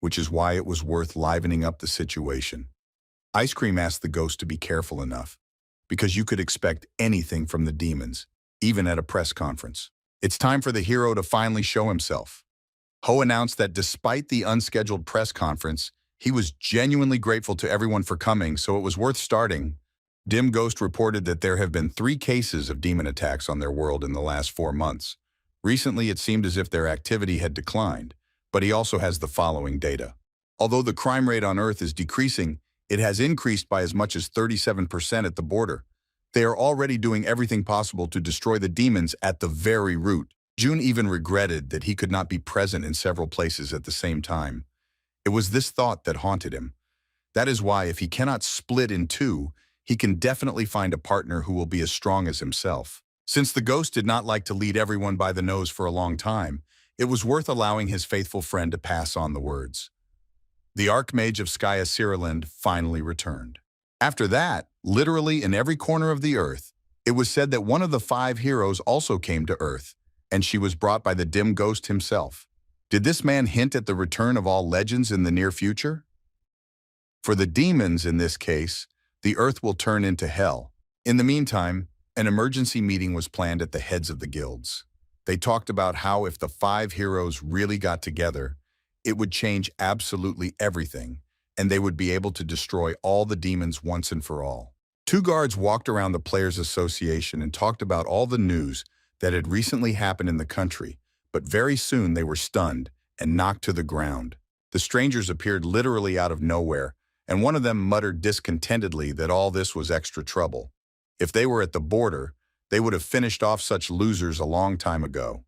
which is why it was worth livening up the situation. Ice Cream asked the ghost to be careful enough, because you could expect anything from the demons, even at a press conference. It's time for the hero to finally show himself. Ho announced that despite the unscheduled press conference, he was genuinely grateful to everyone for coming, so it was worth starting. Dim Ghost reported that there have been 3 cases of demon attacks on their world in the last 4 months. Recently, it seemed as if their activity had declined, but he also has the following data. Although the crime rate on Earth is decreasing, it has increased by as much as 37% at the border. They are already doing everything possible to destroy the demons at the very root. Jun even regretted that he could not be present in several places at the same time. It was this thought that haunted him. That is why, if he cannot split in 2, he can definitely find a partner who will be as strong as himself. Since the ghost did not like to lead everyone by the nose for a long time, it was worth allowing his faithful friend to pass on the words. The Archmage of SKUA Siriland finally returned. After that, literally in every corner of the Earth, it was said that one of the 5 heroes also came to Earth, and she was brought by the Dim Ghost himself. Did this man hint at the return of all legends in the near future? For the demons in this case, the Earth will turn into hell. In the meantime, an emergency meeting was planned at the heads of the guilds. They talked about how if the 5 heroes really got together, it would change absolutely everything, and they would be able to destroy all the demons once and for all. 2 guards walked around the Players Association and talked about all the news that had recently happened in the country, but very soon they were stunned and knocked to the ground. The strangers appeared literally out of nowhere, and one of them muttered discontentedly that all this was extra trouble. If they were at the border, they would have finished off such losers a long time ago.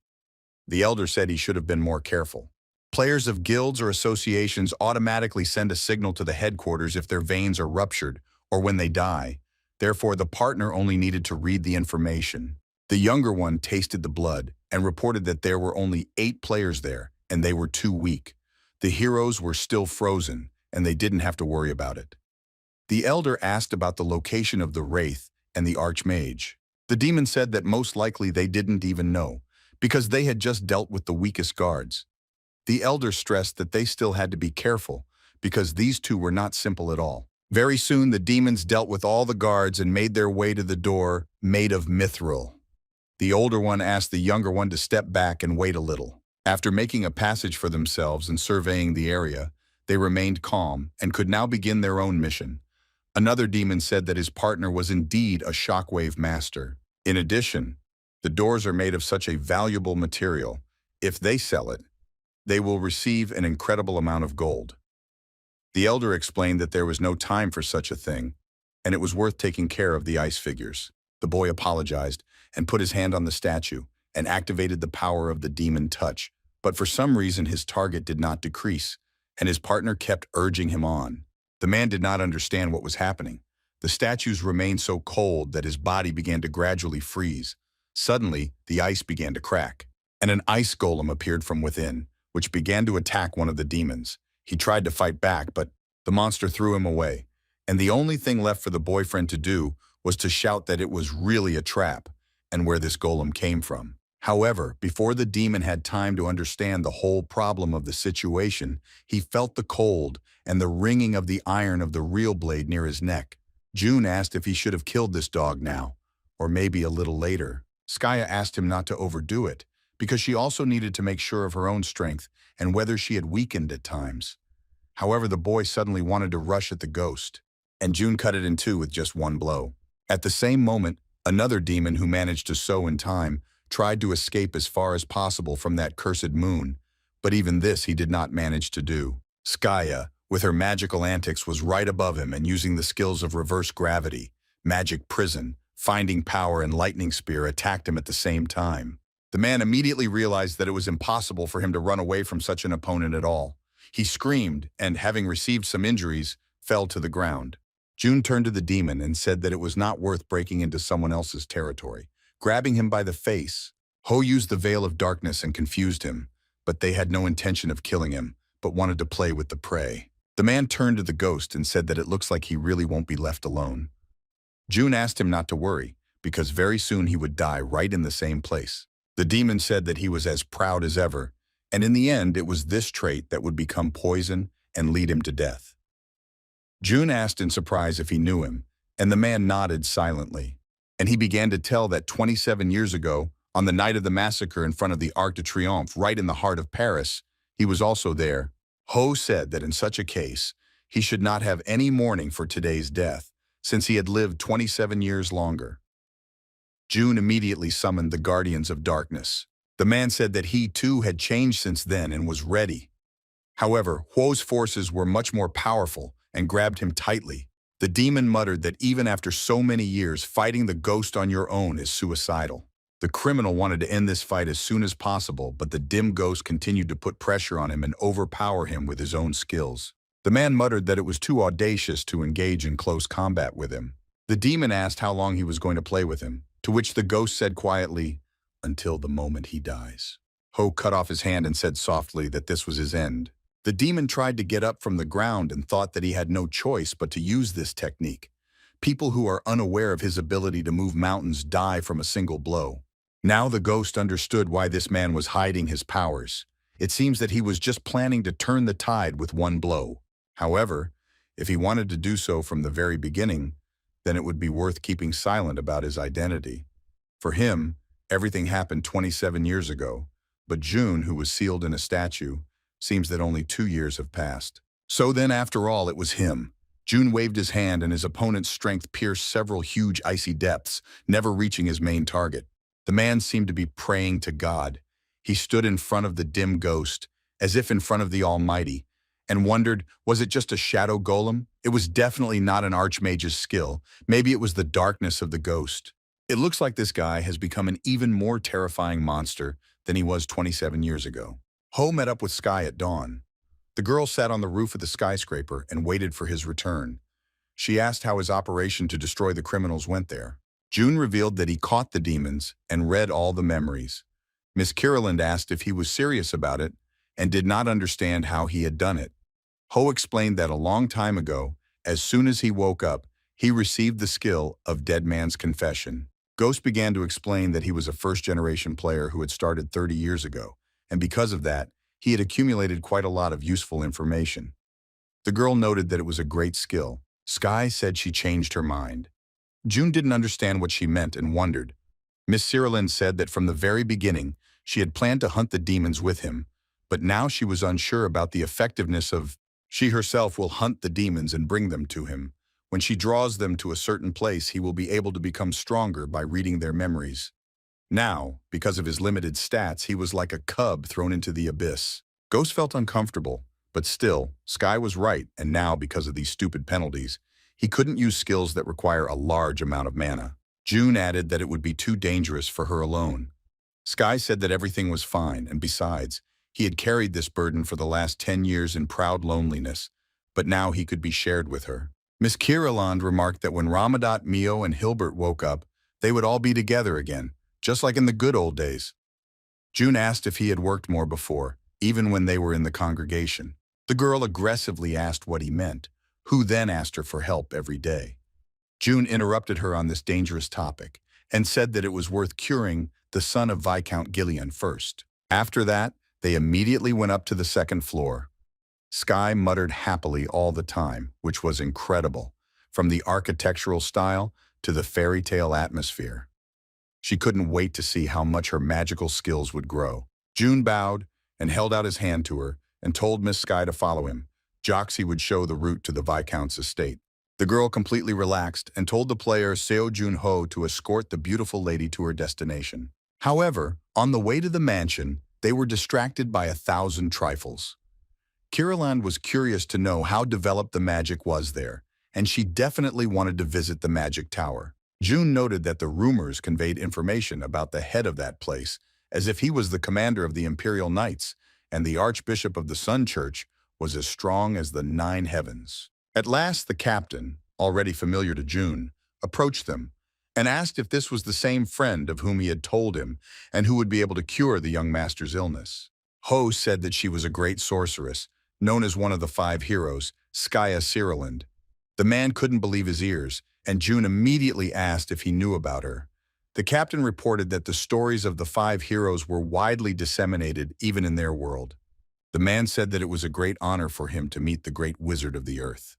The elder said he should have been more careful. Players of guilds or associations automatically send a signal to the headquarters if their veins are ruptured or when they die. Therefore, the partner only needed to read the information. The younger one tasted the blood and reported that there were only 8 players there, and they were too weak. The heroes were still frozen, and they didn't have to worry about it. The elder asked about the location of the Wraith and the Archmage. The demon said that most likely they didn't even know, because they had just dealt with the weakest guards. The elder stressed that they still had to be careful, because these 2 were not simple at all. Very soon, the demons dealt with all the guards and made their way to the door, made of mithril. The older one asked the younger one to step back and wait a little. After making a passage for themselves and surveying the area, they remained calm and could now begin their own mission. Another demon said that his partner was indeed a shockwave master. In addition, the doors are made of such a valuable material. If they sell it, they will receive an incredible amount of gold. The elder explained that there was no time for such a thing, and it was worth taking care of the ice figures. The boy apologized and put his hand on the statue, and activated the power of the demon touch. But for some reason, his target did not decrease, and his partner kept urging him on. The man did not understand what was happening. The statues remained so cold that his body began to gradually freeze. Suddenly, the ice began to crack, and an ice golem appeared from within, which began to attack one of the demons. He tried to fight back, but the monster threw him away, and the only thing left for the boyfriend to do was to shout that it was really a trap and where this golem came from. However, before the demon had time to understand the whole problem of the situation, he felt the cold and the ringing of the iron of the real blade near his neck. June asked if he should have killed this dog now, or maybe a little later. SKUA asked him not to overdo it, because she also needed to make sure of her own strength and whether she had weakened at times. However, the boy suddenly wanted to rush at the ghost, and June cut it in two with just one blow. At the same moment, another demon who managed to sew in time tried to escape as far as possible from that cursed moon, but even this he did not manage to do. SKUA, with her magical antics, was right above him and using the skills of reverse gravity, magic prison, finding power, and lightning spear attacked him at the same time. The man immediately realized that it was impossible for him to run away from such an opponent at all. He screamed and, having received some injuries, fell to the ground. June turned to the demon and said that it was not worth breaking into someone else's territory. Grabbing him by the face, Ho used the veil of darkness and confused him, but they had no intention of killing him, but wanted to play with the prey. The man turned to the ghost and said that it looks like he really won't be left alone. June asked him not to worry, because very soon he would die right in the same place. The demon said that he was as proud as ever, and in the end it was this trait that would become poison and lead him to death. June asked in surprise if he knew him, and the man nodded silently. And he began to tell that 27 years ago, on the night of the massacre in front of the Arc de Triomphe, right in the heart of Paris, he was also there. Ho said that in such a case, he should not have any mourning for today's death, since he had lived 27 years longer. June immediately summoned the Guardians of Darkness. The man said that he too had changed since then and was ready. However, Huo's forces were much more powerful and grabbed him tightly. The demon muttered that even after so many years, fighting the ghost on your own is suicidal. The criminal wanted to end this fight as soon as possible, but the dim ghost continued to put pressure on him and overpower him with his own skills. The man muttered that it was too audacious to engage in close combat with him. The demon asked how long he was going to play with him, to which the ghost said quietly, "Until the moment he dies." Ho cut off his hand and said softly that this was his end. The demon tried to get up from the ground and thought that he had no choice but to use this technique. People who are unaware of his ability to move mountains die from a single blow. Now the ghost understood why this man was hiding his powers. It seems that he was just planning to turn the tide with one blow. However, if he wanted to do so from the very beginning, then it would be worth keeping silent about his identity. For him, everything happened 27 years ago, but June, who was sealed in a statue, seems that only 2 years have passed. So then, after all, it was him. June waved his hand and his opponent's strength pierced several huge icy depths, never reaching his main target. The man seemed to be praying to God. He stood in front of the dim ghost, as if in front of the Almighty, and wondered, was it just a shadow golem? It was definitely not an archmage's skill. Maybe it was the darkness of the ghost. It looks like this guy has become an even more terrifying monster than he was 27 years ago. Ho met up with SKUA at dawn. The girl sat on the roof of the skyscraper and waited for his return. She asked how his operation to destroy the criminals went there. June revealed that he caught the demons and read all the memories. Miss Kiriland asked if he was serious about it and did not understand how he had done it. Ho explained that a long time ago, as soon as he woke up, he received the skill of Dead Man's Confession. Ghost began to explain that he was a first-generation player who had started 30 years ago, and because of that, he had accumulated quite a lot of useful information. The girl noted that it was a great skill. SKUA said she changed her mind. June didn't understand what she meant and wondered. Miss Kiriland said that from the very beginning, she had planned to hunt the demons with him, but now she was unsure about the effectiveness of. She herself will hunt the demons and bring them to him. When she draws them to a certain place, he will be able to become stronger by reading their memories. Now, because of his limited stats, he was like a cub thrown into the abyss. Ghost felt uncomfortable, but still, SKUA was right, and now, because of these stupid penalties, he couldn't use skills that require a large amount of mana. June added that it would be too dangerous for her alone. Sky said that everything was fine, and besides, he had carried this burden for the last 10 years in proud loneliness, but now he could be shared with her. Miss Kiraland remarked that when Ramadat, Mio, and Hilbert woke up, they would all be together again, just like in the good old days. June asked if he had worked more before, even when they were in the congregation. The girl aggressively asked what he meant, who then asked her for help every day. June interrupted her on this dangerous topic and said that it was worth curing the son of Viscount Gillian first. After that, they immediately went up to the second floor. Sky muttered happily all the time, which was incredible, from the architectural style to the fairy tale atmosphere. She couldn't wait to see how much her magical skills would grow. June bowed and held out his hand to her and told Miss Sky to follow him. Joxy would show the route to the Viscount's estate. The girl completely relaxed and told the player Seo Jun-ho to escort the beautiful lady to her destination. However, on the way to the mansion, they were distracted by 1,000 trifles. Kiraland was curious to know how developed the magic was there, and she definitely wanted to visit the magic tower. June noted that the rumors conveyed information about the head of that place, as if he was the commander of the Imperial Knights, and the Archbishop of the Sun Church was as strong as the 9 heavens. At last the captain, already familiar to June, approached them and asked if this was the same friend of whom he had told him and who would be able to cure the young master's illness. Ho said that she was a great sorceress, known as one of the 5 heroes, SKUA Ciriland. The man couldn't believe his ears, and June immediately asked if he knew about her. The captain reported that the stories of the 5 heroes were widely disseminated even in their world. The man said that it was a great honor for him to meet the great wizard of the earth.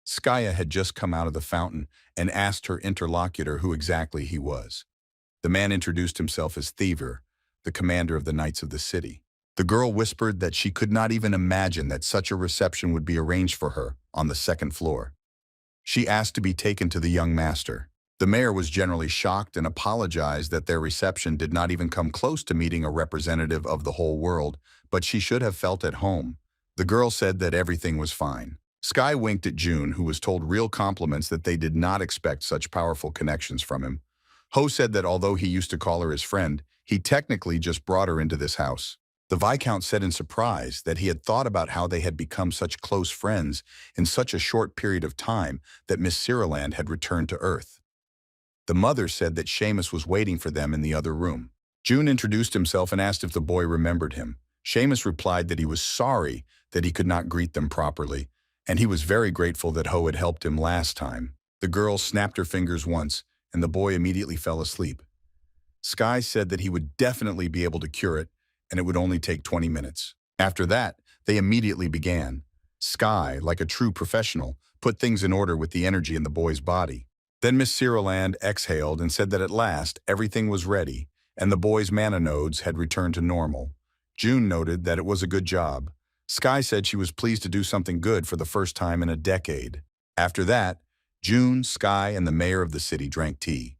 Skaya had just come out of the fountain and asked her interlocutor who exactly he was. The man introduced himself as Thiever, the commander of the Knights of the City. The girl whispered that she could not even imagine that such a reception would be arranged for her on the second floor. She asked to be taken to the young master. The mayor was generally shocked and apologized that their reception did not even come close to meeting a representative of the whole world, but she should have felt at home. The girl said that everything was fine. Sky winked at June, who was told real compliments that they did not expect such powerful connections from him. Ho said that although he used to call her his friend, he technically just brought her into this house. The Viscount said in surprise that he had thought about how they had become such close friends in such a short period of time that Miss Ciriland had returned to Earth. The mother said that Seamus was waiting for them in the other room. June introduced himself and asked if the boy remembered him. Seamus replied that he was sorry that he could not greet them properly, and he was very grateful that Ho had helped him last time. The girl snapped her fingers once, and the boy immediately fell asleep. Sky said that he would definitely be able to cure it, and it would only take 20 minutes. After that, they immediately began. Sky, like a true professional, put things in order with the energy in the boy's body. Then Miss Ciriland exhaled and said that at last everything was ready, and the boy's mana nodes had returned to normal. June noted that it was a good job. Sky said she was pleased to do something good for the first time in a decade. After that, June, Sky, and the mayor of the city drank tea.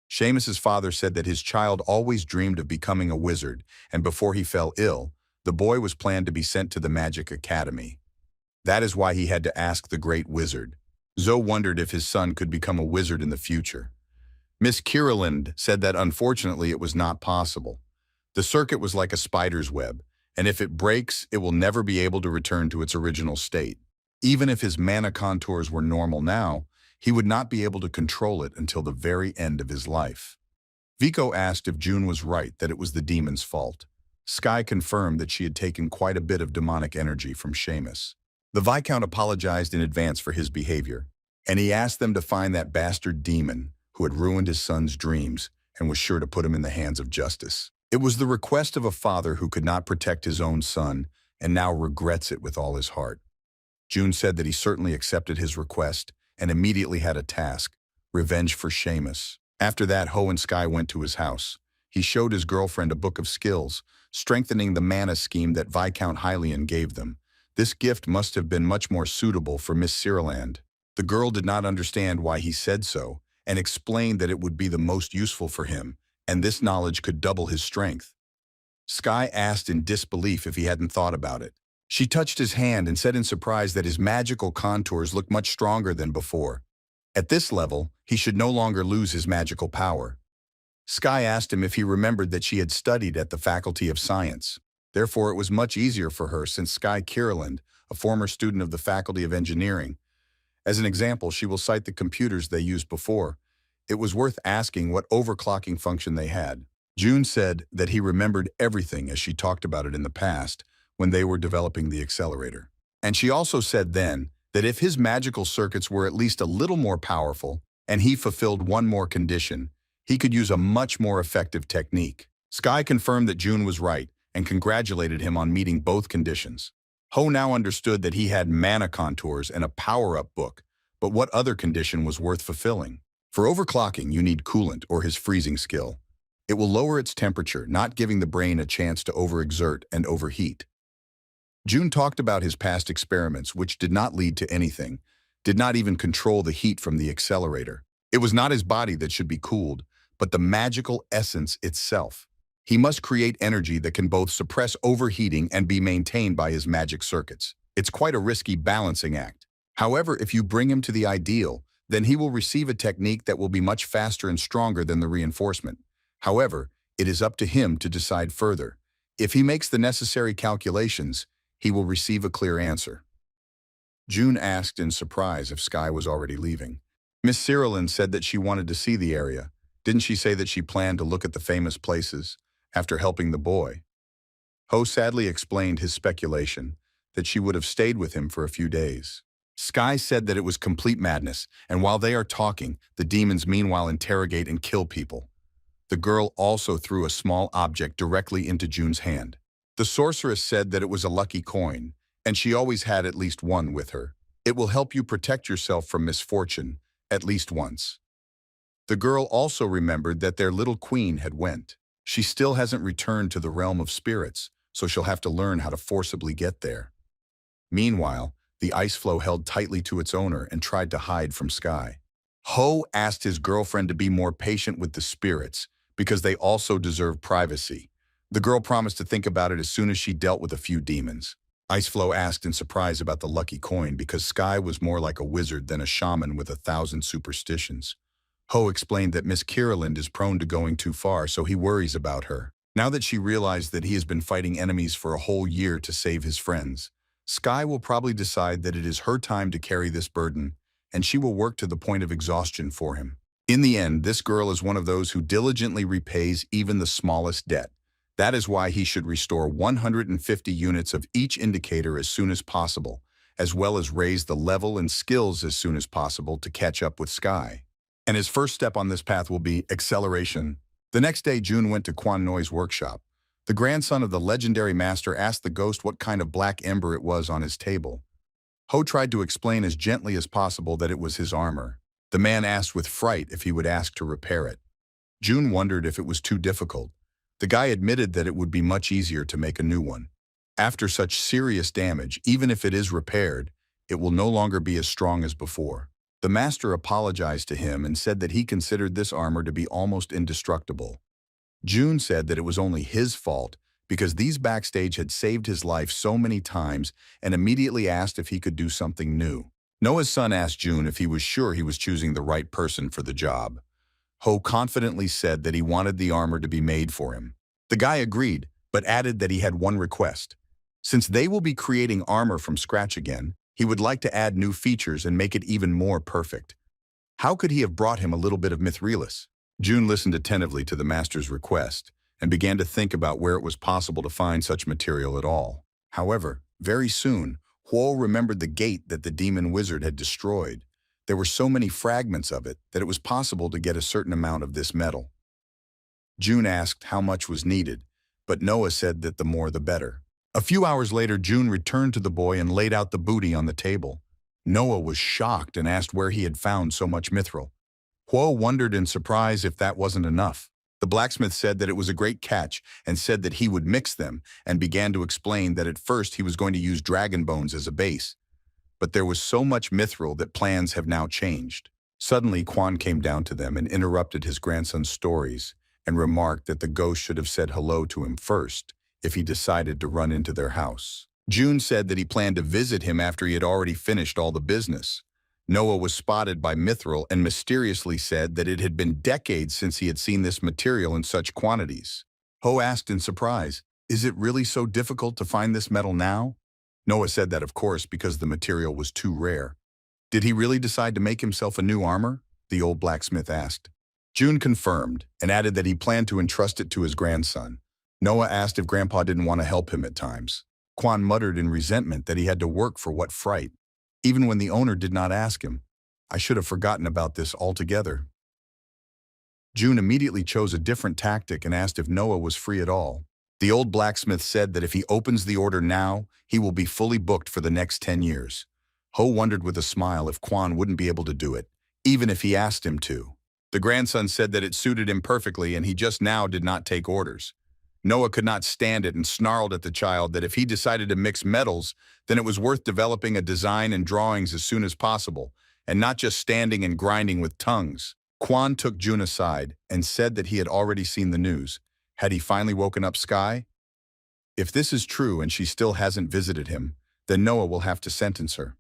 Seamus's father said that his child always dreamed of becoming a wizard, and before he fell ill, the boy was planned to be sent to the Magic Academy. That is why he had to ask the great wizard. Zoe wondered if his son could become a wizard in the future. Miss Kiraland said that unfortunately it was not possible. The circuit was like a spider's web, and if it breaks, it will never be able to return to its original state. Even if his mana contours were normal now, he would not be able to control it until the very end of his life. Vico asked if June was right that it was the demon's fault. Sky confirmed that she had taken quite a bit of demonic energy from Seamus. The Viscount apologized in advance for his behavior, and he asked them to find that bastard demon who had ruined his son's dreams and was sure to put him in the hands of justice. It was the request of a father who could not protect his own son and now regrets it with all his heart. June said that he certainly accepted his request and immediately had a task: revenge for Seamus. After that, Ho and Sky went to his house. He showed his girlfriend a book of skills, strengthening the mana scheme that Viscount Hylian gave them. This gift must have been much more suitable for Miss Ciriland. The girl did not understand why he said so, and explained that it would be the most useful for him, and this knowledge could double his strength. Sky asked in disbelief if he hadn't thought about it. She touched his hand and said in surprise that his magical contours looked much stronger than before. At this level, he should no longer lose his magical power. Sky asked him if he remembered that she had studied at the Faculty of Science. Therefore, it was much easier for her since Sky Kierland, a former student of the Faculty of Engineering. As an example, she will cite the computers they used before. It was worth asking what overclocking function they had. June said that he remembered everything as she talked about it in the past when they were developing the accelerator. And she also said then that if his magical circuits were at least a little more powerful and he fulfilled one more condition, he could use a much more effective technique. Sky confirmed that June was right and congratulated him on meeting both conditions. Ho now understood that he had mana contours and a power-up book, but what other condition was worth fulfilling? For overclocking, you need coolant or his freezing skill. It will lower its temperature, not giving the brain a chance to overexert and overheat. June talked about his past experiments, which did not lead to anything, did not even control the heat from the accelerator. It was not his body that should be cooled, but the magical essence itself. He must create energy that can both suppress overheating and be maintained by his magic circuits. It's quite a risky balancing act. However, if you bring him to the ideal, then he will receive a technique that will be much faster and stronger than the reinforcement. However, it is up to him to decide further. If he makes the necessary calculations, he will receive a clear answer. June asked in surprise if Sky was already leaving. Miss Cyrilin said that she wanted to see the area. Didn't she say that she planned to look at the famous places after helping the boy? Ho sadly explained his speculation that she would have stayed with him for a few days. Sky said that it was complete madness, and while they are talking, the demons meanwhile interrogate and kill people. The girl also threw a small object directly into June's hand. The sorceress said that it was a lucky coin, and she always had at least one with her. It will help you protect yourself from misfortune, at least once. The girl also remembered that their little queen had went. She still hasn't returned to the realm of spirits, so she'll have to learn how to forcibly get there. Meanwhile, the ice floe held tightly to its owner and tried to hide from Sky. Ho asked his girlfriend to be more patient with the spirits because they also deserve privacy. The girl promised to think about it as soon as she dealt with a few demons. Iceflow asked in surprise about the lucky coin because Sky was more like a wizard than a shaman with 1,000 superstitions. Ho explained that Miss Kierland is prone to going too far, so he worries about her. Now that she realized that he has been fighting enemies for a whole year to save his friends, Sky will probably decide that it is her time to carry this burden, and she will work to the point of exhaustion for him. In the end, this girl is one of those who diligently repays even the smallest debt. That is why he should restore 150 units of each indicator as soon as possible, as well as raise the level and skills as soon as possible to catch up with Sky. And his first step on this path will be acceleration. The next day, June went to Quan Noi's workshop. The grandson of the legendary master asked the ghost what kind of black ember it was on his table. Ho tried to explain as gently as possible that it was his armor. The man asked with fright if he would ask to repair it. June wondered if it was too difficult. The guy admitted that it would be much easier to make a new one. After such serious damage, even if it is repaired, it will no longer be as strong as before. The master apologized to him and said that he considered this armor to be almost indestructible. June said that it was only his fault because these backstage had saved his life so many times and immediately asked if he could do something new. Noah's son asked June if he was sure he was choosing the right person for the job. Ho confidently said that he wanted the armor to be made for him. The guy agreed, but added that he had one request. Since they will be creating armor from scratch again, he would like to add new features and make it even more perfect. How could he have brought him a little bit of Mithrilis? June listened attentively to the master's request and began to think about where it was possible to find such material at all. However, very soon, Huo remembered the gate that the demon wizard had destroyed. There were so many fragments of it that it was possible to get a certain amount of this metal. June asked how much was needed, but Noah said that the more the better. A few hours later, June returned to the boy and laid out the booty on the table. Noah was shocked and asked where he had found so much mithril. Huo wondered in surprise if that wasn't enough. The blacksmith said that it was a great catch and said that he would mix them and began to explain that at first he was going to use dragon bones as a base. But there was so much mithril that plans have now changed. Suddenly, Quan came down to them and interrupted his grandson's stories and remarked that the ghost should have said hello to him first if he decided to run into their house. June said that he planned to visit him after he had already finished all the business. Noah was spotted by Mithril and mysteriously said that it had been decades since he had seen this material in such quantities. Ho asked in surprise, "Is it really so difficult to find this metal now?" Noah said that, of course, because the material was too rare. "Did he really decide to make himself a new armor?" the old blacksmith asked. June confirmed and added that he planned to entrust it to his grandson. Noah asked if Grandpa didn't want to help him at times. Quan muttered in resentment that he had to work for what fright, even when the owner did not ask him. "I should have forgotten about this altogether." June immediately chose a different tactic and asked if Noah was free at all. The old blacksmith said that if he opens the order now, he will be fully booked for the next 10 years. Ho wondered with a smile if Quan wouldn't be able to do it, even if he asked him to. The grandson said that it suited him perfectly and he just now did not take orders. Noah could not stand it and snarled at the child that if he decided to mix metals, then it was worth developing a design and drawings as soon as possible, and not just standing and grinding with tongues. Quan took June aside and said that he had already seen the news. Had he finally woken up Sky? If this is true and she still hasn't visited him, then Noah will have to sentence her.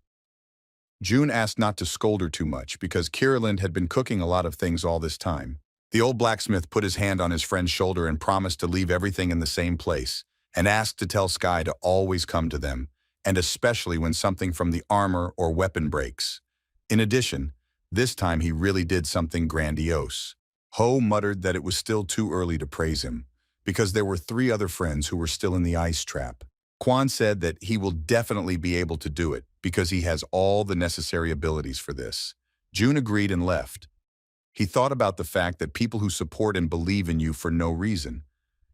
June asked not to scold her too much because Kiriland had been cooking a lot of things all this time. The old blacksmith put his hand on his friend's shoulder and promised to leave everything in the same place, and asked to tell Sky to always come to them, and especially when something from the armor or weapon breaks. In addition, this time he really did something grandiose. Ho muttered that it was still too early to praise him, because there were 3 other friends who were still in the ice trap. Quan said that he will definitely be able to do it, because he has all the necessary abilities for this. June agreed and left. He thought about the fact that people who support and believe in you for no reason.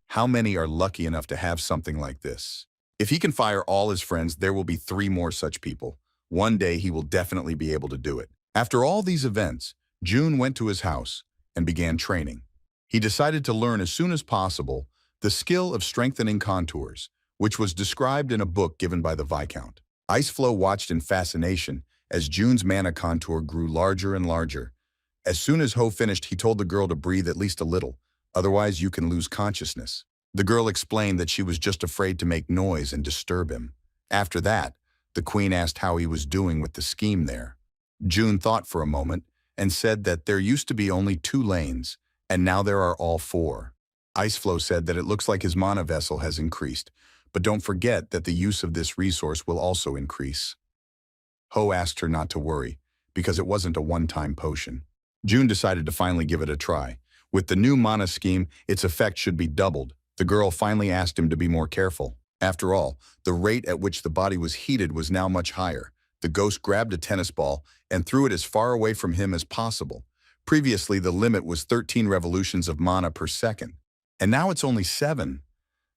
How many are lucky enough to have something like this? If he can fire all his friends, there will be 3 more such people. One day he will definitely be able to do it. After all these events, June went to his house and began training. He decided to learn as soon as possible the skill of strengthening contours, which was described in a book given by the Viscount. Iceflow watched in fascination as June's mana contour grew larger and larger. As soon as Ho finished, he told the girl to breathe at least a little, otherwise you can lose consciousness. The girl explained that she was just afraid to make noise and disturb him. After that, the queen asked how he was doing with the scheme there. June thought for a moment and said that there used to be only 2 lanes, and now there are all 4. Iceflow said that it looks like his mana vessel has increased, but don't forget that the use of this resource will also increase. Ho asked her not to worry, because it wasn't a one-time potion. June decided to finally give it a try. With the new mana scheme, its effect should be doubled. The girl finally asked him to be more careful. After all, the rate at which the body was heated was now much higher. The ghost grabbed a tennis ball and threw it as far away from him as possible. Previously, the limit was 13 revolutions of mana per second, and now it's only 7.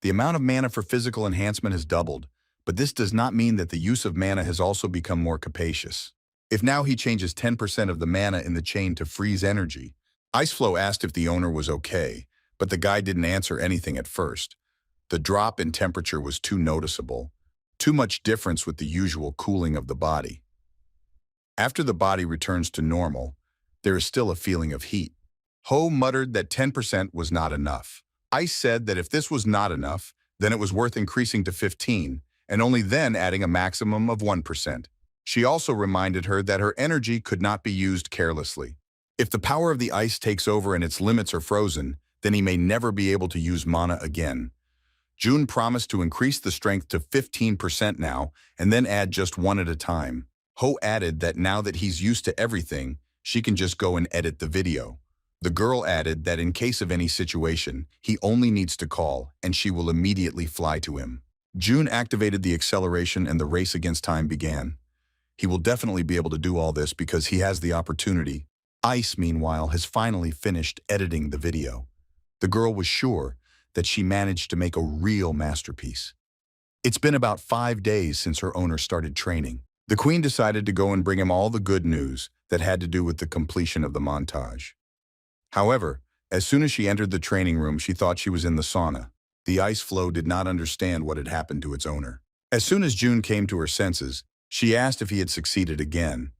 The amount of mana for physical enhancement has doubled, but this does not mean that the use of mana has also become more capacious. If now he changes 10% of the mana in the chain to freeze energy. Iceflow asked if the owner was okay, but the guy didn't answer anything at first. The drop in temperature was too noticeable, too much difference with the usual cooling of the body. After the body returns to normal, there is still a feeling of heat. Ho muttered that 10% was not enough. Ice said that if this was not enough, then it was worth increasing to 15, and only then adding a maximum of 1%. She also reminded her that her energy could not be used carelessly. If the power of the ice takes over and its limits are frozen, then he may never be able to use mana again. June promised to increase the strength to 15% now, and then add just 1 at a time. Ho added that now that he's used to everything, she can just go and edit the video. The girl added that in case of any situation, he only needs to call, and she will immediately fly to him. June activated the acceleration and the race against time began. He will definitely be able to do all this because he has the opportunity. Ice, meanwhile, has finally finished editing the video. The girl was sure that she managed to make a real masterpiece. It's been about 5 days since her owner started training. The queen decided to go and bring him all the good news that had to do with the completion of the montage. However, as soon as she entered the training room, she thought she was in the sauna. The ice flow did not understand what had happened to its owner. As soon as June came to her senses, she asked if he had succeeded again.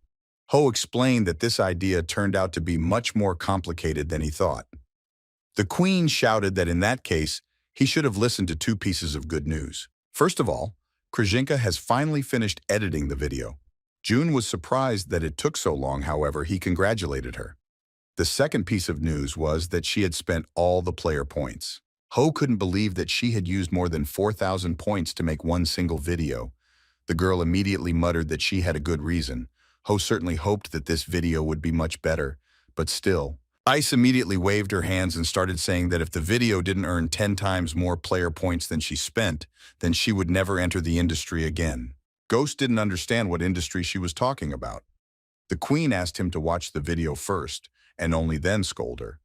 Ho explained that this idea turned out to be much more complicated than he thought. The queen shouted that in that case, he should have listened to 2 pieces of good news. First of all, Krajinka has finally finished editing the video. June was surprised that it took so long, however, he congratulated her. The second piece of news was that she had spent all the player points. Ho couldn't believe that she had used more than 4,000 points to make one single video. The girl immediately muttered that she had a good reason. Ho certainly hoped that this video would be much better, but still. Ice immediately waved her hands and started saying that if the video didn't earn 10 times more player points than she spent, then she would never enter the industry again. Ghost didn't understand what industry she was talking about. The queen asked him to watch the video first, and only then scold her.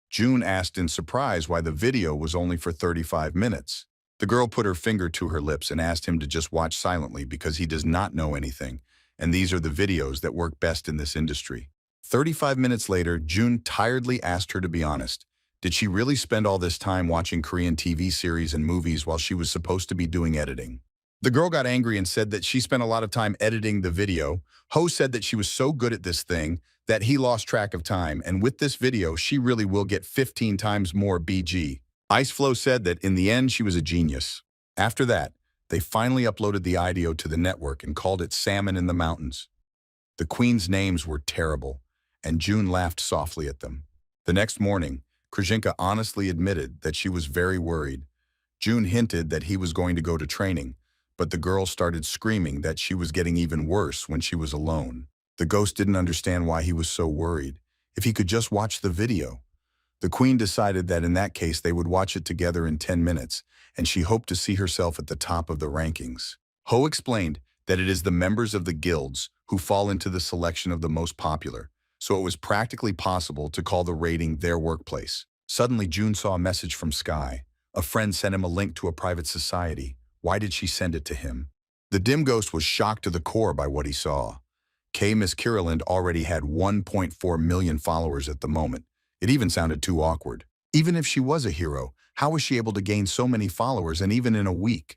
June asked in surprise why the video was only for 35 minutes. The girl put her finger to her lips and asked him to just watch silently because he does not know anything, and these are the videos that work best in this industry. 35 minutes later, June tiredly asked her to be honest. Did she really spend all this time watching Korean TV series and movies while she was supposed to be doing editing? The girl got angry and said that she spent a lot of time editing the video. Ho said that she was so good at this thing that he lost track of time, and with this video, she really will get 15 times more BG. Iceflow said that in the end, she was a genius. After that, they finally uploaded the audio to the network and called it Salmon in the Mountains. The queen's names were terrible, and June laughed softly at them. The next morning, Krzyzynka honestly admitted that she was very worried. June hinted that he was going to go to training, but the girl started screaming that she was getting even worse when she was alone. The ghost didn't understand why he was so worried. If he could just watch the video. The queen decided that in that case they would watch it together in 10 minutes, and she hoped to see herself at the top of the rankings. Ho explained that it is the members of the guilds who fall into the selection of the most popular, so it was practically possible to call the rating their workplace. Suddenly, June saw a message from Sky. A friend sent him a link to a private society. Why did she send it to him? The dim ghost was shocked to the core by what he saw. Miss Kiriland already had 1.4 million followers at the moment. It even sounded too awkward. Even if she was a hero, how was she able to gain so many followers and even in a week?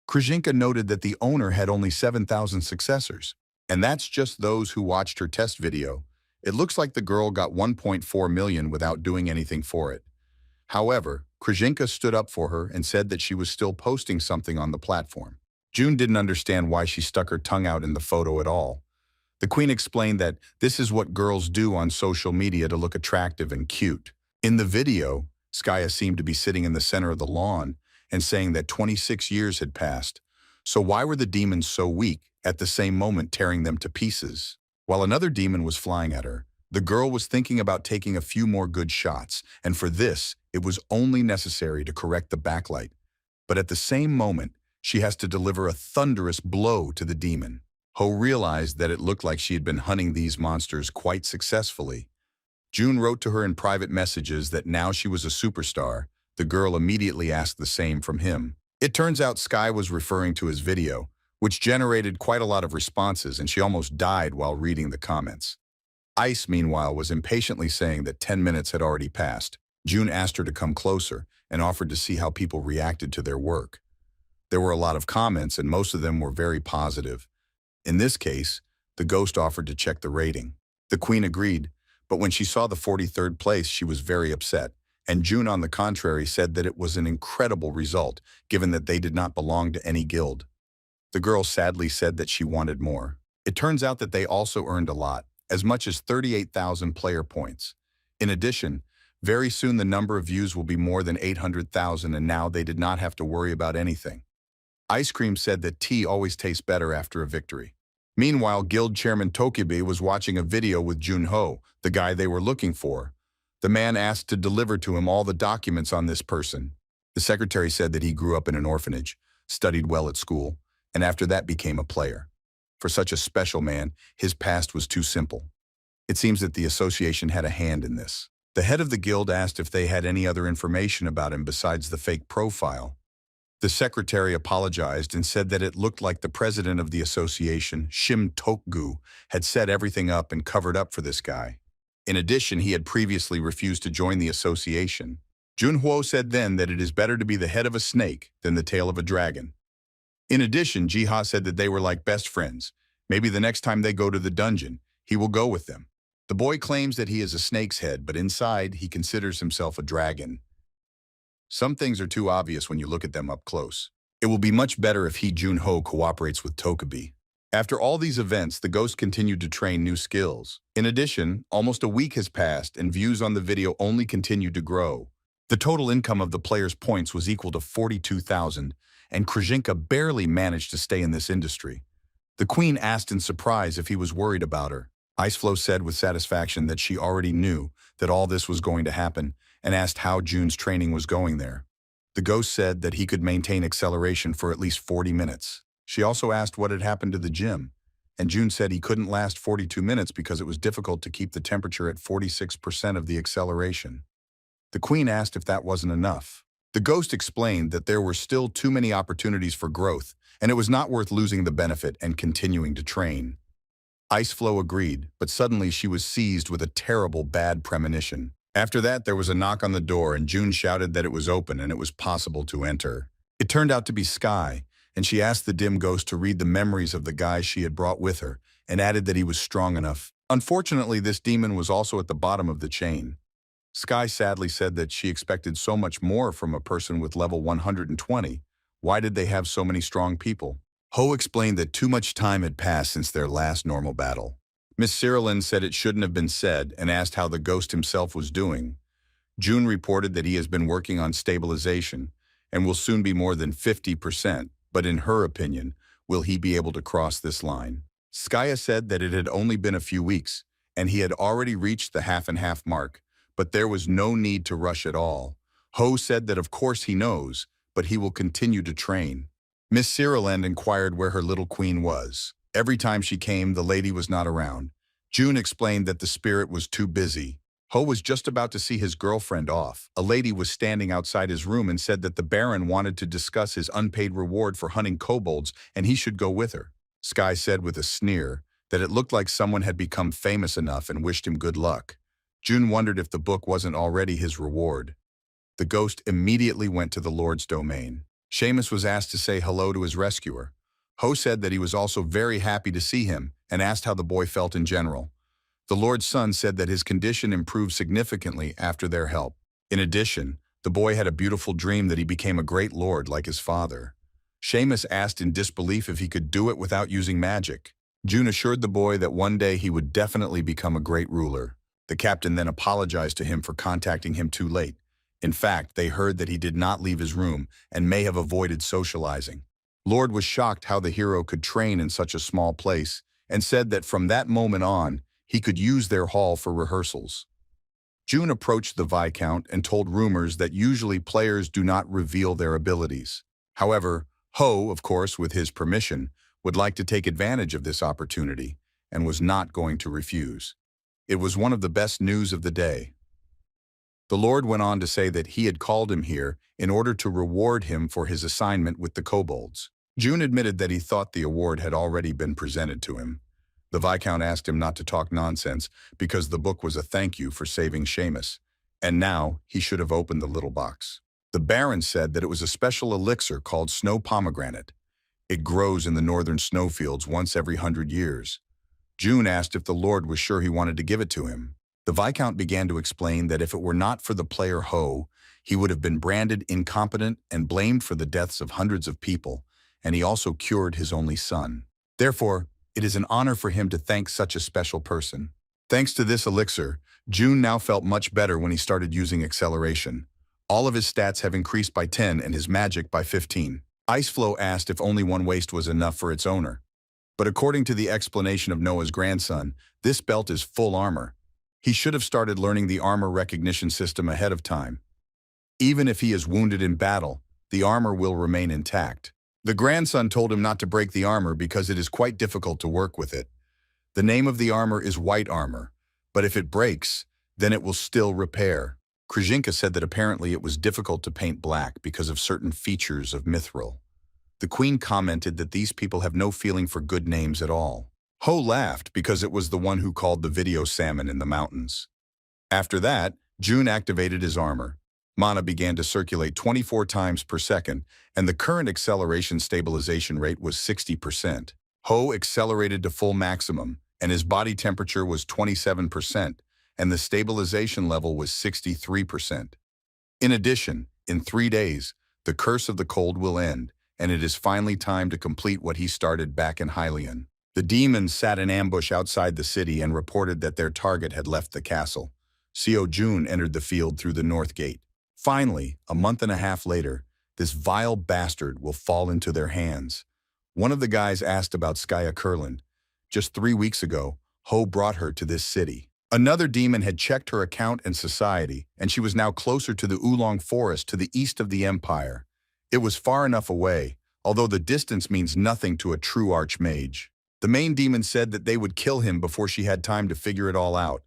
Krzyzynka noted that the owner had only 7,000 successors. And that's just those who watched her test video. It looks like the girl got 1.4 million without doing anything for it. However, Krzyzynka stood up for her and said that she was still posting something on the platform. June didn't understand why she stuck her tongue out in the photo at all. The queen explained that this is what girls do on social media to look attractive and cute. In the video, SKUA seemed to be sitting in the center of the lawn and saying that 26 years had passed. So why were the demons so weak, at the same moment tearing them to pieces? While another demon was flying at her, the girl was thinking about taking a few more good shots, and for this, it was only necessary to correct the backlight. But at the same moment, she has to deliver a thunderous blow to the demon. Ho realized that it looked like she had been hunting these monsters quite successfully. June wrote to her in private messages that now she was a superstar. The girl immediately asked the same from him. It turns out Sky was referring to his video, which generated quite a lot of responses, and she almost died while reading the comments. Ice, meanwhile, was impatiently saying that 10 minutes had already passed. June asked her to come closer and offered to see how people reacted to their work. There were a lot of comments, and most of them were very positive. In this case, the ghost offered to check the rating. The queen agreed, but when she saw the 43rd place, she was very upset, and June, on the contrary, said that it was an incredible result, given that they did not belong to any guild. The girl sadly said that she wanted more. It turns out that they also earned a lot, as much as 38,000 player points. In addition, very soon the number of views will be more than 800,000, and now they did not have to worry about anything. Ice Cream said that tea always tastes better after a victory. Meanwhile, Guild Chairman Tokibi was watching a video with Junho, the guy they were looking for. The man asked to deliver to him all the documents on this person. The secretary said that he grew up in an orphanage, studied well at school, and after that became a player. For such a special man, his past was too simple. It seems that the association had a hand in this. The head of the guild asked if they had any other information about him besides the fake profile. The secretary apologized and said that it looked like the president of the association, Shim Tokgu, had set everything up and covered up for this guy. In addition, he had previously refused to join the association. Junho said then that it is better to be the head of a snake than the tail of a dragon. In addition, Jiha said that they were like best friends. Maybe the next time they go to the dungeon, he will go with them. The boy claims that he is a snake's head, but inside he considers himself a dragon. Some things are too obvious when you look at them up close. It will be much better if Junho cooperates with Tokibi. After all these events, the ghost continued to train new skills. In addition, almost a week has passed and views on the video only continued to grow. The total income of the player's points was equal to 42,000, and Krzyzynka barely managed to stay in this industry. The queen asked in surprise if he was worried about her. Iceflow said with satisfaction that she already knew that all this was going to happen and asked how June's training was going there. The ghost said that he could maintain acceleration for at least 40 minutes. She also asked what had happened to the gym, and June said he couldn't last 42 minutes because it was difficult to keep the temperature at 46% of the acceleration. The queen asked if that wasn't enough. The ghost explained that there were still too many opportunities for growth, and it was not worth losing the benefit and continuing to train. Iceflow agreed, but suddenly she was seized with a terrible bad premonition. After that, there was a knock on the door, and June shouted that it was open and it was possible to enter. It turned out to be Sky, and she asked the dim ghost to read the memories of the guy she had brought with her, and added that he was strong enough. Unfortunately, this demon was also at the bottom of the chain. Sky sadly said that she expected so much more from a person with level 120. Why did they have so many strong people? Ho explained that too much time had passed since their last normal battle. Miss Cyrilyn said it shouldn't have been said and asked how the ghost himself was doing. June reported that he has been working on stabilization and will soon be more than 50%, but in her opinion, will he be able to cross this line? Skya said that it had only been a few weeks, and he had already reached the half-and-half mark, but there was no need to rush at all. Ho said that of course he knows, but he will continue to train. Miss Cyrilyn inquired where her little queen was. Every time she came, the lady was not around. June explained that the spirit was too busy. Ho was just about to see his girlfriend off. A lady was standing outside his room and said that the Baron wanted to discuss his unpaid reward for hunting kobolds and he should go with her. Sky said with a sneer that it looked like someone had become famous enough and wished him good luck. June wondered if the book wasn't already his reward. The ghost immediately went to the Lord's domain. Seamus was asked to say hello to his rescuer. Ho said that he was also very happy to see him and asked how the boy felt in general. The Lord's son said that his condition improved significantly after their help. In addition, the boy had a beautiful dream that he became a great lord like his father. Seamus asked in disbelief if he could do it without using magic. June assured the boy that one day he would definitely become a great ruler. The captain then apologized to him for contacting him too late. In fact, they heard that he did not leave his room and may have avoided socializing. Lord was shocked how the hero could train in such a small place and said that from that moment on, he could use their hall for rehearsals. June approached the Viscount and told rumors that usually players do not reveal their abilities. However, Ho, of course with his permission, would like to take advantage of this opportunity and was not going to refuse. It was one of the best news of the day. The Lord went on to say that he had called him here in order to reward him for his assignment with the kobolds. June admitted that he thought the award had already been presented to him. The Viscount asked him not to talk nonsense because the book was a thank you for saving Seamus, and now he should have opened the little box. The Baron said that it was a special elixir called snow pomegranate. It grows in the northern snowfields once every 100 years. June asked if the Lord was sure he wanted to give it to him. The Viscount began to explain that if it were not for the player Ho, he would have been branded incompetent and blamed for the deaths of hundreds of people, and he also cured his only son. Therefore, it is an honor for him to thank such a special person. Thanks to this elixir, June now felt much better when he started using acceleration. All of his stats have increased by 10 and his magic by 15. Iceflow asked if only one waist was enough for its owner. But according to the explanation of Noah's grandson, this belt is full armor. He should have started learning the armor recognition system ahead of time. Even if he is wounded in battle, the armor will remain intact. The grandson told him not to break the armor because it is quite difficult to work with it. The name of the armor is white armor, but if it breaks, then it will still repair. Krzyzynka said that apparently it was difficult to paint black because of certain features of mithril. The queen commented that these people have no feeling for good names at all. Ho laughed because it was the one who called the video salmon in the mountains. After that, June activated his armor. Mana began to circulate 24 times per second, and the current acceleration stabilization rate was 60%. Ho accelerated to full maximum, and his body temperature was 27%, and the stabilization level was 63%. In addition, in 3 days, the curse of the cold will end, and it is finally time to complete what he started back in Hylian. The demons sat in ambush outside the city and reported that their target had left the castle. Seo Jun entered the field through the north gate. Finally, a month and a half later, this vile bastard will fall into their hands. One of the guys asked about SKUA Kurland. Just 3 weeks ago, Ho brought her to this city. Another demon had checked her account and society, and she was now closer to the Oolong Forest to the east of the empire. It was far enough away, although the distance means nothing to a true archmage. The main demon said that they would kill him before she had time to figure it all out.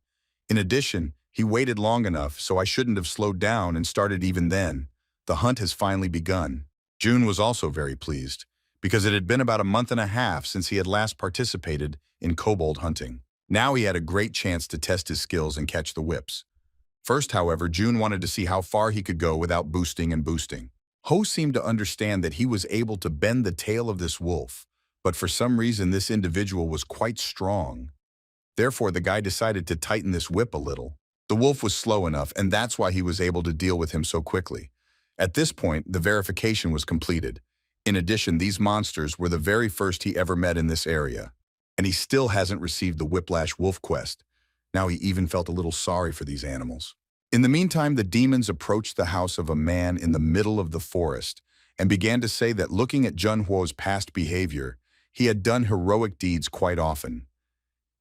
In addition, he waited long enough, so I shouldn't have slowed down and started even then. The hunt has finally begun. June was also very pleased, because it had been about a month and a half since he had last participated in kobold hunting. Now he had a great chance to test his skills and catch the whips. First, however, June wanted to see how far he could go without boosting and boosting. Ho seemed to understand that he was able to bend the tail of this wolf, but for some reason this individual was quite strong. Therefore, the guy decided to tighten this whip a little. The wolf was slow enough, and that's why he was able to deal with him so quickly. At this point, the verification was completed. In addition, these monsters were the very first he ever met in this area. And he still hasn't received the Whiplash Wolf quest. Now he even felt a little sorry for these animals. In the meantime, the demons approached the house of a man in the middle of the forest and began to say that looking at Junhuo's past behavior, he had done heroic deeds quite often.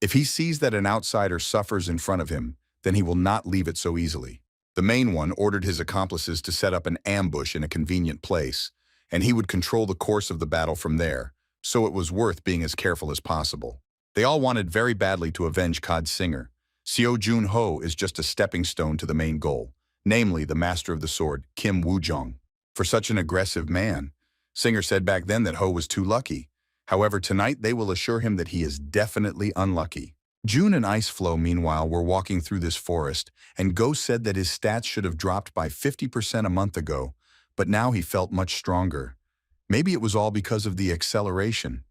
If he sees that an outsider suffers in front of him, then he will not leave it so easily. The main one ordered his accomplices to set up an ambush in a convenient place, and he would control the course of the battle from there, so it was worth being as careful as possible. They all wanted very badly to avenge Cod's singer. Seo Jun Ho is just a stepping stone to the main goal, namely the master of the sword, Kim Woo-jong. For such an aggressive man, Singer said back then that Ho was too lucky. However, tonight they will assure him that he is definitely unlucky. June and Ice Flow, meanwhile, were walking through this forest, and Go said that his stats should have dropped by 50% a month ago, but now he felt much stronger. Maybe it was all because of the acceleration.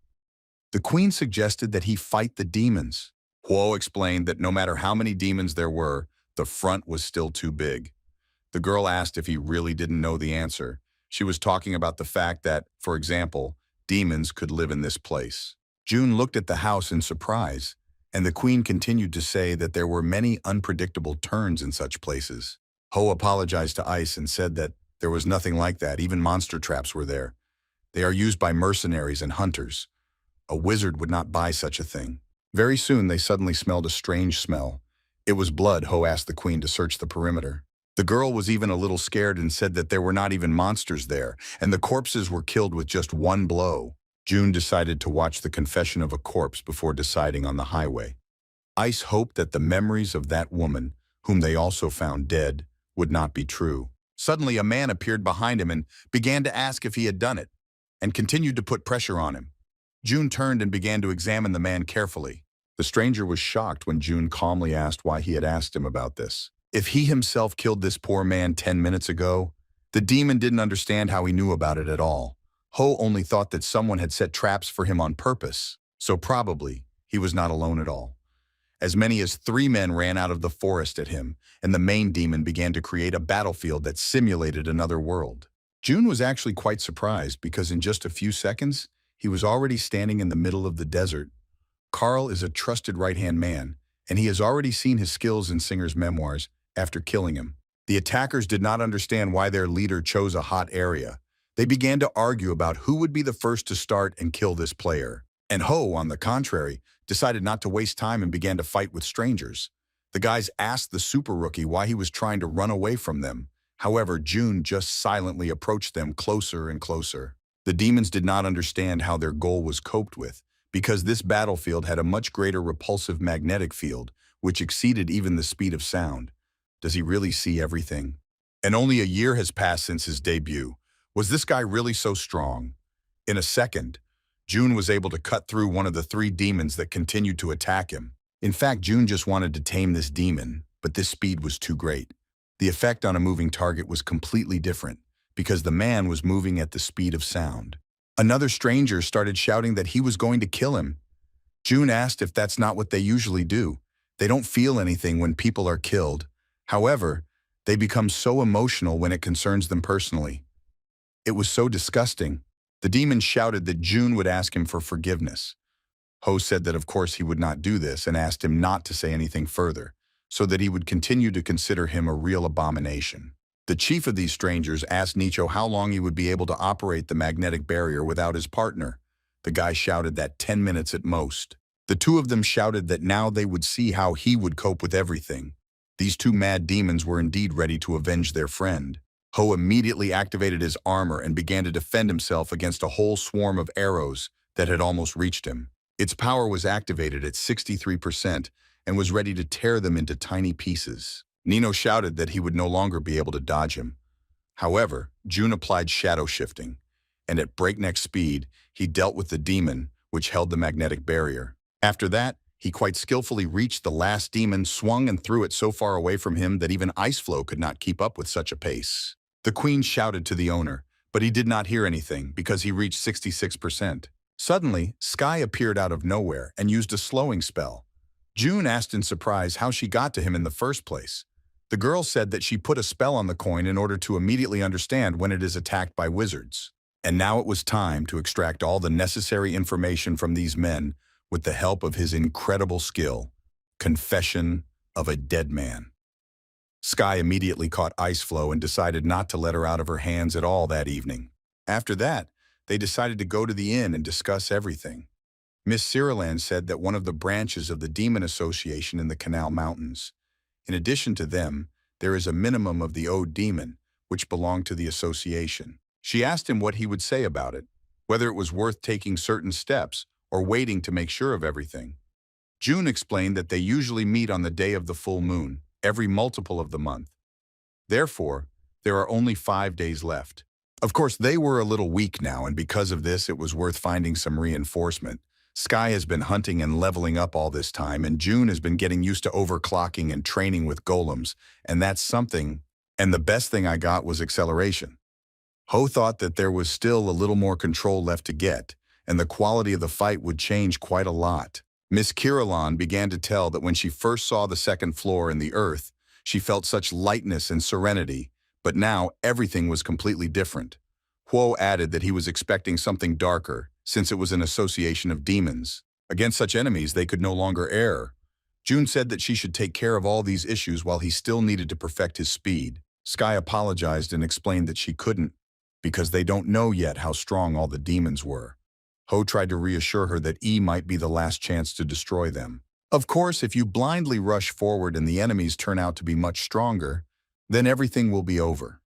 The queen suggested that he fight the demons. Huo explained that no matter how many demons there were, the front was still too big. The girl asked if he really didn't know the answer. She was talking about the fact that, for example, demons could live in this place. June looked at the house in surprise, and the queen continued to say that there were many unpredictable turns in such places. Ho apologized to Ice and said that there was nothing like that, even monster traps were there. They are used by mercenaries and hunters. A wizard would not buy such a thing. Very soon they suddenly smelled a strange smell. It was blood. Ho asked the queen to search the perimeter. The girl was even a little scared and said that there were not even monsters there, and the corpses were killed with just one blow. June decided to watch the confession of a corpse before deciding on the highway. Ice hoped that the memories of that woman, whom they also found dead, would not be true. Suddenly a man appeared behind him and began to ask if he had done it, and continued to put pressure on him. June turned and began to examine the man carefully. The stranger was shocked when June calmly asked why he had asked him about this. If he himself killed this poor man 10 minutes ago, the demon didn't understand how he knew about it at all. Ho only thought that someone had set traps for him on purpose, so probably he was not alone at all. As many as 3 men ran out of the forest at him, and the main demon began to create a battlefield that simulated another world. June was actually quite surprised because in just a few seconds, he was already standing in the middle of the desert. Carl is a trusted right-hand man, and he has already seen his skills in Singer's memoirs after killing him. The attackers did not understand why their leader chose a hot area. They began to argue about who would be the first to start and kill this player. And Ho, on the contrary, decided not to waste time and began to fight with strangers. The guys asked the super rookie why he was trying to run away from them. However, June just silently approached them closer and closer. The demons did not understand how their goal was coped with, because this battlefield had a much greater repulsive magnetic field, which exceeded even the speed of sound. Does he really see everything? And only a year has passed since his debut. Was this guy really so strong? In a second, June was able to cut through one of the 3 demons that continued to attack him. In fact, June just wanted to tame this demon, but this speed was too great. The effect on a moving target was completely different, because the man was moving at the speed of sound. Another stranger started shouting that he was going to kill him. June asked if that's not what they usually do. They don't feel anything when people are killed. However, they become so emotional when it concerns them personally. It was so disgusting. The demon shouted that June would ask him for forgiveness. Ho said that of course he would not do this and asked him not to say anything further, so that he would continue to consider him a real abomination. The chief of these strangers asked Nicho how long he would be able to operate the magnetic barrier without his partner. The guy shouted that 10 minutes at most. The two of them shouted that now they would see how he would cope with everything. These two mad demons were indeed ready to avenge their friend. Ho immediately activated his armor and began to defend himself against a whole swarm of arrows that had almost reached him. Its power was activated at 63% and was ready to tear them into tiny pieces. Nino shouted that he would no longer be able to dodge him. However, June applied shadow shifting, and at breakneck speed, he dealt with the demon which held the magnetic barrier. After that, he quite skillfully reached the last demon, swung and threw it so far away from him that even Ice Flow could not keep up with such a pace. The queen shouted to the owner, but he did not hear anything because he reached 66%. Suddenly, Sky appeared out of nowhere and used a slowing spell. June asked in surprise how she got to him in the first place. The girl said that she put a spell on the coin in order to immediately understand when it is attacked by wizards. And now it was time to extract all the necessary information from these men with the help of his incredible skill. Confession of a Dead Man. Sky immediately caught Ice Flow and decided not to let her out of her hands at all that evening. After that, they decided to go to the inn and discuss everything. Miss Ciriland said that one of the branches of the Demon Association in the Canal Mountains. In addition to them, there is a minimum of the Ode Demon, which belonged to the association. She asked him what he would say about it, whether it was worth taking certain steps or waiting to make sure of everything. June explained that they usually meet on the day of the full moon, every multiple of the month. Therefore, there are only 5 days left. Of course, they were a little weak now, and because of this, it was worth finding some reinforcement. Sky has been hunting and leveling up all this time, and June has been getting used to overclocking and training with golems, and that's something. And the best thing I got was acceleration. Ho thought that there was still a little more control left to get, and the quality of the fight would change quite a lot. Miss Kirillon began to tell that when she first saw the second floor in the earth, she felt such lightness and serenity, but now everything was completely different. Huo added that he was expecting something darker, since it was an association of demons. Against such enemies, they could no longer err. June said that she should take care of all these issues while he still needed to perfect his speed. Sky apologized and explained that she couldn't, because they don't know yet how strong all the demons were. Ho tried to reassure her that E might be the last chance to destroy them. Of course, if you blindly rush forward and the enemies turn out to be much stronger, then everything will be over.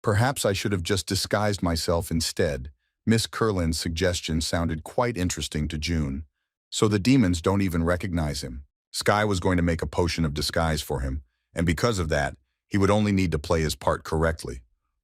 Perhaps I should have just disguised myself instead. Miss Curlin's suggestion sounded quite interesting to June. So the demons don't even recognize him. Sky was going to make a potion of disguise for him, and because of that, he would only need to play his part correctly.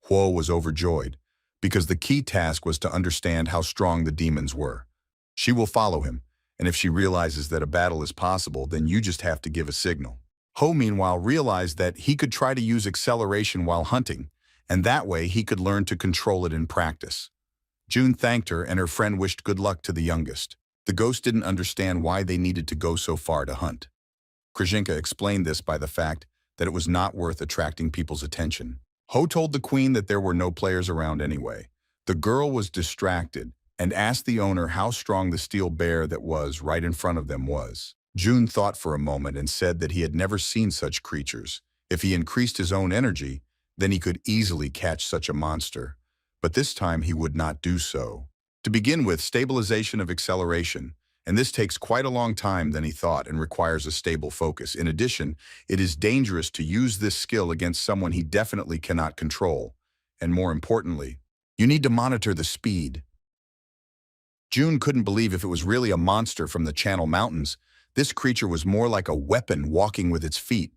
Huo was overjoyed, because the key task was to understand how strong the demons were. She will follow him, and if she realizes that a battle is possible, then you just have to give a signal. Ho, meanwhile, realized that he could try to use acceleration while hunting, and that way he could learn to control it in practice. June thanked her, and her friend wished good luck to the youngest. The ghost didn't understand why they needed to go so far to hunt. Krzyzynka explained this by the fact that it was not worth attracting people's attention. Ho told the queen that there were no players around anyway. The girl was distracted and asked the owner how strong the steel bear that was right in front of them was. June thought for a moment and said that he had never seen such creatures. If he increased his own energy, then he could easily catch such a monster. But this time he would not do so. To begin with, stabilization of acceleration, and this takes quite a long time than he thought and requires a stable focus. In addition, it is dangerous to use this skill against someone he definitely cannot control. And more importantly, you need to monitor the speed. June couldn't believe if it was really a monster from the Channel Mountains. This creature was more like a weapon walking with its feet.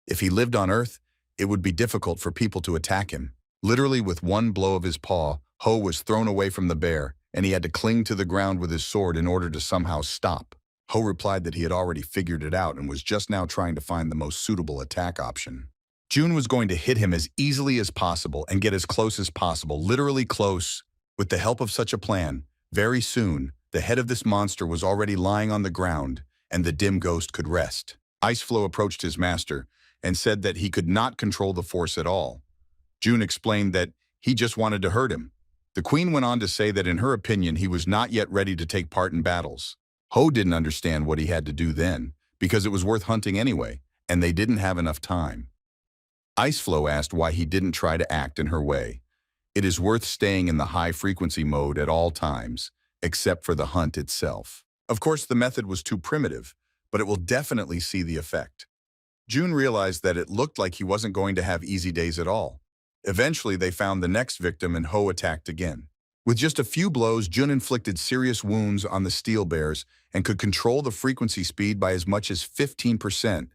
If he lived on Earth, it would be difficult for people to attack him. Literally with one blow of his paw, Ho was thrown away from the bear, and he had to cling to the ground with his sword in order to somehow stop. Ho replied that he had already figured it out and was just now trying to find the most suitable attack option. June was going to hit him as easily as possible and get as close as possible, literally close. With the help of such a plan, very soon, the head of this monster was already lying on the ground, and the dim ghost could rest. Iceflow approached his master and said that he could not control the force at all. June explained that he just wanted to hurt him. The queen went on to say that in her opinion he was not yet ready to take part in battles. Ho didn't understand what he had to do then, because it was worth hunting anyway, and they didn't have enough time. Iceflow asked why he didn't try to act in her way. It is worth staying in the high-frequency mode at all times, except for the hunt itself. Of course, the method was too primitive, but it will definitely see the effect. June realized that it looked like he wasn't going to have easy days at all. Eventually, they found the next victim and Ho attacked again. With just a few blows, Jun inflicted serious wounds on the steel bears and could control the frequency speed by as much as 15%,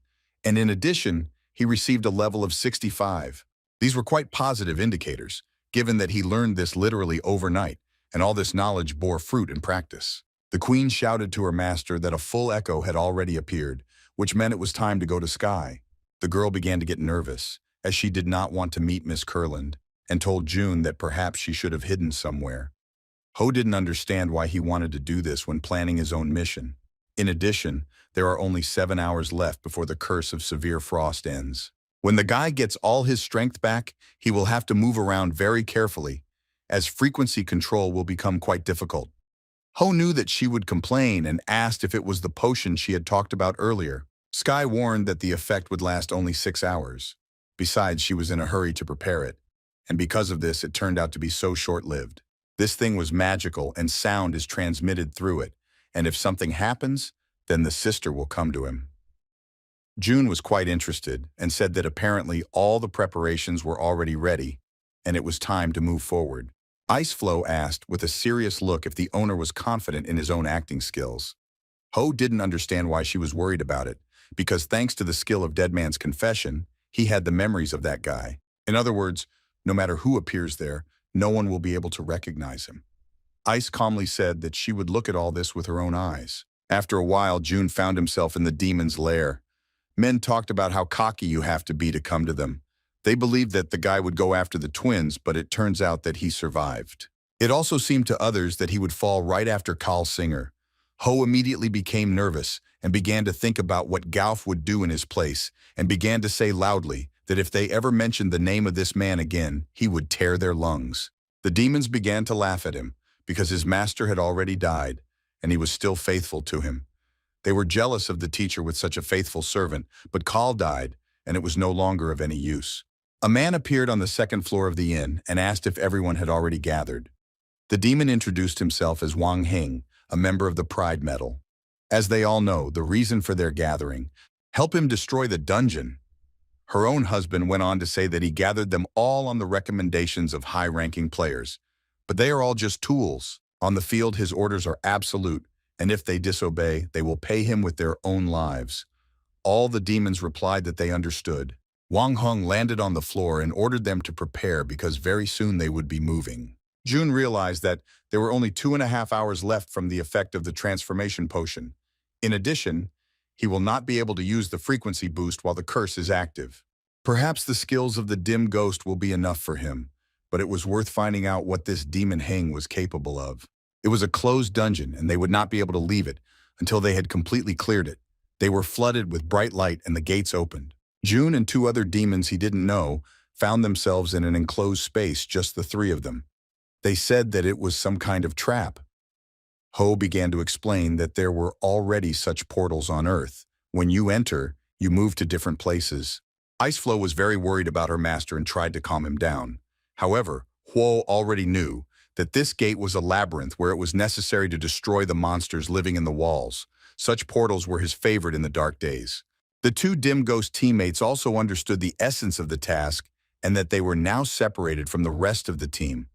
and in addition, he received a level of 65. These were quite positive indicators, given that he learned this literally overnight, and all this knowledge bore fruit in practice. The queen shouted to her master that a full echo had already appeared, which meant it was time to go to SKUA. The girl began to get nervous, as she did not want to meet Miss Kurland, and told June that perhaps she should have hidden somewhere. Ho didn't understand why he wanted to do this when planning his own mission. In addition, there are only 7 hours left before the curse of severe frost ends. When the guy gets all his strength back, he will have to move around very carefully, as frequency control will become quite difficult. Ho knew that she would complain and asked if it was the potion she had talked about earlier. SKUA warned that the effect would last only 6 hours. Besides, she was in a hurry to prepare it, and because of this, it turned out to be so short-lived. This thing was magical, and sound is transmitted through it, and if something happens, then the sister will come to him. June was quite interested and said that apparently all the preparations were already ready, and it was time to move forward. Iceflow asked with a serious look if the owner was confident in his own acting skills. Ho didn't understand why she was worried about it, because thanks to the skill of Deadman's confession, he had the memories of that guy. In other words, no matter who appears there, no one will be able to recognize him. Ice calmly said that she would look at all this with her own eyes. After a while, June found himself in the demon's lair. Men talked about how cocky you have to be to come to them. They believed that the guy would go after the twins, but it turns out that he survived. It also seemed to others that he would fall right after Carl Singer. Ho immediately became nervous and began to think about what Gauf would do in his place, and began to say loudly that if they ever mentioned the name of this man again, he would tear their lungs. The demons began to laugh at him, because his master had already died, and he was still faithful to him. They were jealous of the teacher with such a faithful servant, but Carl died, and it was no longer of any use. A man appeared on the second floor of the inn and asked if everyone had already gathered. The demon introduced himself as Wang Hing, a member of the Pride Medal. As they all know, the reason for their gathering: help him destroy the dungeon. Her own husband went on to say that he gathered them all on the recommendations of high-ranking players. But they are all just tools. On the field, his orders are absolute, and if they disobey, they will pay him with their own lives. All the demons replied that they understood. Wang Hung landed on the floor and ordered them to prepare because very soon they would be moving. June realized that there were only 2.5 hours left from the effect of the transformation potion. In addition, he will not be able to use the frequency boost while the curse is active. Perhaps the skills of the dim ghost will be enough for him, but it was worth finding out what this demon Heng was capable of. It was a closed dungeon, and they would not be able to leave it until they had completely cleared it. They were flooded with bright light and the gates opened. June and 2 other demons he didn't know found themselves in an enclosed space, just the 3 of them. They said that it was some kind of trap. Ho began to explain that there were already such portals on Earth. When you enter, you move to different places. Iceflow was very worried about her master and tried to calm him down. However, Huo already knew that this gate was a labyrinth where it was necessary to destroy the monsters living in the walls. Such portals were his favorite in the dark days. The 2 dim ghost teammates also understood the essence of the task and that they were now separated from the rest of the team.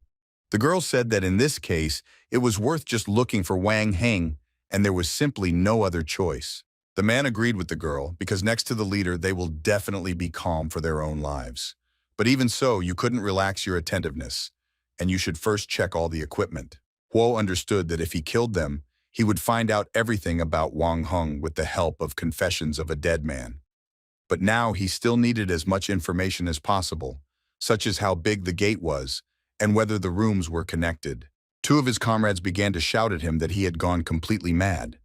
The girl said that in this case, it was worth just looking for Wang Heng, and there was simply no other choice. The man agreed with the girl, because next to the leader, they will definitely be calm for their own lives. But even so, you couldn't relax your attentiveness, and you should first check all the equipment. Huo understood that if he killed them, he would find out everything about Wang Heng with the help of Confessions of a Dead Man. But now he still needed as much information as possible, such as how big the gate was, and whether the rooms were connected. 2 of his comrades began to shout at him that he had gone completely mad.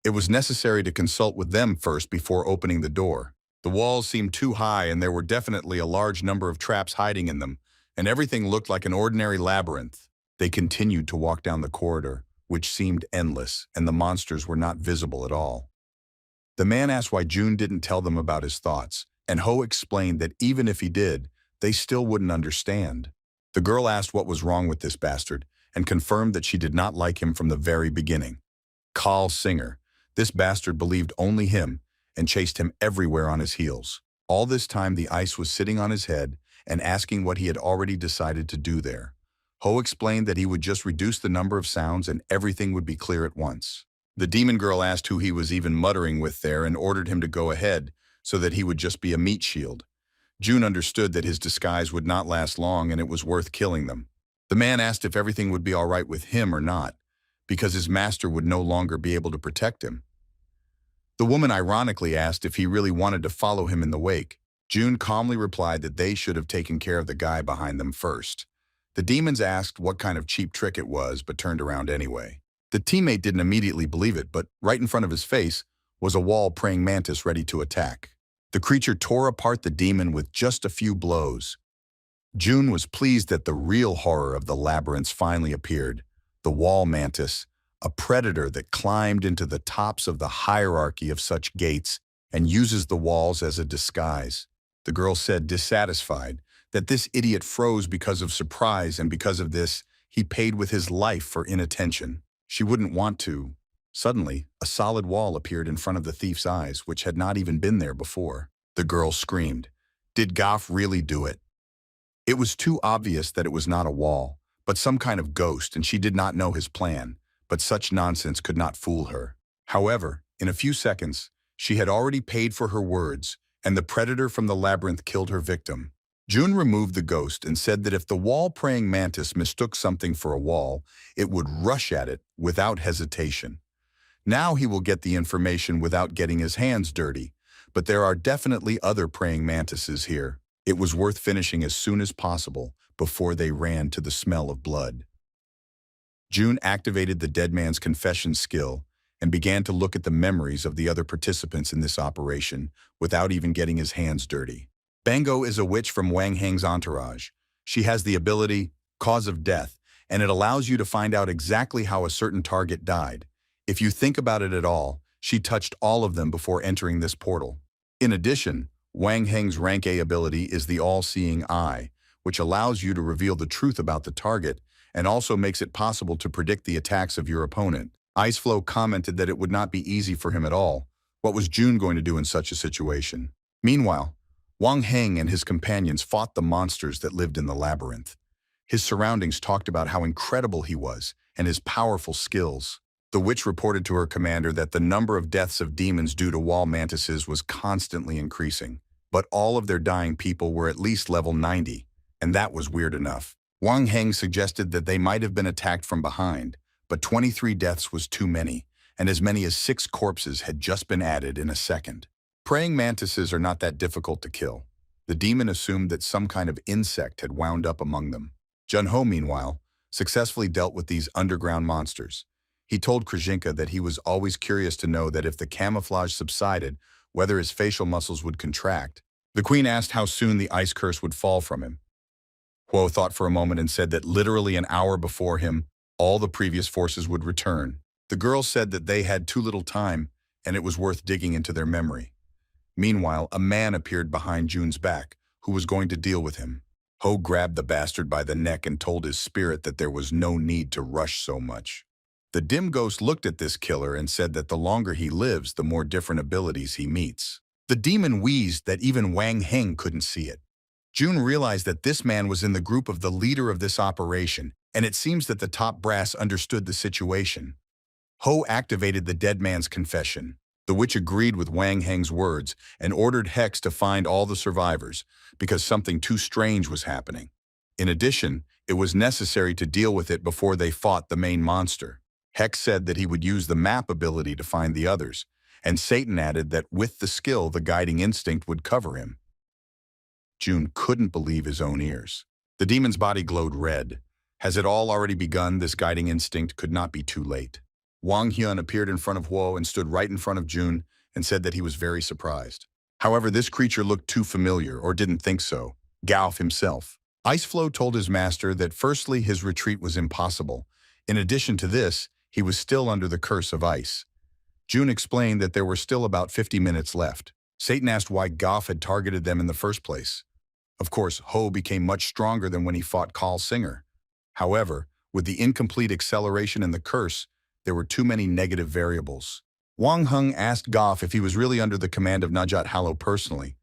It was necessary to consult with them first before opening the door. The walls seemed too high, and there were definitely a large number of traps hiding in them, and everything looked like an ordinary labyrinth. They continued to walk down the corridor. which seemed endless, and the monsters were not visible at all. The man asked why June didn't tell them about his thoughts, and Ho explained that even if he did, they still wouldn't understand. The girl asked what was wrong with this bastard, and confirmed that she did not like him from the very beginning. Carl Singer, this bastard believed only him, and chased him everywhere on his heels. All this time the ice was sitting on his head and asking what he had already decided to do there. Ho explained that he would just reduce the number of sounds and everything would be clear at once. The demon girl asked who he was even muttering with there and ordered him to go ahead so that he would just be a meat shield. June understood that his disguise would not last long and it was worth killing them. The man asked if everything would be all right with him or not, because his master would no longer be able to protect him. The woman ironically asked if he really wanted to follow him in the wake. June calmly replied that they should have taken care of the guy behind them first. The demons asked what kind of cheap trick it was, but turned around anyway. The teammate didn't immediately believe it, but right in front of his face was a wall praying mantis ready to attack. The creature tore apart the demon with just a few blows. June was pleased that the real horror of the labyrinths finally appeared. The wall mantis, a predator that climbed into the tops of the hierarchy of such gates and uses the walls as a disguise. The girl said, dissatisfied, that this idiot froze because of surprise, and because of this, he paid with his life for inattention. She wouldn't want to. Suddenly, a solid wall appeared in front of the thief's eyes, which had not even been there before. The girl screamed. Did Goff really do it? It was too obvious that it was not a wall, but some kind of ghost, and she did not know his plan, but such nonsense could not fool her. However, in a few seconds, she had already paid for her words, and the predator from the labyrinth killed her victim. June removed the ghost and said that if the wall-praying mantis mistook something for a wall, it would rush at it without hesitation. Now he will get the information without getting his hands dirty, but there are definitely other praying mantises here. It was worth finishing as soon as possible before they ran to the smell of blood. June activated the dead man's confession skill and began to look at the memories of the other participants in this operation without even getting his hands dirty. Bango is a witch from Wang Heng's entourage. She has the ability, Cause of Death, and it allows you to find out exactly how a certain target died. If you think about it at all, she touched all of them before entering this portal. In addition, Wang Heng's rank A ability is the All-Seeing Eye, which allows you to reveal the truth about the target and also makes it possible to predict the attacks of your opponent. Iceflow commented that it would not be easy for him at all. What was June going to do in such a situation? Meanwhile, Wang Heng and his companions fought the monsters that lived in the labyrinth. His surroundings talked about how incredible he was and his powerful skills. The witch reported to her commander that the number of deaths of demons due to wall mantises was constantly increasing, but all of their dying people were at least level 90, and that was weird enough. Wang Heng suggested that they might have been attacked from behind, but 23 deaths was too many, and as many as 6 corpses had just been added in a second. Praying mantises are not that difficult to kill. The demon assumed that some kind of insect had wound up among them. Junho, meanwhile, successfully dealt with these underground monsters. He told Krzyzynka that he was always curious to know that if the camouflage subsided, whether his facial muscles would contract. The queen asked how soon the ice curse would fall from him. Huo thought for a moment and said that literally an hour before him, all the previous forces would return. The girl said that they had too little time, and it was worth digging into their memory. Meanwhile, a man appeared behind June's back, who was going to deal with him. Ho grabbed the bastard by the neck and told his spirit that there was no need to rush so much. The dim ghost looked at this killer and said that the longer he lives, the more different abilities he meets. The demon wheezed that even Wang Heng couldn't see it. June realized that this man was in the group of the leader of this operation, and it seems that the top brass understood the situation. Ho activated the dead man's confession. The witch agreed with Wang Heng's words and ordered Hex to find all the survivors because something too strange was happening. In addition, it was necessary to deal with it before they fought the main monster. Hex said that he would use the map ability to find the others, and Satan added that with the skill, the guiding instinct would cover him. June couldn't believe his own ears. The demon's body glowed red. Has it all already begun? This guiding instinct could not be too late. Wang Hyun appeared in front of Huo and stood right in front of June and said that he was very surprised. However, this creature looked too familiar, or didn't think so. Gaof himself. Iceflow told his master that firstly his retreat was impossible. In addition to this, he was still under the curse of ice. June explained that there were still about 50 minutes left. Satan asked why Goff had targeted them in the first place. Of course, Ho became much stronger than when he fought Carl Singer. However, with the incomplete acceleration and the curse, there were too many negative variables. Wang Heng asked Goff if he was really under the command of Najat Hallo personally.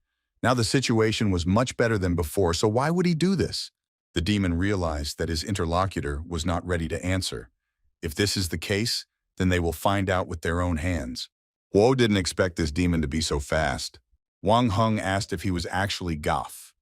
Now the situation was much better than before, so why would he do this? The demon realized that his interlocutor was not ready to answer. If this is the case, then they will find out with their own hands. Huo didn't expect this demon to be so fast. Wang Heng asked if he was actually Goff.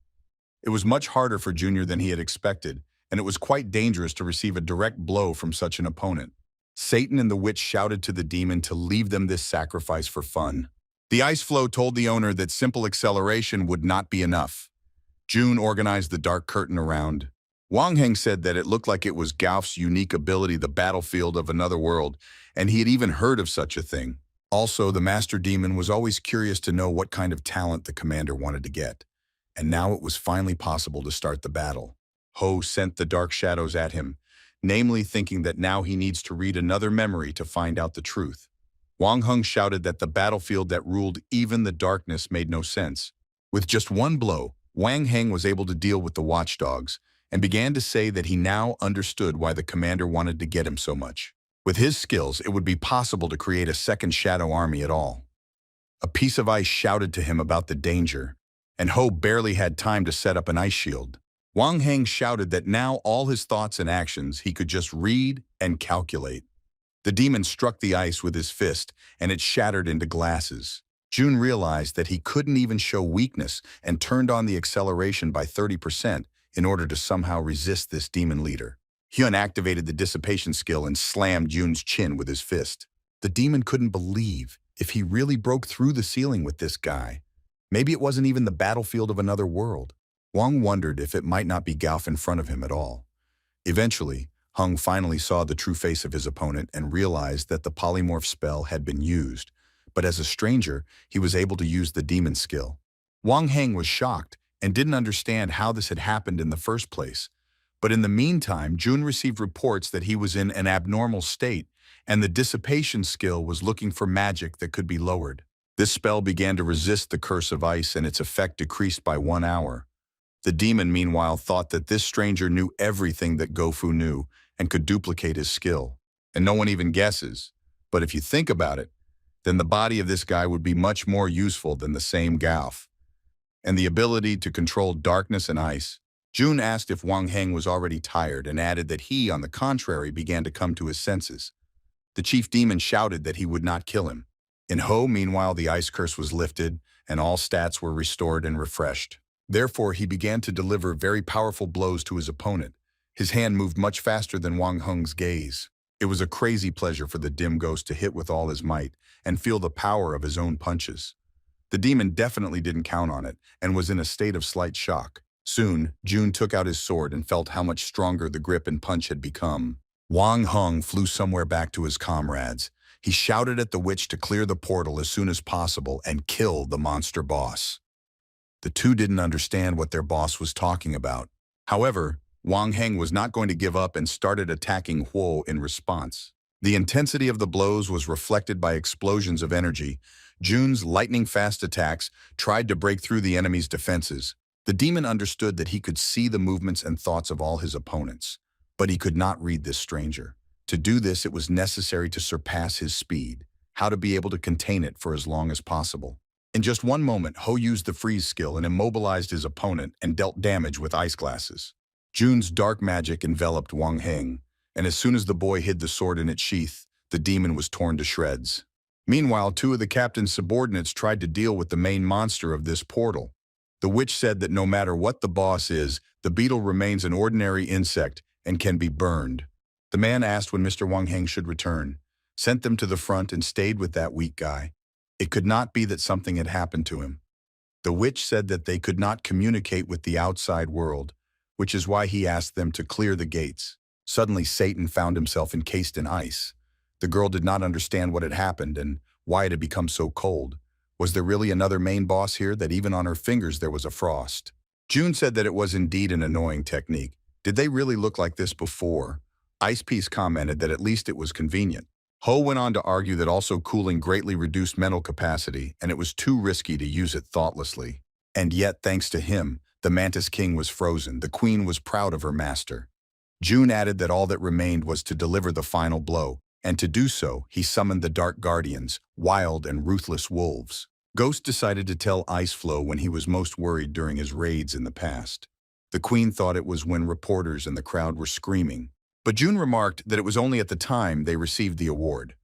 It was much harder for Junior than he had expected, and it was quite dangerous to receive a direct blow from such an opponent. Satan and the witch shouted to the demon to leave them this sacrifice for fun. The ice flow told the owner that simple acceleration would not be enough. June organized the dark curtain around. Wang Heng said that it looked like it was Goff's unique ability, the battlefield of another world, and he had even heard of such a thing. Also, the master demon was always curious to know what kind of talent the commander wanted to get. And now it was finally possible to start the battle. Ho sent the dark shadows at him, namely thinking that now he needs to read another memory to find out the truth. Wang Heng shouted that the battlefield that ruled even the darkness made no sense. With just one blow, Wang Heng was able to deal with the watchdogs and began to say that he now understood why the commander wanted to get him so much. With his skills, it would be possible to create a second shadow army at all. A piece of ice shouted to him about the danger, and Ho barely had time to set up an ice shield. Wang Heng shouted that now all his thoughts and actions he could just read and calculate. The demon struck the ice with his fist, and it shattered into glasses. June realized that he couldn't even show weakness and turned on the acceleration by 30% in order to somehow resist this demon leader. Hyun activated the dissipation skill and slammed June's chin with his fist. The demon couldn't believe if he really broke through the ceiling with this guy. Maybe it wasn't even the battlefield of another world. Wang wondered if it might not be Goff in front of him at all. Eventually, Hung finally saw the true face of his opponent and realized that the polymorph spell had been used, but as a stranger, he was able to use the demon skill. Wang Heng was shocked and didn't understand how this had happened in the first place. But in the meantime, June received reports that he was in an abnormal state, and the dissipation skill was looking for magic that could be lowered. This spell began to resist the curse of ice, and its effect decreased by 1 hour. The demon, meanwhile, thought that this stranger knew everything that Gofu knew and could duplicate his skill. And no one even guesses. But if you think about it, then the body of this guy would be much more useful than the same Goff. And the ability to control darkness and ice. June asked if Wang Heng was already tired and added that he, on the contrary, began to come to his senses. The chief demon shouted that he would not kill him. In Ho, meanwhile, the ice curse was lifted and all stats were restored and refreshed. Therefore, he began to deliver very powerful blows to his opponent. His hand moved much faster than Wang Heng's gaze. It was a crazy pleasure for the dim ghost to hit with all his might and feel the power of his own punches. The demon definitely didn't count on it and was in a state of slight shock. Soon, June took out his sword and felt how much stronger the grip and punch had become. Wang Heng flew somewhere back to his comrades. He shouted at the witch to clear the portal as soon as possible and kill the monster boss. The two didn't understand what their boss was talking about. However, Wang Heng was not going to give up and started attacking Huo in response. The intensity of the blows was reflected by explosions of energy. June's lightning-fast attacks tried to break through the enemy's defenses. The demon understood that he could see the movements and thoughts of all his opponents, but he could not read this stranger. To do this, it was necessary to surpass his speed, how to be able to contain it for as long as possible. In just one moment, Ho used the freeze skill and immobilized his opponent and dealt damage with ice glasses. June's dark magic enveloped Wang Heng, and as soon as the boy hid the sword in its sheath, the demon was torn to shreds. Meanwhile, two of the captain's subordinates tried to deal with the main monster of this portal. The witch said that no matter what the boss is, the beetle remains an ordinary insect and can be burned. The man asked when Mr. Wang Heng should return, sent them to the front and stayed with that weak guy. It could not be that something had happened to him. The witch said that they could not communicate with the outside world, which is why he asked them to clear the gates. Suddenly, Satan found himself encased in ice. The girl did not understand what had happened and why it had become so cold. Was there really another main boss here that even on her fingers there was a frost? June said that it was indeed an annoying technique. Did they really look like this before? Ice Piece commented that at least it was convenient. Ho went on to argue that also cooling greatly reduced mental capacity and it was too risky to use it thoughtlessly. And yet, thanks to him, the Mantis King was frozen. The queen was proud of her master. June added that all that remained was to deliver the final blow, and to do so, he summoned the Dark Guardians, wild and ruthless wolves. Ghost decided to tell Iceflow when he was most worried during his raids in the past. The queen thought it was when reporters and the crowd were screaming. But June remarked that it was only at the time they received the award.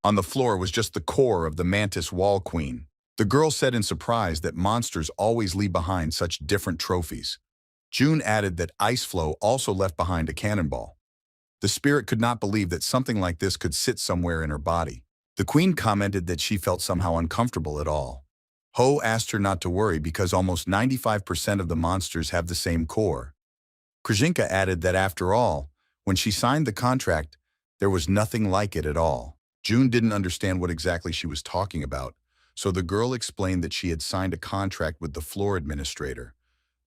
On the floor was just the core of the Mantis Wall Queen. The girl said in surprise that monsters always leave behind such different trophies. June added that Iceflow also left behind a cannonball. The spirit could not believe that something like this could sit somewhere in her body. The queen commented that she felt somehow uncomfortable at all. Ho asked her not to worry because almost 95% of the monsters have the same core. Krajinka added that after all, when she signed the contract, there was nothing like it at all. June didn't understand what exactly she was talking about, so the girl explained that she had signed a contract with the floor administrator.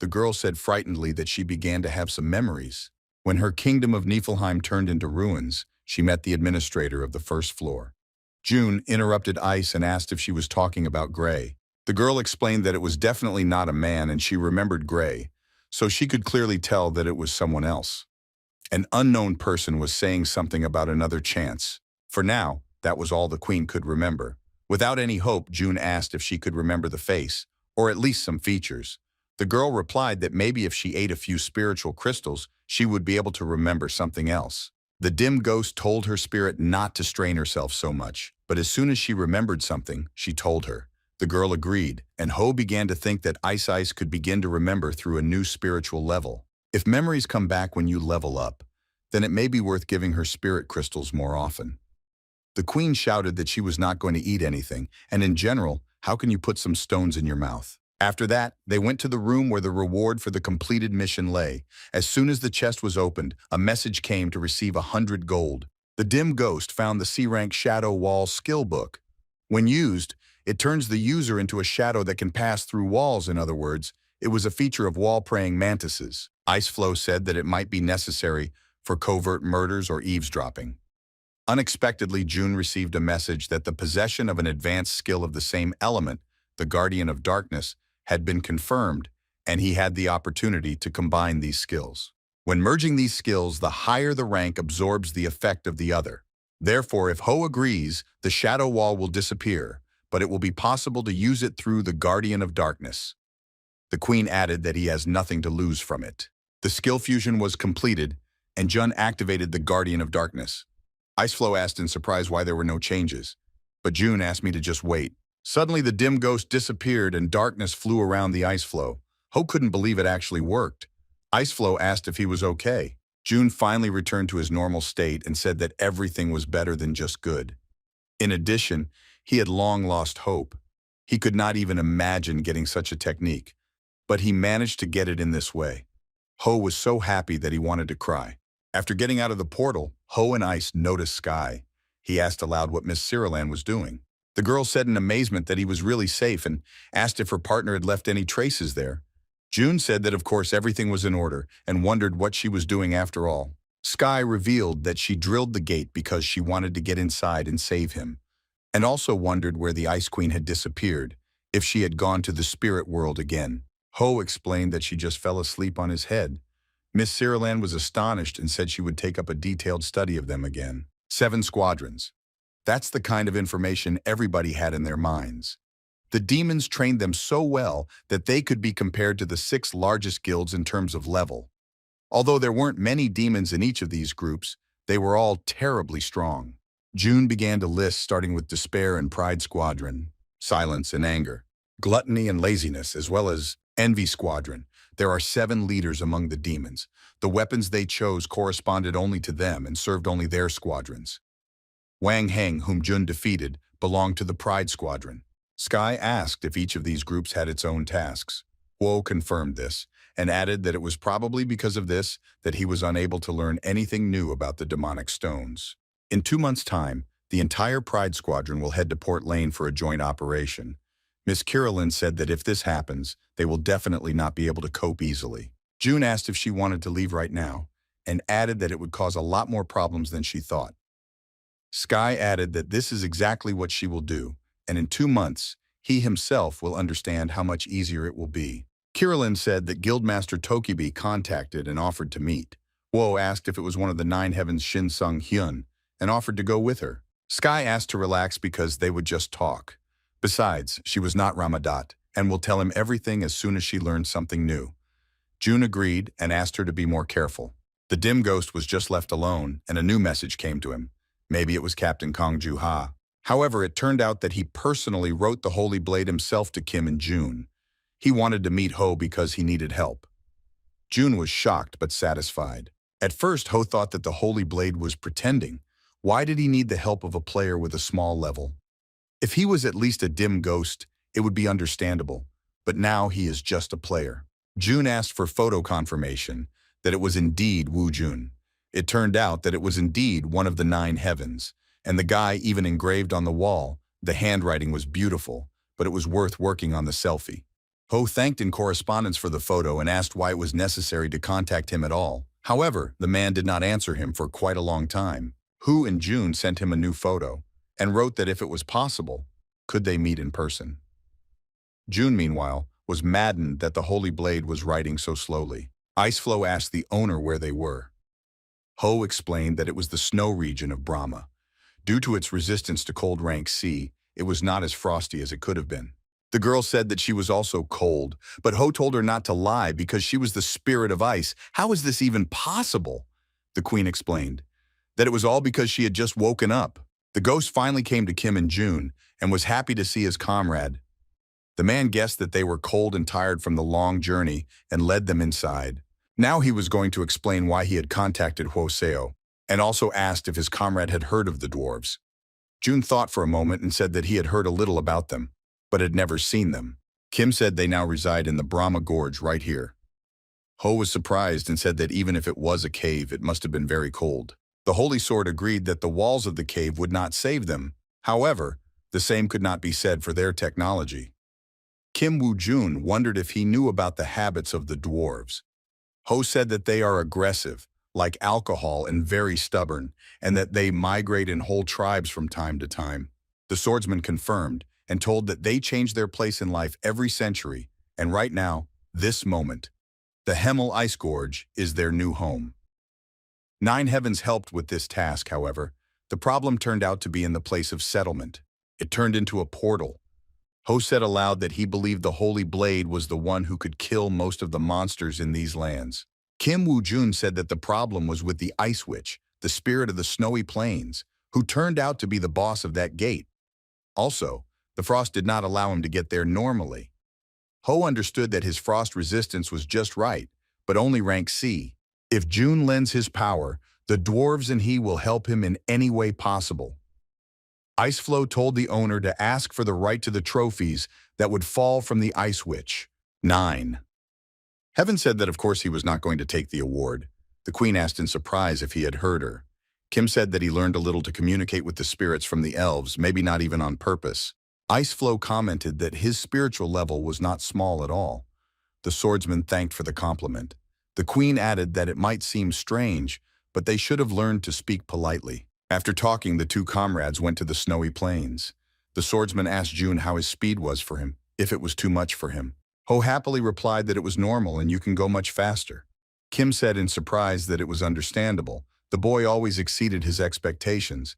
The girl said frightenedly that she began to have some memories. When her kingdom of Niflheim turned into ruins, she met the administrator of the first floor. June interrupted Ice and asked if she was talking about Gray. The girl explained that it was definitely not a man and she remembered Gray, so she could clearly tell that it was someone else. An unknown person was saying something about another chance. For now, that was all the queen could remember. Without any hope, June asked if she could remember the face, or at least some features. The girl replied that maybe if she ate a few spiritual crystals, she would be able to remember something else. The dim ghost told her spirit not to strain herself so much, but as soon as she remembered something, she told her. The girl agreed, and Ho began to think that Ice could begin to remember through a new spiritual level. If memories come back when you level up, then it may be worth giving her spirit crystals more often. The queen shouted that she was not going to eat anything, and in general, how can you put some stones in your mouth? After that, they went to the room where the reward for the completed mission lay. As soon as the chest was opened, a message came to receive 100 gold. The dim ghost found the C-rank Shadow Wall skill book. When used, it turns the user into a shadow that can pass through walls. In other words, it was a feature of wall-praying mantises. Iceflow said that it might be necessary for covert murders or eavesdropping. Unexpectedly, June received a message that the possession of an advanced skill of the same element, the Guardian of Darkness, had been confirmed, and he had the opportunity to combine these skills. When merging these skills, the higher the rank absorbs the effect of the other. Therefore, if Ho agrees, the Shadow Wall will disappear, but it will be possible to use it through the Guardian of Darkness. The queen added that he has nothing to lose from it. The skill fusion was completed, and Jun activated the Guardian of Darkness. Iceflow asked in surprise why there were no changes, but June asked me to just wait. Suddenly, the dim ghost disappeared and darkness flew around the Iceflow. Ho couldn't believe it actually worked. Iceflow asked if he was okay. June finally returned to his normal state and said that everything was better than just good. In addition, he had long lost hope. He could not even imagine getting such a technique, but he managed to get it in this way. Ho was so happy that he wanted to cry. After getting out of the portal, Ho and Ice noticed Sky. He asked aloud what Miss Cirilan was doing. The girl said in amazement that he was really safe and asked if her partner had left any traces there. June said that of course everything was in order and wondered what she was doing after all. Sky revealed that she drilled the gate because she wanted to get inside and save him, and also wondered where the Ice Queen had disappeared, if she had gone to the spirit world again. Ho explained that she just fell asleep on his head. Miss Cirilan was astonished and said she would take up a detailed study of them again. 7 squadrons. That's the kind of information everybody had in their minds. The demons trained them so well that they could be compared to the 6 largest guilds in terms of level. Although there weren't many demons in each of these groups, they were all terribly strong. June began to list, starting with Despair and Pride Squadron, Silence and Anger, Gluttony and Laziness, as well as Envy Squadron. There are 7 leaders among the demons. The weapons they chose corresponded only to them and served only their squadrons. Wang Heng, whom Jun defeated, belonged to the Pride Squadron. Sky asked if each of these groups had its own tasks. Guo confirmed this, and added that it was probably because of this that he was unable to learn anything new about the demonic stones. In 2 months' time, the entire Pride Squadron will head to Port Lane for a joint operation. Miss Cirilan said that if this happens, they will definitely not be able to cope easily. June asked if she wanted to leave right now, and added that it would cause a lot more problems than she thought. Sky added that this is exactly what she will do, and in 2 months, he himself will understand how much easier it will be. Kirillin said that Guildmaster Tokibi contacted and offered to meet. Wo asked if it was one of the Nine Heavens Shin Sung Hyun and offered to go with her. Sky asked to relax because they would just talk. Besides, she was not Ramadat and will tell him everything as soon as she learns something new. June agreed and asked her to be more careful. The dim ghost was just left alone and a new message came to him. Maybe it was Captain Kong Ju-ha. However, it turned out that he personally wrote the Holy Blade himself to Kim and June. He wanted to meet Ho because he needed help. June was shocked but satisfied. At first, Ho thought that the Holy Blade was pretending. Why did he need the help of a player with a small level? If he was at least a dim ghost, it would be understandable. But now he is just a player. June asked for photo confirmation that it was indeed Woo Jun. It turned out that it was indeed one of the Nine Heavens, and the guy even engraved on the wall. The handwriting was beautiful, but it was worth working on the selfie. Ho thanked in correspondence for the photo and asked why it was necessary to contact him at all. However, the man did not answer him for quite a long time. Hu and June sent him a new photo and wrote that if it was possible, could they meet in person. June, meanwhile, was maddened that the Holy Blade was writing so slowly. Iceflow asked the owner where they were. Ho explained that it was the snow region of Brahma. Due to its resistance to cold rank C, it was not as frosty as it could have been. The girl said that she was also cold, but Ho told her not to lie because she was the spirit of ice. How is this even possible? The queen explained that it was all because she had just woken up. The ghost finally came to Kim and June and was happy to see his comrade. The man guessed that they were cold and tired from the long journey and led them inside. Now he was going to explain why he had contacted Hwoseo and also asked if his comrade had heard of the dwarves. June thought for a moment and said that he had heard a little about them, but had never seen them. Kim said they now reside in the Brahma Gorge right here. Ho was surprised and said that even if it was a cave, it must have been very cold. The Holy Sword agreed that the walls of the cave would not save them. However, the same could not be said for their technology. Kim Woo-jun wondered if he knew about the habits of the dwarves. Ho said that they are aggressive, like alcohol, and very stubborn, and that they migrate in whole tribes from time to time. The swordsman confirmed and told that they change their place in life every century, and right now, this moment, the Hemel Ice Gorge is their new home. Nine Heavens helped with this task, however. The problem turned out to be in the place of settlement. It turned into a portal. Ho said aloud that he believed the Holy Blade was the one who could kill most of the monsters in these lands. Kim Woo-jun said that the problem was with the Ice Witch, the spirit of the snowy plains, who turned out to be the boss of that gate. Also, the frost did not allow him to get there normally. Ho understood that his frost resistance was just right, but only rank C. If June lends his power, the dwarves and he will help him in any way possible. Iceflow told the owner to ask for the right to the trophies that would fall from the Ice Witch. 9. Heaven said that of course he was not going to take the award. The queen asked in surprise if he had heard her. Kim said that he learned a little to communicate with the spirits from the elves, maybe not even on purpose. Iceflow commented that his spiritual level was not small at all. The swordsman thanked for the compliment. The queen added that it might seem strange, but they should have learned to speak politely. After talking, the two comrades went to the snowy plains. The swordsman asked June how his speed was for him, if it was too much for him. Ho happily replied that it was normal and you can go much faster. Kim said in surprise that it was understandable. The boy always exceeded his expectations.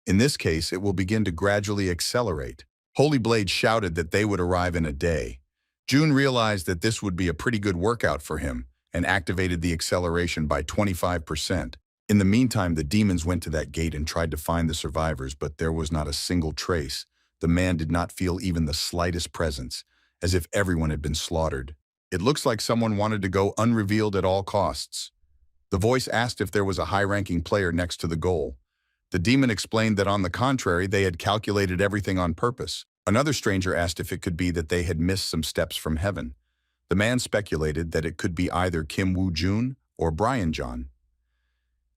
In this case, it will begin to gradually accelerate. Holy Blade shouted that they would arrive in a day. June realized that this would be a pretty good workout for him and activated the acceleration by 25%. In the meantime, the demons went to that gate and tried to find the survivors, but there was not a single trace. The man did not feel even the slightest presence, as if everyone had been slaughtered. It looks like someone wanted to go unrevealed at all costs. The voice asked if there was a high-ranking player next to the goal. The demon explained that on the contrary, they had calculated everything on purpose. Another stranger asked if it could be that they had missed some steps from heaven. The man speculated that it could be either Kim Woo-jun or Brian John.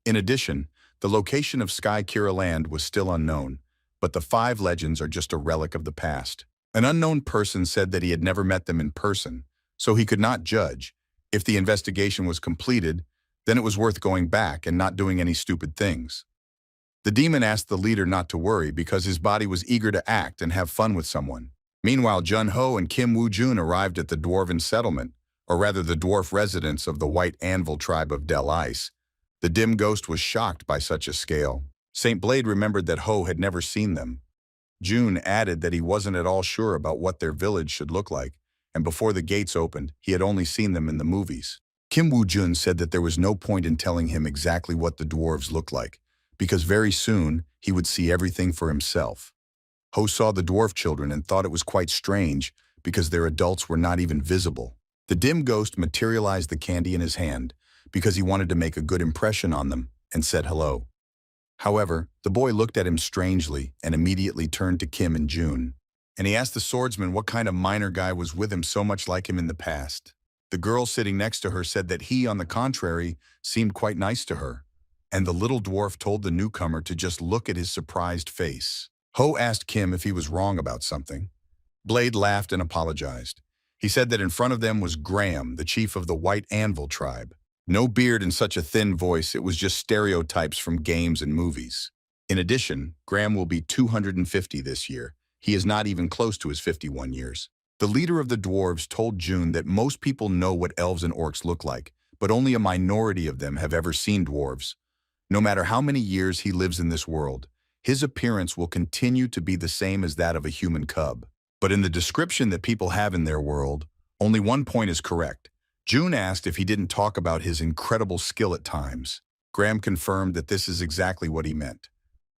In addition, the location of Sky Kira Land was still unknown, but the 5 legends are just a relic of the past. An unknown person said that he had never met them in person, so he could not judge. If the investigation was completed, Then it was worth going back and not doing any stupid things. The demon asked the leader not to worry because his body was eager to act and have fun with someone. Meanwhile, Jun-ho and Kim Woo-jun arrived at the dwarven settlement, or rather the dwarf residence of the White Anvil tribe of Del Ice. The dim ghost was shocked by such a scale. St. Blade remembered that Ho had never seen them. June added that he wasn't at all sure about what their village should look like, and before the gates opened, he had only seen them in the movies. Kim Woo-jun said that there was no point in telling him exactly what the dwarves looked like, because very soon he would see everything for himself. Ho saw the dwarf children and thought it was quite strange because their adults were not even visible. The dim ghost materialized the candy in his hand because he wanted to make a good impression on them and said hello. However, the boy looked at him strangely and immediately turned to Kim and June. And he asked the swordsman what kind of miner guy was with him so much like him in the past. The girl sitting next to her said that he, on the contrary, seemed quite nice to her. And the little dwarf told the newcomer to just look at his surprised face. Ho asked Kim if he was wrong about something. Blade laughed and apologized. He said that in front of them was Graham, the chief of the White Anvil tribe. No beard and such a thin voice, it was just stereotypes from games and movies. In addition, Graham will be 250 this year. He is not even close to his 51 years. The leader of the dwarves told June that most people know what elves and orcs look like, but only a minority of them have ever seen dwarves. No matter how many years he lives in this world, his appearance will continue to be the same as that of a human cub. But in the description that people have in their world, only one point is correct. June asked if he didn't talk about his incredible skill at times. Graham confirmed that this is exactly what he meant.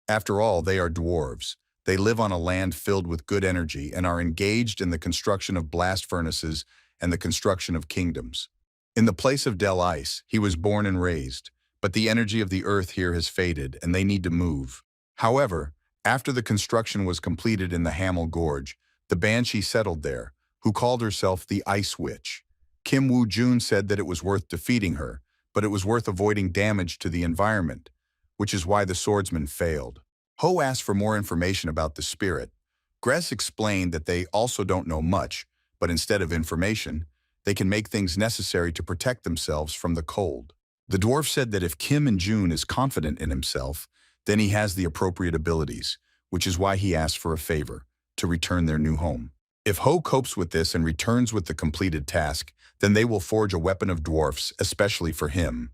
After all, they are dwarves. They live on a land filled with good energy and are engaged in the construction of blast furnaces and the construction of kingdoms. In the place of Del Ice, he was born and raised, but the energy of the earth here has faded and they need to move. However, after the construction was completed in the Hamel Gorge, the Banshee settled there, who called herself the Ice Witch. Kim Woo-jun said that it was worth defeating her, but it was worth avoiding damage to the environment, which is why the swordsman failed. Ho asked for more information about the spirit. Gress explained that they also don't know much, but instead of information, they can make things necessary to protect themselves from the cold. The dwarf said that if Kim and June is confident in himself, then he has the appropriate abilities, which is why he asked for a favor, to return their new home. If Ho copes with this and returns with the completed task, then they will forge a weapon of dwarfs, especially for him.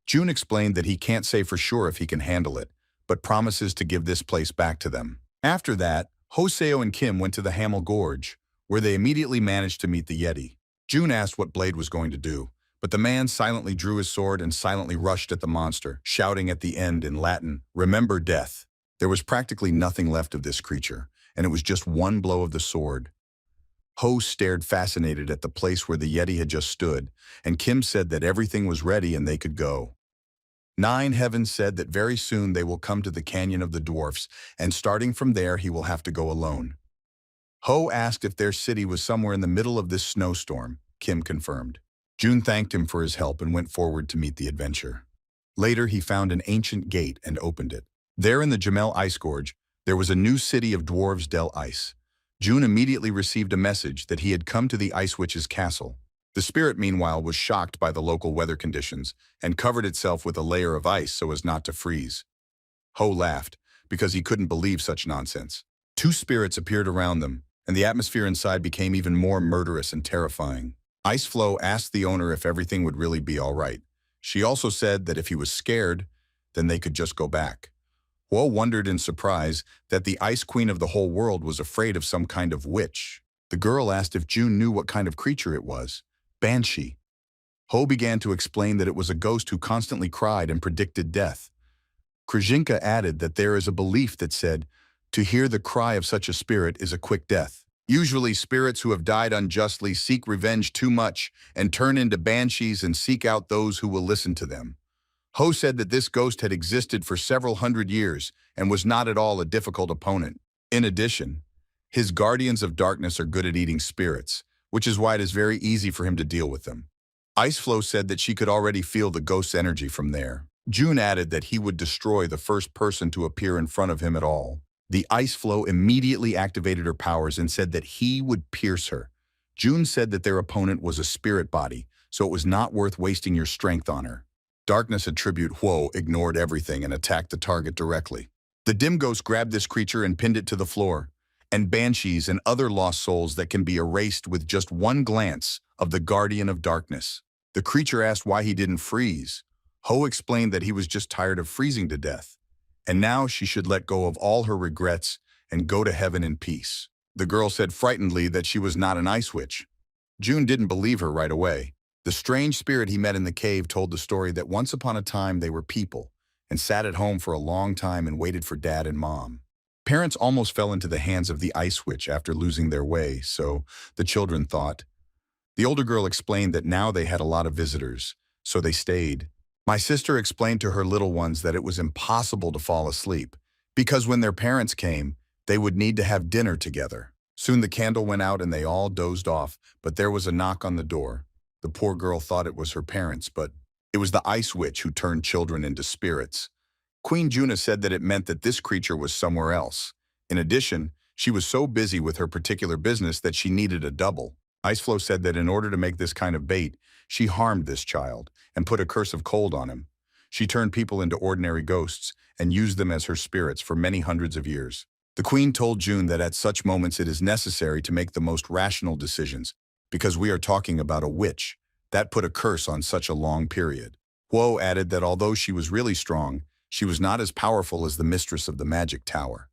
June explained that he can't say for sure if he can handle it, but promises to give this place back to them. After that, Hoseo and Kim went to the Hamel Gorge, where they immediately managed to meet the Yeti. June asked what Blade was going to do, but the man silently drew his sword and silently rushed at the monster, shouting at the end in Latin, "Remember death." There was practically nothing left of this creature, and it was just one blow of the sword. Ho stared fascinated at the place where the Yeti had just stood, and Kim said that everything was ready and they could go. Nine Heavens said that very soon they will come to the Canyon of the Dwarfs, and starting from there he will have to go alone. Ho asked if their city was somewhere in the middle of this snowstorm. Kim confirmed. June thanked him for his help and went forward to meet the adventure. Later he found an ancient gate and opened it. There in the Jamel Ice Gorge, there was a new city of dwarves Del Ice. June immediately received a message that he had come to the Ice Witch's castle. The spirit, meanwhile, was shocked by the local weather conditions and covered itself with a layer of ice so as not to freeze. Ho laughed, because he couldn't believe such nonsense. Two spirits appeared around them, and the atmosphere inside became even more murderous and terrifying. Iceflow asked the owner if everything would really be all right. She also said that if he was scared, then they could just go back. Ho wondered in surprise that the Ice Queen of the whole world was afraid of some kind of witch. The girl asked if June knew what kind of creature it was. Banshee. Ho began to explain that it was a ghost who constantly cried and predicted death. Krajinka added that there is a belief that said, to hear the cry of such a spirit is a quick death. Usually spirits who have died unjustly seek revenge too much and turn into banshees and seek out those who will listen to them. Ho said that this ghost had existed for several hundred years and was not at all a difficult opponent. In addition, his guardians of darkness are good at eating spirits, which is why it is very easy for him to deal with them. Iceflow said that she could already feel the ghost's energy from there. June added that he would destroy the first person to appear in front of him at all. The Iceflow immediately activated her powers and said that he would pierce her. June said that their opponent was a spirit body, so it was not worth wasting your strength on her. Darkness attribute Huo ignored everything and attacked the target directly. The dim ghost grabbed this creature and pinned it to the floor, and banshees and other lost souls that can be erased with just one glance of the guardian of darkness. The creature asked why he didn't freeze. Ho explained that he was just tired of freezing to death, and now she should let go of all her regrets and go to heaven in peace. The girl said frightenedly that she was not an ice witch. June didn't believe her right away. The strange spirit he met in the cave told the story that once upon a time they were people and sat at home for a long time and waited for Dad and Mom. Parents almost fell into the hands of the ice witch after losing their way, so the children thought. The older girl explained that now they had a lot of visitors, so they stayed. My sister explained to her little ones that it was impossible to fall asleep, because when their parents came, they would need to have dinner together. Soon the candle went out and they all dozed off, but there was a knock on the door. The poor girl thought it was her parents, but it was the ice witch who turned children into spirits. Queen Juna said that it meant that this creature was somewhere else. In addition, she was so busy with her particular business that she needed a double. Iceflow said that in order to make this kind of bait, she harmed this child and put a curse of cold on him. She turned people into ordinary ghosts and used them as her spirits for many hundreds of years. The queen told June that at such moments it is necessary to make the most rational decisions, because we are talking about a witch that put a curse on such a long period. Huo added that although she was really strong, she was not as powerful as the mistress of the magic tower.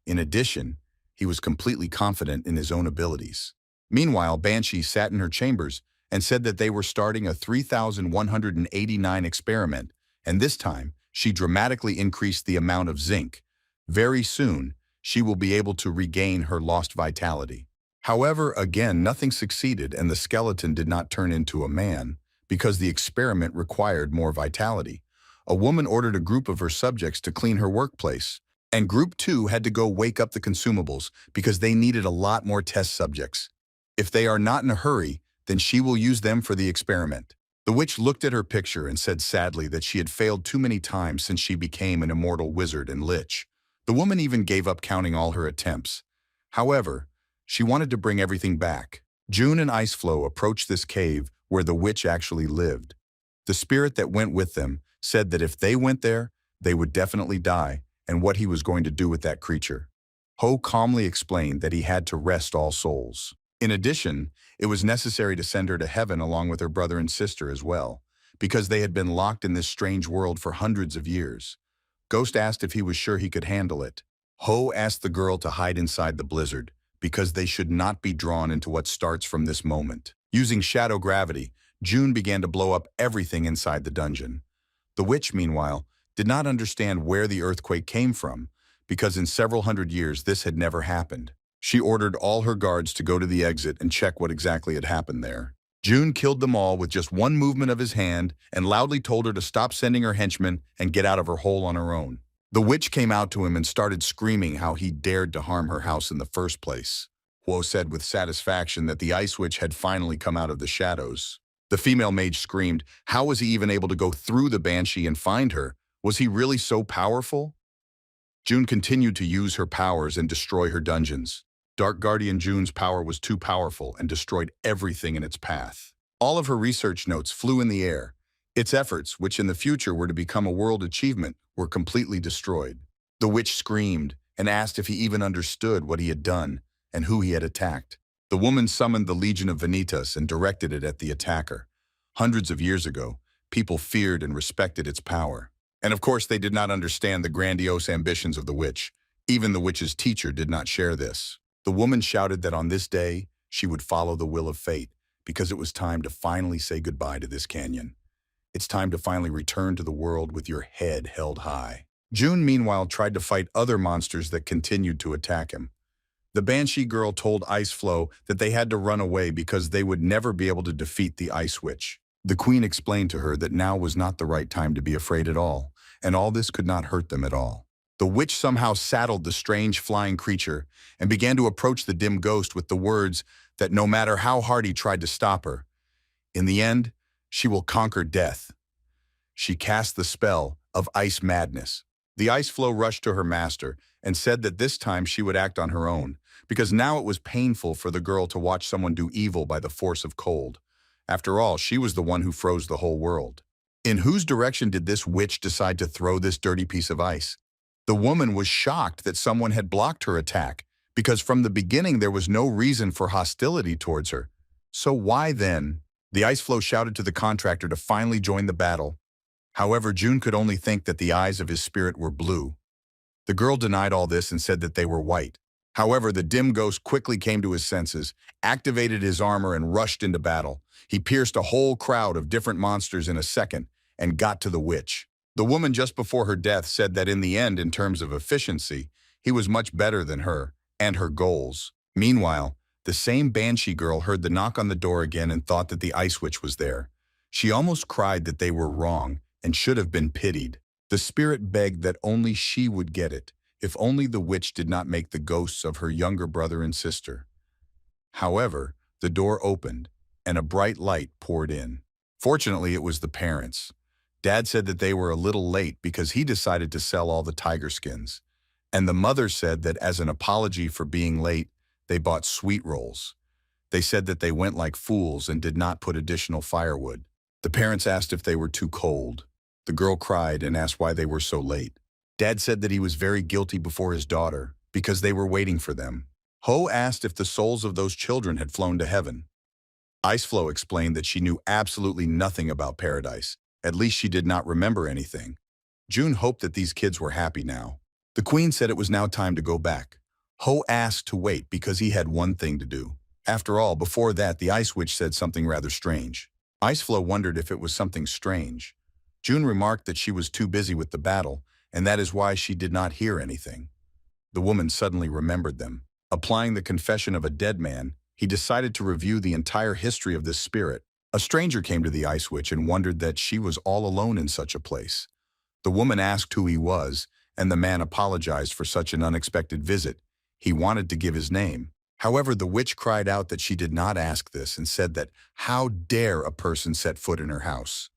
In addition, he was completely confident in his own abilities. Meanwhile, Banshee sat in her chambers and said that they were starting a 3,189 experiment, and this time, she dramatically increased the amount of zinc. Very soon, she will be able to regain her lost vitality. However, again, nothing succeeded and the skeleton did not turn into a man because the experiment required more vitality. A woman ordered a group of her subjects to clean her workplace, and Group 2 had to go wake up the consumables because they needed a lot more test subjects. If they are not in a hurry, then she will use them for the experiment. The witch looked at her picture and said sadly that she had failed too many times since she became an immortal wizard and lich. The woman even gave up counting all her attempts. However, she wanted to bring everything back. June and Iceflow approached this cave where the witch actually lived. The spirit that went with them said that if they went there, they would definitely die, and what he was going to do with that creature. Ho calmly explained that he had to rest all souls. In addition, it was necessary to send her to heaven along with her brother and sister as well, because they had been locked in this strange world for hundreds of years. Ghost asked if he was sure he could handle it. Ho asked the girl to hide inside the blizzard, because they should not be drawn into what starts from this moment. Using shadow gravity, June began to blow up everything inside the dungeon. The witch, meanwhile, did not understand where the earthquake came from, because in several hundred years this had never happened. She ordered all her guards to go to the exit and check what exactly had happened there. June killed them all with just one movement of his hand and loudly told her to stop sending her henchmen and get out of her hole on her own. The witch came out to him and started screaming how he dared to harm her house in the first place. Huo said with satisfaction that the ice witch had finally come out of the shadows. The female mage screamed, how was he even able to go through the banshee and find her? Was he really so powerful? June continued to use her powers and destroy her dungeons. Dark Guardian June's power was too powerful and destroyed everything in its path. All of her research notes flew in the air. Its efforts, which in the future were to become a world achievement, were completely destroyed. The witch screamed and asked if he even understood what he had done and who he had attacked. The woman summoned the Legion of Vanitas and directed it at the attacker. Hundreds of years ago, people feared and respected its power. And of course, they did not understand the grandiose ambitions of the witch. Even the witch's teacher did not share this. The woman shouted that on this day, she would follow the will of fate because it was time to finally say goodbye to this canyon. It's time to finally return to the world with your head held high. June, meanwhile, tried to fight other monsters that continued to attack him. The Banshee girl told Iceflow that they had to run away because they would never be able to defeat the Ice Witch. The queen explained to her that now was not the right time to be afraid at all, and all this could not hurt them at all. The witch somehow saddled the strange flying creature and began to approach the dim ghost with the words that no matter how hard he tried to stop her, in the end, she will conquer death. She cast the spell of ice madness. The Iceflow rushed to her master and said that this time she would act on her own, because now it was painful for the girl to watch someone do evil by the force of cold. After all, she was the one who froze the whole world. In whose direction did this witch decide to throw this dirty piece of ice? The woman was shocked that someone had blocked her attack, because from the beginning there was no reason for hostility towards her. So why then? The ice floe shouted to the contractor to finally join the battle. However, June could only think that the eyes of his spirit were blue. The girl denied all this and said that they were white. However, the dim ghost quickly came to his senses, activated his armor, and rushed into battle. He pierced a whole crowd of different monsters in a second and got to the witch. The woman just before her death said that in the end, in terms of efficiency, he was much better than her and her goals. Meanwhile, the same banshee girl heard the knock on the door again and thought that the ice witch was there. She almost cried that they were wrong and should have been pitied. The spirit begged that only she would get it, if only the witch did not make the ghosts of her younger brother and sister. However, the door opened, and a bright light poured in. Fortunately, it was the parents. Dad said that they were a little late because he decided to sell all the tiger skins. And the mother said that as an apology for being late, they bought sweet rolls. They said that they went like fools and did not put additional firewood. The parents asked if they were too cold. The girl cried and asked why they were so late. Dad said that he was very guilty before his daughter because they were waiting for them. Ho asked if the souls of those children had flown to heaven. Iceflow explained that she knew absolutely nothing about paradise. At least she did not remember anything. June hoped that these kids were happy now. The queen said it was now time to go back. Ho asked to wait because he had one thing to do. After all, before that, the ice witch said something rather strange. Iceflow wondered if it was something strange. June remarked that she was too busy with the battle, and that is why she did not hear anything. The woman suddenly remembered them. Applying the confession of a dead man, he decided to review the entire history of this spirit. A stranger came to the ice witch and wondered that she was all alone in such a place. The woman asked who he was, and the man apologized for such an unexpected visit. He wanted to give his name. However, the witch cried out that she did not ask this and said that, "How dare a person set foot in her house?"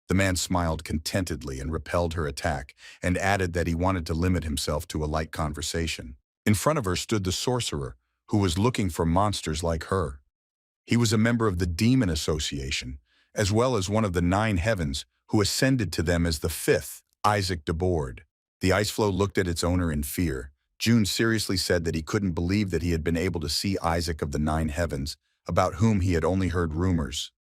The man smiled contentedly and repelled her attack, and added that he wanted to limit himself to a light conversation. In front of her stood the sorcerer, who was looking for monsters like her. He was a member of the Demon Association, as well as one of the 9 heavens, who ascended to them as the 5th, Isaac de Board. The iceflow looked at its owner in fear. June seriously said that he couldn't believe that he had been able to see Isaac of the 9 heavens, about whom he had only heard rumors.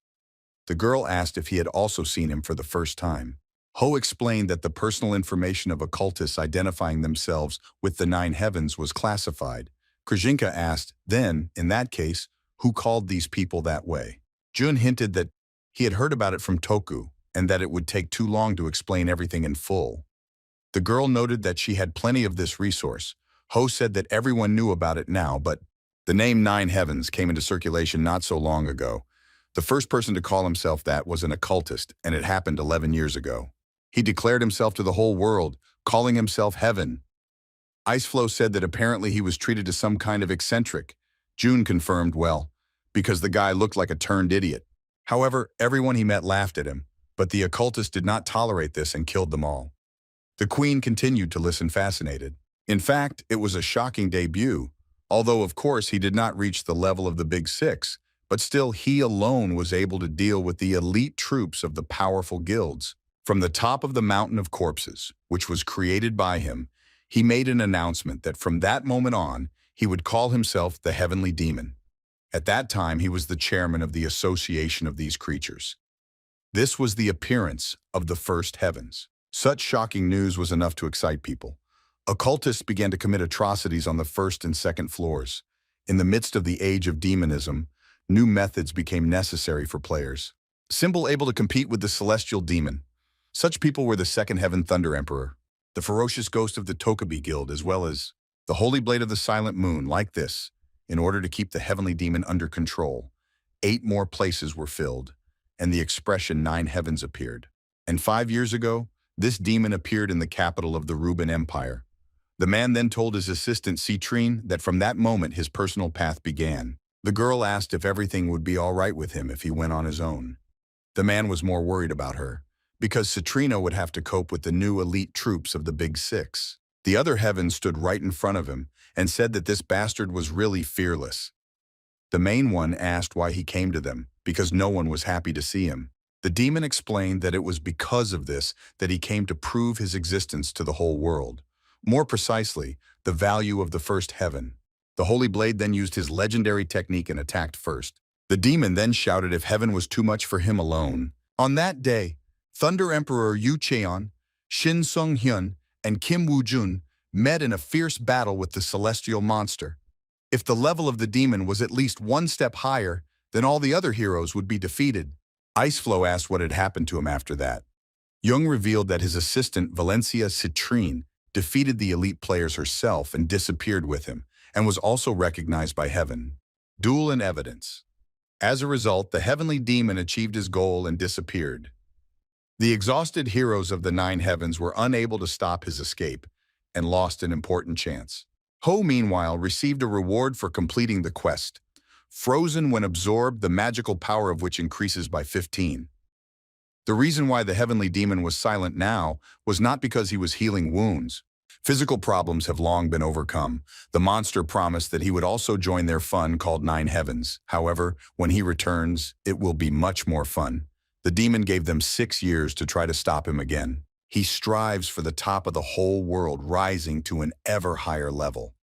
The girl asked if he had also seen him for the first time. Ho explained that the personal information of occultists identifying themselves with the 9 heavens was classified. Krajinka asked, then, in that case, who called these people that way? Jun hinted that he had heard about it from Toku, and that it would take too long to explain everything in full. The girl noted that she had plenty of this resource. Ho said that everyone knew about it now, but the name 9 heavens came into circulation not so long ago. The first person to call himself that was an occultist, and it happened 11 years ago. He declared himself to the whole world, calling himself Heaven. Iceflow said that apparently he was treated as some kind of eccentric. June confirmed, well, because the guy looked like a turned idiot. However, everyone he met laughed at him, but the occultist did not tolerate this and killed them all. The queen continued to listen fascinated. In fact, it was a shocking debut, although of course he did not reach the level of the Big Six, but still he alone was able to deal with the elite troops of the powerful guilds. From the top of the mountain of corpses, which was created by him, he made an announcement that from that moment on, he would call himself the Heavenly Demon. At that time, he was the chairman of the association of these creatures. This was the appearance of the first heavens. Such shocking news was enough to excite people. Occultists began to commit atrocities on the 1st and 2nd floors. In the midst of the age of demonism, new methods became necessary for players. Symbol able to compete with the celestial demon. Such people were the 2nd Heaven Thunder Emperor, the ferocious ghost of the Tokabi Guild, as well as the Holy Blade of the Silent Moon. Like this, in order to keep the heavenly demon under control, 8 more places were filled, and the expression 9 heavens appeared. And 5 years ago, this demon appeared in the capital of the Ruben Empire. The man then told his assistant Citrine that from that moment his personal path began. The girl asked if everything would be all right with him if he went on his own. The man was more worried about her, because Citrino would have to cope with the new elite troops of the Big Six. The other heavens stood right in front of him and said that this bastard was really fearless. The main one asked why he came to them, because no one was happy to see him. The demon explained that it was because of this that he came to prove his existence to the whole world. More precisely, the value of the first heaven. The Holy Blade then used his legendary technique and attacked first. The demon then shouted if heaven was too much for him alone. On that day, Thunder Emperor Yu Cheon, Shin Sung-hyun, and Kim Woo-jun met in a fierce battle with the celestial monster. If the level of the demon was at least one step higher, then all the other heroes would be defeated. Iceflow asked what had happened to him after that. Jung revealed that his assistant Valencia Citrine defeated the elite players herself and disappeared with him, and was also recognized by heaven. Duel and evidence. As a result, the heavenly demon achieved his goal and disappeared. The exhausted heroes of the nine heavens were unable to stop his escape and lost an important chance. Ho, meanwhile, received a reward for completing the quest. Frozen when absorbed, the magical power of which increases by 15. The reason why the heavenly demon was silent now was not because he was healing wounds. Physical problems have long been overcome. The monster promised that he would also join their fun called Nine Heavens. However, when he returns, it will be much more fun. The demon gave them 6 years to try to stop him again. He strives for the top of the whole world, rising to an ever higher level.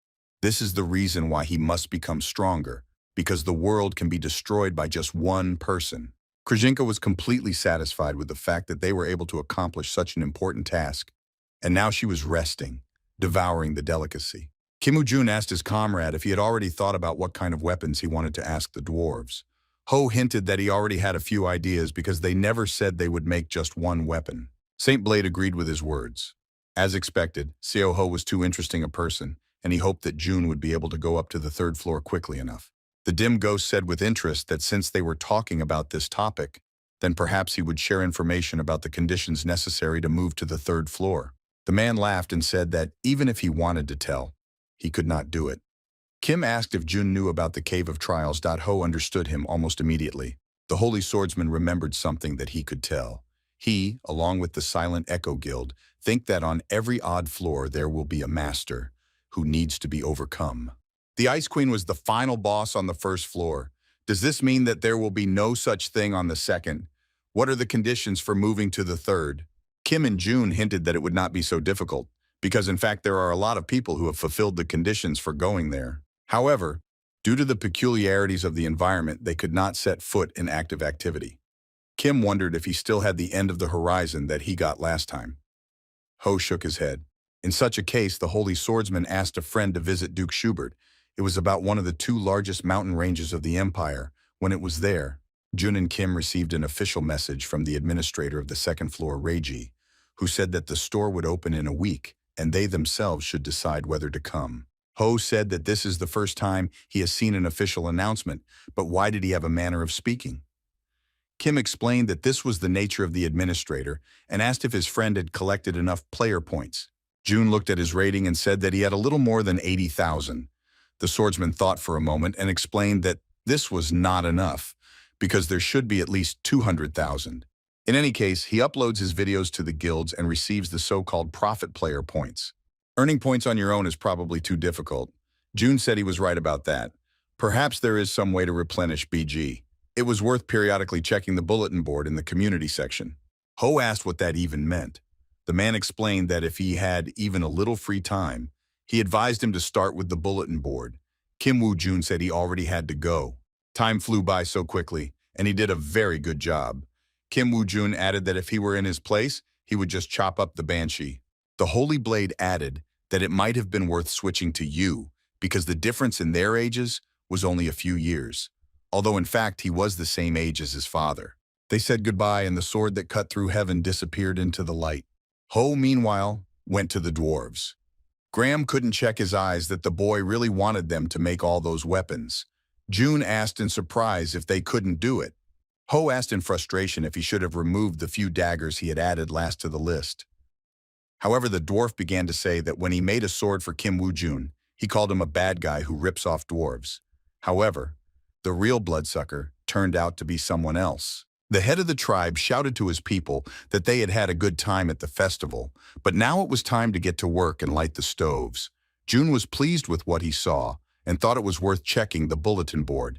This is the reason why he must become stronger, because the world can be destroyed by just one person. Krzyzynka was completely satisfied with the fact that they were able to accomplish such an important task, and now she was resting, devouring the delicacy. Kim Woo-jun asked his comrade if he had already thought about what kind of weapons he wanted to ask the dwarves. Ho hinted that he already had a few ideas because they never said they would make just one weapon. Saint Blade agreed with his words. As expected, Seo Ho was too interesting a person, and he hoped that June would be able to go up to the 3rd floor quickly enough. The dim ghost said with interest that since they were talking about this topic, then perhaps he would share information about the conditions necessary to move to the 3rd floor. The man laughed and said that even if he wanted to tell, he could not do it. Kim asked if Jun knew about the Cave of Trials. Ho understood him almost immediately. The Holy Swordsman remembered something that he could tell. He, along with the Silent Echo Guild, think that on every odd floor there will be a master who needs to be overcome. The Ice Queen was the final boss on the 1st floor. Does this mean that there will be no such thing on the 2nd? What are the conditions for moving to the 3rd? Kim and June hinted that it would not be so difficult, because in fact there are a lot of people who have fulfilled the conditions for going there. However, due to the peculiarities of the environment, they could not set foot in active activity. Kim wondered if he still had the end of the horizon that he got last time. Ho shook his head. In such a case, the Holy Swordsman asked a friend to visit Duke Schubert. It was about one of the 2 largest mountain ranges of the empire. When it was there, Jun and Kim received an official message from the administrator of the 2nd floor, Reiji, who said that the store would open in a week, and they themselves should decide whether to come. Ho said that this is the first time he has seen an official announcement, but why did he have a manner of speaking? Kim explained that this was the nature of the administrator and asked if his friend had collected enough player points. Jun looked at his rating and said that he had a little more than 80,000. The swordsman thought for a moment and explained that this was not enough, because there should be at least 200,000. In any case, he uploads his videos to the guilds and receives the so-called profit player points. Earning points on your own is probably too difficult. June said he was right about that. Perhaps there is some way to replenish BG. It was worth periodically checking the bulletin board in the community section. Ho asked what that even meant. The man explained that if he had even a little free time, he advised him to start with the bulletin board. Kim Woo-jun said he already had to go. Time flew by so quickly, and he did a very good job. Kim Woo-jun added that if he were in his place, he would just chop up the banshee. The Holy Blade added that it might have been worth switching to you, because the difference in their ages was only a few years, although in fact he was the same age as his father. They said goodbye, and the sword that cut through heaven disappeared into the light. Ho, meanwhile, went to the dwarves. Graham couldn't check his eyes that the boy really wanted them to make all those weapons. June asked in surprise if they couldn't do it. Ho asked in frustration if he should have removed the few daggers he had added last to the list. However, the dwarf began to say that when he made a sword for Kim Woo-jun, he called him a bad guy who rips off dwarves. However, the real bloodsucker turned out to be someone else. The head of the tribe shouted to his people that they had had a good time at the festival, but now it was time to get to work and light the stoves. June was pleased with what he saw and thought it was worth checking the bulletin board.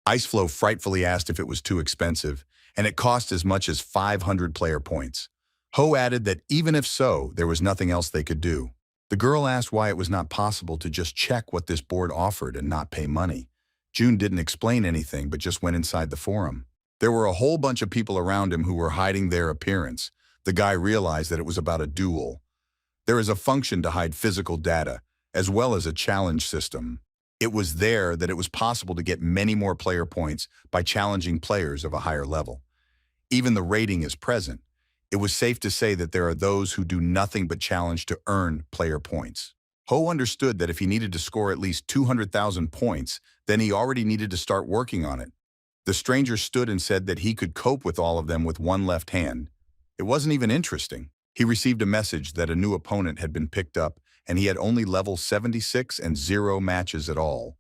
Iceflow frightfully asked if it was too expensive, and it cost as much as 500 player points. Ho added that even if so, there was nothing else they could do. The girl asked why it was not possible to just check what this board offered and not pay money. June didn't explain anything but just went inside the forum. There were a whole bunch of people around him who were hiding their appearance. The guy realized that it was about a duel. There is a function to hide physical data, as well as a challenge system. It was there that it was possible to get many more player points by challenging players of a higher level. Even the rating is present. It was safe to say that there are those who do nothing but challenge to earn player points. Ho understood that if he needed to score at least 200,000 points, then he already needed to start working on it. The stranger stood and said that he could cope with all of them with one left hand. It wasn't even interesting. He received a message that a new opponent had been picked up and he had only level 76 and 0 matches at all.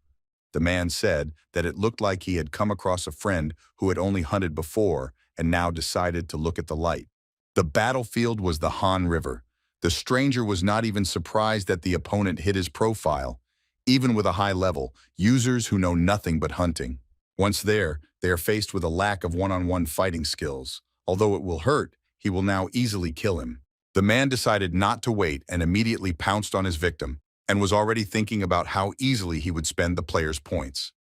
The man said that it looked like he had come across a friend who had only hunted before and now decided to look at the light. The battlefield was the Han River. The stranger was not even surprised that the opponent hit his profile. Even with a high level, users who know nothing but hunting. Once there, they are faced with a lack of one-on-one fighting skills. Although it will hurt, he will now easily kill him. The man decided not to wait and immediately pounced on his victim and was already thinking about how easily he would spend the player's points.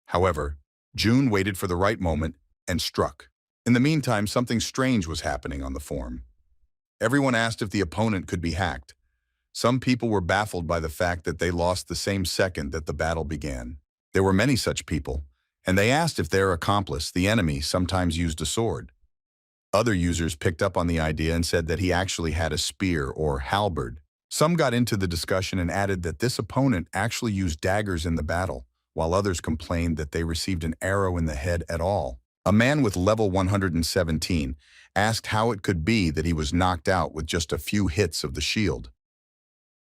However, June waited for the right moment and struck. In the meantime, something strange was happening on the forum. Everyone asked if the opponent could be hacked. Some people were baffled by the fact that they lost the same second that the battle began. There were many such people, and they asked if their accomplice, the enemy, sometimes used a sword. Other users picked up on the idea and said that he actually had a spear or halberd. Some got into the discussion and added that this opponent actually used daggers in the battle, while others complained that they received an arrow in the head at all. A man with level 117 asked how it could be that he was knocked out with just a few hits of the shield.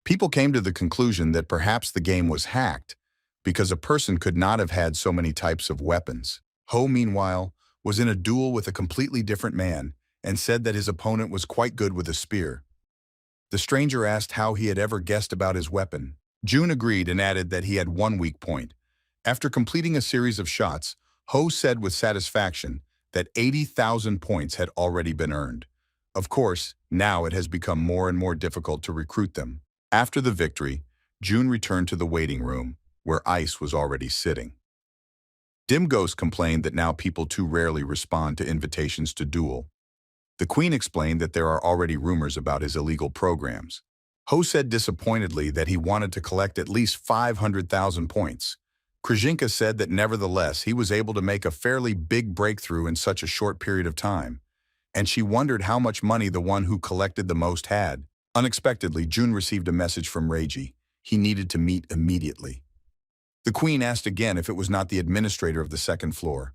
People came to the conclusion that perhaps the game was hacked, because a person could not have had so many types of weapons. Ho, meanwhile, was in a duel with a completely different man and said that his opponent was quite good with a spear. The stranger asked how he had ever guessed about his weapon. June agreed and added that he had one weak point. After completing a series of shots, Ho said with satisfaction that 80,000 points had already been earned. Of course, now it has become more and more difficult to recruit them. After the victory, June returned to the waiting room, where Ice was already sitting. Dim Ghost complained that now people too rarely respond to invitations to duel. The Queen explained that there are already rumors about his illegal programs. Ho said disappointedly that he wanted to collect at least 500,000 points. Krajinka said that nevertheless he was able to make a fairly big breakthrough in such a short period of time, and she wondered how much money the one who collected the most had. Unexpectedly, June received a message from Reiji. He needed to meet immediately. The Queen asked again if it was not the administrator of the second floor.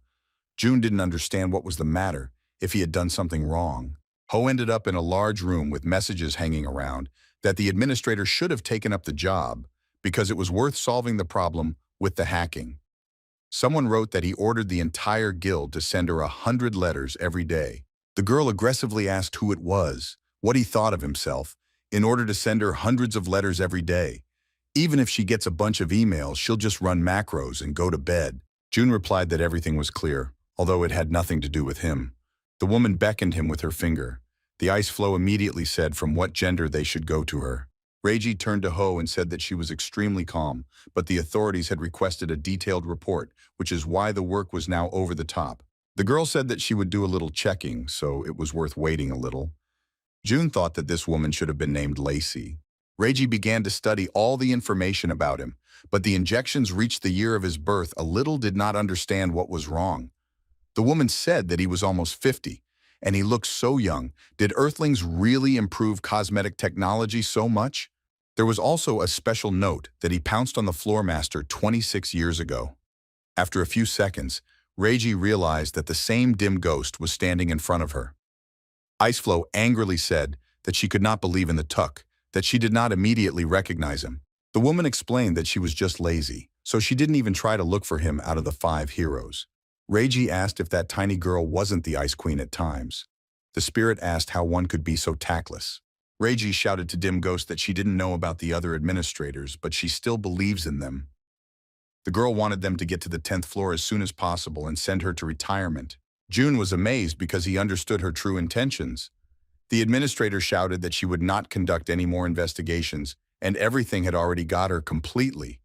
June didn't understand what was the matter, if he had done something wrong. Ho ended up in a large room with messages hanging around that the administrator should have taken up the job because it was worth solving the problem with the hacking. Someone wrote that he ordered the entire guild to send her 100 letters every day. The girl aggressively asked who it was, what he thought of himself, in order to send her hundreds of letters every day. Even if she gets a bunch of emails, she'll just run macros and go to bed. June replied that everything was clear, although it had nothing to do with him. The woman beckoned him with her finger. The ice flow immediately said from what gender they should go to her. Reiji turned to Ho and said that she was extremely calm, but the authorities had requested a detailed report, which is why the work was now over the top. The girl said that she would do a little checking, so it was worth waiting a little. June thought that this woman should have been named Lacey. Reiji began to study all the information about him, but the injections reached the year of his birth a little did not understand what was wrong. The woman said that he was almost 50, and he looked so young. Did Earthlings really improve cosmetic technology so much? There was also a special note that he pounced on the floor master 26 years ago. After a few seconds, Reiji realized that the same dim ghost was standing in front of her. Iceflow angrily said that she could not believe in the tuck, that she did not immediately recognize him. The woman explained that she was just lazy, so she didn't even try to look for him out of the 5 heroes. Reiji asked if that tiny girl wasn't the Ice Queen at times. The spirit asked how one could be so tactless. Reiji shouted to Dim Ghost that she didn't know about the other administrators, but she still believes in them. The girl wanted them to get to the 10th floor as soon as possible and send her to retirement. June was amazed because he understood her true intentions. The administrator shouted that she would not conduct any more investigations, and everything had already got her completely.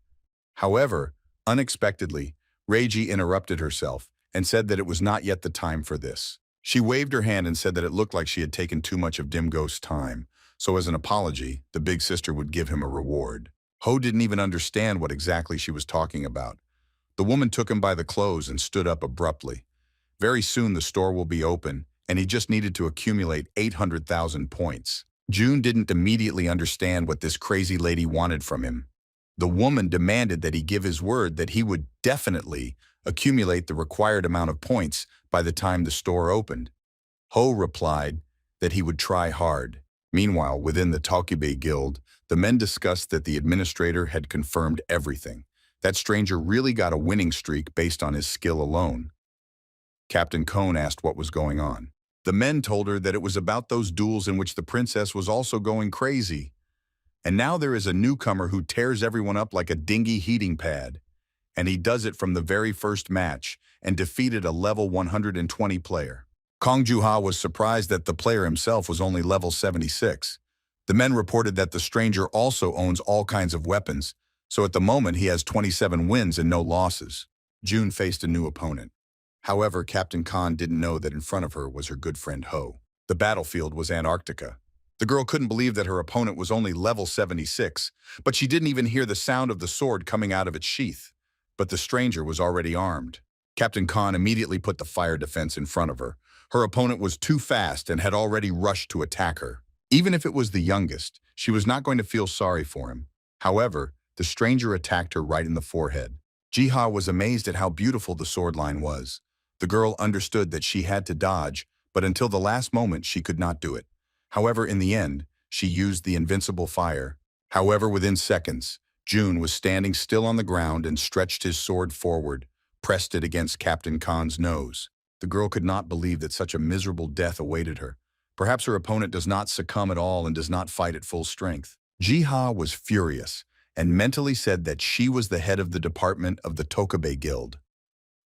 However, unexpectedly, Reiji interrupted herself and said that it was not yet the time for this. She waved her hand and said that it looked like she had taken too much of Dim Ghost's time, so as an apology, the big sister would give him a reward. Ho didn't even understand what exactly she was talking about. The woman took him by the clothes and stood up abruptly. Very soon the store will be open, and he just needed to accumulate 800,000 points. June didn't immediately understand what this crazy lady wanted from him. The woman demanded that he give his word that he would definitely accumulate the required amount of points by the time the store opened. Ho replied that he would try hard. Meanwhile, within the Tokubei Guild, the men discussed that the administrator had confirmed everything. That stranger really got a winning streak based on his skill alone. Captain Cone asked what was going on. The men told her that it was about those duels in which the princess was also going crazy. And now there is a newcomer who tears everyone up like a dingy heating pad. And he does it from the very first match and defeated a level 120 player. Kong Juha was surprised that the player himself was only level 76. The men reported that the stranger also owns all kinds of weapons, so at the moment he has 27 wins and no losses. June faced a new opponent. However, Captain Khan didn't know that in front of her was her good friend Ho. The battlefield was Antarctica. The girl couldn't believe that her opponent was only level 76, but she didn't even hear the sound of the sword coming out of its sheath. But the stranger was already armed. Captain Khan immediately put the fire defense in front of her. Her opponent was too fast and had already rushed to attack her. Even if it was the youngest, she was not going to feel sorry for him. However, the stranger attacked her right in the forehead. Jiha was amazed at how beautiful the sword line was. The girl understood that she had to dodge, but until the last moment she could not do it. However, in the end, she used the invincible fire. However, within seconds, June was standing still on the ground and stretched his sword forward, pressed it against Captain Khan's nose. The girl could not believe that such a miserable death awaited her. Perhaps her opponent does not succumb at all and does not fight at full strength. Jiha was furious and mentally said that she was the head of the department of the Tokubei Guild.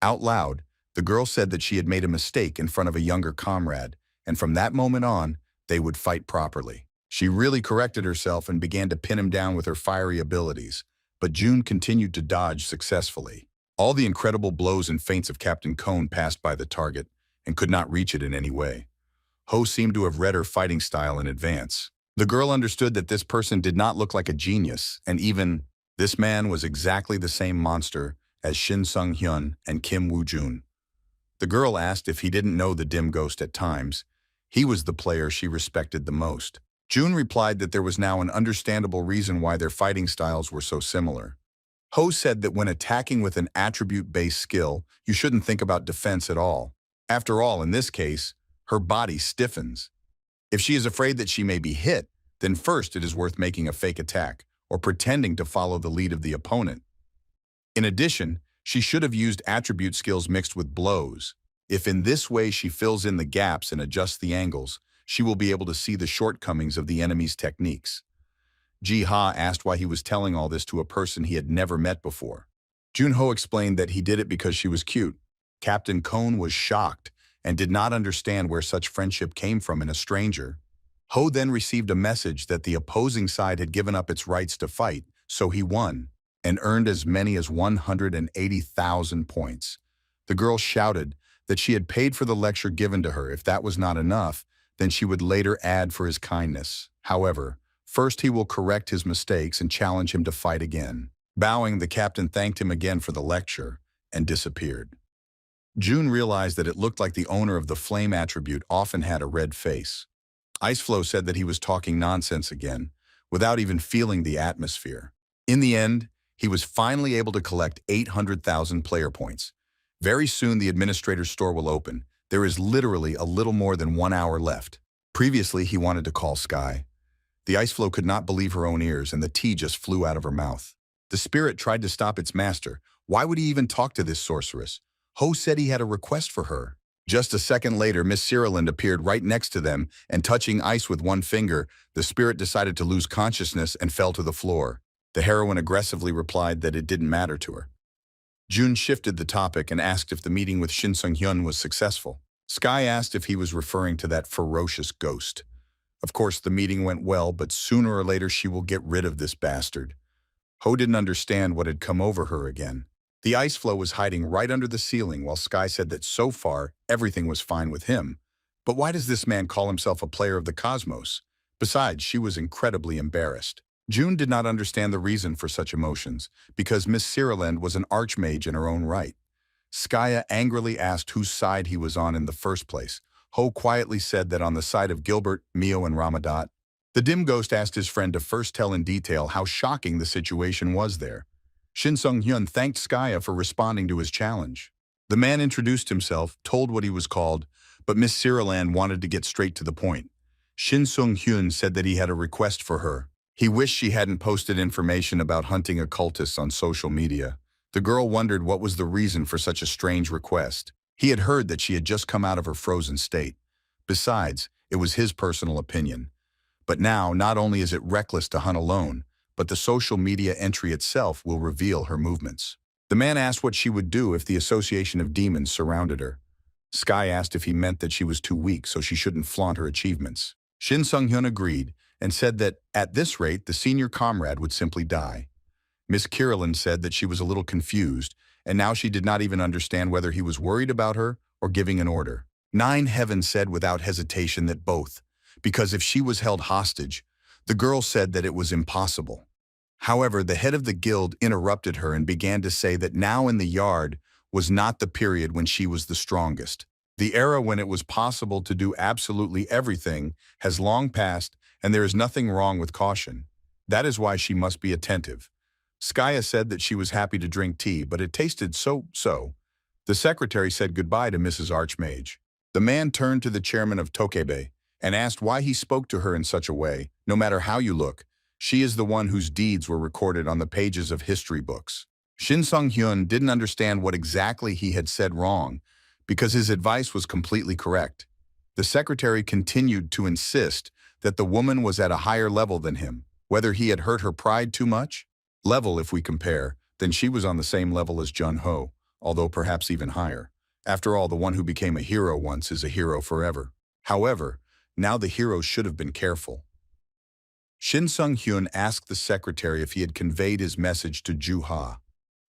Out loud, the girl said that she had made a mistake in front of a younger comrade, and from that moment on, they would fight properly. She really corrected herself and began to pin him down with her fiery abilities, but June continued to dodge successfully. All the incredible blows and feints of Captain Cone passed by the target and could not reach it in any way. Ho seemed to have read her fighting style in advance. The girl understood that this person did not look like a genius, and even this man was exactly the same monster as Shin Sung-hyun and Kim Woo-jun. The girl asked if he didn't know the dim ghost at times. He was the player she respected the most. June replied that there was now an understandable reason why their fighting styles were so similar. Ho said that when attacking with an attribute-based skill, you shouldn't think about defense at all. After all, in this case, her body stiffens. If she is afraid that she may be hit, then first it is worth making a fake attack or pretending to follow the lead of the opponent. In addition, she should have used attribute skills mixed with blows. If in this way she fills in the gaps and adjusts the angles, she will be able to see the shortcomings of the enemy's techniques. Ji-ha asked why he was telling all this to a person he had never met before. Junho explained that he did it because she was cute. Captain Cone was shocked and did not understand where such friendship came from in a stranger. Ho then received a message that the opposing side had given up its rights to fight, so he won and earned as many as 180,000 points. The girl shouted that she had paid for the lecture given to her. If that was not enough, then she would later add for his kindness. However, first he will correct his mistakes and challenge him to fight again. Bowing, the captain thanked him again for the lecture and disappeared. June realized that it looked like the owner of the flame attribute often had a red face. Iceflow said that he was talking nonsense again, without even feeling the atmosphere. In the end, he was finally able to collect 800,000 player points. Very soon the administrator's store will open. There is literally a little more than 1 hour left. Previously, he wanted to call Sky. The Iceflow could not believe her own ears, and the tea just flew out of her mouth. The spirit tried to stop its master. Why would he even talk to this sorceress? Ho said he had a request for her. Just a second later, Miss Cyriland appeared right next to them, and touching ice with one finger, the spirit decided to lose consciousness and fell to the floor. The heroine aggressively replied that it didn't matter to her. June shifted the topic and asked if the meeting with Shin Sung-hyun was successful. Sky asked if he was referring to that ferocious ghost. Of course, the meeting went well, but sooner or later she will get rid of this bastard. Ho didn't understand what had come over her again. The ice floe was hiding right under the ceiling while Sky said that so far, everything was fine with him. But why does this man call himself a player of the cosmos? Besides, she was incredibly embarrassed. June did not understand the reason for such emotions, because Miss Siriland was an archmage in her own right. SKUA angrily asked whose side he was on in the first place. Ho quietly said that on the side of Gilbert, Mio, and Ramadat. The dim ghost asked his friend to first tell in detail how shocking the situation was there. Shin Sung-hyun thanked SKUA for responding to his challenge. The man introduced himself, told what he was called, but Miss Siriland wanted to get straight to the point. Shin Sung-hyun said that he had a request for her. He wished she hadn't posted information about hunting occultists on social media. The girl wondered what was the reason for such a strange request. He had heard that she had just come out of her frozen state. Besides, it was his personal opinion. But now, not only is it reckless to hunt alone, but the social media entry itself will reveal her movements. The man asked what she would do if the association of demons surrounded her. Sky asked if he meant that she was too weak so she shouldn't flaunt her achievements. Shin Sung-hyun agreed and said that, at this rate, the senior comrade would simply die. Miss Kirilan said that she was a little confused, and now she did not even understand whether he was worried about her or giving an order. Nine Heaven said without hesitation that both, because if she was held hostage, the girl said that it was impossible. However, the head of the guild interrupted her and began to say that now in the yard was not the period when she was the strongest. The era when it was possible to do absolutely everything has long passed, and there is nothing wrong with caution. That is why she must be attentive. SKUA said that she was happy to drink tea, but it tasted so. The secretary said goodbye to Mrs. Archmage. The man turned to the chairman of Tokebe and asked why he spoke to her in such a way. No matter how you look, she is the one whose deeds were recorded on the pages of history books. Shin Sung-hyun didn't understand what exactly he had said wrong, because his advice was completely correct. The secretary continued to insist that the woman was at a higher level than him. Whether he had hurt her pride too much? Level, if we compare, then she was on the same level as Jun-ho, although perhaps even higher. After all, the one who became a hero once is a hero forever. However, now the hero should have been careful. Shin Sung-hyun asked the secretary if he had conveyed his message to Ju-ha.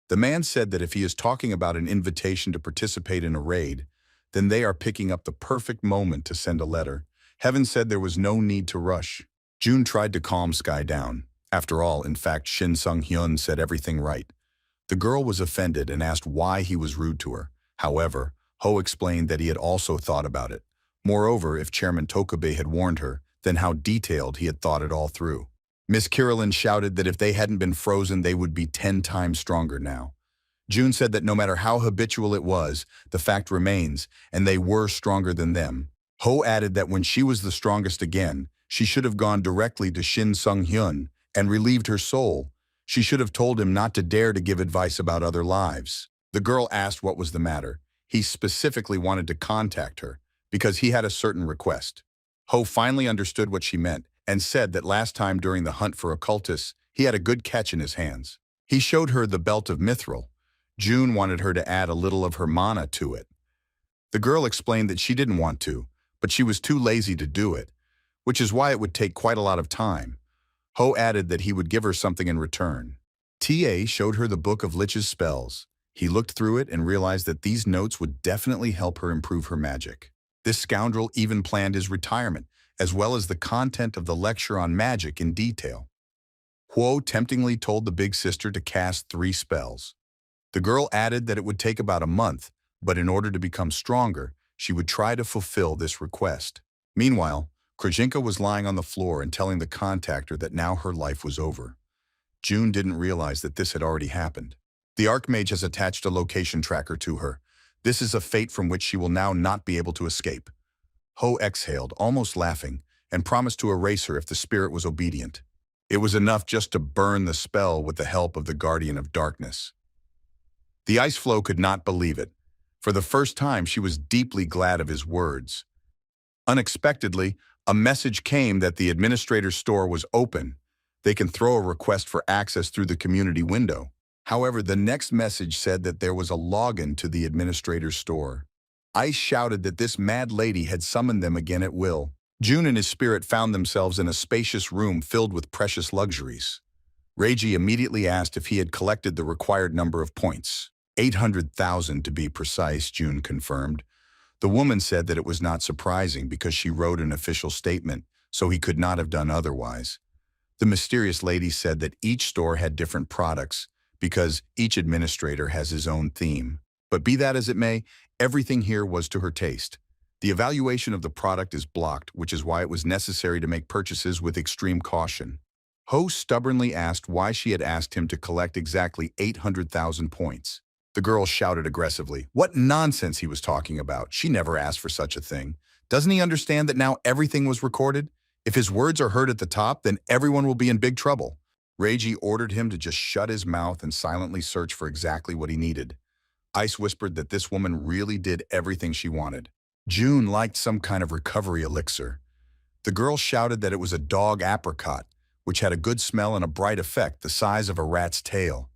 The man said that if he is talking about an invitation to participate in a raid, then they are picking up the perfect moment to send a letter. Heaven said there was no need to rush. June tried to calm Sky down. After all, in fact, Shin Sung-hyun said everything right. The girl was offended and asked why he was rude to her. However, Ho explained that he had also thought about it. Moreover, if Chairman Tokebe had warned her, then how detailed he had thought it all through. Miss Kirilan shouted that if they hadn't been frozen, they would be 10 times stronger now. June said that no matter how habitual it was, the fact remains, and they were stronger than them. Ho added that when she was the strongest again, she should have gone directly to Shin Sung-hyun and relieved her soul. She should have told him not to dare to give advice about other lives. The girl asked what was the matter. He specifically wanted to contact her because he had a certain request. Ho finally understood what she meant and said that last time during the hunt for occultists, he had a good catch in his hands. He showed her the belt of mithril. June wanted her to add a little of her mana to it. The girl explained that she didn't want to, but she was too lazy to do it, which is why it would take quite a lot of time. Ho added that he would give her something in return. TA showed her the book of Lich's spells. He looked through it and realized that these notes would definitely help her improve her magic. This scoundrel even planned his retirement, as well as the content of the lecture on magic in detail. Huo temptingly told the big sister to cast 3 spells. The girl added that it would take about a month, but in order to become stronger, she would try to fulfill this request. Meanwhile, Krajinka was lying on the floor and telling the contactor that now her life was over. June didn't realize that this had already happened. The Archmage has attached a location tracker to her. This is a fate from which she will now not be able to escape. Ho exhaled, almost laughing, and promised to erase her if the spirit was obedient. It was enough just to burn the spell with the help of the Guardian of Darkness. The ice floe could not believe it. For the first time, she was deeply glad of his words. Unexpectedly, a message came that the administrator's store was open. They can throw a request for access through the community window. However, the next message said that there was a login to the administrator's store. Ice shouted that this mad lady had summoned them again at will. June and his spirit found themselves in a spacious room filled with precious luxuries. Reiji immediately asked if he had collected the required number of points. 800,000 to be precise, June confirmed. The woman said that it was not surprising because she wrote an official statement, so he could not have done otherwise. The mysterious lady said that each store had different products because each administrator has his own theme. But be that as it may, everything here was to her taste. The evaluation of the product is blocked, which is why it was necessary to make purchases with extreme caution. Ho stubbornly asked why she had asked him to collect exactly 800,000 points. The girl shouted aggressively, what nonsense he was talking about. She never asked for such a thing. Doesn't he understand that now everything was recorded? If his words are heard at the top, then everyone will be in big trouble. Reiji ordered him to just shut his mouth and silently search for exactly what he needed. Ice whispered that this woman really did everything she wanted. June liked some kind of recovery elixir. The girl shouted that it was a dog apricot, which had a good smell and a bright effect the size of a rat's tail.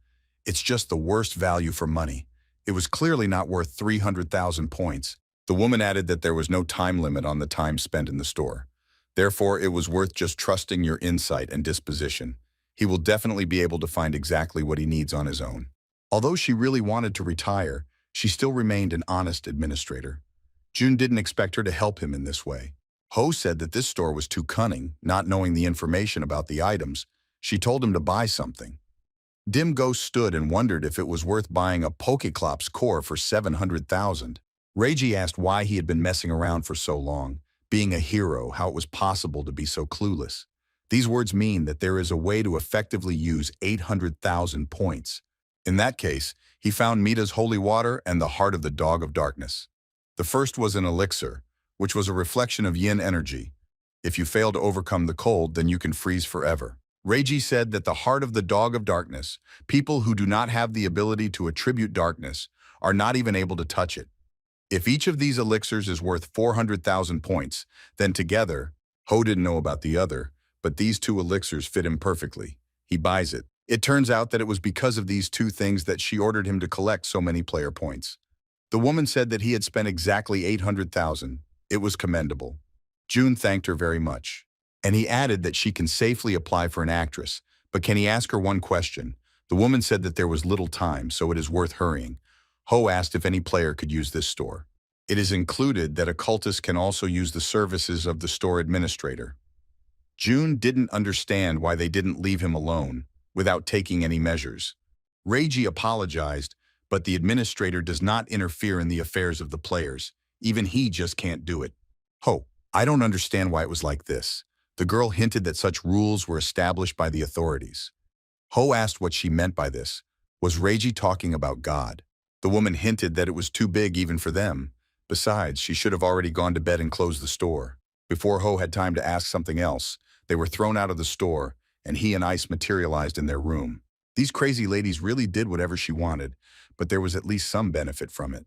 It's just the worst value for money. It was clearly not worth 300,000 points. The woman added that there was no time limit on the time spent in the store. Therefore, it was worth just trusting your insight and disposition. He will definitely be able to find exactly what he needs on his own. Although she really wanted to retire, she still remained an honest administrator. June didn't expect her to help him in this way. Ho said that this store was too cunning, not knowing the information about the items. She told him to buy something. Dim Ghost stood and wondered if it was worth buying a Pokeclops core for 700,000. Reiji asked why he had been messing around for so long, being a hero, how it was possible to be so clueless. These words mean that there is a way to effectively use 800,000 points. In that case, he found Mita's holy water and the heart of the dog of darkness. The first was an elixir, which was a reflection of yin energy. If you fail to overcome the cold, then you can freeze forever. Reiji said that the heart of the dog of darkness, people who do not have the ability to attribute darkness, are not even able to touch it. If each of these elixirs is worth 400,000 points, then together, Ho didn't know about the other, but these two elixirs fit him perfectly. He buys it. It turns out that it was because of these two things that she ordered him to collect so many player points. The woman said that he had spent exactly 800,000. It was commendable. June thanked her very much. And he added that she can safely apply for an actress, but can he ask her one question? The woman said that there was little time, so it is worth hurrying. Ho asked if any player could use this store. It is included that occultists can also use the services of the store administrator. June didn't understand why they didn't leave him alone, without taking any measures. Reiji apologized, but the administrator does not interfere in the affairs of the players. Even he just can't do it. Ho, I don't understand why it was like this. The girl hinted that such rules were established by the authorities. Ho asked what she meant by this. Was Reiji talking about God? The woman hinted that it was too big even for them. Besides, she should have already gone to bed and closed the store. Before Ho had time to ask something else, they were thrown out of the store, and he and Ice materialized in their room. These crazy ladies really did whatever she wanted, but there was at least some benefit from it.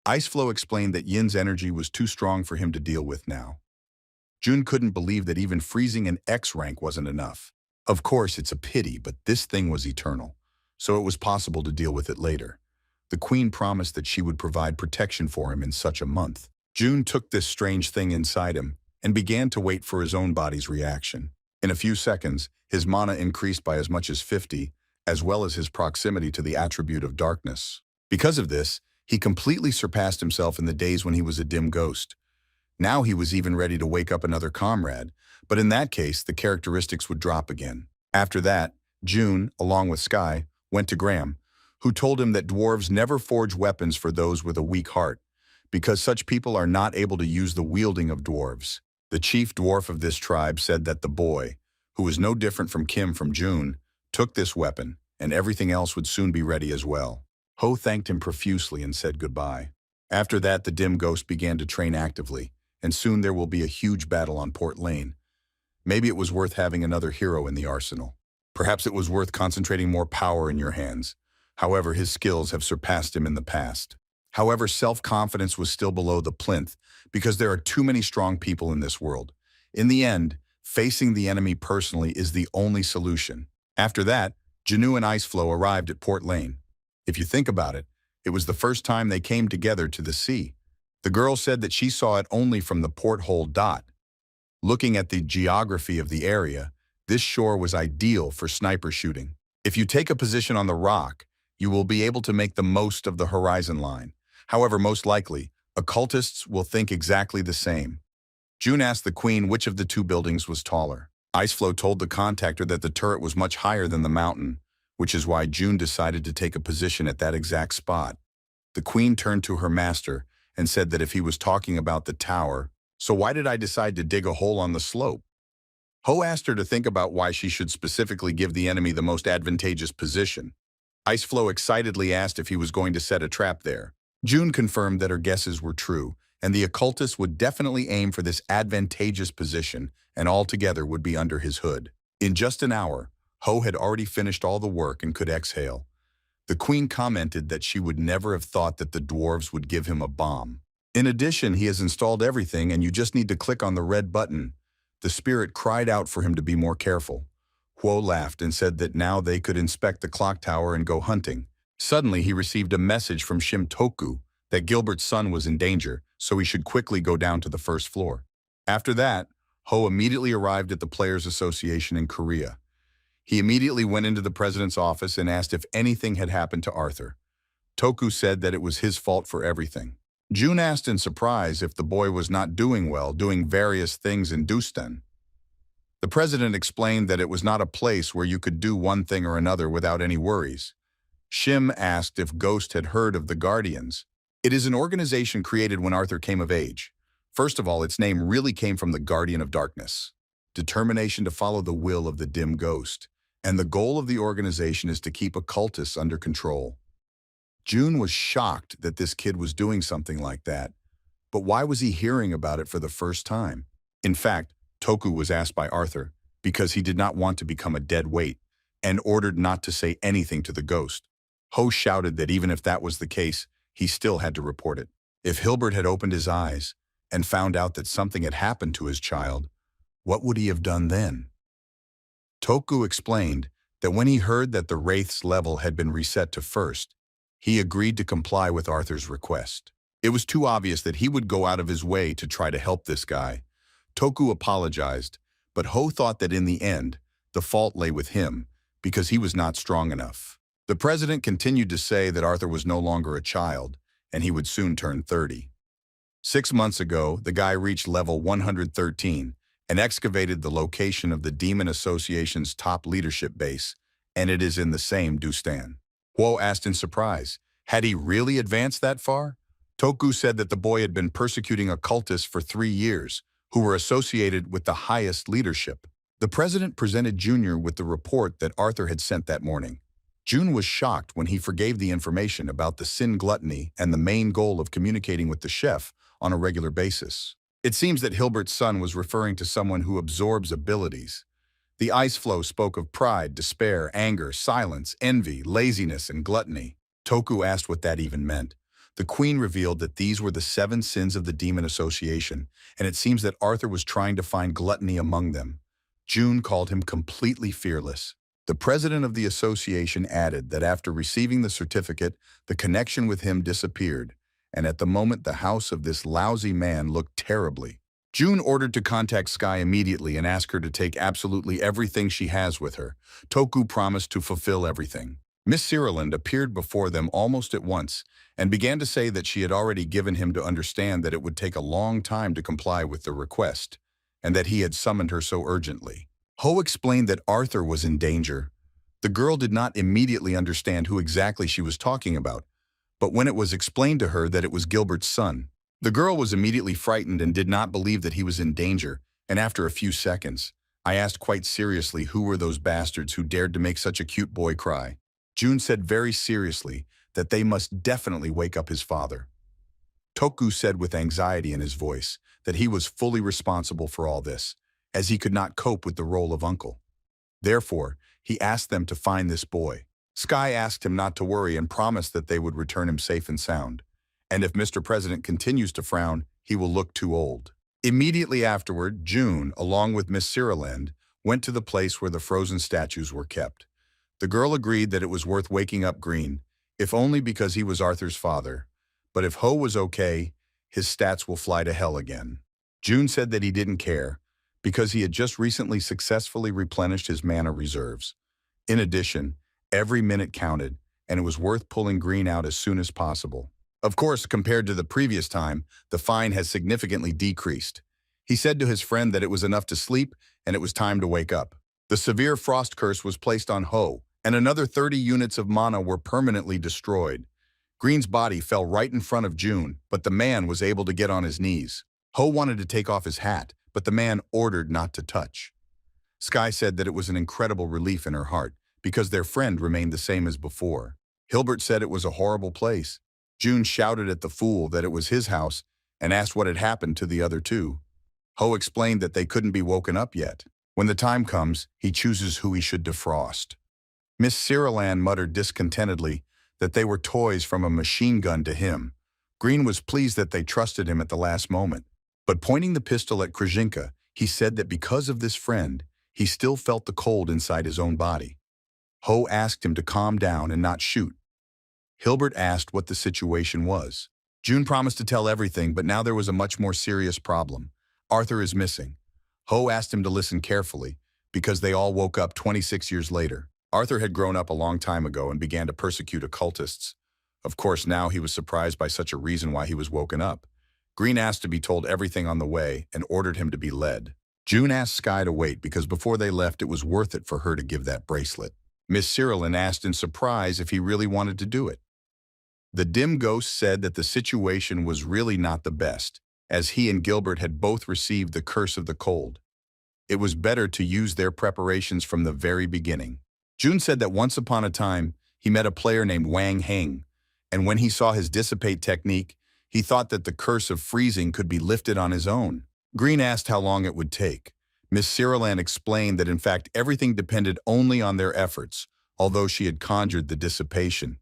Iceflow explained that Yin's energy was too strong for him to deal with now. June couldn't believe that even freezing an X rank wasn't enough. Of course, it's a pity, but this thing was eternal, so it was possible to deal with it later. The queen promised that she would provide protection for him in such a month. June took this strange thing inside him and began to wait for his own body's reaction. In a few seconds, his mana increased by as much as 50, as well as his proximity to the attribute of darkness. Because of this, he completely surpassed himself in the days when he was a dim ghost. Now he was even ready to wake up another comrade, but in that case, the characteristics would drop again. After that, June, along with Sky, went to Graham, who told him that dwarves never forge weapons for those with a weak heart, because such people are not able to use the wielding of dwarves. The chief dwarf of this tribe said that the boy, who was no different from Kim from June, took this weapon, and everything else would soon be ready as well. Ho thanked him profusely and said goodbye. After that, the dim ghost began to train actively, and soon there will be a huge battle on Port Lane. Maybe it was worth having another hero in the arsenal. Perhaps it was worth concentrating more power in your hands. However, his skills have surpassed him in the past. However, self-confidence was still below the plinth because there are too many strong people in this world. In the end, facing the enemy personally is the only solution. After that, Janu and Iceflow arrived at Port Lane. If you think about it, it was the first time they came together to the sea. The girl said that she saw it only from the porthole dot. Looking at the geography of the area, this shore was ideal for sniper shooting. If you take a position on the rock, you will be able to make the most of the horizon line. However, most likely, occultists will think exactly the same. June asked the queen which of the two buildings was taller. Iceflow told the contactor that the turret was much higher than the mountain, which is why June decided to take a position at that exact spot. The queen turned to her master and said that if he was talking about the tower, so why did I decide to dig a hole on the slope? Ho asked her to think about why she should specifically give the enemy the most advantageous position. Iceflow excitedly asked if he was going to set a trap there. June confirmed that her guesses were true, and the occultist would definitely aim for this advantageous position, and all together would be under his hood. In just an hour, Ho had already finished all the work and could exhale. The queen commented that she would never have thought that the dwarves would give him a bomb. In addition, he has installed everything and you just need to click on the red button. The spirit cried out for him to be more careful. Huo laughed and said that now they could inspect the clock tower and go hunting. Suddenly, he received a message from Shim Toku that Gilbert's son was in danger, so he should quickly go down to the first floor. After that, Ho immediately arrived at the Players Association in Korea. He immediately went into the president's office and asked if anything had happened to Arthur. Toku said that it was his fault for everything. June asked in surprise if the boy was not doing well, doing various things in Dustan. The president explained that it was not a place where you could do one thing or another without any worries. Shim asked if Ghost had heard of the Guardians. It is an organization created when Arthur came of age. First of all, its name really came from the Guardian of Darkness, determination to follow the will of the dim ghost, and the goal of the organization is to keep occultists under control. June was shocked that this kid was doing something like that, but why was he hearing about it for the first time? In fact, Toku was asked by Arthur because he did not want to become a dead weight and ordered not to say anything to the ghost. Ho shouted that even if that was the case, he still had to report it. If Hilbert had opened his eyes and found out that something had happened to his child, what would he have done then? Toku explained that when he heard that the Wraith's level had been reset to first, he agreed to comply with Arthur's request. It was too obvious that he would go out of his way to try to help this guy. Toku apologized, but Ho thought that in the end, the fault lay with him because he was not strong enough. The president continued to say that Arthur was no longer a child and he would soon turn 30. 6 months ago, the guy reached level 113 and excavated the location of the Demon Association's top leadership base, and it is in the same Dustan. Huo asked in surprise, had he really advanced that far? Toku said that the boy had been persecuting occultists for 3 years, who were associated with the highest leadership. The president presented Junior with the report that Arthur had sent that morning. June was shocked when he forgave the information about the sin gluttony and the main goal of communicating with the chef on a regular basis. It seems that Hilbert's son was referring to someone who absorbs abilities. The Iceflow spoke of pride, despair, anger, silence, envy, laziness, and gluttony. Toku asked what that even meant. The queen revealed that these were the 7 sins of the Demon Association, and it seems that Arthur was trying to find gluttony among them. June called him completely fearless. The president of the association added that after receiving the certificate, the connection with him disappeared, and at the moment the house of this lousy man looked terribly. June ordered to contact SKUA immediately and ask her to take absolutely everything she has with her. Toku promised to fulfill everything. Miss Cyriland appeared before them almost at once and began to say that she had already given him to understand that it would take a long time to comply with the request, and that he had summoned her so urgently. Ho explained that Arthur was in danger. The girl did not immediately understand who exactly she was talking about, but when it was explained to her that it was Gilbert's son, the girl was immediately frightened and did not believe that he was in danger, and after a few seconds, I asked quite seriously who were those bastards who dared to make such a cute boy cry. June said very seriously that they must definitely wake up his father. Toku said with anxiety in his voice that he was fully responsible for all this, as he could not cope with the role of uncle. Therefore, he asked them to find this boy. SKUA asked him not to worry and promised that they would return him safe and sound. And if Mr. President continues to frown, he will look too old. Immediately afterward, June, along with Miss Cyriland, went to the place where the frozen statues were kept. The girl agreed that it was worth waking up Green, if only because he was Arthur's father. But if Ho was okay, his stats will fly to hell again. June said that he didn't care, because he had just recently successfully replenished his mana reserves. In addition, every minute counted, and it was worth pulling Green out as soon as possible. Of course, compared to the previous time, the fine has significantly decreased. He said to his friend that it was enough to sleep and it was time to wake up. The severe frost curse was placed on Ho, and another 30 units of mana were permanently destroyed. Green's body fell right in front of June, but the man was able to get on his knees. Ho wanted to take off his hat, but the man ordered not to touch. Sky said that it was an incredible relief in her heart, because their friend remained the same as before. Hilbert said it was a horrible place. June shouted at the fool that it was his house and asked what had happened to the other two. Ho explained that they couldn't be woken up yet. When the time comes, he chooses who he should defrost. Miss Cyrilan muttered discontentedly that they were toys from a machine gun to him. Green was pleased that they trusted him at the last moment. But pointing the pistol at Krzyzynka, he said that because of this friend, he still felt the cold inside his own body. Ho asked him to calm down and not shoot. Hilbert asked what the situation was. June promised to tell everything, but now there was a much more serious problem. Arthur is missing. Ho asked him to listen carefully, because they all woke up 26 years later. Arthur had grown up a long time ago and began to persecute occultists. Of course, now he was surprised by such a reason why he was woken up. Green asked to be told everything on the way and ordered him to be led. June asked Sky to wait because before they left it was worth it for her to give that bracelet. Miss Cyrilan asked in surprise if he really wanted to do it. The dim ghost said that the situation was really not the best, as he and Gilbert had both received the curse of the cold. It was better to use their preparations from the very beginning. June said that once upon a time, he met a player named Wang Heng, and when he saw his dissipate technique, he thought that the curse of freezing could be lifted on his own. Green asked how long it would take. Miss Cyrilan explained that in fact everything depended only on their efforts, although she had conjured the dissipation.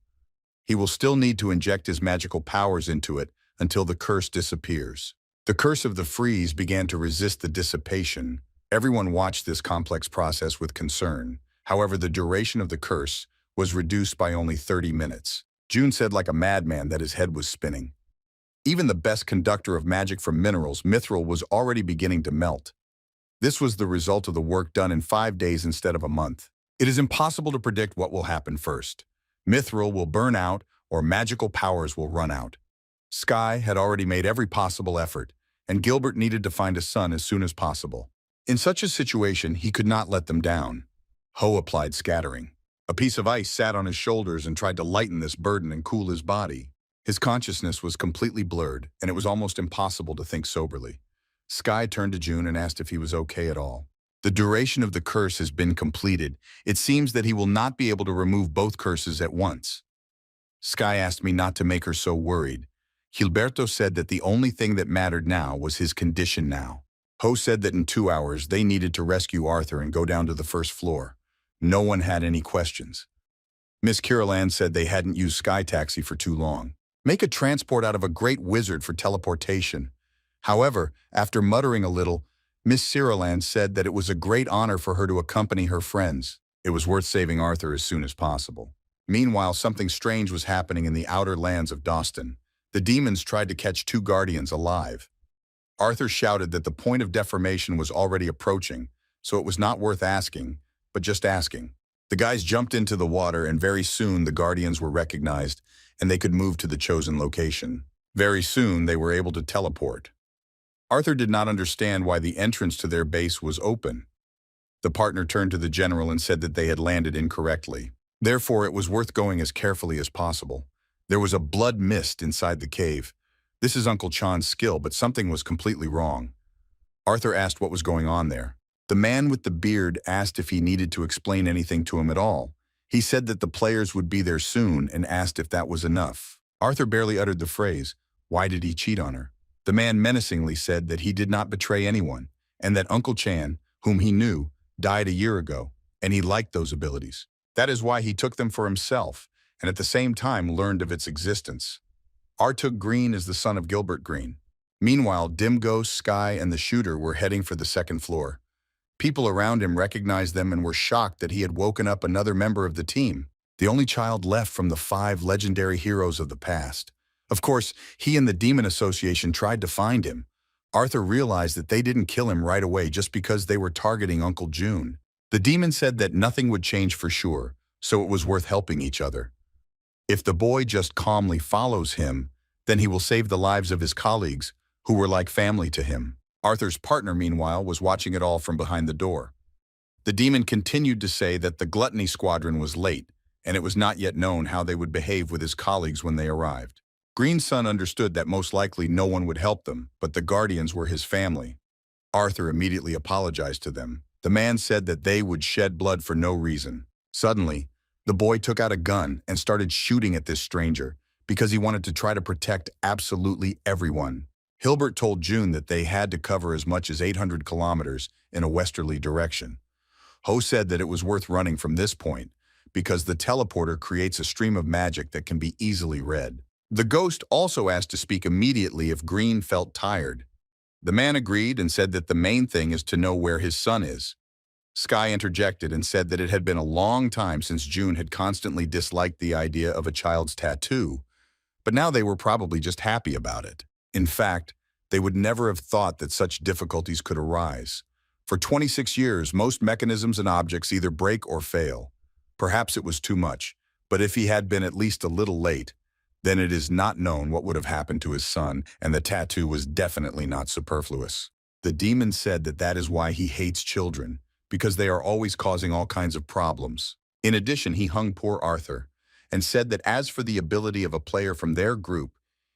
He will still need to inject his magical powers into it until the curse disappears. The curse of the freeze began to resist the dissipation. Everyone watched this complex process with concern. However, the duration of the curse was reduced by only 30 minutes. June said like a madman that his head was spinning. Even the best conductor of magic from minerals, mithril, was already beginning to melt. This was the result of the work done in 5 days instead of a month. It is impossible to predict what will happen first. Mithril will burn out or magical powers will run out. Sky had already made every possible effort, and Gilbert needed to find a son as soon as possible. In such a situation, he could not let them down. Ho applied scattering. A piece of ice sat on his shoulders and tried to lighten this burden and cool his body. His consciousness was completely blurred, and it was almost impossible to think soberly. Sky turned to June and asked if he was okay at all. The duration of the curse has been completed. It seems that he will not be able to remove both curses at once. Sky asked me not to make her so worried. Gilberto said that the only thing that mattered now was his condition now. Ho said that in 2 hours they needed to rescue Arthur and go down to the first floor. No one had any questions. Miss Cyrilan said they hadn't used Sky Taxi for too long. Make a transport out of a great wizard for teleportation. However, after muttering a little, Miss Cyrilan said that it was a great honor for her to accompany her friends. It was worth saving Arthur as soon as possible. Meanwhile, something strange was happening in the outer lands of Doston. The demons tried to catch 2 guardians alive. Arthur shouted that the point of deformation was already approaching, so it was not worth asking, but just asking. The guys jumped into the water, and very soon the guardians were recognized, and they could move to the chosen location. Very soon they were able to teleport. Arthur did not understand why the entrance to their base was open. The partner turned to the general and said that they had landed incorrectly. Therefore, it was worth going as carefully as possible. There was a blood mist inside the cave. This is Uncle Chan's skill, but something was completely wrong. Arthur asked what was going on there. The man with the beard asked if he needed to explain anything to him at all. He said that the players would be there soon and asked if that was enough. Arthur barely uttered the phrase, "Why did he cheat on her?" The man menacingly said that he did not betray anyone, and that Uncle Chan, whom he knew, died a year ago, and he liked those abilities. That is why he took them for himself, and at the same time learned of its existence. Artug Green is the son of Gilbert Green. Meanwhile, Dim Ghost, Sky, and the shooter were heading for the second floor. People around him recognized them and were shocked that he had woken up another member of the team, the only child left from the 5 legendary heroes of the past. Of course, he and the Demon Association tried to find him. Arthur realized that they didn't kill him right away just because they were targeting Uncle June. The demon said that nothing would change for sure, so it was worth helping each other. If the boy just calmly follows him, then he will save the lives of his colleagues, who were like family to him. Arthur's partner, meanwhile, was watching it all from behind the door. The demon continued to say that the Gluttony Squadron was late, and it was not yet known how they would behave with his colleagues when they arrived. Green Sun understood that most likely no one would help them, but the Guardians were his family. Arthur immediately apologized to them. The man said that they would shed blood for no reason. Suddenly, the boy took out a gun and started shooting at this stranger because he wanted to try to protect absolutely everyone. Hilbert told June that they had to cover as much as 800 kilometers in a westerly direction. Ho said that it was worth running from this point because the teleporter creates a stream of magic that can be easily read. The ghost also asked to speak immediately if Green felt tired. The man agreed and said that the main thing is to know where his son is. Sky interjected and said that it had been a long time since June had constantly disliked the idea of a child's tattoo, but now they were probably just happy about it. In fact, they would never have thought that such difficulties could arise. For 26 years, most mechanisms and objects either break or fail. Perhaps it was too much, but if he had been at least a little late, then it is not known what would have happened to his son, and the tattoo was definitely not superfluous. The demon said that that is why he hates children, because they are always causing all kinds of problems. In addition, he hung poor Arthur, and said that as for the ability of a player from their group,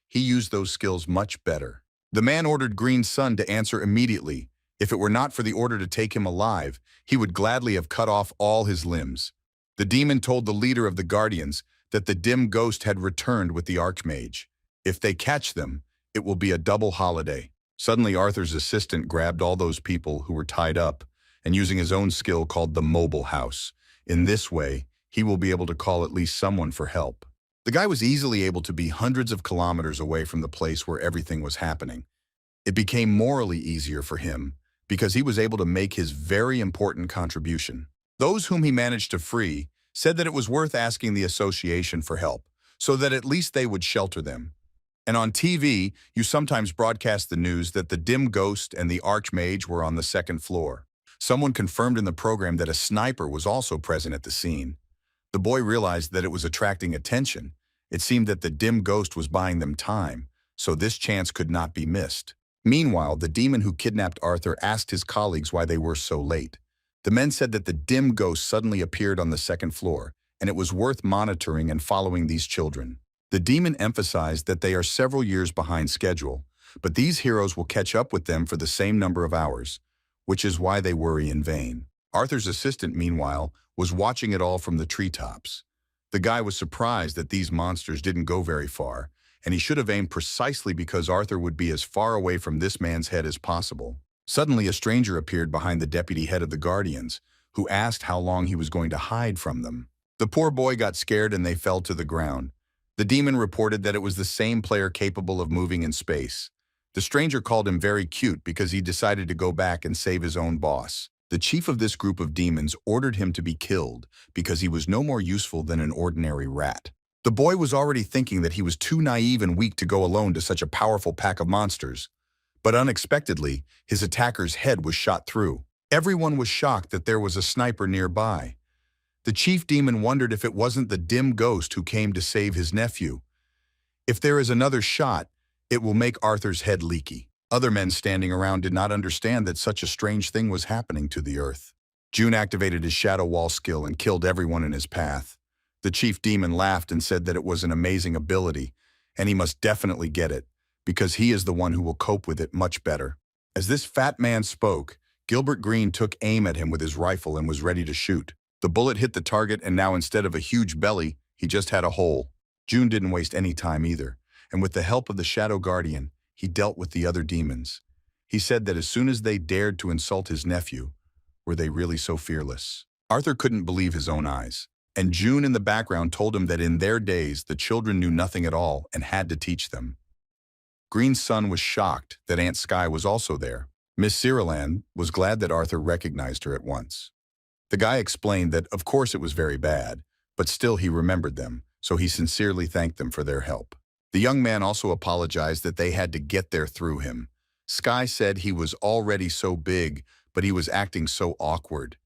he used those skills much better. The man ordered Green Sun to answer immediately. If it were not for the order to take him alive, he would gladly have cut off all his limbs. The demon told the leader of the Guardians that the dim ghost had returned with the Archmage. If they catch them, it will be a double holiday. Suddenly, Arthur's assistant grabbed all those people who were tied up and using his own skill called the Mobile House. In this way, he will be able to call at least someone for help. The guy was easily able to be hundreds of kilometers away from the place where everything was happening. It became morally easier for him because he was able to make his very important contribution. Those whom he managed to free said that it was worth asking the association for help, so that at least they would shelter them. And on TV, you sometimes broadcast the news that the dim ghost and the Archmage were on the second floor. Someone confirmed in the program that a sniper was also present at the scene. The boy realized that it was attracting attention. It seemed that the dim ghost was buying them time, so this chance could not be missed. Meanwhile, the demon who kidnapped Arthur asked his colleagues why they were so late. The men said that the dim ghost suddenly appeared on the second floor, and it was worth monitoring and following these children. The demon emphasized that they are several years behind schedule, but these heroes will catch up with them for the same number of hours, which is why they worry in vain. Arthur's assistant, meanwhile, was watching it all from the treetops. The guy was surprised that these monsters didn't go very far, and he should have aimed precisely because Arthur would be as far away from this man's head as possible. Suddenly, a stranger appeared behind the deputy head of the Guardians, who asked how long he was going to hide from them. The poor boy got scared and they fell to the ground. The demon reported that it was the same player capable of moving in space. The stranger called him very cute because he decided to go back and save his own boss. The chief of this group of demons ordered him to be killed because he was no more useful than an ordinary rat. The boy was already thinking that he was too naive and weak to go alone to such a powerful pack of monsters. But unexpectedly, his attacker's head was shot through. Everyone was shocked that there was a sniper nearby. The chief demon wondered if it wasn't the dim ghost who came to save his nephew. If there is another shot, it will make Arthur's head leaky. Other men standing around did not understand that such a strange thing was happening to the earth. June activated his shadow wall skill and killed everyone in his path. The chief demon laughed and said that it was an amazing ability, and he must definitely get it, because he is the one who will cope with it much better. As this fat man spoke, Gilbert Green took aim at him with his rifle and was ready to shoot. The bullet hit the target, and now instead of a huge belly, he just had a hole. June didn't waste any time either, and with the help of the Shadow Guardian, he dealt with the other demons. He said that as soon as they dared to insult his nephew, were they really so fearless? Arthur couldn't believe his own eyes, and June in the background told him that in their days, the children knew nothing at all and had to teach them. Green Sun was shocked that Aunt Sky was also there. Miss Ciriland was glad that Arthur recognized her at once. The guy explained that of course it was very bad, but still he remembered them, so he sincerely thanked them for their help. The young man also apologized that they had to get there through him. Sky said he was already so big, but he was acting so awkward.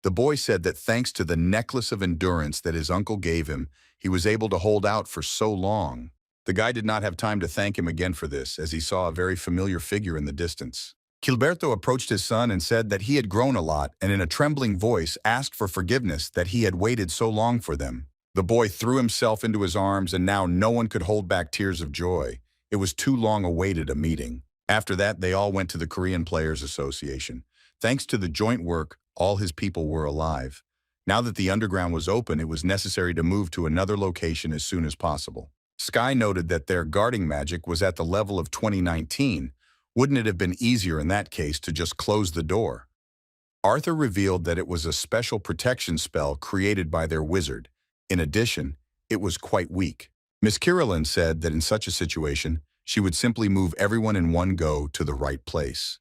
The boy said that thanks to the necklace of endurance that his uncle gave him, he was able to hold out for so long. The guy did not have time to thank him again for this, as he saw a very familiar figure in the distance. Gilberto approached his son and said that he had grown a lot and in a trembling voice asked for forgiveness that he had waited so long for them. The boy threw himself into his arms and now no one could hold back tears of joy. It was too long awaited a meeting. After that, they all went to the Korean Players Association. Thanks to the joint work, all his people were alive. Now that the underground was open, it was necessary to move to another location as soon as possible. Sky noted that their guarding magic was at the level of 2019. Wouldn't it have been easier in that case to just close the door? Arthur revealed that it was a special protection spell created by their wizard. In addition, it was quite weak. Miss Kirillin said that in such a situation, she would simply move everyone in one go to the right place.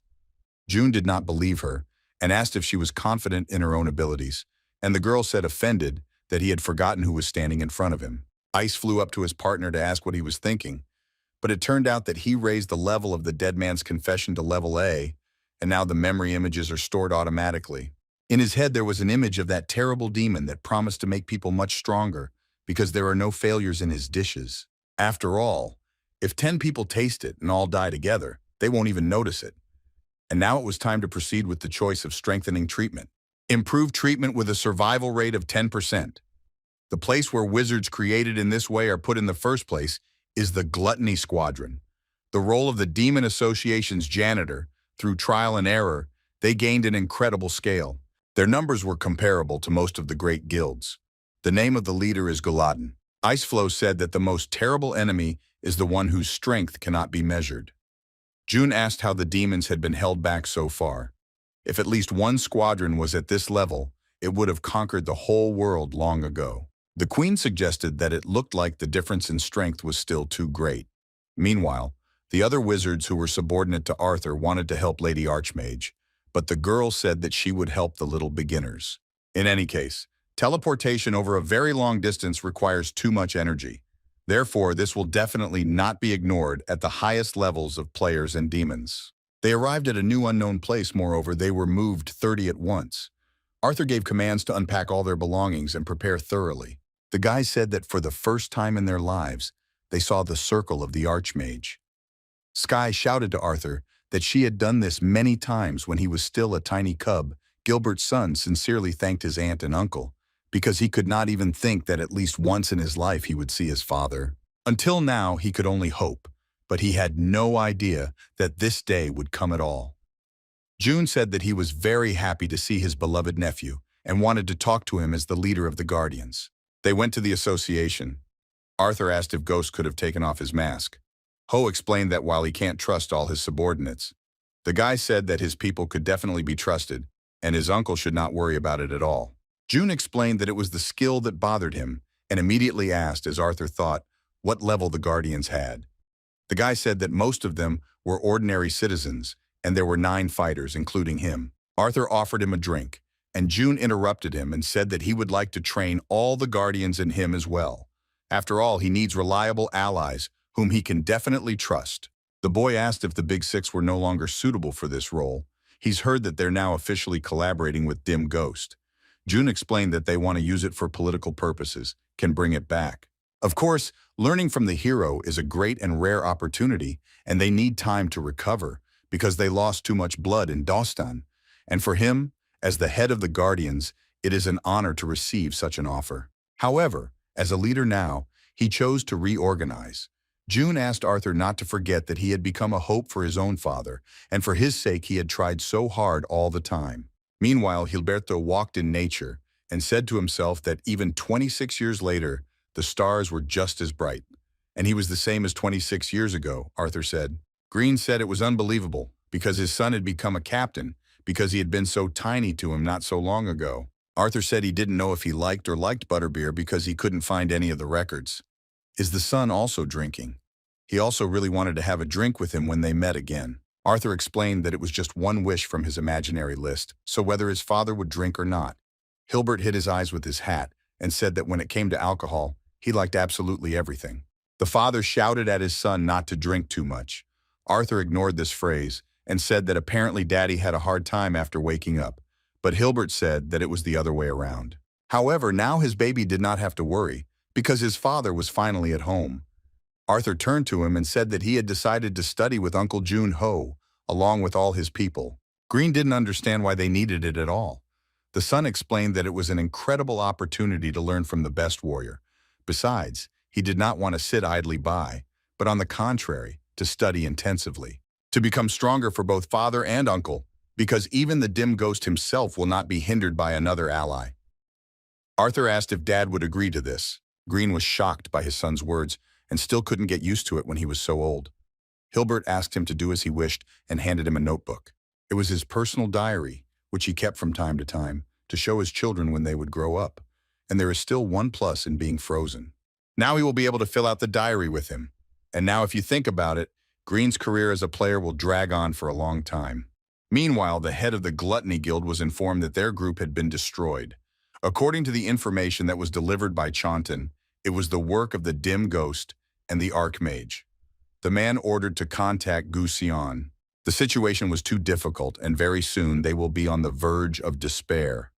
June did not believe her and asked if she was confident in her own abilities, and the girl said offended that he had forgotten who was standing in front of him. Ice flew up to his partner to ask what he was thinking, but it turned out that he raised the level of the dead man's confession to level A, and now the memory images are stored automatically. In his head there was an image of that terrible demon that promised to make people much stronger because there are no failures in his dishes. After all, if 10 people taste it and all die together, they won't even notice it. And now it was time to proceed with the choice of strengthening treatment. Improved treatment with a survival rate of 10%. The place where wizards created in this way are put in the first place is the Gluttony Squadron. The role of the Demon Association's janitor, through trial and error, they gained an incredible scale. Their numbers were comparable to most of the great guilds. The name of the leader is Gulatin. Iceflow said that the most terrible enemy is the one whose strength cannot be measured. June asked how the demons had been held back so far. If at least one squadron was at this level, it would have conquered the whole world long ago. The queen suggested that it looked like the difference in strength was still too great. Meanwhile, the other wizards who were subordinate to Arthur wanted to help Lady Archmage, but the girl said that she would help the little beginners. In any case, teleportation over a very long distance requires too much energy. Therefore, this will definitely not be ignored at the highest levels of players and demons. They arrived at a new unknown place. Moreover, they were moved 30 at once. Arthur gave commands to unpack all their belongings and prepare thoroughly. The guys said that for the first time in their lives, they saw the circle of the Archmage. Sky shouted to Arthur that she had done this many times when he was still a tiny cub. Gilbert's son sincerely thanked his aunt and uncle, because he could not even think that at least once in his life he would see his father. Until now, he could only hope, but he had no idea that this day would come at all. June said that he was very happy to see his beloved nephew and wanted to talk to him as the leader of the Guardians. They went to the association. Arthur asked if Ghost could have taken off his mask. Ho explained that while he can't trust all his subordinates, the guy said that his people could definitely be trusted, and his uncle should not worry about it at all. June explained that it was the skill that bothered him, and immediately asked, as Arthur thought, what level the Guardians had. The guy said that most of them were ordinary citizens, and there were 9 fighters, including him. Arthur offered him a drink, and June interrupted him and said that he would like to train all the Guardians and him as well. After all, he needs reliable allies whom he can definitely trust. The boy asked if the Big Six were no longer suitable for this role. He's heard that they're now officially collaborating with Dim Ghost. June explained that they want to use it for political purposes, can bring it back. Of course, learning from the hero is a great and rare opportunity, and they need time to recover because they lost too much blood in Dostan. And for him, as the head of the Guardians, it is an honor to receive such an offer. However, as a leader now, he chose to reorganize. June asked Arthur not to forget that he had become a hope for his own father, and for his sake he had tried so hard all the time. Meanwhile, Gilberto walked in nature and said to himself that even 26 years later, the stars were just as bright. And he was the same as 26 years ago, Arthur said. Green said it was unbelievable because his son had become a captain because he had been so tiny to him not so long ago. Arthur said he didn't know if he liked butterbeer because he couldn't find any of the records. Is the son also drinking? He also really wanted to have a drink with him when they met again. Arthur explained that it was just one wish from his imaginary list, so whether his father would drink or not. Hilbert hid his eyes with his hat and said that when it came to alcohol, he liked absolutely everything. The father shouted at his son not to drink too much. Arthur ignored this phrase and said that apparently Daddy had a hard time after waking up, but Hilbert said that it was the other way around. However, now his baby did not have to worry because his father was finally at home. Arthur turned to him and said that he had decided to study with Uncle June Ho, along with all his people. Green didn't understand why they needed it at all. The son explained that it was an incredible opportunity to learn from the best warrior. Besides, he did not want to sit idly by, but on the contrary, to study intensively, to become stronger for both father and uncle, because even the dim ghost himself will not be hindered by another ally. Arthur asked if Dad would agree to this. Green was shocked by his son's words and still couldn't get used to it when he was so old. Hilbert asked him to do as he wished and handed him a notebook. It was his personal diary, which he kept from time to show his children when they would grow up. And there is still one plus in being frozen. Now he will be able to fill out the diary with him. And now if you think about it, Green's career as a player will drag on for a long time. Meanwhile, the head of the Gluttony Guild was informed that their group had been destroyed. According to the information that was delivered by Chaunton, it was the work of the dim ghost and the Archmage. The man ordered to contact Gu Xian. The situation was too difficult, and very soon they will be on the verge of despair.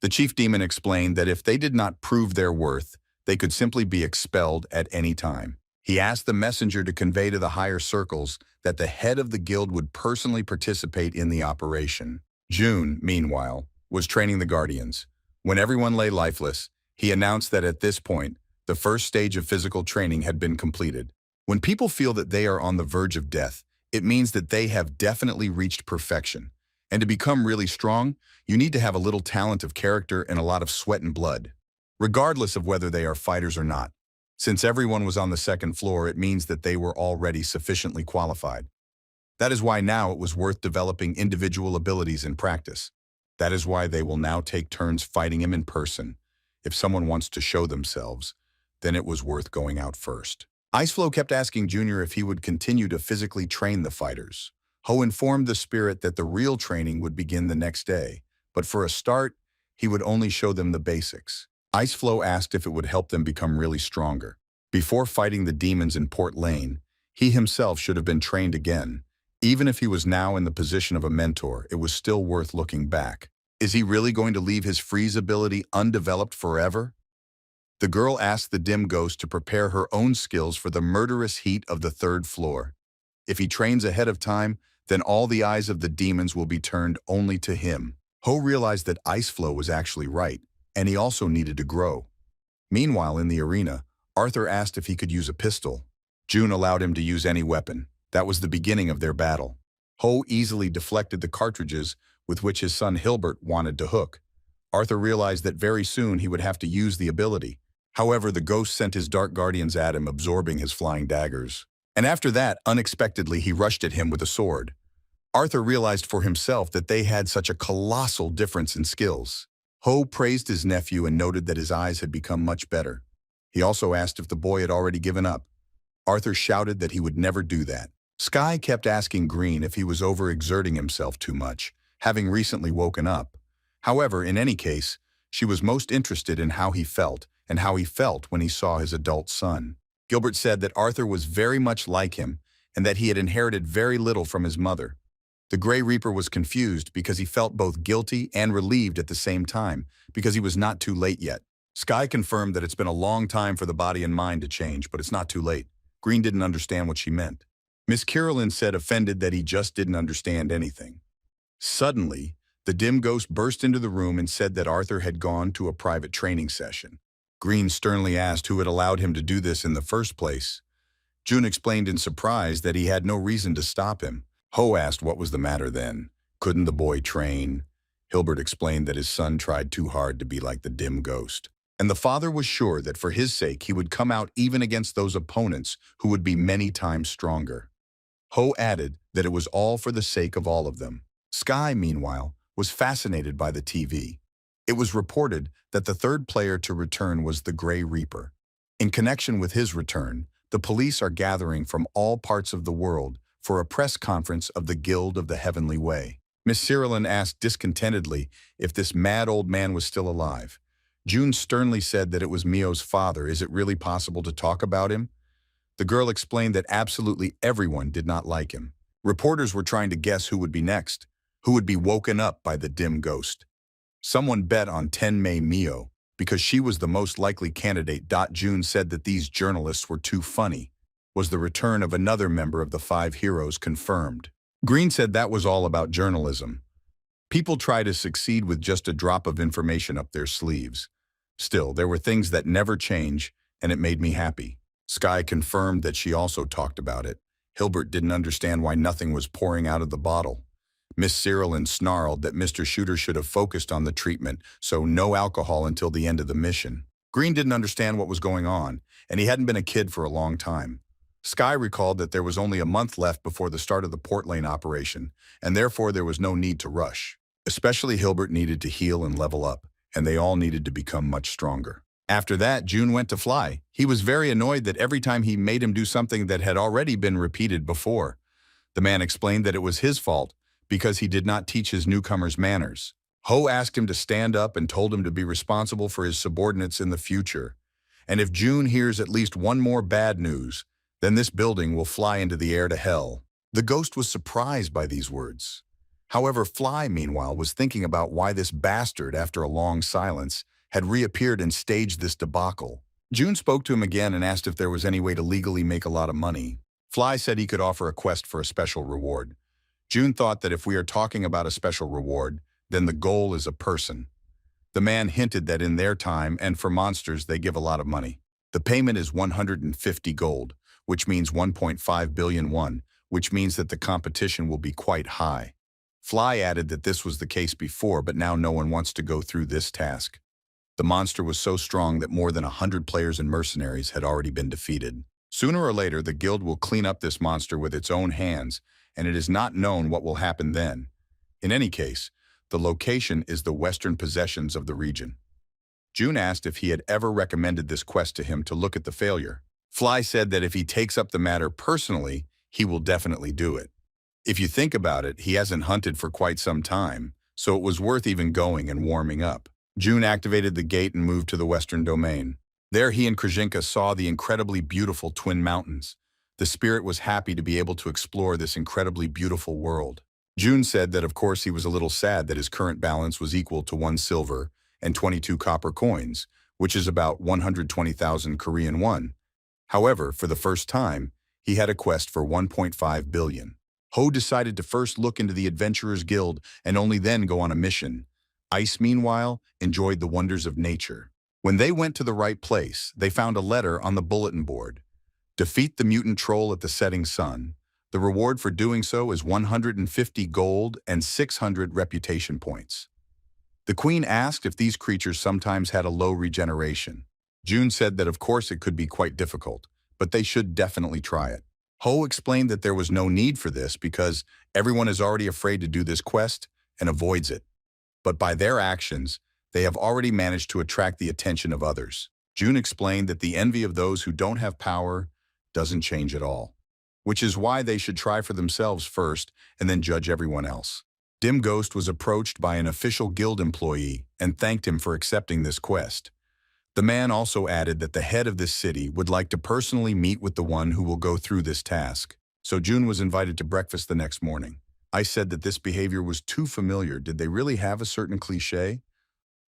The chief demon explained that if they did not prove their worth, they could simply be expelled at any time. He asked the messenger to convey to the higher circles that the head of the guild would personally participate in the operation. June, meanwhile, was training the Guardians. When everyone lay lifeless, he announced that at this point, the first stage of physical training had been completed. When people feel that they are on the verge of death, it means that they have definitely reached perfection. And to become really strong, you need to have a little talent of character and a lot of sweat and blood, regardless of whether they are fighters or not. Since everyone was on the second floor, it means that they were already sufficiently qualified. That is why now it was worth developing individual abilities in practice. That is why they will now take turns fighting him in person. If someone wants to show themselves, then it was worth going out first. Iceflow kept asking Junior if he would continue to physically train the fighters. Ho informed the spirit that the real training would begin the next day, but for a start, he would only show them the basics. Iceflow asked if it would help them become really stronger. Before fighting the demons in Port Lane, he himself should have been trained again. Even if he was now in the position of a mentor, it was still worth looking back. Is he really going to leave his freeze ability undeveloped forever? The girl asked the dim ghost to prepare her own skills for the murderous heat of the third floor. If he trains ahead of time, then all the eyes of the demons will be turned only to him. Ho realized that Iceflow was actually right, and he also needed to grow. Meanwhile, in the arena, Arthur asked if he could use a pistol. June allowed him to use any weapon. That was the beginning of their battle. Ho easily deflected the cartridges with which his son Hilbert wanted to hook. Arthur realized that very soon he would have to use the ability. However, the ghost sent his dark guardians at him, absorbing his flying daggers. And after that, unexpectedly, he rushed at him with a sword. Arthur realized for himself that they had such a colossal difference in skills. Ho praised his nephew and noted that his eyes had become much better. He also asked if the boy had already given up. Arthur shouted that he would never do that. Sky kept asking Green if he was overexerting himself too much, having recently woken up. However, in any case, she was most interested in how he felt and how he felt when he saw his adult son. Gilbert said that Arthur was very much like him and that he had inherited very little from his mother. The Grey Reaper was confused because he felt both guilty and relieved at the same time because he was not too late yet. Sky confirmed that it's been a long time for the body and mind to change, but it's not too late. Green didn't understand what she meant. Miss Carolyn said, offended, that he just didn't understand anything. Suddenly, the dim ghost burst into the room and said that Arthur had gone to a private training session. Green sternly asked who had allowed him to do this in the first place. June explained in surprise that he had no reason to stop him. Ho asked what was the matter then. Couldn't the boy train? Hilbert explained that his son tried too hard to be like the dim ghost. And the father was sure that for his sake he would come out even against those opponents who would be many times stronger. Ho added that it was all for the sake of all of them. Sky, meanwhile, was fascinated by the TV. It was reported that the third player to return was the Grey Reaper. In connection with his return, the police are gathering from all parts of the world for a press conference of the Guild of the Heavenly Way. Miss Cyrilin asked discontentedly if this mad old man was still alive. June sternly said that it was Mio's father. Is it really possible to talk about him? The girl explained that absolutely everyone did not like him. Reporters were trying to guess who would be next, who would be woken up by the dim ghost. Someone bet on 10 May Mio, because she was the most likely candidate. June said that these journalists were too funny. Was the return of another member of the Five Heroes confirmed? Green said that was all about journalism. People try to succeed with just a drop of information up their sleeves. Still, there were things that never change, and it made me happy. Sky confirmed that she also talked about it. Hilbert didn't understand why nothing was pouring out of the bottle. Miss Cyrilin snarled that Mr. Shooter should have focused on the treatment, so no alcohol until the end of the mission. Green didn't understand what was going on, and he hadn't been a kid for a long time. Sky recalled that there was only a month left before the start of the Port Lane operation, and therefore there was no need to rush. Especially Hilbert needed to heal and level up, and they all needed to become much stronger. After that, June went to fly. He was very annoyed that every time he made him do something that had already been repeated before. The man explained that it was his fault, because he did not teach his newcomers manners. Ho asked him to stand up and told him to be responsible for his subordinates in the future. And if June hears at least one more bad news, then this building will fly into the air to hell. The ghost was surprised by these words. However, Fly, meanwhile, was thinking about why this bastard, after a long silence, had reappeared and staged this debacle. June spoke to him again and asked if there was any way to legally make a lot of money. Fly said he could offer a quest for a special reward. June thought that if we are talking about a special reward, then the goal is a person. The man hinted that in their time and for monsters they give a lot of money. The payment is 150 gold, which means 1.5 billion won, which means that the competition will be quite high. Fly added that this was the case before, but now no one wants to go through this task. The monster was so strong that more than 100 players and mercenaries had already been defeated. Sooner or later, the guild will clean up this monster with its own hands, and it is not known what will happen then. In any case, the location is the western possessions of the region. June asked if he had ever recommended this quest to him to look at the failure. Fly said that if he takes up the matter personally, he will definitely do it. If you think about it, he hasn't hunted for quite some time, so it was worth even going and warming up. June activated the gate and moved to the western domain. There he and Krzyzynka saw the incredibly beautiful Twin Mountains. The spirit was happy to be able to explore this incredibly beautiful world. June said that of course he was a little sad that his current balance was equal to 1 silver and 22 copper coins, which is about 120,000 Korean won. However, for the first time, he had a quest for 1.5 billion. Ho decided to first look into the Adventurers Guild and only then go on a mission. Ice, meanwhile, enjoyed the wonders of nature. When they went to the right place, they found a letter on the bulletin board. Defeat the mutant troll at the setting sun. The reward for doing so is 150 gold and 600 reputation points. The queen asked if these creatures sometimes had a low regeneration. June said that of course it could be quite difficult, but they should definitely try it. Ho explained that there was no need for this because everyone is already afraid to do this quest and avoids it. But by their actions, they have already managed to attract the attention of others. June explained that the envy of those who don't have power doesn't change at all, which is why they should try for themselves first and then judge everyone else. Dim Ghost was approached by an official guild employee and thanked him for accepting this quest. The man also added that the head of this city would like to personally meet with the one who will go through this task. So June was invited to breakfast the next morning. I said that this behavior was too familiar. Did they really have a certain cliché?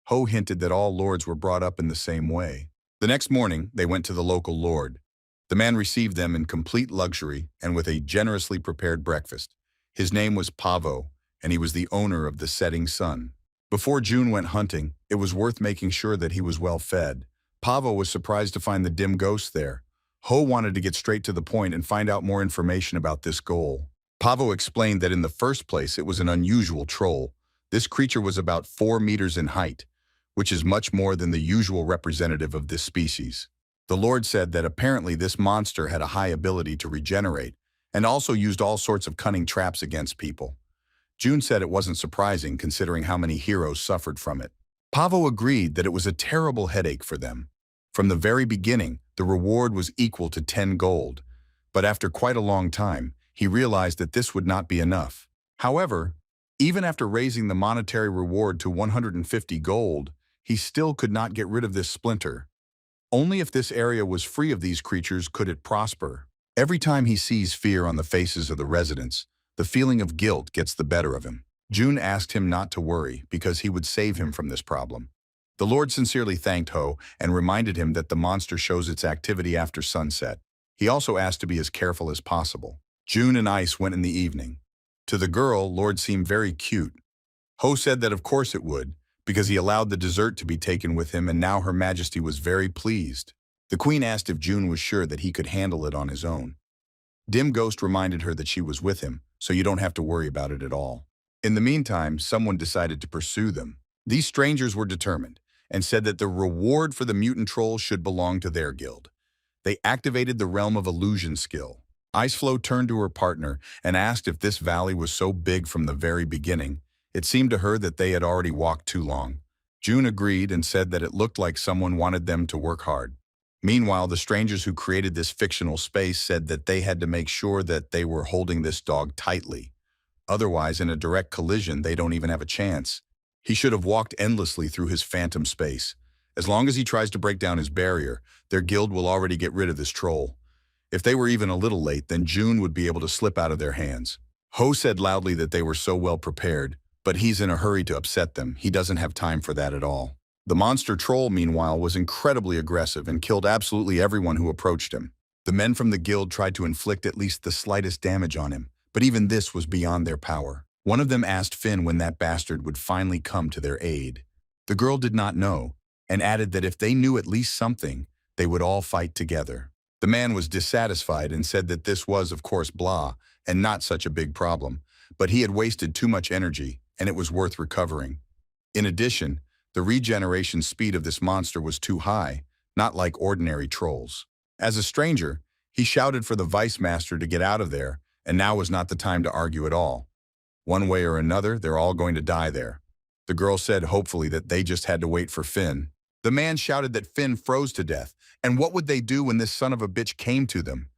Ho hinted that all lords were brought up in the same way. The next morning, they went to the local lord. The man received them in complete luxury and with a generously prepared breakfast. His name was Pavo, and he was the owner of the setting sun. Before June went hunting, it was worth making sure that he was well fed. Pavo was surprised to find the dim ghost there. Ho wanted to get straight to the point and find out more information about this goal. Pavo explained that in the first place it was an unusual troll. This creature was about 4 meters in height, which is much more than the usual representative of this species. The Lord said that apparently this monster had a high ability to regenerate and also used all sorts of cunning traps against people. June said it wasn't surprising considering how many heroes suffered from it. Pavo agreed that it was a terrible headache for them. From the very beginning, the reward was equal to 10 gold, but after quite a long time, he realized that this would not be enough. However, even after raising the monetary reward to 150 gold, he still could not get rid of this splinter. Only if this area was free of these creatures could it prosper. Every time he sees fear on the faces of the residents, the feeling of guilt gets the better of him. June asked him not to worry because he would save him from this problem. The Lord sincerely thanked Ho and reminded him that the monster shows its activity after sunset. He also asked to be as careful as possible. June and Ice went in the evening. To the girl, Lord seemed very cute. Ho said that of course it would, because he allowed the dessert to be taken with him and now Her Majesty was very pleased. The Queen asked if June was sure that he could handle it on his own. Dim Ghost reminded her that she was with him, so you don't have to worry about it at all. In the meantime, someone decided to pursue them. These strangers were determined and said that the reward for the mutant troll should belong to their guild. They activated the Realm of Illusion skill. Iceflow turned to her partner and asked if this valley was so big from the very beginning. It seemed to her that they had already walked too long. June agreed and said that it looked like someone wanted them to work hard. Meanwhile, the strangers who created this fictional space said that they had to make sure that they were holding this dog tightly. Otherwise, in a direct collision, they don't even have a chance. He should have walked endlessly through his phantom space. As long as he tries to break down his barrier, their guild will already get rid of this troll. If they were even a little late, then June would be able to slip out of their hands. Ho said loudly that they were so well prepared, but he's in a hurry to upset them. He doesn't have time for that at all. The monster troll, meanwhile, was incredibly aggressive and killed absolutely everyone who approached him. The men from the guild tried to inflict at least the slightest damage on him, but even this was beyond their power. One of them asked Finn when that bastard would finally come to their aid. The girl did not know, and added that if they knew at least something, they would all fight together. The man was dissatisfied and said that this was, of course, blah, and not such a big problem, but he had wasted too much energy, and it was worth recovering. In addition, the regeneration speed of this monster was too high, not like ordinary trolls. As a stranger, he shouted for the Vice Master to get out of there, and now was not the time to argue at all. One way or another, they're all going to die there. The girl said hopefully that they just had to wait for Finn. The man shouted that Finn froze to death, and what would they do when this son of a bitch came to them?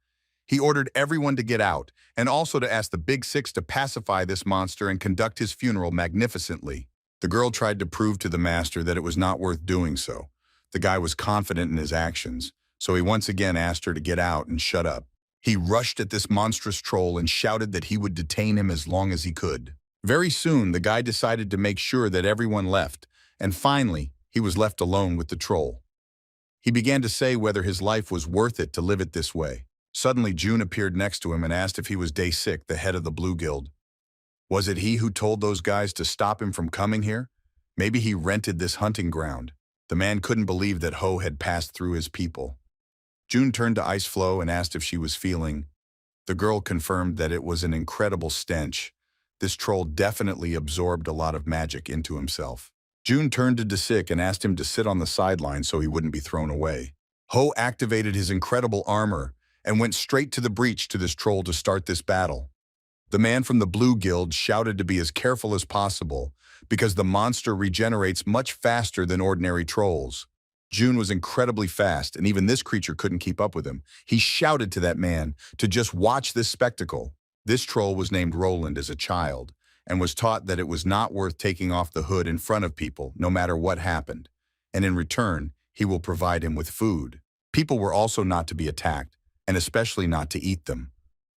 He ordered everyone to get out, and also to ask the Big Six to pacify this monster and conduct his funeral magnificently. The girl tried to prove to the master that it was not worth doing so. The guy was confident in his actions, so he once again asked her to get out and shut up. He rushed at this monstrous troll and shouted that he would detain him as long as he could. Very soon, the guy decided to make sure that everyone left, and finally, he was left alone with the troll. He began to say whether his life was worth it to live it this way. Suddenly, June appeared next to him and asked if he was Day-6, the head of the Blue Guild. Was it he who told those guys to stop him from coming here? Maybe he rented this hunting ground. The man couldn't believe that Ho had passed through his people. June turned to Iceflow and asked if she was feeling. The girl confirmed that it was an incredible stench. This troll definitely absorbed a lot of magic into himself. June turned to Day-6 and asked him to sit on the sideline so he wouldn't be thrown away. Ho activated his incredible armor and went straight to the breach to this troll to start this battle. The man from the Blue Guild shouted to be as careful as possible because the monster regenerates much faster than ordinary trolls. June was incredibly fast, and even this creature couldn't keep up with him. He shouted to that man to just watch this spectacle. This troll was named Roland as a child and was taught that it was not worth taking off the hood in front of people, no matter what happened. And in return, he will provide him with food. People were also not to be attacked, and especially not to eat them.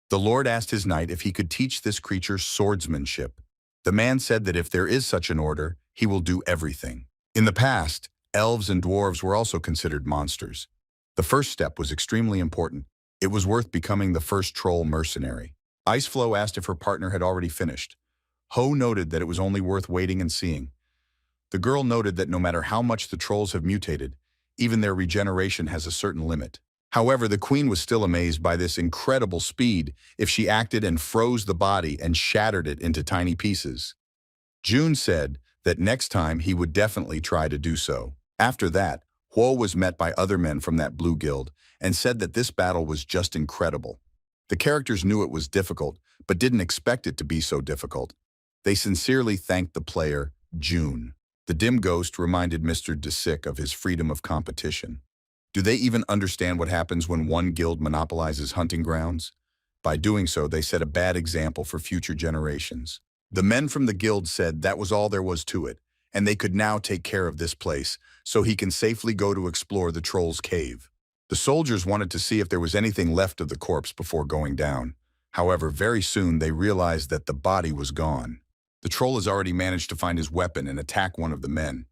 The Lord asked his knight if he could teach this creature swordsmanship. The man said that if there is such an order, he will do everything. In the past, elves and dwarves were also considered monsters. The first step was extremely important. It was worth becoming the first troll mercenary. Iceflow asked if her partner had already finished. Ho noted that it was only worth waiting and seeing. The girl noted that no matter how much the trolls have mutated, even their regeneration has a certain limit. However, the queen was still amazed by this incredible speed if she acted and froze the body and shattered it into tiny pieces. June said that next time he would definitely try to do so. After that, Huo was met by other men from that Blue Guild and said that this battle was just incredible. The characters knew it was difficult, but didn't expect it to be so difficult. They sincerely thanked the player, June. The dim ghost reminded Mr. Day-6 of his freedom of competition. Do they even understand what happens when one guild monopolizes hunting grounds? By doing so, they set a bad example for future generations. The men from the guild said that was all there was to it, and they could now take care of this place so he can safely go to explore the troll's cave. The soldiers wanted to see if there was anything left of the corpse before going down. However, very soon they realized that the body was gone. The troll has already managed to find his weapon and attack one of the men.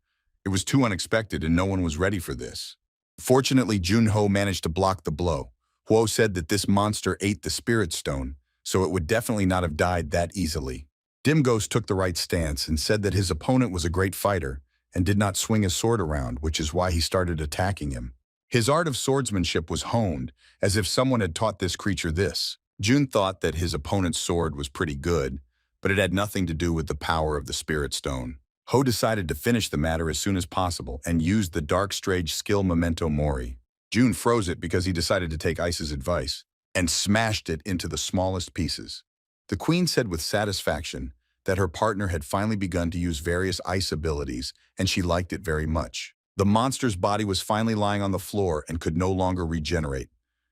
It was too unexpected and no one was ready for this. Fortunately, Junho managed to block the blow. Huo said that this monster ate the spirit stone, so it would definitely not have died that easily. Dim Ghost took the right stance and said that his opponent was a great fighter and did not swing his sword around, which is why he started attacking him. His art of swordsmanship was honed, as if someone had taught this creature this. Jun thought that his opponent's sword was pretty good, but it had nothing to do with the power of the spirit stone. Ho decided to finish the matter as soon as possible and used the dark stage skill Memento Mori. Jun froze it because he decided to take Ice's advice and smashed it into the smallest pieces. The queen said with satisfaction that her partner had finally begun to use various ice abilities and she liked it very much. The monster's body was finally lying on the floor and could no longer regenerate.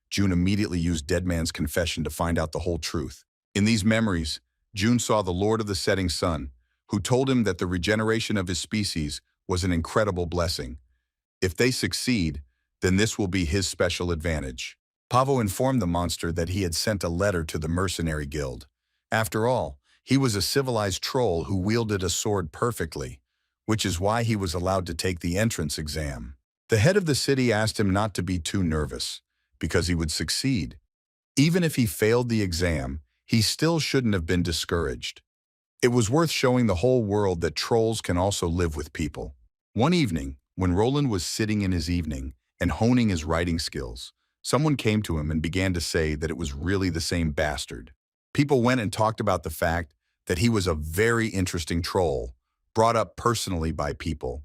Jun immediately used Dead Man's Confession to find out the whole truth. In these memories, Jun saw the Lord of the Setting Sun, who told him that the regeneration of his species was an incredible blessing. If they succeed, then this will be his special advantage. Pavo informed the monster that he had sent a letter to the mercenary guild. After all, he was a civilized troll who wielded a sword perfectly, which is why he was allowed to take the entrance exam. The head of the city asked him not to be too nervous, because he would succeed. Even if he failed the exam, he still shouldn't have been discouraged. It was worth showing the whole world that trolls can also live with people. One evening, when Roland was sitting in his evening and honing his writing skills, someone came to him and began to say that it was really the same bastard. People went and talked about the fact that he was a very interesting troll, brought up personally by people.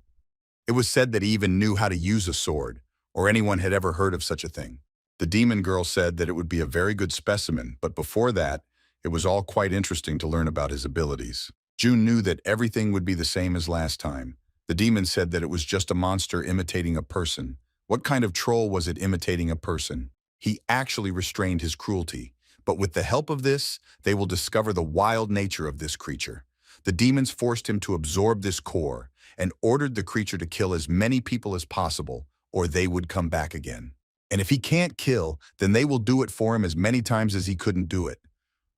It was said that he even knew how to use a sword, or anyone had ever heard of such a thing. The demon girl said that it would be a very good specimen, but before that, it was all quite interesting to learn about his abilities. Jun knew that everything would be the same as last time. The demon said that it was just a monster imitating a person. What kind of troll was it imitating a person? He actually restrained his cruelty. But with the help of this, they will discover the wild nature of this creature. The demons forced him to absorb this core and ordered the creature to kill as many people as possible, or they would come back again. And if he can't kill, then they will do it for him as many times as he couldn't do it.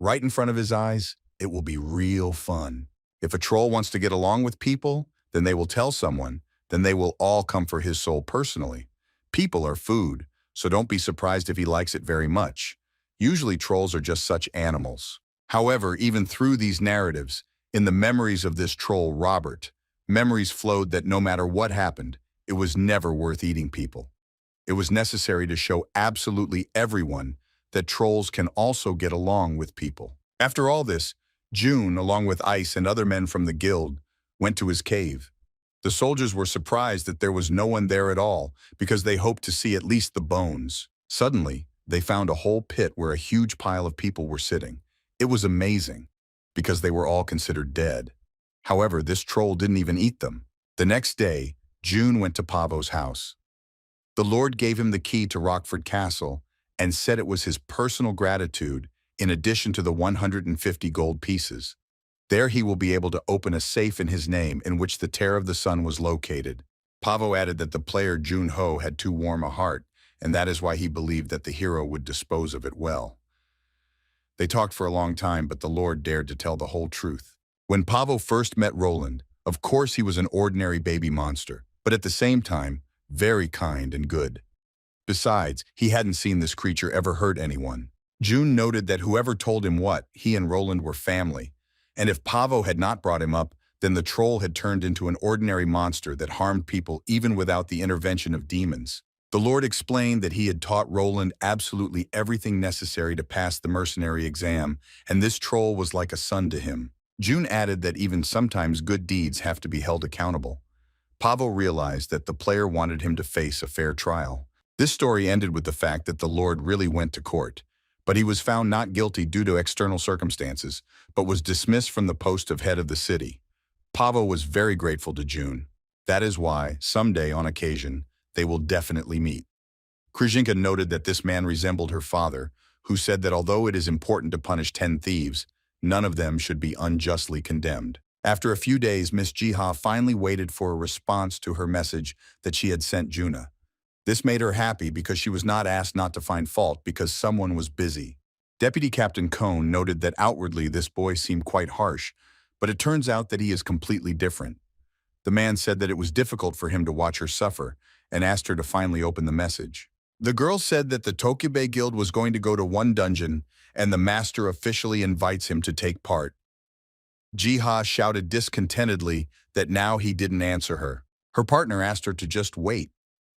Right in front of his eyes, it will be real fun. If a troll wants to get along with people, then they will tell someone, then they will all come for his soul personally. People are food, so don't be surprised if he likes it very much. Usually trolls are just such animals. However, even through these narratives, in the memories of this troll, Robert, memories flowed that no matter what happened, it was never worth eating people. It was necessary to show absolutely everyone that trolls can also get along with people. After all this, Jun, along with Ice and other men from the guild, went to his cave. The soldiers were surprised that there was no one there at all because they hoped to see at least the bones. Suddenly, they found a whole pit where a huge pile of people were sitting. It was amazing because they were all considered dead. However, this troll didn't even eat them. The next day, Jun went to Pavo's house. The Lord gave him the key to Rockford Castle and said it was his personal gratitude in addition to the 150 gold pieces. There he will be able to open a safe in his name in which the Tear of the Sun was located. Pavo added that the player Junho had too warm a heart, and that is why he believed that the hero would dispose of it well. They talked for a long time, but the Lord dared to tell the whole truth. When Pavo first met Roland, of course he was an ordinary baby monster, but at the same time, very kind and good. Besides, he hadn't seen this creature ever hurt anyone. Jun noted that whoever told him what, he and Roland were family, and if Pavo had not brought him up, then the troll had turned into an ordinary monster that harmed people even without the intervention of demons. The Lord explained that he had taught Roland absolutely everything necessary to pass the mercenary exam, and this troll was like a son to him. Jun added that even sometimes good deeds have to be held accountable. Pavo realized that the player wanted him to face a fair trial. This story ended with the fact that the Lord really went to court, but he was found not guilty due to external circumstances, but was dismissed from the post of head of the city. Pavo was very grateful to Jun. That is why, someday on occasion, they will definitely meet. Krizhinka noted that this man resembled her father, who said that although it is important to punish 10 thieves, none of them should be unjustly condemned. After a few days, Miss Jiha finally waited for a response to her message that she had sent Juna. This made her happy because she was not asked not to find fault because someone was busy. Deputy Captain Cohn noted that outwardly this boy seemed quite harsh, but it turns out that he is completely different. The man said that it was difficult for him to watch her suffer and asked her to finally open the message. The girl said that the Tokibe Guild was going to go to one dungeon and the master officially invites him to take part. Jiha shouted discontentedly that now he didn't answer her. Her partner asked her to just wait.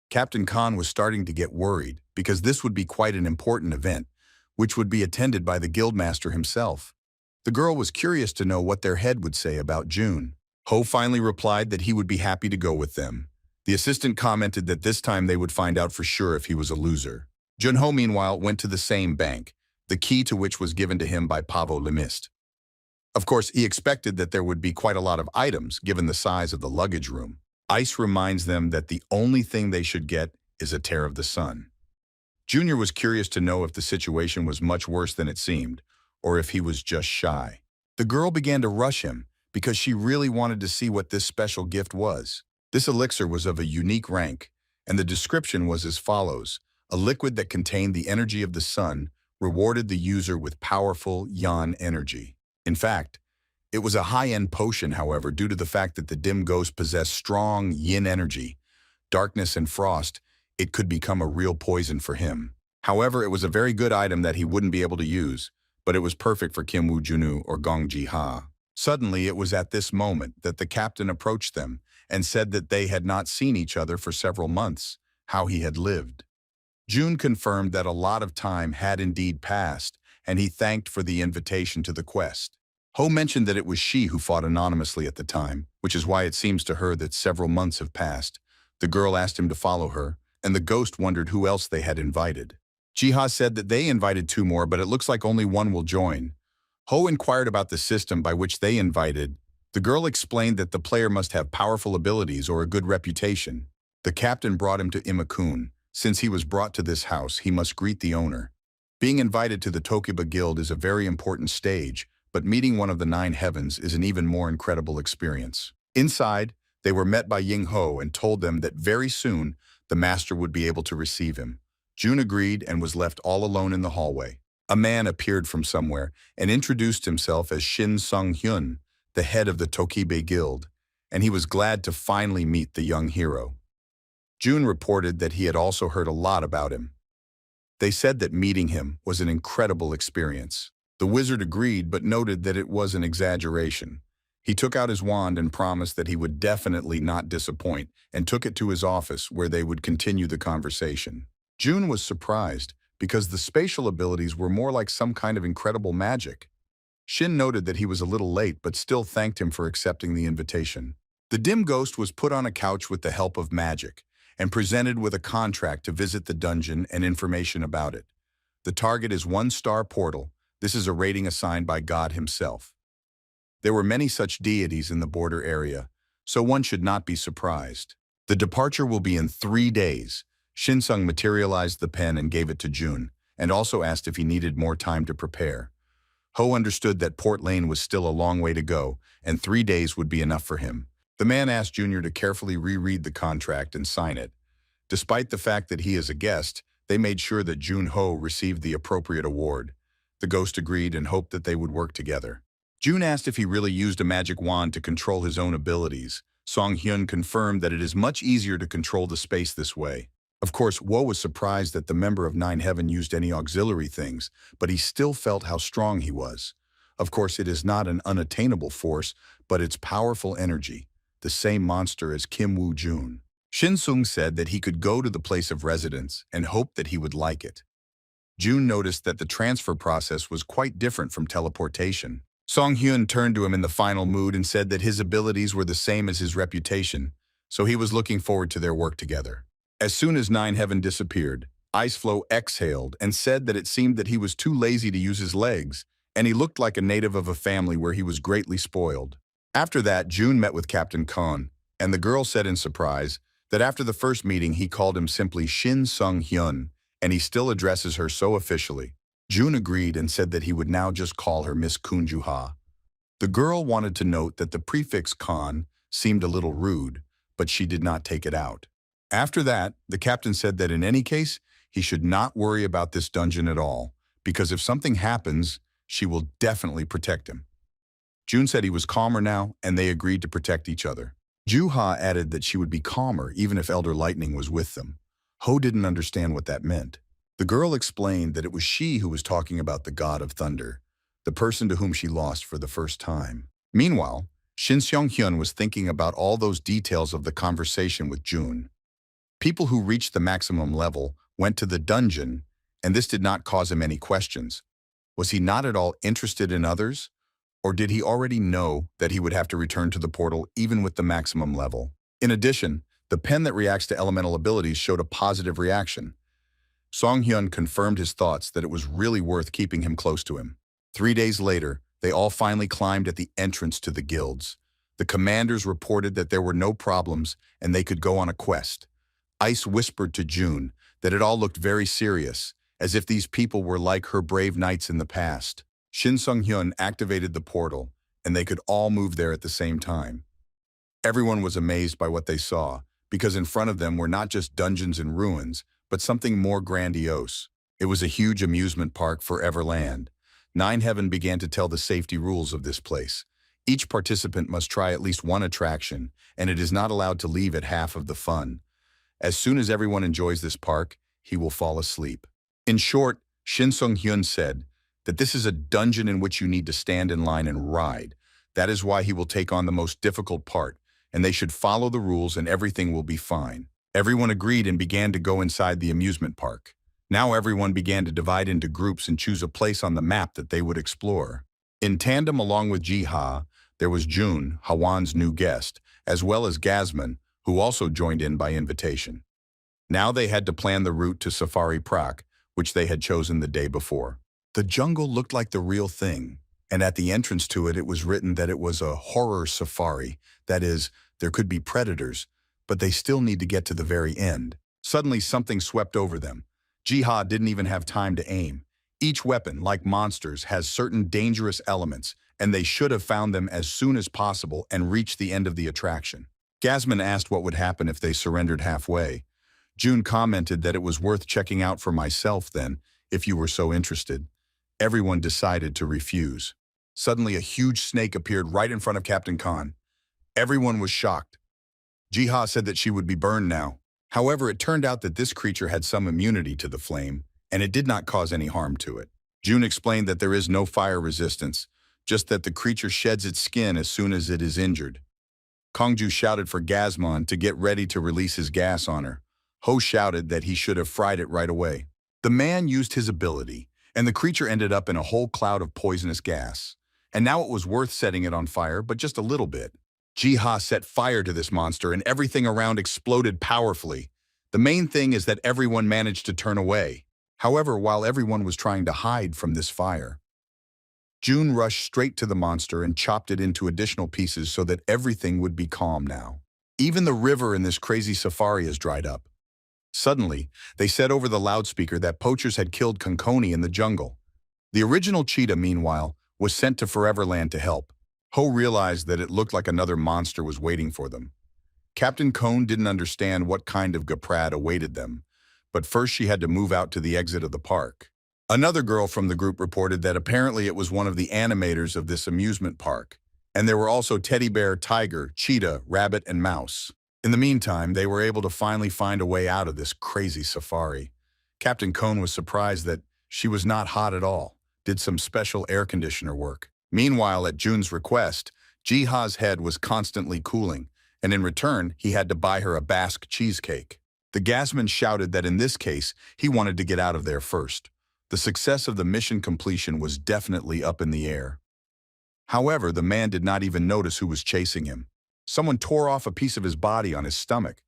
Captain Khan was starting to get worried because this would be quite an important event, which would be attended by the guildmaster himself. The girl was curious to know what their head would say about June. Ho finally replied that he would be happy to go with them. The assistant commented that this time they would find out for sure if he was a loser. Junho, meanwhile, went to the same bank, the key to which was given to him by Pavo Lemist. Of course, he expected that there would be quite a lot of items given the size of the luggage room. Ice reminds them that the only thing they should get is a tear of the sun. Junior was curious to know if the situation was much worse than it seemed, or if he was just shy. The girl began to rush him because she really wanted to see what this special gift was. This elixir was of a unique rank, and the description was as follows: a liquid that contained the energy of the sun rewarded the user with powerful yan energy. In fact, it was a high-end potion, however, due to the fact that the dim ghost possessed strong yin energy, darkness and frost. It could become a real poison for him. However, it was a very good item that he wouldn't be able to use, but it was perfect for Kim Woo Junu or Gong Ji Ha. Suddenly, it was at this moment that the captain approached them and said that they had not seen each other for several months, how he had lived. June confirmed that a lot of time had indeed passed, and he thanked for the invitation to the quest. Ho mentioned that it was she who fought anonymously at the time, which is why it seems to her that several months have passed. The girl asked him to follow her, and the ghost wondered who else they had invited. Jiha said that they invited 2 more, but it looks like only 1 will join. Ho inquired about the system by which they invited. The girl explained that the player must have powerful abilities or a good reputation. The captain brought him to Imakun. Since he was brought to this house, he must greet the owner. Being invited to the Tokiba Guild is a very important stage, but meeting one of the 9 heavens is an even more incredible experience. Inside, they were met by Ying Ho and told them that very soon the master would be able to receive him. June agreed and was left all alone in the hallway. A man appeared from somewhere and introduced himself as Shin Sung-hyun, the head of the Tokibe Guild, and he was glad to finally meet the young hero. June reported that he had also heard a lot about him. They said that meeting him was an incredible experience. The wizard agreed but noted that it was an exaggeration. He took out his wand and promised that he would definitely not disappoint and took it to his office where they would continue the conversation. June was surprised because the spatial abilities were more like some kind of incredible magic. Shin noted that he was a little late but still thanked him for accepting the invitation. The dim ghost was put on a couch with the help of magic and presented with a contract to visit the dungeon and information about it. The target is 1-star portal. This is a rating assigned by God himself. There were many such deities in the border area, so one should not be surprised. The departure will be in 3 days. Shinsung materialized the pen and gave it to June, and also asked if he needed more time to prepare. Ho understood that Port Lane was still a long way to go, and 3 days would be enough for him. The man asked Junior to carefully reread the contract and sign it. Despite the fact that he is a guest, they made sure that Jun Ho received the appropriate award. The ghost agreed and hoped that they would work together. June asked if he really used a magic wand to control his own abilities. Song Hyun confirmed that it is much easier to control the space this way. Of course, Wo was surprised that the member of 9 Heaven used any auxiliary things, but he still felt how strong he was. Of course, it is not an unattainable force, but it's powerful energy, the same monster as Kim Woo Jun. Shin Sung said that he could go to the place of residence and hoped that he would like it. June noticed that the transfer process was quite different from teleportation. Song Hyun turned to him in the final mood and said that his abilities were the same as his reputation, so he was looking forward to their work together. As soon as 9 Heaven disappeared, Ice Flow exhaled and said that it seemed that he was too lazy to use his legs, and he looked like a native of a family where he was greatly spoiled. After that, June met with Captain Khan, and the girl said in surprise that after the first meeting he called him simply Shin Sung Hyun, and he still addresses her so officially. June agreed and said that he would now just call her Miss Kunjuha. The girl wanted to note that the prefix Khan seemed a little rude, but she did not take it out. After that, the captain said that in any case, he should not worry about this dungeon at all, because if something happens, she will definitely protect him. June said he was calmer now, and they agreed to protect each other. Juha added that she would be calmer even if Elder Lightning was with them. Ho didn't understand what that meant. The girl explained that it was she who was talking about the god of thunder, the person to whom she lost for the first time. Meanwhile, Shin Seong-hyun was thinking about all those details of the conversation with June. People who reached the maximum level went to the dungeon, and this did not cause him any questions. Was he not at all interested in others? Or did he already know that he would have to return to the portal even with the maximum level? In addition, the pen that reacts to elemental abilities showed a positive reaction. Song-hyun confirmed his thoughts that it was really worth keeping him close to him. 3 days later, they all finally climbed at the entrance to the guilds. The commanders reported that there were no problems and they could go on a quest. Ice whispered to June that it all looked very serious, as if these people were like her brave knights in the past. Shin Sung-hyun activated the portal, and they could all move there at the same time. Everyone was amazed by what they saw, because in front of them were not just dungeons and ruins, but something more grandiose. It was a huge amusement park for Everland. Nine Heaven began to tell the safety rules of this place. Each participant must try at least one attraction, and it is not allowed to leave at half of the fun. As soon as everyone enjoys this park, he will fall asleep. In short, Shin Sung-hyun said that this is a dungeon in which you need to stand in line and ride. That is why he will take on the most difficult part, and they should follow the rules and everything will be fine. Everyone agreed and began to go inside the amusement park. Now everyone began to divide into groups and choose a place on the map that they would explore. In tandem along with Ji-ha, there was June, Hawan's new guest, as well as Gasman, who also joined in by invitation. Now they had to plan the route to Safari Park, which they had chosen the day before. The jungle looked like the real thing, and at the entrance to it, it was written that it was a horror safari. That is, there could be predators, but they still need to get to the very end. Suddenly, something swept over them. Ji-ha didn't even have time to aim. Each weapon, like monsters, has certain dangerous elements, and they should have found them as soon as possible and reached the end of the attraction. Gasman asked what would happen if they surrendered halfway. June commented that it was worth checking out for myself then, if you were so interested. Everyone decided to refuse. Suddenly, a huge snake appeared right in front of Captain Khan. Everyone was shocked. Ji-ha said that she would be burned now. However, it turned out that this creature had some immunity to the flame, and it did not cause any harm to it. June explained that there is no fire resistance, just that the creature sheds its skin as soon as it is injured. Kongju shouted for Gasman to get ready to release his gas on her. Ho shouted that he should have fried it right away. The man used his ability, and the creature ended up in a whole cloud of poisonous gas. And now it was worth setting it on fire, but just a little bit. Ji-ha set fire to this monster and everything around exploded powerfully. The main thing is that everyone managed to turn away. However, while everyone was trying to hide from this fire, June rushed straight to the monster and chopped it into additional pieces so that everything would be calm now. Even the river in this crazy safari has dried up. Suddenly, they said over the loudspeaker that poachers had killed Konkoni in the jungle. The original cheetah, meanwhile, was sent to Foreverland to help. Ho realized that it looked like another monster was waiting for them. Captain Cone didn't understand what kind of gaprad awaited them, but first she had to move out to the exit of the park. Another girl from the group reported that apparently it was one of the animators of this amusement park, and there were also teddy bear, tiger, cheetah, rabbit, and mouse. In the meantime, they were able to finally find a way out of this crazy safari. Captain Cone was surprised that she was not hot at all, did some special air conditioner work. Meanwhile, at June's request, Ji-ha's head was constantly cooling, and in return, he had to buy her a Basque cheesecake. The gasman shouted that in this case, he wanted to get out of there first. The success of the mission completion was definitely up in the air. However, the man did not even notice who was chasing him. Someone tore off a piece of his body on his stomach.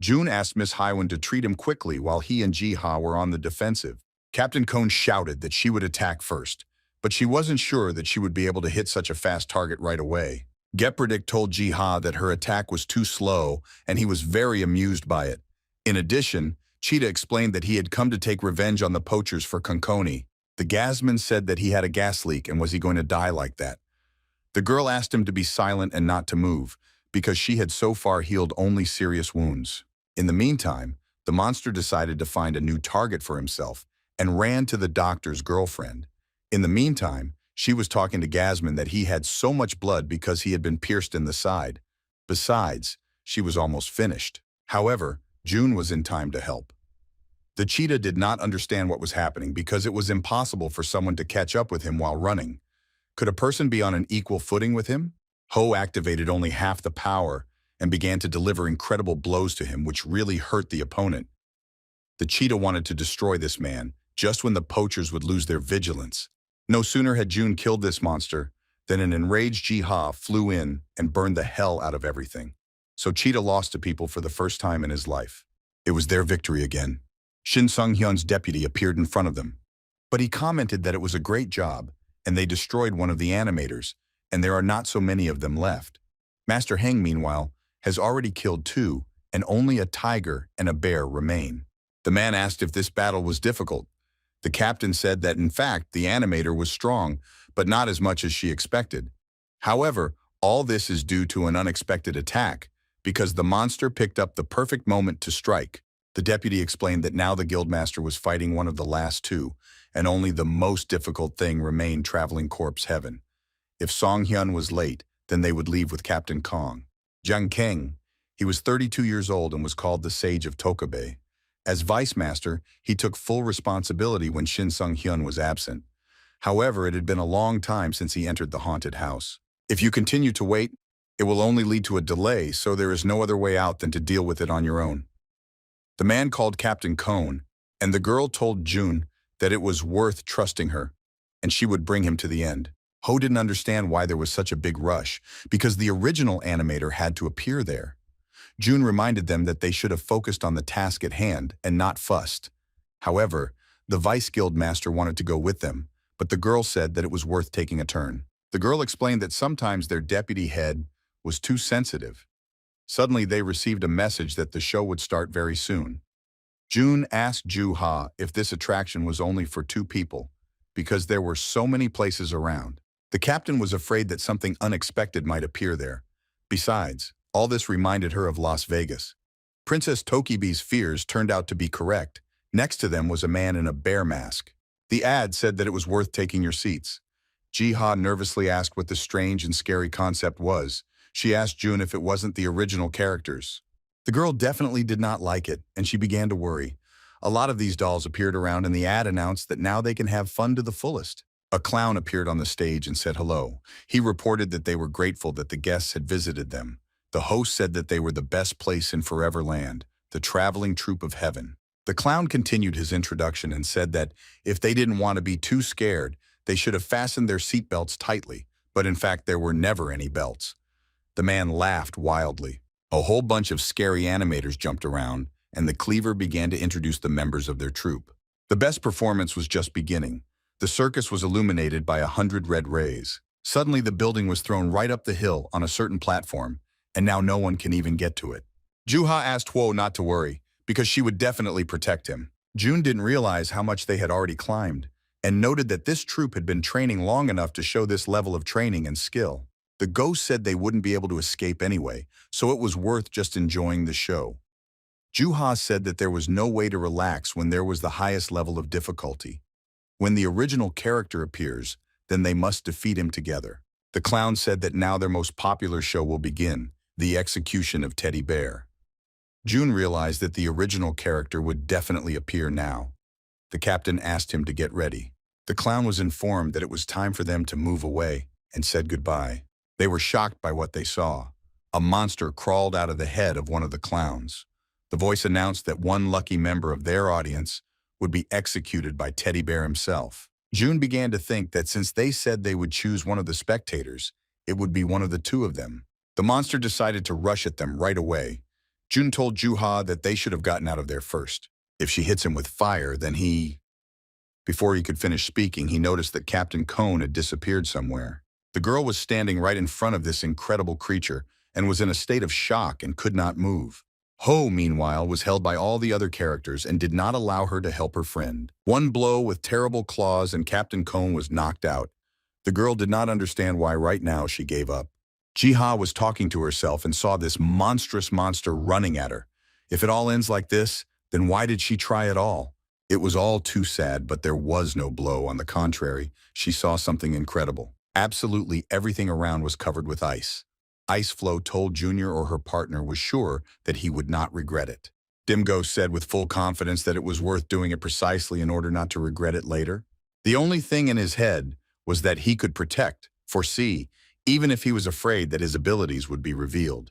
June asked Miss Hywen to treat him quickly while he and Ji-ha were on the defensive. Captain Cone shouted that she would attack first, but she wasn't sure that she would be able to hit such a fast target right away. Gepredict told Ji-ha that her attack was too slow, and he was very amused by it. In addition, Cheetah explained that he had come to take revenge on the poachers for Konkoni. The The gasman said that he had a gas leak and was he going to die like that? The girl asked him to be silent and not to move, because she had so far healed only serious wounds. In the meantime, the monster decided to find a new target for himself and ran to the doctor's girlfriend. In the meantime, she was talking to Gasman that he had so much blood because he had been pierced in the side. Besides, she was almost finished. However, June was in time to help. The cheetah did not understand what was happening because it was impossible for someone to catch up with him while running. Could a person be on an equal footing with him? Ho activated only half the power and began to deliver incredible blows to him, which really hurt the opponent. The cheetah wanted to destroy this man, just when the poachers would lose their vigilance. No sooner had June killed this monster than an enraged Jiha flew in and burned the hell out of everything. So Cheetah lost to people for the first time in his life. It was their victory again. Shin Sung-hyun's deputy appeared in front of them. But he commented that it was a great job, and they destroyed one of the animators, and there are not so many of them left. Master Heng, meanwhile, has already killed 2, and only a tiger and a bear remain. The man asked if this battle was difficult. The captain said that, in fact, the animator was strong, but not as much as she expected. However, all this is due to an unexpected attack, because the monster picked up the perfect moment to strike. The deputy explained that now the guildmaster was fighting one of the last 2, and only the most difficult thing remained, traveling corpse heaven. If Song-hyun was late, then they would leave with Captain Kong. Jang Keng, he was 32 years old and was called the Sage of Tokabe. As vice master, he took full responsibility when Shin Sung-hyun was absent. However, it had been a long time since he entered the haunted house. If you continue to wait, it will only lead to a delay, so there is no other way out than to deal with it on your own. The man called Captain Cone, and the girl told June that it was worth trusting her, and she would bring him to the end. Ho didn't understand why there was such a big rush, because the original animator had to appear there. June reminded them that they should have focused on the task at hand and not fussed. However, the vice guild master wanted to go with them, but the girl said that it was worth taking a turn. The girl explained that sometimes their deputy head was too sensitive. Suddenly, they received a message that the show would start very soon. June asked Ju-ha if this attraction was only for 2 people, because there were so many places around. The captain was afraid that something unexpected might appear there. Besides, all this reminded her of Las Vegas. Princess Tokibi's fears turned out to be correct. Next to them was a man in a bear mask. The ad said that it was worth taking your seats. Ji-ha nervously asked what the strange and scary concept was. She asked June if it wasn't the original characters. The girl definitely did not like it, and she began to worry. A lot of these dolls appeared around, and the ad announced that now they can have fun to the fullest. A clown appeared on the stage and said hello. He reported that they were grateful that the guests had visited them. The host said that they were the best place in Foreverland, the traveling troupe of heaven. The clown continued his introduction and said that if they didn't want to be too scared, they should have fastened their seatbelts tightly, but in fact there were never any belts. The man laughed wildly. A whole bunch of scary animators jumped around, and the cleaver began to introduce the members of their troupe. The best performance was just beginning. The circus was illuminated by 100 red rays. Suddenly the building was thrown right up the hill on a certain platform, and now no one can even get to it. Ju-ha asked Hwo not to worry, because she would definitely protect him. June didn't realize how much they had already climbed, and noted that this troupe had been training long enough to show this level of training and skill. The ghost said they wouldn't be able to escape anyway, so it was worth just enjoying the show. Ju-ha said that there was no way to relax when there was the highest level of difficulty. When the original character appears, then they must defeat him together. The clown said that now their most popular show will begin, the execution of Teddy Bear. June realized that the original character would definitely appear now. The captain asked him to get ready. The clown was informed that it was time for them to move away and said goodbye. They were shocked by what they saw. A monster crawled out of the head of one of the clowns. The voice announced that one lucky member of their audience would be executed by Teddy Bear himself. June began to think that since they said they would choose one of the spectators, it would be one of the 2 of them. The monster decided to rush at them right away. June told Ju-ha that they should have gotten out of there first. If she hits him with fire, then he... Before he could finish speaking, he noticed that Captain Cone had disappeared somewhere. The girl was standing right in front of this incredible creature and was in a state of shock and could not move. Ho, meanwhile, was held by all the other characters and did not allow her to help her friend. One blow with terrible claws and Captain Cone was knocked out. The girl did not understand why right now she gave up. Jiha was talking to herself and saw this monstrous monster running at her. If it all ends like this, then why did she try at all? It was all too sad, but there was no blow. On the contrary, she saw something incredible. Absolutely everything around was covered with ice. Ice Flow told Junior or her partner was sure that he would not regret it. Dimgo said with full confidence that it was worth doing it precisely in order not to regret it later. The only thing in his head was that he could protect, foresee, even if he was afraid that his abilities would be revealed.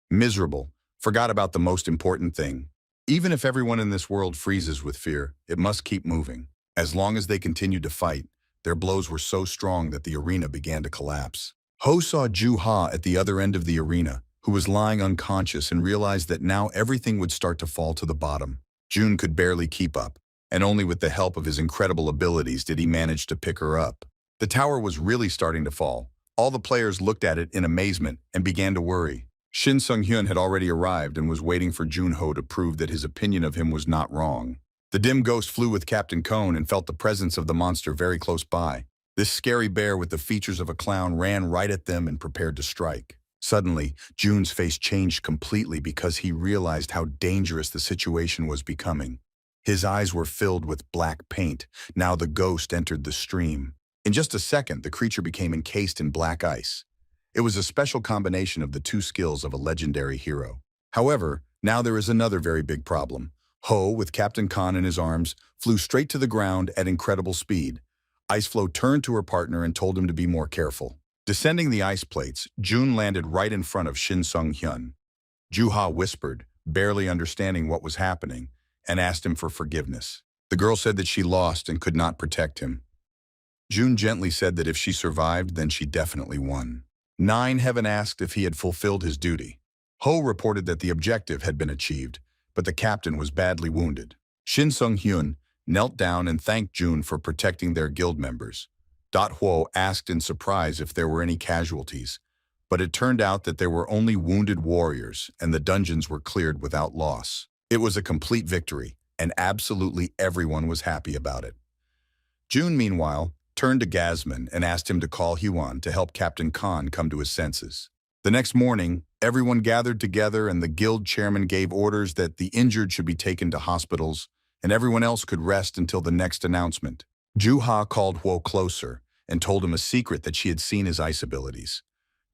Miserable, forgot about the most important thing. Even if everyone in this world freezes with fear, it must keep moving. As long as they continued to fight, their blows were so strong that the arena began to collapse. Ho saw Ju-ha at the other end of the arena, who was lying unconscious, and realized that now everything would start to fall to the bottom. Jun could barely keep up, and only with the help of his incredible abilities did he manage to pick her up. The tower was really starting to fall. All the players looked at it in amazement and began to worry. Shin Sung-hyun had already arrived and was waiting for Jun-ho to prove that his opinion of him was not wrong. The dim ghost flew with Captain Cone and felt the presence of the monster very close by. This scary bear with the features of a clown ran right at them and prepared to strike. Suddenly, Jun's face changed completely because he realized how dangerous the situation was becoming. His eyes were filled with black paint. Now the ghost entered the stream. In just a second, the creature became encased in black ice. It was a special combination of the two skills of a legendary hero. However, now there is another very big problem. Ho, with Captain Khan in his arms, flew straight to the ground at incredible speed. Iceflow turned to her partner and told him to be more careful. Descending the ice plates, Jun landed right in front of Shin Sung-hyun. Ju-ha whispered, barely understanding what was happening, and asked him for forgiveness. The girl said that she lost and could not protect him. Jun gently said that if she survived, then she definitely won. Nine Heaven asked if he had fulfilled his duty. Ho reported that the objective had been achieved, but the captain was badly wounded. Shin Sung-hyun knelt down and thanked Jun for protecting their guild members. Huo asked in surprise if there were any casualties, but it turned out that there were only wounded warriors and the dungeons were cleared without loss. It was a complete victory, and absolutely everyone was happy about it. Jun, meanwhile, turned to Gasman and asked him to call Hyun to help Captain Khan come to his senses. The next morning, everyone gathered together and the guild chairman gave orders that the injured should be taken to hospitals and everyone else could rest until the next announcement. Ju-ha called Huo closer and told him a secret that she had seen his ice abilities.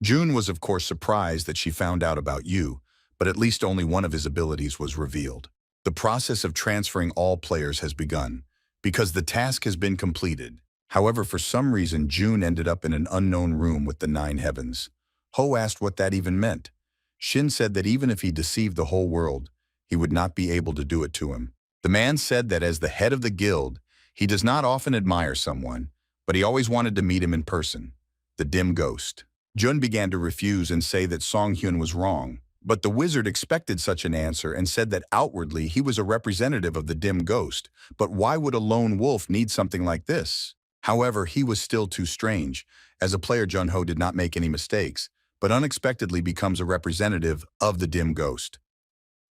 Jun was of course surprised that she found out about Yu, but at least only one of his abilities was revealed. The process of transferring all players has begun, because the task has been completed. However, for some reason, Jun ended up in an unknown room with the Nine Heavens. Ho asked what that even meant. Shin said that even if he deceived the whole world, he would not be able to do it to him. The man said that as the head of the guild, he does not often admire someone, but he always wanted to meet him in person, the dim ghost. Jun began to refuse and say that Song-hyun was wrong, but the wizard expected such an answer and said that outwardly he was a representative of the dim ghost, but why would a lone wolf need something like this? However, he was still too strange. As a player, Jun-ho did not make any mistakes, but unexpectedly becomes a representative of the dim ghost.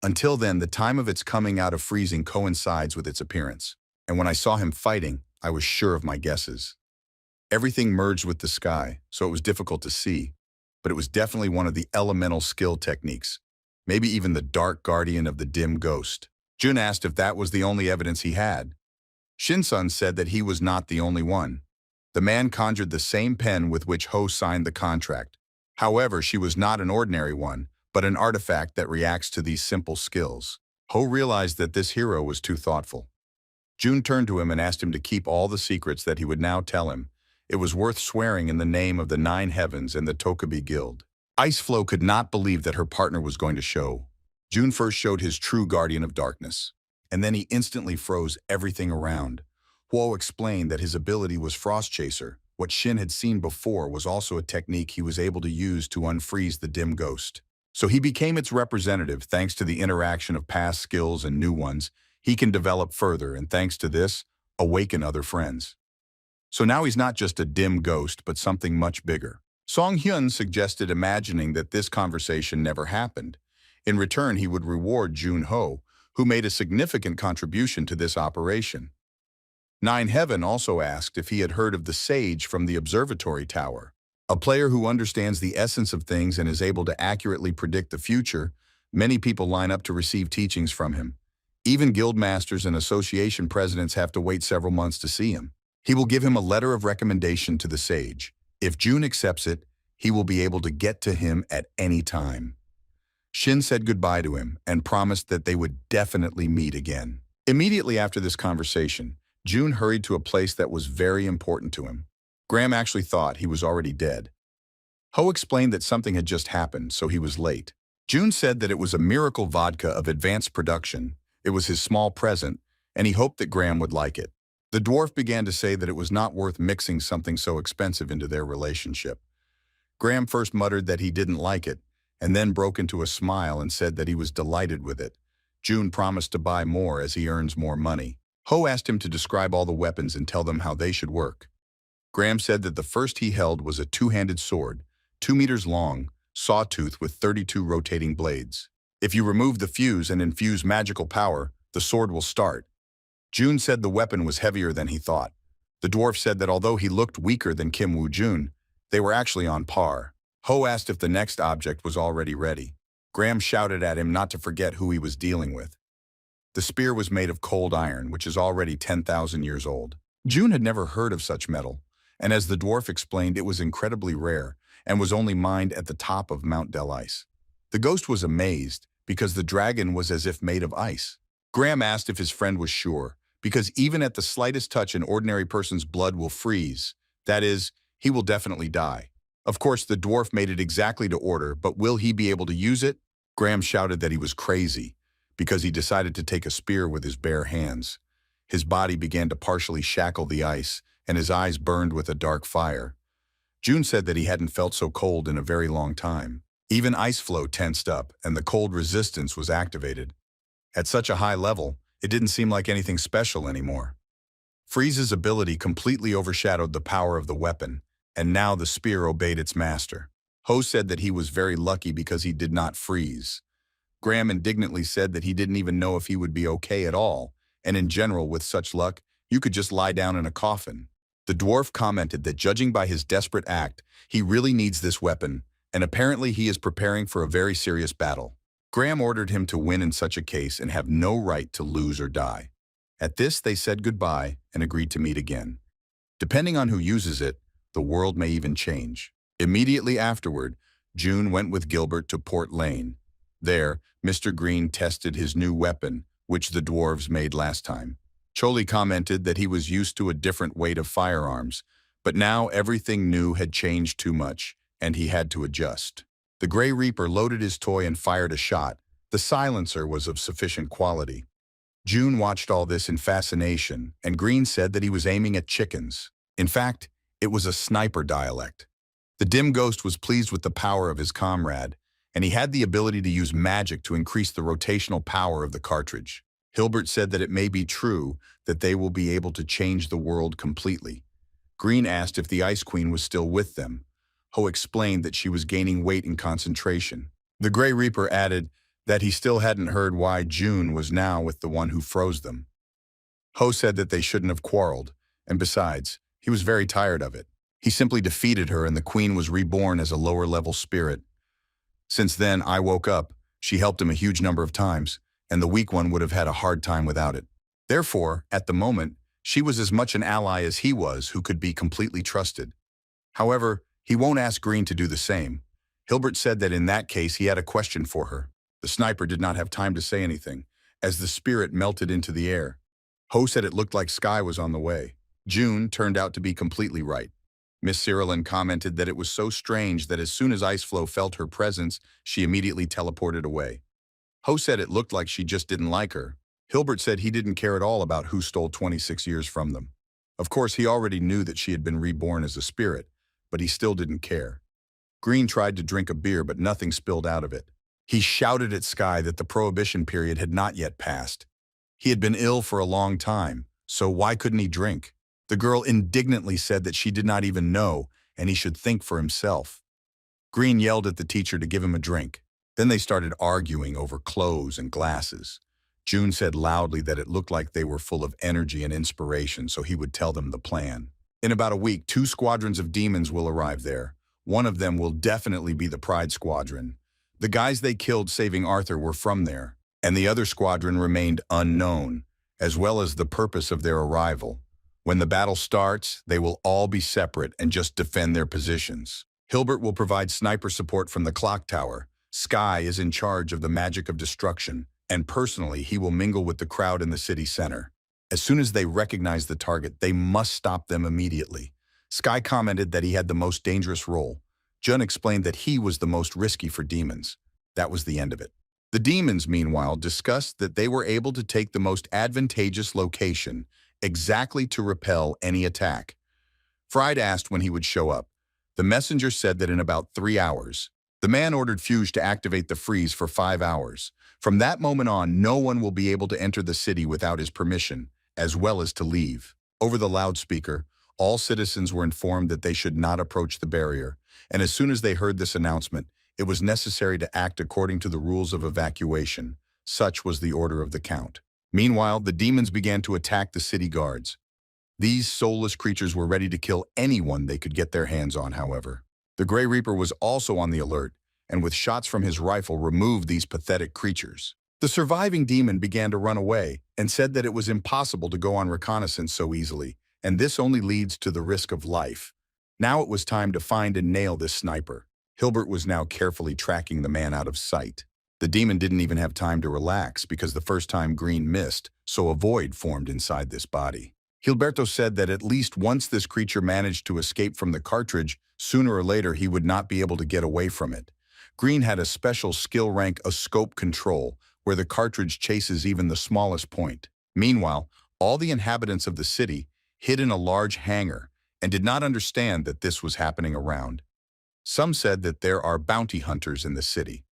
Until then, the time of its coming out of freezing coincides with its appearance, and when I saw him fighting, I was sure of my guesses. Everything merged with the sky, so it was difficult to see, but it was definitely one of the elemental skill techniques, maybe even the dark guardian of the dim ghost. Jun asked if that was the only evidence he had. Shin-sun said that he was not the only one. The man conjured the same pen with which Ho signed the contract. However, she was not an ordinary one, but an artifact that reacts to these simple skills. Ho realized that this hero was too thoughtful. Jun turned to him and asked him to keep all the secrets that he would now tell him. It was worth swearing in the name of the Nine Heavens and the Tokabi Guild. Iceflow could not believe that her partner was going to show. Jun first showed his true guardian of darkness, and then he instantly froze everything around. Huo explained that his ability was Frost Chaser. What Shin had seen before was also a technique he was able to use to unfreeze the dim ghost. So he became its representative thanks to the interaction of past skills and new ones. He can develop further and thanks to this, awaken other friends. So now he's not just a dim ghost, but something much bigger. Song-hyun suggested imagining that this conversation never happened. In return, he would reward Jun Ho, who made a significant contribution to this operation. Nine Heaven also asked if he had heard of the sage from the observatory tower. A player who understands the essence of things and is able to accurately predict the future. Many people line up to receive teachings from him. Even guild masters and association presidents have to wait several months to see him. He will give him a letter of recommendation to the sage. If Jun accepts it, he will be able to get to him at any time. Shin said goodbye to him and promised that they would definitely meet again. Immediately after this conversation, Jun hurried to a place that was very important to him. Graham actually thought he was already dead. Ho explained that something had just happened, so he was late. Jun said that it was a miracle vodka of advanced production. It was his small present, and he hoped that Graham would like it. The dwarf began to say that it was not worth mixing something so expensive into their relationship. Graham first muttered that he didn't like it, and then broke into a smile and said that he was delighted with it. Jun promised to buy more as he earns more money. Ho asked him to describe all the weapons and tell them how they should work. Graham said that the first he held was a two-handed sword, 2 meters long, sawtooth with 32 rotating blades. If you remove the fuse and infuse magical power, the sword will start. Jun said the weapon was heavier than he thought. The dwarf said that although he looked weaker than Kim Woo-jun, they were actually on par. Ho asked if the next object was already ready. Graham shouted at him not to forget who he was dealing with. The spear was made of cold iron, which is already 10,000 years old. Jun had never heard of such metal, and as the dwarf explained, it was incredibly rare and was only mined at the top of Mount Del Ice. The ghost was amazed because the dragon was as if made of ice. Graham asked if his friend was sure, because even at the slightest touch an ordinary person's blood will freeze. That is, he will definitely die. Of course, the dwarf made it exactly to order, but will he be able to use it? Graham shouted that he was crazy, because he decided to take a spear with his bare hands. His body began to partially shackle the ice, and his eyes burned with a dark fire. Jun said that he hadn't felt so cold in a very long time. Even ice flow tensed up, and the cold resistance was activated. At such a high level, it didn't seem like anything special anymore. Freeze's ability completely overshadowed the power of the weapon, and now the spear obeyed its master. Ho said that he was very lucky because he did not freeze. Graham indignantly said that he didn't even know if he would be okay at all, and in general, with such luck, you could just lie down in a coffin. The dwarf commented that judging by his desperate act, he really needs this weapon, and apparently he is preparing for a very serious battle. Graham ordered him to win in such a case and have no right to lose or die. At this, they said goodbye and agreed to meet again. Depending on who uses it, the world may even change. Immediately afterward, Jun went with Gilbert to Port Lane. There, Mr. Green tested his new weapon, which the dwarves made last time. Choli commented that he was used to a different weight of firearms, but now everything new had changed too much, and he had to adjust. The Grey Reaper loaded his toy and fired a shot. The silencer was of sufficient quality. Jun watched all this in fascination, and Green said that he was aiming at chickens. In fact, it was a sniper dialect. The dim ghost was pleased with the power of his comrade, and he had the ability to use magic to increase the rotational power of the cartridge. Hilbert said that it may be true that they will be able to change the world completely. Green asked if the Ice Queen was still with them. Ho explained that she was gaining weight and concentration. The Grey Reaper added that he still hadn't heard why Jun was now with the one who froze them. Ho said that they shouldn't have quarreled, and besides, he was very tired of it. He simply defeated her and the Queen was reborn as a lower-level spirit. Since then, I woke up. She helped him a huge number of times, and the weak one would have had a hard time without it. Therefore, at the moment, she was as much an ally as he was who could be completely trusted. However, he won't ask Green to do the same. Hilbert said that in that case he had a question for her. The sniper did not have time to say anything, as the spirit melted into the air. Ho said it looked like Sky was on the way. Jun turned out to be completely right. Miss Cyrilin commented that it was so strange that as soon as Iceflow felt her presence, she immediately teleported away. Ho said it looked like she just didn't like her. Hilbert said he didn't care at all about who stole 26 years from them. Of course, he already knew that she had been reborn as a spirit, but he still didn't care. Green tried to drink a beer, but nothing spilled out of it. He shouted at Sky that the prohibition period had not yet passed. He had been ill for a long time, so why couldn't he drink? The girl indignantly said that she did not even know, and he should think for himself. Green yelled at the teacher to give him a drink. Then they started arguing over clothes and glasses. June said loudly that it looked like they were full of energy and inspiration, so he would tell them the plan. In about a week, 2 squadrons of demons will arrive there. One of them will definitely be the Pride Squadron. The guys they killed saving Arthur were from there, and the other squadron remained unknown, as well as the purpose of their arrival. When the battle starts, they will all be separate and just defend their positions. Hilbert will provide sniper support from the clock tower. Sky is in charge of the magic of destruction, and personally, he will mingle with the crowd in the city center. As soon as they recognize the target, they must stop them immediately. Sky commented that he had the most dangerous role. Jun explained that he was the most risky for demons. That was the end of it. The demons, meanwhile, discussed that they were able to take the most advantageous location, exactly to repel any attack. Fried asked when he would show up. The messenger said that in about 3 hours. The man ordered Fuge to activate the freeze for 5 hours. From that moment on, no one will be able to enter the city without his permission, as well as to leave. Over the loudspeaker, all citizens were informed that they should not approach the barrier, and as soon as they heard this announcement, it was necessary to act according to the rules of evacuation. Such was the order of the Count. Meanwhile, the demons began to attack the city guards. These soulless creatures were ready to kill anyone they could get their hands on, however. The Grey Reaper was also on the alert, and with shots from his rifle removed these pathetic creatures. The surviving demon began to run away and said that it was impossible to go on reconnaissance so easily, and this only leads to the risk of life. Now it was time to find and nail this sniper. Hilbert was now carefully tracking the man out of sight. The demon didn't even have time to relax because the first time Green missed, so a void formed inside this body. Gilberto said that at least once this creature managed to escape from the cartridge, sooner or later he would not be able to get away from it. Green had a special skill rank, a scope control, where the cartridge chases even the smallest point. Meanwhile, all the inhabitants of the city hid in a large hangar and did not understand that this was happening around. Some said that there are bounty hunters in the city.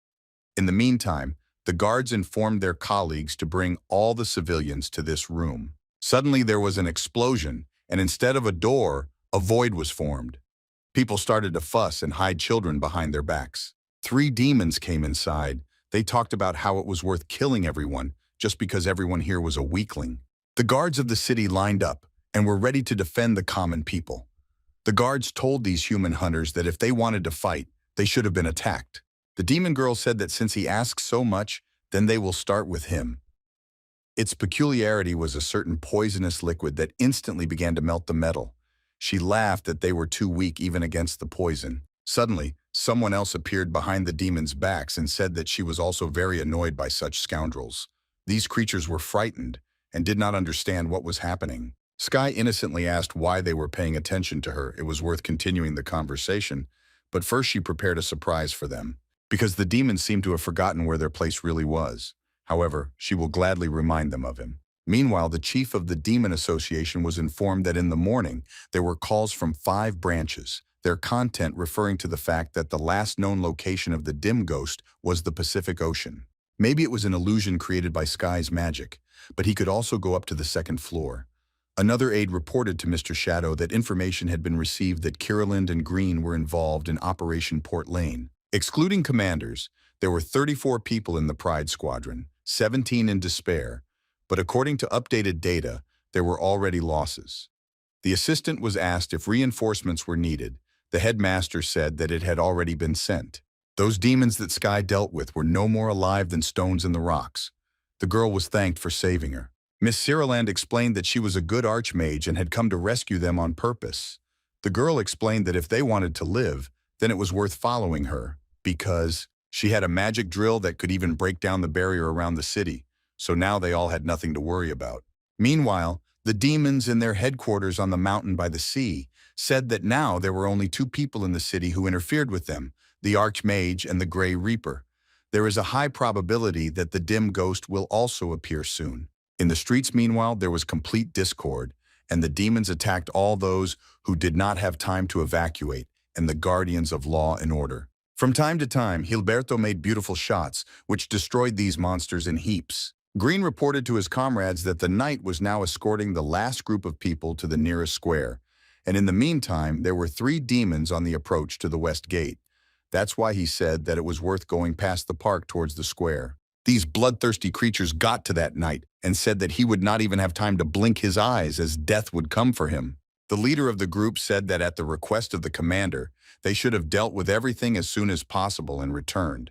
In the meantime, the guards informed their colleagues to bring all the civilians to this room. Suddenly there was an explosion, and instead of a door, a void was formed. People started to fuss and hide children behind their backs. 3 demons came inside. They talked about how it was worth killing everyone just because everyone here was a weakling. The guards of the city lined up and were ready to defend the common people. The guards told these human hunters that if they wanted to fight, they should have been attacked. The demon girl said that since he asks so much, then they will start with him. Its peculiarity was a certain poisonous liquid that instantly began to melt the metal. She laughed that they were too weak even against the poison. Suddenly, someone else appeared behind the demons' backs and said that she was also very annoyed by such scoundrels. These creatures were frightened and did not understand what was happening. Sky innocently asked why they were paying attention to her. It was worth continuing the conversation, but first she prepared a surprise for them, because the demons seemed to have forgotten where their place really was. However, she will gladly remind them of him. Meanwhile, the chief of the Demon Association was informed that in the morning there were calls from 5 branches, their content referring to the fact that the last known location of the dim ghost was the Pacific Ocean. Maybe it was an illusion created by Sky's magic, but he could also go up to the 2nd floor. Another aide reported to Mr. Shadow that information had been received that Kiriland and Green were involved in Operation Port Lane. Excluding commanders, there were 34 people in the Pride Squadron, 17 in despair, but according to updated data, there were already losses. The assistant was asked if reinforcements were needed. The headmaster said that it had already been sent. Those demons that Sky dealt with were no more alive than stones in the rocks. The girl was thanked for saving her. Miss Cyriland explained that she was a good archmage and had come to rescue them on purpose. The girl explained that if they wanted to live, then it was worth following her, because she had a magic drill that could even break down the barrier around the city, so now they all had nothing to worry about. Meanwhile, the demons in their headquarters on the mountain by the sea said that now there were only 2 people in the city who interfered with them, the Archmage and the Grey Reaper. There is a high probability that the dim ghost will also appear soon. In the streets, meanwhile, there was complete discord, and the demons attacked all those who did not have time to evacuate and the guardians of law and order. From time to time, Gilberto made beautiful shots, which destroyed these monsters in heaps. Green reported to his comrades that the knight was now escorting the last group of people to the nearest square, and in the meantime, there were 3 demons on the approach to the west gate. That's why he said that it was worth going past the park towards the square. These bloodthirsty creatures got to that night and said that he would not even have time to blink his eyes as death would come for him. The leader of the group said that at the request of the commander, they should have dealt with everything as soon as possible and returned.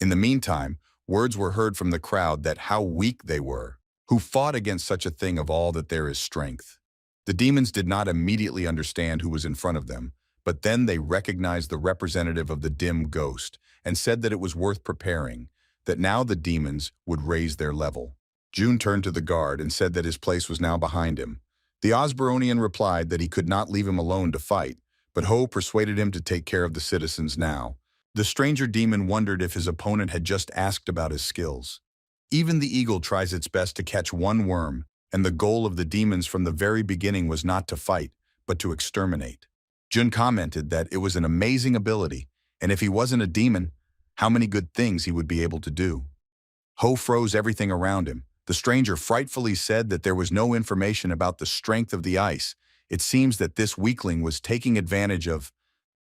In the meantime, words were heard from the crowd that how weak they were. Who fought against such a thing of all that there is strength? The demons did not immediately understand who was in front of them, but then they recognized the representative of the dim ghost and said that it was worth preparing, that now the demons would raise their level. June turned to the guard and said that his place was now behind him. The Osboronian replied that he could not leave him alone to fight, but Ho persuaded him to take care of the citizens now. The stranger demon wondered if his opponent had just asked about his skills. Even the eagle tries its best to catch one worm, and the goal of the demons from the very beginning was not to fight, but to exterminate. Jun commented that it was an amazing ability, and if he wasn't a demon, how many good things he would be able to do. Ho froze everything around him. The stranger frightfully said that there was no information about the strength of the ice. It seems that this weakling was taking advantage of.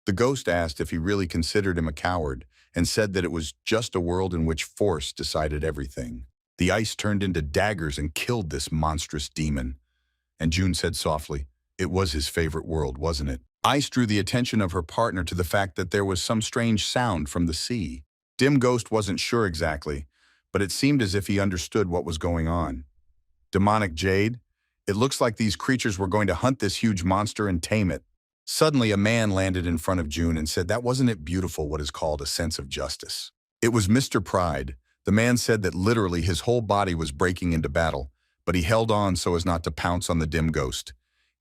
The ghost asked if he really considered him a coward and said that it was just a world in which force decided everything. The ice turned into daggers and killed this monstrous demon. And June said softly, it was his favorite world, wasn't it? Ice drew the attention of her partner to the fact that there was some strange sound from the sea. Dim Ghost wasn't sure exactly, but it seemed as if he understood what was going on. Demonic Jade? It looks like these creatures were going to hunt this huge monster and tame it. Suddenly, a man landed in front of June and said that wasn't it beautiful what is called a sense of justice. It was Mr. Pride. The man said that literally his whole body was breaking into battle, but he held on so as not to pounce on the dim ghost.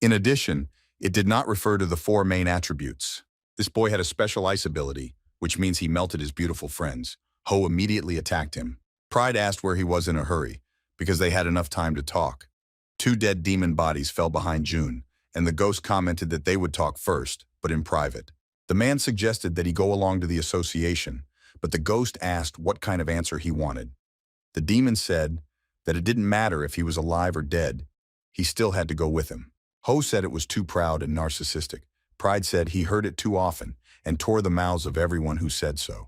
In addition, it did not refer to the four main attributes. This boy had a special ice ability, which means he melted his beautiful friends. Ho immediately attacked him. Pride asked where he was in a hurry, because they had enough time to talk. Two dead demon bodies fell behind June, and the ghost commented that they would talk first, but in private. The man suggested that he go along to the association, but the ghost asked what kind of answer he wanted. The demon said that it didn't matter if he was alive or dead, he still had to go with him. Ho said it was too proud and narcissistic. Pride said he heard it too often and tore the mouths of everyone who said so.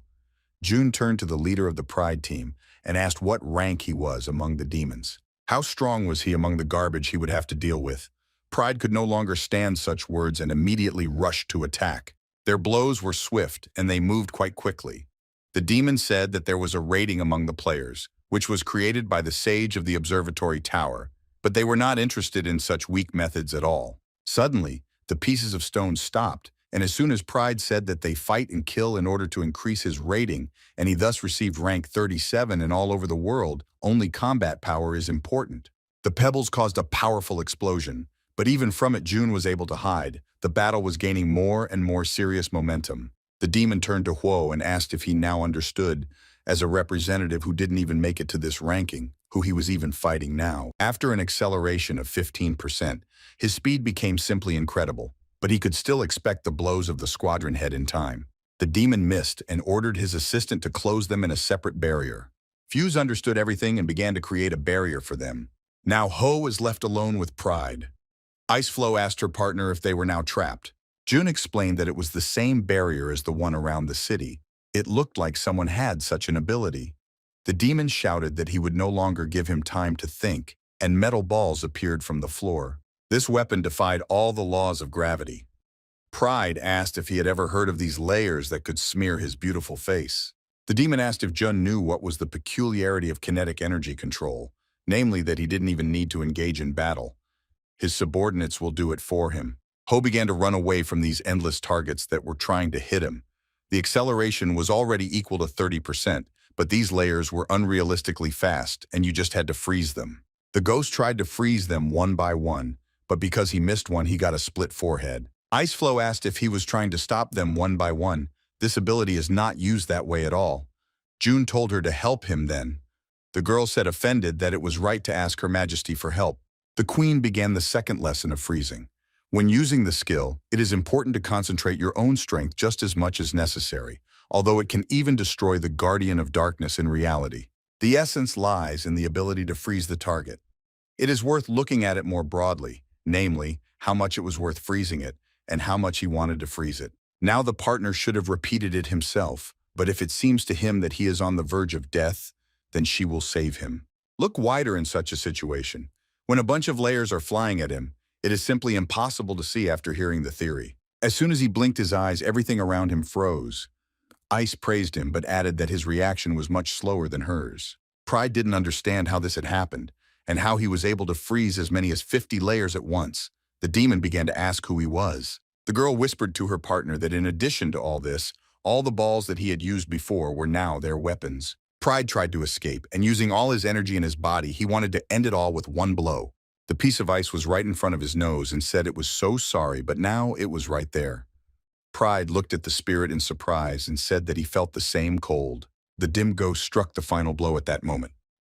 June turned to the leader of the Pride team and asked what rank he was among the demons. How strong was he among the garbage he would have to deal with? Pride could no longer stand such words and immediately rushed to attack. Their blows were swift and they moved quite quickly. The demon said that there was a rating among the players, which was created by the sage of the observatory tower, but they were not interested in such weak methods at all. Suddenly, the pieces of stone stopped, and as soon as Pride said that they fight and kill in order to increase his rating, and he thus received rank 37 and all over the world, only combat power is important. The pebbles caused a powerful explosion, but even from it June was able to hide. The battle was gaining more and more serious momentum. The demon turned to Huo and asked if he now understood, as a representative who didn't even make it to this ranking, who he was even fighting now. After an acceleration of 15%, his speed became simply incredible, but he could still expect the blows of the squadron head in time. The demon missed and ordered his assistant to close them in a separate barrier. Fuse understood everything and began to create a barrier for them. Now Ho was left alone with Pride. Iceflow asked her partner if they were now trapped. June explained that it was the same barrier as the one around the city. It looked like someone had such an ability. The demon shouted that he would no longer give him time to think, and metal balls appeared from the floor. This weapon defied all the laws of gravity. Pride asked if he had ever heard of these layers that could smear his beautiful face. The demon asked if Jun knew what was the peculiarity of kinetic energy control, namely that he didn't even need to engage in battle. His subordinates will do it for him. Ho began to run away from these endless targets that were trying to hit him. The acceleration was already equal to 30%, but these layers were unrealistically fast, and you just had to freeze them. The ghost tried to freeze them one by one, but because he missed one, he got a split forehead. Iceflow asked if he was trying to stop them one by one. This ability is not used that way at all. June told her to help him then. The girl said offended that it was right to ask Her Majesty for help. The Queen began the second lesson of freezing. When using the skill, it is important to concentrate your own strength just as much as necessary, although it can even destroy the Guardian of Darkness in reality. The essence lies in the ability to freeze the target. It is worth looking at it more broadly, namely, how much it was worth freezing it, and how much he wanted to freeze it. Now the partner should have repeated it himself, but if it seems to him that he is on the verge of death, then she will save him. Look wider in such a situation. When a bunch of layers are flying at him, it is simply impossible to see after hearing the theory. As soon as he blinked his eyes, everything around him froze. Ice praised him, but added that his reaction was much slower than hers. Pride didn't understand how this had happened, and how he was able to freeze as many as 50 layers at once. The demon began to ask who he was. The girl whispered to her partner that in addition to all this, all the balls that he had used before were now their weapons. Pride tried to escape, and using all his energy in his body, he wanted to end it all with one blow. The piece of ice was right in front of his nose and said it was so sorry, but now it was right there. Pride looked at the spirit in surprise and said that he felt the same cold. The dim ghost struck the final blow at that moment.